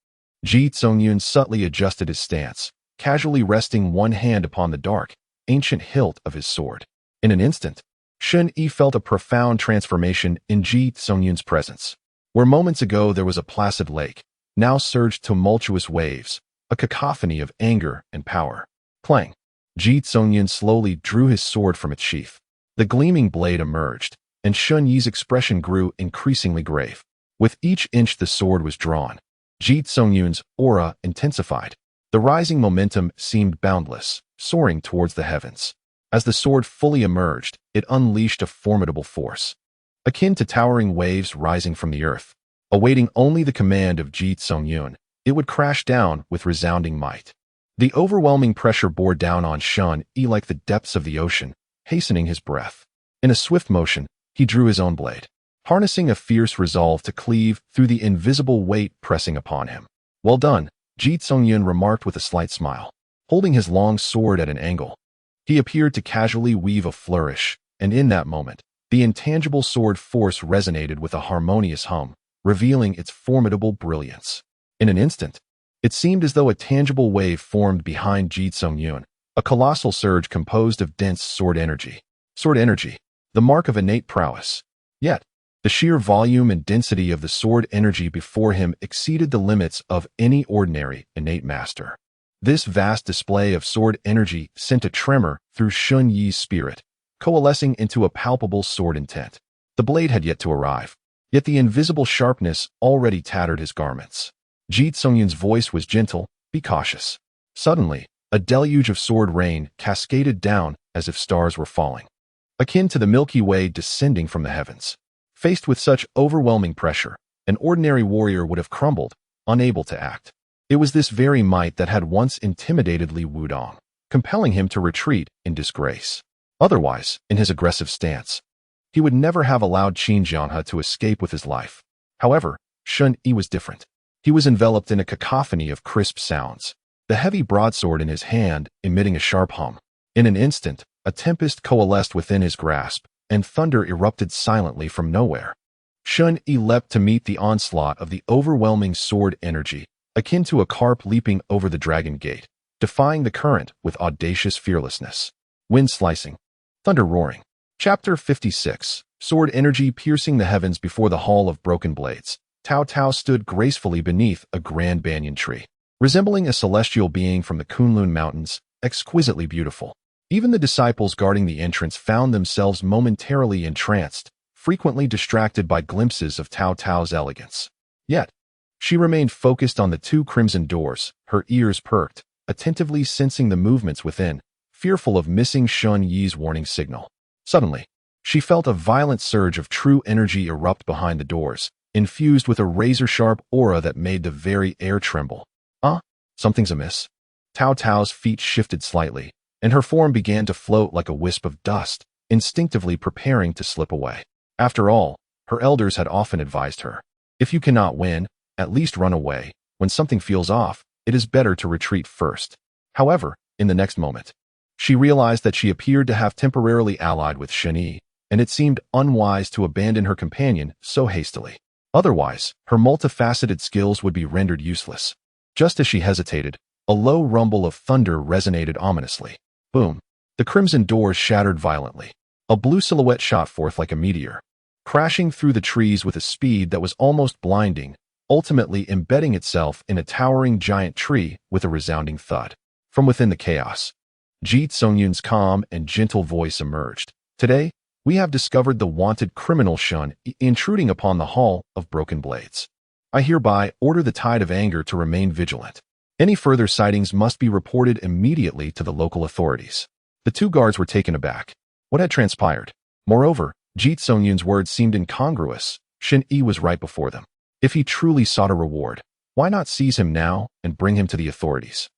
Ji Zongyun subtly adjusted his stance, casually resting one hand upon the dark, ancient hilt of his sword. In an instant, Shen Yi felt a profound transformation in Ji Zongyun's presence. Where moments ago there was a placid lake, now surged tumultuous waves, a cacophony of anger and power. Clang! Ji Zongyun slowly drew his sword from its sheath. The gleaming blade emerged, and Shen Yi's expression grew increasingly grave. With each inch the sword was drawn, Ji Zongyun's aura intensified. The rising momentum seemed boundless, soaring towards the heavens. As the sword fully emerged, it unleashed a formidable force, akin to towering waves rising from the earth. Awaiting only the command of Ji Zongyun, it would crash down with resounding might. The overwhelming pressure bore down on Shen Yi like the depths of the ocean, hastening his breath. In a swift motion, he drew his own blade, harnessing a fierce resolve to cleave through the invisible weight pressing upon him. Well done, Ji Zongyun remarked with a slight smile, holding his long sword at an angle. He appeared to casually weave a flourish, and in that moment, the intangible sword force resonated with a harmonious hum, revealing its formidable brilliance. In an instant, it seemed as though a tangible wave formed behind Ji Zongyun, a colossal surge composed of dense sword energy. Sword energy, the mark of innate prowess. Yet, the sheer volume and density of the sword energy before him exceeded the limits of any ordinary innate master. This vast display of sword energy sent a tremor through Shen Yi's spirit, coalescing into a palpable sword intent. The blade had yet to arrive, yet the invisible sharpness already tattered his garments. Ji Zongyun's voice was gentle, be cautious. Suddenly, a deluge of sword rain cascaded down as if stars were falling, akin to the Milky Way descending from the heavens. Faced with such overwhelming pressure, an ordinary warrior would have crumbled, unable to act. It was this very might that had once intimidated Li Wudong, compelling him to retreat in disgrace. Otherwise, in his aggressive stance, he would never have allowed Qin Jianhe to escape with his life. However, Shen Yi was different. He was enveloped in a cacophony of crisp sounds, the heavy broadsword in his hand emitting a sharp hum. In an instant, a tempest coalesced within his grasp, and thunder erupted silently from nowhere. Shen Yi leapt to meet the onslaught of the overwhelming sword energy, akin to a carp leaping over the dragon gate, defying the current with audacious fearlessness. Wind slicing, thunder roaring. Chapter 56. Sword energy piercing the heavens before the hall of broken blades. Tao Tao stood gracefully beneath a grand banyan tree, resembling a celestial being from the Kunlun Mountains, exquisitely beautiful. Even the disciples guarding the entrance found themselves momentarily entranced, frequently distracted by glimpses of Tao Tao's elegance. Yet, she remained focused on the two crimson doors, her ears perked, attentively sensing the movements within, fearful of missing Shen Yi's warning signal. Suddenly, she felt a violent surge of true energy erupt behind the doors, infused with a razor-sharp aura that made the very air tremble. Something's amiss. Tao Tao's feet shifted slightly, and her form began to float like a wisp of dust, instinctively preparing to slip away. After all, her elders had often advised her, if you cannot win, at least run away. When something feels off, it is better to retreat first. However, in the next moment, she realized that she appeared to have temporarily allied with Shen Yi, and it seemed unwise to abandon her companion so hastily. Otherwise, her multifaceted skills would be rendered useless. Just as she hesitated, a low rumble of thunder resonated ominously. Boom! The crimson doors shattered violently. A blue silhouette shot forth like a meteor, crashing through the trees with a speed that was almost blinding, ultimately embedding itself in a towering giant tree with a resounding thud. From within the chaos, Ji Zongyun's calm and gentle voice emerged. Today, we have discovered the wanted criminal Shen Yi intruding upon the Hall of Broken Blades. I hereby order the tide of anger to remain vigilant. Any further sightings must be reported immediately to the local authorities. The two guards were taken aback. What had transpired? Moreover, Ji Zongyun's words seemed incongruous. Shen Yi was right before them. If he truly sought a reward, why not seize him now and bring him to the authorities?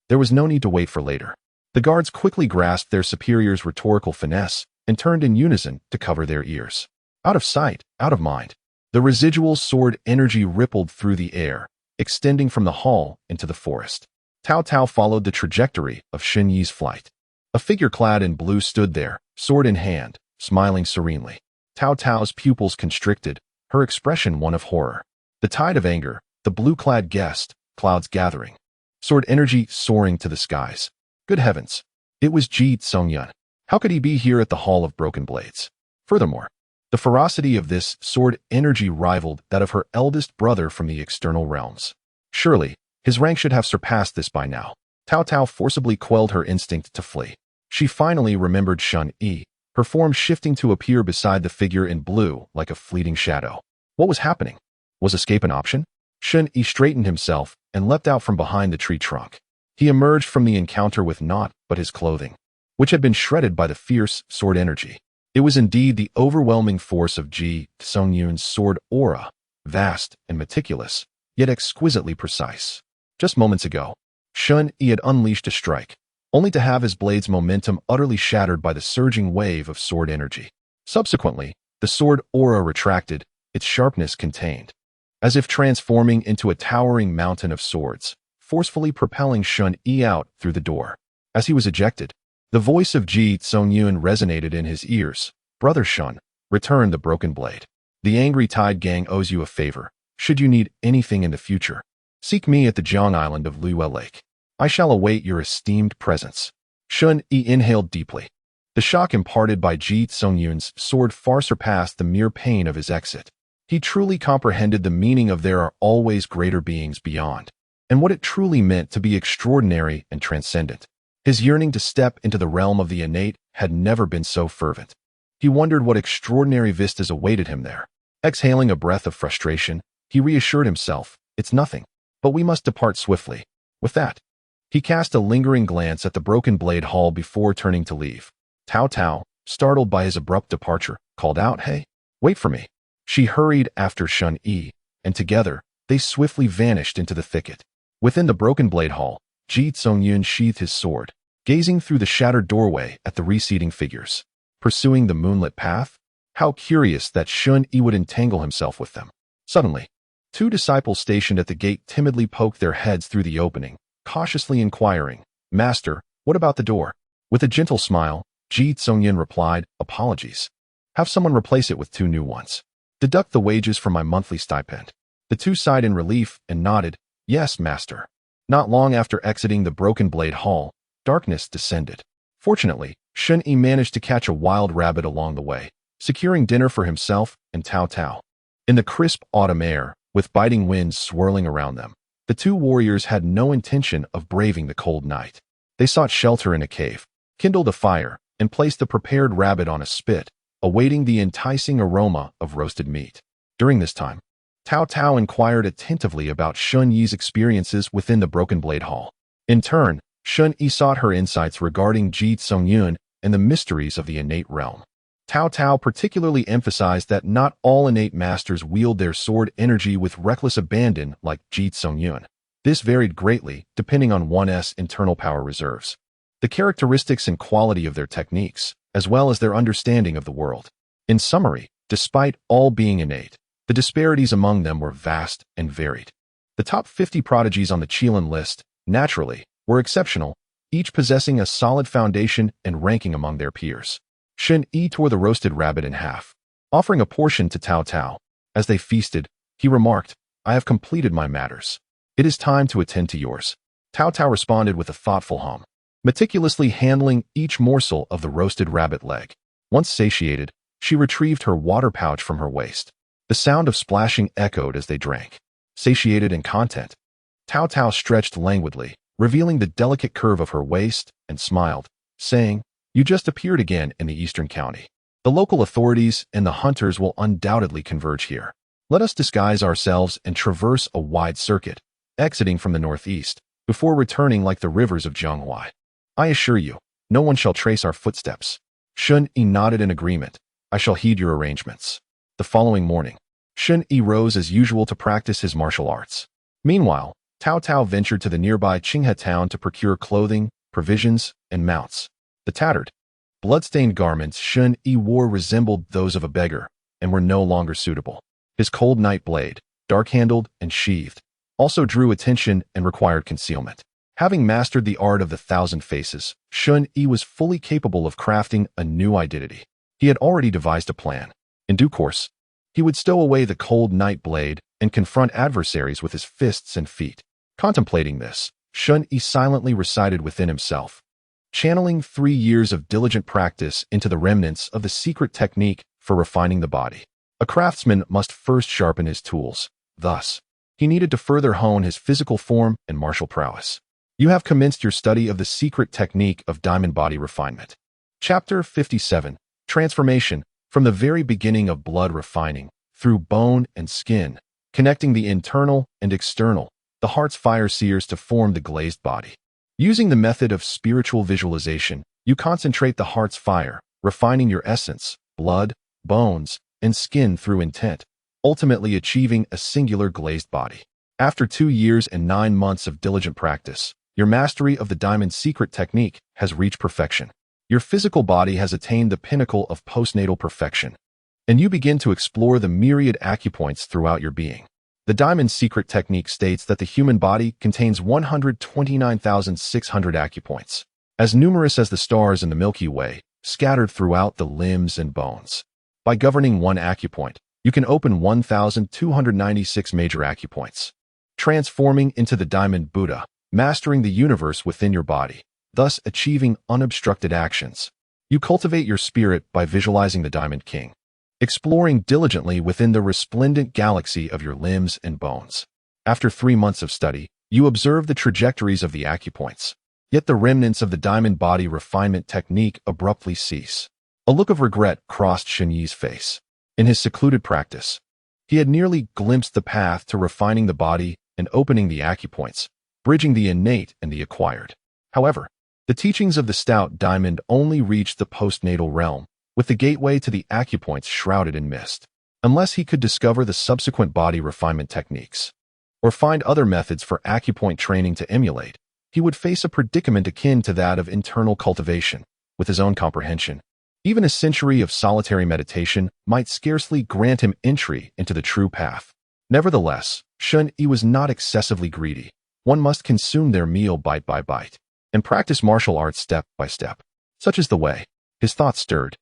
There was no need to wait for later. The guards quickly grasped their superior's rhetorical finesse and turned in unison to cover their ears. Out of sight, out of mind. The residual sword energy rippled through the air, extending from the hall into the forest. Cao Cao followed the trajectory of Shen Yi's flight. A figure clad in blue stood there, sword in hand, smiling serenely. Cao Cao's pupils constricted, her expression one of horror. The tide of anger, the blue-clad guest, clouds gathering. Sword energy soaring to the skies. Good heavens! It was Ji Tsungyun. How could he be here at the Hall of Broken Blades? Furthermore, the ferocity of this sword energy rivaled that of her eldest brother from the external realms. Surely, his rank should have surpassed this by now. Cao Cao forcibly quelled her instinct to flee. She finally remembered Shen Yi, her form shifting to appear beside the figure in blue like a fleeting shadow. What was happening? Was escape an option? Shen Yi straightened himself and leapt out from behind the tree trunk. He emerged from the encounter with naught but his clothing, which had been shredded by the fierce sword energy. It was indeed the overwhelming force of Ji Tsungyun's sword aura, vast and meticulous, yet exquisitely precise. Just moments ago, Shen Yi had unleashed a strike, only to have his blade's momentum utterly shattered by the surging wave of sword energy. Subsequently, the sword aura retracted, its sharpness contained, as if transforming into a towering mountain of swords, forcefully propelling Shen Yi out through the door. As he was ejected, the voice of Ji Tsungyun resonated in his ears. Brother Shen, return the broken blade. The Angry Tide Gang owes you a favor. Should you need anything in the future, seek me at the Jiang Island of Luo Lake. I shall await your esteemed presence. Shen Yi inhaled deeply. The shock imparted by Ji Tsungyun's sword far surpassed the mere pain of his exit. He truly comprehended the meaning of there are always greater beings beyond, and what it truly meant to be extraordinary and transcendent. His yearning to step into the realm of the innate had never been so fervent. He wondered what extraordinary vistas awaited him there. Exhaling a breath of frustration, he reassured himself, it's nothing, but we must depart swiftly. With that, he cast a lingering glance at the Broken Blade Hall before turning to leave. Cao Cao, startled by his abrupt departure, called out, "Hey, wait for me." She hurried after Shen Yi, and together, they swiftly vanished into the thicket. Within the Broken Blade Hall, Ji Tsungyun sheathed his sword, gazing through the shattered doorway at the receding figures. Pursuing the moonlit path? How curious that Shen Yi would entangle himself with them. Suddenly, two disciples stationed at the gate timidly poked their heads through the opening, cautiously inquiring, "Master, what about the door?" With a gentle smile, Ji Tsungyun replied, "Apologies. Have someone replace it with two new ones. Deduct the wages from my monthly stipend." The two sighed in relief and nodded, "Yes, master." Not long after exiting the Broken Blade Hall, darkness descended. Fortunately, Shen Yi managed to catch a wild rabbit along the way, securing dinner for himself and Cao Cao. In the crisp autumn air, with biting winds swirling around them, the two warriors had no intention of braving the cold night. They sought shelter in a cave, kindled a fire, and placed the prepared rabbit on a spit, awaiting the enticing aroma of roasted meat. During this time, Cao Cao inquired attentively about Shen Yi's experiences within the Broken Blade Hall. In turn, Shen Yi sought her insights regarding Ji Tsungyun and the mysteries of the innate realm. Cao Cao particularly emphasized that not all innate masters wield their sword energy with reckless abandon like Ji Tsungyun. This varied greatly depending on one's internal power reserves, the characteristics and quality of their techniques, as well as their understanding of the world. In summary, despite all being innate, the disparities among them were vast and varied. The top 50 prodigies on the Qilin list, naturally, were exceptional, each possessing a solid foundation and ranking among their peers. Shen Yi tore the roasted rabbit in half, offering a portion to Cao Cao. As they feasted, he remarked, "I have completed my matters. It is time to attend to yours." Cao Cao responded with a thoughtful hum, meticulously handling each morsel of the roasted rabbit leg. Once satiated, she retrieved her water pouch from her waist. The sound of splashing echoed as they drank. Satiated and content, Cao Cao stretched languidly, revealing the delicate curve of her waist, and smiled, saying, "You just appeared again in the Eastern County. The local authorities and the hunters will undoubtedly converge here. Let us disguise ourselves and traverse a wide circuit, exiting from the northeast, before returning like the rivers of Jianghuai. I assure you, no one shall trace our footsteps." Shen Yi nodded in agreement. "I shall heed your arrangements." The following morning, Shen Yi rose as usual to practice his martial arts. Meanwhile, Cao Cao ventured to the nearby Qinghe town to procure clothing, provisions, and mounts. The tattered, blood-stained garments Shen Yi wore resembled those of a beggar and were no longer suitable. His cold night blade, dark-handled and sheathed, also drew attention and required concealment. Having mastered the art of the 1,000 faces, Shen Yi was fully capable of crafting a new identity. He had already devised a plan. In due course, he would stow away the cold night blade and confront adversaries with his fists and feet. Contemplating this, Shen Yi silently recited within himself, channeling 3 years of diligent practice into the remnants of the secret technique for refining the body. A craftsman must first sharpen his tools. Thus, he needed to further hone his physical form and martial prowess. You have commenced your study of the secret technique of diamond body refinement. Chapter 57. Transformation. From the very beginning of blood refining, through bone and skin, connecting the internal and external, the heart's fire sears to form the glazed body. Using the method of spiritual visualization, you concentrate the heart's fire, refining your essence, blood, bones, and skin through intent, ultimately achieving a singular glazed body. After 2 years and 9 months of diligent practice, your mastery of the diamond secret technique has reached perfection. Your physical body has attained the pinnacle of postnatal perfection, and you begin to explore the myriad acupoints throughout your being. The diamond secret technique states that the human body contains 129,600 acupoints, as numerous as the stars in the Milky Way, scattered throughout the limbs and bones. By governing one acupoint, you can open 1,296 major acupoints, transforming into the diamond Buddha, mastering the universe within your body, thus achieving unobstructed actions. You cultivate your spirit by visualizing the Diamond King, exploring diligently within the resplendent galaxy of your limbs and bones. After 3 months of study, you observe the trajectories of the acupoints, yet the remnants of the diamond body refinement technique abruptly cease. A look of regret crossed Shen Yi's face. In his secluded practice, he had nearly glimpsed the path to refining the body and opening the acupoints, bridging the innate and the acquired. However, the teachings of the stout diamond only reached the postnatal realm, with the gateway to the acupoints shrouded in mist. Unless he could discover the subsequent body refinement techniques, or find other methods for acupoint training to emulate, he would face a predicament akin to that of internal cultivation. With his own comprehension, even a century of solitary meditation might scarcely grant him entry into the true path. Nevertheless, Shen Yi was not excessively greedy. One must consume their meal bite by bite, and practice martial arts step by step. Such is the way. His thoughts stirred,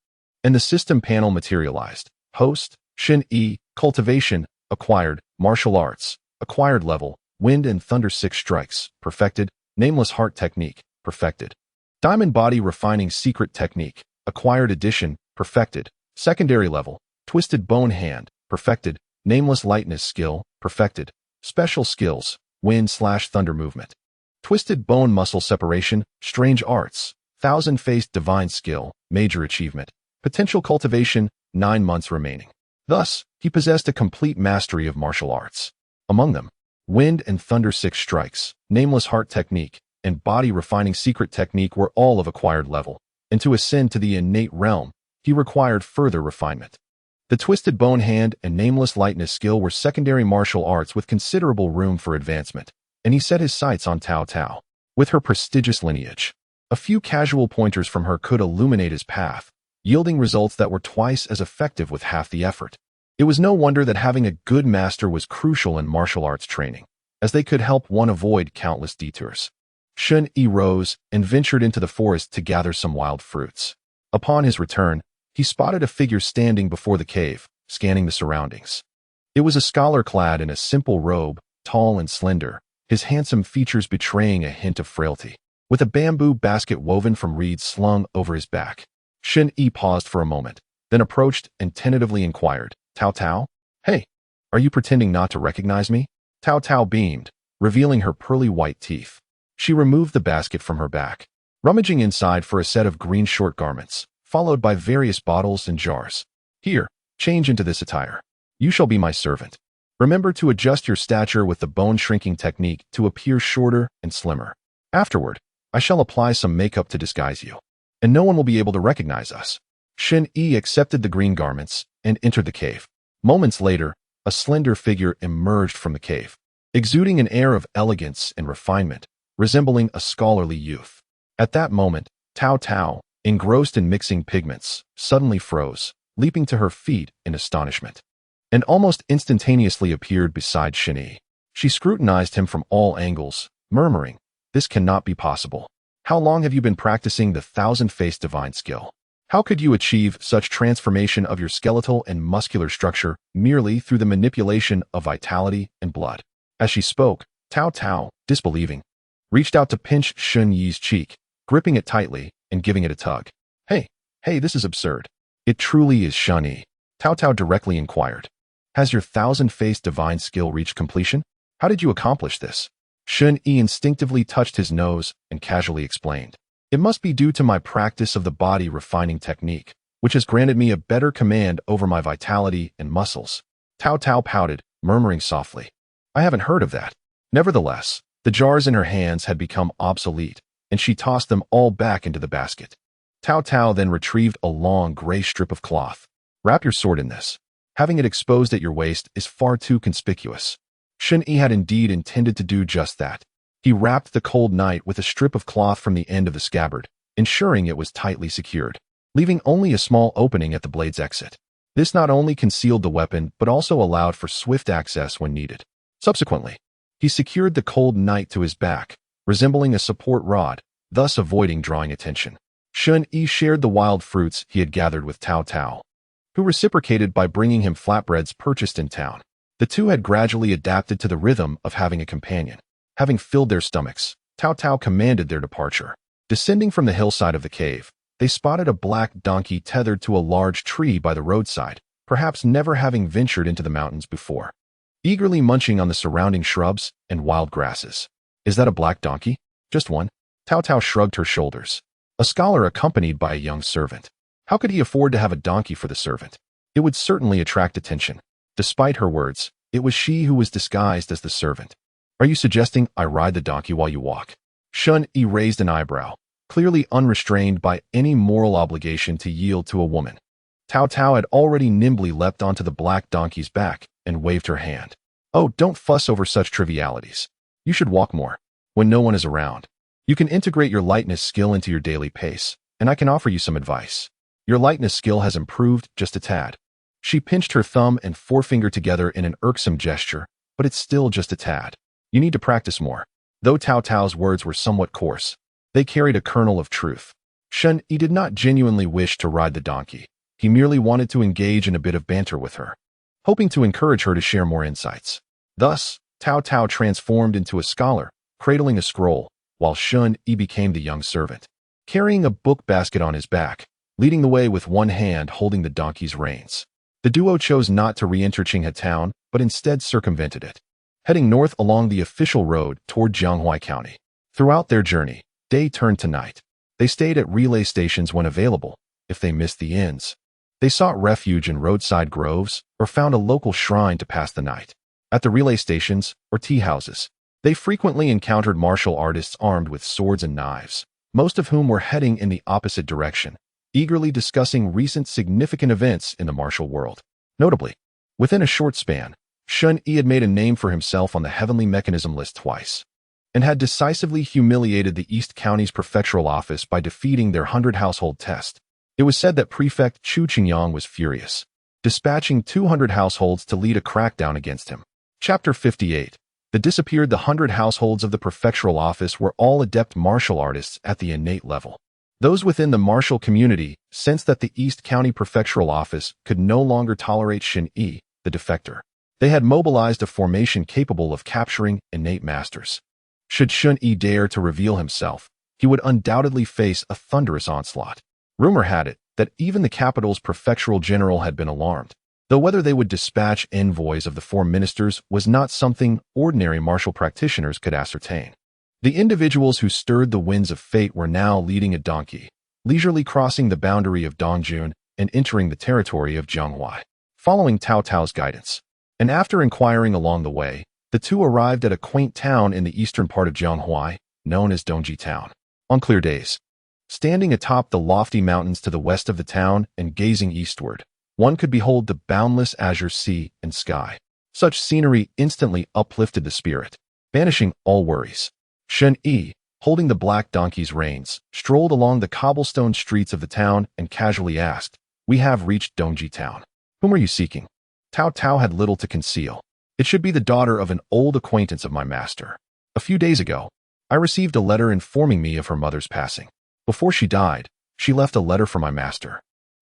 and the system panel materialized. Host, Shen Yi, cultivation, acquired, martial arts, acquired level, wind and thunder 6 strikes, perfected, nameless heart technique, perfected. Diamond body refining secret technique, acquired edition, perfected. Secondary level, twisted bone hand, perfected. Nameless lightness skill, perfected. Special skills, wind/thunder movement. Twisted bone muscle separation, strange arts. 1,000-faced divine skill, major achievement. Potential cultivation, 9 months remaining. Thus, he possessed a complete mastery of martial arts. Among them, wind and thunder 6 strikes, nameless heart technique, and body refining secret technique were all of acquired level, and to ascend to the innate realm, he required further refinement. The twisted bone hand and nameless lightness skill were secondary martial arts with considerable room for advancement, and he set his sights on Cao Cao. With her prestigious lineage, a few casual pointers from her could illuminate his path, yielding results that were twice as effective with half the effort. It was no wonder that having a good master was crucial in martial arts training, as they could help one avoid countless detours. Shen Yi rose and ventured into the forest to gather some wild fruits. Upon his return, he spotted a figure standing before the cave, scanning the surroundings. It was a scholar clad in a simple robe, tall and slender, his handsome features betraying a hint of frailty, with a bamboo basket woven from reeds slung over his back. Shen Yi paused for a moment, then approached and tentatively inquired, "Cao Cao? Hey, are you pretending not to recognize me?" Cao Cao beamed, revealing her pearly white teeth. She removed the basket from her back, rummaging inside for a set of green short garments, followed by various bottles and jars. "Here, change into this attire. You shall be my servant. Remember to adjust your stature with the bone-shrinking technique to appear shorter and slimmer. Afterward, I shall apply some makeup to disguise you, and no one will be able to recognize us." Shen Yi accepted the green garments and entered the cave. Moments later, a slender figure emerged from the cave, exuding an air of elegance and refinement, resembling a scholarly youth. At that moment, Cao Cao, engrossed in mixing pigments, suddenly froze, leaping to her feet in astonishment, and almost instantaneously appeared beside Shen Yi. She scrutinized him from all angles, murmuring, "This cannot be possible. How long have you been practicing the thousand-faced divine skill? How could you achieve such transformation of your skeletal and muscular structure merely through the manipulation of vitality and blood?" As she spoke, Cao Cao, disbelieving, reached out to pinch Shen Yi's cheek, gripping it tightly and giving it a tug. Hey, this is absurd." "It truly is, Shen Yi," Cao Cao directly inquired. "Has your thousand-faced divine skill reached completion? How did you accomplish this?" Shen Yi instinctively touched his nose and casually explained, "It must be due to my practice of the body refining technique, which has granted me a better command over my vitality and muscles." Cao Cao pouted, murmuring softly, "I haven't heard of that." Nevertheless, the jars in her hands had become obsolete, and she tossed them all back into the basket. Cao Cao then retrieved a long gray strip of cloth. "Wrap your sword in this. Having it exposed at your waist is far too conspicuous." Shen Yi had indeed intended to do just that. He wrapped the cold knight with a strip of cloth from the end of the scabbard, ensuring it was tightly secured, leaving only a small opening at the blade's exit. This not only concealed the weapon, but also allowed for swift access when needed. Subsequently, he secured the cold knight to his back, resembling a support rod, thus avoiding drawing attention. Shen Yi shared the wild fruits he had gathered with Cao Cao, who reciprocated by bringing him flatbreads purchased in town. The two had gradually adapted to the rhythm of having a companion. Having filled their stomachs, Cao Cao commanded their departure. Descending from the hillside of the cave, they spotted a black donkey tethered to a large tree by the roadside, perhaps never having ventured into the mountains before, eagerly munching on the surrounding shrubs and wild grasses. "Is that a black donkey?" "Just one." Cao Cao shrugged her shoulders. "A scholar accompanied by a young servant. How could he afford to have a donkey for the servant? It would certainly attract attention." Despite her words, it was she who was disguised as the servant. "Are you suggesting I ride the donkey while you walk?" Shen Yi raised an eyebrow, clearly unrestrained by any moral obligation to yield to a woman. Cao Cao had already nimbly leapt onto the black donkey's back and waved her hand. "Oh, don't fuss over such trivialities. You should walk more when no one is around. You can integrate your lightness skill into your daily pace, and I can offer you some advice. Your lightness skill has improved just a tad." She pinched her thumb and forefinger together in an irksome gesture, "But it's still just a tad. You need to practice more." Though Cao Cao's words were somewhat coarse, they carried a kernel of truth. Shen Yi did not genuinely wish to ride the donkey. He merely wanted to engage in a bit of banter with her, hoping to encourage her to share more insights. Thus, Cao Cao transformed into a scholar, cradling a scroll, while Shen Yi became the young servant, carrying a book basket on his back, leading the way with one hand holding the donkey's reins. The duo chose not to re-enter Qinghe town, but instead circumvented it, heading north along the official road toward Jianghuai County. Throughout their journey, day turned to night. They stayed at relay stations when available, if they missed the inns. They sought refuge in roadside groves or found a local shrine to pass the night. At the relay stations, or tea houses, they frequently encountered martial artists armed with swords and knives, most of whom were heading in the opposite direction, eagerly discussing recent significant events in the martial world. Notably, within a short span, Shen Yi had made a name for himself on the heavenly mechanism list twice, and had decisively humiliated the East County's prefectural office by defeating their 100 household test. It was said that Prefect Chu Qingyang was furious, dispatching 200 households to lead a crackdown against him. Chapter 58. The 100 households of the prefectural office were all adept martial artists at the innate level. Those within the martial community sensed that the East County Prefectural Office could no longer tolerate Shen Yi, the defector. They had mobilized a formation capable of capturing innate masters. Should Shen Yi dare to reveal himself, he would undoubtedly face a thunderous onslaught. Rumor had it that even the capital's prefectural general had been alarmed, though whether they would dispatch envoys of the four ministers was not something ordinary martial practitioners could ascertain. The individuals who stirred the winds of fate were now leading a donkey, leisurely crossing the boundary of Dongjun and entering the territory of Jianghuai, following Cao Cao's guidance. And after inquiring along the way, the two arrived at a quaint town in the eastern part of Jianghuai, known as Dongji Town. On clear days, standing atop the lofty mountains to the west of the town and gazing eastward, one could behold the boundless azure sea and sky. Such scenery instantly uplifted the spirit, banishing all worries. Shen Yi, holding the black donkey's reins, strolled along the cobblestone streets of the town and casually asked, "We have reached Dongji Town. Whom are you seeking?" Cao Cao had little to conceal. It should be the daughter of an old acquaintance of my master. A few days ago, I received a letter informing me of her mother's passing. Before she died, she left a letter for my master,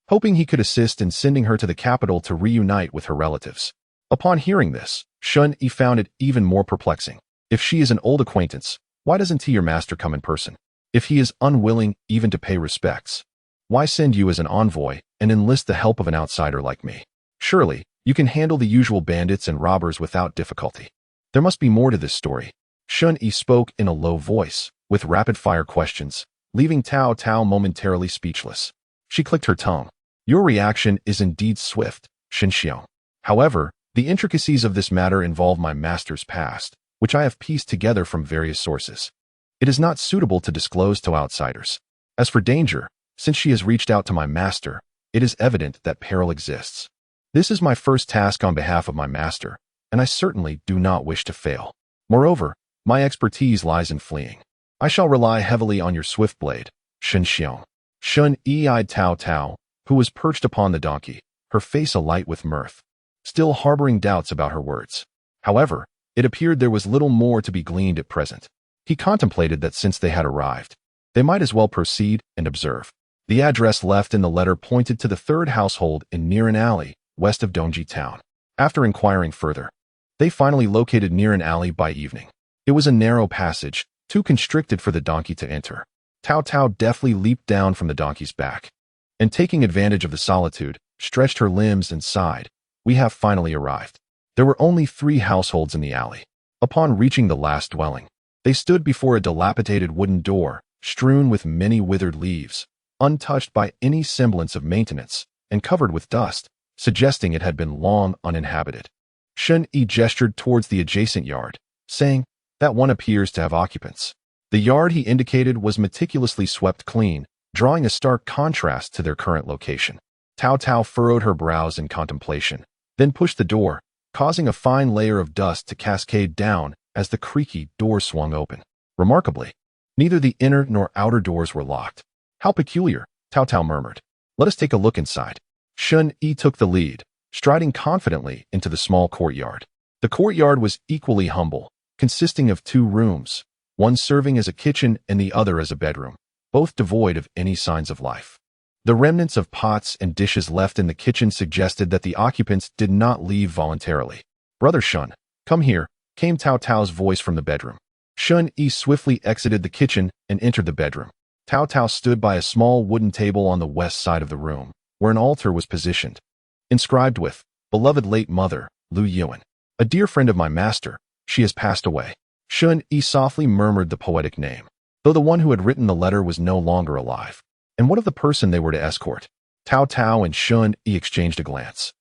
hoping he could assist in sending her to the capital to reunite with her relatives. Upon hearing this, Shen Yi found it even more perplexing. If she is an old acquaintance, why doesn't your master come in person? If he is unwilling even to pay respects, why send you as an envoy and enlist the help of an outsider like me? Surely, you can handle the usual bandits and robbers without difficulty. There must be more to this story. Shen Yi spoke in a low voice, with rapid-fire questions, leaving Cao Cao momentarily speechless. She clicked her tongue. Your reaction is indeed swift, Shen Xiong. However, the intricacies of this matter involve my master's past, which I have pieced together from various sources. It is not suitable to disclose to outsiders. As for danger, since she has reached out to my master, it is evident that peril exists. This is my first task on behalf of my master, and I certainly do not wish to fail. Moreover, my expertise lies in fleeing. I shall rely heavily on your swift blade, Shen Xiong. Shen Yi eyed Cao Cao, who was perched upon the donkey, her face alight with mirth, still harboring doubts about her words. However, it appeared there was little more to be gleaned at present. He contemplated that since they had arrived, they might as well proceed and observe. The address left in the letter pointed to the third household in near an alley, west of Dongji town. After inquiring further, they finally located near an alley by evening. It was a narrow passage, too constricted for the donkey to enter. Cao Cao deftly leaped down from the donkey's back, and taking advantage of the solitude, stretched her limbs and sighed. We have finally arrived. There were only 3 households in the alley. Upon reaching the last dwelling, they stood before a dilapidated wooden door, strewn with many withered leaves, untouched by any semblance of maintenance, and covered with dust, suggesting it had been long uninhabited. Shen Yi gestured towards the adjacent yard, saying, that one appears to have occupants. The yard he indicated was meticulously swept clean, drawing a stark contrast to their current location. Cao Cao furrowed her brows in contemplation, then pushed the door, causing a fine layer of dust to cascade down as the creaky door swung open. Remarkably, neither the inner nor outer doors were locked. How peculiar, Cao Cao murmured. Let us take a look inside. Shen Yi took the lead, striding confidently into the small courtyard. The courtyard was equally humble, consisting of 2 rooms, one serving as a kitchen and the other as a bedroom, both devoid of any signs of life. The remnants of pots and dishes left in the kitchen suggested that the occupants did not leave voluntarily. Brother Shen, come here, came Cao Cao's voice from the bedroom. Shen Yi swiftly exited the kitchen and entered the bedroom. Cao Cao stood by a small wooden table on the west side of the room, where an altar was positioned, inscribed with, Beloved late mother, Lu Yuan. A dear friend of my master, she has passed away. Shen Yi softly murmured the poetic name, though the one who had written the letter was no longer alive. And what of the person they were to escort? Cao Cao and Shen Yi exchanged a glance.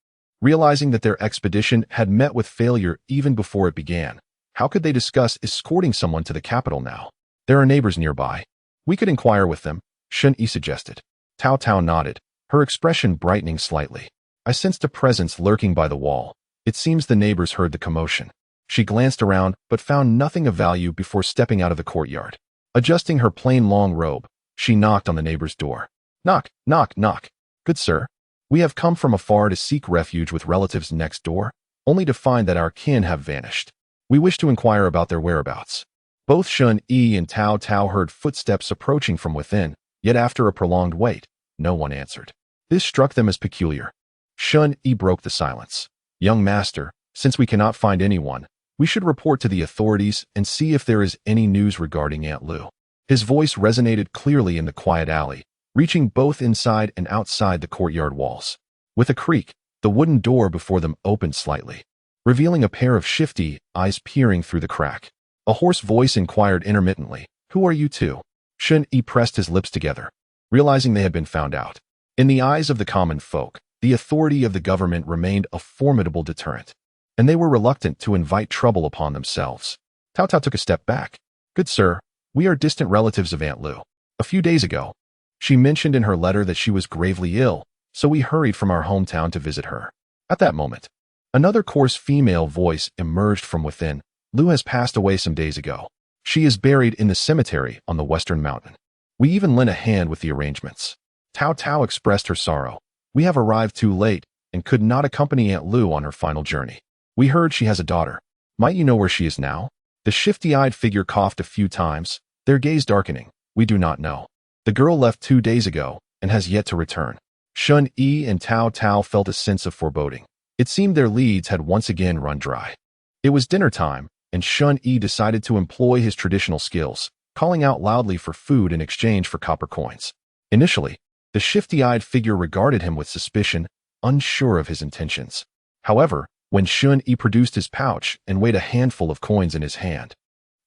Realizing that their expedition had met with failure even before it began, how could they discuss escorting someone to the capital now? There are neighbors nearby. We could inquire with them, Shen Yi suggested. Cao Cao nodded, her expression brightening slightly. I sensed a presence lurking by the wall. It seems the neighbors heard the commotion. She glanced around but found nothing of value before stepping out of the courtyard. Adjusting her plain long robe, she knocked on the neighbor's door. Knock, knock, knock. Good sir, we have come from afar to seek refuge with relatives next door, only to find that our kin have vanished. We wish to inquire about their whereabouts. Both Shen Yi and Cao Cao heard footsteps approaching from within, yet after a prolonged wait, no one answered. This struck them as peculiar. Shen Yi broke the silence. Young master, since we cannot find anyone, we should report to the authorities and see if there is any news regarding Aunt Lu. His voice resonated clearly in the quiet alley, reaching both inside and outside the courtyard walls. With a creak, the wooden door before them opened slightly, revealing a pair of shifty eyes peering through the crack. A hoarse voice inquired intermittently, Who are you two? Shen Yi pressed his lips together, realizing they had been found out. In the eyes of the common folk, the authority of the government remained a formidable deterrent, and they were reluctant to invite trouble upon themselves. Cao Cao took a step back. Good sir, we are distant relatives of Aunt Lu. A few days ago, she mentioned in her letter that she was gravely ill, so we hurried from our hometown to visit her. At that moment, another coarse female voice emerged from within. Lu has passed away some days ago. She is buried in the cemetery on the western mountain. We even lent a hand with the arrangements. Cao Cao expressed her sorrow. We have arrived too late and could not accompany Aunt Lu on her final journey. We heard she has a daughter. Might you know where she is now? The shifty-eyed figure coughed a few times, their gaze darkening. We do not know. The girl left 2 days ago and has yet to return. Shen Yi and Tao Tao felt a sense of foreboding. It seemed their leads had once again run dry. It was dinner time, and Shen Yi decided to employ his traditional skills, calling out loudly for food in exchange for copper coins. Initially, the shifty-eyed figure regarded him with suspicion, unsure of his intentions. However, when Shen Yi produced his pouch and weighed a handful of coins in his hand,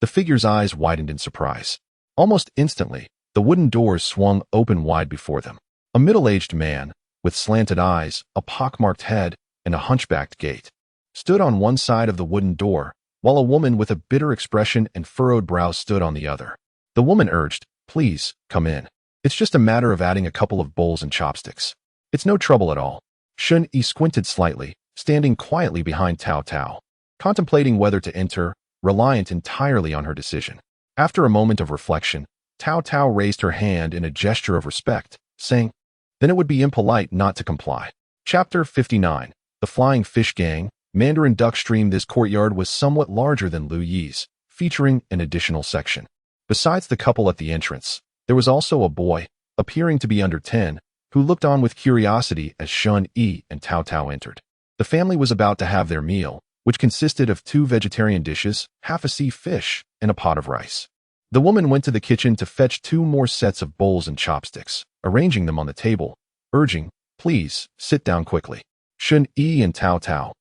the figure's eyes widened in surprise. Almost instantly, the wooden doors swung open wide before them. A middle-aged man, with slanted eyes, a pockmarked head, and a hunchbacked gait, stood on one side of the wooden door, while a woman with a bitter expression and furrowed brow stood on the other. The woman urged, "Please, come in. It's just a matter of adding a couple of bowls and chopsticks. It's no trouble at all." Shen Yi squinted slightly, standing quietly behind Tao Tao, contemplating whether to enter, reliant entirely on her decision. After a moment of reflection, Tao Tao raised her hand in a gesture of respect, saying, "Then it would be impolite not to comply." Chapter 59. The Flying Fish Gang, Mandarin Duck Stream. This courtyard was somewhat larger than Lu Yi's, featuring an additional section. Besides the couple at the entrance, there was also a boy, appearing to be under 10, who looked on with curiosity as Shen Yi and Tao Tao entered. The family was about to have their meal, which consisted of 2 vegetarian dishes, half a sea fish, and a pot of rice. The woman went to the kitchen to fetch 2 more sets of bowls and chopsticks, arranging them on the table, urging, "Please, sit down quickly." Shen Yi and Tao Tao,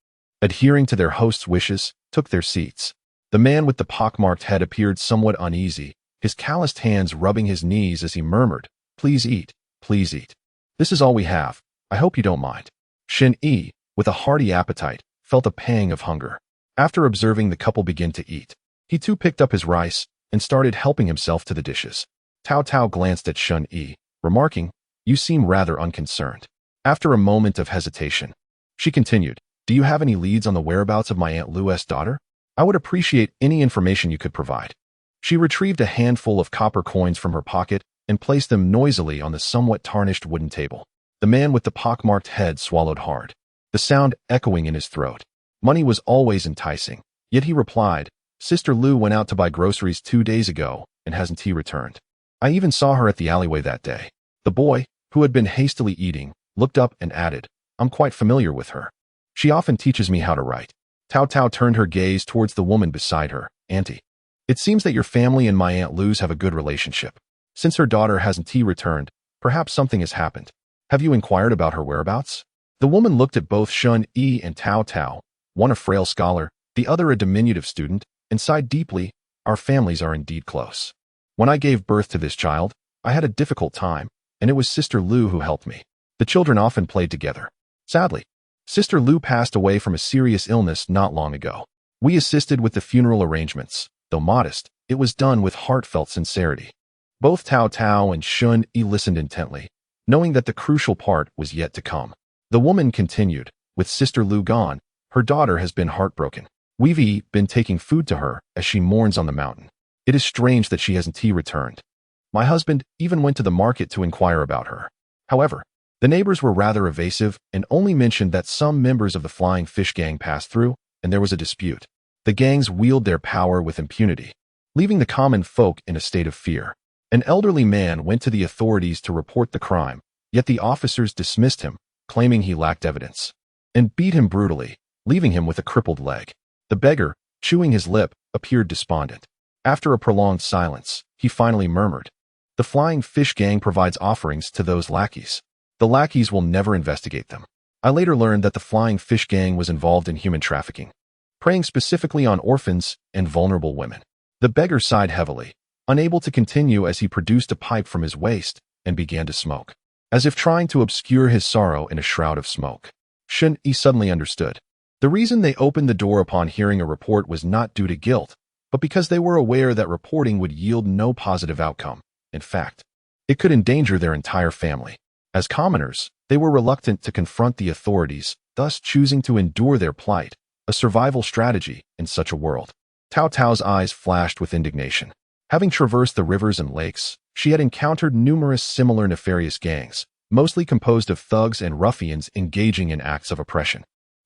adhering to their host's wishes, took their seats. The man with the pockmarked head appeared somewhat uneasy, his calloused hands rubbing his knees as he murmured, "Please eat, please eat. This is all we have. I hope you don't mind." Shen Yi, with a hearty appetite, felt a pang of hunger. After observing the couple begin to eat, he too picked up his rice and started helping himself to the dishes. Tao Tao glanced at Shen Yi, remarking, "You seem rather unconcerned." After a moment of hesitation, she continued, "Do you have any leads on the whereabouts of my Aunt Lu's daughter? I would appreciate any information you could provide." She retrieved a handful of copper coins from her pocket and placed them noisily on the somewhat tarnished wooden table. The man with the pockmarked head swallowed hard, the sound echoing in his throat. Money was always enticing, yet he replied, "Sister Lu went out to buy groceries 2 days ago and hasn't he returned. I even saw her at the alleyway that day." The boy, who had been hastily eating, looked up and added, "I'm quite familiar with her. She often teaches me how to write." Tao Tao turned her gaze towards the woman beside her. "Auntie, it seems that your family and my Aunt Lu's have a good relationship. Since her daughter hasn't returned, perhaps something has happened. Have you inquired about her whereabouts?" The woman looked at both Shen Yi and Tao Tao, one a frail scholar, the other a diminutive student, and sighed deeply. "Our families are indeed close. When I gave birth to this child, I had a difficult time, and it was Sister Lu who helped me. The children often played together. Sadly, Sister Lu passed away from a serious illness not long ago. We assisted with the funeral arrangements. Though modest, it was done with heartfelt sincerity." Both Tao Tao and Shen Yi listened intently, knowing that the crucial part was yet to come. The woman continued, "With Sister Lu gone, her daughter has been heartbroken. We've been taking food to her as she mourns on the mountain. It is strange that she hasn't returned. My husband even went to the market to inquire about her. However, the neighbors were rather evasive and only mentioned that some members of the Flying Fish Gang passed through, and there was a dispute. The gangs wield their power with impunity, leaving the common folk in a state of fear. An elderly man went to the authorities to report the crime, yet the officers dismissed him, claiming he lacked evidence, and beat him brutally, leaving him with a crippled leg. The beggar, chewing his lip, appeared despondent. After a prolonged silence, he finally murmured, "The Flying Fish Gang provides offerings to those lackeys. The lackeys will never investigate them." I later learned that the Flying Fish Gang was involved in human trafficking, preying specifically on orphans and vulnerable women. The beggar sighed heavily, unable to continue as he produced a pipe from his waist and began to smoke, as if trying to obscure his sorrow in a shroud of smoke. Shen Yi suddenly understood. The reason they opened the door upon hearing a report was not due to guilt, but because they were aware that reporting would yield no positive outcome. In fact, it could endanger their entire family. As commoners, they were reluctant to confront the authorities, thus choosing to endure their plight, a survival strategy in such a world. Tao Tao's eyes flashed with indignation. Having traversed the rivers and lakes, she had encountered numerous similar nefarious gangs, mostly composed of thugs and ruffians engaging in acts of oppression.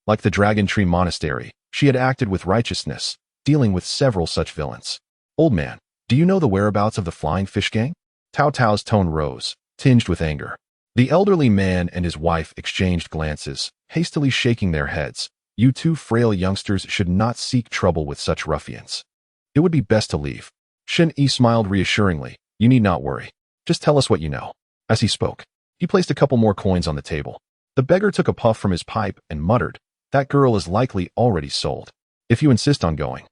Like the Dragon Tree Monastery, She had acted with righteousness, dealing with several such villains. "Old man, do you know the whereabouts of the Flying Fish Gang?" Cao Cao's tone rose, tinged with anger. The elderly man and his wife exchanged glances, hastily shaking their heads. "You two frail youngsters should not seek trouble with such ruffians. It would be best to leave." Shen Yi smiled reassuringly. "You need not worry. Just tell us what you know." As he spoke, he placed a couple more coins on the table. The beggar took a puff from his pipe and muttered, "That girl is likely already sold. If you insist on going,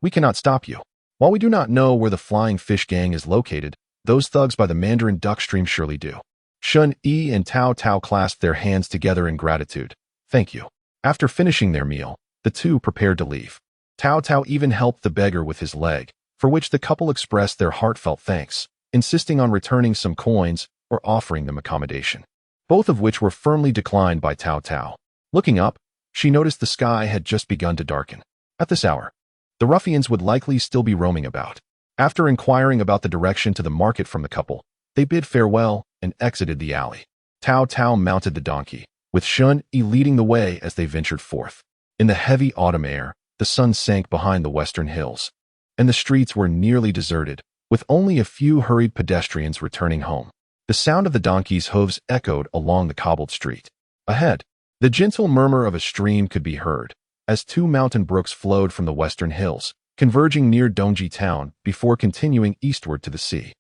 we cannot stop you. While we do not know where the Flying Fish Gang is located, those thugs by the Mandarin Duck Stream surely do." Shen Yi and Cao Cao clasped their hands together in gratitude. "Thank you." After finishing their meal, the two prepared to leave. Cao Cao even helped the beggar with his leg, for which the couple expressed their heartfelt thanks, insisting on returning some coins or offering them accommodation, both of which were firmly declined by Cao Cao. Looking up, she noticed the sky had just begun to darken. At this hour, the ruffians would likely still be roaming about. After inquiring about the direction to the market from the couple, they bid farewell and exited the alley. Cao Cao mounted the donkey, with Shen Yi leading the way as they ventured forth. In the heavy autumn air, the sun sank behind the western hills, and the streets were nearly deserted, with only a few hurried pedestrians returning home. The sound of the donkey's hooves echoed along the cobbled street. Ahead, the gentle murmur of a stream could be heard, as two mountain brooks flowed from the western hills, converging near Dongji town before continuing eastward to the sea.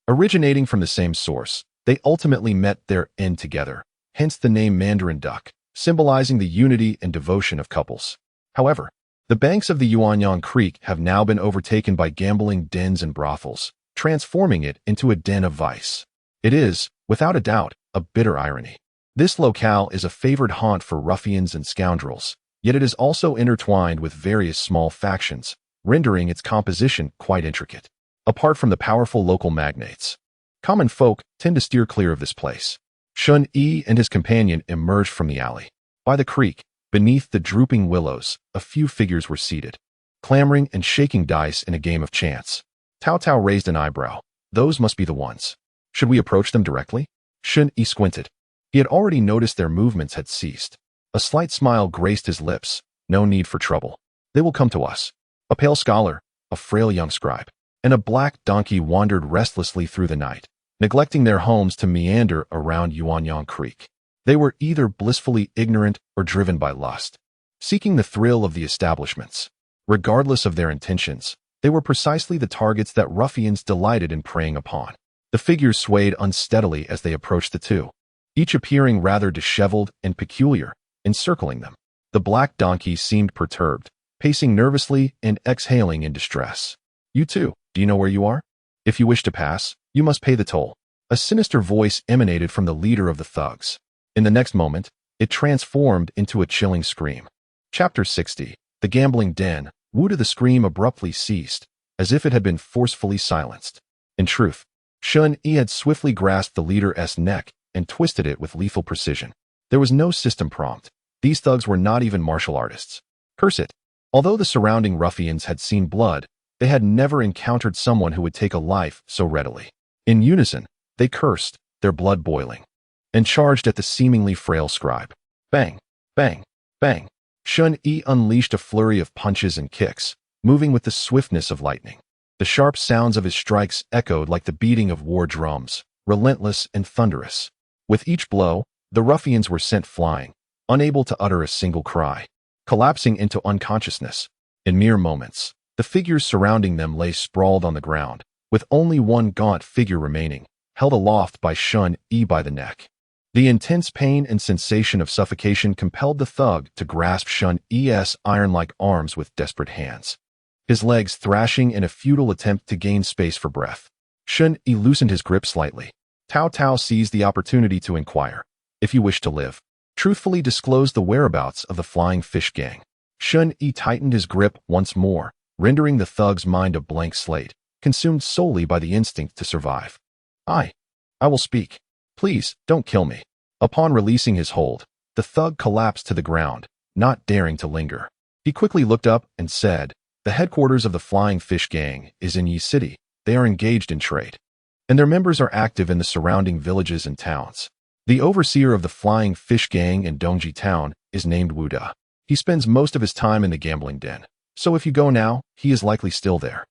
Originating from the same source, they ultimately met their end together, hence the name Mandarin Duck, symbolizing the unity and devotion of couples. However, the banks of the Yuanyang Creek have now been overtaken by gambling dens and brothels, transforming it into a den of vice. It is, without a doubt, a bitter irony. This locale is a favored haunt for ruffians and scoundrels, yet it is also intertwined with various small factions, rendering its composition quite intricate. Apart from the powerful local magnates, common folk tend to steer clear of this place. Shen Yi and his companion emerged from the alley. By the creek, beneath the drooping willows, a few figures were seated, clamoring and shaking dice in a game of chance. Cao Cao raised an eyebrow. "Those must be the ones. Should we approach them directly?" Shen Yi squinted. He had already noticed their movements had ceased. A slight smile graced his lips. "No need for trouble. They will come to us." A pale scholar, a frail young scribe, and a black donkey wandered restlessly through the night, neglecting their homes to meander around Yuanyang Creek. They were either blissfully ignorant or driven by lust, seeking the thrill of the establishments. Regardless of their intentions, they were precisely the targets that ruffians delighted in preying upon. The figures swayed unsteadily as they approached the two, each appearing rather disheveled and peculiar, encircling them. The black donkey seemed perturbed, pacing nervously and exhaling in distress. "You too, do you know where you are? If you wish to pass, you must pay the toll." A sinister voice emanated from the leader of the thugs. In the next moment, it transformed into a chilling scream. Chapter 60. The Gambling Den. Wu. The scream abruptly ceased, as if it had been forcefully silenced. In truth, Shen Yi had swiftly grasped the leader's neck and twisted it with lethal precision. There was no system prompt. These thugs were not even martial artists. Curse it. Although the surrounding ruffians had seen blood, they had never encountered someone who would take a life so readily. In unison, they cursed, their blood boiling, and charged at the seemingly frail scribe. Bang, bang, bang. Shen Yi unleashed a flurry of punches and kicks, moving with the swiftness of lightning. The sharp sounds of his strikes echoed like the beating of war drums, relentless and thunderous. With each blow, the ruffians were sent flying, unable to utter a single cry, collapsing into unconsciousness. In mere moments, the figures surrounding them lay sprawled on the ground, with only one gaunt figure remaining, held aloft by Shen Yi by the neck. The intense pain and sensation of suffocation compelled the thug to grasp Shen Yi's iron-like arms with desperate hands, his legs thrashing in a futile attempt to gain space for breath. Shen Yi loosened his grip slightly. Cao Cao seized the opportunity to inquire, "If you wish to live, truthfully disclose the whereabouts of the Flying Fish Gang." Shen Yi tightened his grip once more, rendering the thug's mind a blank slate, consumed solely by the instinct to survive. I will speak. Please, don't kill me." Upon releasing his hold, the thug collapsed to the ground, not daring to linger. He quickly looked up and said, "The headquarters of the Flying Fish Gang is in Yi City. They are engaged in trade, and their members are active in the surrounding villages and towns. The overseer of the Flying Fish Gang in Dongji Town is named Wu Da. He spends most of his time in the gambling den, so if you go now, he is likely still there.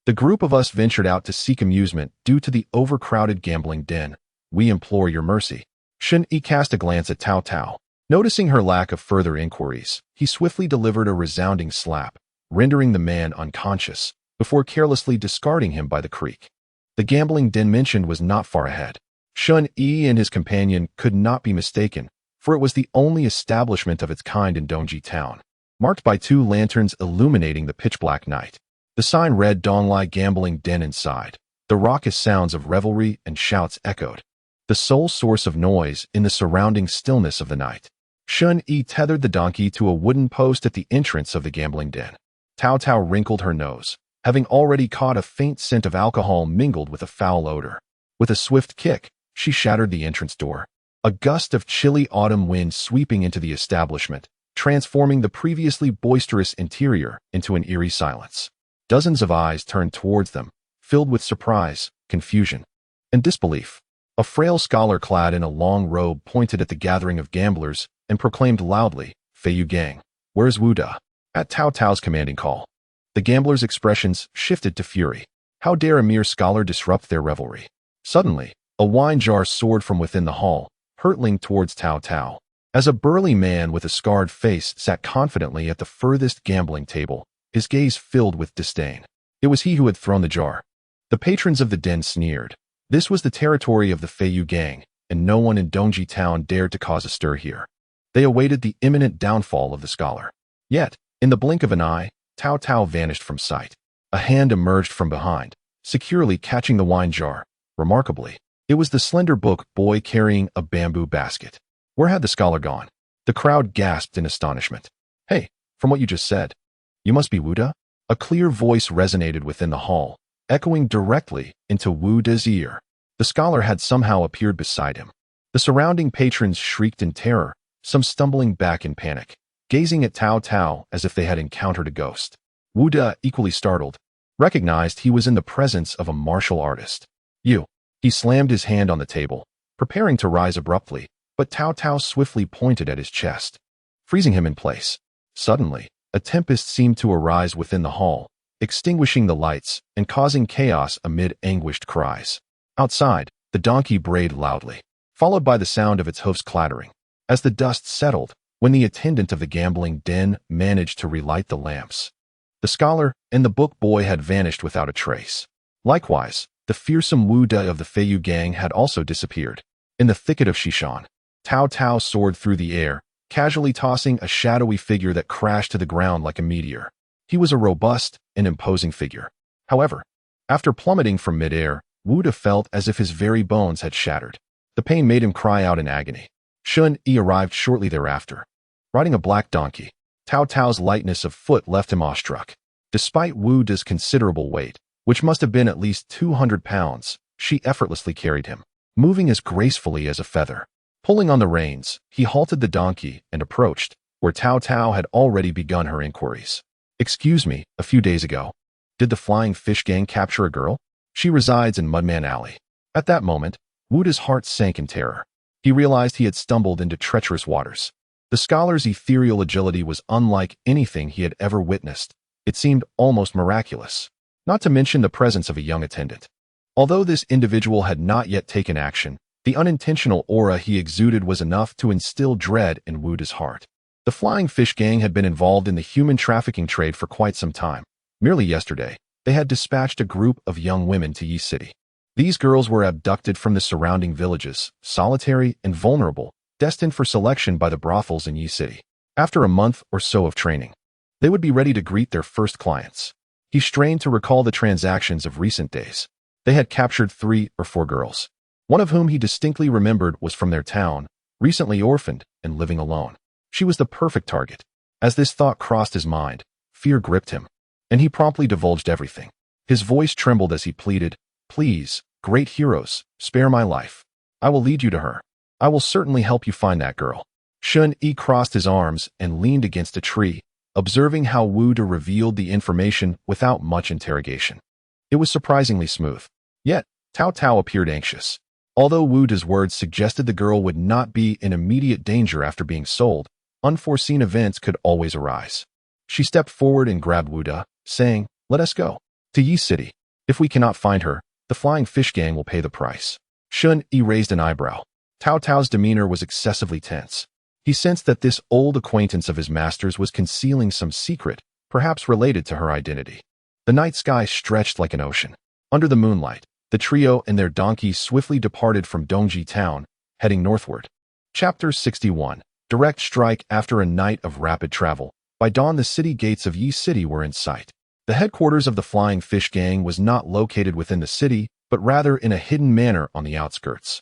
The group of us ventured out to seek amusement due to the overcrowded gambling den. We implore your mercy. Shen Yi cast a glance at Cao Cao. Noticing her lack of further inquiries, he swiftly delivered a resounding slap, rendering the man unconscious, before carelessly discarding him by the creek. The gambling den mentioned was not far ahead. Shen Yi and his companion could not be mistaken, for it was the only establishment of its kind in Dongji town, marked by 2 lanterns illuminating the pitch-black night. The sign read Donglai Gambling Den inside. The raucous sounds of revelry and shouts echoed, the sole source of noise in the surrounding stillness of the night. Shen Yi tethered the donkey to a wooden post at the entrance of the gambling den. Cao Cao wrinkled her nose, having already caught a faint scent of alcohol mingled with a foul odor. With a swift kick, she shattered the entrance door. A gust of chilly autumn wind sweeping into the establishment, transforming the previously boisterous interior into an eerie silence. Dozens of eyes turned towards them, filled with surprise, confusion, and disbelief. A frail scholar clad in a long robe pointed at the gathering of gamblers and proclaimed loudly, "Feiyu gang, where's Wu Da?" At Cao Cao's commanding call, the gamblers' expressions shifted to fury. How dare a mere scholar disrupt their revelry? Suddenly, a wine jar soared from within the hall, hurtling towards Cao Cao. As a burly man with a scarred face sat confidently at the furthest gambling table, his gaze filled with disdain. It was he who had thrown the jar. The patrons of the den sneered. This was the territory of the Feiyu gang, and no one in Dongji town dared to cause a stir here. They awaited the imminent downfall of the scholar. Yet, in the blink of an eye, Cao Cao vanished from sight. A hand emerged from behind, securely catching the wine jar. Remarkably, it was the slender book boy carrying a bamboo basket. Where had the scholar gone? The crowd gasped in astonishment. "Hey, from what you just said, you must be Wu Da?" A clear voice resonated within the hall, echoing directly into Wu Da's ear. The scholar had somehow appeared beside him. The surrounding patrons shrieked in terror, some stumbling back in panic, gazing at Cao Cao as if they had encountered a ghost. Wu Da, equally startled, recognized he was in the presence of a martial artist. "You." He slammed his hand on the table, preparing to rise abruptly, but Cao Cao swiftly pointed at his chest, freezing him in place. Suddenly, a tempest seemed to arise within the hall, extinguishing the lights and causing chaos amid anguished cries. Outside, the donkey brayed loudly, followed by the sound of its hoofs clattering. As the dust settled, when the attendant of the gambling den managed to relight the lamps, the scholar and the book boy had vanished without a trace. Likewise, the fearsome Wu Da of the Feiyu gang had also disappeared. In the thicket of Shishan, Cao Cao soared through the air, casually tossing a shadowy figure that crashed to the ground like a meteor. He was a robust and imposing figure. However, after plummeting from midair, Wu Da felt as if his very bones had shattered. The pain made him cry out in agony. Shen Yi arrived shortly thereafter, riding a black donkey. Cao Cao's lightness of foot left him awestruck. Despite Wu Da's considerable weight, which must have been at least 200 pounds, she effortlessly carried him, moving as gracefully as a feather. Pulling on the reins, he halted the donkey and approached, where Cao Cao had already begun her inquiries. "Excuse me, a few days ago, did the Flying Fish Gang capture a girl? She resides in Mudman Alley." At that moment, Wu Da's heart sank in terror. He realized he had stumbled into treacherous waters. The scholar's ethereal agility was unlike anything he had ever witnessed. It seemed almost miraculous, not to mention the presence of a young attendant. Although this individual had not yet taken action, the unintentional aura he exuded was enough to instill dread in Wu Da's heart. The Flying Fish Gang had been involved in the human trafficking trade for quite some time. Merely yesterday, they had dispatched a group of young women to Yi City. These girls were abducted from the surrounding villages, solitary and vulnerable, destined for selection by the brothels in Yi City. After a month or so of training, they would be ready to greet their first clients. He strained to recall the transactions of recent days. They had captured 3 or 4 girls, one of whom he distinctly remembered was from their town, recently orphaned and living alone. She was the perfect target. As this thought crossed his mind, fear gripped him, and he promptly divulged everything. His voice trembled as he pleaded, "Please, great heroes, spare my life. I will lead you to her. I will certainly help you find that girl." Shen Yi crossed his arms and leaned against a tree, observing how Wu Da revealed the information without much interrogation. It was surprisingly smooth. Yet, Cao Cao appeared anxious. Although Wu Da's words suggested the girl would not be in immediate danger after being sold, unforeseen events could always arise. She stepped forward and grabbed Wu De, saying, "Let us go to Yi City. If we cannot find her, the Flying Fish Gang will pay the price." Shen Yi raised an eyebrow. Cao Cao's demeanor was excessively tense. He sensed that this old acquaintance of his master's was concealing some secret, perhaps related to her identity. The night sky stretched like an ocean. Under the moonlight, the trio and their donkeys swiftly departed from Dongji town, heading northward. Chapter 61. Direct strike. After a night of rapid travel, by dawn the city gates of Yi City were in sight. The headquarters of the Flying Fish Gang was not located within the city, but rather in a hidden manner on the outskirts.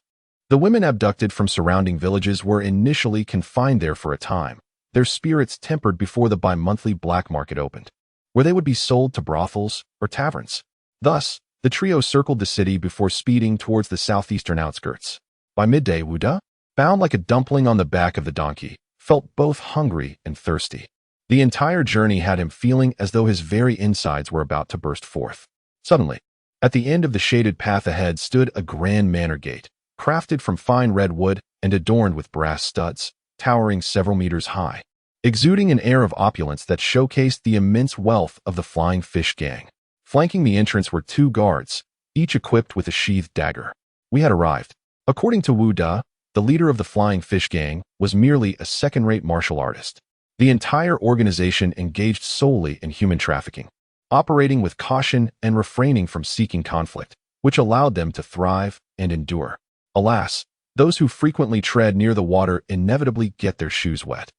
The women abducted from surrounding villages were initially confined there for a time, their spirits tempered before the bi-monthly black market opened, where they would be sold to brothels or taverns. Thus, the trio circled the city before speeding towards the southeastern outskirts. By midday, Wu De, bound like a dumpling on the back of the donkey, felt both hungry and thirsty. The entire journey had him feeling as though his very insides were about to burst forth. Suddenly, at the end of the shaded path ahead stood a grand manor gate, crafted from fine red wood and adorned with brass studs, towering several meters high, exuding an air of opulence that showcased the immense wealth of the Flying Fish Gang. Flanking the entrance were two guards, each equipped with a sheathed dagger. We had arrived. According to Wu De, the leader of the Flying Fish Gang was merely a second-rate martial artist. The entire organization engaged solely in human trafficking, operating with caution and refraining from seeking conflict, which allowed them to thrive and endure. Alas, those who frequently tread near the water inevitably get their shoes wet.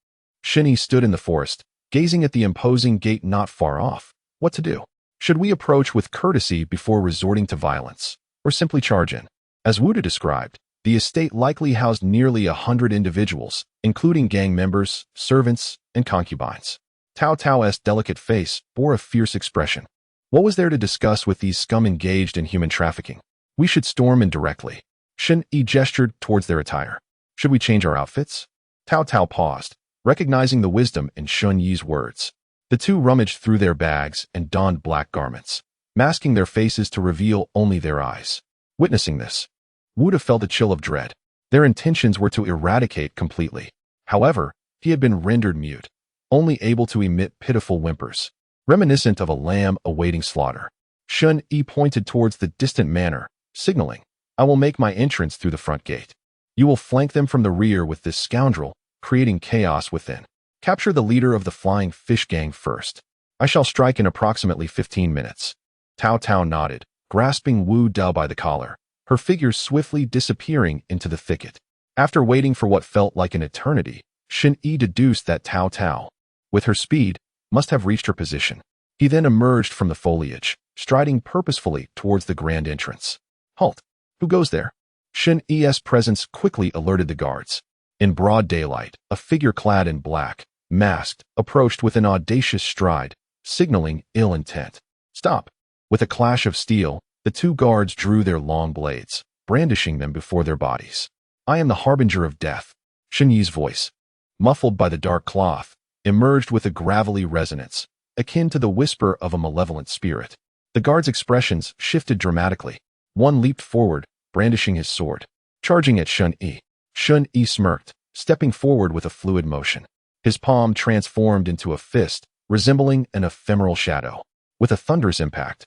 Shen Yi stood in the forest, gazing at the imposing gate not far off. What to do? Should we approach with courtesy before resorting to violence, or simply charge in? As Wu De described, the estate likely housed nearly 100 individuals, including gang members, servants, and concubines. Cao Cao's delicate face bore a fierce expression. What was there to discuss with these scum engaged in human trafficking? We should storm in directly. Shen Yi gestured towards their attire. Should we change our outfits? Cao Cao paused, recognizing the wisdom in Shen Yi's words. The two rummaged through their bags and donned black garments, masking their faces to reveal only their eyes. Witnessing this, Wu De felt a chill of dread. Their intentions were to eradicate completely. However, he had been rendered mute, only able to emit pitiful whimpers, reminiscent of a lamb awaiting slaughter. Shen Yi pointed towards the distant manor, signaling, "I will make my entrance through the front gate. You will flank them from the rear with this scoundrel, creating chaos within. Capture the leader of the Flying Fish Gang first. I shall strike in approximately 15 minutes." Cao Cao nodded, grasping Wu De by the collar, her figure swiftly disappearing into the thicket. After waiting for what felt like an eternity, Shen Yi deduced that Cao Cao, with her speed, must have reached her position. He then emerged from the foliage, striding purposefully towards the grand entrance. "Halt! Who goes there?" Shen Yi's presence quickly alerted the guards. In broad daylight, a figure clad in black, masked, approached with an audacious stride, signaling ill intent. "Stop!" With a clash of steel, the two guards drew their long blades, brandishing them before their bodies. "I am the harbinger of death." Shen Yi's voice, muffled by the dark cloth, emerged with a gravelly resonance, akin to the whisper of a malevolent spirit. The guards' expressions shifted dramatically. One leaped forward, brandishing his sword, charging at Shen Yi. Shen Yi smirked, stepping forward with a fluid motion. His palm transformed into a fist, resembling an ephemeral shadow. With a thunderous impact,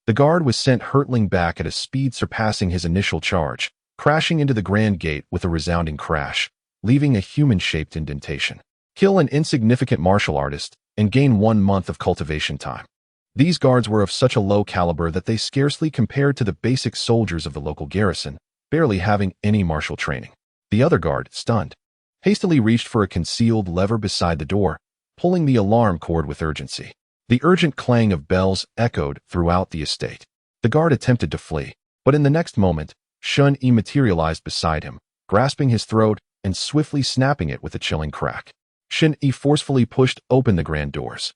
the guard was sent hurtling back at a speed surpassing his initial charge, crashing into the grand gate with a resounding crash, leaving a human-shaped indentation. Kill an insignificant martial artist and gain 1 month of cultivation time. These guards were of such a low caliber that they scarcely compared to the basic soldiers of the local garrison, barely having any martial training. The other guard, stunned, hastily reached for a concealed lever beside the door, pulling the alarm cord with urgency. The urgent clang of bells echoed throughout the estate. The guard attempted to flee, but in the next moment, Shen Yi materialized beside him, grasping his throat and swiftly snapping it with a chilling crack. Shen Yi forcefully pushed open the grand doors.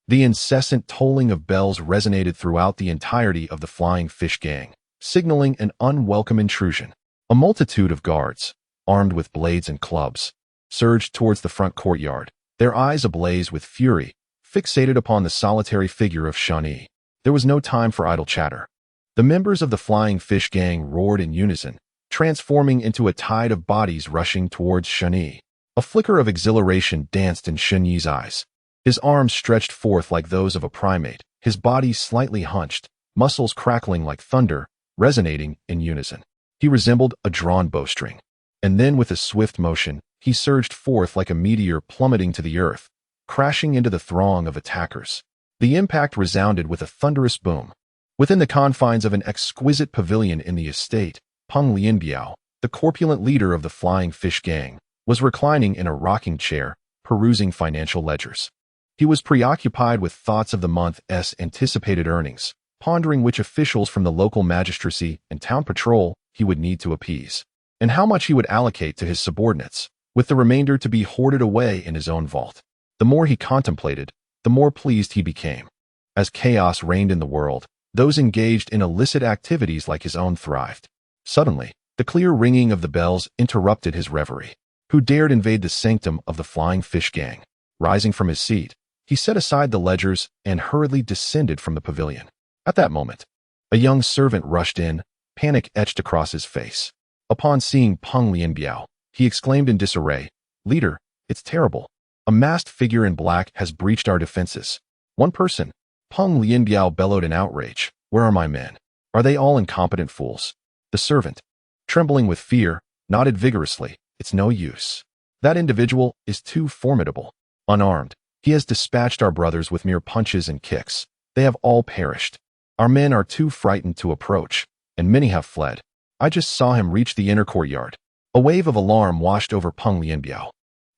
The incessant tolling of bells resonated throughout the entirety of the Flying Fish Gang, signaling an unwelcome intrusion. A multitude of guards, armed with blades and clubs, surged towards the front courtyard, their eyes ablaze with fury, fixated upon the solitary figure of Shen Yi. There was no time for idle chatter. The members of the Flying Fish Gang roared in unison, transforming into a tide of bodies rushing towards Shen Yi. A flicker of exhilaration danced in Shen Yi's eyes. His arms stretched forth like those of a primate, his body slightly hunched, muscles crackling like thunder, resonating in unison. He resembled a drawn bowstring. And then with a swift motion, he surged forth like a meteor plummeting to the earth, crashing into the throng of attackers. The impact resounded with a thunderous boom. Within the confines of an exquisite pavilion in the estate, Peng Lianbiao, the corpulent leader of the Flying Fish Gang, was reclining in a rocking chair, perusing financial ledgers. He was preoccupied with thoughts of the month's anticipated earnings, pondering which officials from the local magistracy and town patrol he would need to appease, and how much he would allocate to his subordinates, with the remainder to be hoarded away in his own vault. The more he contemplated, the more pleased he became. As chaos reigned in the world, those engaged in illicit activities like his own thrived. Suddenly, the clear ringing of the bells interrupted his reverie. Who dared invade the sanctum of the Flying Fish Gang? Rising from his seat, he set aside the ledgers and hurriedly descended from the pavilion. At that moment, a young servant rushed in, panic etched across his face. Upon seeing Peng Lianbiao, he exclaimed in disarray, "Leader, it's terrible. A masked figure in black has breached our defenses." One person, Peng Lianbiao bellowed in outrage, "Where are my men? Are they all incompetent fools?" The servant, trembling with fear, nodded vigorously, "It's no use. That individual is too formidable. Unarmed, he has dispatched our brothers with mere punches and kicks. They have all perished. Our men are too frightened to approach, and many have fled. I just saw him reach the inner courtyard." A wave of alarm washed over Peng Lianbiao.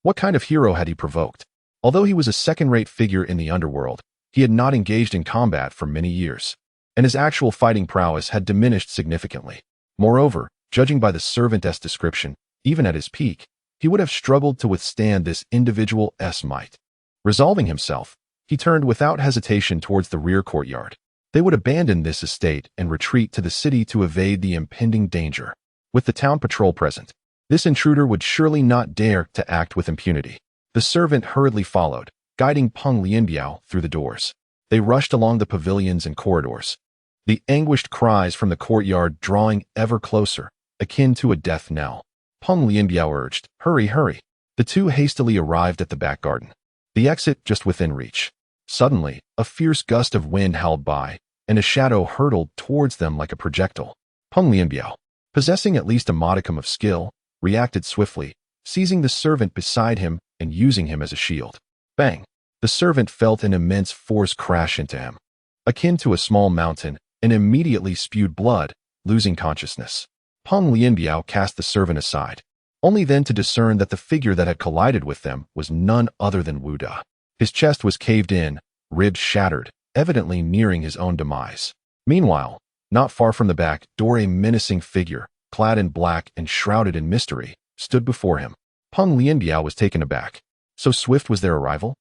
What kind of hero had he provoked? Although he was a second-rate figure in the underworld, he had not engaged in combat for many years, and his actual fighting prowess had diminished significantly. Moreover, judging by the servant's description, even at his peak, he would have struggled to withstand this individual's might. Resolving himself, he turned without hesitation towards the rear courtyard. They would abandon this estate and retreat to the city to evade the impending danger. With the town patrol present, this intruder would surely not dare to act with impunity. The servant hurriedly followed, guiding Peng Lianbiao through the doors. They rushed along the pavilions and corridors, the anguished cries from the courtyard drawing ever closer, akin to a death knell. Peng Lianbiao urged, "Hurry, hurry." The two hastily arrived at the back garden, the exit just within reach. Suddenly, a fierce gust of wind howled by, and a shadow hurtled towards them like a projectile. Peng Lianbiao, possessing at least a modicum of skill, reacted swiftly, seizing the servant beside him and using him as a shield. Bang! The servant felt an immense force crash into him, akin to a small mountain, and immediately spewed blood, losing consciousness. Peng Lianbiao cast the servant aside, only then to discern that the figure that had collided with them was none other than Wu Da. His chest was caved in, ribs shattered, evidently nearing his own demise. Meanwhile, not far from the back door, a menacing figure, clad in black and shrouded in mystery, stood before him. Peng Lianbiao was taken aback. So swift was their arrival?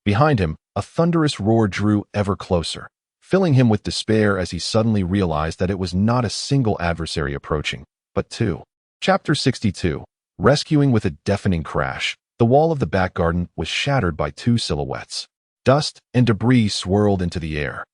Behind him, a thunderous roar drew ever closer, filling him with despair as he suddenly realized that it was not a single adversary approaching, but two. Chapter 62. Rescuing. With a deafening crash, the wall of the back garden was shattered by two silhouettes. Dust and debris swirled into the air.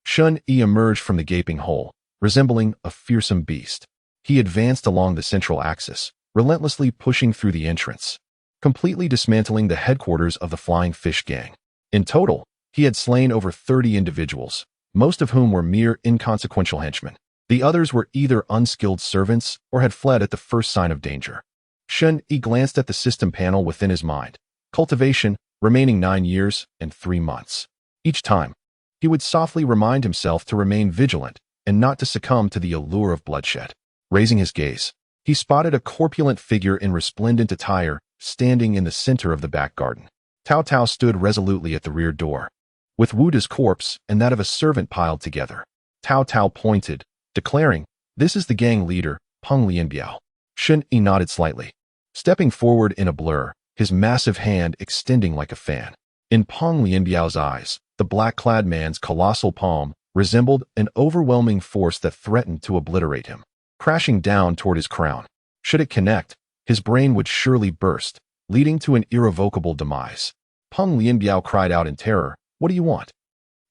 Shen Yi emerged from the gaping hole, resembling a fearsome beast. He advanced along the central axis, relentlessly pushing through the entrance, completely dismantling the headquarters of the Flying Fish Gang. In total, he had slain over 30 individuals, most of whom were mere inconsequential henchmen. The others were either unskilled servants or had fled at the first sign of danger. Shen Yi glanced at the system panel within his mind. Cultivation, remaining 9 years and 3 months. Each time, he would softly remind himself to remain vigilant and not to succumb to the allure of bloodshed. Raising his gaze, he spotted a corpulent figure in resplendent attire standing in the center of the back garden. Tao Tao stood resolutely at the rear door, with Wu Da's corpse and that of a servant piled together. Tao Tao pointed, declaring, "This is the gang leader, Peng Lianbiao." Shen Yi nodded slightly, stepping forward in a blur, his massive hand extending like a fan. In Peng Lianbiao's eyes, the black-clad man's colossal palm resembled an overwhelming force that threatened to obliterate him, crashing down toward his crown. Should it connect, his brain would surely burst, leading to an irrevocable demise. Peng Lianbiao cried out in terror, "What do you want?"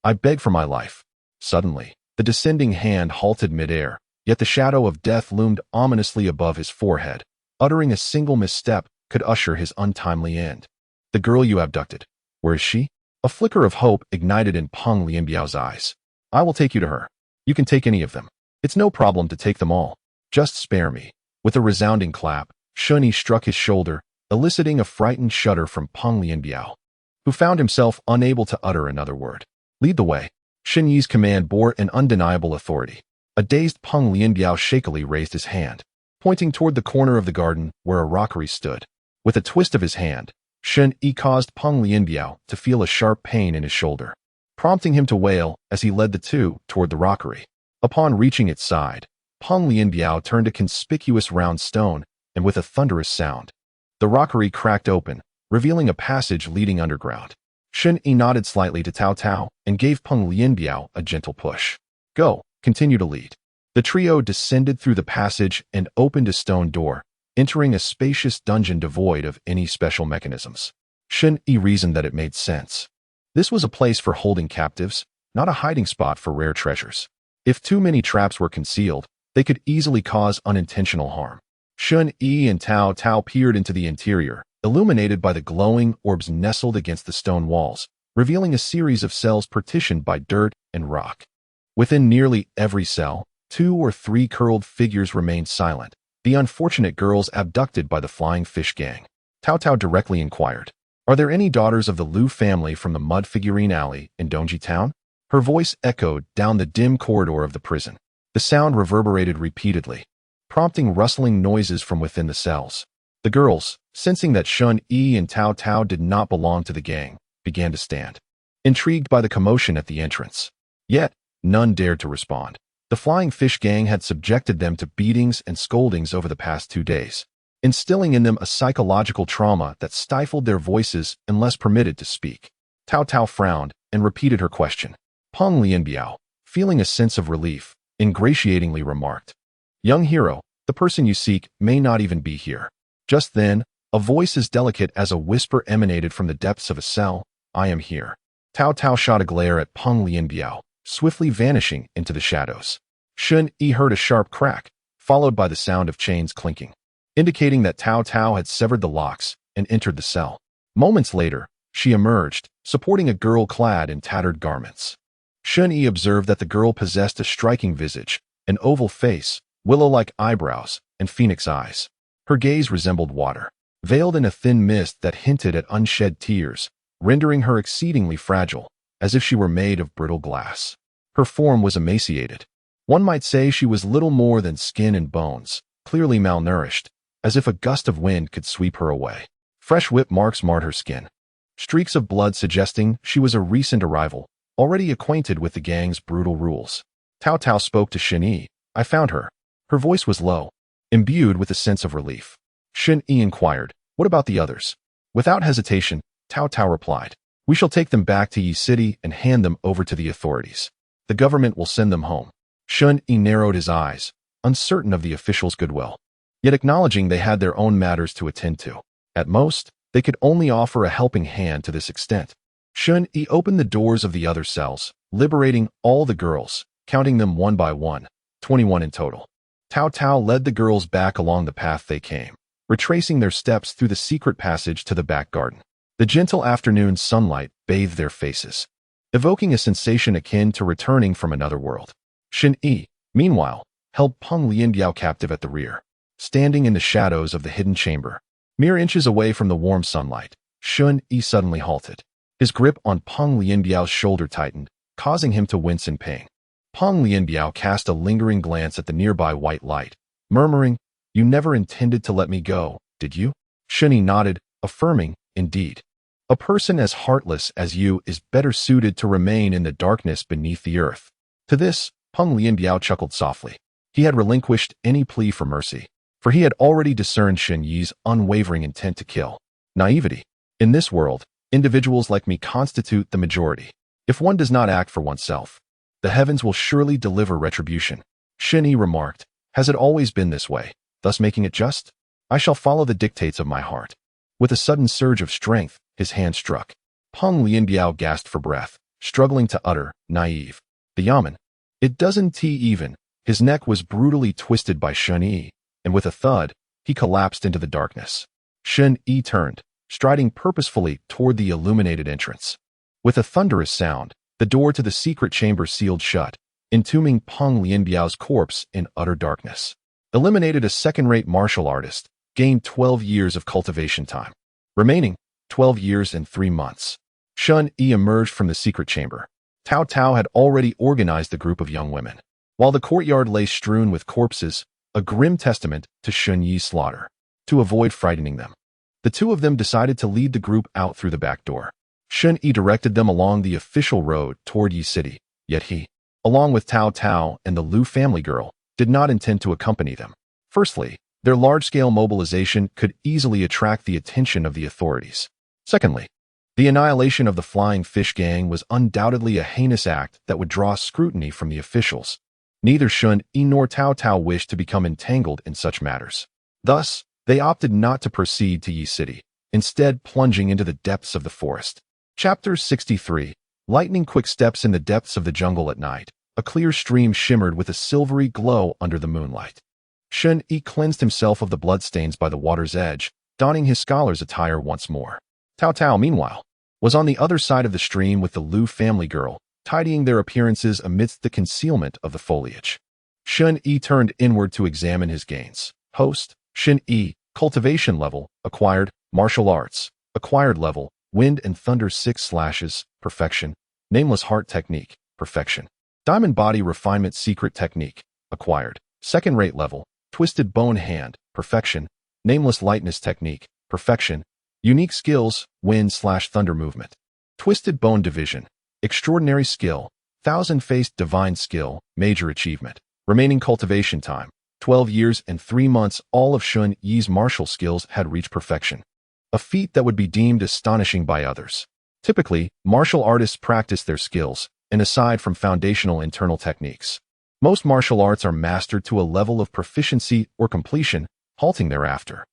"I beg for my life." Suddenly, the descending hand halted midair, yet the shadow of death loomed ominously above his forehead. Uttering a single misstep, could usher his untimely end. The girl you abducted. Where is she? A flicker of hope ignited in Peng Lianbiao's eyes. I will take you to her. You can take any of them. It's no problem to take them all. Just spare me. With a resounding clap, Shen Yi struck his shoulder, eliciting a frightened shudder from Peng Lianbiao, who found himself unable to utter another word. Lead the way. Shen Yi's command bore an undeniable authority. A dazed Peng Lianbiao shakily raised his hand, pointing toward the corner of the garden where a rockery stood. With a twist of his hand, Shen Yi caused Peng Lianbiao to feel a sharp pain in his shoulder, prompting him to wail as he led the two toward the rockery. Upon reaching its side, Peng Lianbiao turned a conspicuous round stone, and with a thunderous sound, the rockery cracked open, revealing a passage leading underground. Shen Yi nodded slightly to Cao Cao and gave Peng Lianbiao a gentle push. Go, continue to lead. The trio descended through the passage and opened a stone door, entering a spacious dungeon devoid of any special mechanisms. Shen Yi reasoned that it made sense. This was a place for holding captives, not a hiding spot for rare treasures. If too many traps were concealed, they could easily cause unintentional harm. Shen Yi and Cao Cao peered into the interior, illuminated by the glowing orbs nestled against the stone walls, revealing a series of cells partitioned by dirt and rock. Within nearly every cell, 2 or 3 curled figures remained silent, the unfortunate girls abducted by the Flying Fish Gang. Cao Cao directly inquired, "Are there any daughters of the Lu family from the Mud Figurine Alley in Dongji Town?" Her voice echoed down the dim corridor of the prison. The sound reverberated repeatedly, prompting rustling noises from within the cells. The girls, sensing that Shen Yi and Cao Cao did not belong to the gang, began to stand, intrigued by the commotion at the entrance. Yet, none dared to respond. The Flying Fish Gang had subjected them to beatings and scoldings over the past 2 days, instilling in them a psychological trauma that stifled their voices unless permitted to speak. Cao Cao frowned and repeated her question. Peng Lianbiao, feeling a sense of relief, ingratiatingly remarked, "Young hero, the person you seek may not even be here." Just then, a voice as delicate as a whisper emanated from the depths of a cell. "I am here." Cao Cao shot a glare at Peng Lianbiao, swiftly vanishing into the shadows. Shen Yi heard a sharp crack, followed by the sound of chains clinking, indicating that Cao Cao had severed the locks and entered the cell. Moments later, she emerged, supporting a girl clad in tattered garments. Shen Yi observed that the girl possessed a striking visage, an oval face, willow-like eyebrows, and phoenix eyes. Her gaze resembled water, veiled in a thin mist that hinted at unshed tears, rendering her exceedingly fragile, as if she were made of brittle glass. Her form was emaciated. One might say she was little more than skin and bones, clearly malnourished, as if a gust of wind could sweep her away. Fresh whip marks marred her skin, streaks of blood suggesting she was a recent arrival, already acquainted with the gang's brutal rules. Cao Cao spoke to Shen Yi. "I found her." Her voice was low, imbued with a sense of relief. Shen Yi inquired, "What about the others?" Without hesitation, Cao Cao replied, "We shall take them back to Yi City and hand them over to the authorities. The government will send them home." Shen Yi narrowed his eyes, uncertain of the officials' goodwill, yet acknowledging they had their own matters to attend to. At most, they could only offer a helping hand to this extent. Shen Yi opened the doors of the other cells, liberating all the girls, counting them one by one, 21 in total. Cao Cao led the girls back along the path they came, retracing their steps through the secret passage to the back garden. The gentle afternoon sunlight bathed their faces, evoking a sensation akin to returning from another world. Shen Yi, meanwhile, held Peng Lianbiao captive at the rear, standing in the shadows of the hidden chamber. Mere inches away from the warm sunlight, Shen Yi suddenly halted. His grip on Peng Lianbiao's shoulder tightened, causing him to wince in pain. Peng Lianbiao cast a lingering glance at the nearby white light, murmuring, "You never intended to let me go, did you?" Shen Yi nodded, affirming, "Indeed. A person as heartless as you is better suited to remain in the darkness beneath the earth." To this, Peng Lianbiao chuckled softly. He had relinquished any plea for mercy, for he had already discerned Shen Yi's unwavering intent to kill. Naivety. In this world, individuals like me constitute the majority. If one does not act for oneself, the heavens will surely deliver retribution. Shen Yi remarked, "Has it always been this way, thus making it just? I shall follow the dictates of my heart." With a sudden surge of strength, his hand struck. Peng Lianbiao gasped for breath, struggling to utter, "Naive." The yamen. It doesn't even. His neck was brutally twisted by Shen Yi, and with a thud, he collapsed into the darkness. Shen Yi turned, striding purposefully toward the illuminated entrance. With a thunderous sound, the door to the secret chamber sealed shut, entombing Peng Lianbiao's corpse in utter darkness. Eliminated a second-rate martial artist, gained 12 years of cultivation time. Remaining, 12 years and 3 months. Shen Yi emerged from the secret chamber. Cao Cao had already organized the group of young women. While the courtyard lay strewn with corpses, a grim testament to Shen Yi's slaughter. To avoid frightening them, the two of them decided to lead the group out through the back door. Shen Yi directed them along the official road toward Yi City, yet he, along with Cao Cao and the Lu family girl, did not intend to accompany them. Firstly, their large-scale mobilization could easily attract the attention of the authorities. Secondly, the annihilation of the Flying Fish Gang was undoubtedly a heinous act that would draw scrutiny from the officials. Neither Shen Yi nor Cao Cao wished to become entangled in such matters. Thus, they opted not to proceed to Yi City, instead plunging into the depths of the forest. Chapter 63. Lightning-quick steps in the depths of the jungle at night. A clear stream shimmered with a silvery glow under the moonlight. Shen Yi cleansed himself of the bloodstains by the water's edge, donning his scholar's attire once more. Cao Cao, meanwhile, was on the other side of the stream with the Lu family girl, tidying their appearances amidst the concealment of the foliage. Shen Yi turned inward to examine his gains. Host, Shen Yi, cultivation level, acquired, martial arts, acquired level, wind and thunder 6 slashes, perfection, nameless heart technique, perfection. Diamond body refinement secret technique, acquired, second-rate level, twisted bone hand, perfection, nameless lightness technique, perfection, unique skills, wind/thunder movement. Twisted bone division, extraordinary skill, thousand-faced divine skill, major achievement. Remaining cultivation time, 12 years and 3 months. All of Shen Yi's martial skills had reached perfection. A feat that would be deemed astonishing by others. Typically, martial artists practice their skills, and aside from foundational internal techniques, most martial arts are mastered to a level of proficiency or completion, halting thereafter.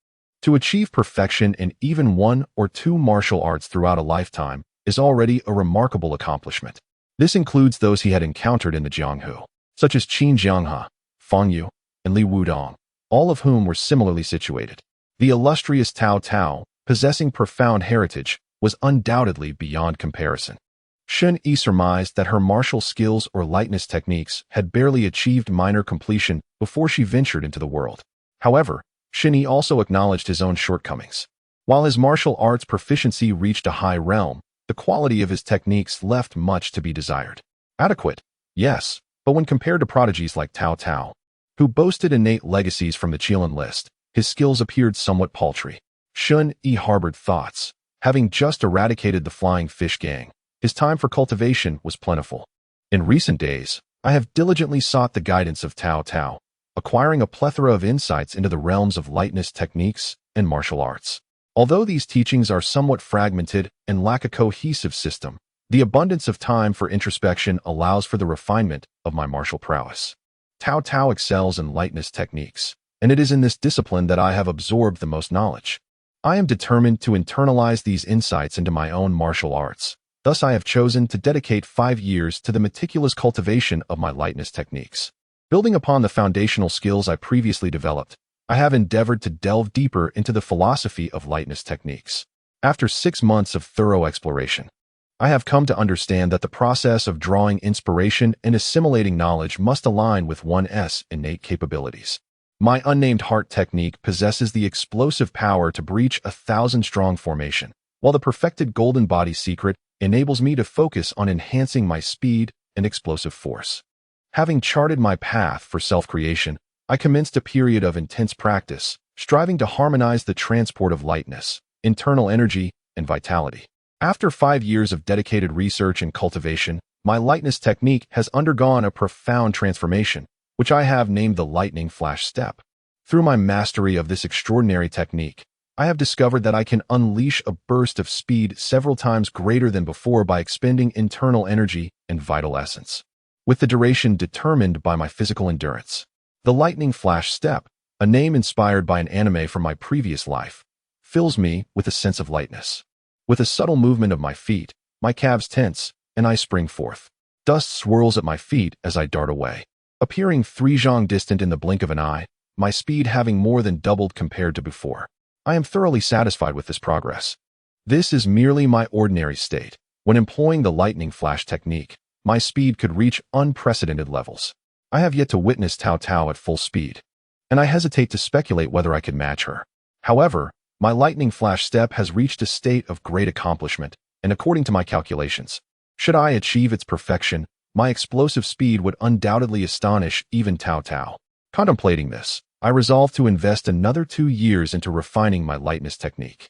To achieve perfection in even 1 or 2 martial arts throughout a lifetime is already a remarkable accomplishment. This includes those he had encountered in the Jianghu, such as Qin Jianghe, Fang Yu, and Li Wudong, all of whom were similarly situated. The illustrious Cao Cao, possessing profound heritage, was undoubtedly beyond comparison. Shen Yi surmised that her martial skills or lightness techniques had barely achieved minor completion before she ventured into the world. However, Shen Yi also acknowledged his own shortcomings. While his martial arts proficiency reached a high realm, the quality of his techniques left much to be desired. Adequate, yes, but when compared to prodigies like Cao Cao, who boasted innate legacies from the Qilin list, his skills appeared somewhat paltry. Shen Yi harbored thoughts. Having just eradicated the Flying Fish Gang, his time for cultivation was plentiful. In recent days, I have diligently sought the guidance of Cao Cao, acquiring a plethora of insights into the realms of lightness techniques and martial arts. Although these teachings are somewhat fragmented and lack a cohesive system, the abundance of time for introspection allows for the refinement of my martial prowess. Cao Cao excels in lightness techniques, and it is in this discipline that I have absorbed the most knowledge. I am determined to internalize these insights into my own martial arts. Thus, I have chosen to dedicate 5 years to the meticulous cultivation of my lightness techniques. Building upon the foundational skills I previously developed, I have endeavored to delve deeper into the philosophy of lightness techniques. After 6 months of thorough exploration, I have come to understand that the process of drawing inspiration and assimilating knowledge must align with one's innate capabilities. My unnamed heart technique possesses the explosive power to breach a 1,000-strong formation, while the perfected golden body secret enables me to focus on enhancing my speed and explosive force. Having charted my path for self-creation, I commenced a period of intense practice, striving to harmonize the transport of lightness, internal energy, and vitality. After 5 years of dedicated research and cultivation, my lightness technique has undergone a profound transformation, which I have named the lightning flash step. Through my mastery of this extraordinary technique, I have discovered that I can unleash a burst of speed several times greater than before by expending internal energy and vital essence, with the duration determined by my physical endurance. The lightning flash step, a name inspired by an anime from my previous life, fills me with a sense of lightness. With a subtle movement of my feet, my calves tense, and I spring forth. Dust swirls at my feet as I dart away, appearing 3 zhang distant in the blink of an eye, my speed having more than doubled compared to before. I am thoroughly satisfied with this progress. This is merely my ordinary state. When employing the lightning flash technique, my speed could reach unprecedented levels. I have yet to witness Cao Cao at full speed, and I hesitate to speculate whether I could match her. However, my lightning flash step has reached a state of great accomplishment, and according to my calculations, should I achieve its perfection, my explosive speed would undoubtedly astonish even Cao Cao. Contemplating this, I resolved to invest another 2 years into refining my lightness technique.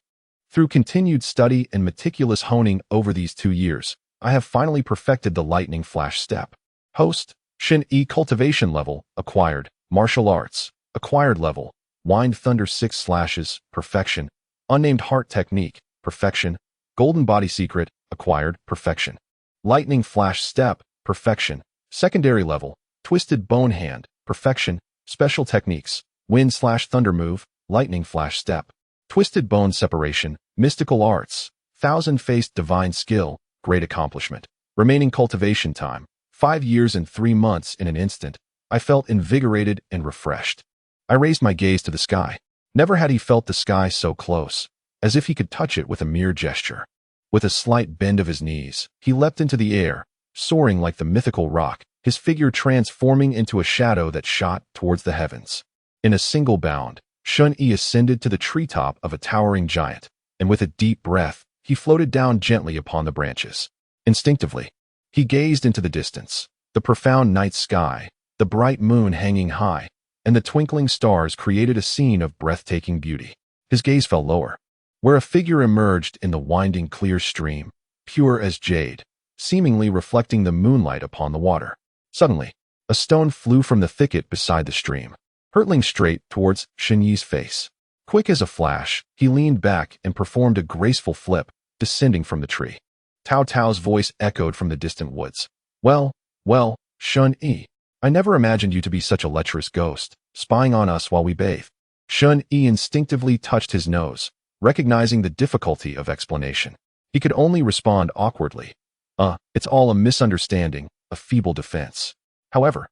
Through continued study and meticulous honing over these 2 years, I have finally perfected the lightning flash step. Host, Shen Yi cultivation level, acquired, martial arts, acquired level, wind thunder 6 slashes, perfection, unnamed heart technique, perfection, golden body secret, acquired, perfection. Lightning flash step, perfection, secondary level, twisted bone hand, perfection, special techniques, wind/thunder move, lightning flash step, twisted bone separation, mystical arts, thousand-faced divine skill, great accomplishment. Remaining cultivation time, 5 years and 3 months in an instant. I felt invigorated and refreshed. I raised my gaze to the sky. Never had he felt the sky so close, as if he could touch it with a mere gesture. With a slight bend of his knees, he leapt into the air, soaring like the mythical rock, his figure transforming into a shadow that shot towards the heavens. In a single bound, Shen Yi ascended to the treetop of a towering giant, and with a deep breath, he floated down gently upon the branches. Instinctively, he gazed into the distance. The profound night sky, the bright moon hanging high, and the twinkling stars created a scene of breathtaking beauty. His gaze fell lower, where a figure emerged in the winding clear stream, pure as jade, seemingly reflecting the moonlight upon the water. Suddenly, a stone flew from the thicket beside the stream, hurtling straight towards Shen Yi's face. Quick as a flash, he leaned back and performed a graceful flip, descending from the tree. Cao Cao's voice echoed from the distant woods. Well, Shen Yi, I never imagined you to be such a lecherous ghost, spying on us while we bathe. Shen Yi instinctively touched his nose, recognizing the difficulty of explanation. He could only respond awkwardly. It's all a misunderstanding, a feeble defense. However,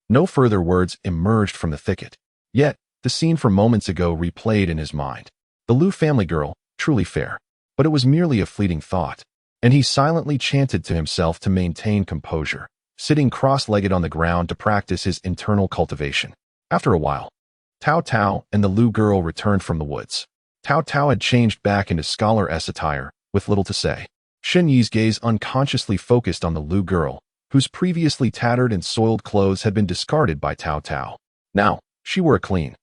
no further words emerged from the thicket. Yet, the scene from moments ago replayed in his mind. The Lu family girl, truly fair. But it was merely a fleeting thought, and he silently chanted to himself to maintain composure, sitting cross-legged on the ground to practice his internal cultivation. After a while, Cao Cao and the Lu girl returned from the woods. Cao Cao had changed back into scholar-esque attire, with little to say. Shen Yi's gaze unconsciously focused on the Lu girl, whose previously tattered and soiled clothes had been discarded by Cao Cao. Now, she wore a clean,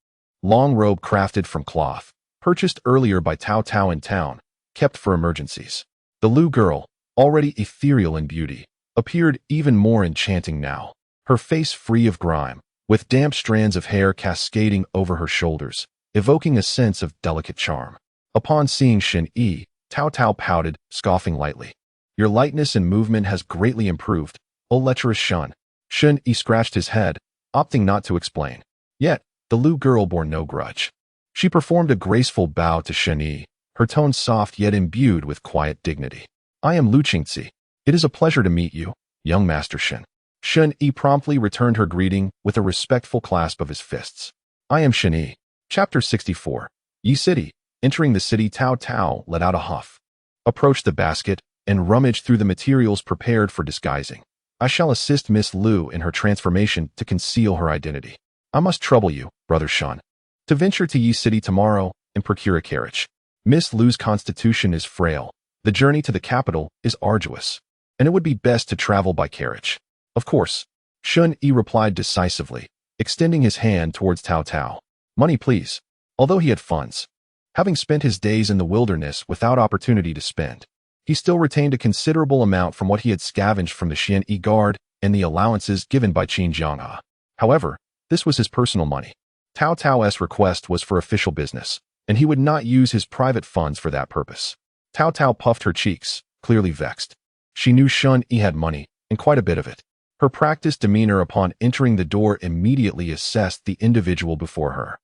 long robe crafted from cloth, purchased earlier by Cao Cao in town, kept for emergencies. The Lu girl, already ethereal in beauty, appeared even more enchanting now, her face free of grime, with damp strands of hair cascading over her shoulders, evoking a sense of delicate charm. Upon seeing Shen Yi, Cao Cao pouted, scoffing lightly. Your lightness and movement has greatly improved, O lecherous Shen. Shen Yi scratched his head, opting not to explain. Yet, the Lu girl bore no grudge. She performed a graceful bow to Shen Yi, her tone soft yet imbued with quiet dignity. I am Lu Qingzi. It is a pleasure to meet you, young Master Shen. Shen Yi promptly returned her greeting with a respectful clasp of his fists. I am Shen Yi. Chapter 64. Yi City. Entering the city, Cao Cao let out a huff, approached the basket, and rummaged through the materials prepared for disguising. I shall assist Miss Lu in her transformation to conceal her identity. I must trouble you, Brother Shen, to venture to Yi City tomorrow and procure a carriage. Miss Lu's constitution is frail. The journey to the capital is arduous, and it would be best to travel by carriage. Of course, Shen Yi replied decisively, extending his hand towards Cao Cao. Money, please. Although he had funds, having spent his days in the wilderness without opportunity to spend, he still retained a considerable amount from what he had scavenged from the Shen Yi guard and the allowances given by Qin Jianghe. However, this was his personal money. Cao Cao's request was for official business, and he would not use his private funds for that purpose. Cao Cao puffed her cheeks, clearly vexed. She knew Shen Yi had money, and quite a bit of it. Her practiced demeanor upon entering the door immediately assessed the individual before her,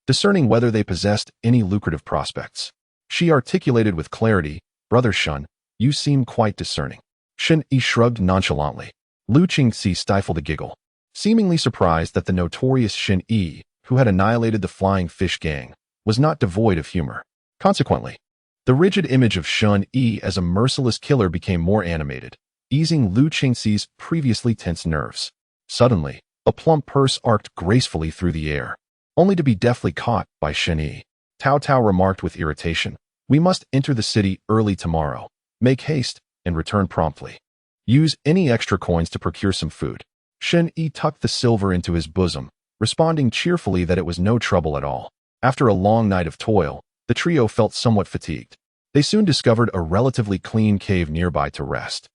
discerning whether they possessed any lucrative prospects. She articulated with clarity, Brother Shen, you seem quite discerning. Shen Yi shrugged nonchalantly. Lu Qingzi stifled a giggle, seemingly surprised that the notorious Shen Yi, who had annihilated the Flying Fish Gang, was not devoid of humor. Consequently, the rigid image of Shen Yi as a merciless killer became more animated, easing Lu Qingxi's previously tense nerves. Suddenly, a plump purse arced gracefully through the air, only to be deftly caught by Shen Yi. Cao Cao remarked with irritation, "We must enter the city early tomorrow. Make haste and return promptly. Use any extra coins to procure some food." Shen Yi tucked the silver into his bosom, responding cheerfully that it was no trouble at all. After a long night of toil, the trio felt somewhat fatigued. They soon discovered a relatively clean cave nearby to rest,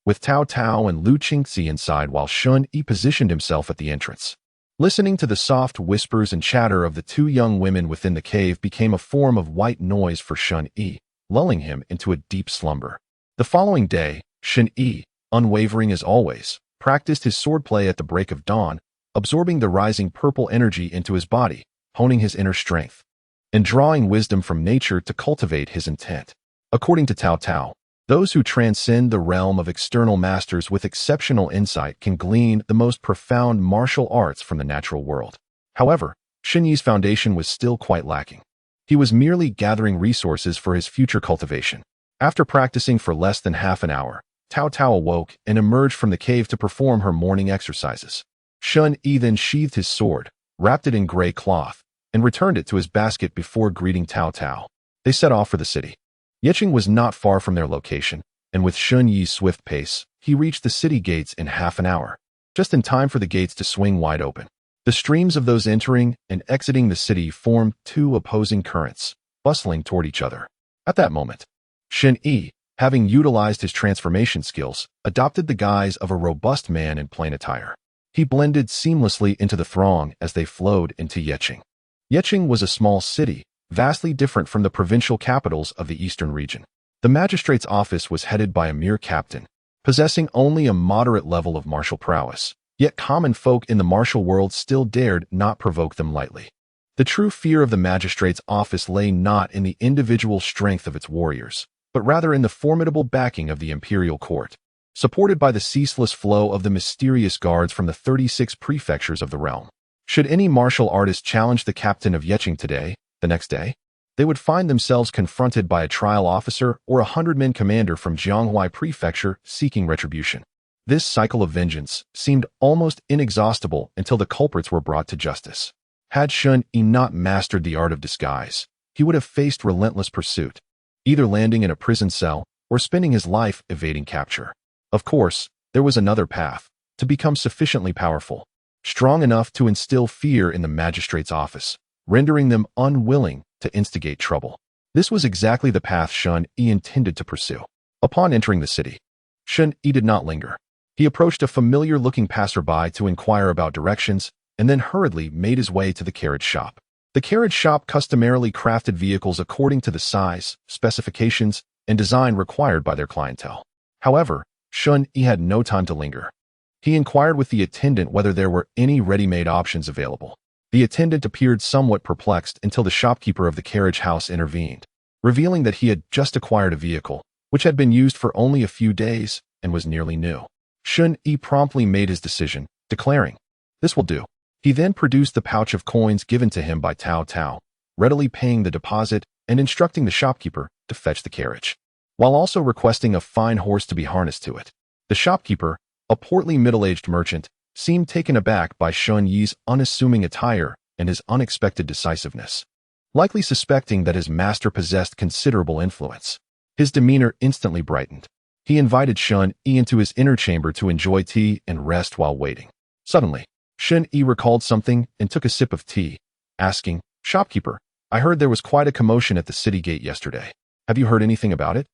with Cao Cao and Lu Qingxi inside while Shen Yi positioned himself at the entrance. Listening to the soft whispers and chatter of the two young women within the cave became a form of white noise for Shen Yi, lulling him into a deep slumber. The following day, Shen Yi, unwavering as always, practiced his swordplay at the break of dawn, absorbing the rising purple energy into his body, honing his inner strength, and drawing wisdom from nature to cultivate his intent. According to Cao Cao, those who transcend the realm of external masters with exceptional insight can glean the most profound martial arts from the natural world. However, Shen Yi's foundation was still quite lacking. He was merely gathering resources for his future cultivation. After practicing for less than half an hour, Cao Cao awoke and emerged from the cave to perform her morning exercises. Shen Yi then sheathed his sword, wrapped it in gray cloth, and returned it to his basket before greeting Cao Cao. They set off for the city. Yeqing was not far from their location, and with Shen Yi's swift pace, he reached the city gates in half an hour, just in time for the gates to swing wide open. The streams of those entering and exiting the city formed two opposing currents, bustling toward each other. At that moment, Shen Yi, having utilized his transformation skills, adopted the guise of a robust man in plain attire. He blended seamlessly into the throng as they flowed into Yeqing. Yeqing was a small city, vastly different from the provincial capitals of the eastern region. The magistrate's office was headed by a mere captain, possessing only a moderate level of martial prowess, yet common folk in the martial world still dared not provoke them lightly. The true fear of the magistrate's office lay not in the individual strength of its warriors, but rather in the formidable backing of the imperial court, supported by the ceaseless flow of the mysterious guards from the 36 prefectures of the realm. Should any martial artist challenge the captain of Yeqing today, the next day, they would find themselves confronted by a trial officer or a 100-man commander from Jianghuai Prefecture seeking retribution. This cycle of vengeance seemed almost inexhaustible until the culprits were brought to justice. Had Shen Yi not mastered the art of disguise, he would have faced relentless pursuit, either landing in a prison cell or spending his life evading capture. Of course, there was another path: to become sufficiently powerful, strong enough to instill fear in the magistrate's office, rendering them unwilling to instigate trouble. This was exactly the path Shen Yi intended to pursue. Upon entering the city, Shen Yi did not linger. He approached a familiar-looking passerby to inquire about directions, and then hurriedly made his way to the carriage shop. The carriage shop customarily crafted vehicles according to the size, specifications, and design required by their clientele. However, Shen Yi had no time to linger. He inquired with the attendant whether there were any ready-made options available. The attendant appeared somewhat perplexed until the shopkeeper of the carriage house intervened, revealing that he had just acquired a vehicle, which had been used for only a few days and was nearly new. Shen Yi promptly made his decision, declaring, "This will do." He then produced the pouch of coins given to him by Cao Cao, readily paying the deposit and instructing the shopkeeper to fetch the carriage, while also requesting a fine horse to be harnessed to it. The shopkeeper, a portly middle-aged merchant, seemed taken aback by Shen Yi's unassuming attire and his unexpected decisiveness, likely suspecting that his master possessed considerable influence. His demeanor instantly brightened. He invited Shen Yi into his inner chamber to enjoy tea and rest while waiting. Suddenly, Shen Yi recalled something and took a sip of tea, asking, "Shopkeeper, I heard there was quite a commotion at the city gate yesterday. Have you heard anything about it?"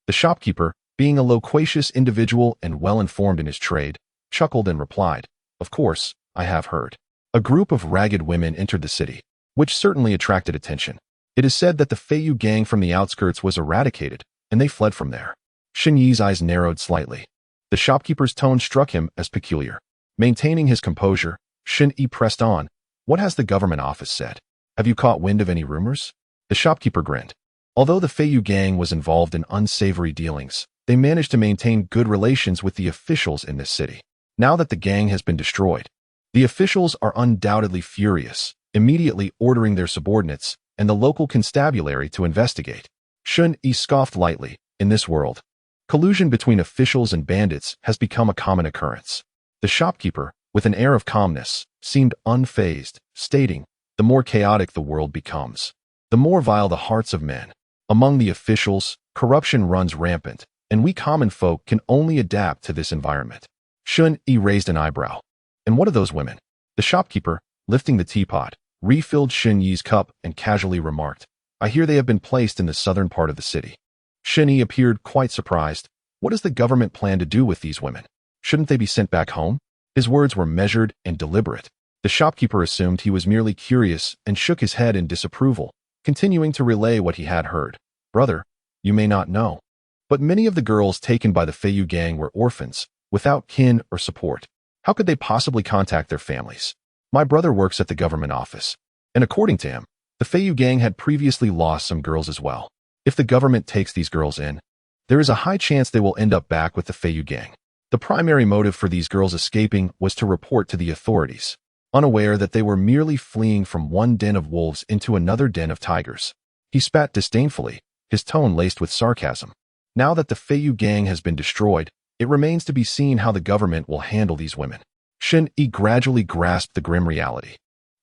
The shopkeeper, being a loquacious individual and well-informed in his trade, chuckled and replied, "Of course, I have heard." A group of ragged women entered the city, which certainly attracted attention. It is said that the feudal gang from the outskirts was eradicated, and they fled from there. Shen Yi's eyes narrowed slightly. The shopkeeper's tone struck him as peculiar. Maintaining his composure, Shen Yi pressed on, "What has the government office said? Have you caught wind of any rumors?" The shopkeeper grinned. Although the feudal gang was involved in unsavory dealings, they managed to maintain good relations with the officials in this city. Now that the gang has been destroyed, the officials are undoubtedly furious, immediately ordering their subordinates and the local constabulary to investigate. Shen Yi scoffed lightly. In this world, collusion between officials and bandits has become a common occurrence. The shopkeeper, with an air of calmness, seemed unfazed, stating, "The more chaotic the world becomes, the more vile the hearts of men. Among the officials, corruption runs rampant, and we common folk can only adapt to this environment." Shen Yi raised an eyebrow. "And what of those women?" The shopkeeper, lifting the teapot, refilled Shen Yi's cup and casually remarked, "I hear they have been placed in the southern part of the city." Shen Yi appeared quite surprised. What does the government plan to do with these women? Shouldn't they be sent back home? His words were measured and deliberate. The shopkeeper assumed he was merely curious and shook his head in disapproval, continuing to relay what he had heard. "Brother, you may not know, but many of the girls taken by the Feiyu gang were orphans, without kin or support. How could they possibly contact their families? My brother works at the government office, and according to him, the Feiyu gang had previously lost some girls as well. If the government takes these girls in, there is a high chance they will end up back with the Feiyu gang. The primary motive for these girls escaping was to report to the authorities, unaware that they were merely fleeing from one den of wolves into another den of tigers." He spat disdainfully, his tone laced with sarcasm. Now that the Feiyu gang has been destroyed, it remains to be seen how the government will handle these women. Shen Yi gradually grasped the grim reality.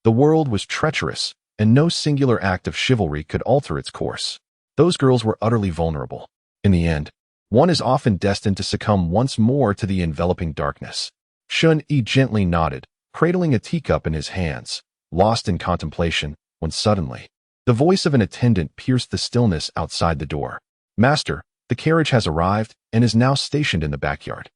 The world was treacherous, and no singular act of chivalry could alter its course. Those girls were utterly vulnerable. In the end, one is often destined to succumb once more to the enveloping darkness. Shen Yi gently nodded, cradling a teacup in his hands, lost in contemplation, when suddenly, the voice of an attendant pierced the stillness outside the door. "Master, the carriage has arrived and is now stationed in the backyard."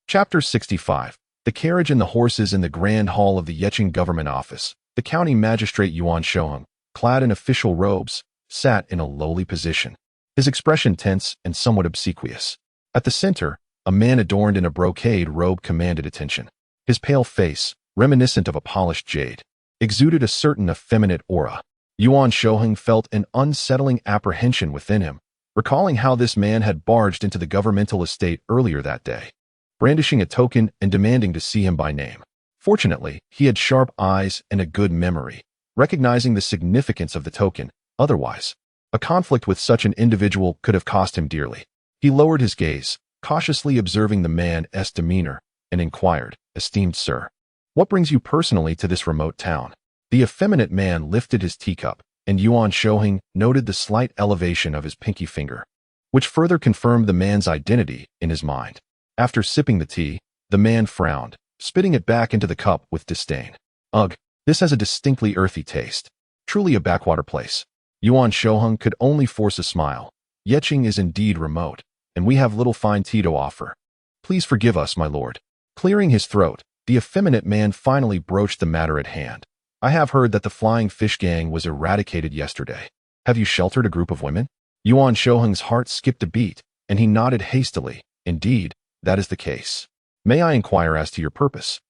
Chapter 65. The carriage and the horses in the grand hall of the Yeqing government office. The county magistrate Yuan Shoheng, clad in official robes, sat in a lowly position, his expression tense and somewhat obsequious. At the center, a man adorned in a brocade robe commanded attention. His pale face, reminiscent of a polished jade, exuded a certain effeminate aura. Yuan Shoheng felt an unsettling apprehension within him, recalling how this man had barged into the governmental estate earlier that day, brandishing a token and demanding to see him by name. Fortunately, he had sharp eyes and a good memory, recognizing the significance of the token. Otherwise, a conflict with such an individual could have cost him dearly. He lowered his gaze, cautiously observing the man's demeanor, and inquired, "Esteemed sir, what brings you personally to this remote town?" The effeminate man lifted his teacup, and Yuan Shoheng noted the slight elevation of his pinky finger, which further confirmed the man's identity in his mind. After sipping the tea, the man frowned, spitting it back into the cup with disdain. "Ugh, this has a distinctly earthy taste. Truly a backwater place." Yuan Shoheng could only force a smile. "Yeqing is indeed remote, and we have little fine tea to offer. Please forgive us, my lord." Clearing his throat, the effeminate man finally broached the matter at hand. "I have heard that the Flying Fish Gang was eradicated yesterday. Have you sheltered a group of women?" Yuan Shoheng's heart skipped a beat, and he nodded hastily. "Indeed, that is the case. May I inquire as to your purpose?"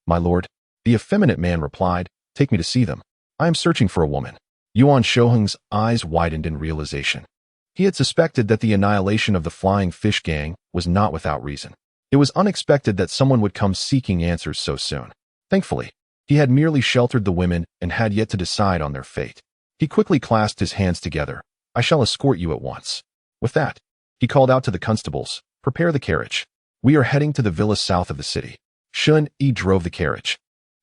"My lord," the effeminate man replied, "take me to see them. I am searching for a woman." Yuan Shoheng's eyes widened in realization. He had suspected that the annihilation of the Flying Fish Gang was not without reason. It was unexpected that someone would come seeking answers so soon. Thankfully, he had merely sheltered the women and had yet to decide on their fate. He quickly clasped his hands together. "I shall escort you at once." With that, he called out to the constables, "Prepare the carriage. We are heading to the villa south of the city." Shen Yi drove the carriage,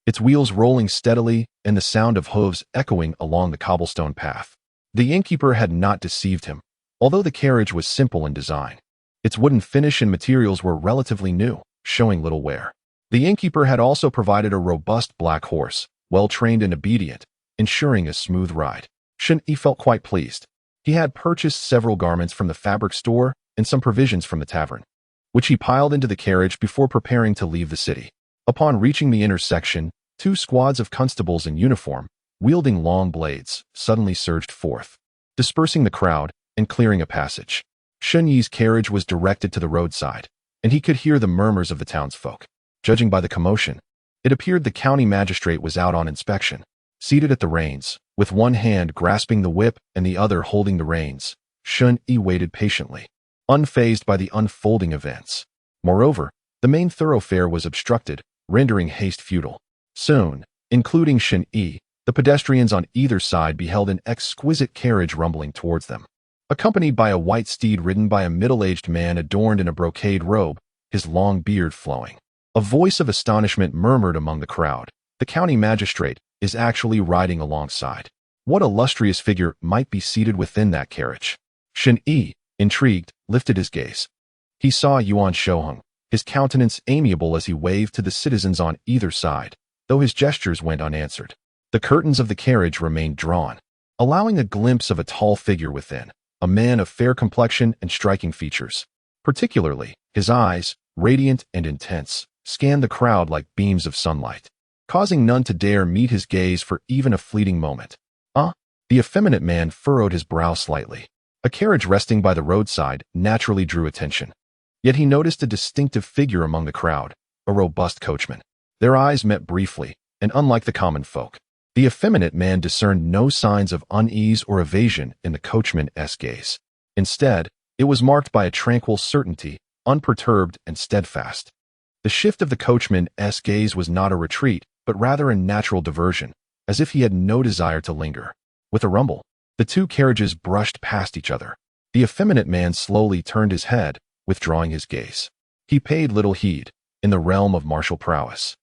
its wheels rolling steadily and the sound of hooves echoing along the cobblestone path. The innkeeper had not deceived him, although the carriage was simple in design. Its wooden finish and materials were relatively new, showing little wear. The innkeeper had also provided a robust black horse, well-trained and obedient, ensuring a smooth ride. Shen Yi felt quite pleased. He had purchased several garments from the fabric store and some provisions from the tavern, which he piled into the carriage before preparing to leave the city. Upon reaching the intersection, two squads of constables in uniform, wielding long blades, suddenly surged forth, dispersing the crowd and clearing a passage. Shen Yi's carriage was directed to the roadside, and he could hear the murmurs of the townsfolk. Judging by the commotion, it appeared the county magistrate was out on inspection. Seated at the reins, with one hand grasping the whip and the other holding the reins, Shen Yi waited patiently, unfazed by the unfolding events. Moreover, the main thoroughfare was obstructed, rendering haste futile. Soon, including Shen Yi, The pedestrians on either side beheld an exquisite carriage rumbling towards them. Accompanied by a white steed ridden by a middle-aged man adorned in a brocade robe, his long beard flowing. A voice of astonishment murmured among the crowd. The county magistrate is actually riding alongside. What illustrious figure might be seated within that carriage? Shen Yi, intrigued, lifted his gaze. He saw Yuan Shouheng, his countenance amiable as he waved to the citizens on either side, though his gestures went unanswered. The curtains of the carriage remained drawn, allowing a glimpse of a tall figure within, a man of fair complexion and striking features. Particularly, his eyes, radiant and intense, scanned the crowd like beams of sunlight, causing none to dare meet his gaze for even a fleeting moment. The effeminate man furrowed his brow slightly. A carriage resting by the roadside naturally drew attention. Yet he noticed a distinctive figure among the crowd, a robust coachman. Their eyes met briefly, and unlike the common folk, the effeminate man discerned no signs of unease or evasion in the coachman's gaze. Instead, it was marked by a tranquil certainty, unperturbed and steadfast. The shift of the coachman's gaze was not a retreat, but rather a natural diversion, as if he had no desire to linger. With a rumble, the two carriages brushed past each other. The effeminate man slowly turned his head, withdrawing his gaze. He paid little heed. In the realm of martial prowess,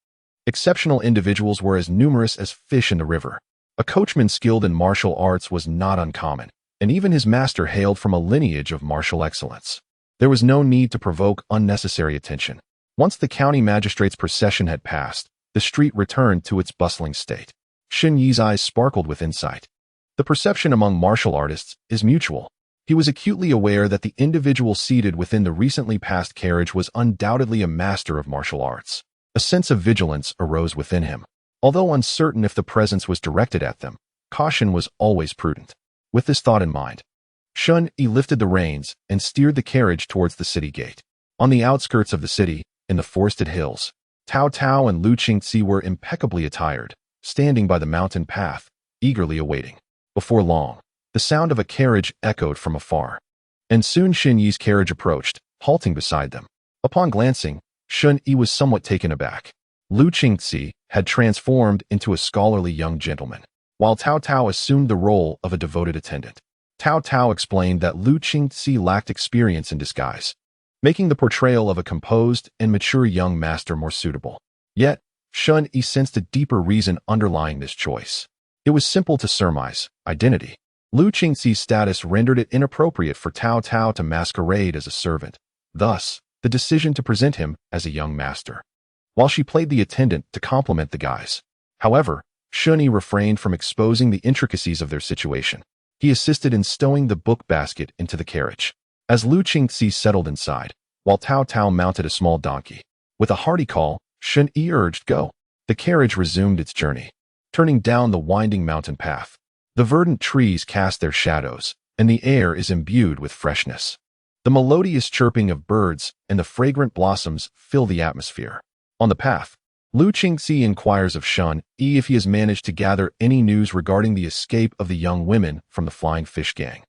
exceptional individuals were as numerous as fish in the river. A coachman skilled in martial arts was not uncommon, and even his master hailed from a lineage of martial excellence. There was no need to provoke unnecessary attention. Once the county magistrate's procession had passed, the street returned to its bustling state. Shen Yi's eyes sparkled with insight. The perception among martial artists is mutual. He was acutely aware that the individual seated within the recently passed carriage was undoubtedly a master of martial arts. A sense of vigilance arose within him. Although uncertain if the presence was directed at them, caution was always prudent. With this thought in mind, Shen Yi lifted the reins and steered the carriage towards the city gate. On the outskirts of the city, in the forested hills, Cao Cao and Lu Qingzi were impeccably attired, standing by the mountain path, eagerly awaiting. Before long, the sound of a carriage echoed from afar, and soon Shen Yi's carriage approached, halting beside them. Upon glancing, Shen Yi was somewhat taken aback. Lu Qingzi had transformed into a scholarly young gentleman, while Cao Cao assumed the role of a devoted attendant. Cao Cao explained that Lu Qingzi lacked experience in disguise, making the portrayal of a composed and mature young master more suitable. Yet, Shen Yi sensed a deeper reason underlying this choice. It was simple to surmise: identity. Lu Qingzi's status rendered it inappropriate for Cao Cao to masquerade as a servant. Thus, the decision to present him as a young master, while she played the attendant to complement the guise. However, Shen Yi refrained from exposing the intricacies of their situation. He assisted in stowing the book basket into the carriage. As Lu Qingzi settled inside, while Cao Cao mounted a small donkey, with a hearty call, Shen Yi urged, "Go." The carriage resumed its journey, turning down the winding mountain path. The verdant trees cast their shadows, and the air is imbued with freshness. The melodious chirping of birds and the fragrant blossoms fill the atmosphere. On the path, Lu Qingzi inquires of Shen Yi if he has managed to gather any news regarding the escape of the young women from the Flying Fish Gang.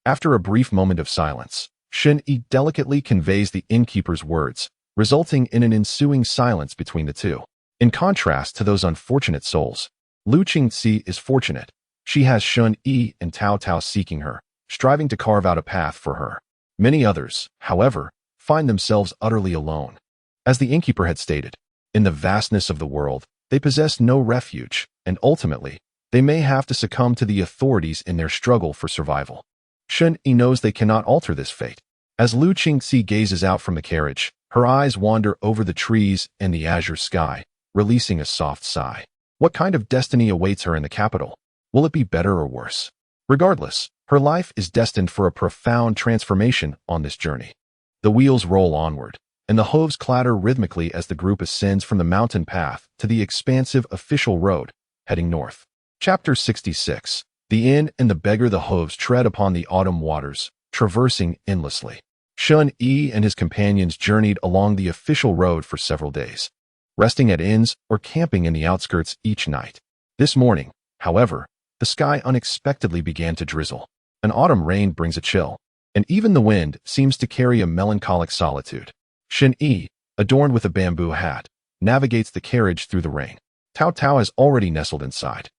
After a brief moment of silence, Shen Yi delicately conveys the innkeeper's words, resulting in an ensuing silence between the two. In contrast to those unfortunate souls, Lu Qingzi is fortunate. She has Shen Yi and Cao Cao seeking her, striving to carve out a path for her. Many others, however, find themselves utterly alone. As the innkeeper had stated, in the vastness of the world, they possess no refuge, and ultimately, they may have to succumb to the authorities in their struggle for survival. Shen Yi knows they cannot alter this fate. As Lu Qingzi gazes out from the carriage, her eyes wander over the trees and the azure sky, releasing a soft sigh. What kind of destiny awaits her in the capital? Will it be better or worse? Regardless, her life is destined for a profound transformation on this journey. The wheels roll onward, and the hooves clatter rhythmically as the group ascends from the mountain path to the expansive official road, heading north. Chapter 66. The inn and the beggar. The hooves tread upon the autumn waters, traversing endlessly. Shen Yi and his companions journeyed along the official road for several days, resting at inns or camping in the outskirts each night. This morning, however, the sky unexpectedly began to drizzle. An autumn rain brings a chill, and even the wind seems to carry a melancholic solitude. Shen Yi, adorned with a bamboo hat, navigates the carriage through the rain. Cao Cao has already nestled inside,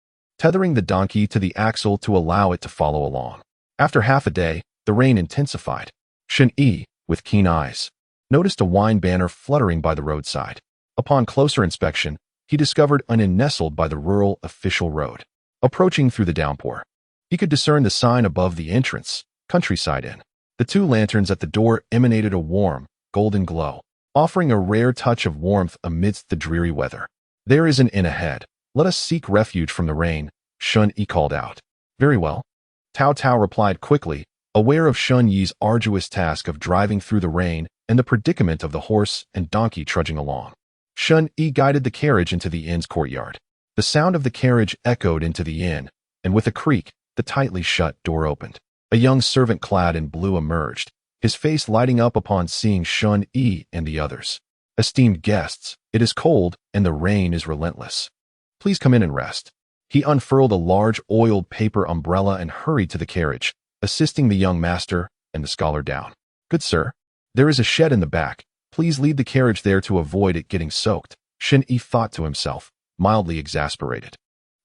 tethering the donkey to the axle to allow it to follow along. After half a day, the rain intensified. Shen Yi, with keen eyes, noticed a wine banner fluttering by the roadside. Upon closer inspection, he discovered an inn nestled by the rural official road. Approaching through the downpour, he could discern the sign above the entrance, Countryside Inn. The two lanterns at the door emanated a warm, golden glow, offering a rare touch of warmth amidst the dreary weather. There is an inn ahead. Let us seek refuge from the rain, Shen Yi called out. Very well. Cao Cao replied quickly, aware of Shen Yi's arduous task of driving through the rain and the predicament of the horse and donkey trudging along. Shen Yi guided the carriage into the inn's courtyard. The sound of the carriage echoed into the inn, and with a creak, the tightly shut door opened. A young servant clad in blue emerged, his face lighting up upon seeing Shen Yi and the others. Esteemed guests, it is cold and the rain is relentless. Please come in and rest. He unfurled a large oiled paper umbrella and hurried to the carriage, assisting the young master and the scholar down. Good sir, there is a shed in the back. Please lead the carriage there to avoid it getting soaked, Shen Yi thought to himself, mildly exasperated.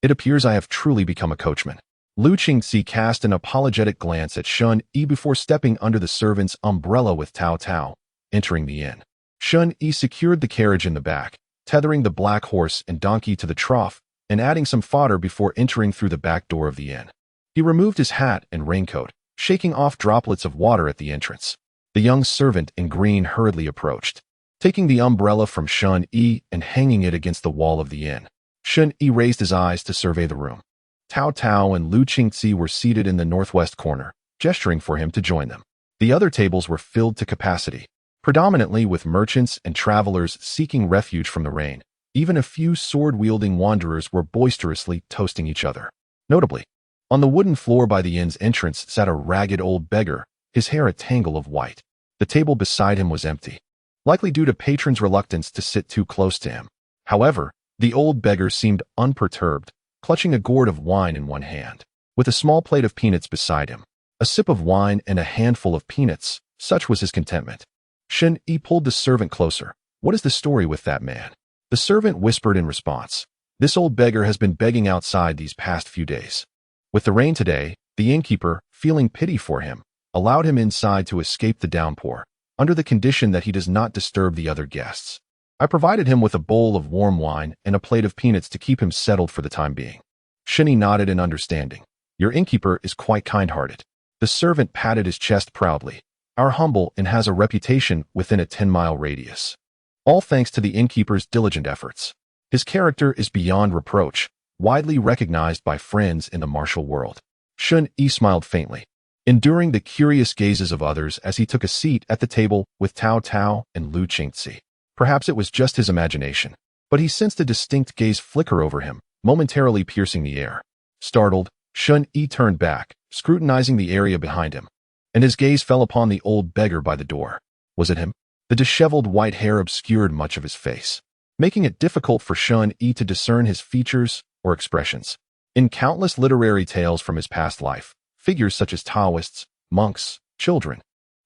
It appears I have truly become a coachman. Lu Qingzi cast an apologetic glance at Shen Yi before stepping under the servant's umbrella with Cao Cao, entering the inn. Shen Yi secured the carriage in the back, tethering the black horse and donkey to the trough and adding some fodder before entering through the back door of the inn. He removed his hat and raincoat, shaking off droplets of water at the entrance. The young servant in green hurriedly approached, taking the umbrella from Shen Yi and hanging it against the wall of the inn. Shen Yi raised his eyes to survey the room. Cao Cao and Lu Qingzi were seated in the northwest corner, gesturing for him to join them. The other tables were filled to capacity, predominantly with merchants and travelers seeking refuge from the rain. Even a few sword-wielding wanderers were boisterously toasting each other. Notably, on the wooden floor by the inn's entrance sat a ragged old beggar, his hair a tangle of white. The table beside him was empty, likely due to patrons' reluctance to sit too close to him. However, the old beggar seemed unperturbed, clutching a gourd of wine in one hand, with a small plate of peanuts beside him. A sip of wine and a handful of peanuts, such was his contentment. Shen Yi pulled the servant closer. What is the story with that man? The servant whispered in response. This old beggar has been begging outside these past few days. With the rain today, the innkeeper, feeling pity for him, allowed him inside to escape the downpour, under the condition that he does not disturb the other guests. I provided him with a bowl of warm wine and a plate of peanuts to keep him settled for the time being. Shen Yi nodded in understanding. Your innkeeper is quite kind-hearted. The servant patted his chest proudly. Our humble and has a reputation within a 10-mile radius. All thanks to the innkeeper's diligent efforts. His character is beyond reproach, widely recognized by friends in the martial world. Shen Yi smiled faintly, enduring the curious gazes of others as he took a seat at the table with Cao Cao and Lu Qingzi. Perhaps it was just his imagination, but he sensed a distinct gaze flicker over him, momentarily piercing the air. Startled, Shen Yi turned back, scrutinizing the area behind him, and his gaze fell upon the old beggar by the door. Was it him? The disheveled white hair obscured much of his face, making it difficult for Shen Yi to discern his features or expressions. In countless literary tales from his past life, figures such as daoists, monks, children,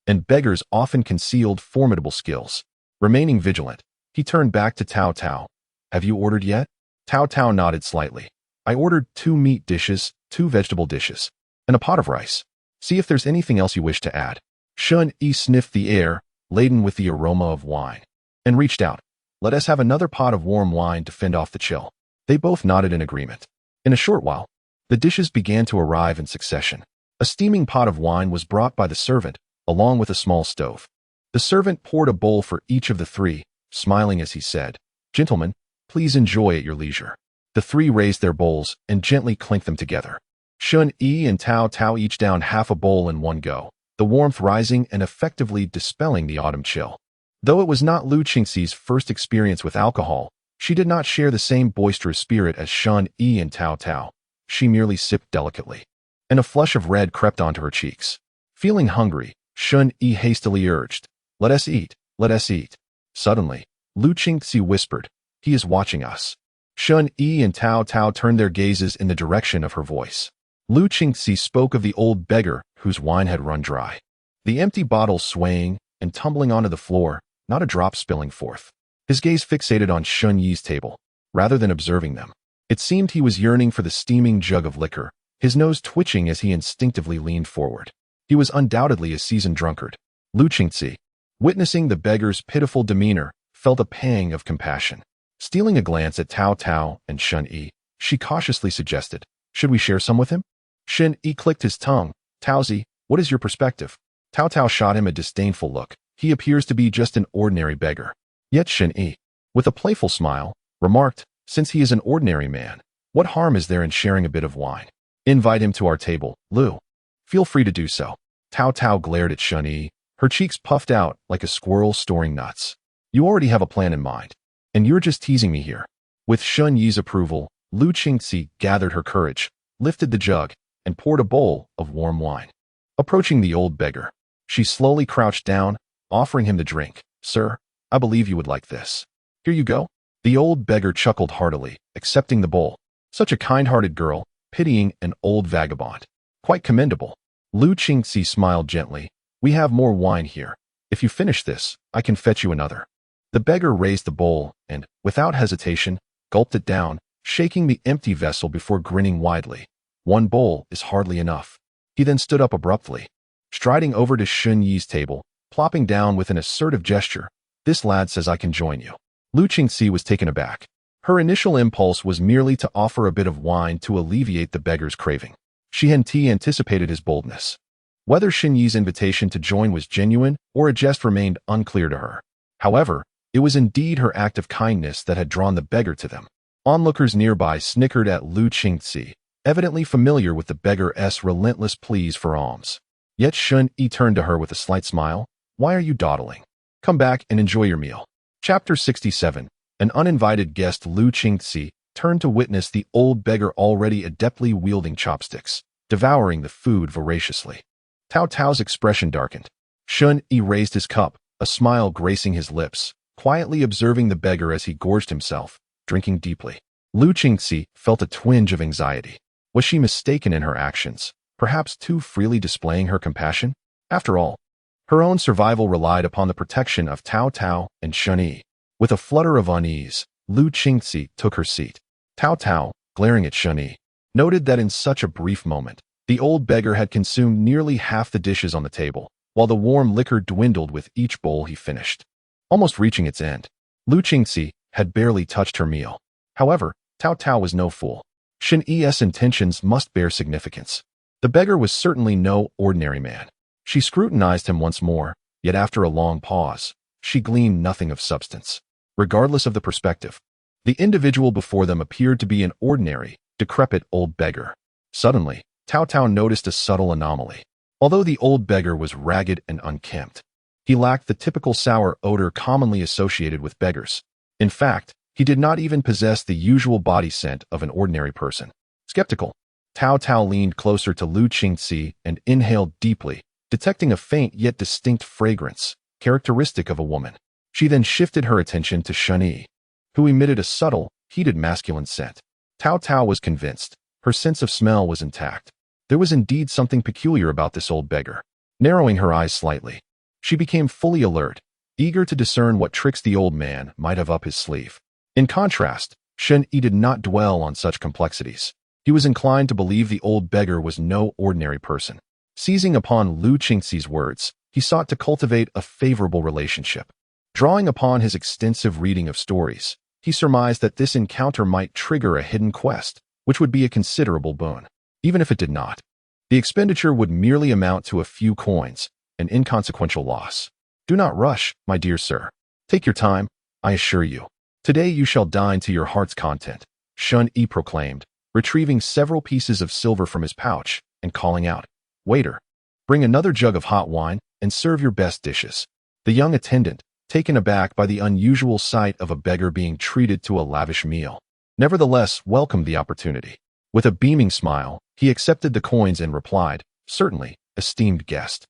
and beggars often concealed formidable skills. Remaining vigilant, he turned back to Cao Cao. Have you ordered yet? Cao Cao nodded slightly. I ordered 2 meat dishes, 2 vegetable dishes, and a pot of rice. See if there's anything else you wish to add. Shen Yi sniffed the air, laden with the aroma of wine, and reached out. Let us have another pot of warm wine to fend off the chill. They both nodded in agreement. In a short while, the dishes began to arrive in succession. A steaming pot of wine was brought by the servant, along with a small stove. The servant poured a bowl for each of the 3, smiling as he said, Gentlemen, please enjoy at your leisure. The 3 raised their bowls and gently clinked them together. Shen Yi and Cao Cao each downed half a bowl in one go, the warmth rising and effectively dispelling the autumn chill. Though it was not Lu Qingxi's first experience with alcohol, she did not share the same boisterous spirit as Shen Yi and Cao Cao. She merely sipped delicately, and a flush of red crept onto her cheeks. Feeling hungry, Shen Yi hastily urged, Let us eat, let us eat. Suddenly, Lu Qingxi whispered, He is watching us. Shen Yi and Cao Cao turned their gazes in the direction of her voice. Lu Qingxi spoke of the old beggar whose wine had run dry. The empty bottle swaying and tumbling onto the floor, not a drop spilling forth. His gaze fixated on Shen Yi's table, rather than observing them. It seemed he was yearning for the steaming jug of liquor, his nose twitching as he instinctively leaned forward. He was undoubtedly a seasoned drunkard. Zhenfusi, witnessing the beggar's pitiful demeanor, felt a pang of compassion. Stealing a glance at Cao Cao and Shen Yi, she cautiously suggested, "Should we share some with him?" Shen Yi clicked his tongue. "Taozi, what is your perspective?" Cao Cao shot him a disdainful look. "He appears to be just an ordinary beggar." Yet Shen Yi, with a playful smile, remarked, "Since he is an ordinary man, what harm is there in sharing a bit of wine? Invite him to our table, Lu. Feel free to do so." Cao Cao glared at Shen Yi, her cheeks puffed out like a squirrel storing nuts. "You already have a plan in mind, and you're just teasing me here." With Shen Yi's approval, Zhenfusi gathered her courage, lifted the jug, and poured a bowl of warm wine. Approaching the old beggar, she slowly crouched down, offering him the drink. "Sir, I believe you would like this. Here you go." The old beggar chuckled heartily, accepting the bowl. Such a kind-hearted girl, pitying an old vagabond. Quite commendable. Zhenfusi smiled gently. "We have more wine here. If you finish this, I can fetch you another." The beggar raised the bowl and, without hesitation, gulped it down, shaking the empty vessel before grinning widely. "One bowl is hardly enough." He then stood up abruptly, striding over to Shen Yi's table, plopping down with an assertive gesture. "This lad says I can join you." Zhenfusi was taken aback. Her initial impulse was merely to offer a bit of wine to alleviate the beggar's craving. She hadn't anticipated his boldness. Whether Shen Yi's invitation to join was genuine or a jest remained unclear to her. However, it was indeed her act of kindness that had drawn the beggar to them. Onlookers nearby snickered at Zhenfusi, evidently familiar with the beggar's relentless pleas for alms. Yet Shen Yi turned to her with a slight smile. "Why are you dawdling? Come back and enjoy your meal." Chapter 67. An uninvited guest. Zhenfusi turned to witness the old beggar already adeptly wielding chopsticks, devouring the food voraciously. Cao Cao's expression darkened. Shen Yi raised his cup, a smile gracing his lips, quietly observing the beggar as he gorged himself, drinking deeply. Zhenfusi felt a twinge of anxiety. Was she mistaken in her actions, perhaps too freely displaying her compassion? After all, her own survival relied upon the protection of Cao Cao and Shen Yi. With a flutter of unease, Zhenfusi took her seat. Cao Cao, glaring at Shen Yi, noted that in such a brief moment, the old beggar had consumed nearly half the dishes on the table, while the warm liquor dwindled with each bowl he finished. Almost reaching its end, Zhenfusi had barely touched her meal. However, Cao Cao was no fool. Shen Yi's intentions must bear significance. The beggar was certainly no ordinary man. She scrutinized him once more, yet after a long pause, she gleaned nothing of substance. Regardless of the perspective, the individual before them appeared to be an ordinary, decrepit old beggar. Suddenly, Cao Cao noticed a subtle anomaly. Although the old beggar was ragged and unkempt, he lacked the typical sour odor commonly associated with beggars. In fact, he did not even possess the usual body scent of an ordinary person. Skeptical, Cao Cao leaned closer to Zhenfusi and inhaled deeply, detecting a faint yet distinct fragrance, characteristic of a woman. She then shifted her attention to Shen Yi, who emitted a subtle, heated masculine scent. Cao Cao was convinced. Her sense of smell was intact. There was indeed something peculiar about this old beggar. Narrowing her eyes slightly, she became fully alert, eager to discern what tricks the old man might have up his sleeve. In contrast, Shen Yi did not dwell on such complexities. He was inclined to believe the old beggar was no ordinary person. Seizing upon Zhenfusi's words, he sought to cultivate a favorable relationship. Drawing upon his extensive reading of stories, he surmised that this encounter might trigger a hidden quest, which would be a considerable boon. Even if it did not, the expenditure would merely amount to a few coins, an inconsequential loss. "Do not rush, my dear sir. Take your time, I assure you. Today you shall dine to your heart's content," Shen Yi proclaimed, retrieving several pieces of silver from his pouch and calling out, "Waiter, bring another jug of hot wine and serve your best dishes." The young attendant, taken aback by the unusual sight of a beggar being treated to a lavish meal, nevertheless welcomed the opportunity. With a beaming smile, he accepted the coins and replied, "Certainly, esteemed guest."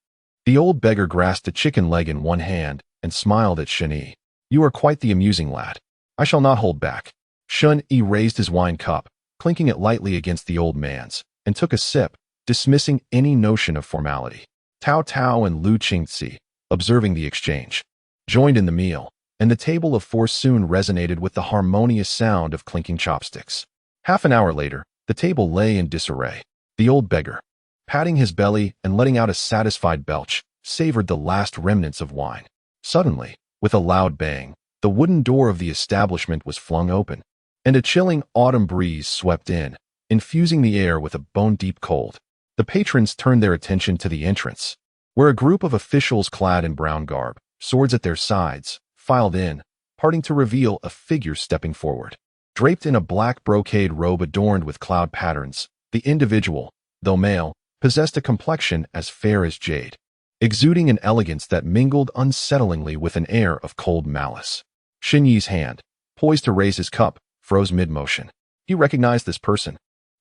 The old beggar grasped a chicken leg in one hand and smiled at Shen Yi. "You are quite the amusing lad. I shall not hold back." Shen Yi raised his wine cup, clinking it lightly against the old man's, and took a sip, dismissing any notion of formality. Cao Cao and Zhenfusi, observing the exchange, joined in the meal, and the table of four soon resonated with the harmonious sound of clinking chopsticks. Half an hour later, the table lay in disarray. The old beggar, patting his belly and letting out a satisfied belch, savored the last remnants of wine. Suddenly, with a loud bang, the wooden door of the establishment was flung open, and a chilling autumn breeze swept in, infusing the air with a bone-deep cold. The patrons turned their attention to the entrance, where a group of officials clad in brown garb, swords at their sides, filed in, parting to reveal a figure stepping forward. Draped in a black brocade robe adorned with cloud patterns, the individual, though male, possessed a complexion as fair as jade, exuding an elegance that mingled unsettlingly with an air of cold malice. Shen Yi's hand, poised to raise his cup, froze mid-motion. He recognized this person.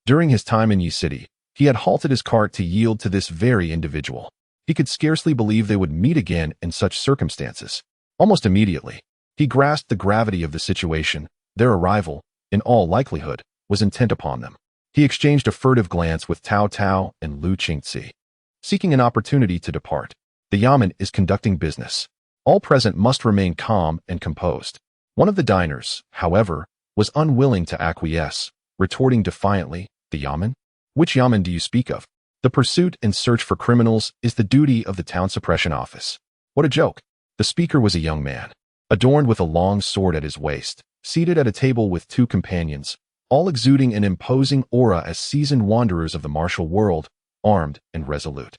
During his time in Yi City, he had halted his cart to yield to this very individual. He could scarcely believe they would meet again in such circumstances. Almost immediately, he grasped the gravity of the situation. Their arrival, in all likelihood, was intent upon them. He exchanged a furtive glance with Tao Tao and Lu Qingzi, seeking an opportunity to depart. The yamen is conducting business. All present must remain calm and composed. One of the diners, however, was unwilling to acquiesce, retorting defiantly, "The yamen? Which yamen do you speak of? The pursuit and search for criminals is the duty of the town suppression office." What a joke! The speaker was a young man, adorned with a long sword at his waist, seated at a table with two companions, all exuding an imposing aura as seasoned wanderers of the martial world, armed and resolute.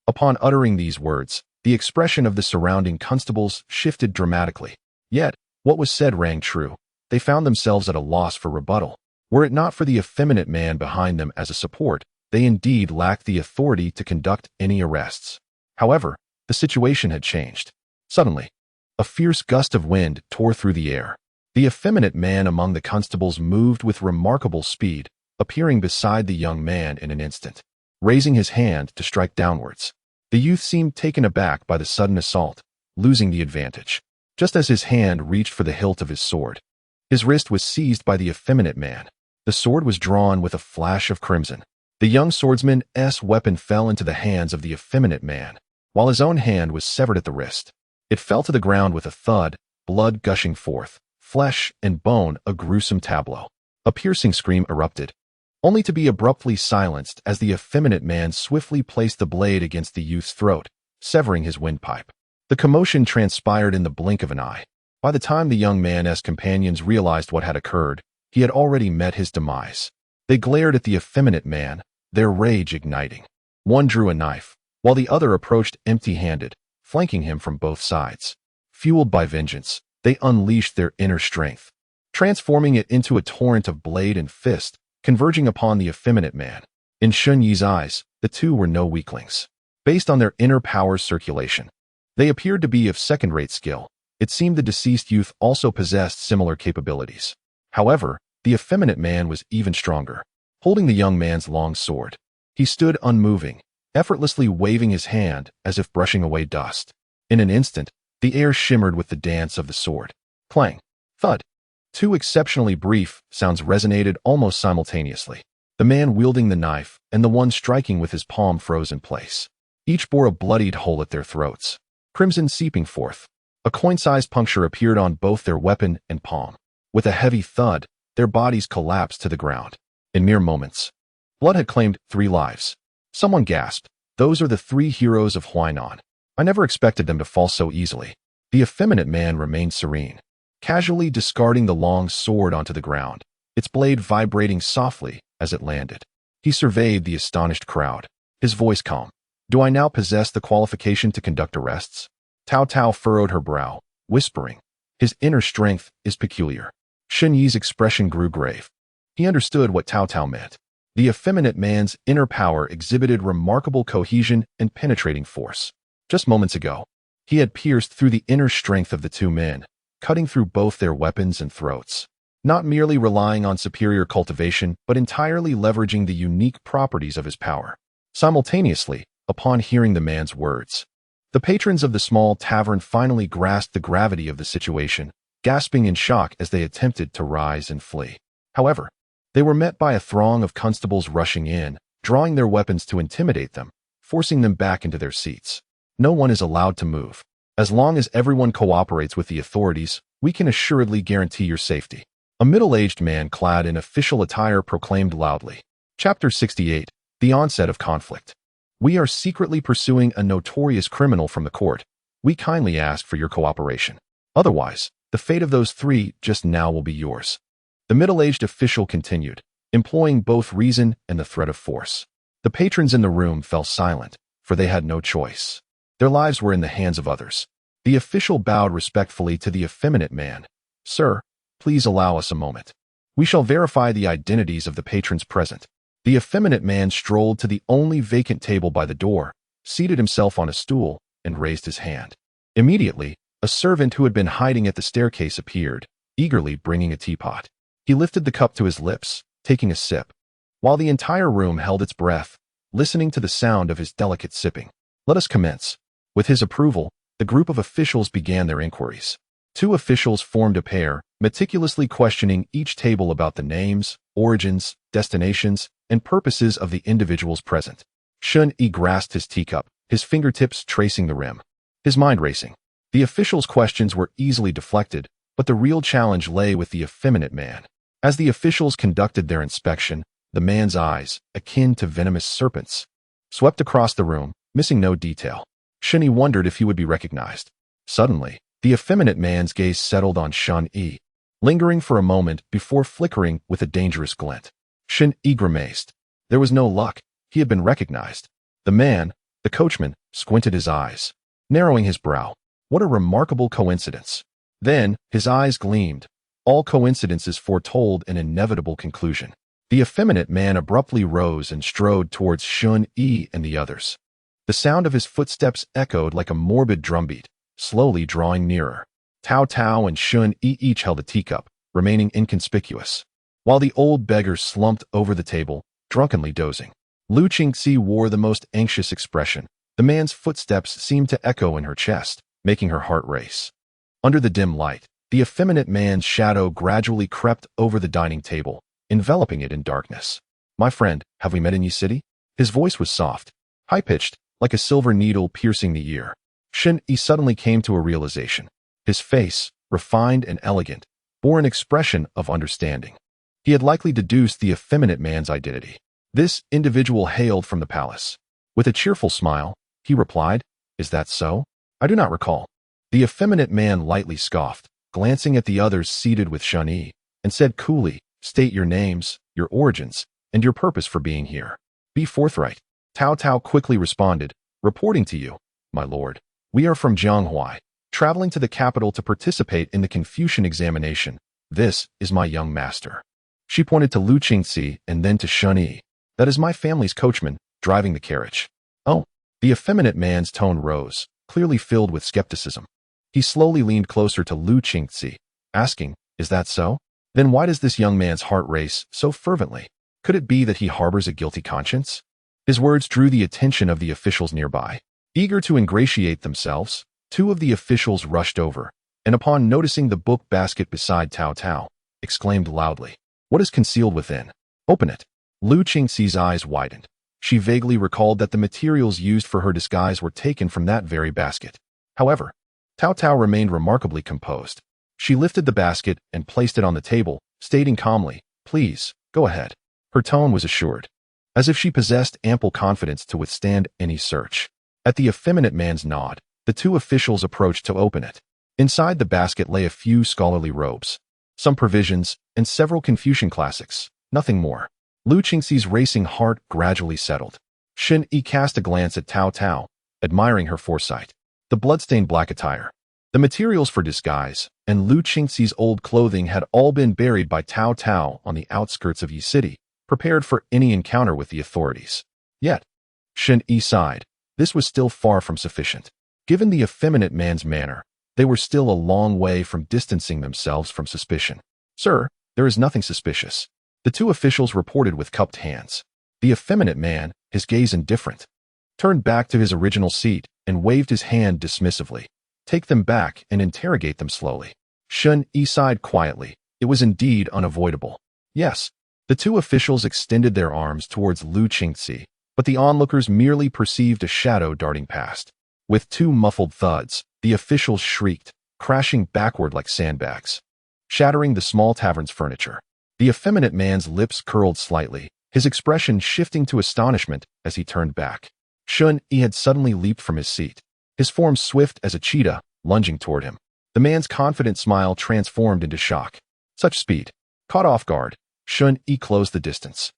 Upon uttering these words, the expression of the surrounding constables shifted dramatically. Yet, what was said rang true. They found themselves at a loss for rebuttal. Were it not for the effeminate man behind them as a support, they indeed lacked the authority to conduct any arrests. However, the situation had changed. Suddenly, a fierce gust of wind tore through the air. The effeminate man among the constables moved with remarkable speed, appearing beside the young man in an instant, raising his hand to strike downwards. The youth seemed taken aback by the sudden assault, losing the advantage. Just as his hand reached for the hilt of his sword, his wrist was seized by the effeminate man. The sword was drawn with a flash of crimson. The young swordsman's weapon fell into the hands of the effeminate man, while his own hand was severed at the wrist. It fell to the ground with a thud, blood gushing forth, flesh and bone, a gruesome tableau. A piercing scream erupted, only to be abruptly silenced as the effeminate man swiftly placed the blade against the youth's throat, severing his windpipe. The commotion transpired in the blink of an eye. By the time the young man's companions realized what had occurred, he had already met his demise. They glared at the effeminate man, their rage igniting. One drew a knife, while the other approached empty-handed, flanking him from both sides. Fueled by vengeance, they unleashed their inner strength, transforming it into a torrent of blade and fist, converging upon the effeminate man. In Shen Yi's eyes, the two were no weaklings. Based on their inner power circulation, they appeared to be of second-rate skill. It seemed the deceased youth also possessed similar capabilities. However, the effeminate man was even stronger. Holding the young man's long sword, he stood unmoving, effortlessly waving his hand as if brushing away dust. In an instant, the air shimmered with the dance of the sword. Clang! Thud! Two exceptionally brief sounds resonated almost simultaneously. The man wielding the knife and the one striking with his palm froze in place. Each bore a bloodied hole at their throats, crimson seeping forth. A coin-sized puncture appeared on both their weapon and palm. With a heavy thud, their bodies collapsed to the ground. In mere moments, blood had claimed 3 lives. Someone gasped, "Those are the 3 heroes of Huainan. I never expected them to fall so easily." The effeminate man remained serene, casually discarding the long sword onto the ground, its blade vibrating softly as it landed. He surveyed the astonished crowd, his voice calm. "Do I now possess the qualification to conduct arrests?" Tao Tao furrowed her brow, whispering, "His inner strength is peculiar." Shen Yi's expression grew grave. He understood what Tao Tao meant. The effeminate man's inner power exhibited remarkable cohesion and penetrating force. Just moments ago, he had pierced through the inner strength of the two men, cutting through both their weapons and throats, not merely relying on superior cultivation, but entirely leveraging the unique properties of his power. Simultaneously, upon hearing the man's words, the patrons of the small tavern finally grasped the gravity of the situation, gasping in shock as they attempted to rise and flee. However, they were met by a throng of constables rushing in, drawing their weapons to intimidate them, forcing them back into their seats. No one is allowed to move. As long as everyone cooperates with the authorities, we can assuredly guarantee your safety. A middle-aged man clad in official attire proclaimed loudly. Chapter 68. The Onset of Conflict. We are secretly pursuing a notorious criminal from the court. We kindly ask for your cooperation. Otherwise, the fate of those three just now will be yours. The middle-aged official continued, employing both reason and the threat of force. The patrons in the room fell silent, for they had no choice. Their lives were in the hands of others. The official bowed respectfully to the effeminate man. Sir, please allow us a moment. We shall verify the identities of the patrons present. The effeminate man strolled to the only vacant table by the door, seated himself on a stool, and raised his hand. Immediately, a servant who had been hiding at the staircase appeared, eagerly bringing a teapot. He lifted the cup to his lips, taking a sip, while the entire room held its breath, listening to the sound of his delicate sipping. Let us commence. With his approval, the group of officials began their inquiries. Two officials formed a pair, meticulously questioning each table about the names, origins, destinations, and purposes of the individuals present. Shen Yi grasped his teacup, his fingertips tracing the rim, his mind racing. The officials' questions were easily deflected, but the real challenge lay with the effeminate man. As the officials conducted their inspection, the man's eyes, akin to venomous serpents, swept across the room, missing no detail. Shen Yi wondered if he would be recognized. Suddenly, the effeminate man's gaze settled on Shen Yi, lingering for a moment before flickering with a dangerous glint. Shen Yi grimaced. There was no luck. He had been recognized. The man, the coachman, squinted his eyes, narrowing his brow. What a remarkable coincidence. Then, his eyes gleamed. All coincidences foretold an inevitable conclusion. The effeminate man abruptly rose and strode towards Shen Yi and the others. The sound of his footsteps echoed like a morbid drumbeat, slowly drawing nearer. Cao Cao and Shen Yi each held a teacup, remaining inconspicuous, while the old beggar slumped over the table, drunkenly dozing. Lu Qingxi wore the most anxious expression. The man's footsteps seemed to echo in her chest, making her heart race. Under the dim light, the effeminate man's shadow gradually crept over the dining table, enveloping it in darkness. My friend, have we met in Yi City? His voice was soft, high-pitched, like a silver needle piercing the ear. Shen Yi suddenly came to a realization. His face, refined and elegant, bore an expression of understanding. He had likely deduced the effeminate man's identity. This individual hailed from the palace. With a cheerful smile, he replied, Is that so? I do not recall. The effeminate man lightly scoffed, glancing at the others seated with Shen Yi, and said coolly, State your names, your origins, and your purpose for being here. Be forthright. Cao Cao quickly responded, Reporting to you, my lord. We are from Jianghuai, traveling to the capital to participate in the Confucian examination. This is my young master. She pointed to Lu Qingxi and then to Shen Yi. That is my family's coachman, driving the carriage. Oh, the effeminate man's tone rose, clearly filled with skepticism. He slowly leaned closer to Lu Qingxi, asking, Is that so? Then why does this young man's heart race so fervently? Could it be that he harbors a guilty conscience? His words drew the attention of the officials nearby. Eager to ingratiate themselves, two of the officials rushed over, and upon noticing the book basket beside Cao Cao, exclaimed loudly, What is concealed within? Open it. Lu Qingxi's eyes widened. She vaguely recalled that the materials used for her disguise were taken from that very basket. However, Cao Cao remained remarkably composed. She lifted the basket and placed it on the table, stating calmly, Please, go ahead. Her tone was assured, as if she possessed ample confidence to withstand any search. At the effeminate man's nod, the two officials approached to open it. Inside the basket lay a few scholarly robes, some provisions, and several Confucian classics, nothing more. Lu Qingxi's racing heart gradually settled. Shen Yi cast a glance at Cao Cao, admiring her foresight. The bloodstained black attire, the materials for disguise, and Lu Qingxi's old clothing had all been buried by Cao Cao on the outskirts of Yi City, prepared for any encounter with the authorities. Yet, Shen Yi sighed. This was still far from sufficient. Given the effeminate man's manner, they were still a long way from distancing themselves from suspicion. Sir, there is nothing suspicious. The two officials reported with cupped hands. The effeminate man, his gaze indifferent, turned back to his original seat and waved his hand dismissively. Take them back and interrogate them slowly. Shen Yi sighed quietly. It was indeed unavoidable. Yes. The two officials extended their arms towards Lu Qingxi, but the onlookers merely perceived a shadow darting past. With two muffled thuds, the officials shrieked, crashing backward like sandbags. shattering the small tavern's furniture. The effeminate man's lips curled slightly, his expression shifting to astonishment as he turned back. Shen Yi had suddenly leaped from his seat, his form swift as a cheetah, lunging toward him. The man's confident smile transformed into shock. Such speed. Caught off guard, Shen Yi closed the distance,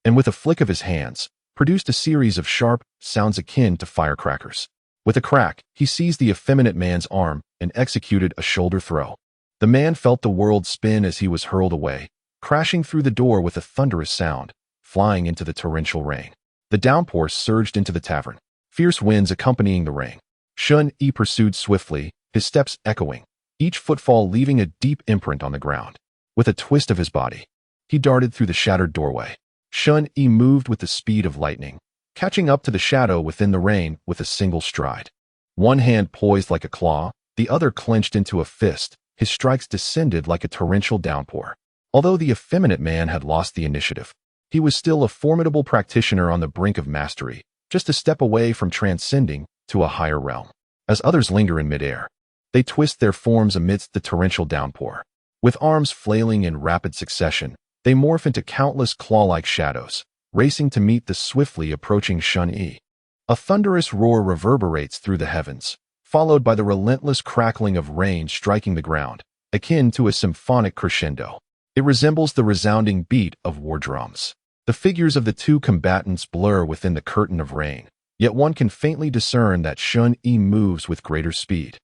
and with a flick of his hands, produced a series of sharp sounds akin to firecrackers. With a crack, he seized the effeminate man's arm and executed a shoulder throw. The man felt the world spin as he was hurled away, crashing through the door with a thunderous sound, flying into the torrential rain. The downpour surged into the tavern, fierce winds accompanying the rain. Shen Yi pursued swiftly, his steps echoing, each footfall leaving a deep imprint on the ground. With a twist of his body, he darted through the shattered doorway. Shen Yi moved with the speed of lightning, catching up to the shadow within the rain with a single stride. One hand poised like a claw, the other clenched into a fist, his strikes descended like a torrential downpour. Although the effeminate man had lost the initiative, he was still a formidable practitioner on the brink of mastery, just a step away from transcending to a higher realm. As others linger in midair, they twist their forms amidst the torrential downpour. With arms flailing in rapid succession, they morph into countless claw-like shadows, racing to meet the swiftly approaching Shen Yi. A thunderous roar reverberates through the heavens, followed by the relentless crackling of rain striking the ground, akin to a symphonic crescendo. It resembles the resounding beat of war drums. The figures of the two combatants blur within the curtain of rain, yet one can faintly discern that Shen Yi moves with greater speed.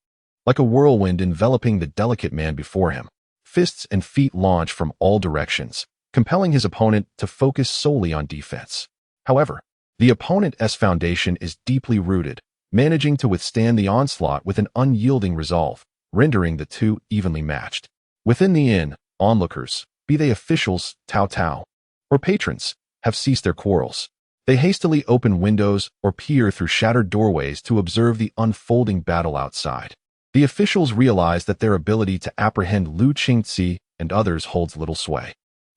Like a whirlwind enveloping the delicate man before him, fists and feet launch from all directions, compelling his opponent to focus solely on defense. However, the opponent's foundation is deeply rooted, managing to withstand the onslaught with an unyielding resolve, rendering the two evenly matched. Within the inn, onlookers, be they officials, Tao, or patrons, have ceased their quarrels. They hastily open windows or peer through shattered doorways to observe the unfolding battle outside. The officials realize that their ability to apprehend Lu Qingzi and others holds little sway.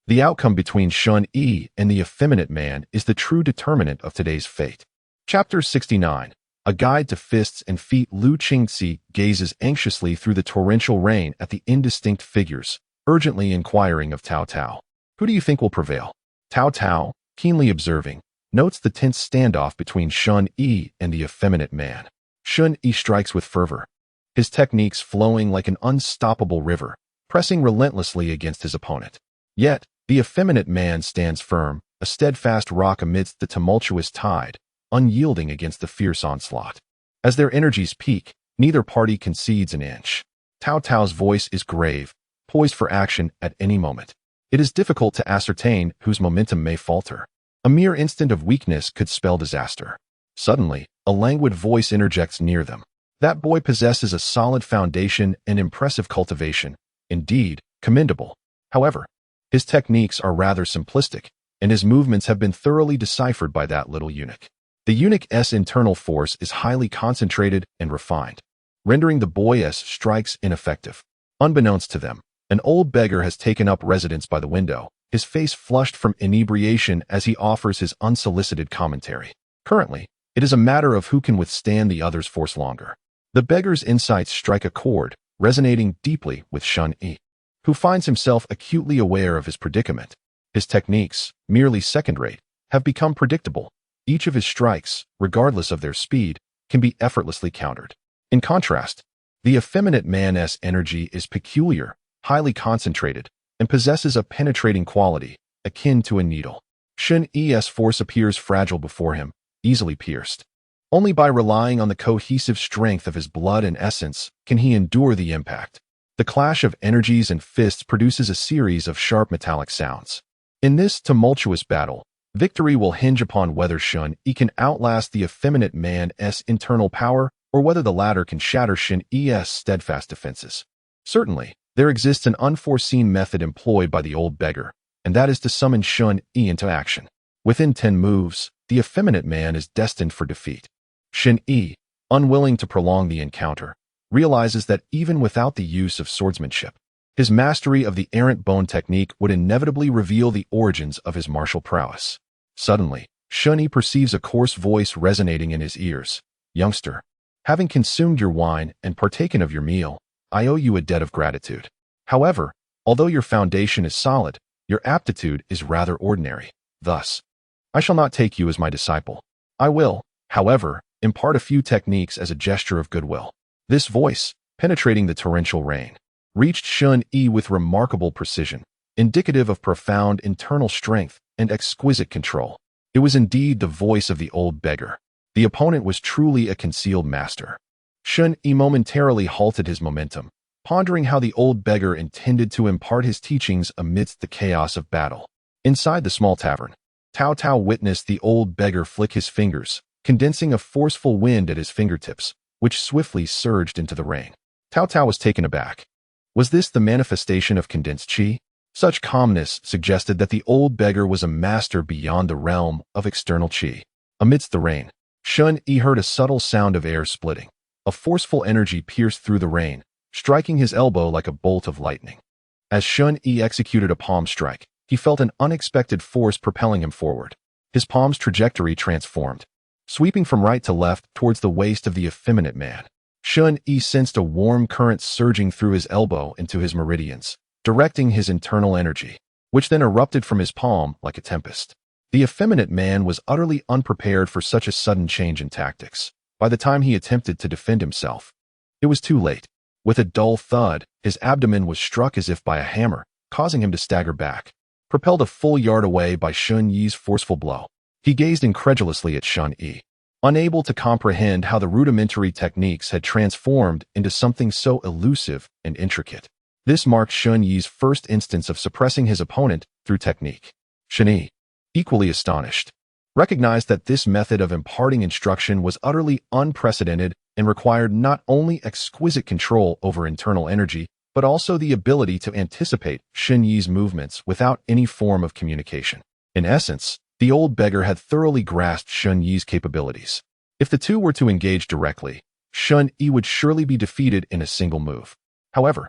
The outcome between Shen Yi and the effeminate man is the true determinant of today's fate. Chapter 69. A Guide to Fists and Feet. Lu Qingzi gazes anxiously through the torrential rain at the indistinct figures, urgently inquiring of Tao. Who do you think will prevail? Tao, keenly observing, notes the tense standoff between Shen Yi and the effeminate man. Shen Yi strikes with fervor, his techniques flowing like an unstoppable river, pressing relentlessly against his opponent. Yet, the effeminate man stands firm, a steadfast rock amidst the tumultuous tide, unyielding against the fierce onslaught. As their energies peak, neither party concedes an inch. Tao's voice is grave, poised for action at any moment. It is difficult to ascertain whose momentum may falter. A mere instant of weakness could spell disaster. Suddenly, a languid voice interjects near them. That boy possesses a solid foundation and impressive cultivation. Indeed, commendable. However, his techniques are rather simplistic, and his movements have been thoroughly deciphered by that little eunuch. The eunuch's internal force is highly concentrated and refined, rendering the boy's strikes ineffective. Unbeknownst to them, an old beggar has taken up residence by the window, his face flushed from inebriation as he offers his unsolicited commentary. Currently, it is a matter of who can withstand the other's force longer. The beggar's insights strike a chord, resonating deeply with Shen Yi, who finds himself acutely aware of his predicament. His techniques, merely second-rate, have become predictable. Each of his strikes, regardless of their speed, can be effortlessly countered. In contrast, the effeminate man's energy is peculiar, highly concentrated, and possesses a penetrating quality, akin to a needle. Shen Yi's force appears fragile before him, easily pierced. Only by relying on the cohesive strength of his blood and essence can he endure the impact. The clash of energies and fists produces a series of sharp metallic sounds. In this tumultuous battle, victory will hinge upon whether Shen Yi can outlast the effeminate man's internal power or whether the latter can shatter Shen Yi's steadfast defenses. Certainly, there exists an unforeseen method employed by the old beggar, and that is to summon Shen Yi into action. Within 10 moves, the effeminate man is destined for defeat. Shen Yi, unwilling to prolong the encounter, realizes that even without the use of swordsmanship, his mastery of the errant bone technique would inevitably reveal the origins of his martial prowess. Suddenly, Shen Yi perceives a coarse voice resonating in his ears. "Youngster, having consumed your wine and partaken of your meal, I owe you a debt of gratitude. However, Although your foundation is solid, your aptitude is rather ordinary. Thus, I shall not take you as my disciple. I will, however, impart a few techniques as a gesture of goodwill." This voice, penetrating the torrential rain, reached Shen Yi with remarkable precision, indicative of profound internal strength and exquisite control. It was indeed the voice of the old beggar. The opponent was truly a concealed master. Shen Yi momentarily halted his momentum, pondering how the old beggar intended to impart his teachings amidst the chaos of battle. Inside the small tavern, Cao Cao witnessed the old beggar flick his fingers, condensing a forceful wind at his fingertips, which swiftly surged into the rain. Cao Cao was taken aback. Was this the manifestation of condensed qi? Such calmness suggested that the old beggar was a master beyond the realm of external qi. Amidst the rain, Shen Yi heard a subtle sound of air splitting. A forceful energy pierced through the rain, striking his elbow like a bolt of lightning. As Shen Yi executed a palm strike, he felt an unexpected force propelling him forward. His palm's trajectory transformed, sweeping from right to left towards the waist of the effeminate man. Shen Yi sensed a warm current surging through his elbow into his meridians, directing his internal energy, which then erupted from his palm like a tempest. The effeminate man was utterly unprepared for such a sudden change in tactics. By the time he attempted to defend himself, it was too late. With a dull thud, his abdomen was struck as if by a hammer, causing him to stagger back. Propelled a full yard away by Shen Yi's forceful blow, he gazed incredulously at Shen Yi, unable to comprehend how the rudimentary techniques had transformed into something so elusive and intricate. This marked Shen Yi's first instance of suppressing his opponent through technique. Shen Yi, equally astonished, recognized that this method of imparting instruction was utterly unprecedented and required not only exquisite control over internal energy, but also the ability to anticipate Shen Yi's movements without any form of communication. In essence, the old beggar had thoroughly grasped Shen Yi's capabilities. If the two were to engage directly, Shen Yi would surely be defeated in a single move. However,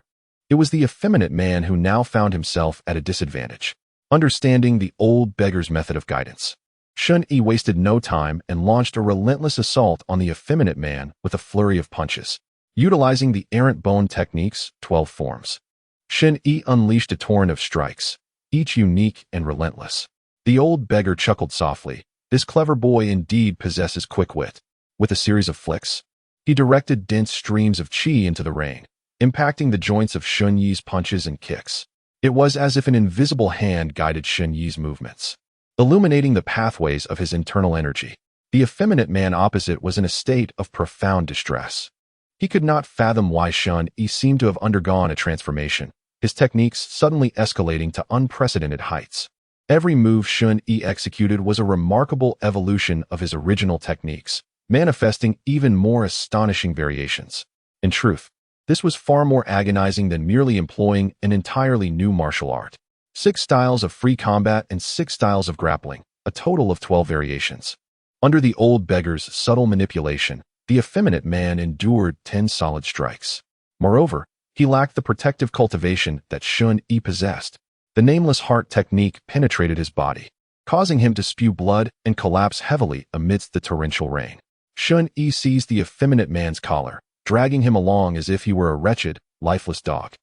it was the effeminate man who now found himself at a disadvantage. Understanding the old beggar's method of guidance, Shen Yi wasted no time and launched a relentless assault on the effeminate man with a flurry of punches. Utilizing the errant bone technique's 12 forms, Shen Yi unleashed a torrent of strikes, each unique and relentless. The old beggar chuckled softly. This clever boy indeed possesses quick wit. With a series of flicks, he directed dense streams of qi into the rain, impacting the joints of Shen Yi's punches and kicks. It was as if an invisible hand guided Shen Yi's movements, illuminating the pathways of his internal energy. The effeminate man opposite was in a state of profound distress. He could not fathom why Shen Yi seemed to have undergone a transformation, his techniques suddenly escalating to unprecedented heights. Every move Shen Yi executed was a remarkable evolution of his original techniques, manifesting even more astonishing variations. In truth, this was far more agonizing than merely employing an entirely new martial art. 6 styles of free combat and 6 styles of grappling, a total of 12 variations. Under the old beggar's subtle manipulation, the effeminate man endured 10 solid strikes. Moreover, he lacked the protective cultivation that Shen Yi possessed. The nameless heart technique penetrated his body, causing him to spew blood and collapse heavily amidst the torrential rain. Shen Yi seized the effeminate man's collar, dragging him along as if he were a wretched, lifeless dog,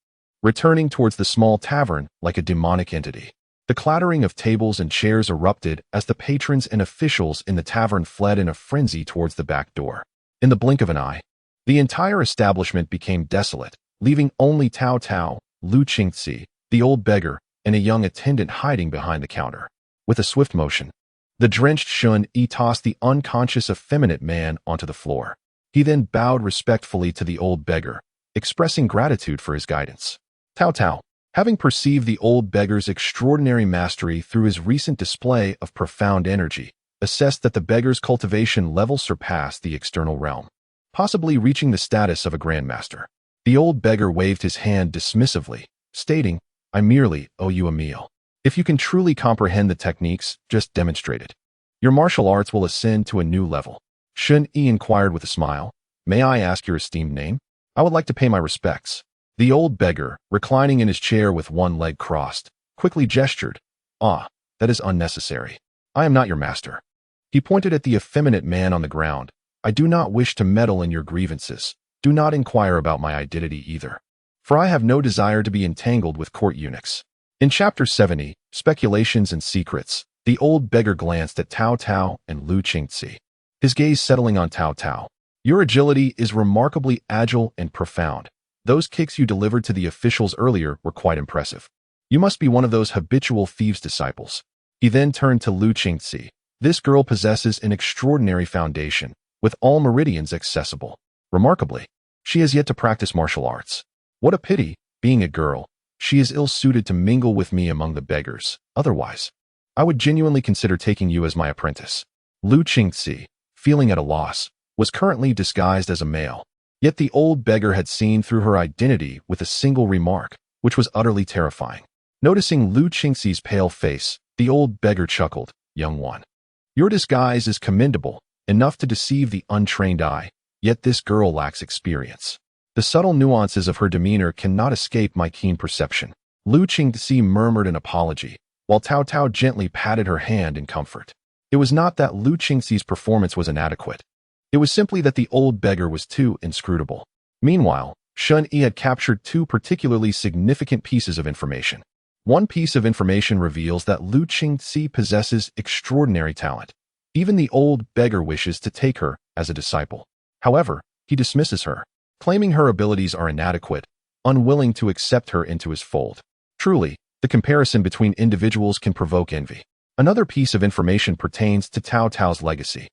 returning towards the small tavern like a demonic entity. The clattering of tables and chairs erupted as the patrons and officials in the tavern fled in a frenzy towards the back door. In the blink of an eye, the entire establishment became desolate, leaving only Cao Cao, Lu Qingzi, the old beggar, and a young attendant hiding behind the counter. With a swift motion, the drenched Shen Yi tossed the unconscious effeminate man onto the floor. He then bowed respectfully to the old beggar, expressing gratitude for his guidance. Cao Cao, having perceived the old beggar's extraordinary mastery through his recent display of profound energy, assessed that the beggar's cultivation level surpassed the external realm, possibly reaching the status of a grandmaster. The old beggar waved his hand dismissively, stating, "I merely owe you a meal. If you can truly comprehend the techniques, just demonstrate it. Your martial arts will ascend to a new level." Shen Yi inquired with a smile, "May I ask your esteemed name? I would like to pay my respects." The old beggar, reclining in his chair with one leg crossed, quickly gestured, "Ah, that is unnecessary. I am not your master." He pointed at the effeminate man on the ground. "I do not wish to meddle in your grievances. Do not inquire about my identity either. for I have no desire to be entangled with court eunuchs. In Chapter 70, Speculations and Secrets, the old beggar glanced at Cao Cao and Lu Qingzi, his gaze settling on Cao Cao. Your agility is remarkably agile and profound. Those kicks you delivered to the officials earlier were quite impressive. You must be one of those habitual thieves' disciples. He then turned to Lu Qingzi. This girl possesses an extraordinary foundation, with all meridians accessible. Remarkably, she has yet to practice martial arts. What a pity, being a girl, she is ill-suited to mingle with me among the beggars. Otherwise, I would genuinely consider taking you as my apprentice. Lu Qingzi, feeling at a loss, was currently disguised as a male. Yet the old beggar had seen through her identity with a single remark, which was utterly terrifying. Noticing Lu Qingzi's pale face, the old beggar chuckled, "Young one, your disguise is commendable, enough to deceive the untrained eye, yet this girl lacks experience. The subtle nuances of her demeanor cannot escape my keen perception." Lu Qingzi murmured an apology, while Cao Cao gently patted her hand in comfort. It was not that Lu Qingzi's performance was inadequate. It was simply that the old beggar was too inscrutable. Meanwhile, Shen Yi had captured two particularly significant pieces of information. One piece of information reveals that Lu Qingzi possesses extraordinary talent. Even the old beggar wishes to take her as a disciple. However, he dismisses her, claiming her abilities are inadequate, unwilling to accept her into his fold. Truly, the comparison between individuals can provoke envy. Another piece of information pertains to Cao Cao's legacy.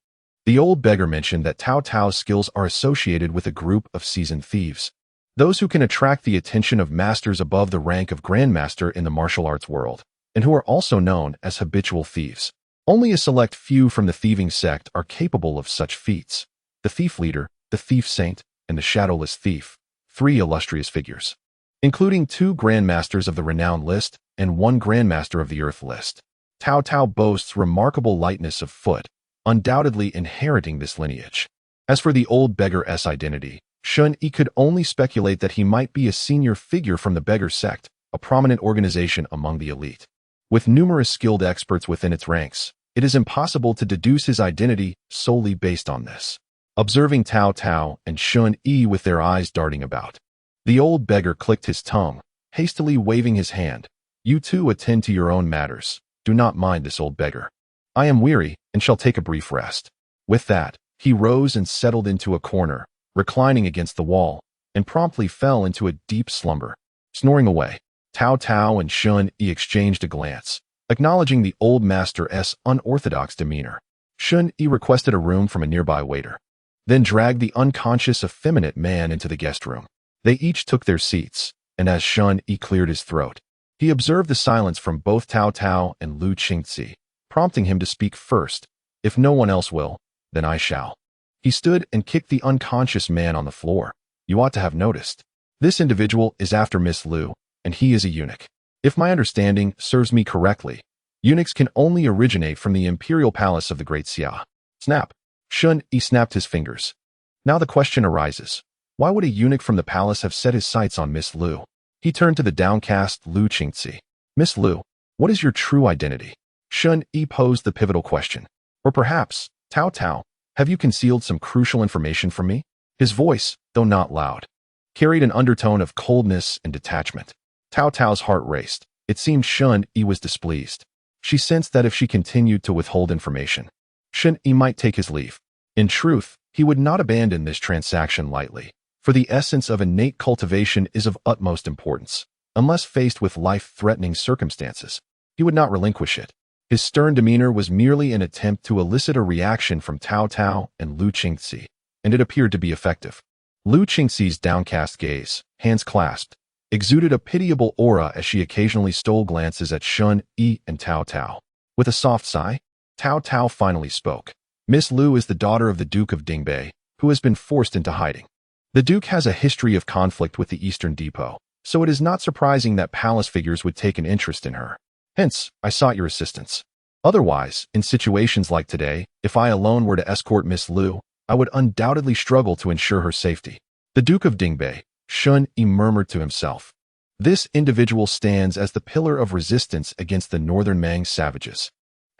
The old beggar mentioned that Cao Cao's skills are associated with a group of seasoned thieves, those who can attract the attention of masters above the rank of grandmaster in the martial arts world, and who are also known as habitual thieves. Only a select few from the thieving sect are capable of such feats. The thief leader, the thief saint, and the shadowless thief, three illustrious figures, including two grandmasters of the renowned list and one grandmaster of the earth list. Cao Cao boasts remarkable lightness of foot, undoubtedly inheriting this lineage. As for the old beggar's identity, Shen Yi could only speculate that he might be a senior figure from the beggar sect, a prominent organization among the elite. With numerous skilled experts within its ranks, it is impossible to deduce his identity solely based on this. Observing Cao Cao and Shen Yi with their eyes darting about, the old beggar clicked his tongue, hastily waving his hand. "You two attend to your own matters. Do not mind this old beggar. I am weary and shall take a brief rest." With that, he rose and settled into a corner, reclining against the wall, and promptly fell into a deep slumber. Snoring away, Cao Cao and Shen Yi exchanged a glance, acknowledging the old master's unorthodox demeanor. Shen Yi requested a room from a nearby waiter, then dragged the unconscious effeminate man into the guest room. They each took their seats, and as Shen Yi cleared his throat, he observed the silence from both Cao Cao and Lu Qingzi, prompting him to speak first. "If no one else will, then I shall." He stood and kicked the unconscious man on the floor. "You ought to have noticed. This individual is after Miss Lu, and he is a eunuch. If my understanding serves me correctly, eunuchs can only originate from the imperial palace of the Great Xia." Snap! Shen Yi snapped his fingers. Now the question arises, why would a eunuch from the palace have set his sights on Miss Lu? He turned to the downcast Lu Qingzi. "Miss Lu, what is your true identity?" Shen Yi posed the pivotal question. "Or perhaps, Cao Cao, have you concealed some crucial information from me?" His voice, though not loud, carried an undertone of coldness and detachment. Cao Cao's heart raced. It seemed Shen Yi was displeased. She sensed that if she continued to withhold information, Shen Yi might take his leave. In truth, he would not abandon this transaction lightly, for the essence of innate cultivation is of utmost importance. Unless faced with life-threatening circumstances, he would not relinquish it. His stern demeanor was merely an attempt to elicit a reaction from Cao Cao and Lu Qingzi, and it appeared to be effective. Lu Qingzi's downcast gaze, hands clasped, exuded a pitiable aura as she occasionally stole glances at Shen Yi and Cao Cao. With a soft sigh, Cao Cao finally spoke. "Miss Lu is the daughter of the Duke of Dingbei, who has been forced into hiding. The Duke has a history of conflict with the Eastern Depot, so it is not surprising that palace figures would take an interest in her. Hence, I sought your assistance. Otherwise, in situations like today, if I alone were to escort Miss Lu, I would undoubtedly struggle to ensure her safety." The Duke of Dingbei, Shen Yi murmured to himself. This individual stands as the pillar of resistance against the northern Mang savages,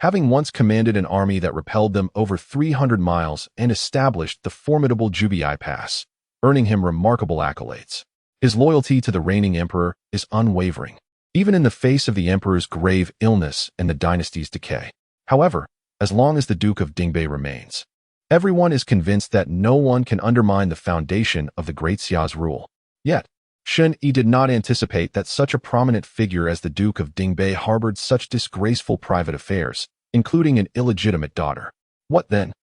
having once commanded an army that repelled them over 300 miles and established the formidable Jubiai Pass, earning him remarkable accolades. His loyalty to the reigning emperor is unwavering, even in the face of the emperor's grave illness and the dynasty's decay. However, as long as the Duke of Dingbei remains, everyone is convinced that no one can undermine the foundation of the Great Xia's rule. Yet, Shen Yi did not anticipate that such a prominent figure as the Duke of Dingbei harbored such disgraceful private affairs, including an illegitimate daughter. What then?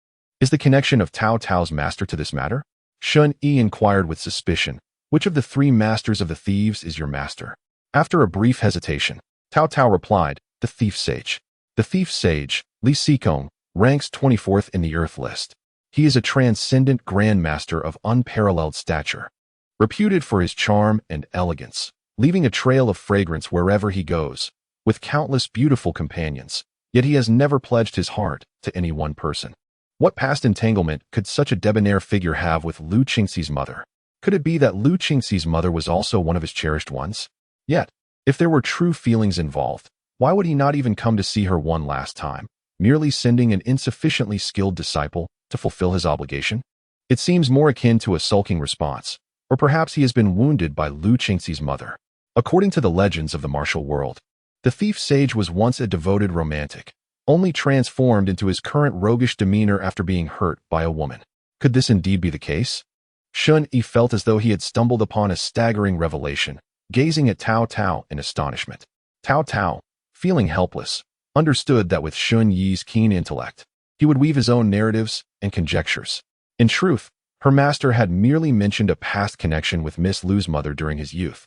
Is the connection of Cao Cao's master to this matter? Shen Yi inquired with suspicion. Which of the three masters of the thieves is your master? After a brief hesitation, Cao Cao replied, the thief sage. The thief sage, Li Xikong, ranks 24th in the Earth list. He is a transcendent grandmaster of unparalleled stature, reputed for his charm and elegance, leaving a trail of fragrance wherever he goes, with countless beautiful companions, yet he has never pledged his heart to any one person. What past entanglement could such a debonair figure have with Lu Qingxi's mother? Could it be that Lu Qingxi's mother was also one of his cherished ones? Yet, if there were true feelings involved, why would he not even come to see her one last time, merely sending an insufficiently skilled disciple to fulfill his obligation? It seems more akin to a sulking response, or perhaps he has been wounded by Lu Qingxi's mother. According to the legends of the martial world, the thief sage was once a devoted romantic, only transformed into his current roguish demeanor after being hurt by a woman. Could this indeed be the case? Shen Yi felt as though he had stumbled upon a staggering revelation, gazing at Cao Cao in astonishment. Cao Cao, feeling helpless, understood that with Shen Yi's keen intellect, he would weave his own narratives and conjectures. In truth, her master had merely mentioned a past connection with Miss Lu's mother during his youth,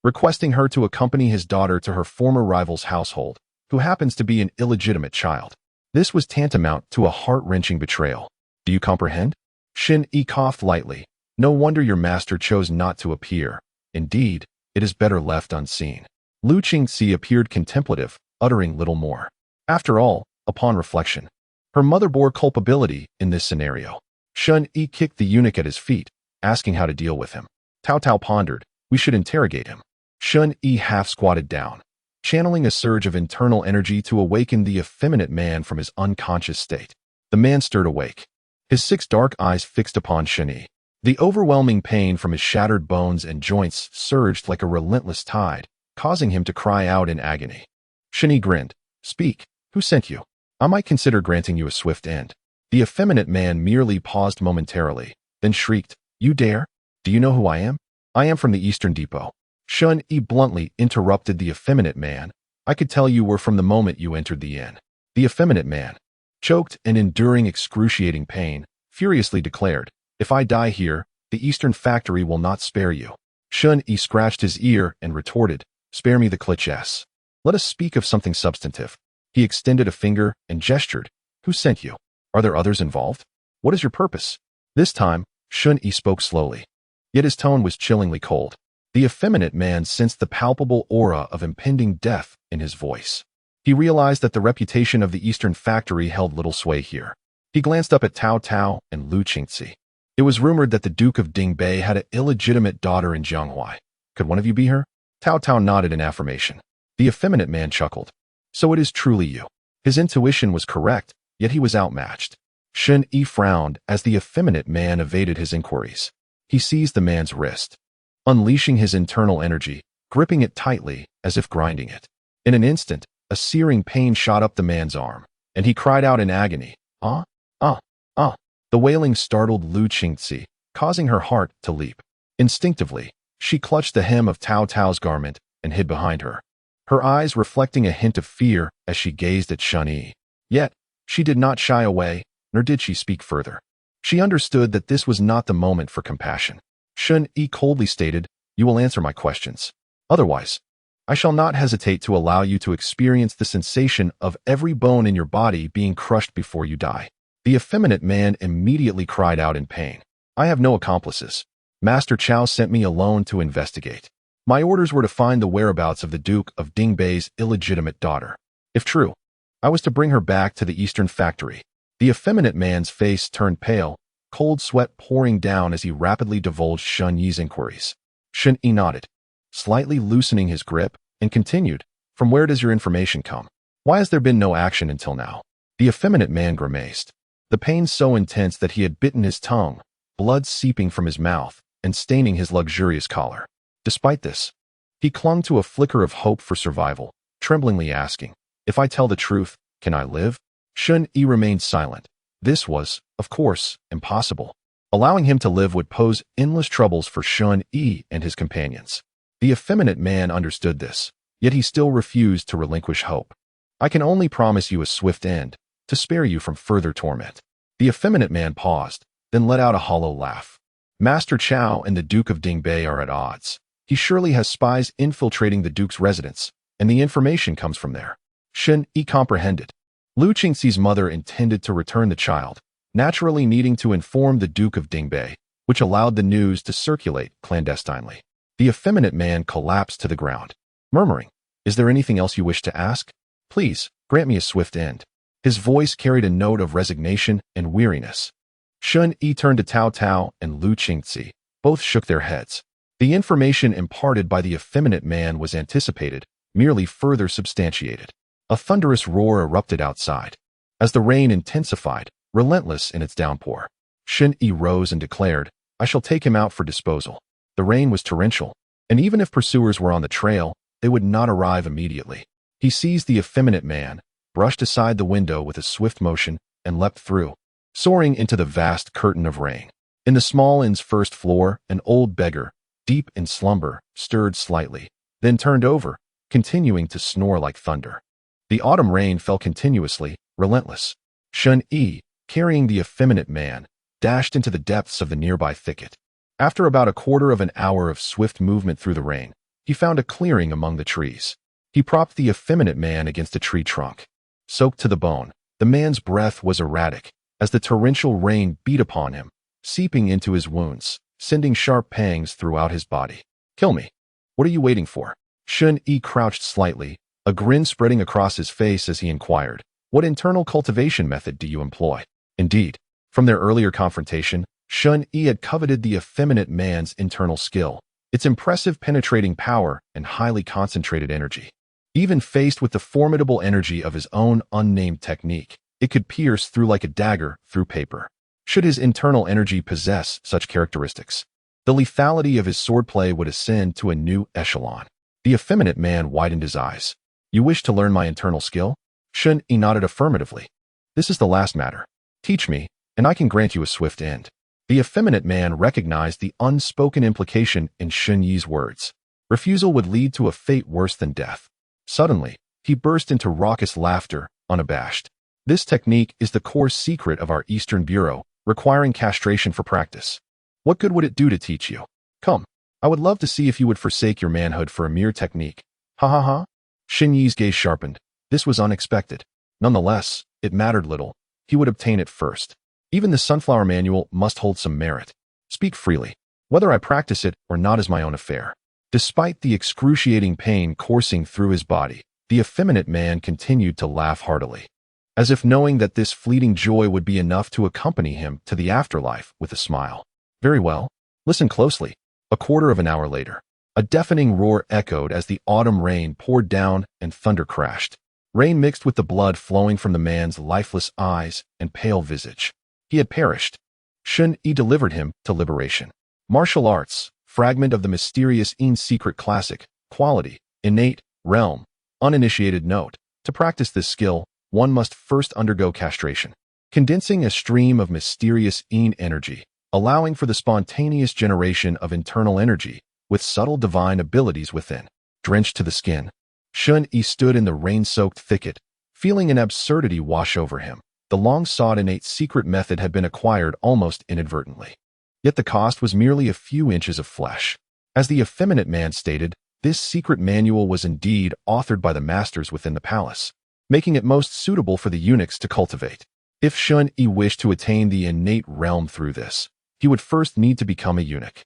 requesting her to accompany his daughter to her former rival's household, who happens to be an illegitimate child. This was tantamount to a heart-wrenching betrayal. Do you comprehend? Shen Yi coughed lightly. No wonder your master chose not to appear. Indeed, it is better left unseen. Lu Qingxi appeared contemplative, uttering little more. After all, upon reflection, her mother bore culpability in this scenario. Shen Yi kicked the eunuch at his feet, asking how to deal with him. Cao Cao pondered. We should interrogate him. Shen Yi half squatted down, channeling a surge of internal energy to awaken the effeminate man from his unconscious state. The man stirred awake, his 6 dark eyes fixed upon Shen Yi. The overwhelming pain from his shattered bones and joints surged like a relentless tide, causing him to cry out in agony. Shen Yi grinned. Speak, who sent you? I might consider granting you a swift end. The effeminate man merely paused momentarily, then shrieked, You dare? Do you know who I am? I am from the Eastern Depot. Shen Yi bluntly interrupted the effeminate man. I could tell you were from the moment you entered the inn. The effeminate man, choked and enduring excruciating pain, furiously declared, If I die here, the Eastern factory will not spare you. Shen Yi scratched his ear and retorted, Spare me the cliches. Let us speak of something substantive. He extended a finger and gestured. Who sent you? Are there others involved? What is your purpose? This time, Shen Yi spoke slowly, yet his tone was chillingly cold. The effeminate man sensed the palpable aura of impending death in his voice. He realized that the reputation of the Eastern factory held little sway here. He glanced up at Cao Cao and Lu Qingxi. It was rumored that the Duke of Dingbei had an illegitimate daughter in Jianghuai. Could one of you be her? Cao Cao nodded in affirmation. The effeminate man chuckled. So it is truly you. His intuition was correct, yet he was outmatched. Shen Yi frowned as the effeminate man evaded his inquiries. He seized the man's wrist, unleashing his internal energy, gripping it tightly as if grinding it. In an instant, a searing pain shot up the man's arm, and he cried out in agony, Ah, ah, ah. The wailing startled Lu Qingxi, causing her heart to leap. Instinctively, she clutched the hem of Cao Cao's garment and hid behind her, her eyes reflecting a hint of fear as she gazed at Shen Yi. Yet, she did not shy away, nor did she speak further. She understood that this was not the moment for compassion. Shen Yi coldly stated, You will answer my questions. Otherwise, I shall not hesitate to allow you to experience the sensation of every bone in your body being crushed before you die. The effeminate man immediately cried out in pain. I have no accomplices. Master Cao sent me alone to investigate. My orders were to find the whereabouts of the Duke of Dingbei's illegitimate daughter. If true, I was to bring her back to the Eastern factory. The effeminate man's face turned pale, cold sweat pouring down as he rapidly divulged Shen Yi's inquiries. Shen Yi nodded, slightly loosening his grip, and continued, From where does your information come? Why has there been no action until now? The effeminate man grimaced, the pain so intense that he had bitten his tongue, blood seeping from his mouth and staining his luxurious collar. Despite this, he clung to a flicker of hope for survival, tremblingly asking, "If I tell the truth, can I live?" Shen Yi remained silent. This was, of course, impossible. Allowing him to live would pose endless troubles for Shen Yi and his companions. The effeminate man understood this, yet he still refused to relinquish hope. "I can only promise you a swift end, to spare you from further torment." The effeminate man paused, then let out a hollow laugh. "Master Chao and the Duke of Dingbei are at odds. He surely has spies infiltrating the Duke's residence, and the information comes from there." Shen Yi comprehended. Lu Qingxi's mother intended to return the child, naturally needing to inform the Duke of Dingbei, which allowed the news to circulate clandestinely. The effeminate man collapsed to the ground, murmuring, "Is there anything else you wish to ask? Please, grant me a swift end." His voice carried a note of resignation and weariness. Shen Yi turned to Tao Tao and Lu Qingxi. Both shook their heads. The information imparted by the effeminate man was anticipated, merely further substantiated. A thunderous roar erupted outside. As the rain intensified, relentless in its downpour, Shen Yi rose and declared, "I shall take him out for disposal." The rain was torrential, and even if pursuers were on the trail, they would not arrive immediately. He seized the effeminate man, brushed aside the window with a swift motion, and leapt through, soaring into the vast curtain of rain. In the small inn's first floor, an old beggar, deep in slumber, stirred slightly, then turned over, continuing to snore like thunder. The autumn rain fell continuously, relentless. Shen Yi, carrying the effeminate man, dashed into the depths of the nearby thicket. After about a quarter of an hour of swift movement through the rain, he found a clearing among the trees. He propped the effeminate man against a tree trunk. Soaked to the bone, the man's breath was erratic as the torrential rain beat upon him, seeping into his wounds, sending sharp pangs throughout his body. "Kill me. What are you waiting for?" Shen Yi crouched slightly, a grin spreading across his face as he inquired, "What internal cultivation method do you employ?" Indeed, from their earlier confrontation, Shen Yi had coveted the effeminate man's internal skill, its impressive penetrating power and highly concentrated energy. Even faced with the formidable energy of his own unnamed technique, it could pierce through like a dagger through paper. Should his internal energy possess such characteristics, the lethality of his swordplay would ascend to a new echelon. The effeminate man widened his eyes. "You wish to learn my internal skill?" Shen Yi nodded affirmatively. "This is the last matter. Teach me, and I can grant you a swift end." The effeminate man recognized the unspoken implication in Shen Yi's words. Refusal would lead to a fate worse than death. Suddenly, he burst into raucous laughter, unabashed. "This technique is the core secret of our Eastern Bureau, requiring castration for practice. What good would it do to teach you? Come, I would love to see if you would forsake your manhood for a mere technique." "Ha ha ha." Shen Yi's gaze sharpened. This was unexpected. Nonetheless, it mattered little. He would obtain it first. Even the Sunflower Manual must hold some merit. "Speak freely. Whether I practice it or not is my own affair." Despite the excruciating pain coursing through his body, the effeminate man continued to laugh heartily, as if knowing that this fleeting joy would be enough to accompany him to the afterlife with a smile. "Very well. Listen closely." A quarter of an hour later, a deafening roar echoed as the autumn rain poured down and thunder crashed. Rain mixed with the blood flowing from the man's lifeless eyes and pale visage. He had perished. Shen Yi delivered him to liberation. Martial arts, fragment of the mysterious secret classic, quality, innate, realm, uninitiated note. To practice this skill, one must first undergo castration, condensing a stream of mysterious energy, allowing for the spontaneous generation of internal energy, with subtle divine abilities within. Drenched to the skin, Shen Yi stood in the rain-soaked thicket, feeling an absurdity wash over him. The long-sought innate secret method had been acquired almost inadvertently. Yet the cost was merely a few inches of flesh. As the effeminate man stated, this secret manual was indeed authored by the masters within the palace, making it most suitable for the eunuchs to cultivate. If Shen Yi wished to attain the innate realm through this, he would first need to become a eunuch.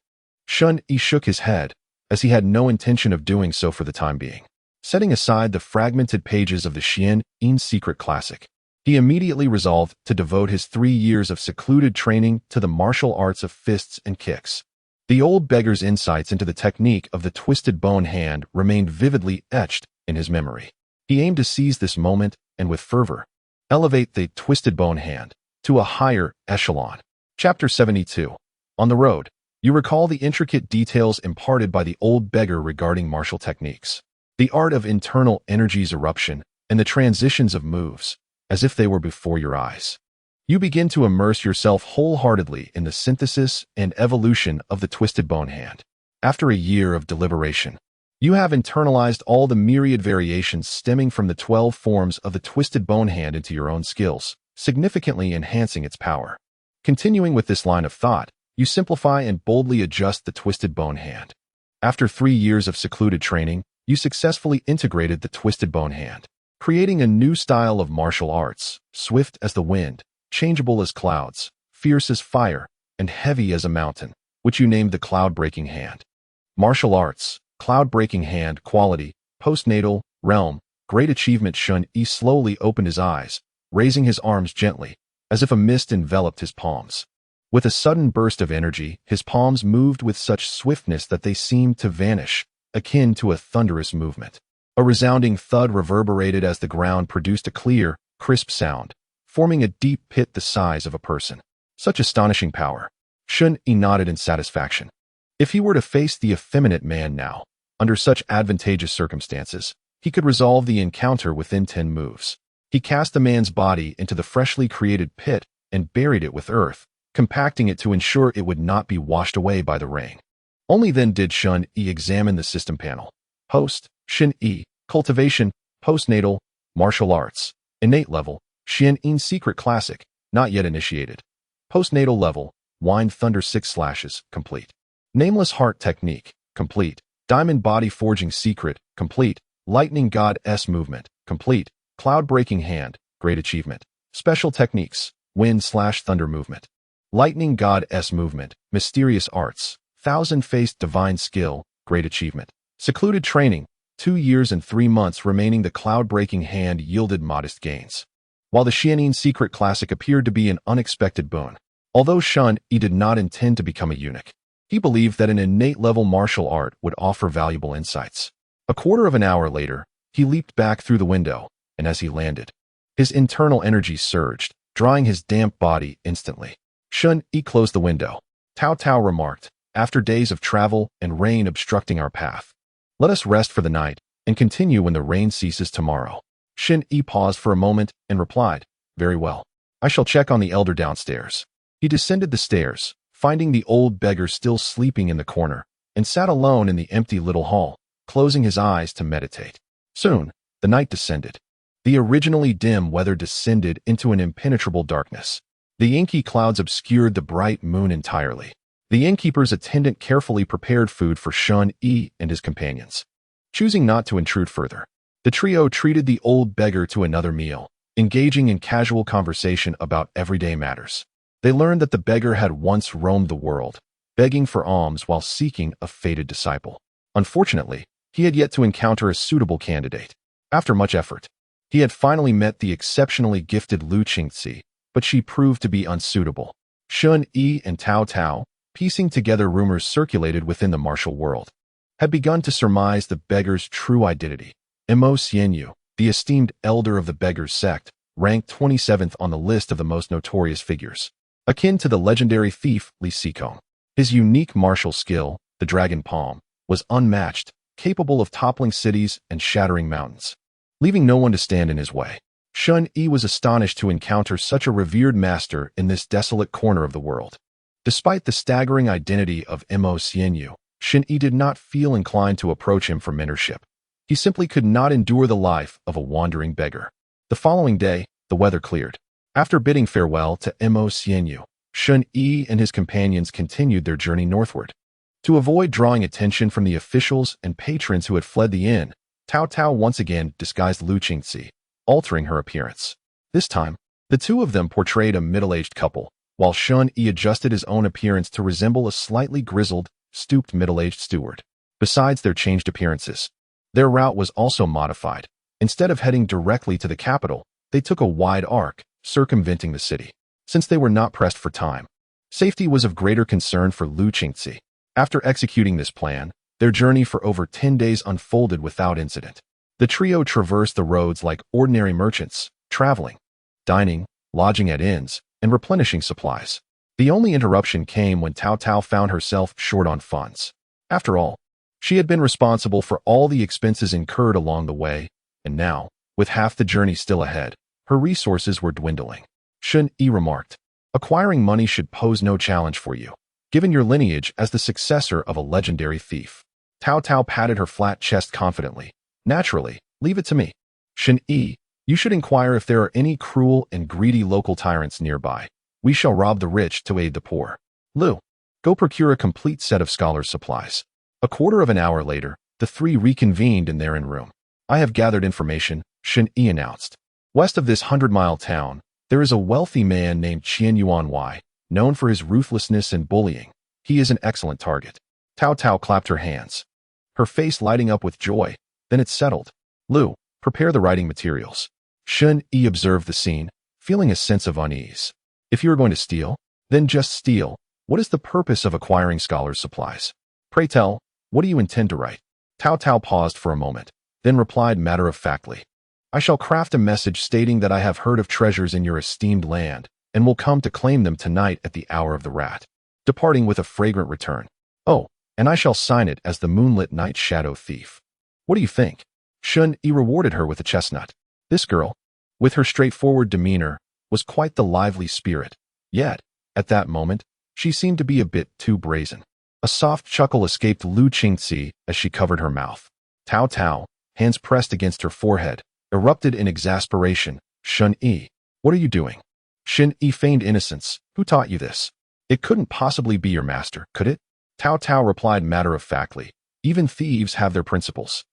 Shen Yi shook his head, as he had no intention of doing so for the time being. Setting aside the fragmented pages of the Shen Yi secret classic, he immediately resolved to devote his 3 years of secluded training to the martial arts of fists and kicks. The old beggar's insights into the technique of the twisted bone hand remained vividly etched in his memory. He aimed to seize this moment and with fervor, elevate the twisted bone hand to a higher echelon. Chapter 72. On the road. You recall the intricate details imparted by the old beggar regarding martial techniques, the art of internal energies eruption, and the transitions of moves, as if they were before your eyes. You begin to immerse yourself wholeheartedly in the synthesis and evolution of the twisted bone hand. After a year of deliberation, you have internalized all the myriad variations stemming from the 12 forms of the twisted bone hand into your own skills, significantly enhancing its power. Continuing with this line of thought, you simplify and boldly adjust the twisted bone hand. After 3 years of secluded training, you successfully integrated the twisted bone hand, creating a new style of martial arts, swift as the wind, changeable as clouds, fierce as fire, and heavy as a mountain, which you named the cloud-breaking hand. Martial arts, cloud-breaking hand, quality, postnatal, realm, great achievement. Shen Yi slowly opened his eyes, raising his arms gently, as if a mist enveloped his palms. With a sudden burst of energy, his palms moved with such swiftness that they seemed to vanish, akin to a thunderous movement. A resounding thud reverberated as the ground produced a clear, crisp sound, forming a deep pit the size of a person. Such astonishing power. Shen Yi nodded in satisfaction. If he were to face the effeminate man now, under such advantageous circumstances, he could resolve the encounter within 10 moves. He cast the man's body into the freshly created pit and buried it with earth, compacting it to ensure it would not be washed away by the rain. Only then did Shen Yi examine the system panel. Host, Shen Yi, cultivation, postnatal, martial arts, innate level, Shen Yi secret classic, not yet initiated. Postnatal level, wind thunder 6 slashes, complete. Nameless heart technique, complete. Diamond body forging secret, complete. Lightning god S movement, complete. Cloud breaking hand, great achievement. Special techniques, wind/thunder movement. Lightning god S movement, mysterious arts, thousand-faced divine skill, great achievement. Secluded training, 2 years and 3 months remaining. The cloud-breaking hand yielded modest gains. While the Shen Yi secret classic appeared to be an unexpected boon, although Shen Yi did not intend to become a eunuch, he believed that an innate-level martial art would offer valuable insights. A quarter of an hour later, he leaped back through the window, and as he landed, his internal energy surged, drying his damp body instantly. Shen Yi closed the window. Tao Tao remarked, after days of travel and rain obstructing our path, let us rest for the night and continue when the rain ceases tomorrow. Shen Yi paused for a moment and replied, very well. I shall check on the elder downstairs. He descended the stairs, finding the old beggar still sleeping in the corner, and sat alone in the empty little hall, closing his eyes to meditate. Soon, the night descended. The originally dim weather descended into an impenetrable darkness. The inky clouds obscured the bright moon entirely. The innkeeper's attendant carefully prepared food for Shen Yi and his companions. Choosing not to intrude further, the trio treated the old beggar to another meal, engaging in casual conversation about everyday matters. They learned that the beggar had once roamed the world, begging for alms while seeking a fated disciple. Unfortunately, he had yet to encounter a suitable candidate. After much effort, he had finally met the exceptionally gifted Lu Qingzi, but she proved to be unsuitable. Shen Yi and Tao Tao, piecing together rumors circulated within the martial world, had begun to surmise the beggar's true identity. Shen Yi, the esteemed elder of the beggar's sect, ranked 27th on the list of the most notorious figures, akin to the legendary thief Li Xikong. His unique martial skill, the dragon palm, was unmatched, capable of toppling cities and shattering mountains, leaving no one to stand in his way. Shen Yi was astonished to encounter such a revered master in this desolate corner of the world. Despite the staggering identity of Shen Yi, Shen Yi did not feel inclined to approach him for mentorship. He simply could not endure the life of a wandering beggar. The following day, the weather cleared. After bidding farewell to Shen Yi, Shen Yi and his companions continued their journey northward. To avoid drawing attention from the officials and patrons who had fled the inn, Tao Tao once again disguised Lu Qingzi, altering her appearance. This time, the two of them portrayed a middle-aged couple, while Shen Yi adjusted his own appearance to resemble a slightly grizzled, stooped middle-aged steward. Besides their changed appearances, their route was also modified. Instead of heading directly to the capital, they took a wide arc, circumventing the city. Since they were not pressed for time, safety was of greater concern for Lu Qingzi. After executing this plan, their journey for over 10 days unfolded without incident. The trio traversed the roads like ordinary merchants, traveling, dining, lodging at inns, and replenishing supplies. The only interruption came when Cao Cao found herself short on funds. After all, she had been responsible for all the expenses incurred along the way, and now, with half the journey still ahead, her resources were dwindling. Shen Yi remarked, "Acquiring money should pose no challenge for you, given your lineage as the successor of a legendary thief." Cao Cao patted her flat chest confidently. "Naturally, leave it to me. Shen Yi, you should inquire if there are any cruel and greedy local tyrants nearby. We shall rob the rich to aid the poor. Lu, go procure a complete set of scholars' supplies." A quarter of an hour later, the three reconvened in their inn room. "I have gathered information," Shen Yi announced. "West of this 100-mile town, there is a wealthy man named Qian Yuanwei, known for his ruthlessness and bullying. He is an excellent target." Cao Cao clapped her hands, her face lighting up with joy. Then it settled. "Lu, prepare the writing materials." Shen Yi observed the scene, feeling a sense of unease. "If you are going to steal, then just steal. What is the purpose of acquiring scholars' supplies? Pray tell, what do you intend to write?" Cao Cao paused for a moment, then replied matter-of-factly, "I shall craft a message stating that I have heard of treasures in your esteemed land, and will come to claim them tonight at the hour of the rat, departing with a fragrant return. Oh, and I shall sign it as the moonlit night shadow thief. What do you think?" Shen Yi rewarded her with a chestnut. This girl, with her straightforward demeanor, was quite the lively spirit, yet, at that moment, she seemed to be a bit too brazen. A soft chuckle escaped Lu Qingzi as she covered her mouth. Cao Cao, hands pressed against her forehead, erupted in exasperation. "Shen Yi, what are you doing?" Shen Yi feigned innocence. "Who taught you this? It couldn't possibly be your master, could it?" Cao Cao replied matter-of-factly, "Even thieves have their principles.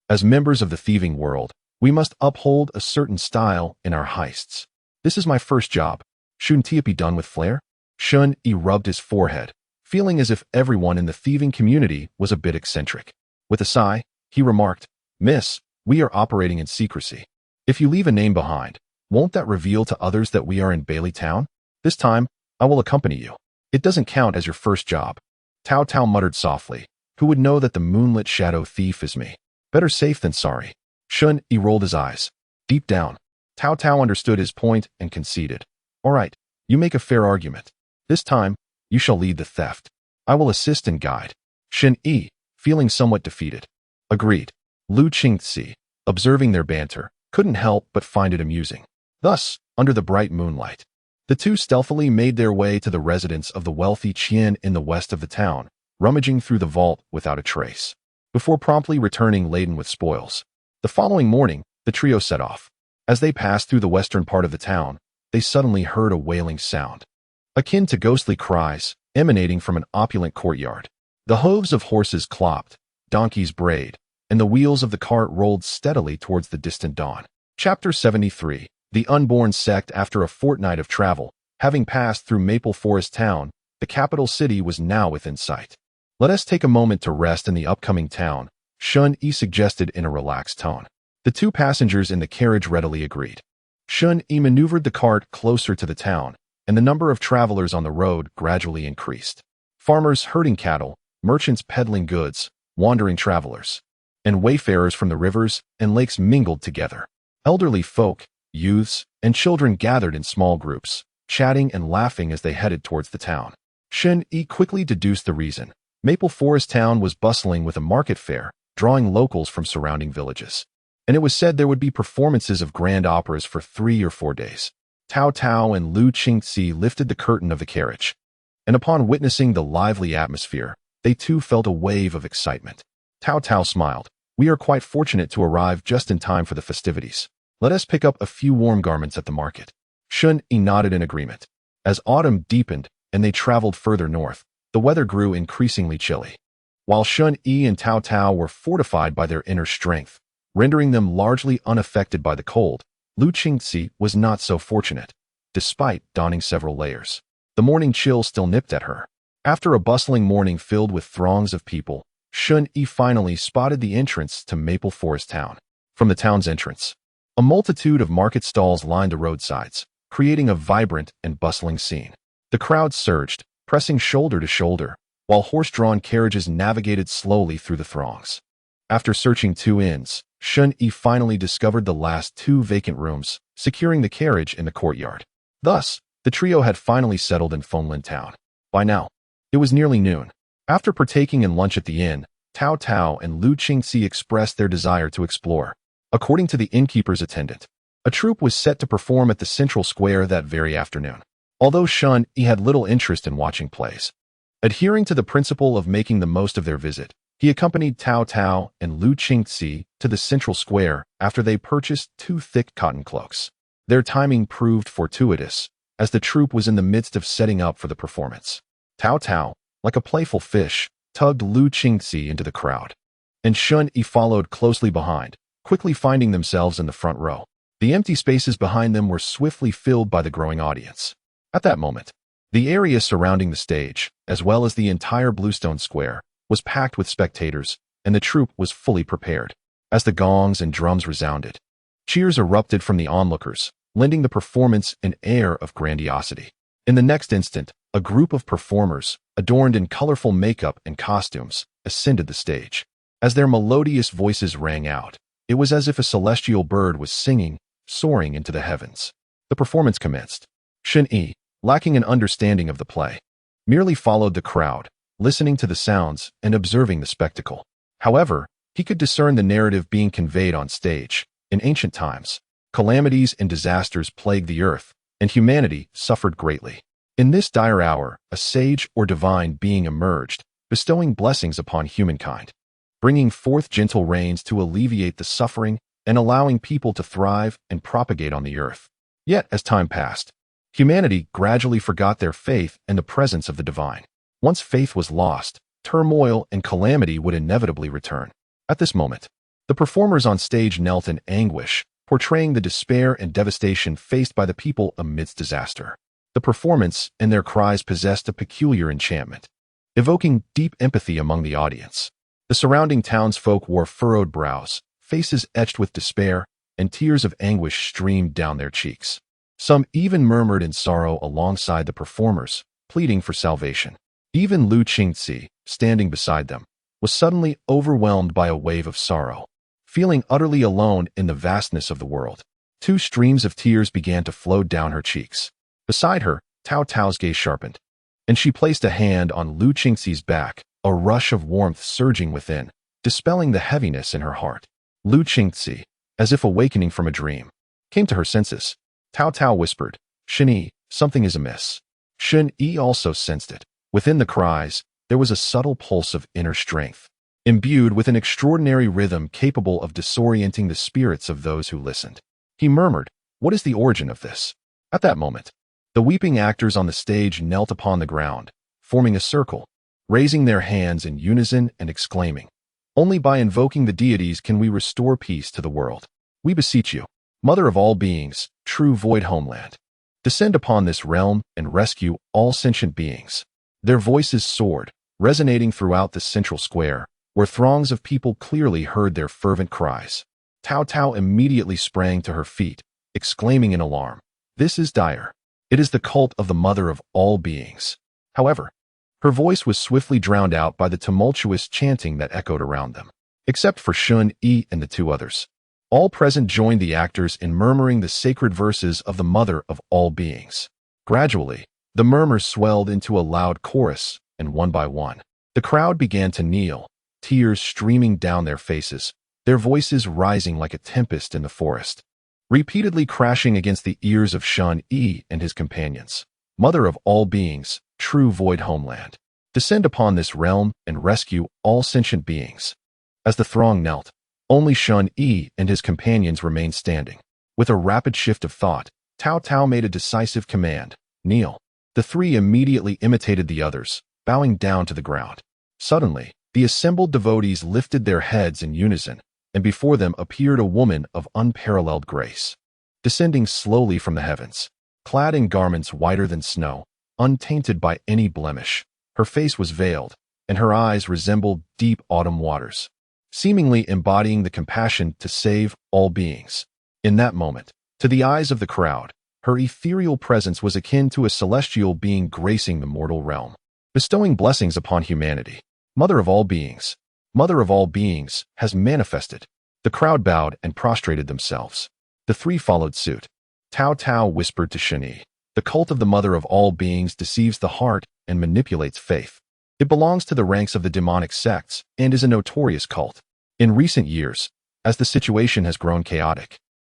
As members of the thieving world, we must uphold a certain style in our heists. This is my first job. Shouldn't it be done with flair?" Shen Yi rubbed his forehead, feeling as if everyone in the thieving community was a bit eccentric. With a sigh, he remarked, "Miss, we are operating in secrecy. If you leave a name behind, won't that reveal to others that we are in Bailey Town? This time, I will accompany you. It doesn't count as your first job." Cao Cao muttered softly, "Who would know that the moonlit shadow thief is me? Better safe than sorry." Shen Yi rolled his eyes. Deep down, Cao Cao understood his point and conceded. "All right, you make a fair argument. This time, you shall lead the theft. I will assist and guide." Shen Yi, feeling somewhat defeated, agreed. Lu Qingzi, observing their banter, couldn't help but find it amusing. Thus, under the bright moonlight, the two stealthily made their way to the residence of the wealthy Qian in the west of the town, rummaging through the vault without a trace, before promptly returning laden with spoils. The following morning, the trio set off. As they passed through the western part of the town, they suddenly heard a wailing sound, akin to ghostly cries, emanating from an opulent courtyard. The hooves of horses clopped, donkeys brayed, and the wheels of the cart rolled steadily towards the distant dawn. Chapter 73. The Unborn Sect. After a fortnight of travel, having passed through Maple Forest Town, the capital city was now within sight. "Let us take a moment to rest in the upcoming town," Shen Yi suggested in a relaxed tone. The two passengers in the carriage readily agreed. Shen Yi maneuvered the cart closer to the town, and the number of travelers on the road gradually increased. Farmers herding cattle, merchants peddling goods, wandering travelers, and wayfarers from the rivers and lakes mingled together. Elderly folk, youths, and children gathered in small groups, chatting and laughing as they headed towards the town. Shen Yi quickly deduced the reason. Maple Forest Town was bustling with a market fair, drawing locals from surrounding villages. And it was said there would be performances of grand operas for 3 or 4 days. Cao Cao and Lu Qingzi lifted the curtain of the carriage, and upon witnessing the lively atmosphere, they too felt a wave of excitement. Cao Cao smiled. "We are quite fortunate to arrive just in time for the festivities. Let us pick up a few warm garments at the market." Shen Yi nodded in agreement. As autumn deepened and they traveled further north, the weather grew increasingly chilly. While Shen Yi and Cao Cao were fortified by their inner strength, rendering them largely unaffected by the cold, Lu Qingzi was not so fortunate, despite donning several layers. The morning chill still nipped at her. After a bustling morning filled with throngs of people, Shen Yi finally spotted the entrance to Maple Forest Town. From the town's entrance, a multitude of market stalls lined the roadsides, creating a vibrant and bustling scene. The crowd surged, pressing shoulder to shoulder, while horse-drawn carriages navigated slowly through the throngs. After searching 2 inns, Shen Yi finally discovered the last 2 vacant rooms, securing the carriage in the courtyard. Thus, The trio had finally settled in Fenglin town. By now, it was nearly noon. After partaking in lunch at the inn, Cao Cao and Lu Qingxi expressed their desire to explore. According to the innkeeper's attendant, a troupe was set to perform at the central square that very afternoon. Although Shen Yi had little interest in watching plays, adhering to the principle of making the most of their visit, he accompanied Cao Cao and Lu Qingxi to the central square after they purchased 2 thick cotton cloaks. Their timing proved fortuitous, as the troupe was in the midst of setting up for the performance. Cao Cao, like a playful fish, tugged Lu Qingxi into the crowd, and Shen Yi followed closely behind, quickly finding themselves in the front row. The empty spaces behind them were swiftly filled by the growing audience. At that moment, the area surrounding the stage, as well as the entire Bluestone Square, was packed with spectators, and the troupe was fully prepared. As the gongs and drums resounded, cheers erupted from the onlookers, lending the performance an air of grandiosity. In the next instant, a group of performers, adorned in colorful makeup and costumes, ascended the stage. As their melodious voices rang out, it was as if a celestial bird was singing, soaring into the heavens. The performance commenced. Shen Yi, lacking an understanding of the play, merely followed the crowd, listening to the sounds and observing the spectacle. However, he could discern the narrative being conveyed on stage. In ancient times, calamities and disasters plagued the earth, and humanity suffered greatly. In this dire hour, a sage or divine being emerged, bestowing blessings upon humankind, bringing forth gentle rains to alleviate the suffering and allowing people to thrive and propagate on the earth. Yet, as time passed, humanity gradually forgot their faith in the presence of the divine. Once faith was lost, turmoil and calamity would inevitably return. At this moment, the performers on stage knelt in anguish, portraying the despair and devastation faced by the people amidst disaster. The performance and their cries possessed a peculiar enchantment, evoking deep empathy among the audience. The surrounding townsfolk wore furrowed brows, faces etched with despair, and tears of anguish streamed down their cheeks. Some even murmured in sorrow alongside the performers, pleading for salvation. Even Lu Qingxi, standing beside them, was suddenly overwhelmed by a wave of sorrow. Feeling utterly alone in the vastness of the world, 2 streams of tears began to flow down her cheeks. Beside her, Cao Cao's gaze sharpened, and she placed a hand on Lu Qingxi's back, a rush of warmth surging within, dispelling the heaviness in her heart. Lu Qingxi, as if awakening from a dream, came to her senses. Cao Cao whispered, "Shen Yi, something is amiss." Shen Yi also sensed it. Within the cries, there was a subtle pulse of inner strength, imbued with an extraordinary rhythm capable of disorienting the spirits of those who listened. He murmured, "What is the origin of this?" At that moment, the weeping actors on the stage knelt upon the ground, forming a circle, raising their hands in unison and exclaiming, "Only by invoking the deities can we restore peace to the world. We beseech you, Mother of all beings, true void homeland, descend upon this realm and rescue all sentient beings." Their voices soared, resonating throughout the central square, where throngs of people clearly heard their fervent cries. Cao Cao immediately sprang to her feet, exclaiming in alarm, "This is dire. It is the cult of the Mother of all beings." However, her voice was swiftly drowned out by the tumultuous chanting that echoed around them. Except for Shen Yi and the 2 others, all present joined the actors in murmuring the sacred verses of the Mother of all beings. Gradually, the murmurs swelled into a loud chorus, and one by one, the crowd began to kneel, tears streaming down their faces, their voices rising like a tempest in the forest, repeatedly crashing against the ears of Shen Yi and his companions. "Mother of all beings, true void homeland, descend upon this realm and rescue all sentient beings." As the throng knelt, only Shen Yi and his companions remained standing. With a rapid shift of thought, Cao Cao made a decisive command, "Kneel." The 3 immediately imitated the others, bowing down to the ground. Suddenly, the assembled devotees lifted their heads in unison, and before them appeared a woman of unparalleled grace, descending slowly from the heavens. Clad in garments whiter than snow, untainted by any blemish, her face was veiled, and her eyes resembled deep autumn waters, seemingly embodying the compassion to save all beings. In that moment, to the eyes of the crowd, her ethereal presence was akin to a celestial being gracing the mortal realm, bestowing blessings upon humanity. Mother of all beings, Mother of all beings, has manifested. The crowd bowed and prostrated themselves. The 3 followed suit. Cao Cao whispered to Shen Yi, The cult of the mother of all beings deceives the heart and manipulates faith. It belongs to the ranks of the demonic sects and is a notorious cult. In recent years, as the situation has grown chaotic,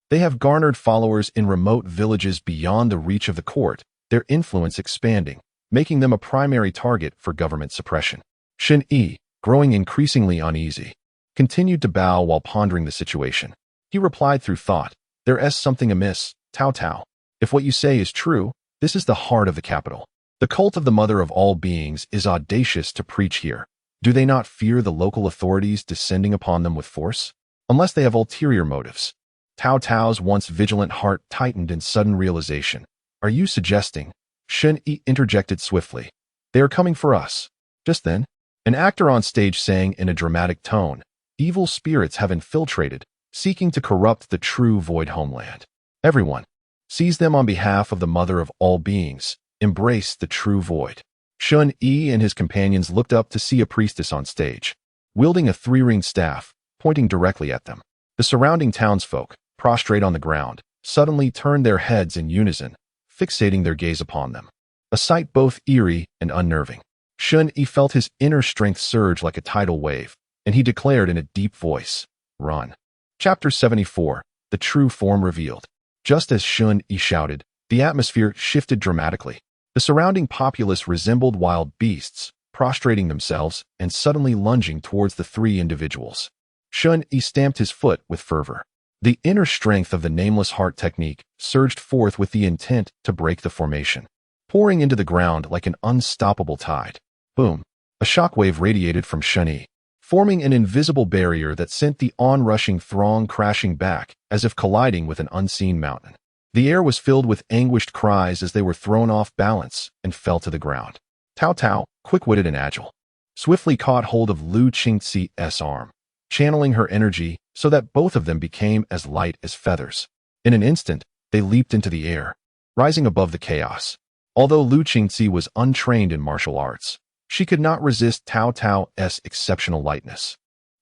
they have garnered followers in remote villages beyond the reach of the court, their influence expanding, making them a primary target for government suppression. Shen Yi, growing increasingly uneasy, continued to bow while pondering the situation. He replied through thought, "There's something amiss, Tao Tao. If what you say is true, this is the heart of the capital. The cult of the mother of all beings is audacious to preach here. Do they not fear the local authorities descending upon them with force? Unless they have ulterior motives." Tao Tao's once vigilant heart tightened in sudden realization. "Are you suggesting?" Shen Yi interjected swiftly. "They are coming for us." Just then, an actor on stage sang in a dramatic tone, "Evil spirits have infiltrated, seeking to corrupt the true void homeland. Everyone, seize them on behalf of the mother of all beings. Embrace the true void." Shen Yi and his companions looked up to see a priestess on stage, wielding a three-ringed staff, pointing directly at them. The surrounding townsfolk, prostrate on the ground, suddenly turned their heads in unison, fixating their gaze upon them. A sight both eerie and unnerving. Shen Yi felt his inner strength surge like a tidal wave, and he declared in a deep voice, "Run." Chapter 74, The True Form Revealed. Just as Shen Yi shouted, the atmosphere shifted dramatically. The surrounding populace resembled wild beasts, prostrating themselves and suddenly lunging towards the three individuals. Shen Yi stamped his foot with fervor. The inner strength of the nameless heart technique surged forth with the intent to break the formation, pouring into the ground like an unstoppable tide. Boom! A shockwave radiated from Shen Yi, forming an invisible barrier that sent the onrushing throng crashing back as if colliding with an unseen mountain. The air was filled with anguished cries as they were thrown off balance and fell to the ground. Tao Tao, quick-witted and agile, swiftly caught hold of Lu Qingzi's arm, channeling her energy so that both of them became as light as feathers. In an instant, they leaped into the air, rising above the chaos. Although Lu Qingzi was untrained in martial arts, she could not resist Tao Tao's exceptional lightness,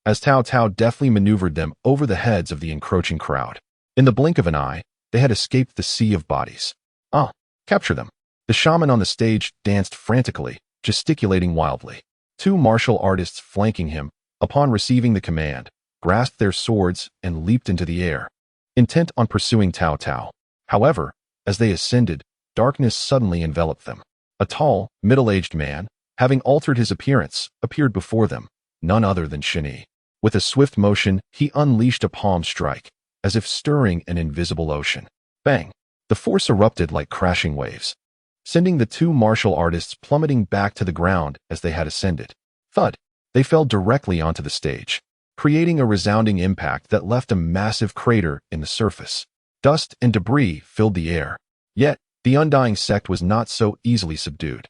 as Tao Tao deftly maneuvered them over the heads of the encroaching crowd. In the blink of an eye, they had escaped the sea of bodies. "Ah, capture them." The shaman on the stage danced frantically, gesticulating wildly. Two martial artists flanking him, upon receiving the command, grasped their swords and leaped into the air, intent on pursuing Tao Tao. However, as they ascended, darkness suddenly enveloped them. A tall, middle-aged man, having altered his appearance, appeared before them, none other than Shen Yi. With a swift motion, he unleashed a palm strike, as if stirring an invisible ocean. Bang! The force erupted like crashing waves, sending the two martial artists plummeting back to the ground as they had ascended. Thud! They fell directly onto the stage, creating a resounding impact that left a massive crater in the surface. Dust and debris filled the air. Yet, the undying sect was not so easily subdued.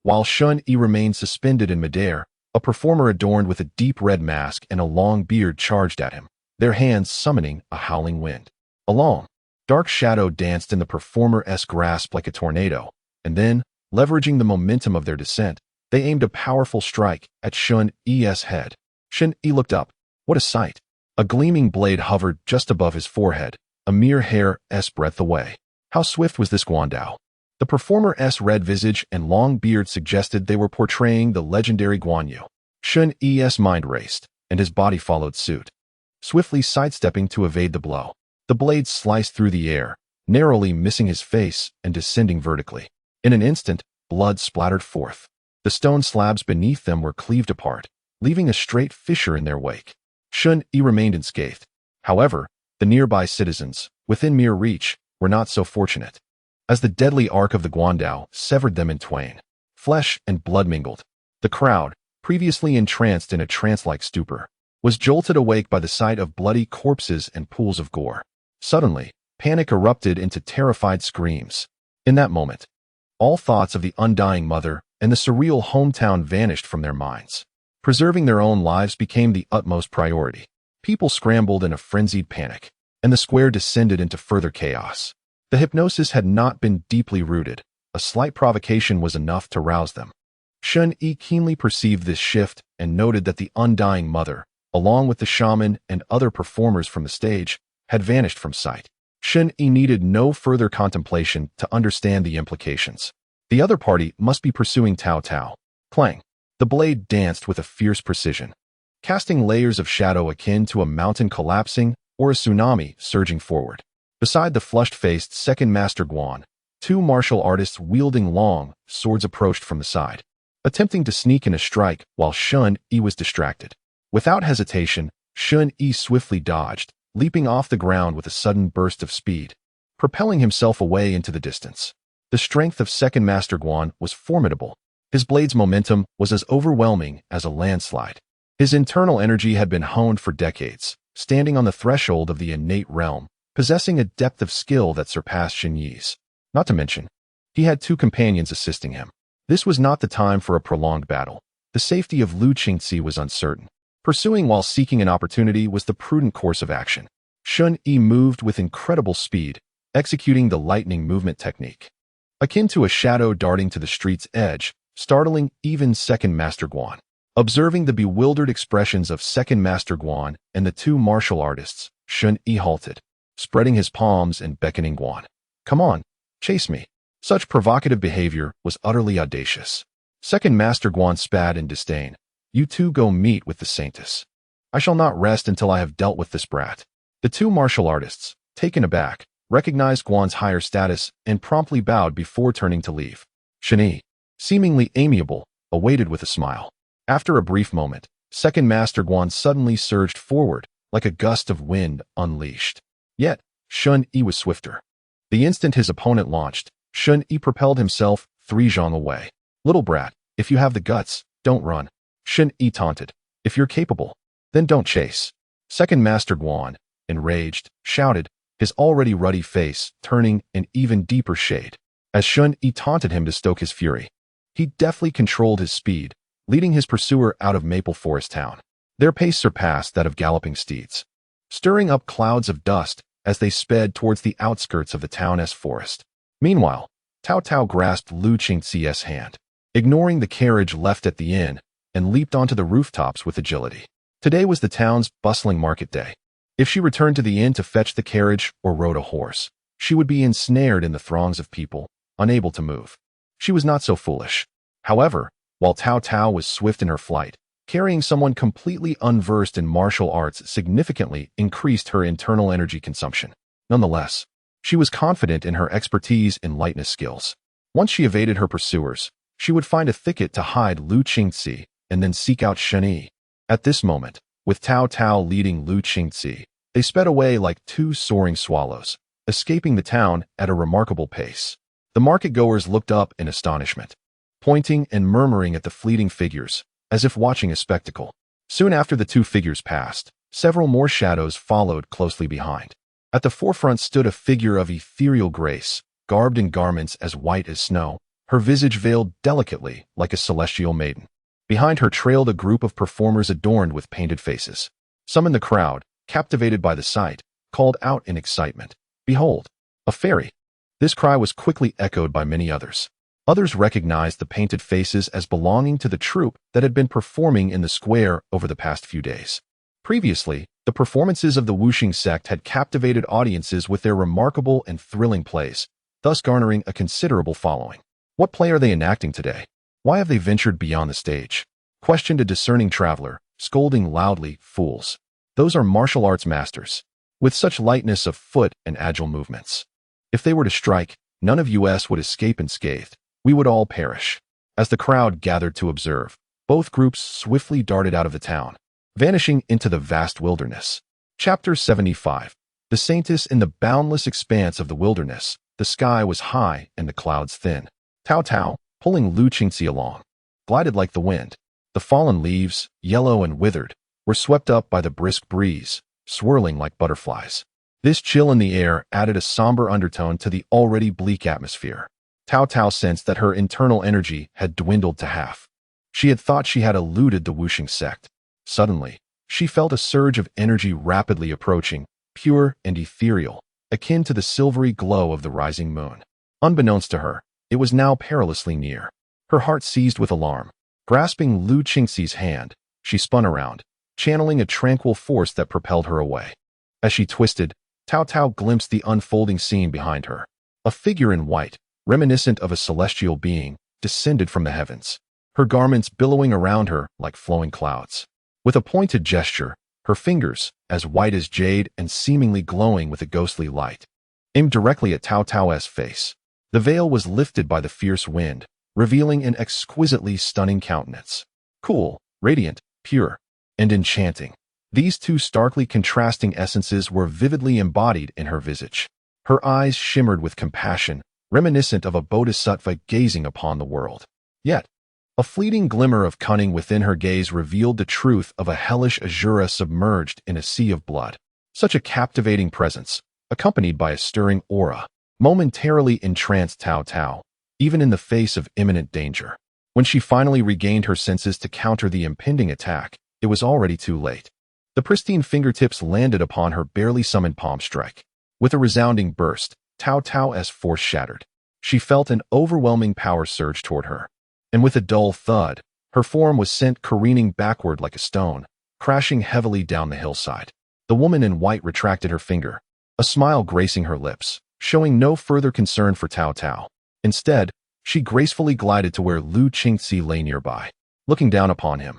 While Shen Yi remained suspended in midair, a performer adorned with a deep red mask and a long beard charged at him, their hands summoning a howling wind. A long, dark shadow danced in the performer's grasp like a tornado, and then, leveraging the momentum of their descent, they aimed a powerful strike at Shen Yi's head. Shen Yi looked up. What a sight! A gleaming blade hovered just above his forehead, a mere hair's breadth away. How swift was this Guandao? The performer's red visage and long beard suggested they were portraying the legendary Guan Yu. Shen Yi's mind raced, and his body followed suit, swiftly sidestepping to evade the blow. The blade sliced through the air, narrowly missing his face and descending vertically. In an instant, blood splattered forth. The stone slabs beneath them were cleaved apart, leaving a straight fissure in their wake. Shen Yi remained unscathed. However, the nearby citizens, within mere reach, were not so fortunate, as the deadly arc of the Guandao severed them in twain. Flesh and blood mingled. The crowd, previously entranced in a trance-like stupor, was jolted awake by the sight of bloody corpses and pools of gore. Suddenly, panic erupted into terrified screams. In that moment, all thoughts of the undying mother and the surreal hometown vanished from their minds. Preserving their own lives became the utmost priority. People scrambled in a frenzied panic, and the square descended into further chaos. The hypnosis had not been deeply rooted. A slight provocation was enough to rouse them. Shen Yi keenly perceived this shift and noted that the undying mother, along with the shaman and other performers from the stage, had vanished from sight. Shen Yi needed no further contemplation to understand the implications. The other party must be pursuing Cao Cao. Clang. The blade danced with a fierce precision, casting layers of shadow akin to a mountain collapsing or a tsunami surging forward. Beside the flushed-faced second Master Guan, two martial artists wielding long swords approached from the side, attempting to sneak in a strike while Shen Yi was distracted. Without hesitation, Shen Yi swiftly dodged, leaping off the ground with a sudden burst of speed, propelling himself away into the distance. The strength of second Master Guan was formidable. His blade's momentum was as overwhelming as a landslide. His internal energy had been honed for decades, standing on the threshold of the innate realm, possessing a depth of skill that surpassed Shen Yi's. Not to mention, he had two companions assisting him. This was not the time for a prolonged battle. The safety of Lu Qingci was uncertain. Pursuing while seeking an opportunity was the prudent course of action. Shen Yi moved with incredible speed, executing the lightning movement technique, akin to a shadow darting to the street's edge, startling even second Master Guan. Observing the bewildered expressions of second Master Guan and the two martial artists, Shen Yi halted, spreading his palms and beckoning Guan. Come on, chase me. Such provocative behavior was utterly audacious. Second Master Guan spat in disdain. You two go meet with the Saintess. I shall not rest until I have dealt with this brat. The two martial artists, taken aback, recognized Guan's higher status and promptly bowed before turning to leave. Shen Yi, seemingly amiable, awaited with a smile. After a brief moment, second Master Guan suddenly surged forward, like a gust of wind unleashed. Yet, Shen Yi was swifter. The instant his opponent launched, Shen Yi propelled himself 3 zhang away. Little brat, if you have the guts, don't run. Shen Yi taunted. If you're capable, then don't chase. Second Master Guan, enraged, shouted, his already ruddy face turning an even deeper shade. As Shen Yi taunted him to stoke his fury, he deftly controlled his speed, leading his pursuer out of Maple Forest Town. Their pace surpassed that of galloping steeds, stirring up clouds of dust as they sped towards the outskirts of the town's forest. Meanwhile, Cao Cao grasped Lu Qingci's hand, ignoring the carriage left at the inn, and leaped onto the rooftops with agility. Today was the town's bustling market day. If she returned to the inn to fetch the carriage or rode a horse, she would be ensnared in the throngs of people, unable to move. She was not so foolish. However, while Cao Cao was swift in her flight, carrying someone completely unversed in martial arts significantly increased her internal energy consumption. Nonetheless, she was confident in her expertise in lightness skills. Once she evaded her pursuers, she would find a thicket to hide Lu Qingci and then seek out Shen Yi. At this moment, with Cao Cao leading Lu Qingci, they sped away like 2 soaring swallows, escaping the town at a remarkable pace. The market-goers looked up in astonishment, pointing and murmuring at the fleeting figures, as if watching a spectacle. Soon after the 2 figures passed, several more shadows followed closely behind. At the forefront stood a figure of ethereal grace, garbed in garments as white as snow, her visage veiled delicately like a celestial maiden. Behind her trailed a group of performers adorned with painted faces. Some in the crowd, captivated by the sight, called out in excitement, "Behold, a fairy!" This cry was quickly echoed by many others. Others recognized the painted faces as belonging to the troupe that had been performing in the square over the past few days. Previously, the performances of the Wuxing sect had captivated audiences with their remarkable and thrilling plays, thus garnering a considerable following. What play are they enacting today? Why have they ventured beyond the stage? Questioned a discerning traveler, scolding loudly, "Fools! Those are martial arts masters, with such lightness of foot and agile movements. If they were to strike, none of us would escape unscathed. We would all perish." As the crowd gathered to observe, both groups swiftly darted out of the town, vanishing into the vast wilderness. Chapter 75. The Saintess in the boundless expanse of the wilderness. The sky was high and the clouds thin. Cao Cao, pulling Lu Qingci along, glided like the wind. The fallen leaves, yellow and withered, were swept up by the brisk breeze, swirling like butterflies. This chill in the air added a somber undertone to the already bleak atmosphere. Cao Cao sensed that her internal energy had dwindled to half. She had thought she had eluded the Wuxing sect. Suddenly, she felt a surge of energy rapidly approaching, pure and ethereal, akin to the silvery glow of the rising moon. Unbeknownst to her, it was now perilously near. Her heart seized with alarm. Grasping Lu Qingci's hand, she spun around, channeling a tranquil force that propelled her away. As she twisted, Cao Cao glimpsed the unfolding scene behind her. A figure in white, reminiscent of a celestial being, descended from the heavens, her garments billowing around her like flowing clouds. With a pointed gesture, her fingers, as white as jade and seemingly glowing with a ghostly light, aimed directly at Cao Cao's face. The veil was lifted by the fierce wind, revealing an exquisitely stunning countenance. Cool, radiant, pure, and enchanting. These two starkly contrasting essences were vividly embodied in her visage. Her eyes shimmered with compassion, reminiscent of a bodhisattva gazing upon the world. Yet, a fleeting glimmer of cunning within her gaze revealed the truth of a hellish Azura submerged in a sea of blood. Such a captivating presence, accompanied by a stirring aura, momentarily entranced Cao Cao, even in the face of imminent danger. When she finally regained her senses to counter the impending attack, it was already too late. The pristine fingertips landed upon her barely summoned palm strike. With a resounding burst, Cao Cao's force shattered. She felt an overwhelming power surge toward her, and with a dull thud, her form was sent careening backward like a stone, crashing heavily down the hillside. The woman in white retracted her finger, a smile gracing her lips, showing no further concern for Cao Cao. Instead, she gracefully glided to where Lu Qingxi lay nearby. Looking down upon him,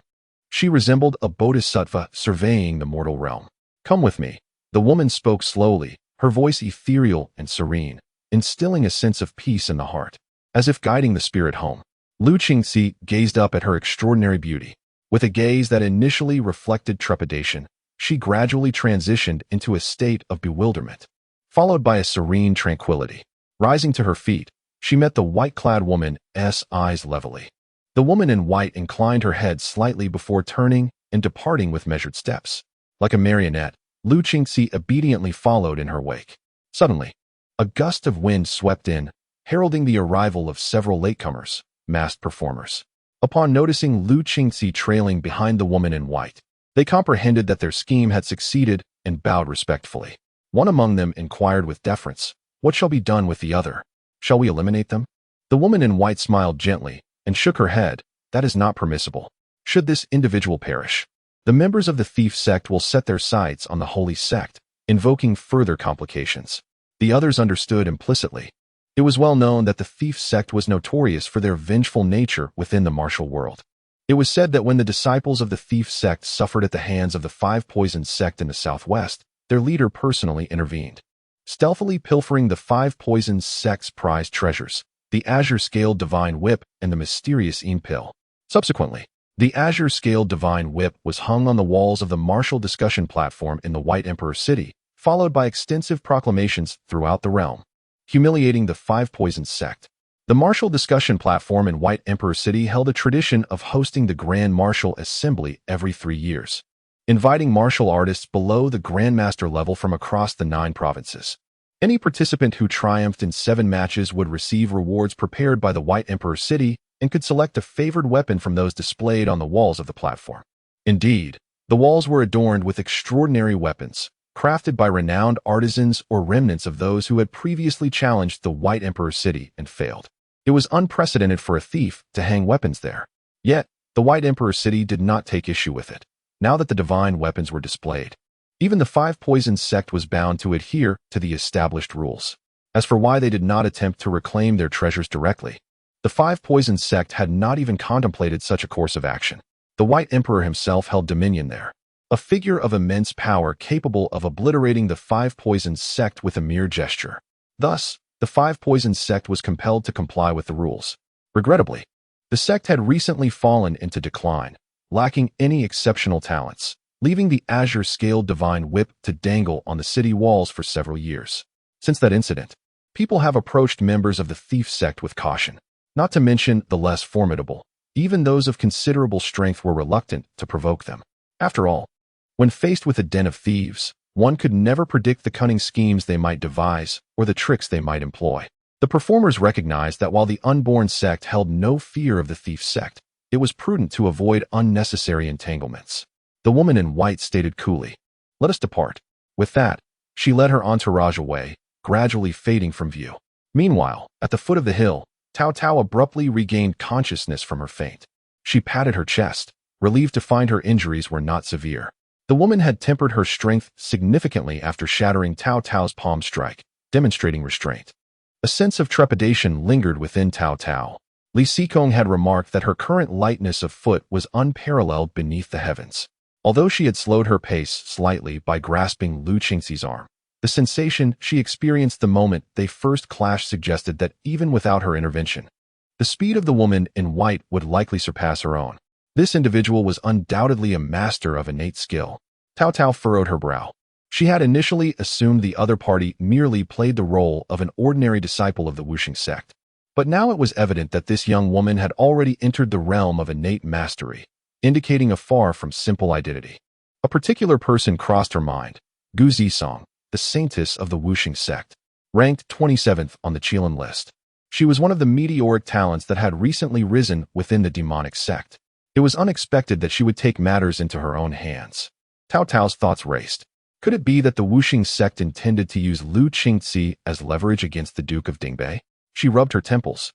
she resembled a bodhisattva surveying the mortal realm. "Come with me." The woman spoke slowly, her voice ethereal and serene, instilling a sense of peace in the heart. As if guiding the spirit home, Lu Qingxi gazed up at her extraordinary beauty. With a gaze that initially reflected trepidation, she gradually transitioned into a state of bewilderment, followed by a serene tranquility. Rising to her feet, she met the white-clad woman's eyes levelly. The woman in white inclined her head slightly before turning and departing with measured steps. Like a marionette, Lu Qingxi obediently followed in her wake. Suddenly, a gust of wind swept in, heralding the arrival of several latecomers, masked performers. Upon noticing Lu Qingxi trailing behind the woman in white, they comprehended that their scheme had succeeded and bowed respectfully. One among them inquired with deference, "What shall be done with the other? Shall we eliminate them?" The woman in white smiled gently and shook her head. "That is not permissible. Should this individual perish, the members of the thief sect will set their sights on the holy sect, invoking further complications." The others understood implicitly. It was well known that the thief sect was notorious for their vengeful nature within the martial world. It was said that when the disciples of the thief sect suffered at the hands of the Five Poisons sect in the southwest, their leader personally intervened, stealthily pilfering the Five Poisons sect's prized treasures, the azure-scaled divine whip and the mysterious pill. Subsequently, the azure-scaled divine whip was hung on the walls of the martial discussion platform in the White Emperor City, followed by extensive proclamations throughout the realm, humiliating the Five Poisons sect. The martial discussion platform in White Emperor City held a tradition of hosting the Grand Martial Assembly every 3 years, inviting martial artists below the Grandmaster level from across the 9 provinces. Any participant who triumphed in 7 matches would receive rewards prepared by the White Emperor City and could select a favored weapon from those displayed on the walls of the platform. Indeed, the walls were adorned with extraordinary weapons, crafted by renowned artisans or remnants of those who had previously challenged the White Emperor City and failed. It was unprecedented for a thief to hang weapons there. Yet, the White Emperor City did not take issue with it, now that the divine weapons were displayed. Even the Five Poisons sect was bound to adhere to the established rules. As for why they did not attempt to reclaim their treasures directly, the Five Poisons sect had not even contemplated such a course of action. The White Emperor himself held dominion there, a figure of immense power capable of obliterating the Five Poisons sect with a mere gesture. Thus, the Five Poisons sect was compelled to comply with the rules. Regrettably, the sect had recently fallen into decline, lacking any exceptional talents, leaving the azure-scaled divine whip to dangle on the city walls for several years. Since that incident, people have approached members of the thief sect with caution, not to mention the less formidable. Even those of considerable strength were reluctant to provoke them. After all, when faced with a den of thieves, one could never predict the cunning schemes they might devise or the tricks they might employ. The performers recognized that while the unborn sect held no fear of the thief sect, it was prudent to avoid unnecessary entanglements. The woman in white stated coolly, "Let us depart." With that, she led her entourage away, gradually fading from view. Meanwhile, at the foot of the hill, Cao Cao abruptly regained consciousness from her faint. She patted her chest, relieved to find her injuries were not severe. The woman had tempered her strength significantly after shattering Tao Tao's palm strike, demonstrating restraint. A sense of trepidation lingered within Tao Tao. Li Xikong had remarked that her current lightness of foot was unparalleled beneath the heavens. Although she had slowed her pace slightly by grasping Lu Qingxi's arm, the sensation she experienced the moment they first clashed suggested that even without her intervention, the speed of the woman in white would likely surpass her own. This individual was undoubtedly a master of innate skill. Tao Tao furrowed her brow. She had initially assumed the other party merely played the role of an ordinary disciple of the Wuxing sect. But now it was evident that this young woman had already entered the realm of innate mastery, indicating a far from simple identity. A particular person crossed her mind, Gu Zisong, the saintess of the Wuxing sect, ranked 27th on the Qilin list. She was one of the meteoric talents that had recently risen within the demonic sect. It was unexpected that she would take matters into her own hands. Tao Tao's thoughts raced. Could it be that the Wuxing sect intended to use Lu Qingxi as leverage against the Duke of Dingbei? She rubbed her temples.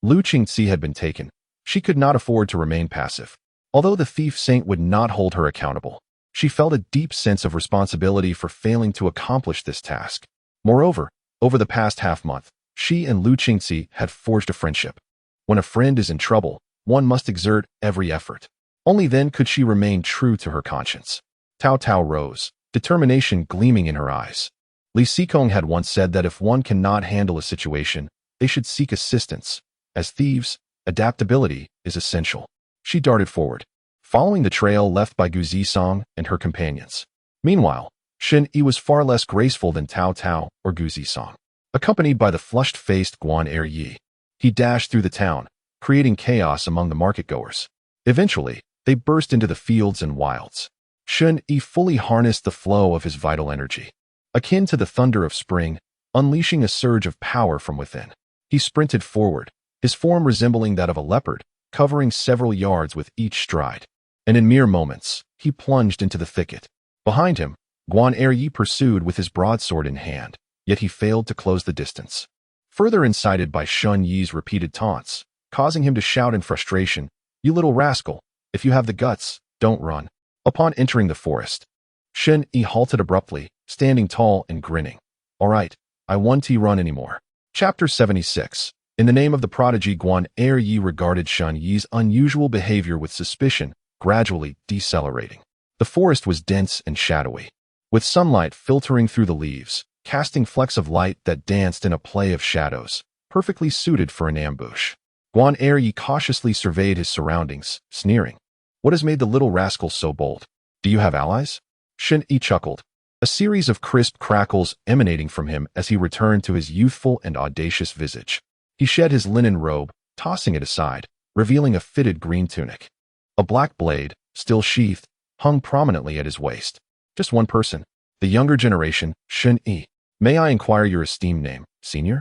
Lu Qingxi had been taken. She could not afford to remain passive. Although the thief saint would not hold her accountable, she felt a deep sense of responsibility for failing to accomplish this task. Moreover, over the past half-month, she and Lu Qingxi had forged a friendship. When a friend is in trouble, one must exert every effort. Only then could she remain true to her conscience. Tao Tao rose, determination gleaming in her eyes. Li Xikong had once said that if one cannot handle a situation, they should seek assistance. As thieves, adaptability is essential. She darted forward, following the trail left by Gu Zisong and her companions. Meanwhile, Shen Yi was far less graceful than Tao Tao or Gu Zisong. Accompanied by the flushed-faced Guan Yi, he dashed through the town, creating chaos among the market-goers. Eventually, they burst into the fields and wilds. Shen Yi fully harnessed the flow of his vital energy, akin to the thunder of spring, unleashing a surge of power from within. He sprinted forward, his form resembling that of a leopard, covering several yards with each stride. And in mere moments, he plunged into the thicket. Behind him, Guan Yi pursued with his broadsword in hand, yet he failed to close the distance. Further incited by Shen Yi's repeated taunts, causing him to shout in frustration, "You little rascal, if you have the guts, don't run." Upon entering the forest, Shen Yi halted abruptly, standing tall and grinning. "All right, I won't run anymore." Chapter 76. In the name of the prodigy, Guan Yi regarded Shen Yi's unusual behavior with suspicion, gradually decelerating. The forest was dense and shadowy, with sunlight filtering through the leaves, casting flecks of light that danced in a play of shadows, perfectly suited for an ambush. Guan Yi cautiously surveyed his surroundings, sneering. "What has made the little rascal so bold? Do you have allies?" Shen Yi chuckled, a series of crisp crackles emanating from him as he returned to his youthful and audacious visage. He shed his linen robe, tossing it aside, revealing a fitted green tunic. A black blade, still sheathed, hung prominently at his waist. "Just one person, the younger generation, Shen Yi. May I inquire your esteemed name, senior?"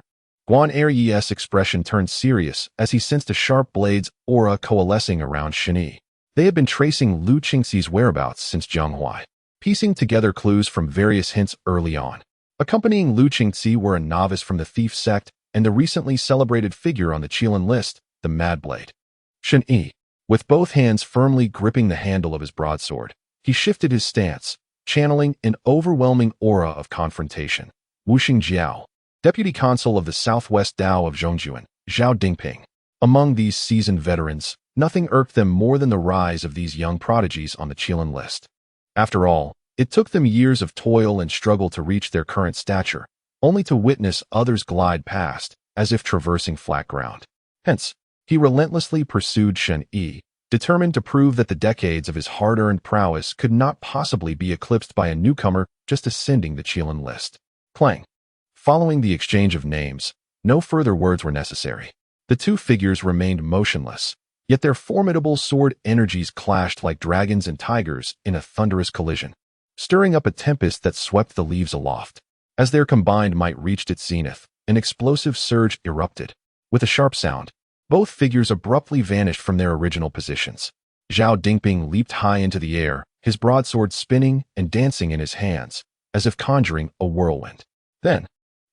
Guan Yi's expression turned serious as he sensed a sharp blade's aura coalescing around Shen Yi. They had been tracing Lu Qingxi's whereabouts since Zhenghuai, piecing together clues from various hints early on. Accompanying Lu Qingxi were a novice from the thief sect and the recently celebrated figure on the Qilin list, the Mad Blade. Shen Yi, with both hands firmly gripping the handle of his broadsword, he shifted his stance, channeling an overwhelming aura of confrontation. Wuxing Jiao, deputy consul of the Southwest Dao of Zhongjuan, Zhao Dingping. Among these seasoned veterans, nothing irked them more than the rise of these young prodigies on the Qilin list. After all, it took them years of toil and struggle to reach their current stature, only to witness others glide past, as if traversing flat ground. Hence, he relentlessly pursued Shen Yi, determined to prove that the decades of his hard-earned prowess could not possibly be eclipsed by a newcomer just ascending the Qilin list. Clang. Following the exchange of names, no further words were necessary. The two figures remained motionless, yet their formidable sword energies clashed like dragons and tigers in a thunderous collision, stirring up a tempest that swept the leaves aloft. As their combined might reached its zenith, an explosive surge erupted. With a sharp sound, both figures abruptly vanished from their original positions. Zhao Dingping leaped high into the air, his broadsword spinning and dancing in his hands, as if conjuring a whirlwind. Then,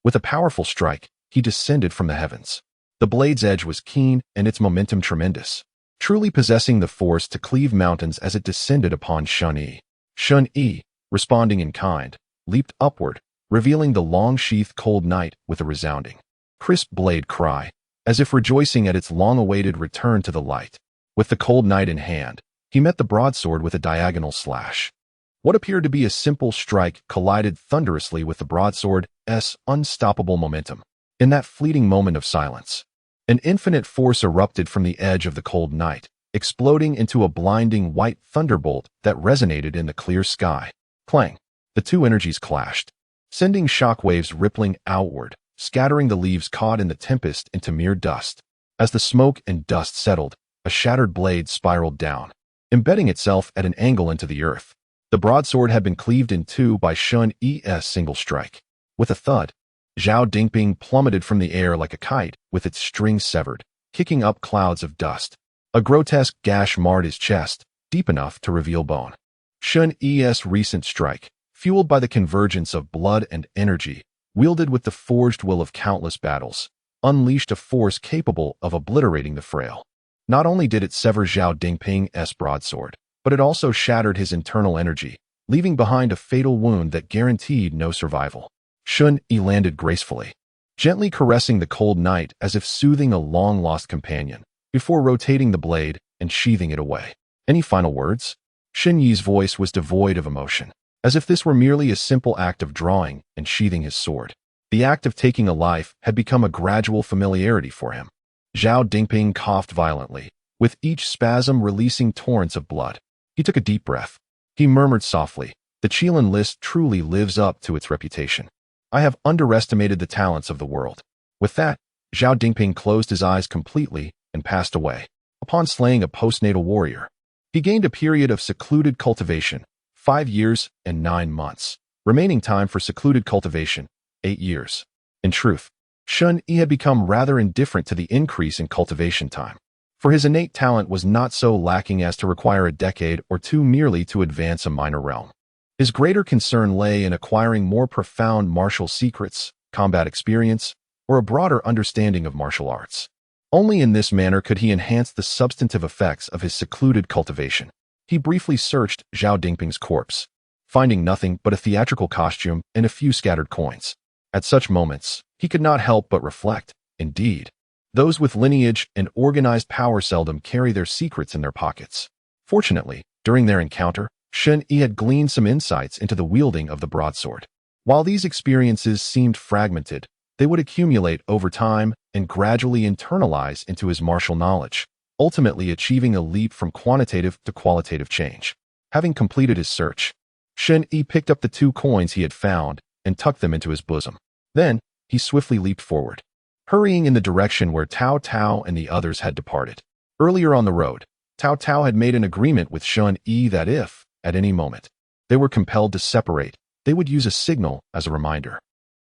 with a powerful strike, he descended from the heavens. The blade's edge was keen and its momentum tremendous, truly possessing the force to cleave mountains as it descended upon Shen Yi. Shen Yi, responding in kind, leaped upward, revealing the long-sheathed cold knight with a resounding, crisp blade cry, as if rejoicing at its long-awaited return to the light. With the cold knight in hand, he met the broadsword with a diagonal slash. What appeared to be a simple strike collided thunderously with the broadsword's unstoppable momentum. In that fleeting moment of silence, an infinite force erupted from the edge of the cold knight, exploding into a blinding white thunderbolt that resonated in the clear sky. Clang! The two energies clashed, sending shockwaves rippling outward, scattering the leaves caught in the tempest into mere dust. As the smoke and dust settled, a shattered blade spiraled down, embedding itself at an angle into the earth. The broadsword had been cleaved in two by Shen Yi's single strike. With a thud, Zhao Dingping plummeted from the air like a kite, with its strings severed, kicking up clouds of dust. A grotesque gash marred his chest, deep enough to reveal bone. Shen Yi's recent strike, fueled by the convergence of blood and energy, wielded with the forged will of countless battles, unleashed a force capable of obliterating the frail. Not only did it sever Zhao Dingping's broadsword, but it also shattered his internal energy, leaving behind a fatal wound that guaranteed no survival. Shen Yi landed gracefully, gently caressing the cold knight as if soothing a long-lost companion, before rotating the blade and sheathing it away. Any final words? Shen Yi's voice was devoid of emotion, as if this were merely a simple act of drawing and sheathing his sword. The act of taking a life had become a gradual familiarity for him. Zhao Dingping coughed violently, with each spasm releasing torrents of blood. He took a deep breath. He murmured softly, "The Qilin list truly lives up to its reputation. I have underestimated the talents of the world." With that, Zhao Dingping closed his eyes completely and passed away. Upon slaying a postnatal warrior, he gained a period of secluded cultivation, 5 years and 9 months. Remaining time for secluded cultivation, 8 years. In truth, Shen Yi had become rather indifferent to the increase in cultivation time, for his innate talent was not so lacking as to require a decade or two merely to advance a minor realm. His greater concern lay in acquiring more profound martial secrets, combat experience, or a broader understanding of martial arts. Only in this manner could he enhance the substantive effects of his secluded cultivation. He briefly searched Zhao Dingping's corpse, finding nothing but a theatrical costume and a few scattered coins. At such moments, he could not help but reflect. Indeed, those with lineage and organized power seldom carry their secrets in their pockets. Fortunately, during their encounter, Shen Yi had gleaned some insights into the wielding of the broadsword. While these experiences seemed fragmented, they would accumulate over time and gradually internalize into his martial knowledge, ultimately achieving a leap from quantitative to qualitative change. Having completed his search, Shen Yi picked up the 2 coins he had found and tucked them into his bosom. Then, he swiftly leaped forward, hurrying in the direction where Tao Tao and the others had departed. Earlier on the road, Tao Tao had made an agreement with Shen Yi that if, at any moment, they were compelled to separate, they would use a signal as a reminder.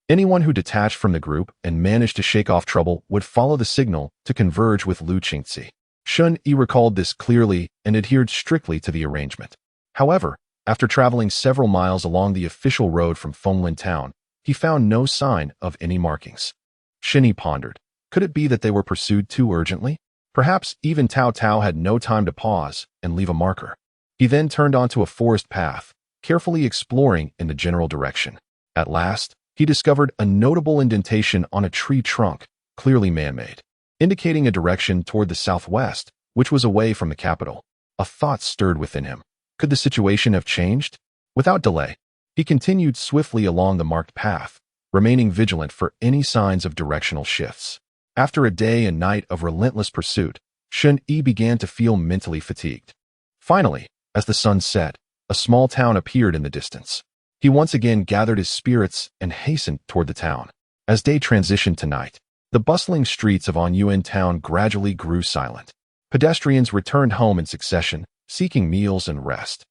Anyone who detached from the group and managed to shake off trouble would follow the signal to converge with Lu Qingzi. Shen Yi recalled this clearly and adhered strictly to the arrangement. However, after traveling several miles along the official road from Fenglin town, he found no sign of any markings. Shen Yi pondered, could it be that they were pursued too urgently? Perhaps even Tao Tao had no time to pause and leave a marker. He then turned onto a forest path, carefully exploring in the general direction. At last, he discovered a notable indentation on a tree trunk, clearly man-made, indicating a direction toward the southwest, which was away from the capital. A thought stirred within him. Could the situation have changed? Without delay, he continued swiftly along the marked path, remaining vigilant for any signs of directional shifts. After a day and night of relentless pursuit, Shen Yi began to feel mentally fatigued. Finally, as the sun set, a small town appeared in the distance. He once again gathered his spirits and hastened toward the town. As day transitioned to night, the bustling streets of Anyuan town gradually grew silent. Pedestrians returned home in succession, seeking meals and rest.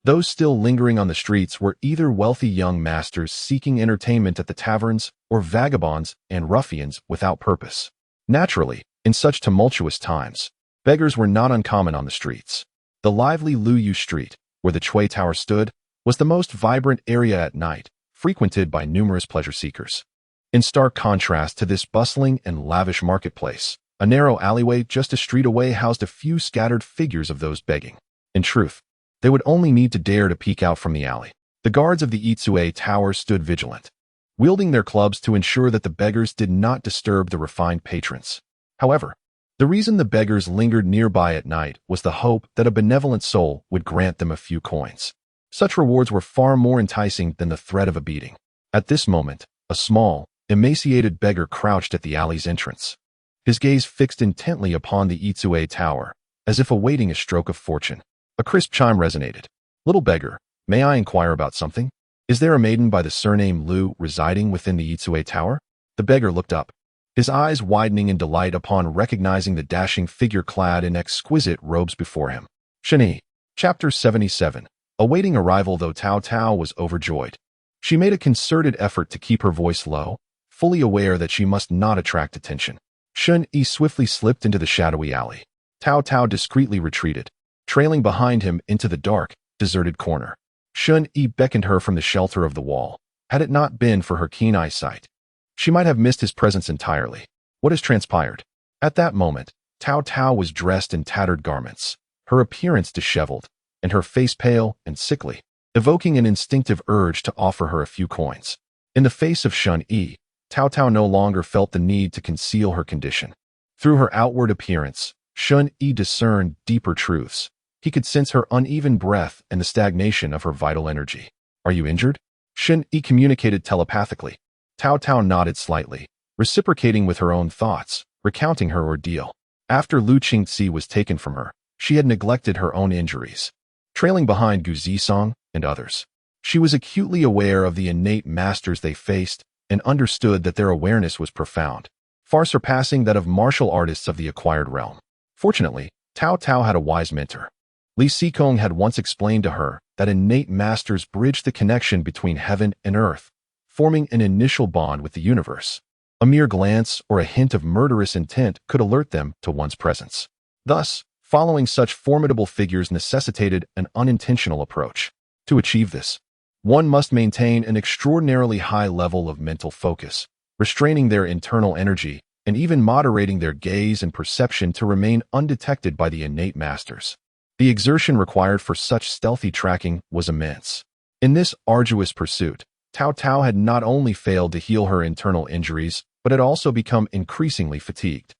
Those still lingering on the streets were either wealthy young masters seeking entertainment at the taverns or vagabonds and ruffians without purpose. Naturally, in such tumultuous times, beggars were not uncommon on the streets. The lively Luyu Street, where the Chui Tower stood, was the most vibrant area at night, frequented by numerous pleasure seekers. In stark contrast to this bustling and lavish marketplace, a narrow alleyway just a street away housed a few scattered figures of those begging. In truth, They would only need to dare to peek out from the alley. The guards of the Itsue Tower stood vigilant, wielding their clubs to ensure that the beggars did not disturb the refined patrons. However, the reason the beggars lingered nearby at night was the hope that a benevolent soul would grant them a few coins. Such rewards were far more enticing than the threat of a beating. At this moment, a small, emaciated beggar crouched at the alley's entrance, his gaze fixed intently upon the Itsue Tower, as if awaiting a stroke of fortune. A crisp chime resonated. "Little beggar, may I inquire about something? Is there a maiden by the surname Liu residing within the Itsue Tower?" The beggar looked up, his eyes widening in delight upon recognizing the dashing figure clad in exquisite robes before him. Shen Yi. Chapter 77. Awaiting arrival. Though Cao Cao was overjoyed, she made a concerted effort to keep her voice low, fully aware that she must not attract attention. Shen Yi swiftly slipped into the shadowy alley. Cao Cao discreetly retreated, trailing behind him into the dark, deserted corner. Shen Yi beckoned her from the shelter of the wall. Had it not been for her keen eyesight, she might have missed his presence entirely. What has transpired? At that moment, Cao Cao was dressed in tattered garments, her appearance disheveled, and her face pale and sickly, evoking an instinctive urge to offer her a few coins. In the face of Shen Yi, Cao Cao no longer felt the need to conceal her condition. Through her outward appearance, Shen Yi discerned deeper truths. He could sense her uneven breath and the stagnation of her vital energy. "Are you injured?" Shen Yi communicated telepathically. Cao Cao nodded slightly, reciprocating with her own thoughts, recounting her ordeal. After Lu Qingzi was taken from her, she had neglected her own injuries, trailing behind Gu Zisong and others. She was acutely aware of the innate masters they faced and understood that their awareness was profound, far surpassing that of martial artists of the acquired realm. Fortunately, Cao Cao had a wise mentor. Li Xikong had once explained to her that innate masters bridge the connection between heaven and earth, forming an initial bond with the universe. A mere glance or a hint of murderous intent could alert them to one's presence. Thus, following such formidable figures necessitated an unintentional approach. To achieve this, one must maintain an extraordinarily high level of mental focus, restraining their internal energy and even moderating their gaze and perception to remain undetected by the innate masters. The exertion required for such stealthy tracking was immense. In this arduous pursuit, Cao Cao had not only failed to heal her internal injuries, but had also become increasingly fatigued,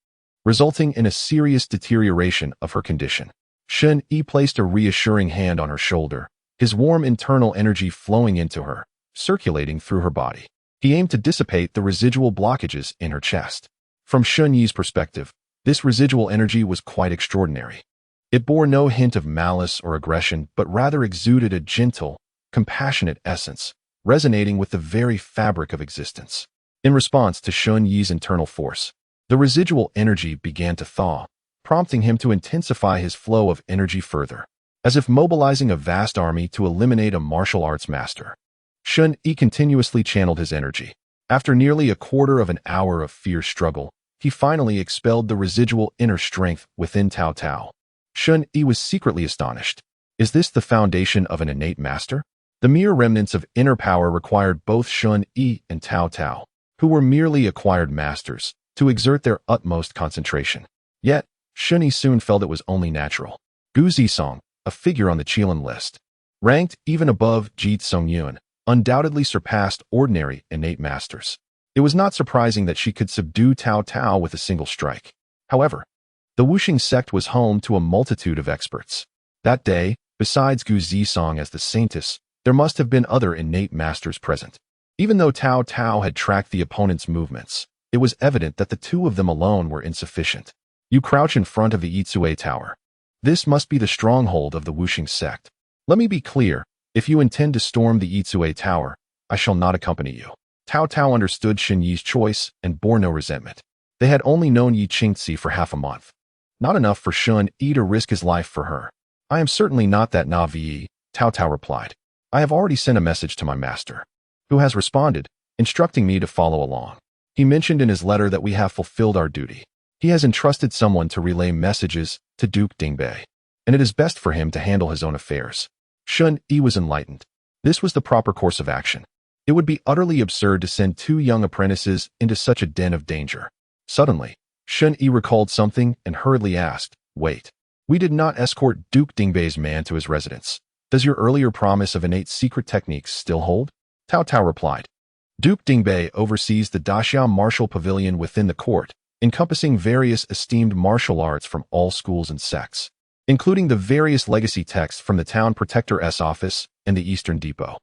resulting in a serious deterioration of her condition. Shen Yi placed a reassuring hand on her shoulder, his warm internal energy flowing into her, circulating through her body. He aimed to dissipate the residual blockages in her chest. From Shen Yi's perspective, this residual energy was quite extraordinary. It bore no hint of malice or aggression, but rather exuded a gentle, compassionate essence, resonating with the very fabric of existence. In response to Shen Yi's internal force, the residual energy began to thaw, prompting him to intensify his flow of energy further, as if mobilizing a vast army to eliminate a martial arts master. Shen Yi continuously channeled his energy. After nearly a quarter of an hour of fierce struggle, he finally expelled the residual inner strength within Cao Cao. Shen Yi was secretly astonished. Is this the foundation of an innate master? The mere remnants of inner power required both Shen Yi and Cao Cao, who were merely acquired masters, to exert their utmost concentration. Yet, Shen Yi soon felt it was only natural. Gu Zisong, a figure on the Qilin list, ranked even above Ji Songyun, undoubtedly surpassed ordinary innate masters. It was not surprising that she could subdue Cao Cao with a single strike. However, the Wuxing sect was home to a multitude of experts. That day, besides Gu Zisong as the saintess, there must have been other innate masters present. Even though Cao Cao had tracked the opponent's movements, it was evident that the two of them alone were insufficient. You crouch in front of the Itsue Tower. This must be the stronghold of the Wuxing sect. Let me be clear, if you intend to storm the Itsue Tower, I shall not accompany you. Cao Cao understood Shen Yi's choice and bore no resentment. They had only known Yi Qingzi for half a month. Not enough for Shen Yi to risk his life for her. I am certainly not that Navi, Cao Cao replied. I have already sent a message to my master, who has responded, instructing me to follow along. He mentioned in his letter that we have fulfilled our duty. He has entrusted someone to relay messages to Duke Dingbei, and it is best for him to handle his own affairs. Shen Yi was enlightened. This was the proper course of action. It would be utterly absurd to send two young apprentices into such a den of danger. Suddenly, Shen Yi recalled something and hurriedly asked, "Wait. We did not escort Duke Dingbei's man to his residence. Does your earlier promise of innate secret techniques still hold? Tao Tao replied. Duke Dingbei oversees the Daxiao Martial Pavilion within the court, encompassing various esteemed martial arts from all schools and sects, including the various legacy texts from the Town Protector's office and the Eastern Depot.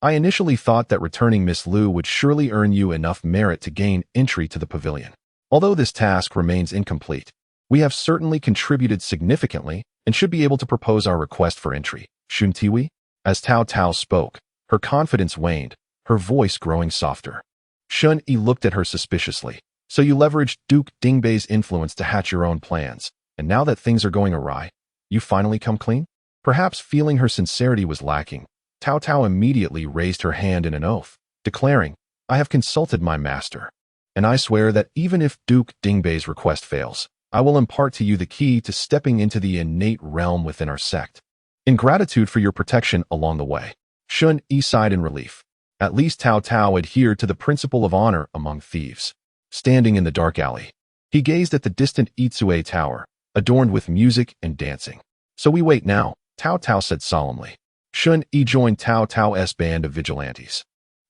I initially thought that returning Miss Liu would surely earn you enough merit to gain entry to the pavilion. Although this task remains incomplete, we have certainly contributed significantly and should be able to propose our request for entry. Shun Tiwi? As Tao Tao spoke, her confidence waned, her voice growing softer. Shen Yi looked at her suspiciously. So you leveraged Duke Dingbei's influence to hatch your own plans, and now that things are going awry, you finally come clean? Perhaps feeling her sincerity was lacking, Tao Tao immediately raised her hand in an oath, declaring, I have consulted my master, and I swear that even if Duke Dingbei's request fails, I will impart to you the key to stepping into the innate realm within our sect. In gratitude for your protection along the way, Shen Yi sighed in relief. At least Tao Tao adhered to the principle of honor among thieves. Standing in the dark alley, he gazed at the distant Itsue Tower, adorned with music and dancing. So we wait now, Tao Tao said solemnly. Shen Yi joined Tao Tao's band of vigilantes,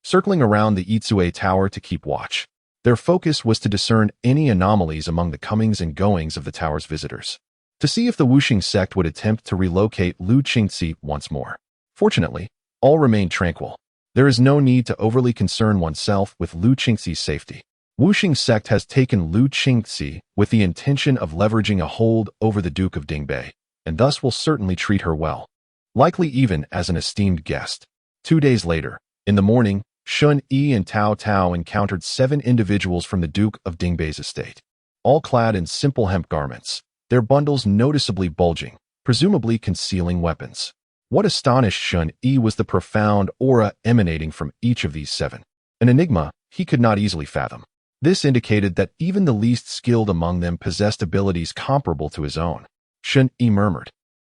circling around the Itsue Tower to keep watch. Their focus was to discern any anomalies among the comings and goings of the tower's visitors, to see if the Wuxing sect would attempt to relocate Lu Qingci once more. Fortunately, all remained tranquil. There is no need to overly concern oneself with Lu Qingci's safety. Wuxing sect has taken Lu Qingci with the intention of leveraging a hold over the Duke of Dingbei, and thus will certainly treat her well, likely even as an esteemed guest. 2 days later, in the morning, Shen Yi and Tao Tao encountered 7 individuals from the Duke of Dingbei's estate, all clad in simple hemp garments, their bundles noticeably bulging, presumably concealing weapons. What astonished Shen Yi was the profound aura emanating from each of these 7, an enigma he could not easily fathom. This indicated that even the least skilled among them possessed abilities comparable to his own. Shen Yi murmured,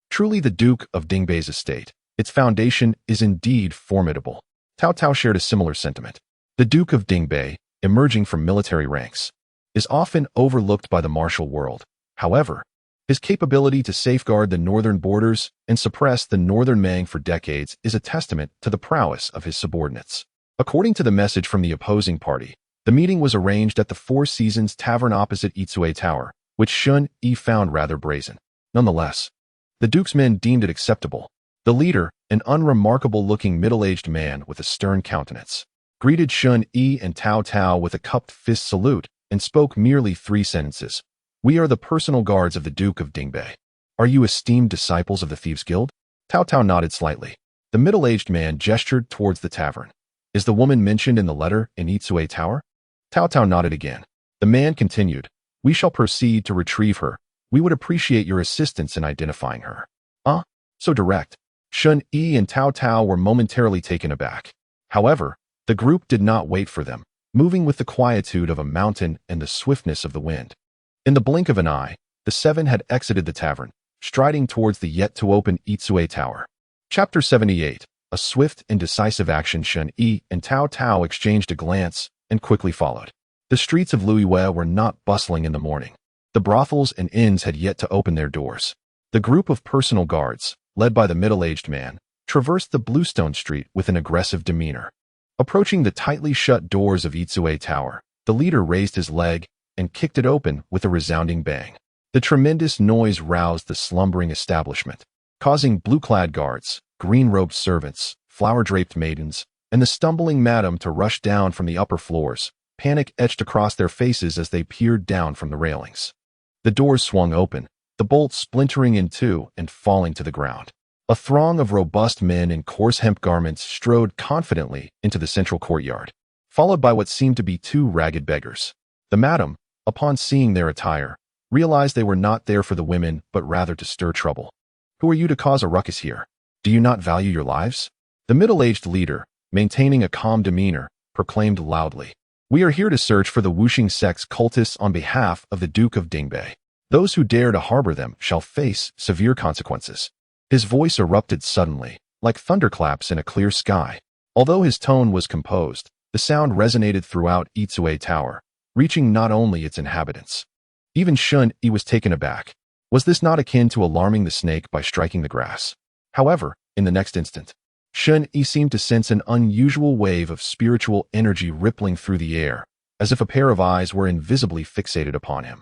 Truly the Duke of Dingbei's estate, its foundation is indeed formidable. Tao Tao shared a similar sentiment. The Duke of Dingbei, emerging from military ranks, is often overlooked by the martial world. However, his capability to safeguard the northern borders and suppress the northern Mang for decades is a testament to the prowess of his subordinates. According to the message from the opposing party, the meeting was arranged at the Four Seasons Tavern opposite Itsue Tower, which Shen Yi found rather brazen. Nonetheless, the Duke's men deemed it acceptable. The leader, an unremarkable-looking middle-aged man with a stern countenance, greeted Shen Yi and Tao Tao with a cupped fist salute and spoke merely 3 sentences. We are the personal guards of the Duke of Dingbei. Are you esteemed disciples of the Thieves' Guild? Tao Tao nodded slightly. The middle-aged man gestured towards the tavern. Is the woman mentioned in the letter in Itsue Tower? Tao Tao nodded again. The man continued, We shall proceed to retrieve her. We would appreciate your assistance in identifying her. So direct. Shen Yi and Tao Tao were momentarily taken aback. However, the group did not wait for them, moving with the quietude of a mountain and the swiftness of the wind. In the blink of an eye, the 7 had exited the tavern, striding towards the yet-to-open Itsue Tower. Chapter 78. A swift and decisive action. Shen Yi and Tao Tao exchanged a glance and quickly followed. The streets of Luiyue were not bustling in the morning. The brothels and inns had yet to open their doors. The group of personal guards, led by the middle-aged man, traversed the bluestone street with an aggressive demeanor. Approaching the tightly shut doors of Itsue Tower, the leader raised his leg and kicked it open with a resounding bang. The tremendous noise roused the slumbering establishment, causing blue-clad guards, green-robed servants, flower-draped maidens, and the stumbling madam to rush down from the upper floors, panic etched across their faces as they peered down from the railings. The doors swung open, the bolts splintering in two and falling to the ground. A throng of robust men in coarse hemp garments strode confidently into the central courtyard, followed by what seemed to be 2 ragged beggars. The madam, upon seeing their attire, realized they were not there for the women but rather to stir trouble. Who are you to cause a ruckus here? Do you not value your lives? The middle-aged leader, maintaining a calm demeanor, proclaimed loudly. We are here to search for the Wuxing sect's cultists on behalf of the Duke of Dingbei. Those who dare to harbor them shall face severe consequences. His voice erupted suddenly, like thunderclaps in a clear sky. Although his tone was composed, the sound resonated throughout Itsue Tower, reaching not only its inhabitants. Even Shen Yi was taken aback. Was this not akin to alarming the snake by striking the grass? However, In the next instant, Shen Yi seemed to sense an unusual wave of spiritual energy rippling through the air, as if a pair of eyes were invisibly fixated upon him.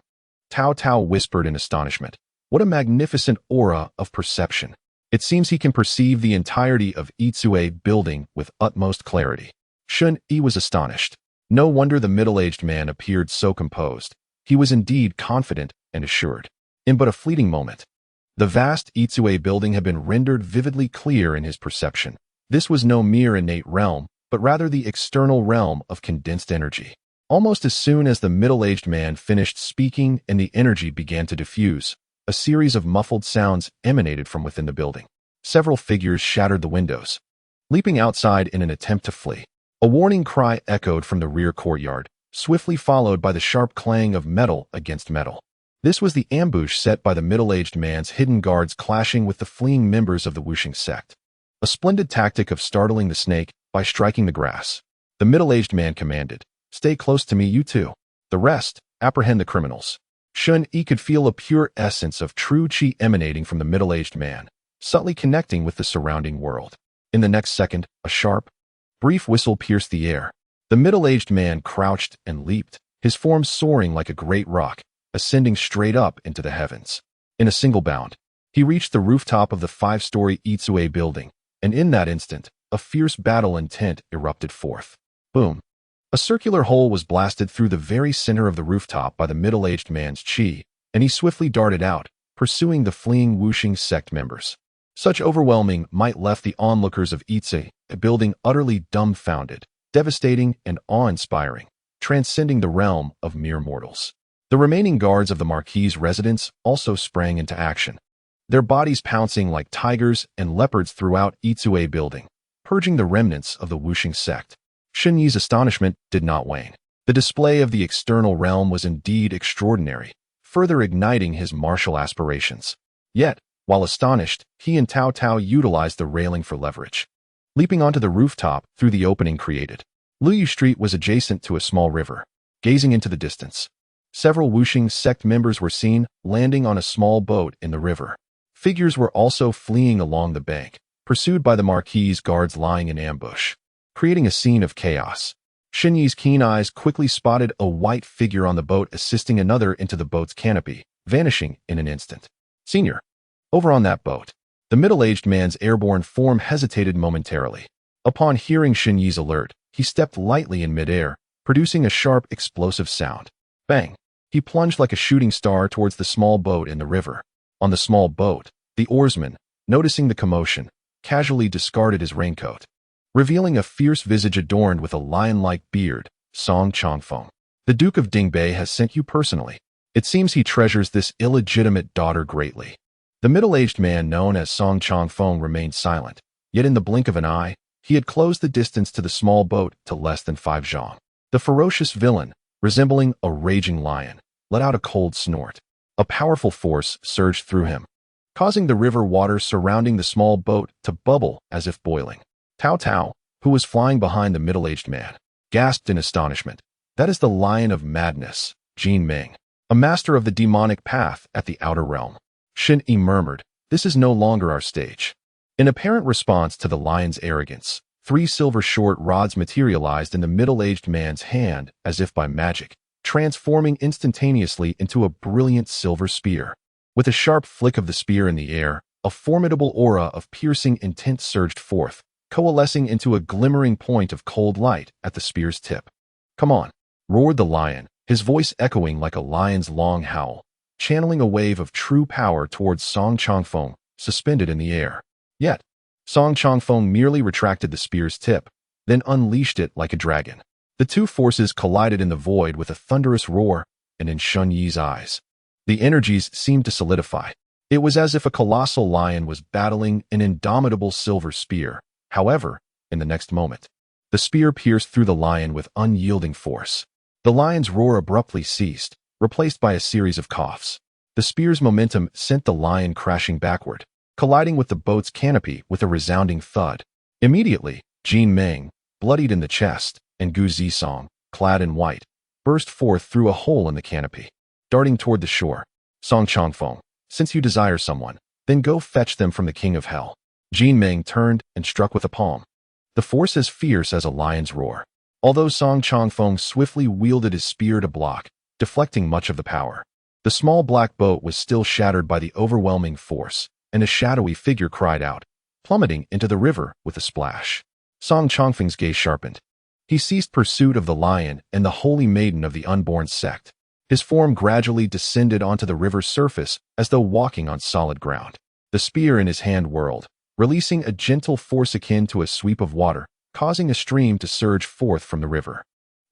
Tao Tao whispered in astonishment, "What a magnificent aura of perception! It seems he can perceive the entirety of Itsue building with utmost clarity." Shen Yi was astonished. No wonder the middle-aged man appeared so composed. He was indeed confident and assured. In but a fleeting moment, the vast Itsue building had been rendered vividly clear in his perception. This was no mere innate realm, but rather the external realm of condensed energy. Almost as soon as the middle-aged man finished speaking and the energy began to diffuse, a series of muffled sounds emanated from within the building. Several figures shattered the windows, leaping outside in an attempt to flee. A warning cry echoed from the rear courtyard, swiftly followed by the sharp clang of metal against metal. This was the ambush set by the middle-aged man's hidden guards clashing with the fleeing members of the Wuxing sect. A splendid tactic of startling the snake by striking the grass. The middle-aged man commanded, "Stay close to me, you two. The rest, apprehend the criminals." Shen Yi could feel a pure essence of true qi emanating from the middle-aged man, subtly connecting with the surrounding world. In the next second, a sharp, brief whistle pierced the air. The middle-aged man crouched and leaped, his form soaring like a great rock, ascending straight up into the heavens. In a single bound, he reached the rooftop of the 5-story Itsue building, and in that instant, a fierce battle intent erupted forth. Boom! A circular hole was blasted through the very center of the rooftop by the middle-aged man's qi, and he swiftly darted out, pursuing the fleeing Wuxing sect members. Such overwhelming might left the onlookers of Itsue building utterly dumbfounded, devastating and awe-inspiring, transcending the realm of mere mortals. The remaining guards of the Marquis's residence also sprang into action, their bodies pouncing like tigers and leopards throughout Itsue building, purging the remnants of the Wuxing sect. Shen Yi's astonishment did not wane. The display of the external realm was indeed extraordinary, further igniting his martial aspirations. Yet, while astonished, he and Tao Tao utilized the railing for leverage. Leaping onto the rooftop through the opening created, Luyu Street was adjacent to a small river. Gazing into the distance, several Wuxing sect members were seen landing on a small boat in the river. Figures were also fleeing along the bank, pursued by the Marquis's guards lying in ambush, creating a scene of chaos. Shen Yi's keen eyes quickly spotted a white figure on the boat assisting another into the boat's canopy, vanishing in an instant. "Senior, over on that boat." The middle-aged man's airborne form hesitated momentarily. Upon hearing Shen Yi's alert, he stepped lightly in midair, producing a sharp, explosive sound. Bang! He plunged like a shooting star towards the small boat in the river. On the small boat, the oarsman, noticing the commotion, casually discarded his raincoat, revealing a fierce visage adorned with a lion-like beard. "Song Changfeng, the Duke of Dingbei has sent you personally. It seems he treasures this illegitimate daughter greatly." The middle-aged man known as Song Changfeng remained silent, yet in the blink of an eye, he had closed the distance to the small boat to less than 5 zhang. The ferocious villain, resembling a raging lion, let out a cold snort. A powerful force surged through him, causing the river water surrounding the small boat to bubble as if boiling. Tao Tao, who was flying behind the middle-aged man, gasped in astonishment. "That is the Lion of Madness, Jin Ming, a master of the demonic path at the outer realm." Shen Yi murmured, "This is no longer our stage." In apparent response to the lion's arrogance, 3 silver short rods materialized in the middle-aged man's hand as if by magic, transforming instantaneously into a brilliant silver spear. With a sharp flick of the spear in the air, a formidable aura of piercing intent surged forth, coalescing into a glimmering point of cold light at the spear's tip. "Come on," roared the lion, his voice echoing like a lion's long howl, channeling a wave of true power towards Song Changfeng, suspended in the air. Yet, Song Changfeng merely retracted the spear's tip, then unleashed it like a dragon. The two forces collided in the void with a thunderous roar, and in Shen Yi's eyes, the energies seemed to solidify. It was as if a colossal lion was battling an indomitable silver spear. However, in the next moment, the spear pierced through the lion with unyielding force. The lion's roar abruptly ceased, replaced by a series of coughs. The spear's momentum sent the lion crashing backward, colliding with the boat's canopy with a resounding thud. Immediately, Jin Ming, bloodied in the chest, and Gu Zisong, clad in white, burst forth through a hole in the canopy, darting toward the shore. "Song Changfeng, since you desire someone, then go fetch them from the King of Hell." Jin Meng turned and struck with a palm, the force as fierce as a lion's roar. Although Song Chongfeng swiftly wielded his spear to block, deflecting much of the power, the small black boat was still shattered by the overwhelming force, and a shadowy figure cried out, plummeting into the river with a splash. Song Chongfeng's gaze sharpened. He ceased pursuit of the lion and the holy maiden of the unborn sect. His form gradually descended onto the river's surface as though walking on solid ground. The spear in his hand whirled, releasing a gentle force akin to a sweep of water, causing a stream to surge forth from the river.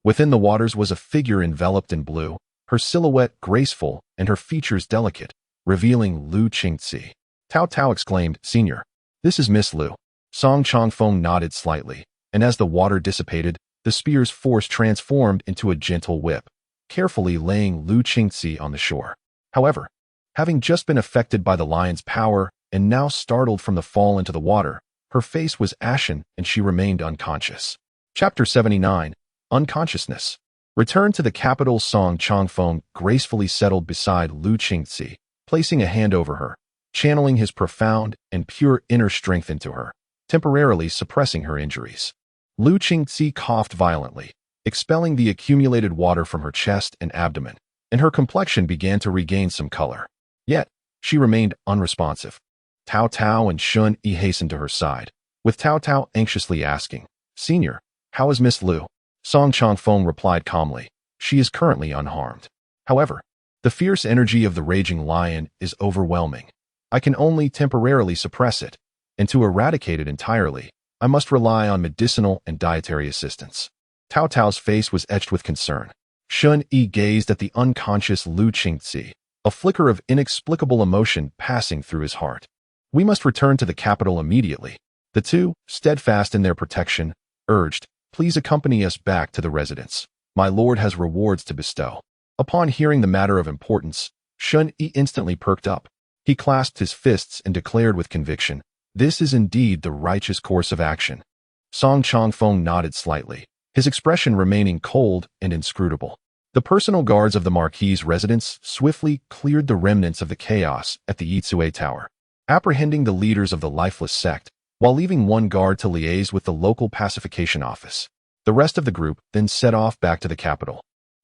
Within the waters was a figure enveloped in blue, her silhouette graceful and her features delicate, revealing Lu Qingzi. Tao Tao exclaimed, "Senior, this is Miss Lu." Song Chongfeng nodded slightly, and as the water dissipated, the spear's force transformed into a gentle whip, carefully laying Lu Qingzi on the shore. However, having just been affected by the lion's power and now startled from the fall into the water, her face was ashen and she remained unconscious. Chapter 79. Unconsciousness. Returned to the capital, Song Chongfeng gracefully settled beside Lu Qingzi, placing a hand over her, channeling his profound and pure inner strength into her, temporarily suppressing her injuries. Lu Qingzi coughed violently, expelling the accumulated water from her chest and abdomen, and her complexion began to regain some color. Yet, she remained unresponsive. Tao Tao and Shen Yi hastened to her side, with Tao Tao anxiously asking, "Senior, how is Miss Lu?" Song Chongfeng replied calmly, "She is currently unharmed. However, the fierce energy of the raging lion is overwhelming. I can only temporarily suppress it, and to eradicate it entirely, I must rely on medicinal and dietary assistance." Tao Tao's face was etched with concern. Shen Yi gazed at the unconscious Lu Qingzi, a flicker of inexplicable emotion passing through his heart. "We must return to the capital immediately." The two, steadfast in their protection, urged, "Please accompany us back to the residence. My lord has rewards to bestow." Upon hearing the matter of importance, Shen Yi instantly perked up. He clasped his fists and declared with conviction, "This is indeed the righteous course of action." Song Chongfeng nodded slightly, his expression remaining cold and inscrutable. The personal guards of the Marquis's residence swiftly cleared the remnants of the chaos at the Yitsue Tower, apprehending the leaders of the lifeless sect, while leaving one guard to liaise with the local pacification office. The rest of the group then set off back to the capital,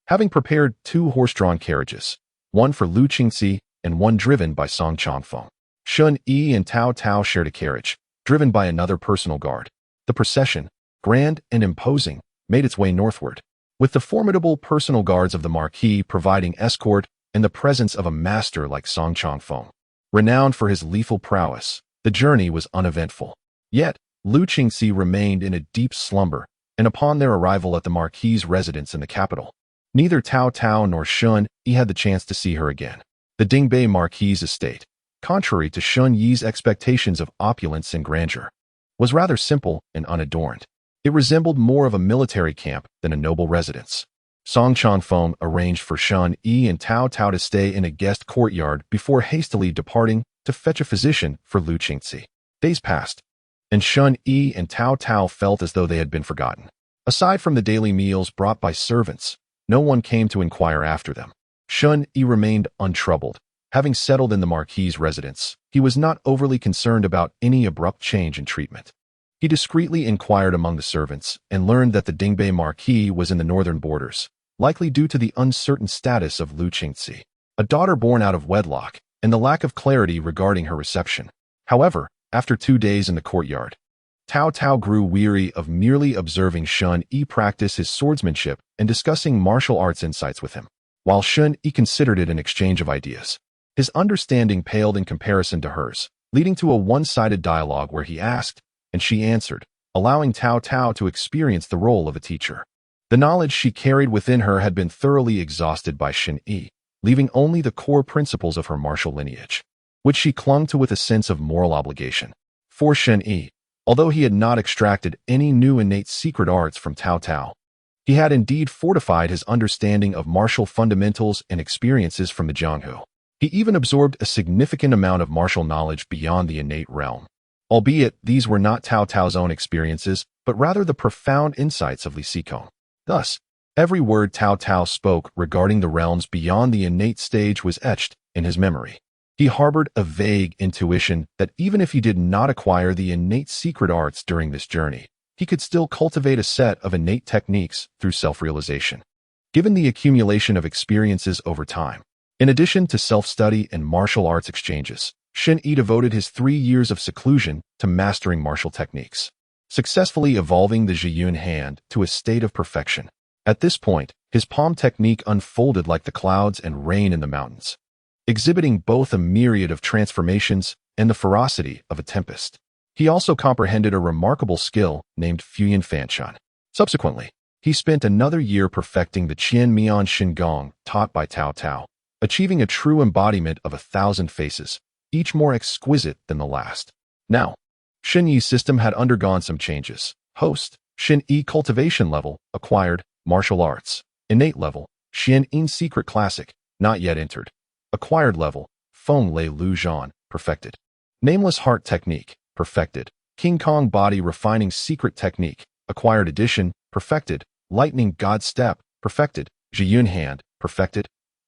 having prepared 2 horse-drawn carriages, one for Lu Qingzi and one driven by Song Chongfeng. Shen Yi and Tao Tao shared a carriage, driven by another personal guard. The procession, grand and imposing, made its way northward, with the formidable personal guards of the Marquis providing escort and the presence of a master like Song Chongfeng. Renowned for his lethal prowess, the journey was uneventful. Yet, Lu Qingzi remained in a deep slumber, and upon their arrival at the Marquis's residence in the capital, neither Tao Tao nor Shen Yi had the chance to see her again. The Dingbei Marquis's estate, contrary to Shen Yi's expectations of opulence and grandeur, was rather simple and unadorned. It resembled more of a military camp than a noble residence. Song Chongfeng arranged for Shen Yi and Tao Tao to stay in a guest courtyard before hastily departing to fetch a physician for Lu Qingzi. Days passed, and Shen Yi and Tao Tao felt as though they had been forgotten. Aside from the daily meals brought by servants, no one came to inquire after them. Shen Yi remained untroubled. Having settled in the Marquis's residence, he was not overly concerned about any abrupt change in treatment. He discreetly inquired among the servants and learned that the Dingbei Marquis was in the northern borders, likely due to the uncertain status of Lu Qingzi, a daughter born out of wedlock, and the lack of clarity regarding her reception. However, after 2 days in the courtyard, Tao Tao grew weary of merely observing Shen Yi practice his swordsmanship and discussing martial arts insights with him, while Shen Yi considered it an exchange of ideas. His understanding paled in comparison to hers, leading to a one-sided dialogue where he asked, and she answered, allowing Tao Tao to experience the role of a teacher. The knowledge she carried within her had been thoroughly exhausted by Shen Yi, leaving only the core principles of her martial lineage, which she clung to with a sense of moral obligation. For Shen Yi, although he had not extracted any new innate secret arts from Tao Tao, he had indeed fortified his understanding of martial fundamentals and experiences from the Jianghu. He even absorbed a significant amount of martial knowledge beyond the innate realm, albeit these were not Tao Tao's own experiences, but rather the profound insights of Li Xikong. Thus, every word Tao Tao spoke regarding the realms beyond the innate stage was etched in his memory. He harbored a vague intuition that even if he did not acquire the innate secret arts during this journey, he could still cultivate a set of innate techniques through self-realization. Given the accumulation of experiences over time, in addition to self-study and martial arts exchanges, Shen Yi devoted his 3 years of seclusion to mastering martial techniques, successfully evolving the Zhiyun hand to a state of perfection. At this point, his palm technique unfolded like the clouds and rain in the mountains, exhibiting both a myriad of transformations and the ferocity of a tempest. He also comprehended a remarkable skill named Fuyan Fanshan. Subsequently, he spent another year perfecting the Qian Mian Shin Gong taught by Tao Tao, achieving a true embodiment of 1,000 faces, each more exquisite than the last. Now, Shen Yi's system had undergone some changes. Host, Shen Yi cultivation level, acquired, martial arts. Innate level, Shen Yi secret classic, not yet entered. Acquired level, Feng Lei Lu Zhan, perfected. Nameless heart technique, perfected. King Kong body refining secret technique, acquired edition, perfected. Lightning God step, perfected. Zhiyun hand, perfected.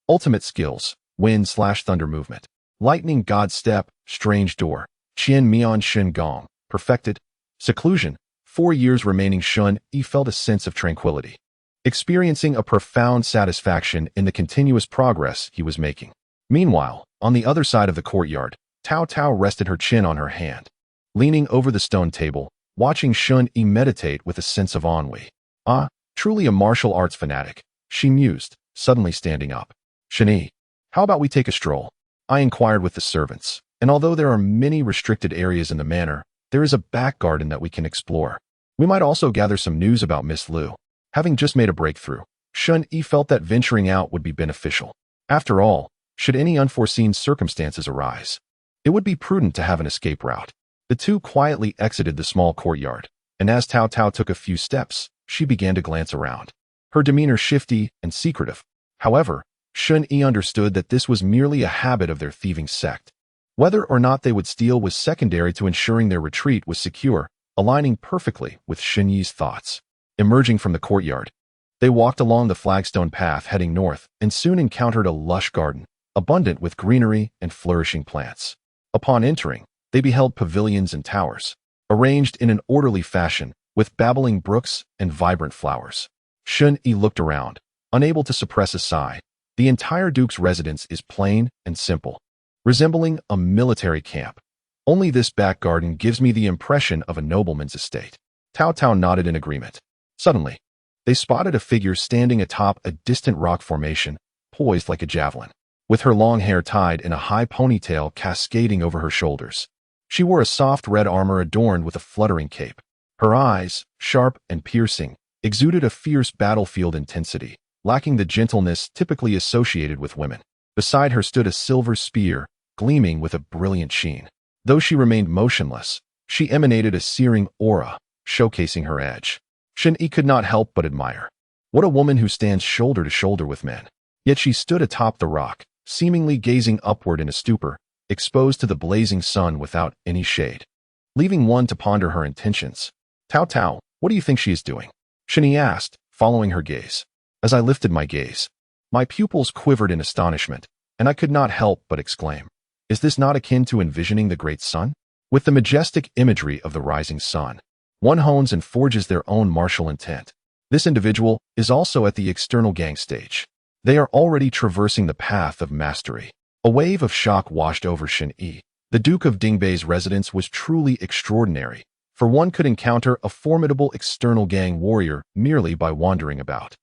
Ultimate skills, wind/thunder movement. Lightning God step, strange door. Qian Mian Shin Gong, perfected. Seclusion, 4 years remaining. Shen Yi felt a sense of tranquility, experiencing a profound satisfaction in the continuous progress he was making. Meanwhile, on the other side of the courtyard, Tao Tao rested her chin on her hand, leaning over the stone table, watching Shen Yi meditate with a sense of ennui. Ah, truly a martial arts fanatic, she mused, suddenly standing up. Shen Yi, how about we take a stroll? I inquired with the servants, and although there are many restricted areas in the manor, there is a back garden that we can explore. We might also gather some news about Miss Lu. Having just made a breakthrough, Shen Yi felt that venturing out would be beneficial. After all, should any unforeseen circumstances arise, it would be prudent to have an escape route. The two quietly exited the small courtyard, and as Tao Tao took a few steps, she began to glance around, her demeanor shifty and secretive. However, Shen Yi understood that this was merely a habit of their thieving sect. Whether or not they would steal was secondary to ensuring their retreat was secure, aligning perfectly with Shen Yi's thoughts. Emerging from the courtyard, they walked along the flagstone path heading north and soon encountered a lush garden, abundant with greenery and flourishing plants. Upon entering, they beheld pavilions and towers, arranged in an orderly fashion, with babbling brooks and vibrant flowers. Shen Yi looked around, unable to suppress a sigh. The entire duke's residence is plain and simple, resembling a military camp. Only this back garden gives me the impression of a nobleman's estate. Tao Tao nodded in agreement. Suddenly, they spotted a figure standing atop a distant rock formation, poised like a javelin, with her long hair tied in a high ponytail cascading over her shoulders. She wore a soft red armor adorned with a fluttering cape. Her eyes, sharp and piercing, exuded a fierce battlefield intensity, lacking the gentleness typically associated with women. Beside her stood a silver spear, gleaming with a brilliant sheen. Though she remained motionless, she emanated a searing aura, showcasing her edge. Shen Yi could not help but admire. What a woman who stands shoulder to shoulder with men. Yet she stood atop the rock, seemingly gazing upward in a stupor, exposed to the blazing sun without any shade, leaving one to ponder her intentions. Tao Tao, what do you think she is doing? Shen Yi asked, following her gaze. As I lifted my gaze, my pupils quivered in astonishment, and I could not help but exclaim, is this not akin to envisioning the great sun? With the majestic imagery of the rising sun, one hones and forges their own martial intent. This individual is also at the external gang stage. They are already traversing the path of mastery. A wave of shock washed over Shen Yi. The Duke of Dingbei's residence was truly extraordinary, for one could encounter a formidable external gang warrior merely by wandering about.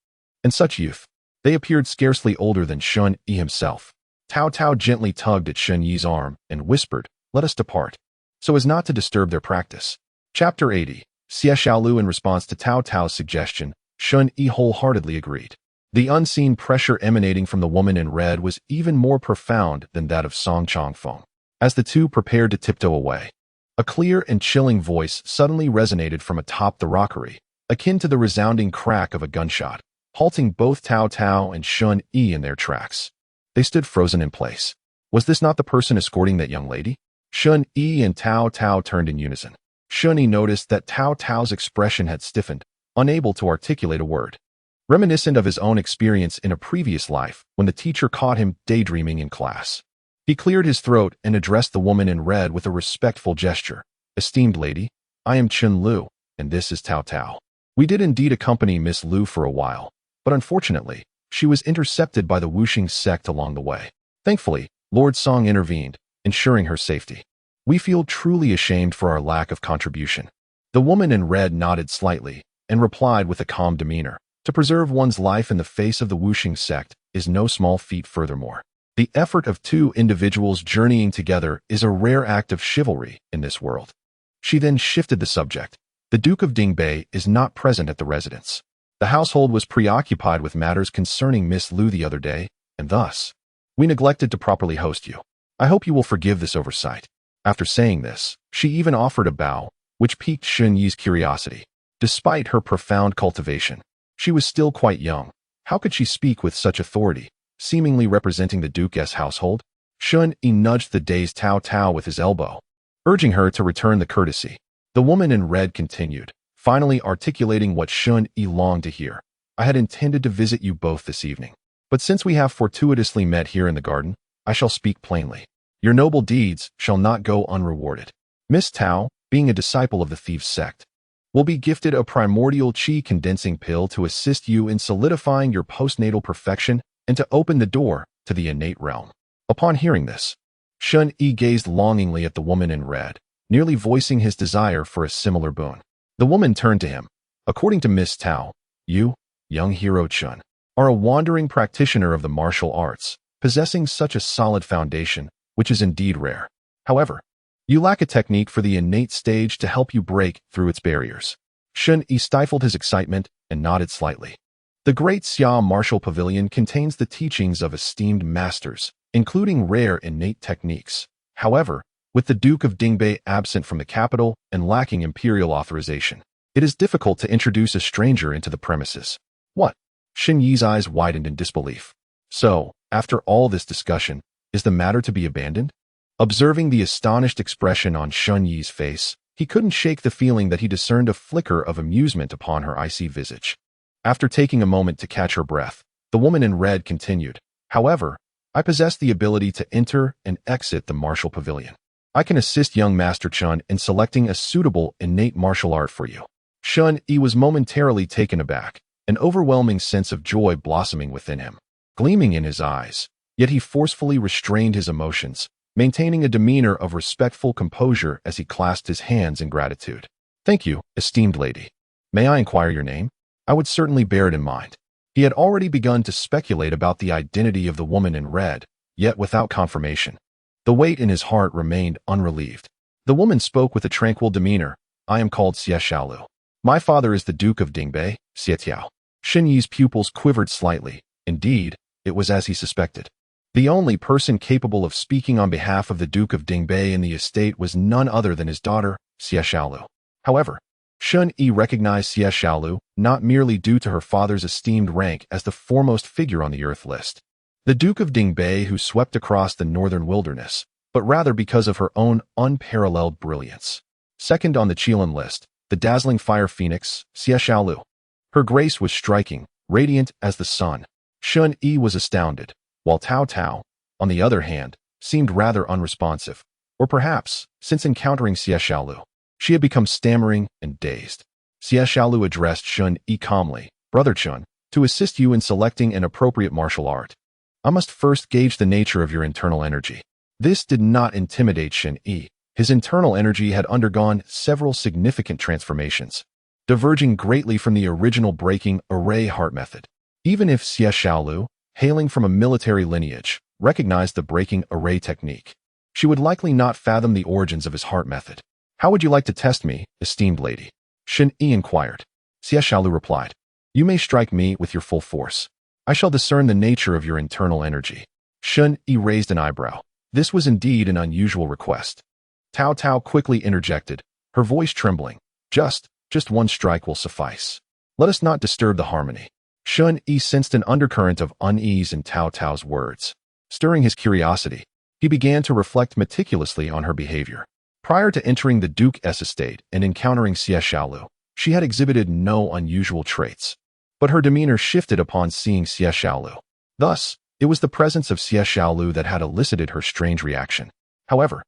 And such youth. They appeared scarcely older than Shen Yi himself. Tao Tao gently tugged at Shen Yi's arm and whispered, let us depart, so as not to disturb their practice. Chapter 80. Xie Xiaolu. In response to Tao Tao's suggestion, Shen Yi wholeheartedly agreed. The unseen pressure emanating from the woman in red was even more profound than that of Song Chongfeng. As the two prepared to tiptoe away, a clear and chilling voice suddenly resonated from atop the rockery, akin to the resounding crack of a gunshot, halting both Tao Tao and Shen Yi in their tracks. They stood frozen in place. Was this not the person escorting that young lady? Shen Yi and Tao Tao turned in unison. Shen Yi noticed that Tao Tao's expression had stiffened, unable to articulate a word. Reminiscent of his own experience in a previous life when the teacher caught him daydreaming in class. He cleared his throat and addressed the woman in red with a respectful gesture. Esteemed lady, I am Chen Lu, and this is Tao Tao. We did indeed accompany Miss Lu for a while, but unfortunately, she was intercepted by the Wuxing sect along the way. Thankfully, Lord Song intervened, ensuring her safety. We feel truly ashamed for our lack of contribution. The woman in red nodded slightly and replied with a calm demeanor. To preserve one's life in the face of the Wuxing sect is no small feat. Furthermore, the effort of two individuals journeying together is a rare act of chivalry in this world. She then shifted the subject. The Duke of Dingbei is not present at the residence. The household was preoccupied with matters concerning Miss Lu the other day, and thus, we neglected to properly host you. I hope you will forgive this oversight. After saying this, she even offered a bow, which piqued Shen Yi's curiosity. Despite her profound cultivation, she was still quite young. How could she speak with such authority, seemingly representing the Duke's household? Shen Yi nudged the dazed Tao Tao with his elbow, urging her to return the courtesy. The woman in red continued, finally articulating what Shen Yi longed to hear. I had intended to visit you both this evening, but since we have fortuitously met here in the garden, I shall speak plainly. Your noble deeds shall not go unrewarded. Miss Tao, being a disciple of the Thieves' sect, will be gifted a primordial qi condensing pill to assist you in solidifying your postnatal perfection and to open the door to the innate realm. Upon hearing this, Shen Yi gazed longingly at the woman in red, nearly voicing his desire for a similar boon. The woman turned to him. According to Miss Tao, you, young hero Chen, are a wandering practitioner of the martial arts, possessing such a solid foundation, which is indeed rare. However, you lack a technique for the innate stage to help you break through its barriers. Shen Yi stifled his excitement and nodded slightly. The Great Xia Martial Pavilion contains the teachings of esteemed masters, including rare innate techniques. However, with the Duke of Dingbei absent from the capital and lacking imperial authorization, it is difficult to introduce a stranger into the premises. What? Shen Yi's eyes widened in disbelief. So, after all this discussion, is the matter to be abandoned? Observing the astonished expression on Shen Yi's face, he couldn't shake the feeling that he discerned a flicker of amusement upon her icy visage. After taking a moment to catch her breath, the woman in red continued, However, I possess the ability to enter and exit the martial pavilion. I can assist young Master Chen in selecting a suitable innate martial art for you. Shen Yi was momentarily taken aback, an overwhelming sense of joy blossoming within him, gleaming in his eyes, yet he forcefully restrained his emotions, maintaining a demeanor of respectful composure as he clasped his hands in gratitude. Thank you, esteemed lady. May I inquire your name? I would certainly bear it in mind. He had already begun to speculate about the identity of the woman in red, yet without confirmation. The weight in his heart remained unrelieved. The woman spoke with a tranquil demeanor. I am called Xie Xiaolu. My father is the Duke of Dingbei, Xie Tiao. Shen Yi's pupils quivered slightly. Indeed, it was as he suspected. The only person capable of speaking on behalf of the Duke of Dingbei in the estate was none other than his daughter, Xie Xiaolu. However, Shen Yi recognized Xie Xiaolu not merely due to her father's esteemed rank as the foremost figure on the Earth list, the Duke of Dingbei who swept across the northern wilderness, but rather because of her own unparalleled brilliance. Second on the Qilin list, the dazzling fire phoenix, Xie Xiaolu. Her grace was striking, radiant as the sun. Shen Yi was astounded, while Tao Tao, on the other hand, seemed rather unresponsive, or perhaps, since encountering Xie Xiaolu, she had become stammering and dazed. Xie Xiaolu addressed Shen Yi calmly, Brother Chen, to assist you in selecting an appropriate martial art, I must first gauge the nature of your internal energy. This did not intimidate Shen Yi. His internal energy had undergone several significant transformations, diverging greatly from the original breaking array heart method. Even if Xie Xiaolu, hailing from a military lineage, recognized the breaking array technique, she would likely not fathom the origins of his heart method. How would you like to test me, esteemed lady? Shen Yi inquired. Xie Xiaolu replied, You may strike me with your full force. I shall discern the nature of your internal energy. Shen Yi raised an eyebrow. This was indeed an unusual request. Tao Tao quickly interjected, her voice trembling. Just one strike will suffice. Let us not disturb the harmony. Shen Yi sensed an undercurrent of unease in Tao Tao's words. Stirring his curiosity, he began to reflect meticulously on her behavior. Prior to entering the Duke's estate and encountering Xie Xiaolu, she had exhibited no unusual traits. But her demeanor shifted upon seeing Xie Xiaolu. Thus, It was the presence of Xie Xiaolu that had elicited her strange reaction. However,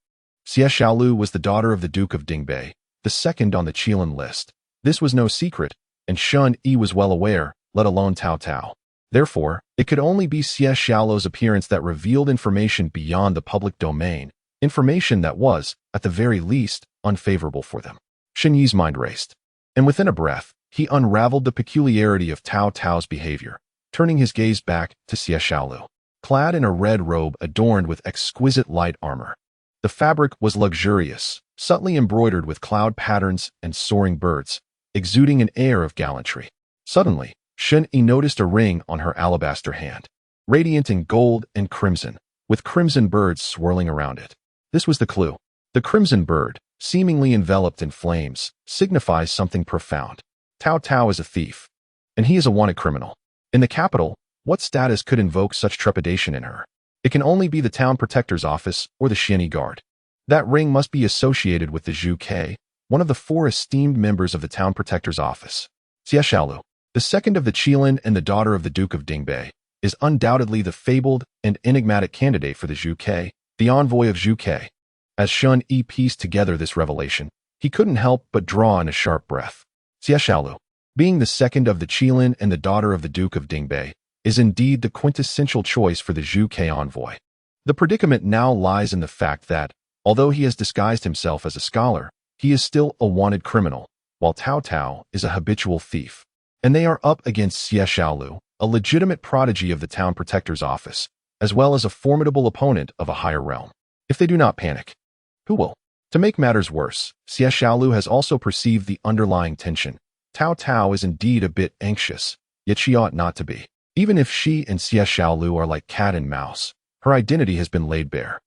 Xie Xiaolu was the daughter of the Duke of Dingbei, the second on the Qilin list. This was no secret, and Shen Yi was well aware, let alone Cao Cao. Therefore, it could only be Xie Xiaolu's appearance that revealed information beyond the public domain, information that was, at the very least, unfavorable for them. Shen Yi's mind raced, and within a breath, he unraveled the peculiarity of Cao Cao's behavior, turning his gaze back to Xie Xiaolu. Clad in a red robe adorned with exquisite light armor. The fabric was luxurious, subtly embroidered with cloud patterns and soaring birds, exuding an air of gallantry. Suddenly, Shen Yi noticed a ring on her alabaster hand, radiant in gold and crimson, with crimson birds swirling around it. This was the clue. The crimson bird, seemingly enveloped in flames, signifies something profound. Cao Cao is a thief, and he is a wanted criminal. In the capital, what status could invoke such trepidation in her? It can only be the town protector's office or the Shen Yi guard. That ring must be associated with the Zhu Ke, one of the 4 esteemed members of the town protector's office. Xie Xiaolu, the second of the Qilin and the daughter of the Duke of Dingbei, is undoubtedly the fabled and enigmatic candidate for the Zhu Ke, the envoy of Zhu Ke. As Shen Yi pieced together this revelation, he couldn't help but draw in a sharp breath. Xie Xiaolu, being the second of the Qilin and the daughter of the Duke of Dingbei, is indeed the quintessential choice for the Zhu Ke envoy. The predicament now lies in the fact that, although he has disguised himself as a scholar, he is still a wanted criminal, while Cao Cao is a habitual thief. And they are up against Xie Xiaolu, a legitimate prodigy of the town protector's office, as well as a formidable opponent of a higher realm. If they do not panic, who will? To make matters worse, Xie Xiaolu has also perceived the underlying tension. Cao Cao is indeed a bit anxious, yet she ought not to be. Even if she and Xie Xiaolu are like cat and mouse, her identity has been laid bare.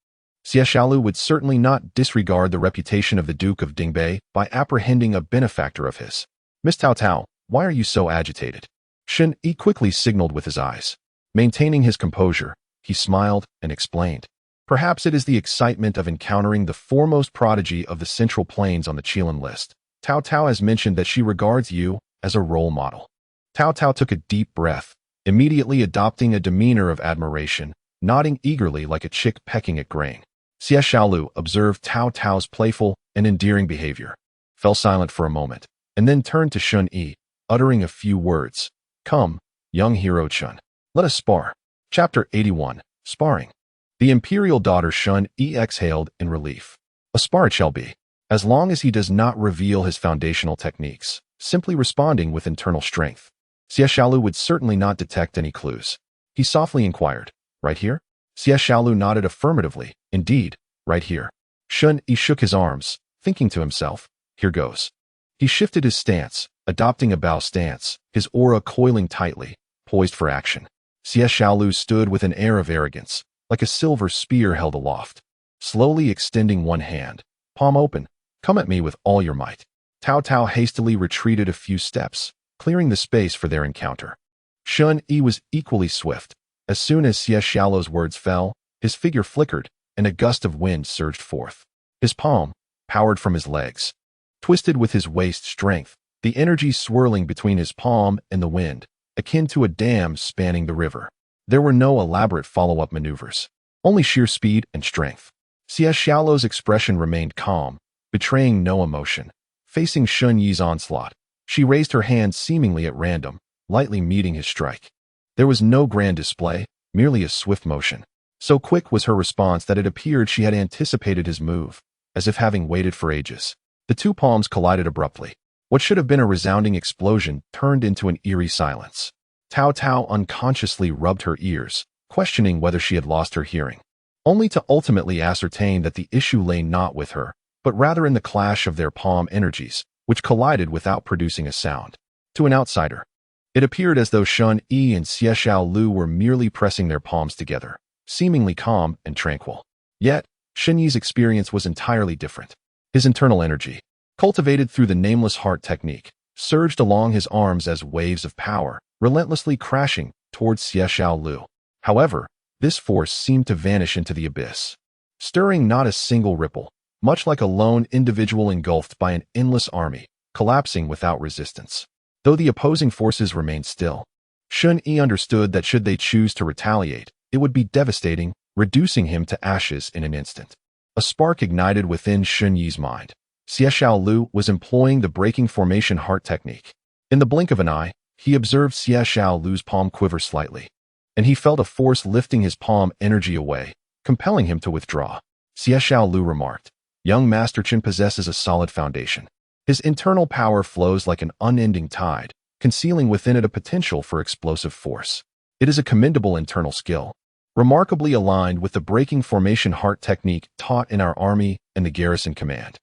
Xie Xiaolu would certainly not disregard the reputation of the Duke of Dingbei by apprehending a benefactor of his. Miss Cao Cao, why are you so agitated? Shen Yi quickly signaled with his eyes. Maintaining his composure, he smiled and explained. Perhaps it is the excitement of encountering the foremost prodigy of the Central Plains on the Qilin list. Cao Cao has mentioned that she regards you as a role model. Cao Cao took a deep breath, immediately adopting a demeanor of admiration, nodding eagerly like a chick pecking at grain. Xie Xiaolu observed Cao Cao's playful and endearing behavior, fell silent for a moment, and then turned to Shen Yi, uttering a few words. Come, young hero Chun. Let us spar. Chapter 81, Sparring. The imperial daughter Shen Yi exhaled in relief. A spar it shall be, as long as he does not reveal his foundational techniques, simply responding with internal strength. Xie Xiaolu would certainly not detect any clues. He softly inquired, right here? Xie Xiaolu nodded affirmatively. Indeed, right here. Shen Yi shook his arms, thinking to himself, here goes. He shifted his stance, adopting a bow stance, his aura coiling tightly, poised for action. Xie Xiaolu stood with an air of arrogance, like a silver spear held aloft, slowly extending one hand, palm open. Come at me with all your might. Cao Cao hastily retreated a few steps, clearing the space for their encounter. Shen Yi was equally swift. As soon as Xie Xiaolu's words fell, his figure flickered, and a gust of wind surged forth. His palm, powered from his legs, twisted with his waist strength, the energy swirling between his palm and the wind, akin to a dam spanning the river. There were no elaborate follow-up maneuvers, only sheer speed and strength. Xie Xiaolu's expression remained calm, betraying no emotion. Facing Shen Yi's onslaught, she raised her hand seemingly at random, lightly meeting his strike. There was no grand display, merely a swift motion. So quick was her response that it appeared she had anticipated his move, as if having waited for ages. The two palms collided abruptly. What should have been a resounding explosion turned into an eerie silence. Cao Cao unconsciously rubbed her ears, questioning whether she had lost her hearing, only to ultimately ascertain that the issue lay not with her, but rather in the clash of their palm energies, which collided without producing a sound. To an outsider, it appeared as though Shen Yi and Xie Xiaolu were merely pressing their palms together, seemingly calm and tranquil. Yet, Shen Yi's experience was entirely different. His internal energy, cultivated through the nameless heart technique, surged along his arms as waves of power, relentlessly crashing towards Xie Xiaolu. However, this force seemed to vanish into the abyss, stirring not a single ripple, much like a lone individual engulfed by an endless army, collapsing without resistance. Though the opposing forces remained still, Shen Yi understood that should they choose to retaliate, it would be devastating, reducing him to ashes in an instant. A spark ignited within Shen Yi's mind. Xie Xiaolu was employing the breaking formation heart technique. In the blink of an eye, he observed Xie Xiaolu's palm quiver slightly, and he felt a force lifting his palm energy away, compelling him to withdraw. Xie Xiaolu remarked, "Young Master Chen possesses a solid foundation. His internal power flows like an unending tide, concealing within it a potential for explosive force. It is a commendable internal skill, remarkably aligned with the breaking formation heart technique taught in our army and the garrison command.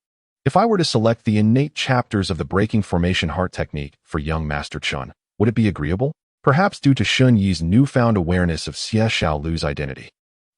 If I were to select the innate chapters of the breaking formation heart technique for young Master Chen, would it be agreeable? Perhaps due to Shen Yi's newfound awareness of Xie Xiaolu's identity.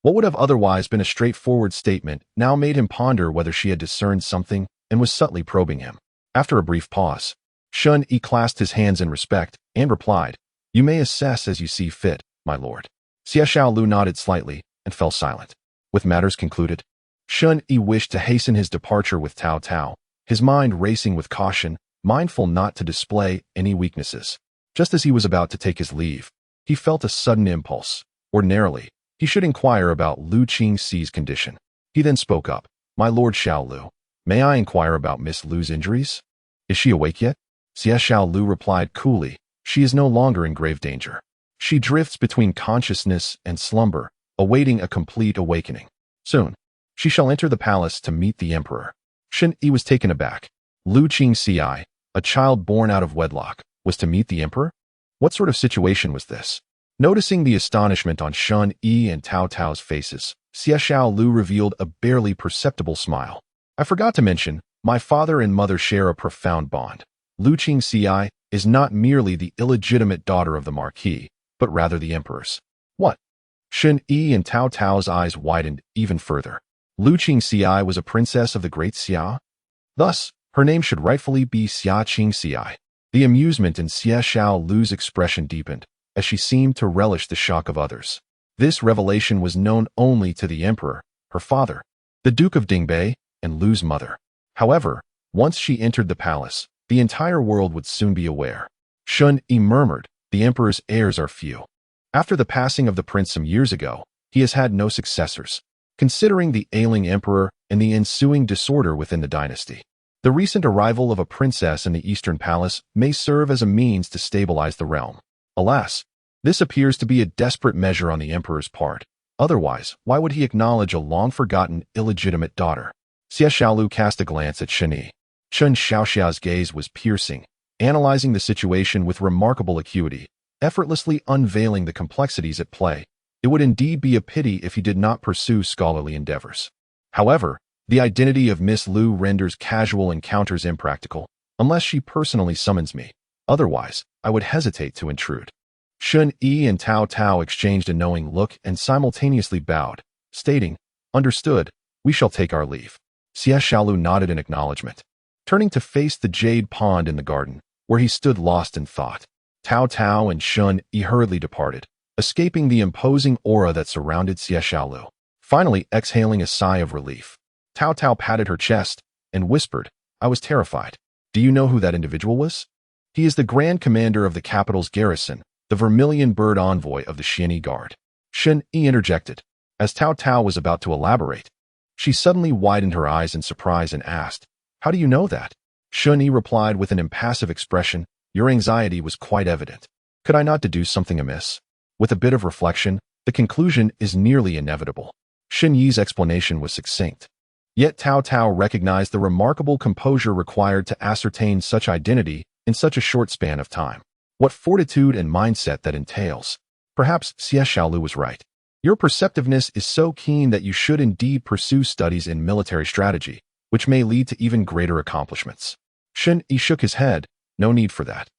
What would have otherwise been a straightforward statement now made him ponder whether she had discerned something and was subtly probing him. After a brief pause, Shen Yi clasped his hands in respect and replied, "You may assess as you see fit, my lord." Xie Xiaolu nodded slightly and fell silent. With matters concluded, Shen Yi wished to hasten his departure with Cao Cao, his mind racing with caution, mindful not to display any weaknesses. Just as he was about to take his leave, he felt a sudden impulse. Ordinarily, he should inquire about Lu Qingxi's condition. He then spoke up, "My lord Xiaolu, may I inquire about Miss Lu's injuries? Is she awake yet?" Xie Xiaolu replied coolly, "She is no longer in grave danger. She drifts between consciousness and slumber, awaiting a complete awakening. Soon, she shall enter the palace to meet the emperor." Shen Yi was taken aback. Lu Qingxi, a child born out of wedlock, was to meet the emperor? What sort of situation was this? Noticing the astonishment on Shen Yi and Cao Cao's faces, Xie Xiaolu revealed a barely perceptible smile. "I forgot to mention, my father and mother share a profound bond. Lu Qingxi is not merely the illegitimate daughter of the Marquis, but rather the emperor's." "What?" Shen Yi and Cao Cao's eyes widened even further. Lu Qingxi was a princess of the great Xia? Thus, her name should rightfully be Xia Qingxi. The amusement in Xie Xiaolu's expression deepened, as she seemed to relish the shock of others. This revelation was known only to the emperor, her father, the Duke of Dingbei, and Lu's mother. However, once she entered the palace, the entire world would soon be aware. Shen Yi murmured, "The emperor's heirs are few. After the passing of the prince some years ago, he has had no successors. Considering the ailing emperor and the ensuing disorder within the dynasty, the recent arrival of a princess in the Eastern Palace may serve as a means to stabilize the realm. Alas, this appears to be a desperate measure on the emperor's part. Otherwise, why would he acknowledge a long-forgotten illegitimate daughter?" Xie Xiaolu cast a glance at Shen Yi. Chen Xiaoxia's gaze was piercing, analyzing the situation with remarkable acuity, effortlessly unveiling the complexities at play. It would indeed be a pity if he did not pursue scholarly endeavors. However, the identity of Miss Lu renders casual encounters impractical, unless she personally summons me. Otherwise, I would hesitate to intrude. Shen Yi and Cao Cao exchanged a knowing look and simultaneously bowed, stating, "Understood, we shall take our leave." Xie Xiaolu nodded in acknowledgement, turning to face the jade pond in the garden, where he stood lost in thought. Cao Cao and Shen Yi hurriedly departed, escaping the imposing aura that surrounded Xie Xiaolu. Finally exhaling a sigh of relief, Cao Cao patted her chest and whispered, "I was terrified. Do you know who that individual was? He is the Grand Commander of the capital's garrison, the Vermilion Bird Envoy of the Shen Yi Guard." Shen Yi interjected. As Cao Cao was about to elaborate, she suddenly widened her eyes in surprise and asked, "How do you know that?" Shen Yi replied with an impassive expression, "Your anxiety was quite evident. Could I not deduce something amiss?" With a bit of reflection, the conclusion is nearly inevitable. Shen Yi's explanation was succinct. Yet Cao Cao recognized the remarkable composure required to ascertain such identity in such a short span of time. What fortitude and mindset that entails. Perhaps Xie Xiaolu was right. Your perceptiveness is so keen that you should indeed pursue studies in military strategy, which may lead to even greater accomplishments. Shen Yi shook his head. "No need for that.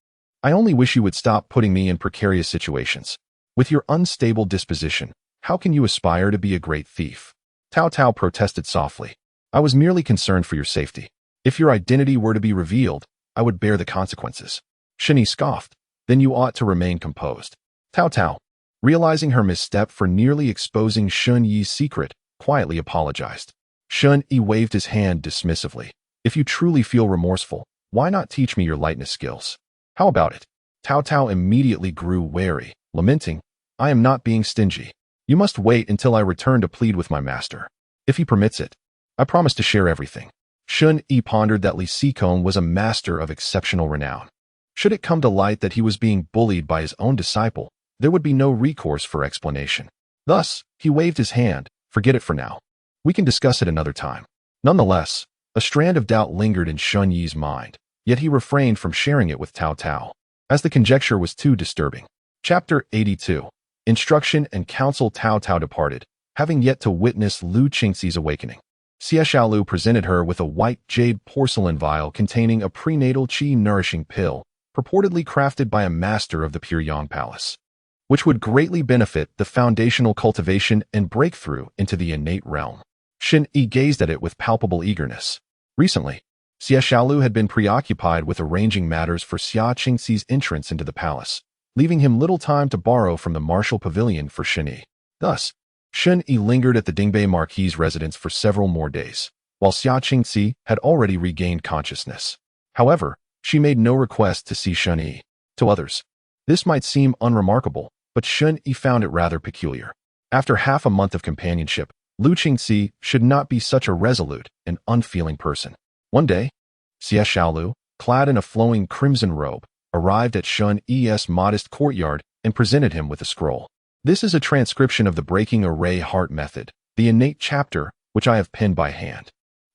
I only wish you would stop putting me in precarious situations. With your unstable disposition, how can you aspire to be a great thief?" Cao Cao protested softly. "I was merely concerned for your safety. If your identity were to be revealed, I would bear the consequences." Shen Yi scoffed. "Then you ought to remain composed." Cao Cao, realizing her misstep for nearly exposing Shen Yi's secret, quietly apologized. Shen Yi waved his hand dismissively. "If you truly feel remorseful, why not teach me your lightness skills? How about it?" Cao Cao immediately grew wary, lamenting, "I am not being stingy. You must wait until I return to plead with my master. If he permits it, I promise to share everything. Shen Yi pondered that Li Sikong was a master of exceptional renown. Should it come to light that he was being bullied by his own disciple, there would be no recourse for explanation. Thus, he waved his hand. Forget it for now. We can discuss it another time. Nonetheless, a strand of doubt lingered in Shen Yi's mind, yet he refrained from sharing it with Cao Cao, as the conjecture was too disturbing. Chapter 82. Instruction and Counsel. Cao Cao departed, having yet to witness Lu Qingxi's awakening. Xie Xiaolu presented her with a white jade porcelain vial containing a prenatal qi-nourishing pill, purportedly crafted by a master of the Pyongyang Palace, which would greatly benefit the foundational cultivation and breakthrough into the innate realm. Shen Yi gazed at it with palpable eagerness. Recently, Xie Xiaolu had been preoccupied with arranging matters for Xia Qingxi's entrance into the palace, leaving him little time to borrow from the martial pavilion for Shen Yi. Thus, Shen Yi lingered at the Dingbei Marquis's residence for several more days, while Xia Qingxi had already regained consciousness. However, she made no request to see Shen Yi. To others, this might seem unremarkable, but Shen Yi found it rather peculiar. After half a month of companionship, Lu Qingxi should not be such a resolute and unfeeling person. One day, Xie Xiaolu, clad in a flowing crimson robe, arrived at Shen Yi's modest courtyard and presented him with a scroll. This is a transcription of the Breaking Array Heart method, the innate chapter, which I have penned by hand.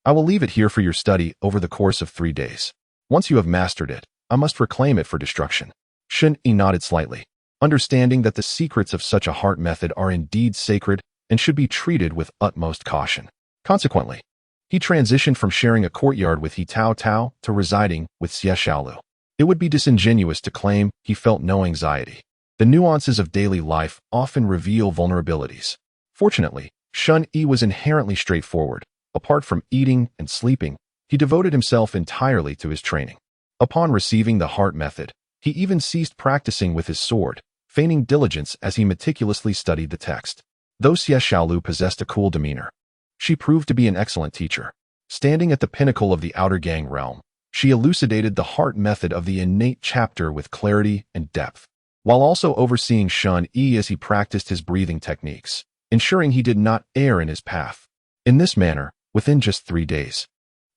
I will leave it here for your study over the course of 3 days. Once you have mastered it, I must reclaim it for destruction. Shen Yi nodded slightly, understanding that the secrets of such a heart method are indeed sacred and should be treated with utmost caution. Consequently, he transitioned from sharing a courtyard with He Tao Tao to residing with Xie Xiaolu. It would be disingenuous to claim he felt no anxiety. The nuances of daily life often reveal vulnerabilities. Fortunately, Shen Yi was inherently straightforward. Apart from eating and sleeping, he devoted himself entirely to his training. Upon receiving the heart method, he even ceased practicing with his sword, feigning diligence as he meticulously studied the text. Though Xie Xiaolu possessed a cool demeanor, she proved to be an excellent teacher. Standing at the pinnacle of the outer gang realm, she elucidated the heart method of the innate chapter with clarity and depth, while also overseeing Shen Yi as he practiced his breathing techniques, ensuring he did not err in his path. In this manner, within just 3 days,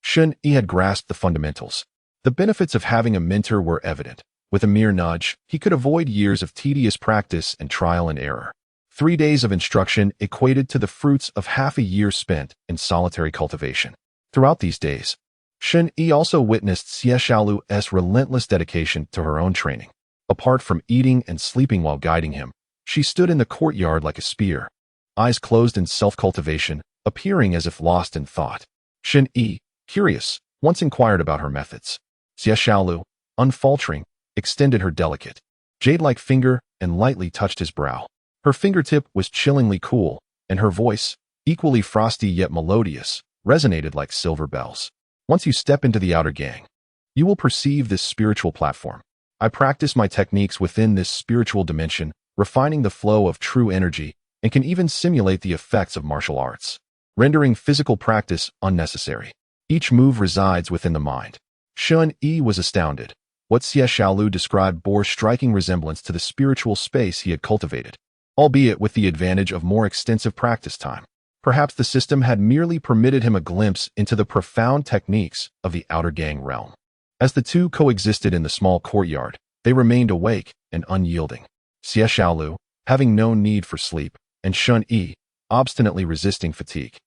Shen Yi had grasped the fundamentals. The benefits of having a mentor were evident. With a mere nudge, he could avoid years of tedious practice and trial and error. 3 days of instruction equated to the fruits of half a year spent in solitary cultivation. Throughout these days, Shen Yi also witnessed Xie Xiaolu's relentless dedication to her own training. Apart from eating and sleeping while guiding him, she stood in the courtyard like a spear, eyes closed in self-cultivation, appearing as if lost in thought. Shen Yi, curious, once inquired about her methods. Xie Xiaolu, unfaltering, extended her delicate, jade-like finger and lightly touched his brow. Her fingertip was chillingly cool, and her voice, equally frosty yet melodious, resonated like silver bells. Once you step into the outer gang, you will perceive this spiritual platform. I practice my techniques within this spiritual dimension, refining the flow of true energy, and can even simulate the effects of martial arts, rendering physical practice unnecessary. Each move resides within the mind. Shen Yi was astounded. What Xie Xiaolu described bore striking resemblance to the spiritual space he had cultivated, albeit with the advantage of more extensive practice time. Perhaps the system had merely permitted him a glimpse into the profound techniques of the outer gang realm. As the two coexisted in the small courtyard, they remained awake and unyielding. Xie Xiaolu, having no need for sleep, and Shen Yi, obstinately resisting fatigue,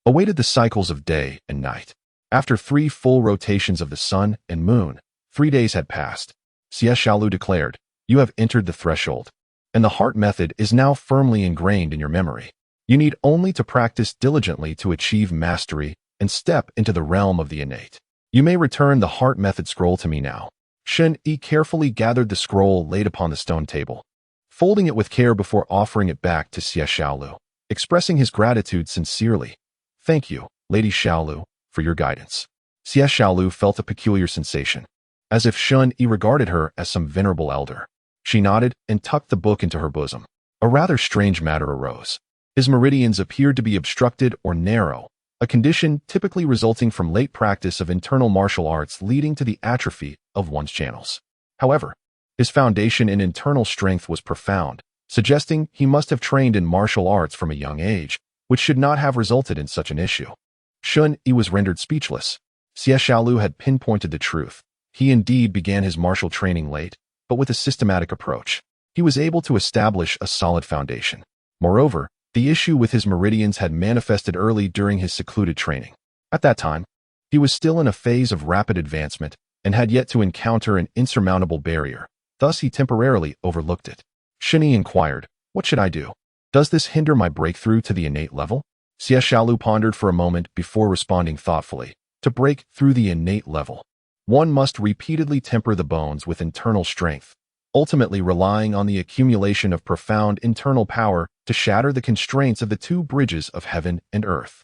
awaited the cycles of day and night. After 3 full rotations of the sun and moon, 3 days had passed. Xie Xiaolu declared, "You have entered the threshold, and the heart method is now firmly ingrained in your memory. You need only to practice diligently to achieve mastery and step into the realm of the innate. You may return the heart method scroll to me now." Shen Yi carefully gathered the scroll laid upon the stone table, folding it with care before offering it back to Xie Xiaolu, expressing his gratitude sincerely. "Thank you, Lady Xiaolu, for your guidance." Xie Xiaolu felt a peculiar sensation, as if Shen Yi regarded her as some venerable elder. She nodded and tucked the book into her bosom. A rather strange matter arose. His meridians appeared to be obstructed or narrow, a condition typically resulting from late practice of internal martial arts leading to the atrophy of one's channels. However, his foundation in internal strength was profound, suggesting he must have trained in martial arts from a young age, which should not have resulted in such an issue. Shen Yi was rendered speechless. Xie Xiaolu had pinpointed the truth. He indeed began his martial training late, but with a systematic approach. He was able to establish a solid foundation. Moreover, the issue with his meridians had manifested early during his secluded training. At that time, he was still in a phase of rapid advancement and had yet to encounter an insurmountable barrier. Thus, he temporarily overlooked it. Shen Yi inquired, "What should I do? Does this hinder my breakthrough to the innate level?" Xie Xiaolu pondered for a moment before responding thoughtfully. To break through the innate level, one must repeatedly temper the bones with internal strength, ultimately relying on the accumulation of profound internal power to shatter the constraints of the two bridges of heaven and earth.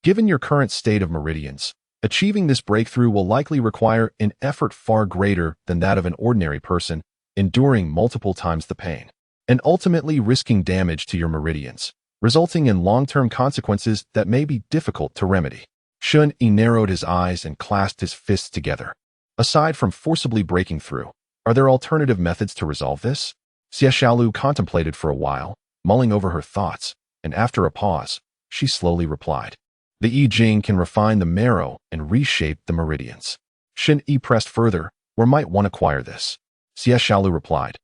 Given your current state of meridians, achieving this breakthrough will likely require an effort far greater than that of an ordinary person, enduring multiple times the pain, and ultimately risking damage to your meridians, resulting in long-term consequences that may be difficult to remedy. Shen Yi narrowed his eyes and clasped his fists together. Aside from forcibly breaking through, are there alternative methods to resolve this? Xie Xiaolu contemplated for a while, mulling over her thoughts, and after a pause, she slowly replied, "The I Ching can refine the marrow and reshape the meridians." Shen Yi pressed further, "Where might one acquire this?" Xie Xiaolu replied,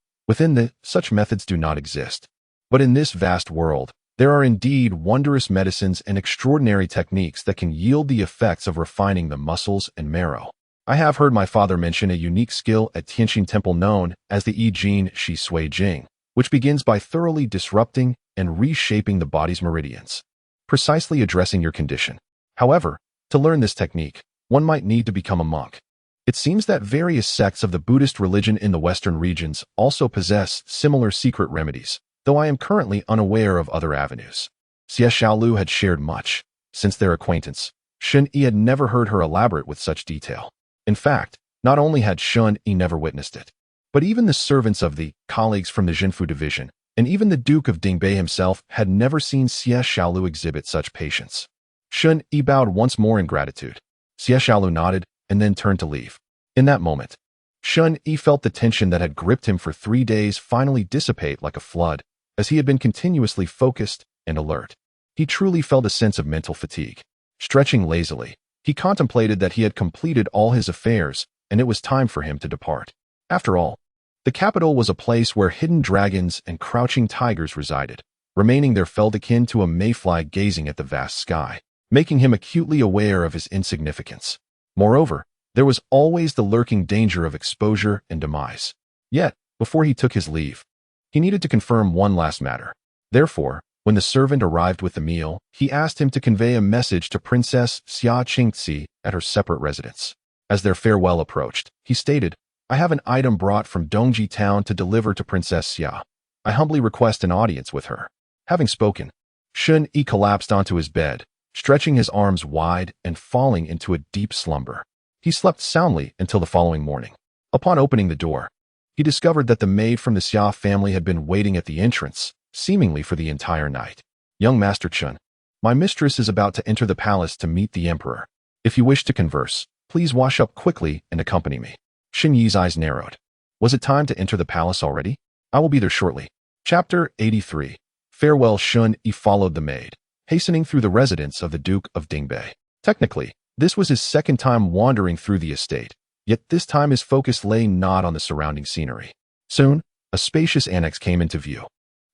"Such methods do not exist. But in this vast world, there are indeed wondrous medicines and extraordinary techniques that can yield the effects of refining the muscles and marrow. I have heard my father mention a unique skill at Tianqin Temple known as the I Jin Shi Sui Jing, which begins by thoroughly disrupting and reshaping the body's meridians, precisely addressing your condition. However, to learn this technique, one might need to become a monk. It seems that various sects of the Buddhist religion in the Western regions also possess similar secret remedies, though I am currently unaware of other avenues." Xie Xiaolu had shared much. Since their acquaintance, Shen Yi had never heard her elaborate with such detail. In fact, not only had Shen Yi never witnessed it, but even the servants of the colleagues from the Zhenfu division, and even the Duke of Dingbei himself had never seen Xie Xiaolu exhibit such patience. Shen Yi bowed once more in gratitude. Xie Xiaolu nodded and then turned to leave. In that moment, Shen Yi felt the tension that had gripped him for 3 days finally dissipate like a flood, as he had been continuously focused and alert. He truly felt a sense of mental fatigue. Stretching lazily, he contemplated that he had completed all his affairs, and it was time for him to depart. After all, the capital was a place where hidden dragons and crouching tigers resided. Remaining there felt akin to a mayfly gazing at the vast sky, making him acutely aware of his insignificance. Moreover, there was always the lurking danger of exposure and demise. Yet, before he took his leave, he needed to confirm one last matter. Therefore, when the servant arrived with the meal, he asked him to convey a message to Princess Xia Qingci at her separate residence. As their farewell approached, he stated, "I have an item brought from Dongji town to deliver to Princess Xia. I humbly request an audience with her." Having spoken, Shen Yi collapsed onto his bed, stretching his arms wide and falling into a deep slumber. He slept soundly until the following morning. Upon opening the door, he discovered that the maid from the Xia family had been waiting at the entrance, seemingly for the entire night. "Young Master Chen, my mistress is about to enter the palace to meet the emperor. If you wish to converse, please wash up quickly and accompany me." Shen Yi's eyes narrowed. Was it time to enter the palace already? "I will be there shortly." Chapter 83. Farewell. Shen Yi followed the maid, hastening through the residence of the Duke of Dingbei. Technically, this was his second time wandering through the estate, yet this time his focus lay not on the surrounding scenery. Soon, a spacious annex came into view.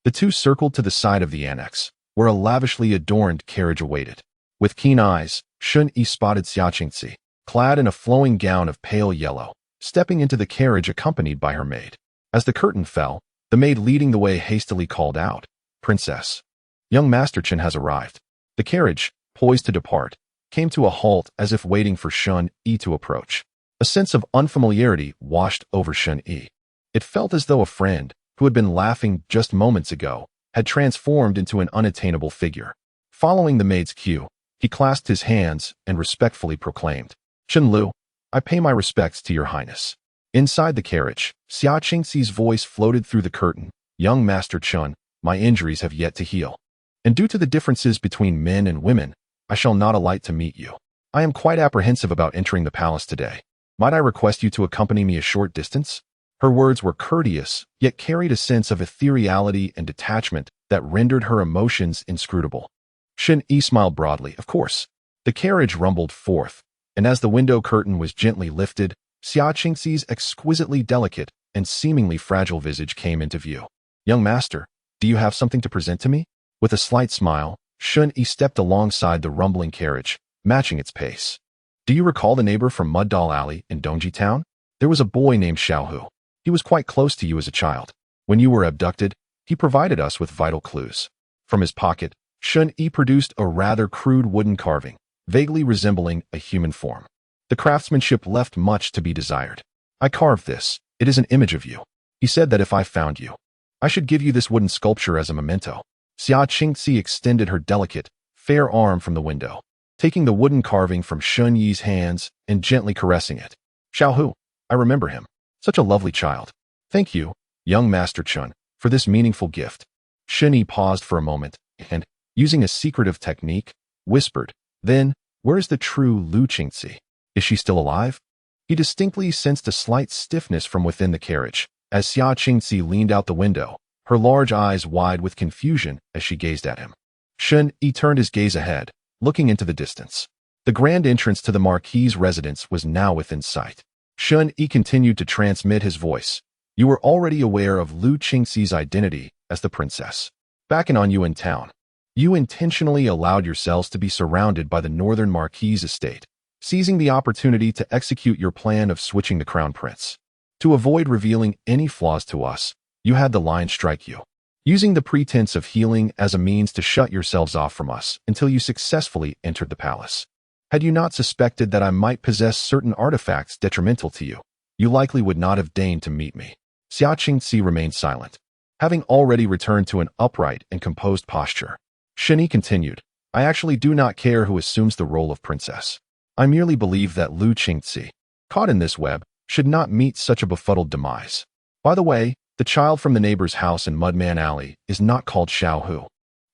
The two circled to the side of the annex, where a lavishly adorned carriage awaited. With keen eyes, Shen Yi spotted Xia Qingci, clad in a flowing gown of pale yellow, stepping into the carriage accompanied by her maid. As the curtain fell, the maid leading the way hastily called out, "Princess, young Master Chen has arrived." The carriage, poised to depart, came to a halt as if waiting for Shen Yi to approach. A sense of unfamiliarity washed over Shen Yi. It felt as though a friend, who had been laughing just moments ago, had transformed into an unattainable figure. Following the maid's cue, he clasped his hands and respectfully proclaimed, "Chen Lu, I pay my respects to your highness." Inside the carriage, Xia Qingci's voice floated through the curtain, "Young Master Chen, my injuries have yet to heal. And due to the differences between men and women, I shall not alight to meet you. I am quite apprehensive about entering the palace today. Might I request you to accompany me a short distance?" Her words were courteous, yet carried a sense of ethereality and detachment that rendered her emotions inscrutable. Shen Yi smiled broadly. Of course. The carriage rumbled forth, and as the window curtain was gently lifted, Xia Qingxi's exquisitely delicate and seemingly fragile visage came into view. Young master, do you have something to present to me? With a slight smile, Shen Yi stepped alongside the rumbling carriage, matching its pace. Do you recall the neighbor from Mud Doll Alley in Dongji Town? There was a boy named Xiaohu. He was quite close to you as a child. When you were abducted, he provided us with vital clues. From his pocket, Shen Yi produced a rather crude wooden carving, vaguely resembling a human form. The craftsmanship left much to be desired. I carved this. It is an image of you. He said that if I found you, I should give you this wooden sculpture as a memento. Xia Qingxi extended her delicate, fair arm from the window, taking the wooden carving from Shen Yi's hands and gently caressing it. Xiaohu, I remember him. Such a lovely child. Thank you, young Master Chun, for this meaningful gift. Shen Yi paused for a moment and, using a secretive technique, whispered, then, where is the true Lu Qingxi? Is she still alive? He distinctly sensed a slight stiffness from within the carriage, as Xia Qingxi leaned out the window, her large eyes wide with confusion as she gazed at him. Shen Yi turned his gaze ahead, looking into the distance. The grand entrance to the Marquis's residence was now within sight. Shen Yi continued to transmit his voice. You were already aware of Lu Qingxi's identity as the princess. Back in Anyuan town, you intentionally allowed yourselves to be surrounded by the northern Marquis's estate, seizing the opportunity to execute your plan of switching the crown prince. To avoid revealing any flaws to us, you had the line strike you, using the pretense of healing as a means to shut yourselves off from us until you successfully entered the palace. Had you not suspected that I might possess certain artifacts detrimental to you, you likely would not have deigned to meet me. Xia Qingxi remained silent, having already returned to an upright and composed posture. Shen Yi continued, I actually do not care who assumes the role of princess. I merely believe that Lu Qingxi, caught in this web, should not meet such a befuddled demise. By the way, the child from the neighbor's house in Mudman Alley is not called Xiaohu,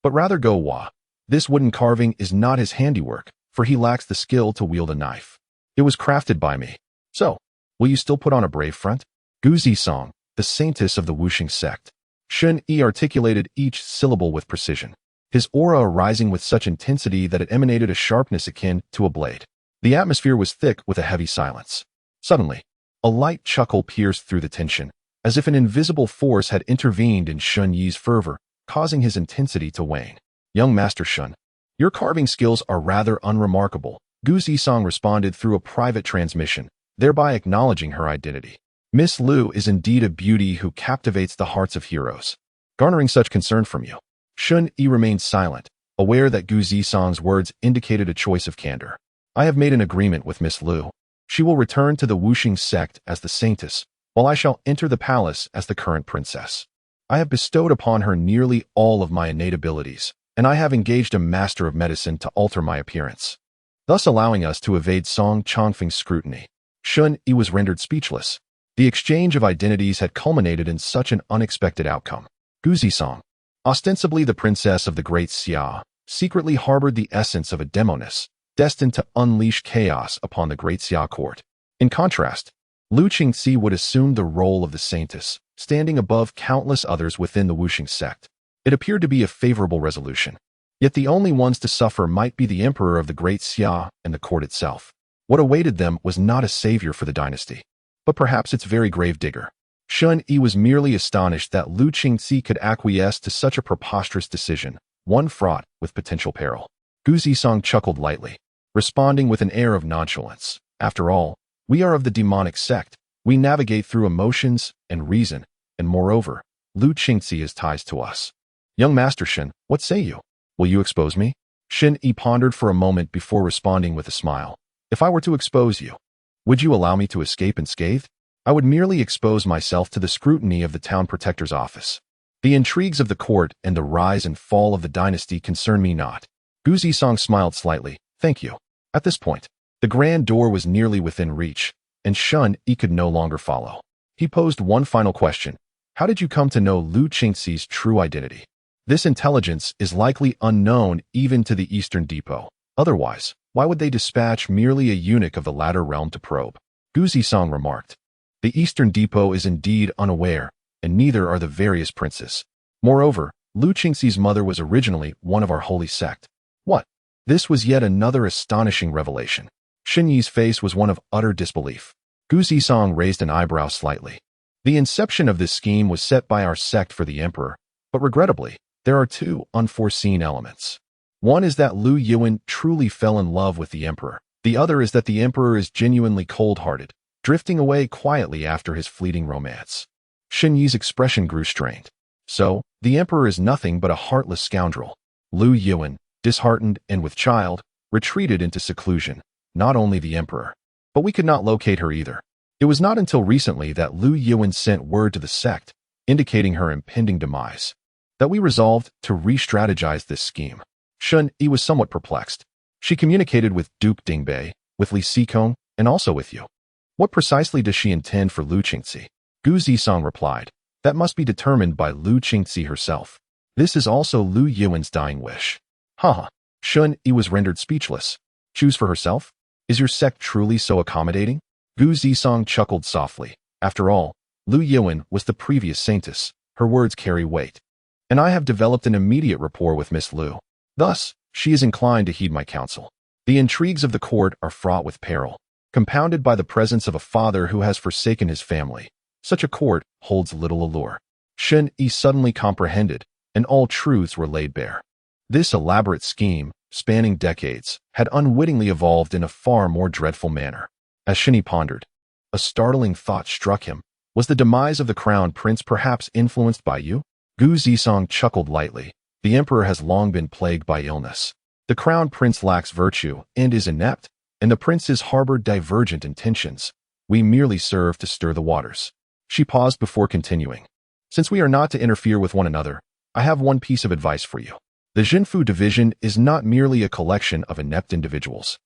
but rather Go Hua. This wooden carving is not his handiwork, for he lacks the skill to wield a knife. It was crafted by me. So, will you still put on a brave front? Gu Zisong, the saintess of the Wuxing sect. Shen Yi articulated each syllable with precision, his aura rising with such intensity that it emanated a sharpness akin to a blade. The atmosphere was thick with a heavy silence. Suddenly, a light chuckle pierced through the tension, as if an invisible force had intervened in Shen Yi's fervor, causing his intensity to wane. Young Master Shen, your carving skills are rather unremarkable, Gu Zisong responded through a private transmission, thereby acknowledging her identity. Miss Lu is indeed a beauty who captivates the hearts of heroes. Garnering such concern from you. Shen Yi remained silent, aware that Gu Zisong's words indicated a choice of candor. I have made an agreement with Miss Lu. She will return to the Wuxing sect as the saintess, while I shall enter the palace as the current princess. I have bestowed upon her nearly all of my innate abilities, and I have engaged a master of medicine to alter my appearance, thus allowing us to evade Song Chongfeng's scrutiny. Shen Yi was rendered speechless. The exchange of identities had culminated in such an unexpected outcome. Gu Zisong, ostensibly the princess of the great Xia, secretly harbored the essence of a demoness, destined to unleash chaos upon the great Xia court. In contrast, Lu Qingxi would assume the role of the saintess, standing above countless others within the Wuxing sect. It appeared to be a favorable resolution. Yet the only ones to suffer might be the emperor of the great Xia and the court itself. What awaited them was not a savior for the dynasty, but perhaps its very grave digger. Shen Yi was merely astonished that Lu Qingxi could acquiesce to such a preposterous decision, one fraught with potential peril. Gu Zisong chuckled lightly, responding with an air of nonchalance. After all, we are of the demonic sect. We navigate through emotions and reason, and moreover, Lu Qingxi is ties to us. Young Master Shen, what say you? Will you expose me? Shen Yi pondered for a moment before responding with a smile. If I were to expose you, would you allow me to escape unscathed? I would merely expose myself to the scrutiny of the town protector's office. The intrigues of the court and the rise and fall of the dynasty concern me not. Gu Zisong smiled slightly. Thank you. At this point, the grand door was nearly within reach, and Shen Yi could no longer follow. He posed one final question. How did you come to know Lu Qingxi's true identity? This intelligence is likely unknown even to the Eastern Depot. Otherwise, why would they dispatch merely a eunuch of the latter realm to probe? Gu Zisong remarked. The Eastern Depot is indeed unaware, and neither are the various princes. Moreover, Lu Qingxi's mother was originally one of our holy sect. What? This was yet another astonishing revelation. Shen Yi's face was one of utter disbelief. Gu Zisong raised an eyebrow slightly. The inception of this scheme was set by our sect for the emperor, but regrettably, there are two unforeseen elements. One is that Lu Yuan truly fell in love with the emperor. The other is that the emperor is genuinely cold-hearted, drifting away quietly after his fleeting romance. Shen Yi's expression grew strained. So, the emperor is nothing but a heartless scoundrel. Lu Yuan, disheartened and with child, retreated into seclusion. Not only the emperor, but we could not locate her either. It was not until recently that Lu Yuan sent word to the sect, indicating her impending demise, that we resolved to re-strategize this scheme. Shen Yi was somewhat perplexed. She communicated with Duke Dingbei, with Li Xikong, and also with you. What precisely does she intend for Lu Qingxi? Gu Zisong replied. That must be determined by Lu Qingxi herself. This is also Lu Yuan's dying wish. Haha. Shen Yi was rendered speechless. Choose for herself? Is your sect truly so accommodating? Gu Zisong chuckled softly. After all, Lu Yuan was the previous saintess. Her words carry weight. And I have developed an immediate rapport with Miss Lu. Thus, she is inclined to heed my counsel. The intrigues of the court are fraught with peril, compounded by the presence of a father who has forsaken his family. Such a court holds little allure. Shen Yi suddenly comprehended, and all truths were laid bare. This elaborate scheme, spanning decades, had unwittingly evolved in a far more dreadful manner. As Shen Yi pondered, a startling thought struck him. Was the demise of the crown prince perhaps influenced by you? Gu Zisong chuckled lightly. The emperor has long been plagued by illness. The crown prince lacks virtue and is inept, and the princes harbor divergent intentions. We merely serve to stir the waters. She paused before continuing. Since we are not to interfere with one another, I have one piece of advice for you. The Zhenfu division is not merely a collection of inept individuals.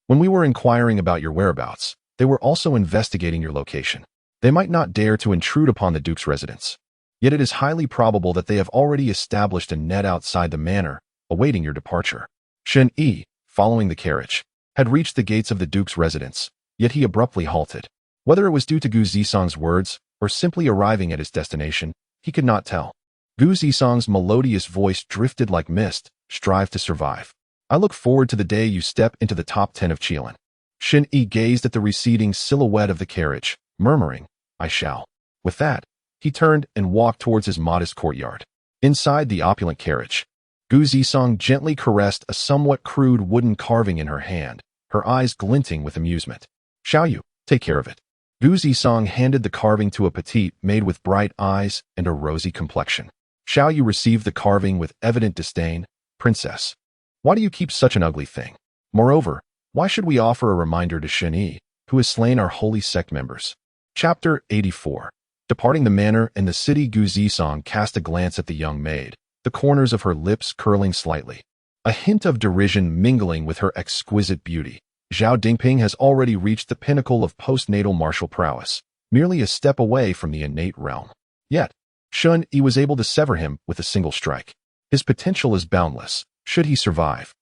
When we were inquiring about your whereabouts, they were also investigating your location. They might not dare to intrude upon the duke's residence. Yet it is highly probable that they have already established a net outside the manor, awaiting your departure. Shen Yi, following the carriage, had reached the gates of the duke's residence, yet he abruptly halted. Whether it was due to Gu Zisong's words, or simply arriving at his destination, he could not tell. Gu Zisong's melodious voice drifted like mist. Strive to survive. I look forward to the day you step into the top 10 of Qilin. Shen Yi gazed at the receding silhouette of the carriage, murmuring, I shall. With that, he turned and walked towards his modest courtyard. Inside the opulent carriage, Gu Zisong gently caressed a somewhat crude wooden carving in her hand, her eyes glinting with amusement. Shall you? Take care of it. Gu Zisong handed the carving to a petite maid with bright eyes and a rosy complexion. Shall you received the carving with evident disdain. Princess, why do you keep such an ugly thing? Moreover, why should we offer a reminder to Shen Yi, who has slain our holy sect members? Chapter 84. Departing the manor and the city, Gu Zisong cast a glance at the young maid, the corners of her lips curling slightly, a hint of derision mingling with her exquisite beauty. Zhao Dingping has already reached the pinnacle of postnatal martial prowess, merely a step away from the innate realm. Yet, Shen Yi was able to sever him with a single strike. His potential is boundless. Should he survive,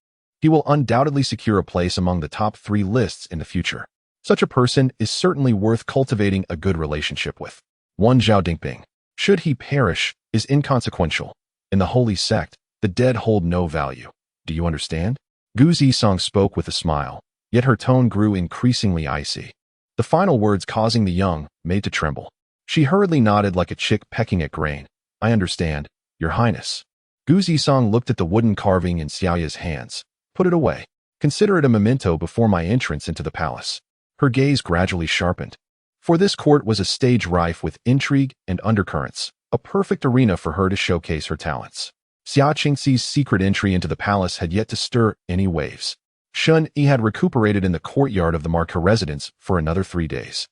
he will undoubtedly secure a place among the top 3 lists in the future. Such a person is certainly worth cultivating a good relationship with. One Zhao Dingping, should he perish, is inconsequential. In the holy sect, the dead hold no value. Do you understand? Gu Zisong spoke with a smile, yet her tone grew increasingly icy, the final words causing the young maid to tremble. She hurriedly nodded like a chick pecking at grain. I understand, Your Highness. Gu Zisong looked at the wooden carving in Xiaoya's hands. Put it away. Consider it a memento before my entrance into the palace. Her gaze gradually sharpened. For this court was a stage rife with intrigue and undercurrents, a perfect arena for her to showcase her talents. Xia Qingxi's secret entry into the palace had yet to stir any waves. Shen Yi had recuperated in the courtyard of the Marca residence for another 3 days.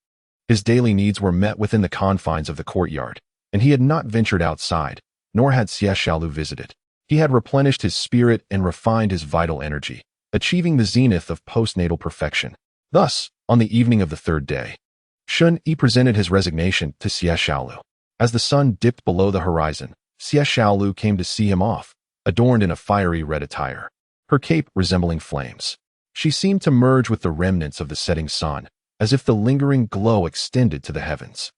His daily needs were met within the confines of the courtyard, and he had not ventured outside, nor had Xie Xiaolu visited. He had replenished his spirit and refined his vital energy, achieving the zenith of postnatal perfection. Thus, on the evening of the 3rd day, Shen Yi presented his resignation to Xie Xiaolu. As the sun dipped below the horizon, Xie Xiaolu came to see him off, adorned in a fiery red attire, her cape resembling flames. She seemed to merge with the remnants of the setting sun, as if the lingering glow extended to the heavens.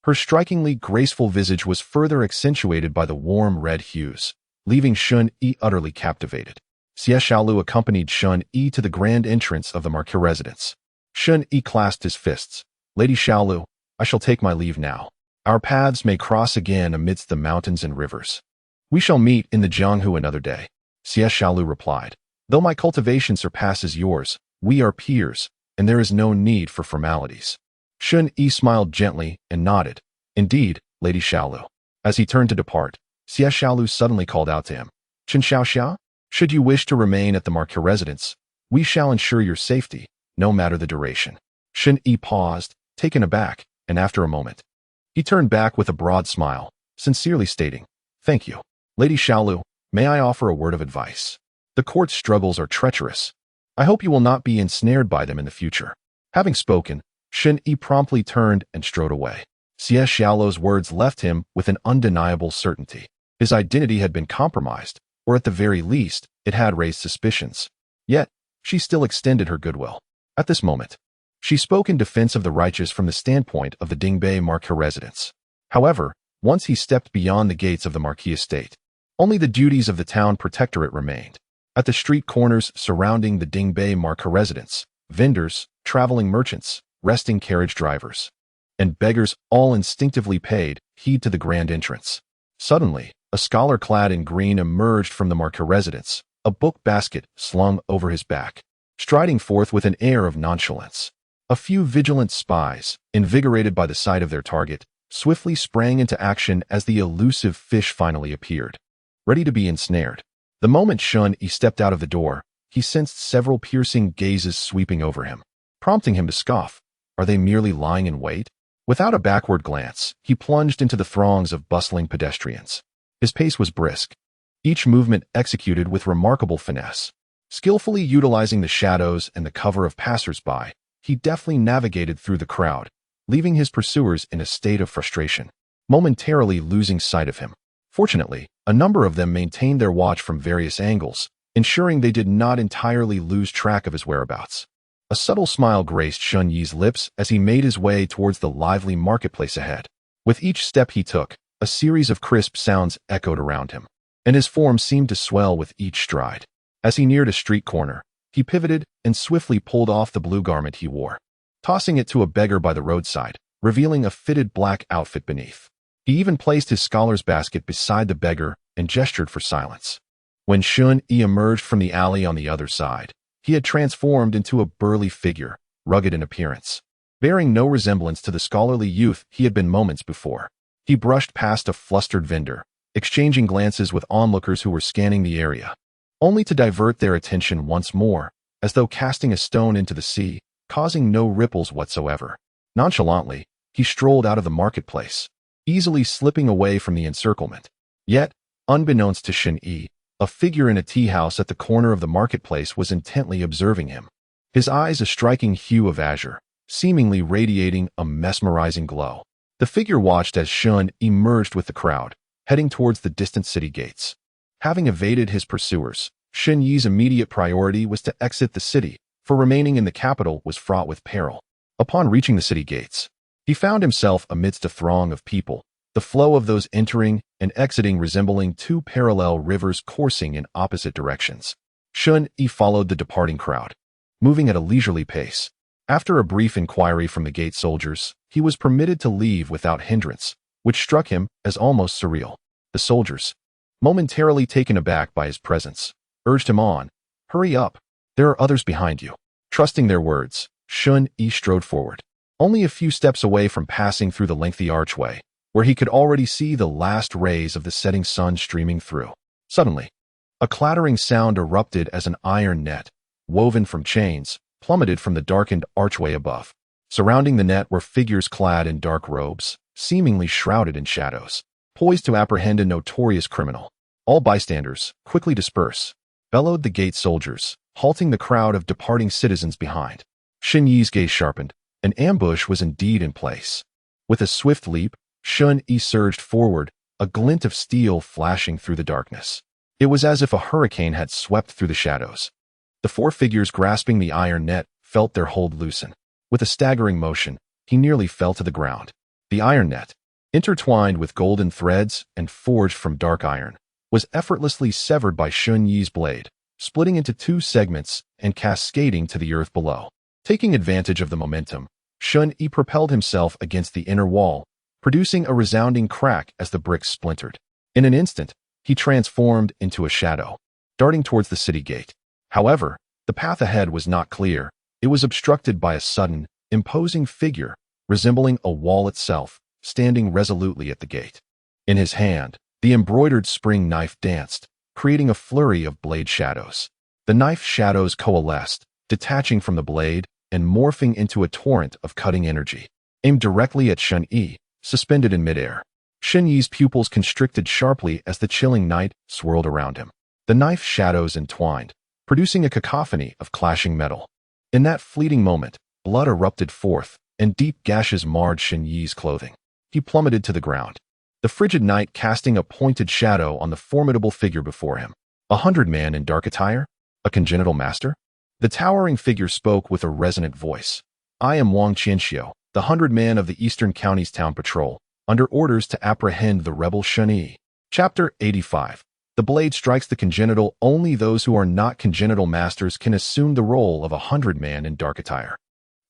Her strikingly graceful visage was further accentuated by the warm red hues, leaving Shen Yi utterly captivated. Xie Xiaolu accompanied Shen Yi to the grand entrance of the Marquis residence. Shen Yi clasped his fists. "Lady Xiaolu, I shall take my leave now. Our paths may cross again amidst the mountains and rivers. We shall meet in the Jianghu another day." Xie Xiaolu replied, "Though my cultivation surpasses yours, we are peers, and there is no need for formalities." Shen Yi smiled gently and nodded. "Indeed, Lady Xiaolu." As he turned to depart, Xie Xiaolu suddenly called out to him, "Chen Xiaoxia, should you wish to remain at the Marquis residence, we shall ensure your safety, no matter the duration." Shen Yi paused, taken aback, and after a moment, he turned back with a broad smile, sincerely stating, "Thank you. Lady Xiaolu, may I offer a word of advice? The court's struggles are treacherous. I hope you will not be ensnared by them in the future." Having spoken, Shen Yi promptly turned and strode away. Xie Xiaolu's words left him with an undeniable certainty. His identity had been compromised, or at the very least, it had raised suspicions. Yet, she still extended her goodwill. At this moment, she spoke in defense of the righteous from the standpoint of the Dingbei Marquis residence. However, once he stepped beyond the gates of the Marquis estate, only the duties of the town protectorate remained. At the street corners surrounding the Dingbei Marquis residence, vendors, traveling merchants, resting carriage drivers, and beggars all instinctively paid heed to the grand entrance. Suddenly, a scholar clad in green emerged from the Marquis residence, a book basket slung over his back, striding forth with an air of nonchalance. A few vigilant spies, invigorated by the sight of their target, swiftly sprang into action as the elusive fish finally appeared, ready to be ensnared. The moment Shen Yi stepped out of the door, he sensed several piercing gazes sweeping over him, prompting him to scoff. Are they merely lying in wait? Without a backward glance, he plunged into the throngs of bustling pedestrians. His pace was brisk, each movement executed with remarkable finesse. Skillfully utilizing the shadows and the cover of passers-by, he deftly navigated through the crowd, leaving his pursuers in a state of frustration, momentarily losing sight of him. Fortunately, a number of them maintained their watch from various angles, ensuring they did not entirely lose track of his whereabouts. A subtle smile graced Shen Yi's lips as he made his way towards the lively marketplace ahead. With each step he took, a series of crisp sounds echoed around him, and his form seemed to swell with each stride. As he neared a street corner, he pivoted and swiftly pulled off the blue garment he wore, tossing it to a beggar by the roadside, revealing a fitted black outfit beneath. He even placed his scholar's basket beside the beggar and gestured for silence. When Shen Yi emerged from the alley on the other side, he had transformed into a burly figure, rugged in appearance, bearing no resemblance to the scholarly youth he had been moments before. He brushed past a flustered vendor, exchanging glances with onlookers who were scanning the area, only to divert their attention once more, as though casting a stone into the sea, causing no ripples whatsoever. Nonchalantly, he strolled out of the marketplace, easily slipping away from the encirclement. Yet, unbeknownst to Shen Yi, a figure in a tea house at the corner of the marketplace was intently observing him, his eyes a striking hue of azure, seemingly radiating a mesmerizing glow. The figure watched as Shen emerged with the crowd, heading towards the distant city gates. Having evaded his pursuers, Shen Yi's immediate priority was to exit the city, for remaining in the capital was fraught with peril. Upon reaching the city gates, he found himself amidst a throng of people, the flow of those entering and exiting resembling two parallel rivers coursing in opposite directions. Shen Yi followed the departing crowd, moving at a leisurely pace. After a brief inquiry from the gate soldiers, he was permitted to leave without hindrance, which struck him as almost surreal. The soldiers, momentarily taken aback by his presence, urged him on. "Hurry up, there are others behind you." Trusting their words, Shen Yi strode forward, only a few steps away from passing through the lengthy archway, where he could already see the last rays of the setting sun streaming through. Suddenly, a clattering sound erupted as an iron net, woven from chains, plummeted from the darkened archway above. Surrounding the net were figures clad in dark robes, seemingly shrouded in shadows, poised to apprehend a notorious criminal. "All bystanders, quickly disperse," bellowed the gate soldiers, halting the crowd of departing citizens behind. Shen Yi's gaze sharpened. An ambush was indeed in place. With a swift leap, Shen Yi surged forward, a glint of steel flashing through the darkness. It was as if a hurricane had swept through the shadows. The four figures grasping the iron net felt their hold loosen. With a staggering motion, he nearly fell to the ground. The iron net, intertwined with golden threads and forged from dark iron, was effortlessly severed by Shen Yi's blade, splitting into two segments and cascading to the earth below. Taking advantage of the momentum, Shen Yi propelled himself against the inner wall, producing a resounding crack as the bricks splintered. In an instant, he transformed into a shadow, darting towards the city gate. However, the path ahead was not clear. It was obstructed by a sudden, imposing figure, resembling a wall itself, standing resolutely at the gate. In his hand, the embroidered spring knife danced, creating a flurry of blade shadows. The knife shadows coalesced, detaching from the blade and morphing into a torrent of cutting energy, aimed directly at Shen Yi, suspended in midair. Shen Yi's pupils constricted sharply as the chilling night swirled around him. The knife shadows entwined, producing a cacophony of clashing metal. In that fleeting moment, blood erupted forth, and deep gashes marred Shen Yi's clothing. He plummeted to the ground, the frigid night casting a pointed shadow on the formidable figure before him. 100-man in dark attire? A congenital master? The towering figure spoke with a resonant voice. I am Wang Qianxiu, the 100-man of the Eastern Counties Town Patrol, under orders to apprehend the rebel Shen Yi. Chapter 85. The blade strikes the congenital. Only those who are not congenital masters can assume the role of a 100-man in dark attire.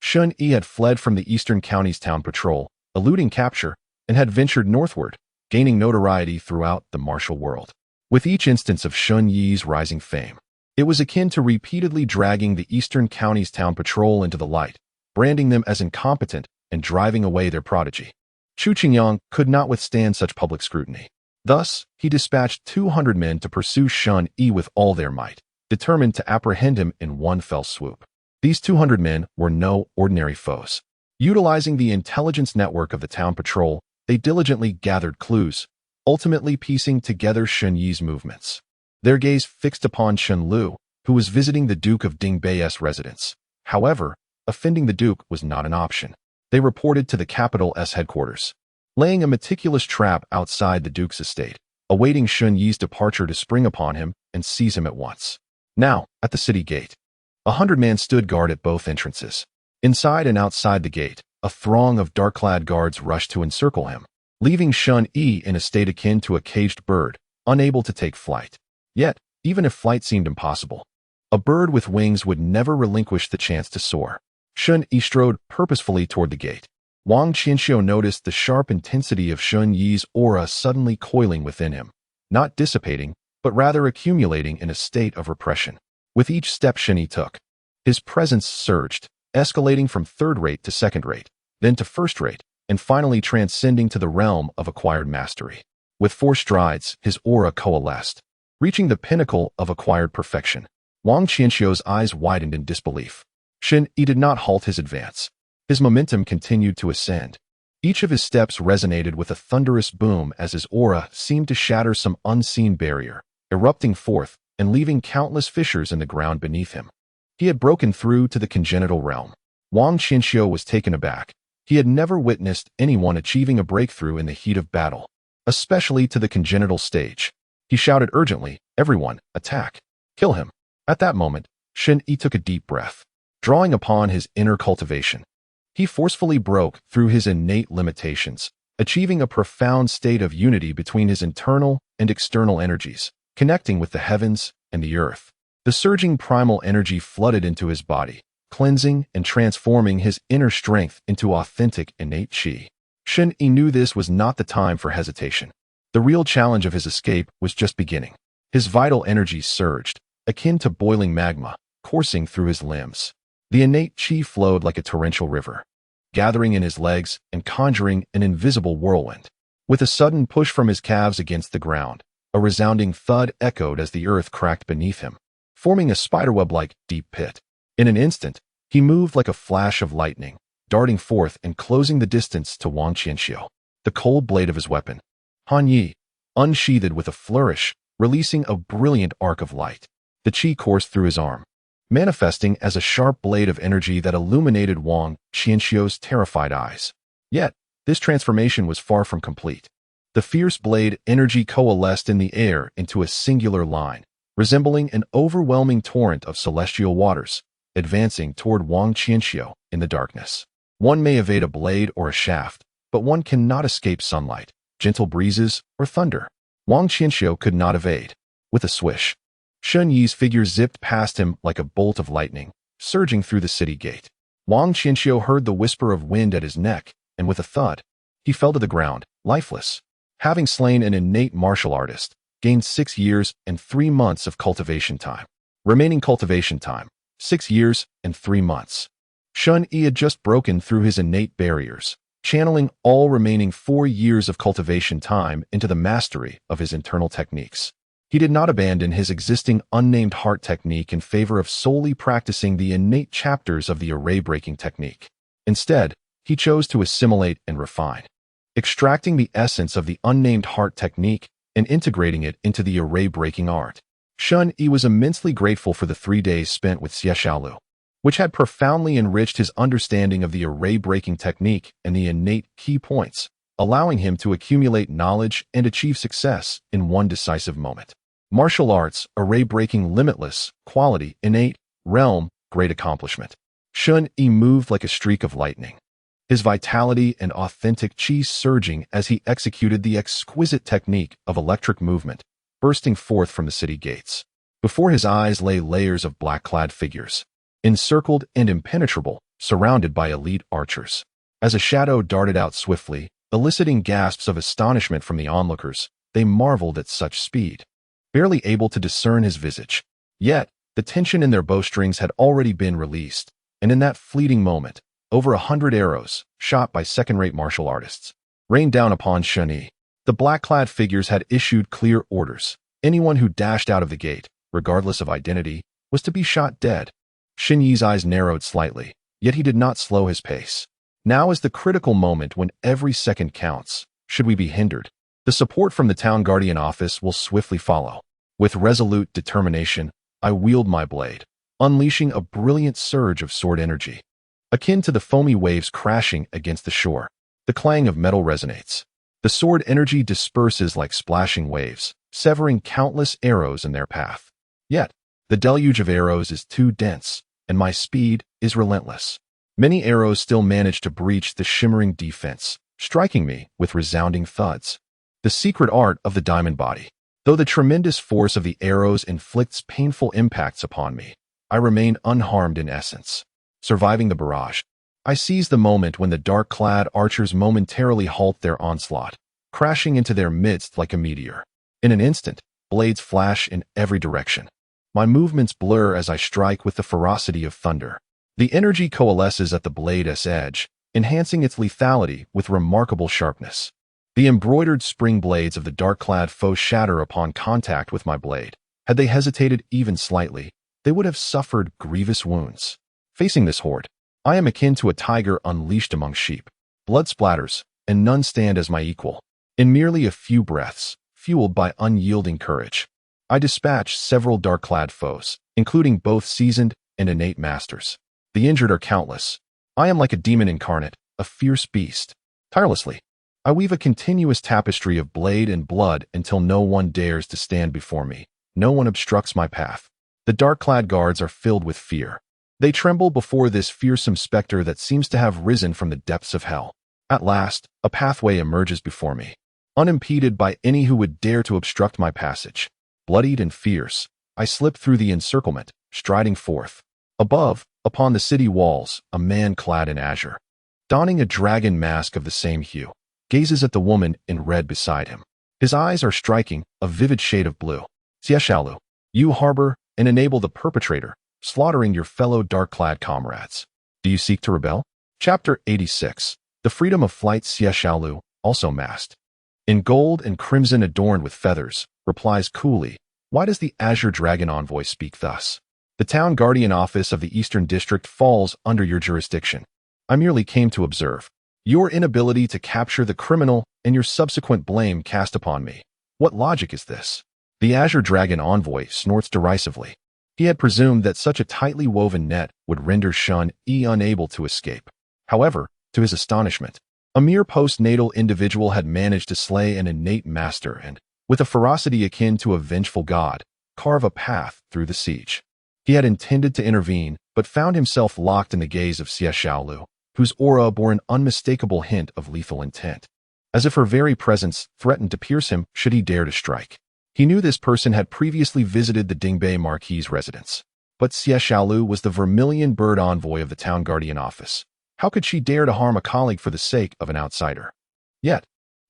Shen Yi had fled from the Eastern Counties Town Patrol, eluding capture, and had ventured northward, gaining notoriety throughout the martial world. With each instance of Shen Yi's rising fame, it was akin to repeatedly dragging the Eastern Counties Town Patrol into the light, branding them as incompetent and driving away their prodigy. Chu Qingyang could not withstand such public scrutiny. Thus, he dispatched 200 men to pursue Shen Yi with all their might, determined to apprehend him in one fell swoop. These 200 men were no ordinary foes. Utilizing the intelligence network of the town patrol, they diligently gathered clues, ultimately piecing together Shen Yi's movements. Their gaze fixed upon Shen Lu, who was visiting the Duke of Dingbei's residence. However, offending the Duke was not an option. They reported to the capital's headquarters, laying a meticulous trap outside the Duke's estate, awaiting Shen Yi's departure to spring upon him and seize him at once. Now, at the city gate, 100 men stood guard at both entrances. Inside and outside the gate, a throng of dark-clad guards rushed to encircle him, leaving Shen Yi in a state akin to a caged bird, unable to take flight. Yet, even if flight seemed impossible, a bird with wings would never relinquish the chance to soar. Shen Yi strode purposefully toward the gate. Wang Qianxiu noticed the sharp intensity of Shen Yi's aura suddenly coiling within him, not dissipating, but rather accumulating in a state of repression. With each step Shen Yi took, his presence surged, escalating from third-rate to second-rate, then to first-rate, and finally transcending to the realm of acquired mastery. With 4 strides, his aura coalesced, reaching the pinnacle of acquired perfection. Wang Qianxiu's eyes widened in disbelief. Shen Yi did not halt his advance. His momentum continued to ascend. Each of his steps resonated with a thunderous boom as his aura seemed to shatter some unseen barrier, erupting forth and leaving countless fissures in the ground beneath him. He had broken through to the congenital realm. Wang Qianxiu was taken aback. He had never witnessed anyone achieving a breakthrough in the heat of battle, especially to the congenital stage. He shouted urgently, "Everyone, attack! Kill him!" At that moment, Shen Yi took a deep breath. Drawing upon his inner cultivation, he forcefully broke through his innate limitations, achieving a profound state of unity between his internal and external energies, connecting with the heavens and the earth. The surging primal energy flooded into his body, cleansing and transforming his inner strength into authentic innate qi. Shen Yi knew this was not the time for hesitation. The real challenge of his escape was just beginning. His vital energy surged, akin to boiling magma, coursing through his limbs. The innate qi flowed like a torrential river, gathering in his legs and conjuring an invisible whirlwind. With a sudden push from his calves against the ground, a resounding thud echoed as the earth cracked beneath him, forming a spiderweb-like deep pit. In an instant, he moved like a flash of lightning, darting forth and closing the distance to Wang Qianxiu. The cold blade of his weapon, Han Yi, unsheathed with a flourish, releasing a brilliant arc of light. The qi coursed through his arm, manifesting as a sharp blade of energy that illuminated Wang Qianxiu's terrified eyes. Yet, this transformation was far from complete. The fierce blade energy coalesced in the air into a singular line, resembling an overwhelming torrent of celestial waters, advancing toward Wang Qianxiu in the darkness. One may evade a blade or a shaft, but one cannot escape sunlight, gentle breezes, or thunder. Wang Qianxiu could not evade. With a swish, Shen Yi's figure zipped past him like a bolt of lightning, surging through the city gate. Wang Qianxiu heard the whisper of wind at his neck, and with a thud, he fell to the ground, lifeless. Having slain an innate martial artist, gained 6 years and 3 months of cultivation time. Remaining cultivation time, 6 years and 3 months. Shen Yi had just broken through his innate barriers, channeling all remaining 4 years of cultivation time into the mastery of his internal techniques. He did not abandon his existing unnamed heart technique in favor of solely practicing the innate chapters of the array-breaking technique. Instead, he chose to assimilate and refine, extracting the essence of the unnamed heart technique and integrating it into the array-breaking art. Shen Yi was immensely grateful for the 3 days spent with Xie Xiaolu, which had profoundly enriched his understanding of the array-breaking technique and the innate key points, allowing him to accumulate knowledge and achieve success in one decisive moment. Martial arts, array-breaking, limitless, quality, innate, realm, great accomplishment. Shen Yi moved like a streak of lightning, his vitality and authentic chi surging as he executed the exquisite technique of electric movement, bursting forth from the city gates. Before his eyes lay layers of black-clad figures, encircled and impenetrable, surrounded by elite archers. As a shadow darted out swiftly, eliciting gasps of astonishment from the onlookers, they marveled at such speed, barely able to discern his visage. Yet, the tension in their bowstrings had already been released, and in that fleeting moment, over 100 arrows, shot by second-rate martial artists, rained down upon Shen Yi. The black-clad figures had issued clear orders. Anyone who dashed out of the gate, regardless of identity, was to be shot dead. Shen Yi's eyes narrowed slightly, yet he did not slow his pace. Now is the critical moment when every second counts. Should we be hindered, the support from the town guardian office will swiftly follow. With resolute determination, I wield my blade, unleashing a brilliant surge of sword energy. Akin to the foamy waves crashing against the shore, the clang of metal resonates. The sword energy disperses like splashing waves, severing countless arrows in their path. Yet, the deluge of arrows is too dense, and my speed is relentless. Many arrows still manage to breach the shimmering defense, striking me with resounding thuds. The secret art of the diamond body. Though the tremendous force of the arrows inflicts painful impacts upon me, I remain unharmed in essence. Surviving the barrage, I seize the moment when the dark-clad archers momentarily halt their onslaught, crashing into their midst like a meteor. In an instant, blades flash in every direction. My movements blur as I strike with the ferocity of thunder. The energy coalesces at the blade's edge, enhancing its lethality with remarkable sharpness. The embroidered spring blades of the dark-clad foe shatter upon contact with my blade. Had they hesitated even slightly, they would have suffered grievous wounds. Facing this horde, I am akin to a tiger unleashed among sheep. Blood splatters, and none stand as my equal. In merely a few breaths, fueled by unyielding courage, I dispatch several dark-clad foes, including both seasoned and innate masters. The injured are countless. I am like a demon incarnate, a fierce beast. Tirelessly, I weave a continuous tapestry of blade and blood until no one dares to stand before me. No one obstructs my path. The dark-clad guards are filled with fear. They tremble before this fearsome specter that seems to have risen from the depths of hell. At last, a pathway emerges before me, unimpeded by any who would dare to obstruct my passage. Bloodied and fierce, I slip through the encirclement, striding forth. Above, upon the city walls, a man clad in azure, donning a dragon mask of the same hue, gazes at the woman in red beside him. His eyes are striking, a vivid shade of blue. Xie Xiaolu, you harbor and enable the perpetrator, slaughtering your fellow dark-clad comrades. Do you seek to rebel? Chapter 86. The Freedom of Flight. Xie Xiaolu, also masked, in gold and crimson adorned with feathers, replies coolly, why does the Azure Dragon Envoy speak thus? The town guardian office of the Eastern District falls under your jurisdiction. I merely came to observe your inability to capture the criminal and your subsequent blame cast upon me. What logic is this? The Azure Dragon Envoy snorts derisively. He had presumed that such a tightly woven net would render Shen Yi unable to escape. However, to his astonishment, a mere postnatal individual had managed to slay an innate master and, with a ferocity akin to a vengeful god, carve a path through the siege. He had intended to intervene, but found himself locked in the gaze of Xie Xiaolu, whose aura bore an unmistakable hint of lethal intent, as if her very presence threatened to pierce him should he dare to strike. He knew this person had previously visited the Dingbei Marquis's residence, but Xie Xiaolu was the vermilion bird envoy of the town guardian office. How could she dare to harm a colleague for the sake of an outsider? Yet,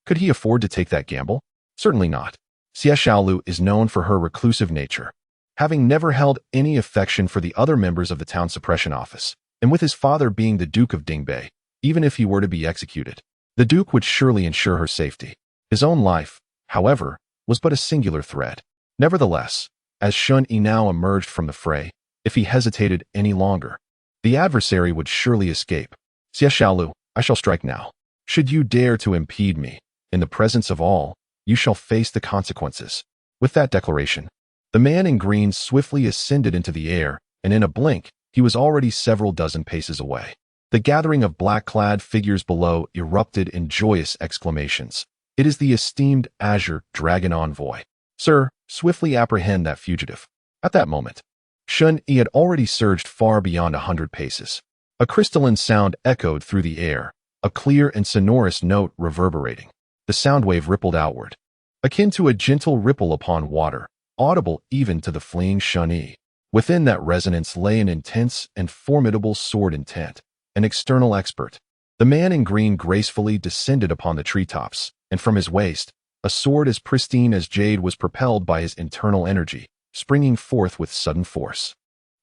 could he afford to take that gamble? Certainly not. Xie Xiaolu is known for her reclusive nature, having never held any affection for the other members of the town suppression office, and with his father being the Duke of Dingbei, even if he were to be executed, the Duke would surely ensure her safety. His own life, however, was but a singular thread. Nevertheless, as Shen Yi now emerged from the fray, if he hesitated any longer, the adversary would surely escape. Xie Xiaolu, I shall strike now. Should you dare to impede me, in the presence of all, you shall face the consequences. With that declaration, the man in green swiftly ascended into the air, and in a blink, he was already several dozen paces away. The gathering of black-clad figures below erupted in joyous exclamations. It is the esteemed Azure Dragon Envoy. Sir, swiftly apprehend that fugitive. At that moment, Shen Yi had already surged far beyond 100 paces. A crystalline sound echoed through the air, a clear and sonorous note reverberating. The sound wave rippled outward, akin to a gentle ripple upon water, audible even to the fleeing Shen Yi. Within that resonance lay an intense and formidable sword intent. An external expert. The man in green gracefully descended upon the treetops, and from his waist, a sword as pristine as jade was propelled by his internal energy, springing forth with sudden force.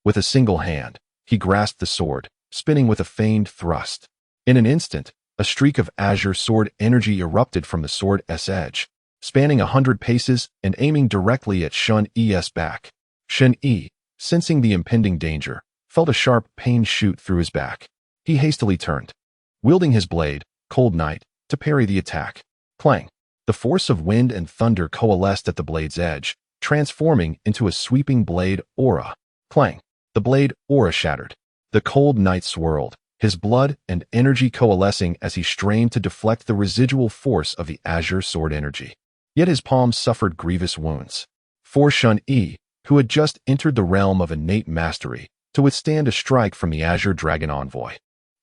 With a single hand, he grasped the sword, spinning with a feigned thrust. In an instant, a streak of azure sword energy erupted from the sword's edge, spanning 100 paces and aiming directly at Shen Yi's back. Shen Yi, sensing the impending danger, felt a sharp pain shoot through his back. He hastily turned, wielding his blade, Cold Night, to parry the attack. Clang! The force of wind and thunder coalesced at the blade's edge, transforming into a sweeping blade aura. Clang! The blade aura shattered. The Cold Night swirled, his blood and energy coalescing as he strained to deflect the residual force of the azure sword energy. Yet his palms suffered grievous wounds. For Shen Yi, who had just entered the realm of innate mastery, to withstand a strike from the Azure Dragon Envoy,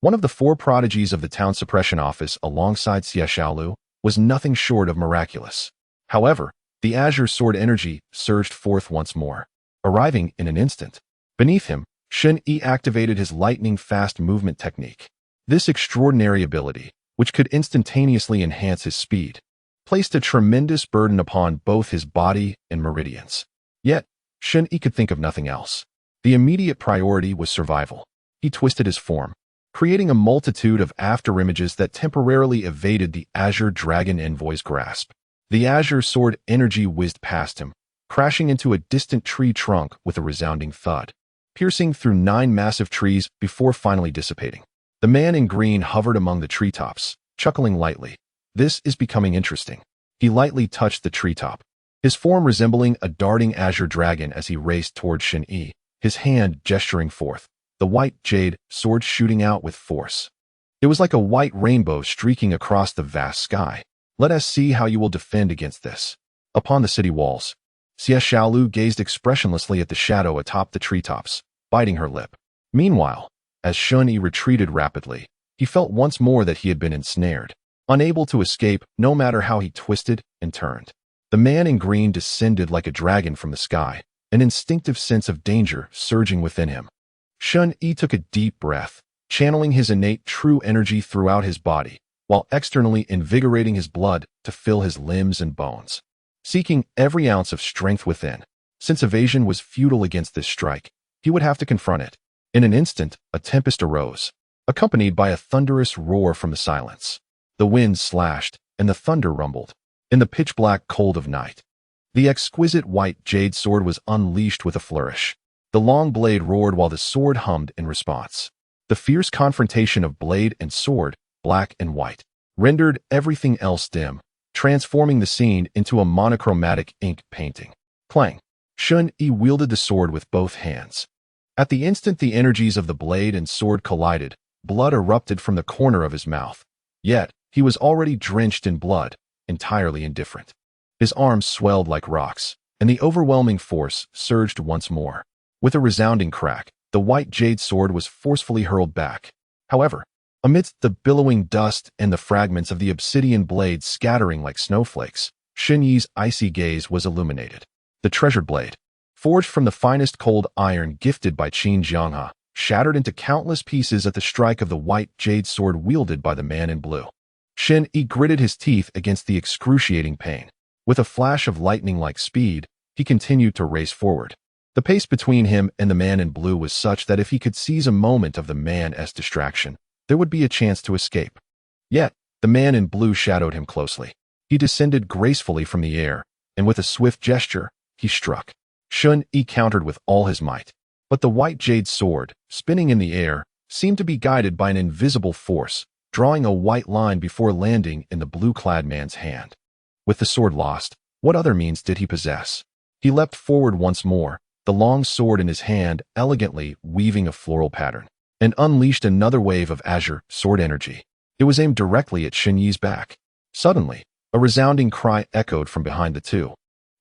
one of the four prodigies of the town suppression office alongside Xie Xiaolu, was nothing short of miraculous. However, the azure sword energy surged forth once more, arriving in an instant. Beneath him, Shen Yi activated his lightning-fast movement technique. This extraordinary ability, which could instantaneously enhance his speed, placed a tremendous burden upon both his body and meridians. Yet, Shen Yi could think of nothing else. The immediate priority was survival. He twisted his form, creating a multitude of afterimages that temporarily evaded the Azure Dragon Envoy's grasp. The azure sword energy whizzed past him, crashing into a distant tree trunk with a resounding thud, piercing through 9 massive trees before finally dissipating. The man in green hovered among the treetops, chuckling lightly. This is becoming interesting. He lightly touched the treetop, his form resembling a darting azure dragon as he raced toward Shen Yi, his hand gesturing forth, the white jade sword shooting out with force. It was like a white rainbow streaking across the vast sky. Let us see how you will defend against this. Upon the city walls, Xie Xiaolu gazed expressionlessly at the shadow atop the treetops, biting her lip. Meanwhile, as Shen Yi retreated rapidly, he felt once more that he had been ensnared, unable to escape no matter how he twisted and turned. The man in green descended like a dragon from the sky, an instinctive sense of danger surging within him. Shen Yi took a deep breath, channeling his innate true energy throughout his body, while externally invigorating his blood to fill his limbs and bones, seeking every ounce of strength within. Since evasion was futile against this strike, he would have to confront it. In an instant, a tempest arose, accompanied by a thunderous roar from the silence. The wind slashed, and the thunder rumbled. In the pitch-black cold of night, the exquisite white jade sword was unleashed with a flourish. The long blade roared while the sword hummed in response. The fierce confrontation of blade and sword, black and white, rendered everything else dim, transforming the scene into a monochromatic ink painting. Clang! Shen Yi wielded the sword with both hands. At the instant the energies of the blade and sword collided, blood erupted from the corner of his mouth. Yet, he was already drenched in blood, entirely indifferent. His arms swelled like rocks, and the overwhelming force surged once more. With a resounding crack, the white jade sword was forcefully hurled back. However, amidst the billowing dust and the fragments of the obsidian blade scattering like snowflakes, Shen Yi's icy gaze was illuminated. The treasured blade, forged from the finest cold iron gifted by Qin Jianghe, shattered into countless pieces at the strike of the white jade sword wielded by the man in blue. Shen Yi gritted his teeth against the excruciating pain. With a flash of lightning-like speed, he continued to race forward. The pace between him and the man in blue was such that if he could seize a moment of the man's distraction, there would be a chance to escape. Yet, the man in blue shadowed him closely. He descended gracefully from the air, and with a swift gesture, he struck. Shen Yi countered with all his might. But the white jade sword, spinning in the air, seemed to be guided by an invisible force, drawing a white line before landing in the blue-clad man's hand. With the sword lost, what other means did he possess? He leapt forward once more, the long sword in his hand elegantly weaving a floral pattern, and unleashed another wave of azure sword energy. It was aimed directly at Shen Yi's back. Suddenly, a resounding cry echoed from behind the two.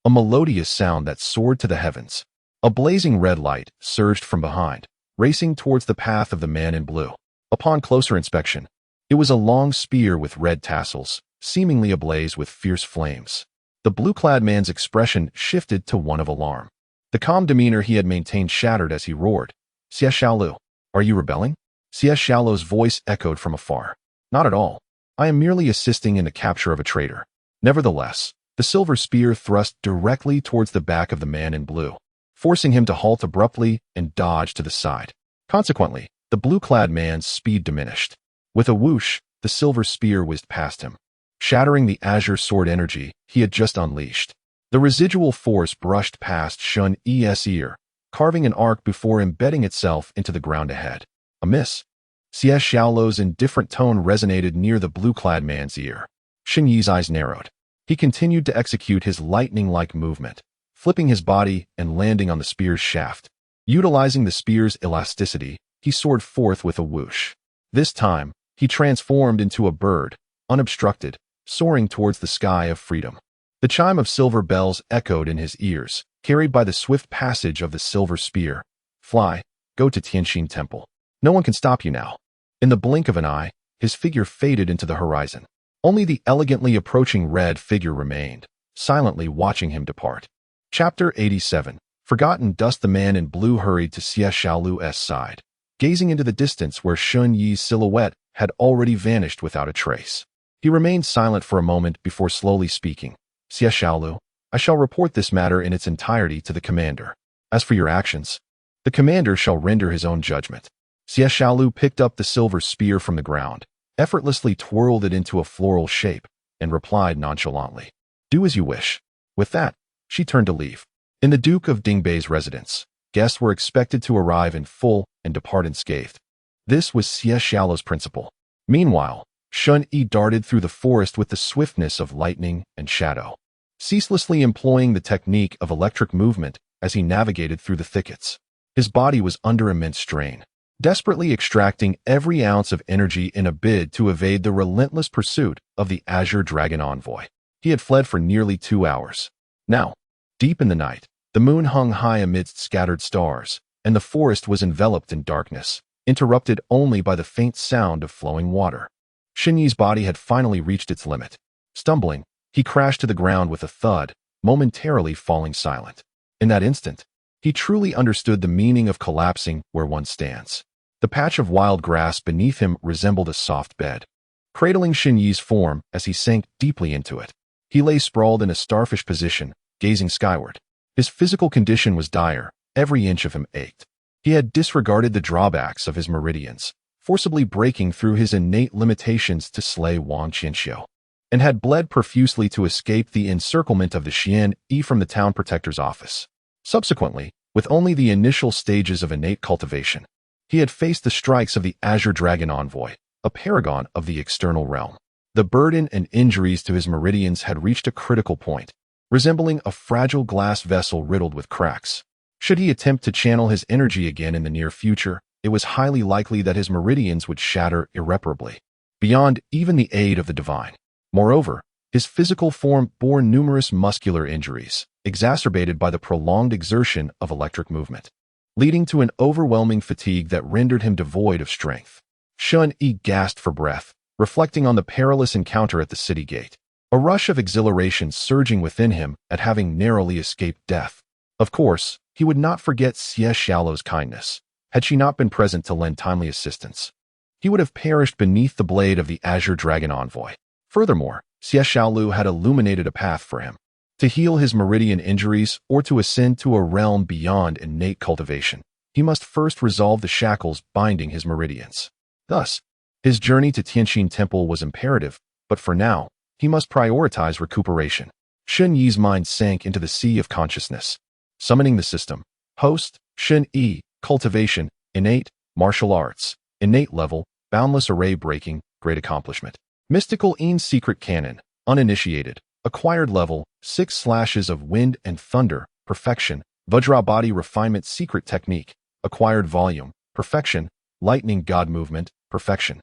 A melodious sound that soared to the heavens. A blazing red light surged from behind, racing towards the path of the man in blue. Upon closer inspection, it was a long spear with red tassels, seemingly ablaze with fierce flames. The blue-clad man's expression shifted to one of alarm. The calm demeanor he had maintained shattered as he roared, "Xie Xiaolu, are you rebelling?" Xie Xiaolu's voice echoed from afar. "Not at all. I am merely assisting in the capture of a traitor." Nevertheless, the silver spear thrust directly towards the back of the man in blue, forcing him to halt abruptly and dodge to the side. Consequently, the blue-clad man's speed diminished. With a whoosh, the silver spear whizzed past him, shattering the azure sword energy he had just unleashed. The residual force brushed past Shen Yi's ear, carving an arc before embedding itself into the ground ahead. A miss. Xie Xiaolu's indifferent tone resonated near the blue-clad man's ear. Shen Yi's eyes narrowed. He continued to execute his lightning-like movement, flipping his body and landing on the spear's shaft. Utilizing the spear's elasticity, he soared forth with a whoosh. This time, he transformed into a bird, unobstructed, soaring towards the sky of freedom. The chime of silver bells echoed in his ears, carried by the swift passage of the silver spear. "Fly, go to Tianxin Temple. No one can stop you now." In the blink of an eye, his figure faded into the horizon. Only the elegantly approaching red figure remained, silently watching him depart. Chapter 87. Forgotten dust. The man in blue hurried to Xie Xiaolu's side, gazing into the distance where Shen Yi's silhouette had already vanished without a trace. He remained silent for a moment before slowly speaking. "Xie Xiaolu, I shall report this matter in its entirety to the commander. As for your actions, the commander shall render his own judgment." Xie Xiaolu picked up the silver spear from the ground, effortlessly twirled it into a floral shape, and replied nonchalantly, "Do as you wish." With that, she turned to leave. In the Duke of Dingbei's residence, guests were expected to arrive in full and depart unscathed. This was Xie Xiaolu's principle. Meanwhile, Shen Yi darted through the forest with the swiftness of lightning and shadow, ceaselessly employing the technique of electric movement as he navigated through the thickets. His body was under immense strain, desperately extracting every ounce of energy in a bid to evade the relentless pursuit of the Azure Dragon envoy. He had fled for nearly 2 hours. Now, deep in the night, the moon hung high amidst scattered stars, and the forest was enveloped in darkness, interrupted only by the faint sound of flowing water. Shen Yi's body had finally reached its limit. Stumbling, he crashed to the ground with a thud, momentarily falling silent. In that instant, he truly understood the meaning of collapsing where one stands. The patch of wild grass beneath him resembled a soft bed, cradling Shen Yi's form as he sank deeply into it. He lay sprawled in a starfish position, gazing skyward. His physical condition was dire, every inch of him ached. He had disregarded the drawbacks of his meridians, forcibly breaking through his innate limitations to slay Wang Qianxiu, and had bled profusely to escape the encirclement of the Shen Yi from the town protector's office. Subsequently, with only the initial stages of innate cultivation, he had faced the strikes of the Azure Dragon envoy, a paragon of the external realm. The burden and injuries to his meridians had reached a critical point, resembling a fragile glass vessel riddled with cracks. Should he attempt to channel his energy again in the near future, it was highly likely that his meridians would shatter irreparably, beyond even the aid of the divine. Moreover, his physical form bore numerous muscular injuries, exacerbated by the prolonged exertion of electric movement. leading to an overwhelming fatigue that rendered him devoid of strength. Shen Yi gasped for breath, reflecting on the perilous encounter at the city gate, a rush of exhilaration surging within him at having narrowly escaped death. Of course, he would not forget Xie Xiaolu's kindness. Had she not been present to lend timely assistance, he would have perished beneath the blade of the Azure Dragon Envoy. Furthermore, Xie Xiaolu had illuminated a path for him to heal his meridian injuries or to ascend to a realm beyond innate cultivation. He must first resolve the shackles binding his meridians. Thus, his journey to Tianqin Temple was imperative, but for now, he must prioritize recuperation. Shen Yi's mind sank into the sea of consciousness. Summoning the system. Host, Shen Yi, cultivation, innate, martial arts, innate level, boundless array breaking, great accomplishment. Mystical secret canon, uninitiated, acquired level, 6 slashes of wind and thunder, perfection. Vajra body refinement secret technique, acquired volume, perfection. Lightning god movement, perfection.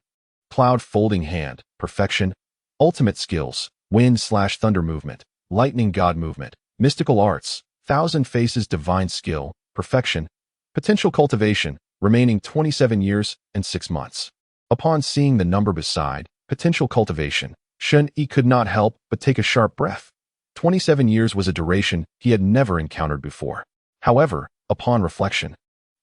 Cloud folding hand, perfection. Ultimate skills, wind/thunder movement, lightning god movement, mystical arts, 1,000 faces divine skill, perfection. Potential cultivation, remaining 27 years and 6 months. Upon seeing the number beside, potential cultivation, Shen Yi could not help but take a sharp breath. 27 years was a duration he had never encountered before. However, upon reflection,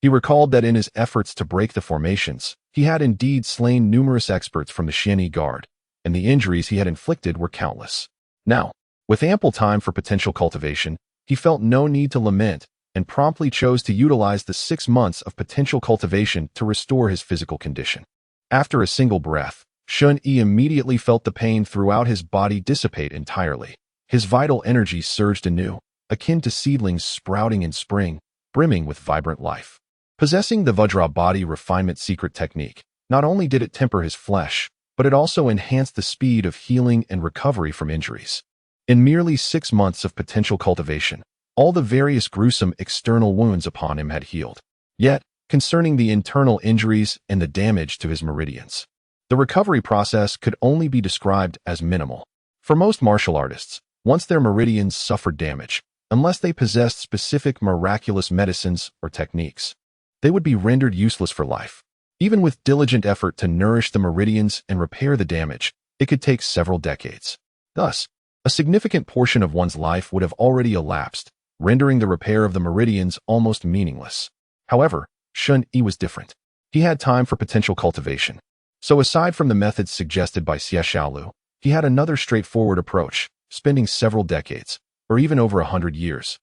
he recalled that in his efforts to break the formations, he had indeed slain numerous experts from the Shen Yi Guard, and the injuries he had inflicted were countless. Now, with ample time for potential cultivation, he felt no need to lament and promptly chose to utilize the 6 months of potential cultivation to restore his physical condition. After a single breath, Shen Yi immediately felt the pain throughout his body dissipate entirely. His vital energy surged anew, akin to seedlings sprouting in spring, brimming with vibrant life. Possessing the Vajra body refinement secret technique, not only did it temper his flesh, but it also enhanced the speed of healing and recovery from injuries. In merely 6 months of potential cultivation, all the various gruesome external wounds upon him had healed. Yet, concerning the internal injuries and the damage to his meridians, the recovery process could only be described as minimal. For most martial artists, once their meridians suffered damage, unless they possessed specific miraculous medicines or techniques, they would be rendered useless for life. Even with diligent effort to nourish the meridians and repair the damage, it could take several decades. Thus, a significant portion of one's life would have already elapsed, rendering the repair of the meridians almost meaningless. However, Shen Yi was different. He had time for potential cultivation. So aside from the methods suggested by Xie Xiaolu, he had another straightforward approach, spending several decades, or even over 100 years,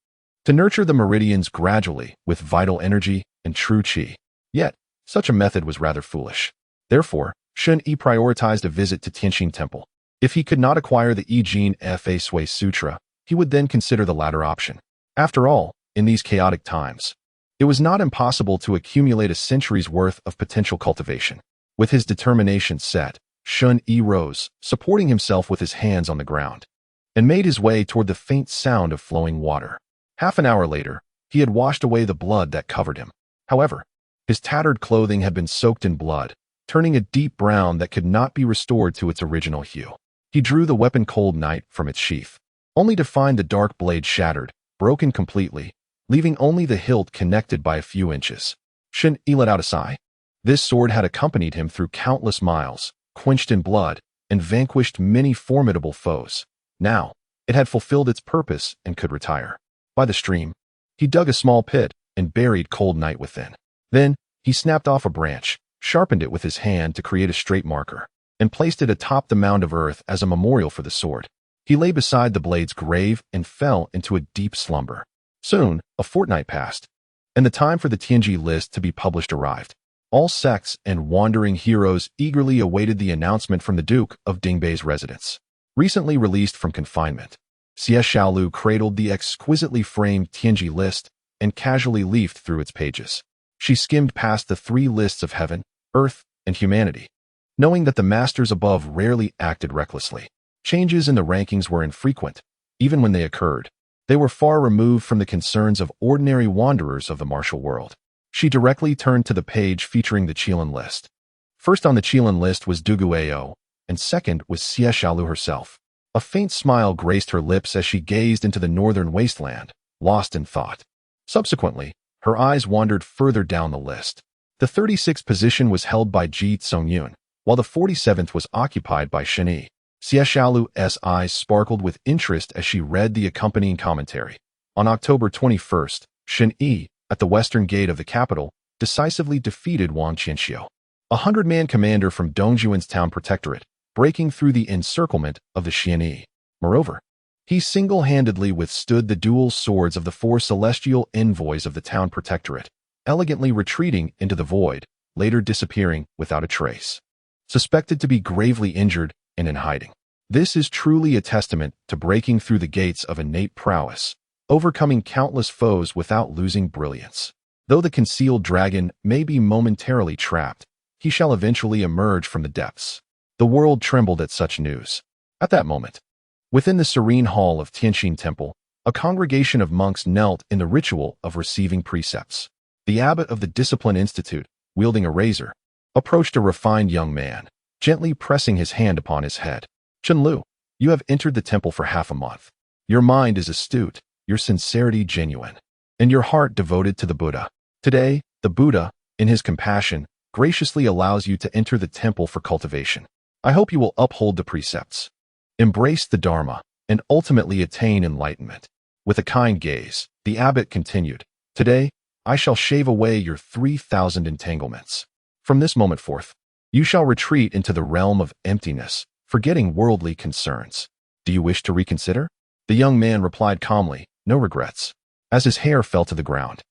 to nurture the meridians gradually with vital energy and true qi. Yet, such a method was rather foolish. Therefore, Shen Yi prioritized a visit to Tianqin Temple. If he could not acquire the I Jin Fa Sui Sutra, he would then consider the latter option. After all, in these chaotic times, it was not impossible to accumulate a century's worth of potential cultivation. With his determination set, Shen Yi rose, supporting himself with his hands on the ground, and made his way toward the faint sound of flowing water. Half an hour later, he had washed away the blood that covered him. However, his tattered clothing had been soaked in blood, turning a deep brown that could not be restored to its original hue. He drew the weapon cold knight from its sheath, only to find the dark blade shattered, broken completely, leaving only the hilt connected by a few inches. Shen Yi let out a sigh. This sword had accompanied him through countless miles, quenched in blood, and vanquished many formidable foes. Now, it had fulfilled its purpose and could retire. By the stream, he dug a small pit and buried Cold Knight within. Then, he snapped off a branch, sharpened it with his hand to create a straight marker, and placed it atop the mound of earth as a memorial for the sword. He lay beside the blade's grave and fell into a deep slumber. Soon, a fortnight passed, and the time for the Tianji list to be published arrived. All sects and wandering heroes eagerly awaited the announcement from the Duke of Dingbei's residence. Recently released from confinement, Xie Xiaolu cradled the exquisitely framed Tianji list and casually leafed through its pages. She skimmed past the 3 lists of heaven, earth, and humanity, knowing that the masters above rarely acted recklessly. Changes in the rankings were infrequent. Even when they occurred, they were far removed from the concerns of ordinary wanderers of the martial world. She directly turned to the page featuring the Qilin list. First on the Qilin list was Duguao, and second was Xie Xiaolu herself. A faint smile graced her lips as she gazed into the northern wasteland, lost in thought. Subsequently, Her eyes wandered further down the list. The 36th position was held by Ji Tsungyun, while the 47th was occupied by Shen Yi. Xie Xiaolu's eyes sparkled with interest as she read the accompanying commentary. On October 21st, Shen Yi, at the western gate of the capital, decisively defeated Wang Qianxiu, a 100-man commander from Dongjuan's town protectorate, breaking through the encirclement of the Shen Yi. Moreover, he single-handedly withstood the dual swords of the 4 celestial envoys of the town protectorate, elegantly retreating into the void, later disappearing without a trace. Suspected to be gravely injured and in hiding. This is truly a testament to breaking through the gates of innate prowess, overcoming countless foes without losing brilliance. Though the concealed dragon may be momentarily trapped, he shall eventually emerge from the depths. The world trembled at such news. At that moment, within the serene hall of Tianxin Temple, a congregation of monks knelt in the ritual of receiving precepts. The abbot of the Discipline Institute, wielding a razor, approached a refined young man, gently pressing his hand upon his head. Chen Lu, you have entered the temple for half a month. Your mind is astute, your sincerity genuine, and your heart devoted to the Buddha. Today, the Buddha, in his compassion, graciously allows you to enter the temple for cultivation. I hope you will uphold the precepts, embrace the Dharma, and ultimately attain enlightenment. With a kind gaze, the abbot continued, Today, I shall shave away your 3,000 entanglements. From this moment forth, you shall retreat into the realm of emptiness, forgetting worldly concerns. Do you wish to reconsider? The young man replied calmly, no regrets, as his hair fell to the ground.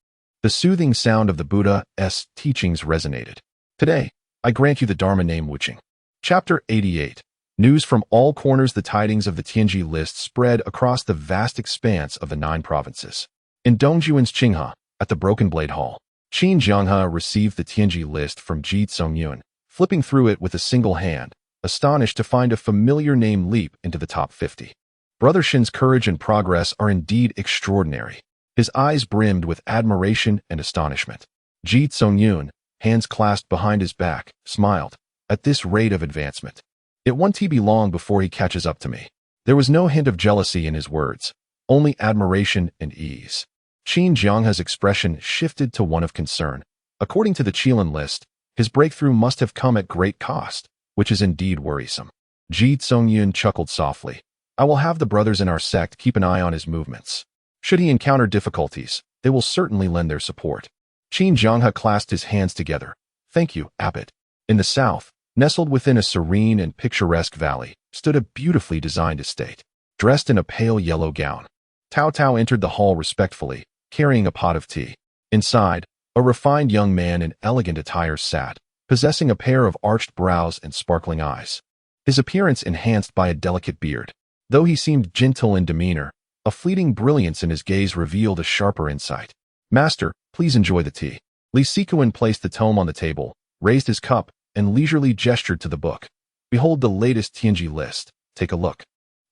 The soothing sound of the Buddha's teachings resonated. Today, I grant you the Dharma name Wuqing. Chapter 88. News from all corners. The tidings of the Tianji list spread across the vast expanse of the 9 provinces. In Dongjuan's Qinghe, at the Broken Blade Hall, Qin Jianghe received the Tianji list from Ji Tsungyun, flipping through it with a single hand, astonished to find a familiar name leap into the top 50. Brother Shen's courage and progress are indeed extraordinary. His eyes brimmed with admiration and astonishment. Ji Tsungyun, hands clasped behind his back, smiled. At this rate of advancement, it won't be long before he catches up to me. There was no hint of jealousy in his words, only admiration and ease. Qin Jianghe's expression shifted to one of concern. According to the Qilin list, his breakthrough must have come at great cost, which is indeed worrisome. Ji Tsungyun chuckled softly. I will have the brothers in our sect keep an eye on his movements. Should he encounter difficulties, they will certainly lend their support. Qin Jianghe clasped his hands together. Thank you, abbot. In the south, nestled within a serene and picturesque valley, stood a beautifully designed estate. Dressed in a pale yellow gown, Tao Tao entered the hall respectfully, carrying a pot of tea. Inside, a refined young man in elegant attire sat, possessing a pair of arched brows and sparkling eyes. His appearance enhanced by a delicate beard. Though he seemed gentle in demeanor, a fleeting brilliance in his gaze revealed a sharper insight. Master, please enjoy the tea. Li Sikuan placed the tome on the table, raised his cup, and leisurely gestured to the book. Behold the latest Tianji list. Take a look.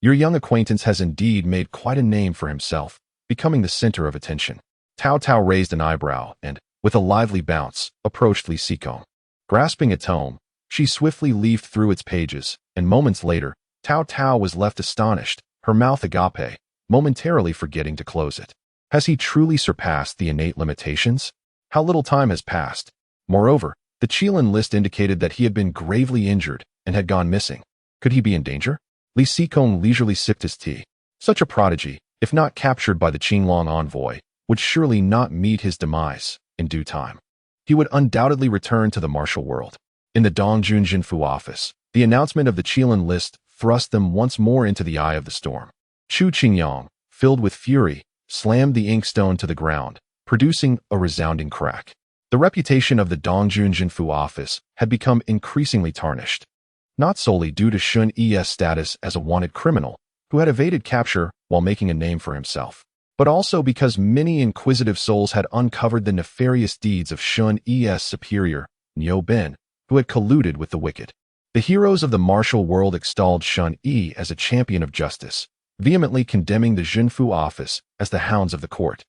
Your young acquaintance has indeed made quite a name for himself, becoming the center of attention. Tao Tao raised an eyebrow and, with a lively bounce, approached Li Sikuan. Grasping a tome, she swiftly leafed through its pages, and moments later, Tao Tao was left astonished, her mouth agape, momentarily forgetting to close it. Has he truly surpassed the innate limitations? How little time has passed. Moreover, the Qilin list indicated that he had been gravely injured and had gone missing. Could he be in danger? Li Sikuan leisurely sipped his tea. Such a prodigy, if not captured by the Qinglong envoy, would surely not meet his demise in due time. He would undoubtedly return to the martial world. In the Dongjun Zhenfu office, the announcement of the Qilin list thrust them once more into the eye of the storm. Chu Qingyang, filled with fury, slammed the inkstone to the ground, producing a resounding crack. The reputation of the Dongjun Zhenfu office had become increasingly tarnished, not solely due to Shen Yi's status as a wanted criminal who had evaded capture while making a name for himself, but also because many inquisitive souls had uncovered the nefarious deeds of Shen Yi's superior, Niu Ben, who had colluded with the wicked. The heroes of the martial world extolled Shen Yi as a champion of justice, vehemently condemning the Zhenfu office as the hounds of the court,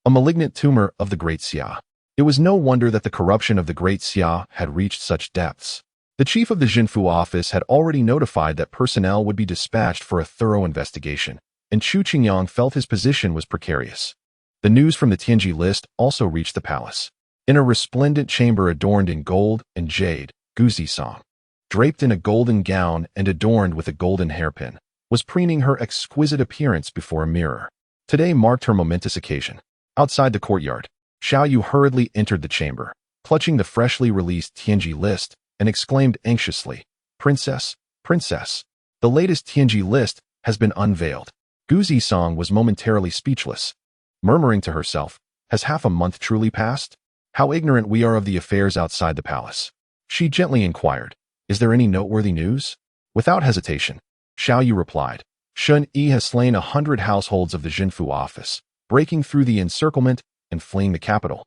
a malignant tumor of the Great Xia. It was no wonder that the corruption of the Great Xia had reached such depths. The chief of the Zhenfu office had already notified that personnel would be dispatched for a thorough investigation, and Chu Qingyang felt his position was precarious. The news from the Tianji list also reached the palace. In a resplendent chamber adorned in gold and jade, Guzi-song, draped in a golden gown and adorned with a golden hairpin, was preening her exquisite appearance before a mirror. Today marked her momentous occasion. Outside the courtyard, Xiao Yu hurriedly entered the chamber, clutching the freshly released Tianji list, and exclaimed anxiously, "Princess, princess, the latest Tianji list has been unveiled." Guzi-song was momentarily speechless, murmuring to herself, "Has half a month truly passed? How ignorant we are of the affairs outside the palace." She gently inquired, "Is there any noteworthy news?" Without hesitation, Xiao Yu replied, "Shen Yi has slain 100 households of the Zhenfu office, breaking through the encirclement and fleeing the capital,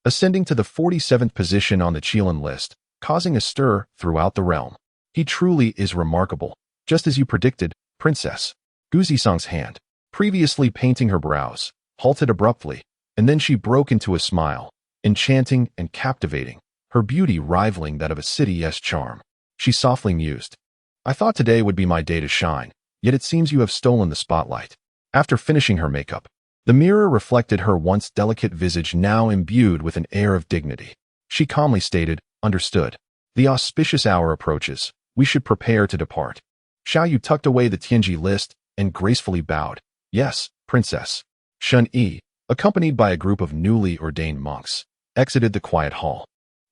ascending to the 47th position on the Qilin list, causing a stir throughout the realm. He truly is remarkable, just as you predicted, princess." Guzi-song's hand, previously painting her brows, halted abruptly, and then she broke into a smile, enchanting and captivating, her beauty rivaling that of a city's charm. She softly mused, "I thought today would be my day to shine, yet it seems you have stolen the spotlight." After finishing her makeup, the mirror reflected her once delicate visage now imbued with an air of dignity. She calmly stated, "Understood. The auspicious hour approaches. We should prepare to depart." Xiao Yu tucked away the Tianji list and gracefully bowed. "Yes, princess." Shen Yi, accompanied by a group of newly ordained monks, exited the quiet hall,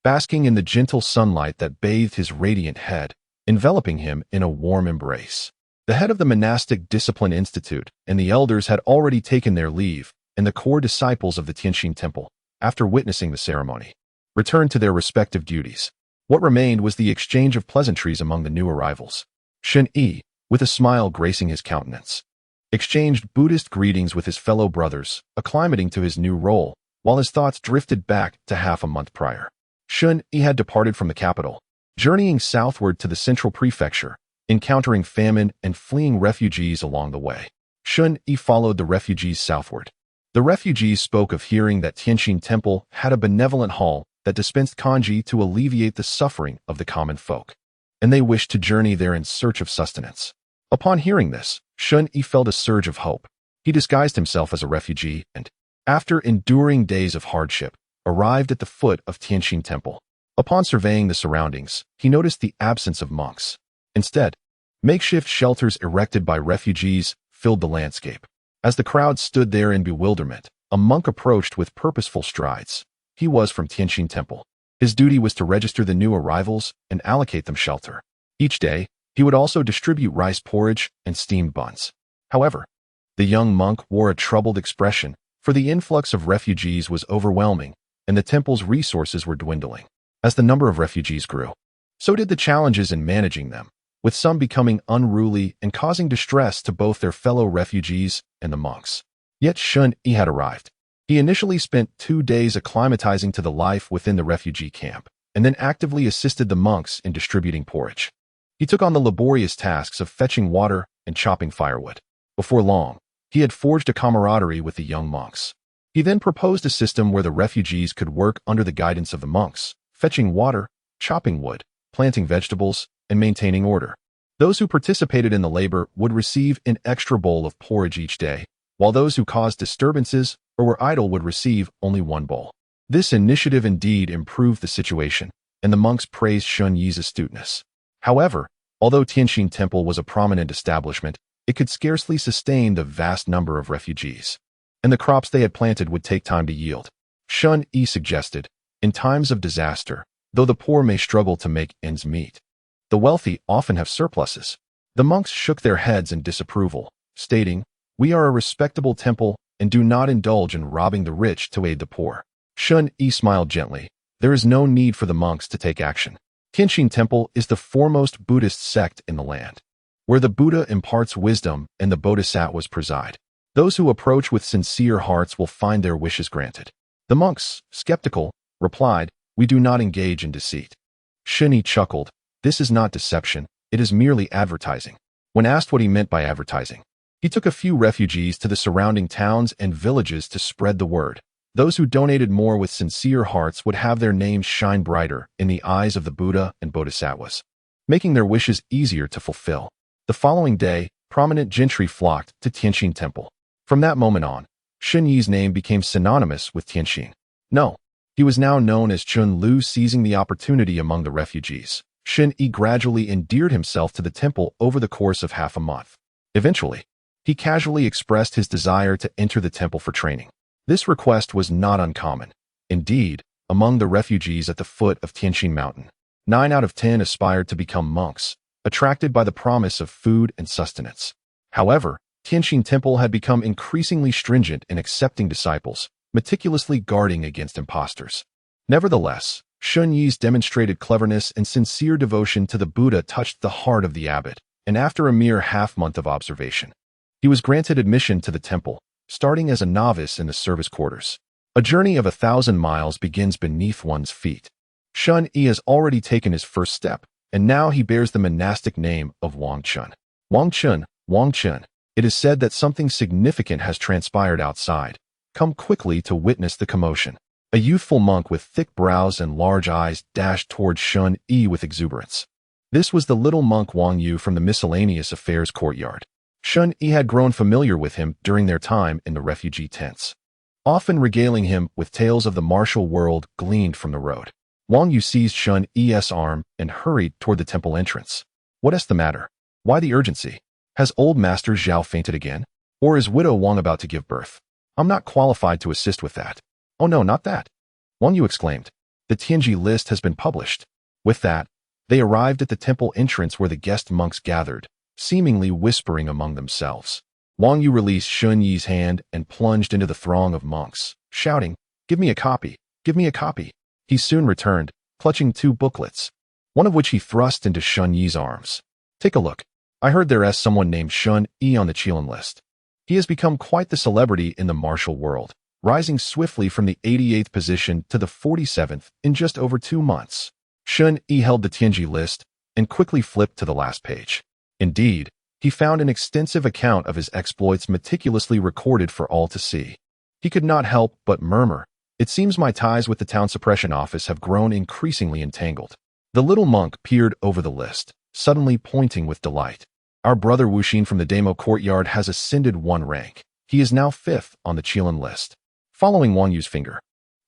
basking in the gentle sunlight that bathed his radiant head, enveloping him in a warm embrace. The head of the monastic discipline institute and the elders had already taken their leave, and the core disciples of the Tianxin temple, after witnessing the ceremony, returned to their respective duties. What remained was the exchange of pleasantries among the new arrivals. Shen Yi, with a smile gracing his countenance, exchanged Buddhist greetings with his fellow brothers, acclimating to his new role, while his thoughts drifted back to half a month prior. Shen Yi had departed from the capital, journeying southward to the central prefecture, encountering famine and fleeing refugees along the way. Shen Yi followed the refugees southward. The refugees spoke of hearing that Tianxin Temple had a benevolent hall that dispensed kanji to alleviate the suffering of the common folk, and they wished to journey there in search of sustenance. Upon hearing this, Shen Yi felt a surge of hope. He disguised himself as a refugee and, after enduring days of hardship, arrived at the foot of Tianxin Temple. Upon surveying the surroundings, he noticed the absence of monks. Instead, makeshift shelters erected by refugees filled the landscape. As the crowd stood there in bewilderment, a monk approached with purposeful strides. He was from Tianxin Temple. His duty was to register the new arrivals and allocate them shelter. Each day, he would also distribute rice porridge and steamed buns. However, the young monk wore a troubled expression, for the influx of refugees was overwhelming, and the temple's resources were dwindling. As the number of refugees grew, so did the challenges in managing them, with some becoming unruly and causing distress to both their fellow refugees and the monks. Yet Shen Yi had arrived. He initially spent 2 days acclimatizing to the life within the refugee camp, and then actively assisted the monks in distributing porridge. He took on the laborious tasks of fetching water and chopping firewood. Before long, he had forged a camaraderie with the young monks. He then proposed a system where the refugees could work under the guidance of the monks, fetching water, chopping wood, planting vegetables, and maintaining order. Those who participated in the labor would receive an extra bowl of porridge each day, while those who caused disturbances or were idle would receive only 1 bowl. This initiative indeed improved the situation, and the monks praised Shen Yi's astuteness. However, although Tianxin Temple was a prominent establishment, it could scarcely sustain the vast number of refugees, and the crops they had planted would take time to yield. Shen Yi suggested, in times of disaster, though the poor may struggle to make ends meet, the wealthy often have surpluses. The monks shook their heads in disapproval, stating, "We are a respectable temple and do not indulge in robbing the rich to aid the poor." Shen Yi smiled gently. There is no need for the monks to take action. Tianxin Temple is the foremost Buddhist sect in the land, where the Buddha imparts wisdom and the bodhisattvas preside. Those who approach with sincere hearts will find their wishes granted. The monks, skeptical, replied, "We do not engage in deceit." Shen Yi chuckled. "This is not deception, it is merely advertising." When asked what he meant by advertising, he took a few refugees to the surrounding towns and villages to spread the word. Those who donated more with sincere hearts would have their names shine brighter in the eyes of the Buddha and bodhisattvas, making their wishes easier to fulfill. The following day, prominent gentry flocked to Tianxin Temple. From that moment on, Shen Yi's name became synonymous with Tianqing. No, he was now known as Chun Lu. Seizing the opportunity among the refugees, Shen Yi gradually endeared himself to the temple over the course of half a month. Eventually, he casually expressed his desire to enter the temple for training. This request was not uncommon. Indeed, among the refugees at the foot of Tianqing Mountain, 9 out of 10 aspired to become monks, attracted by the promise of food and sustenance. However, Tianqing Temple had become increasingly stringent in accepting disciples, meticulously guarding against impostors. Nevertheless, Shen Yi's demonstrated cleverness and sincere devotion to the Buddha touched the heart of the abbot, and after a mere half-month of observation, he was granted admission to the temple, starting as a novice in the service quarters. A journey of 1,000 miles begins beneath one's feet. Shen Yi has already taken his first step, and now he bears the monastic name of Wang Chun. Wang Chun, Wang Chun. It is said that something significant has transpired outside. Come quickly to witness the commotion. A youthful monk with thick brows and large eyes dashed towards Shen Yi with exuberance. This was the little monk Wang Yu from the miscellaneous affairs courtyard. Shen Yi had grown familiar with him during their time in the refugee tents, often regaling him with tales of the martial world gleaned from the road. Wang Yu seized Shen Yi's arm and hurried toward the temple entrance. What is the matter? Why the urgency? Has old Master Zhao fainted again? Or is widow Wang about to give birth? I'm not qualified to assist with that. Oh no, not that. Wang Yu exclaimed. The Tianji list has been published. With that, they arrived at the temple entrance where the guest monks gathered, seemingly whispering among themselves. Wang Yu released Shen Yi's hand and plunged into the throng of monks, shouting, "Give me a copy! Give me a copy!" He soon returned, clutching 2 booklets, one of which he thrust into Shen Yi's arms. Take a look. I heard there is someone named Shen Yi on the Qilin list. He has become quite the celebrity in the martial world, rising swiftly from the 88th position to the 47th in just over 2 months. Shen Yi held the Tianji list and quickly flipped to the last page. Indeed, he found an extensive account of his exploits meticulously recorded for all to see. He could not help but murmur, "It seems my ties with the town suppression office have grown increasingly entangled." The little monk peered over the list, suddenly pointing with delight. Our brother Wuxin from the Demo courtyard has ascended 1 rank. He is now 5th on the Qilin list. Following Wang Yu's finger,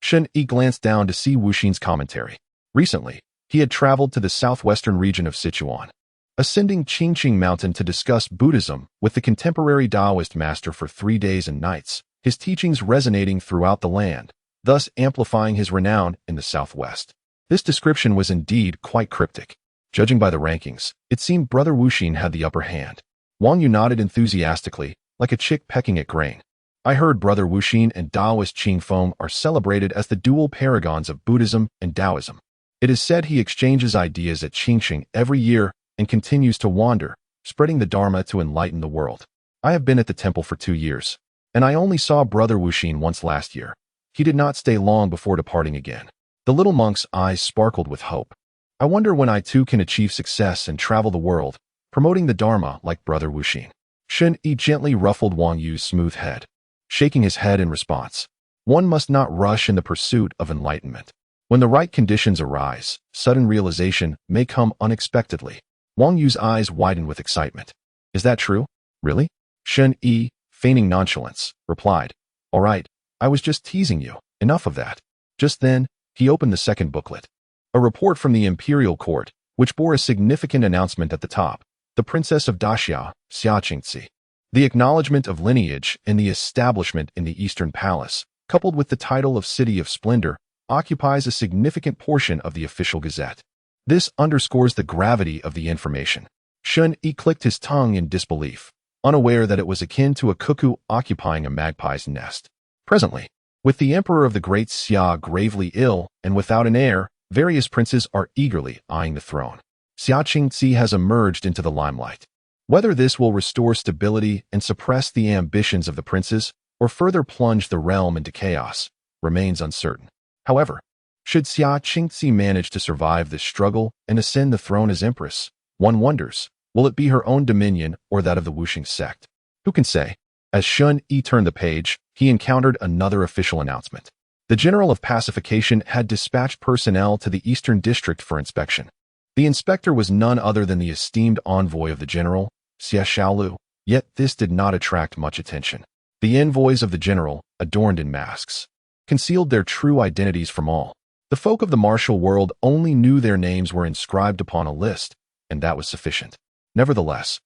Shen Yi glanced down to see Wuxin's commentary. Recently, he had traveled to the southwestern region of Sichuan, ascending Qingqing Mountain to discuss Buddhism with the contemporary Daoist master for 3 days and nights, his teachings resonating throughout the land, thus amplifying his renown in the southwest. This description was indeed quite cryptic. Judging by the rankings, it seemed Brother Wuxin had the upper hand. Wang Yu nodded enthusiastically, like a chick pecking at grain. I heard Brother Wuxin and Daoist Qing Feng are celebrated as the dual paragons of Buddhism and Taoism. It is said he exchanges ideas at Qingqing every year and continues to wander, spreading the Dharma to enlighten the world. I have been at the temple for 2 years, and I only saw Brother Wuxin once last year. He did not stay long before departing again. The little monk's eyes sparkled with hope. I wonder when I too can achieve success and travel the world, promoting the Dharma like Brother Wuxin. Shen Yi gently ruffled Wang Yu's smooth head, shaking his head in response. One must not rush in the pursuit of enlightenment. When the right conditions arise, sudden realization may come unexpectedly. Wang Yu's eyes widened with excitement. Is that true? Really? Shen Yi, feigning nonchalance, replied, All right, I was just teasing you. Enough of that. Just then, he opened the second booklet. A report from the Imperial Court, which bore a significant announcement at the top. The Princess of Daxia, Xia Qingzi. The acknowledgement of lineage and the establishment in the Eastern Palace, coupled with the title of City of Splendor, occupies a significant portion of the official gazette. This underscores the gravity of the information. Shen Yi clicked his tongue in disbelief, unaware that it was akin to a cuckoo occupying a magpie's nest. Presently, with the Emperor of the Great Xia gravely ill and without an heir, various princes are eagerly eyeing the throne. Xia Qingzi has emerged into the limelight. Whether this will restore stability and suppress the ambitions of the princes, or further plunge the realm into chaos, remains uncertain. However, should Xia Qingzi manage to survive this struggle and ascend the throne as empress, one wonders, will it be her own dominion or that of the Wuxing sect? Who can say? As Shen Yi turned the page, he encountered another official announcement. The General of Pacification had dispatched personnel to the Eastern District for inspection. The inspector was none other than the esteemed envoy of the general, Xia Xiaolu, yet this did not attract much attention. The envoys of the general, adorned in masks, concealed their true identities from all. The folk of the martial world only knew their names were inscribed upon a list, and that was sufficient. Nevertheless,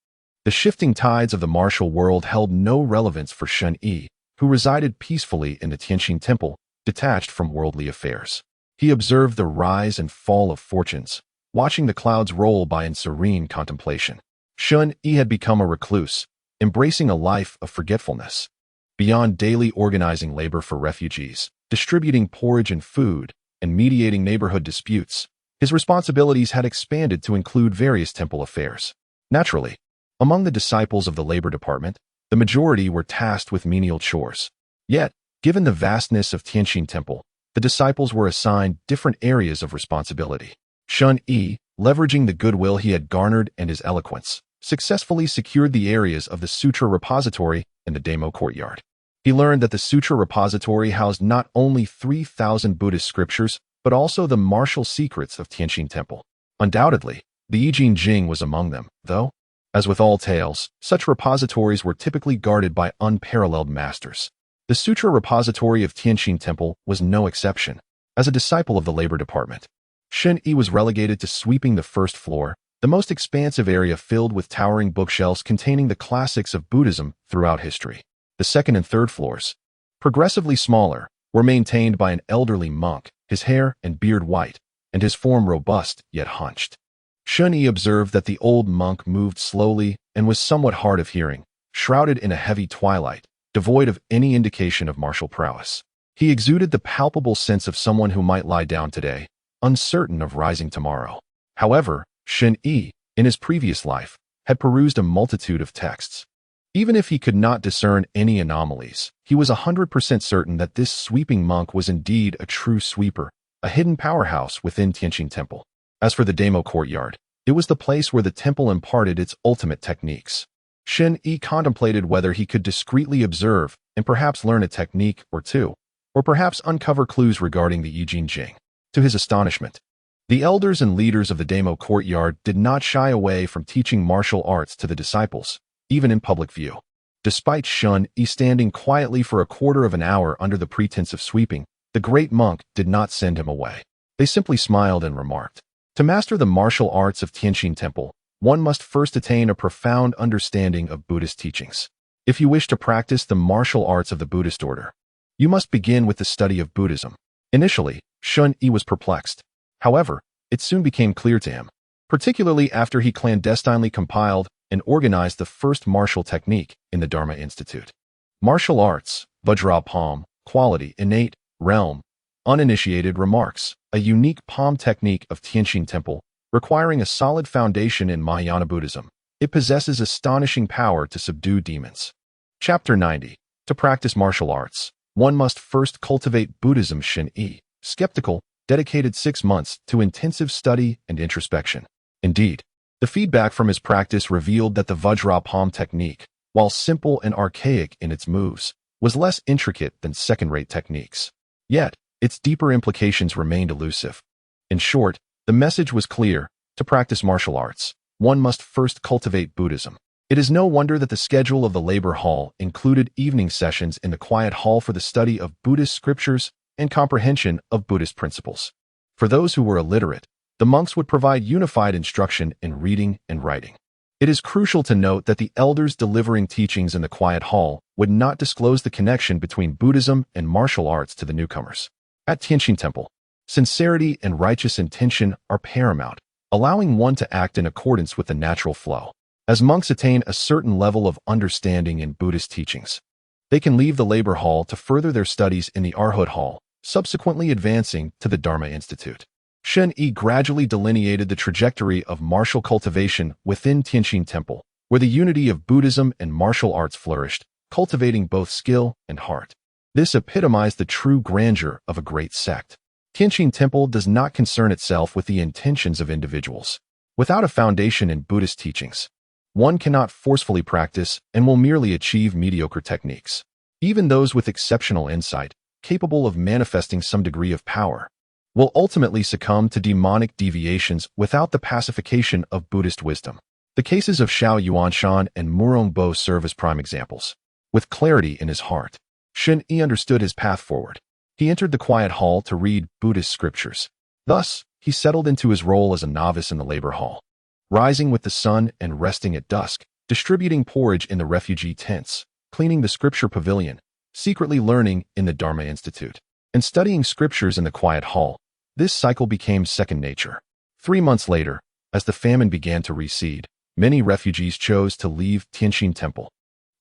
the shifting tides of the martial world held no relevance for Shen Yi, who resided peacefully in the Tianqing Temple, detached from worldly affairs. He observed the rise and fall of fortunes, watching the clouds roll by in serene contemplation. Shen Yi had become a recluse, embracing a life of forgetfulness. Beyond daily organizing labor for refugees, distributing porridge and food, and mediating neighborhood disputes, his responsibilities had expanded to include various temple affairs. Naturally, among the disciples of the labor department, the majority were tasked with menial chores. Yet, given the vastness of Tianqing Temple, the disciples were assigned different areas of responsibility. Shen Yi, leveraging the goodwill he had garnered and his eloquence, successfully secured the areas of the Sutra Repository and the Demo Courtyard. He learned that the Sutra Repository housed not only 3,000 Buddhist scriptures, but also the martial secrets of Tianqing Temple. Undoubtedly, the Yijing Jing was among them, though, as with all tales, such repositories were typically guarded by unparalleled masters. The Sutra Repository of Tianqing Temple was no exception. As a disciple of the labor department, Shen Yi was relegated to sweeping the first floor, the most expansive area filled with towering bookshelves containing the classics of Buddhism throughout history. The second and third floors, progressively smaller, were maintained by an elderly monk, his hair and beard white, and his form robust yet hunched. Shen Yi observed that the old monk moved slowly and was somewhat hard of hearing, shrouded in a heavy twilight, devoid of any indication of martial prowess. He exuded the palpable sense of someone who might lie down today, uncertain of rising tomorrow. However, Shen Yi, in his previous life, had perused a multitude of texts. Even if he could not discern any anomalies, he was 100% certain that this sweeping monk was indeed a true sweeper, a hidden powerhouse within Tianqing Temple. As for the Demo Courtyard, it was the place where the temple imparted its ultimate techniques. Shen Yi contemplated whether he could discreetly observe and perhaps learn a technique or two, or perhaps uncover clues regarding the Yijing Jing. To his astonishment, the elders and leaders of the Demo Courtyard did not shy away from teaching martial arts to the disciples, even in public view. Despite Shen Yi standing quietly for a quarter of an hour under the pretense of sweeping, the great monk did not send him away. They simply smiled and remarked, "To master the martial arts of Tianqing Temple, one must first attain a profound understanding of Buddhist teachings. If you wish to practice the martial arts of the Buddhist order, you must begin with the study of Buddhism." Initially, Shen Yi was perplexed. However, it soon became clear to him, particularly after he clandestinely compiled and organized the first martial technique in the Dharma Institute. Martial arts, Vajra palm, quality, innate, realm, uninitiated remarks, a unique palm technique of Tianqing Temple, requiring a solid foundation in Mahayana Buddhism. It possesses astonishing power to subdue demons. Chapter 90. To practice martial arts, one must first cultivate Buddhism. Shen Yi, skeptical, dedicated 6 months to intensive study and introspection. Indeed, the feedback from his practice revealed that the Vajra palm technique, while simple and archaic in its moves, was less intricate than second-rate techniques. Yet, its deeper implications remained elusive. In short, the message was clear: to practice martial arts, one must first cultivate Buddhism. It is no wonder that the schedule of the labor hall included evening sessions in the quiet hall for the study of Buddhist scriptures and comprehension of Buddhist principles. For those who were illiterate, the monks would provide unified instruction in reading and writing. It is crucial to note that the elders delivering teachings in the quiet hall would not disclose the connection between Buddhism and martial arts to the newcomers. At Tianqing Temple, sincerity and righteous intention are paramount, allowing one to act in accordance with the natural flow. As monks attain a certain level of understanding in Buddhist teachings, they can leave the labor hall to further their studies in the Arhat hall, subsequently advancing to the Dharma Institute. Shen Yi gradually delineated the trajectory of martial cultivation within Tianqing Temple, where the unity of Buddhism and martial arts flourished, cultivating both skill and heart. This epitomized the true grandeur of a great sect. Tianqing Temple does not concern itself with the intentions of individuals. Without a foundation in Buddhist teachings, one cannot forcefully practice and will merely achieve mediocre techniques. Even those with exceptional insight, capable of manifesting some degree of power, will ultimately succumb to demonic deviations without the pacification of Buddhist wisdom. The cases of Xiao Yuanshan and Murong Bo serve as prime examples. with clarity in his heart. Shen Yi understood his path forward. He entered the quiet hall to read Buddhist scriptures. Thus, he settled into his role as a novice in the labor hall, rising with the sun and resting at dusk, distributing porridge in the refugee tents, cleaning the scripture pavilion, secretly learning in the Dharma Institute, and studying scriptures in the quiet hall. This cycle became second nature. 3 months later, as the famine began to recede, many refugees chose to leave Tianxin Temple,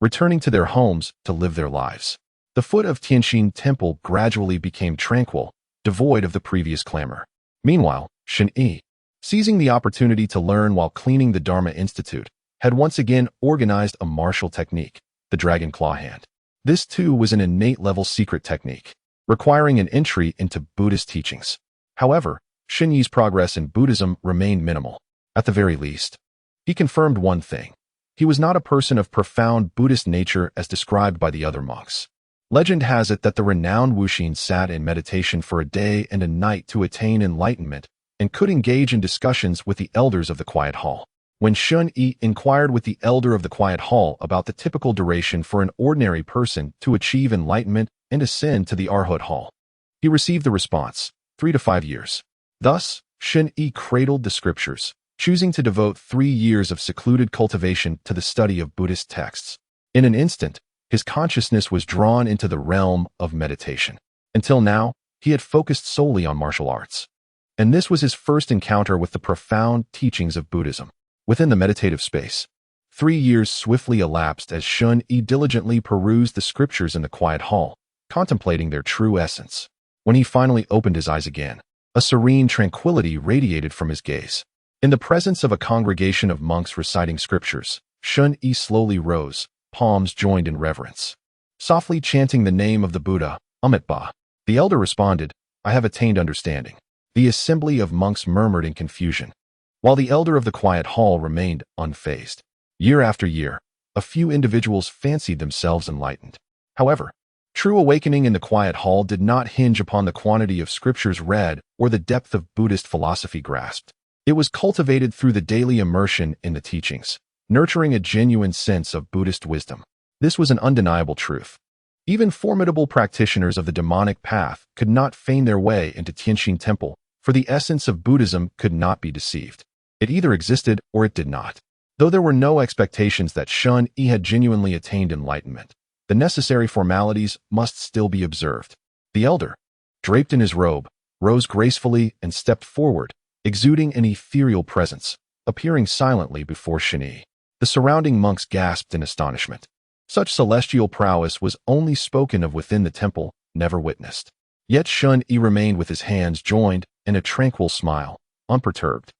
returning to their homes to live their lives. The foot of Tianxin Temple gradually became tranquil, devoid of the previous clamor. Meanwhile, Shen Yi, seizing the opportunity to learn while cleaning the Dharma Institute, had once again organized a martial technique, the Dragon Claw Hand. This too was an innate level secret technique, requiring an entry into Buddhist teachings. However, Shen Yi's progress in Buddhism remained minimal. At the very least, he confirmed one thing. He was not a person of profound Buddhist nature as described by the other monks. Legend has it that the renowned Wuxin sat in meditation for a day and a night to attain enlightenment and could engage in discussions with the elders of the quiet hall. When Shen Yi inquired with the elder of the quiet hall about the typical duration for an ordinary person to achieve enlightenment and ascend to the Arhat hall, he received the response, 3 to 5 years. Thus, Shen Yi cradled the scriptures, choosing to devote 3 years of secluded cultivation to the study of Buddhist texts. In an instant, his consciousness was drawn into the realm of meditation. Until now, he had focused solely on martial arts. And this was his first encounter with the profound teachings of Buddhism. Within the meditative space, 3 years swiftly elapsed as Shen Yi diligently perused the scriptures in the quiet hall, contemplating their true essence. When he finally opened his eyes again, a serene tranquility radiated from his gaze. In the presence of a congregation of monks reciting scriptures, Shen Yi slowly rose, palms joined in reverence, softly chanting the name of the Buddha, Amitabha. The elder responded, "I have attained understanding." The assembly of monks murmured in confusion, while the elder of the quiet hall remained unfazed. Year after year, a few individuals fancied themselves enlightened. However, true awakening in the quiet hall did not hinge upon the quantity of scriptures read or the depth of Buddhist philosophy grasped. It was cultivated through the daily immersion in the teachings, nurturing a genuine sense of Buddhist wisdom. This was an undeniable truth. Even formidable practitioners of the demonic path could not feign their way into Tianxin Temple, for the essence of Buddhism could not be deceived. It either existed or it did not. Though there were no expectations that Shen Yi had genuinely attained enlightenment, the necessary formalities must still be observed. The elder, draped in his robe, rose gracefully and stepped forward, exuding an ethereal presence, appearing silently before Shen Yi. The surrounding monks gasped in astonishment. Such celestial prowess was only spoken of within the temple, never witnessed. Yet Shen Yi remained with his hands joined and a tranquil smile, unperturbed,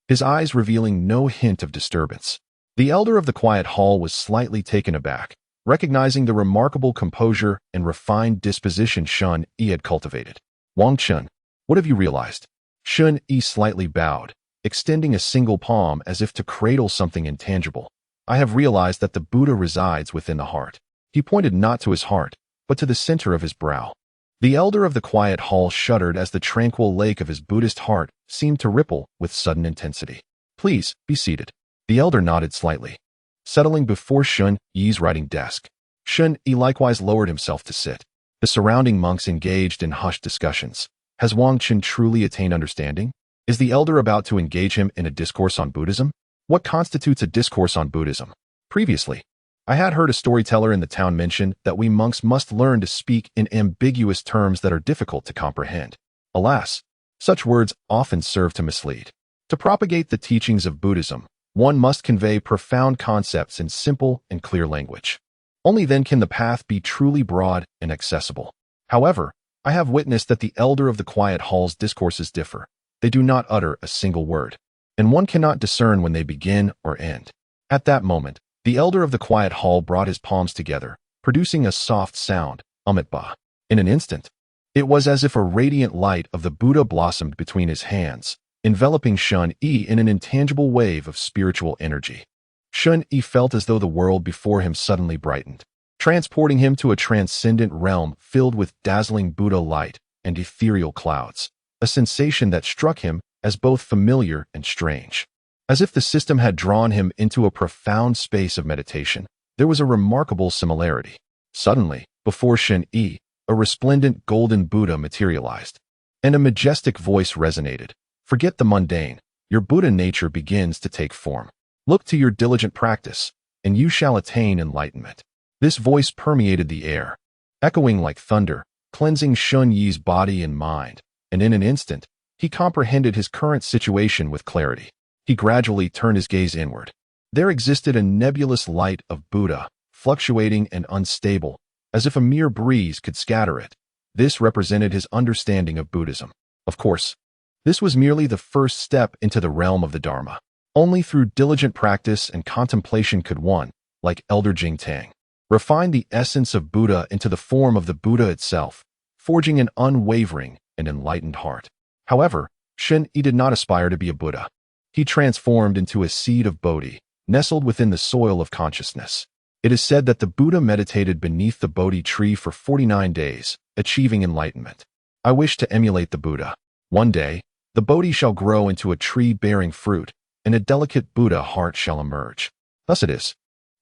his eyes revealing no hint of disturbance. The elder of the quiet hall was slightly taken aback, recognizing the remarkable composure and refined disposition Shen Yi had cultivated. "Wang Chen, what have you realized?" Shen Yi slightly bowed, extending a single palm as if to cradle something intangible. "I have realized that the Buddha resides within the heart." He pointed not to his heart, but to the center of his brow. The elder of the quiet hall shuddered as the tranquil lake of his Buddhist heart seemed to ripple with sudden intensity. "Please, be seated." The elder nodded slightly, settling before Shen Yi's writing desk. Shen Yi likewise lowered himself to sit. The surrounding monks engaged in hushed discussions. Has Wang Chen truly attained understanding? Is the elder about to engage him in a discourse on Buddhism? What constitutes a discourse on Buddhism? Previously, I had heard a storyteller in the town mention that we monks must learn to speak in ambiguous terms that are difficult to comprehend. Alas, such words often serve to mislead. To propagate the teachings of Buddhism, one must convey profound concepts in simple and clear language. Only then can the path be truly broad and accessible. However, I have witnessed that the elder of the quiet hall's discourses differ. They do not utter a single word, and one cannot discern when they begin or end. At that moment, the elder of the quiet hall brought his palms together, producing a soft sound, Amitabha. In an instant, it was as if a radiant light of the Buddha blossomed between his hands, enveloping Shen Yi in an intangible wave of spiritual energy. Shen Yi felt as though the world before him suddenly brightened, transporting him to a transcendent realm filled with dazzling Buddha light and ethereal clouds, a sensation that struck him as both familiar and strange. As if the system had drawn him into a profound space of meditation, there was a remarkable similarity. Suddenly, before Shen Yi, a resplendent golden Buddha materialized, and a majestic voice resonated. Forget the mundane. Your Buddha nature begins to take form. Look to your diligent practice, and you shall attain enlightenment. This voice permeated the air, echoing like thunder, cleansing Shen Yi's body and mind, and in an instant, he comprehended his current situation with clarity. He gradually turned his gaze inward. There existed a nebulous light of Buddha, fluctuating and unstable, as if a mere breeze could scatter it. This represented his understanding of Buddhism. Of course, this was merely the first step into the realm of the Dharma. Only through diligent practice and contemplation could one, like Elder Jingtang, refine the essence of Buddha into the form of the Buddha itself, forging an unwavering and enlightened heart. However, Shen Yi did not aspire to be a Buddha. He transformed into a seed of Bodhi, nestled within the soil of consciousness. It is said that the Buddha meditated beneath the Bodhi tree for 49 days, achieving enlightenment. I wish to emulate the Buddha. One day, the Bodhi shall grow into a tree bearing fruit, and a delicate Buddha heart shall emerge. Thus it is.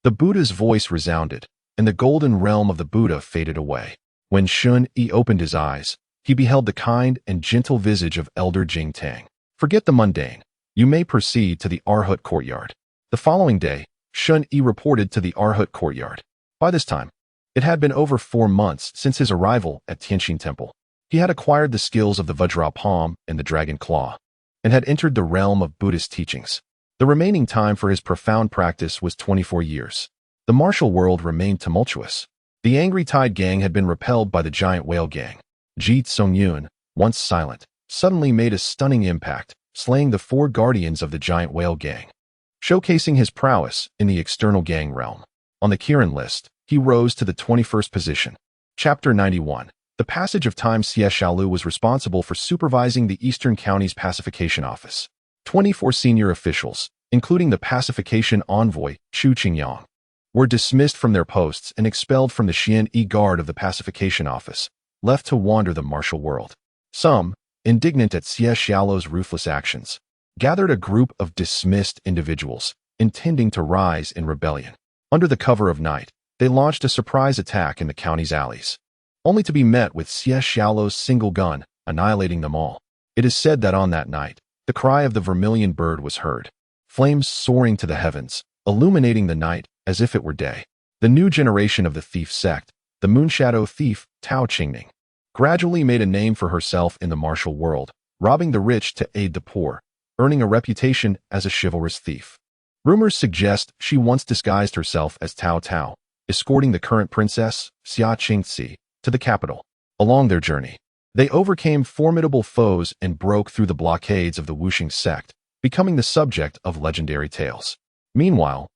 The Buddha's voice resounded, and the golden realm of the Buddha faded away. When Shen Yi opened his eyes, he beheld the kind and gentle visage of Elder Jingtang. Forget the mundane. You may proceed to the Arhat courtyard. The following day, Shen Yi reported to the Arhat courtyard. By this time, it had been over 4 months since his arrival at Tianxin Temple. He had acquired the skills of the Vajra Palm and the Dragon Claw, and had entered the realm of Buddhist teachings. The remaining time for his profound practice was 24 years. The martial world remained tumultuous. The angry Tide Gang had been repelled by the giant whale gang. Ji Songyun, once silent, suddenly made a stunning impact, slaying the 4 guardians of the giant whale gang, showcasing his prowess in the external gang realm. On the Kirin list, he rose to the 21st position. Chapter 91. The passage of time. Xie Xiaolu was responsible for supervising the Eastern Counties Pacification Office. 24 senior officials, including the pacification envoy, Chu Qingyang, were dismissed from their posts and expelled from the Shen Yi Guard of the Pacification Office, left to wander the martial world. Some, indignant at Xie Xiaolu's ruthless actions, gathered a group of dismissed individuals, intending to rise in rebellion. Under the cover of night, they launched a surprise attack in the county's alleys, only to be met with Xie Xiaolu's single gun, annihilating them all. It is said that on that night, the cry of the vermilion bird was heard, flames soaring to the heavens, illuminating the night as if it were day. The new generation of the thief sect, the Moonshadow thief, Tao Qingning, gradually made a name for herself in the martial world, robbing the rich to aid the poor, earning a reputation as a chivalrous thief. Rumors suggest she once disguised herself as Tao Tao, escorting the current princess, Xia Qingxi, to the capital. Along their journey, they overcame formidable foes and broke through the blockades of the Wuxing sect, becoming the subject of legendary tales. Meanwhile,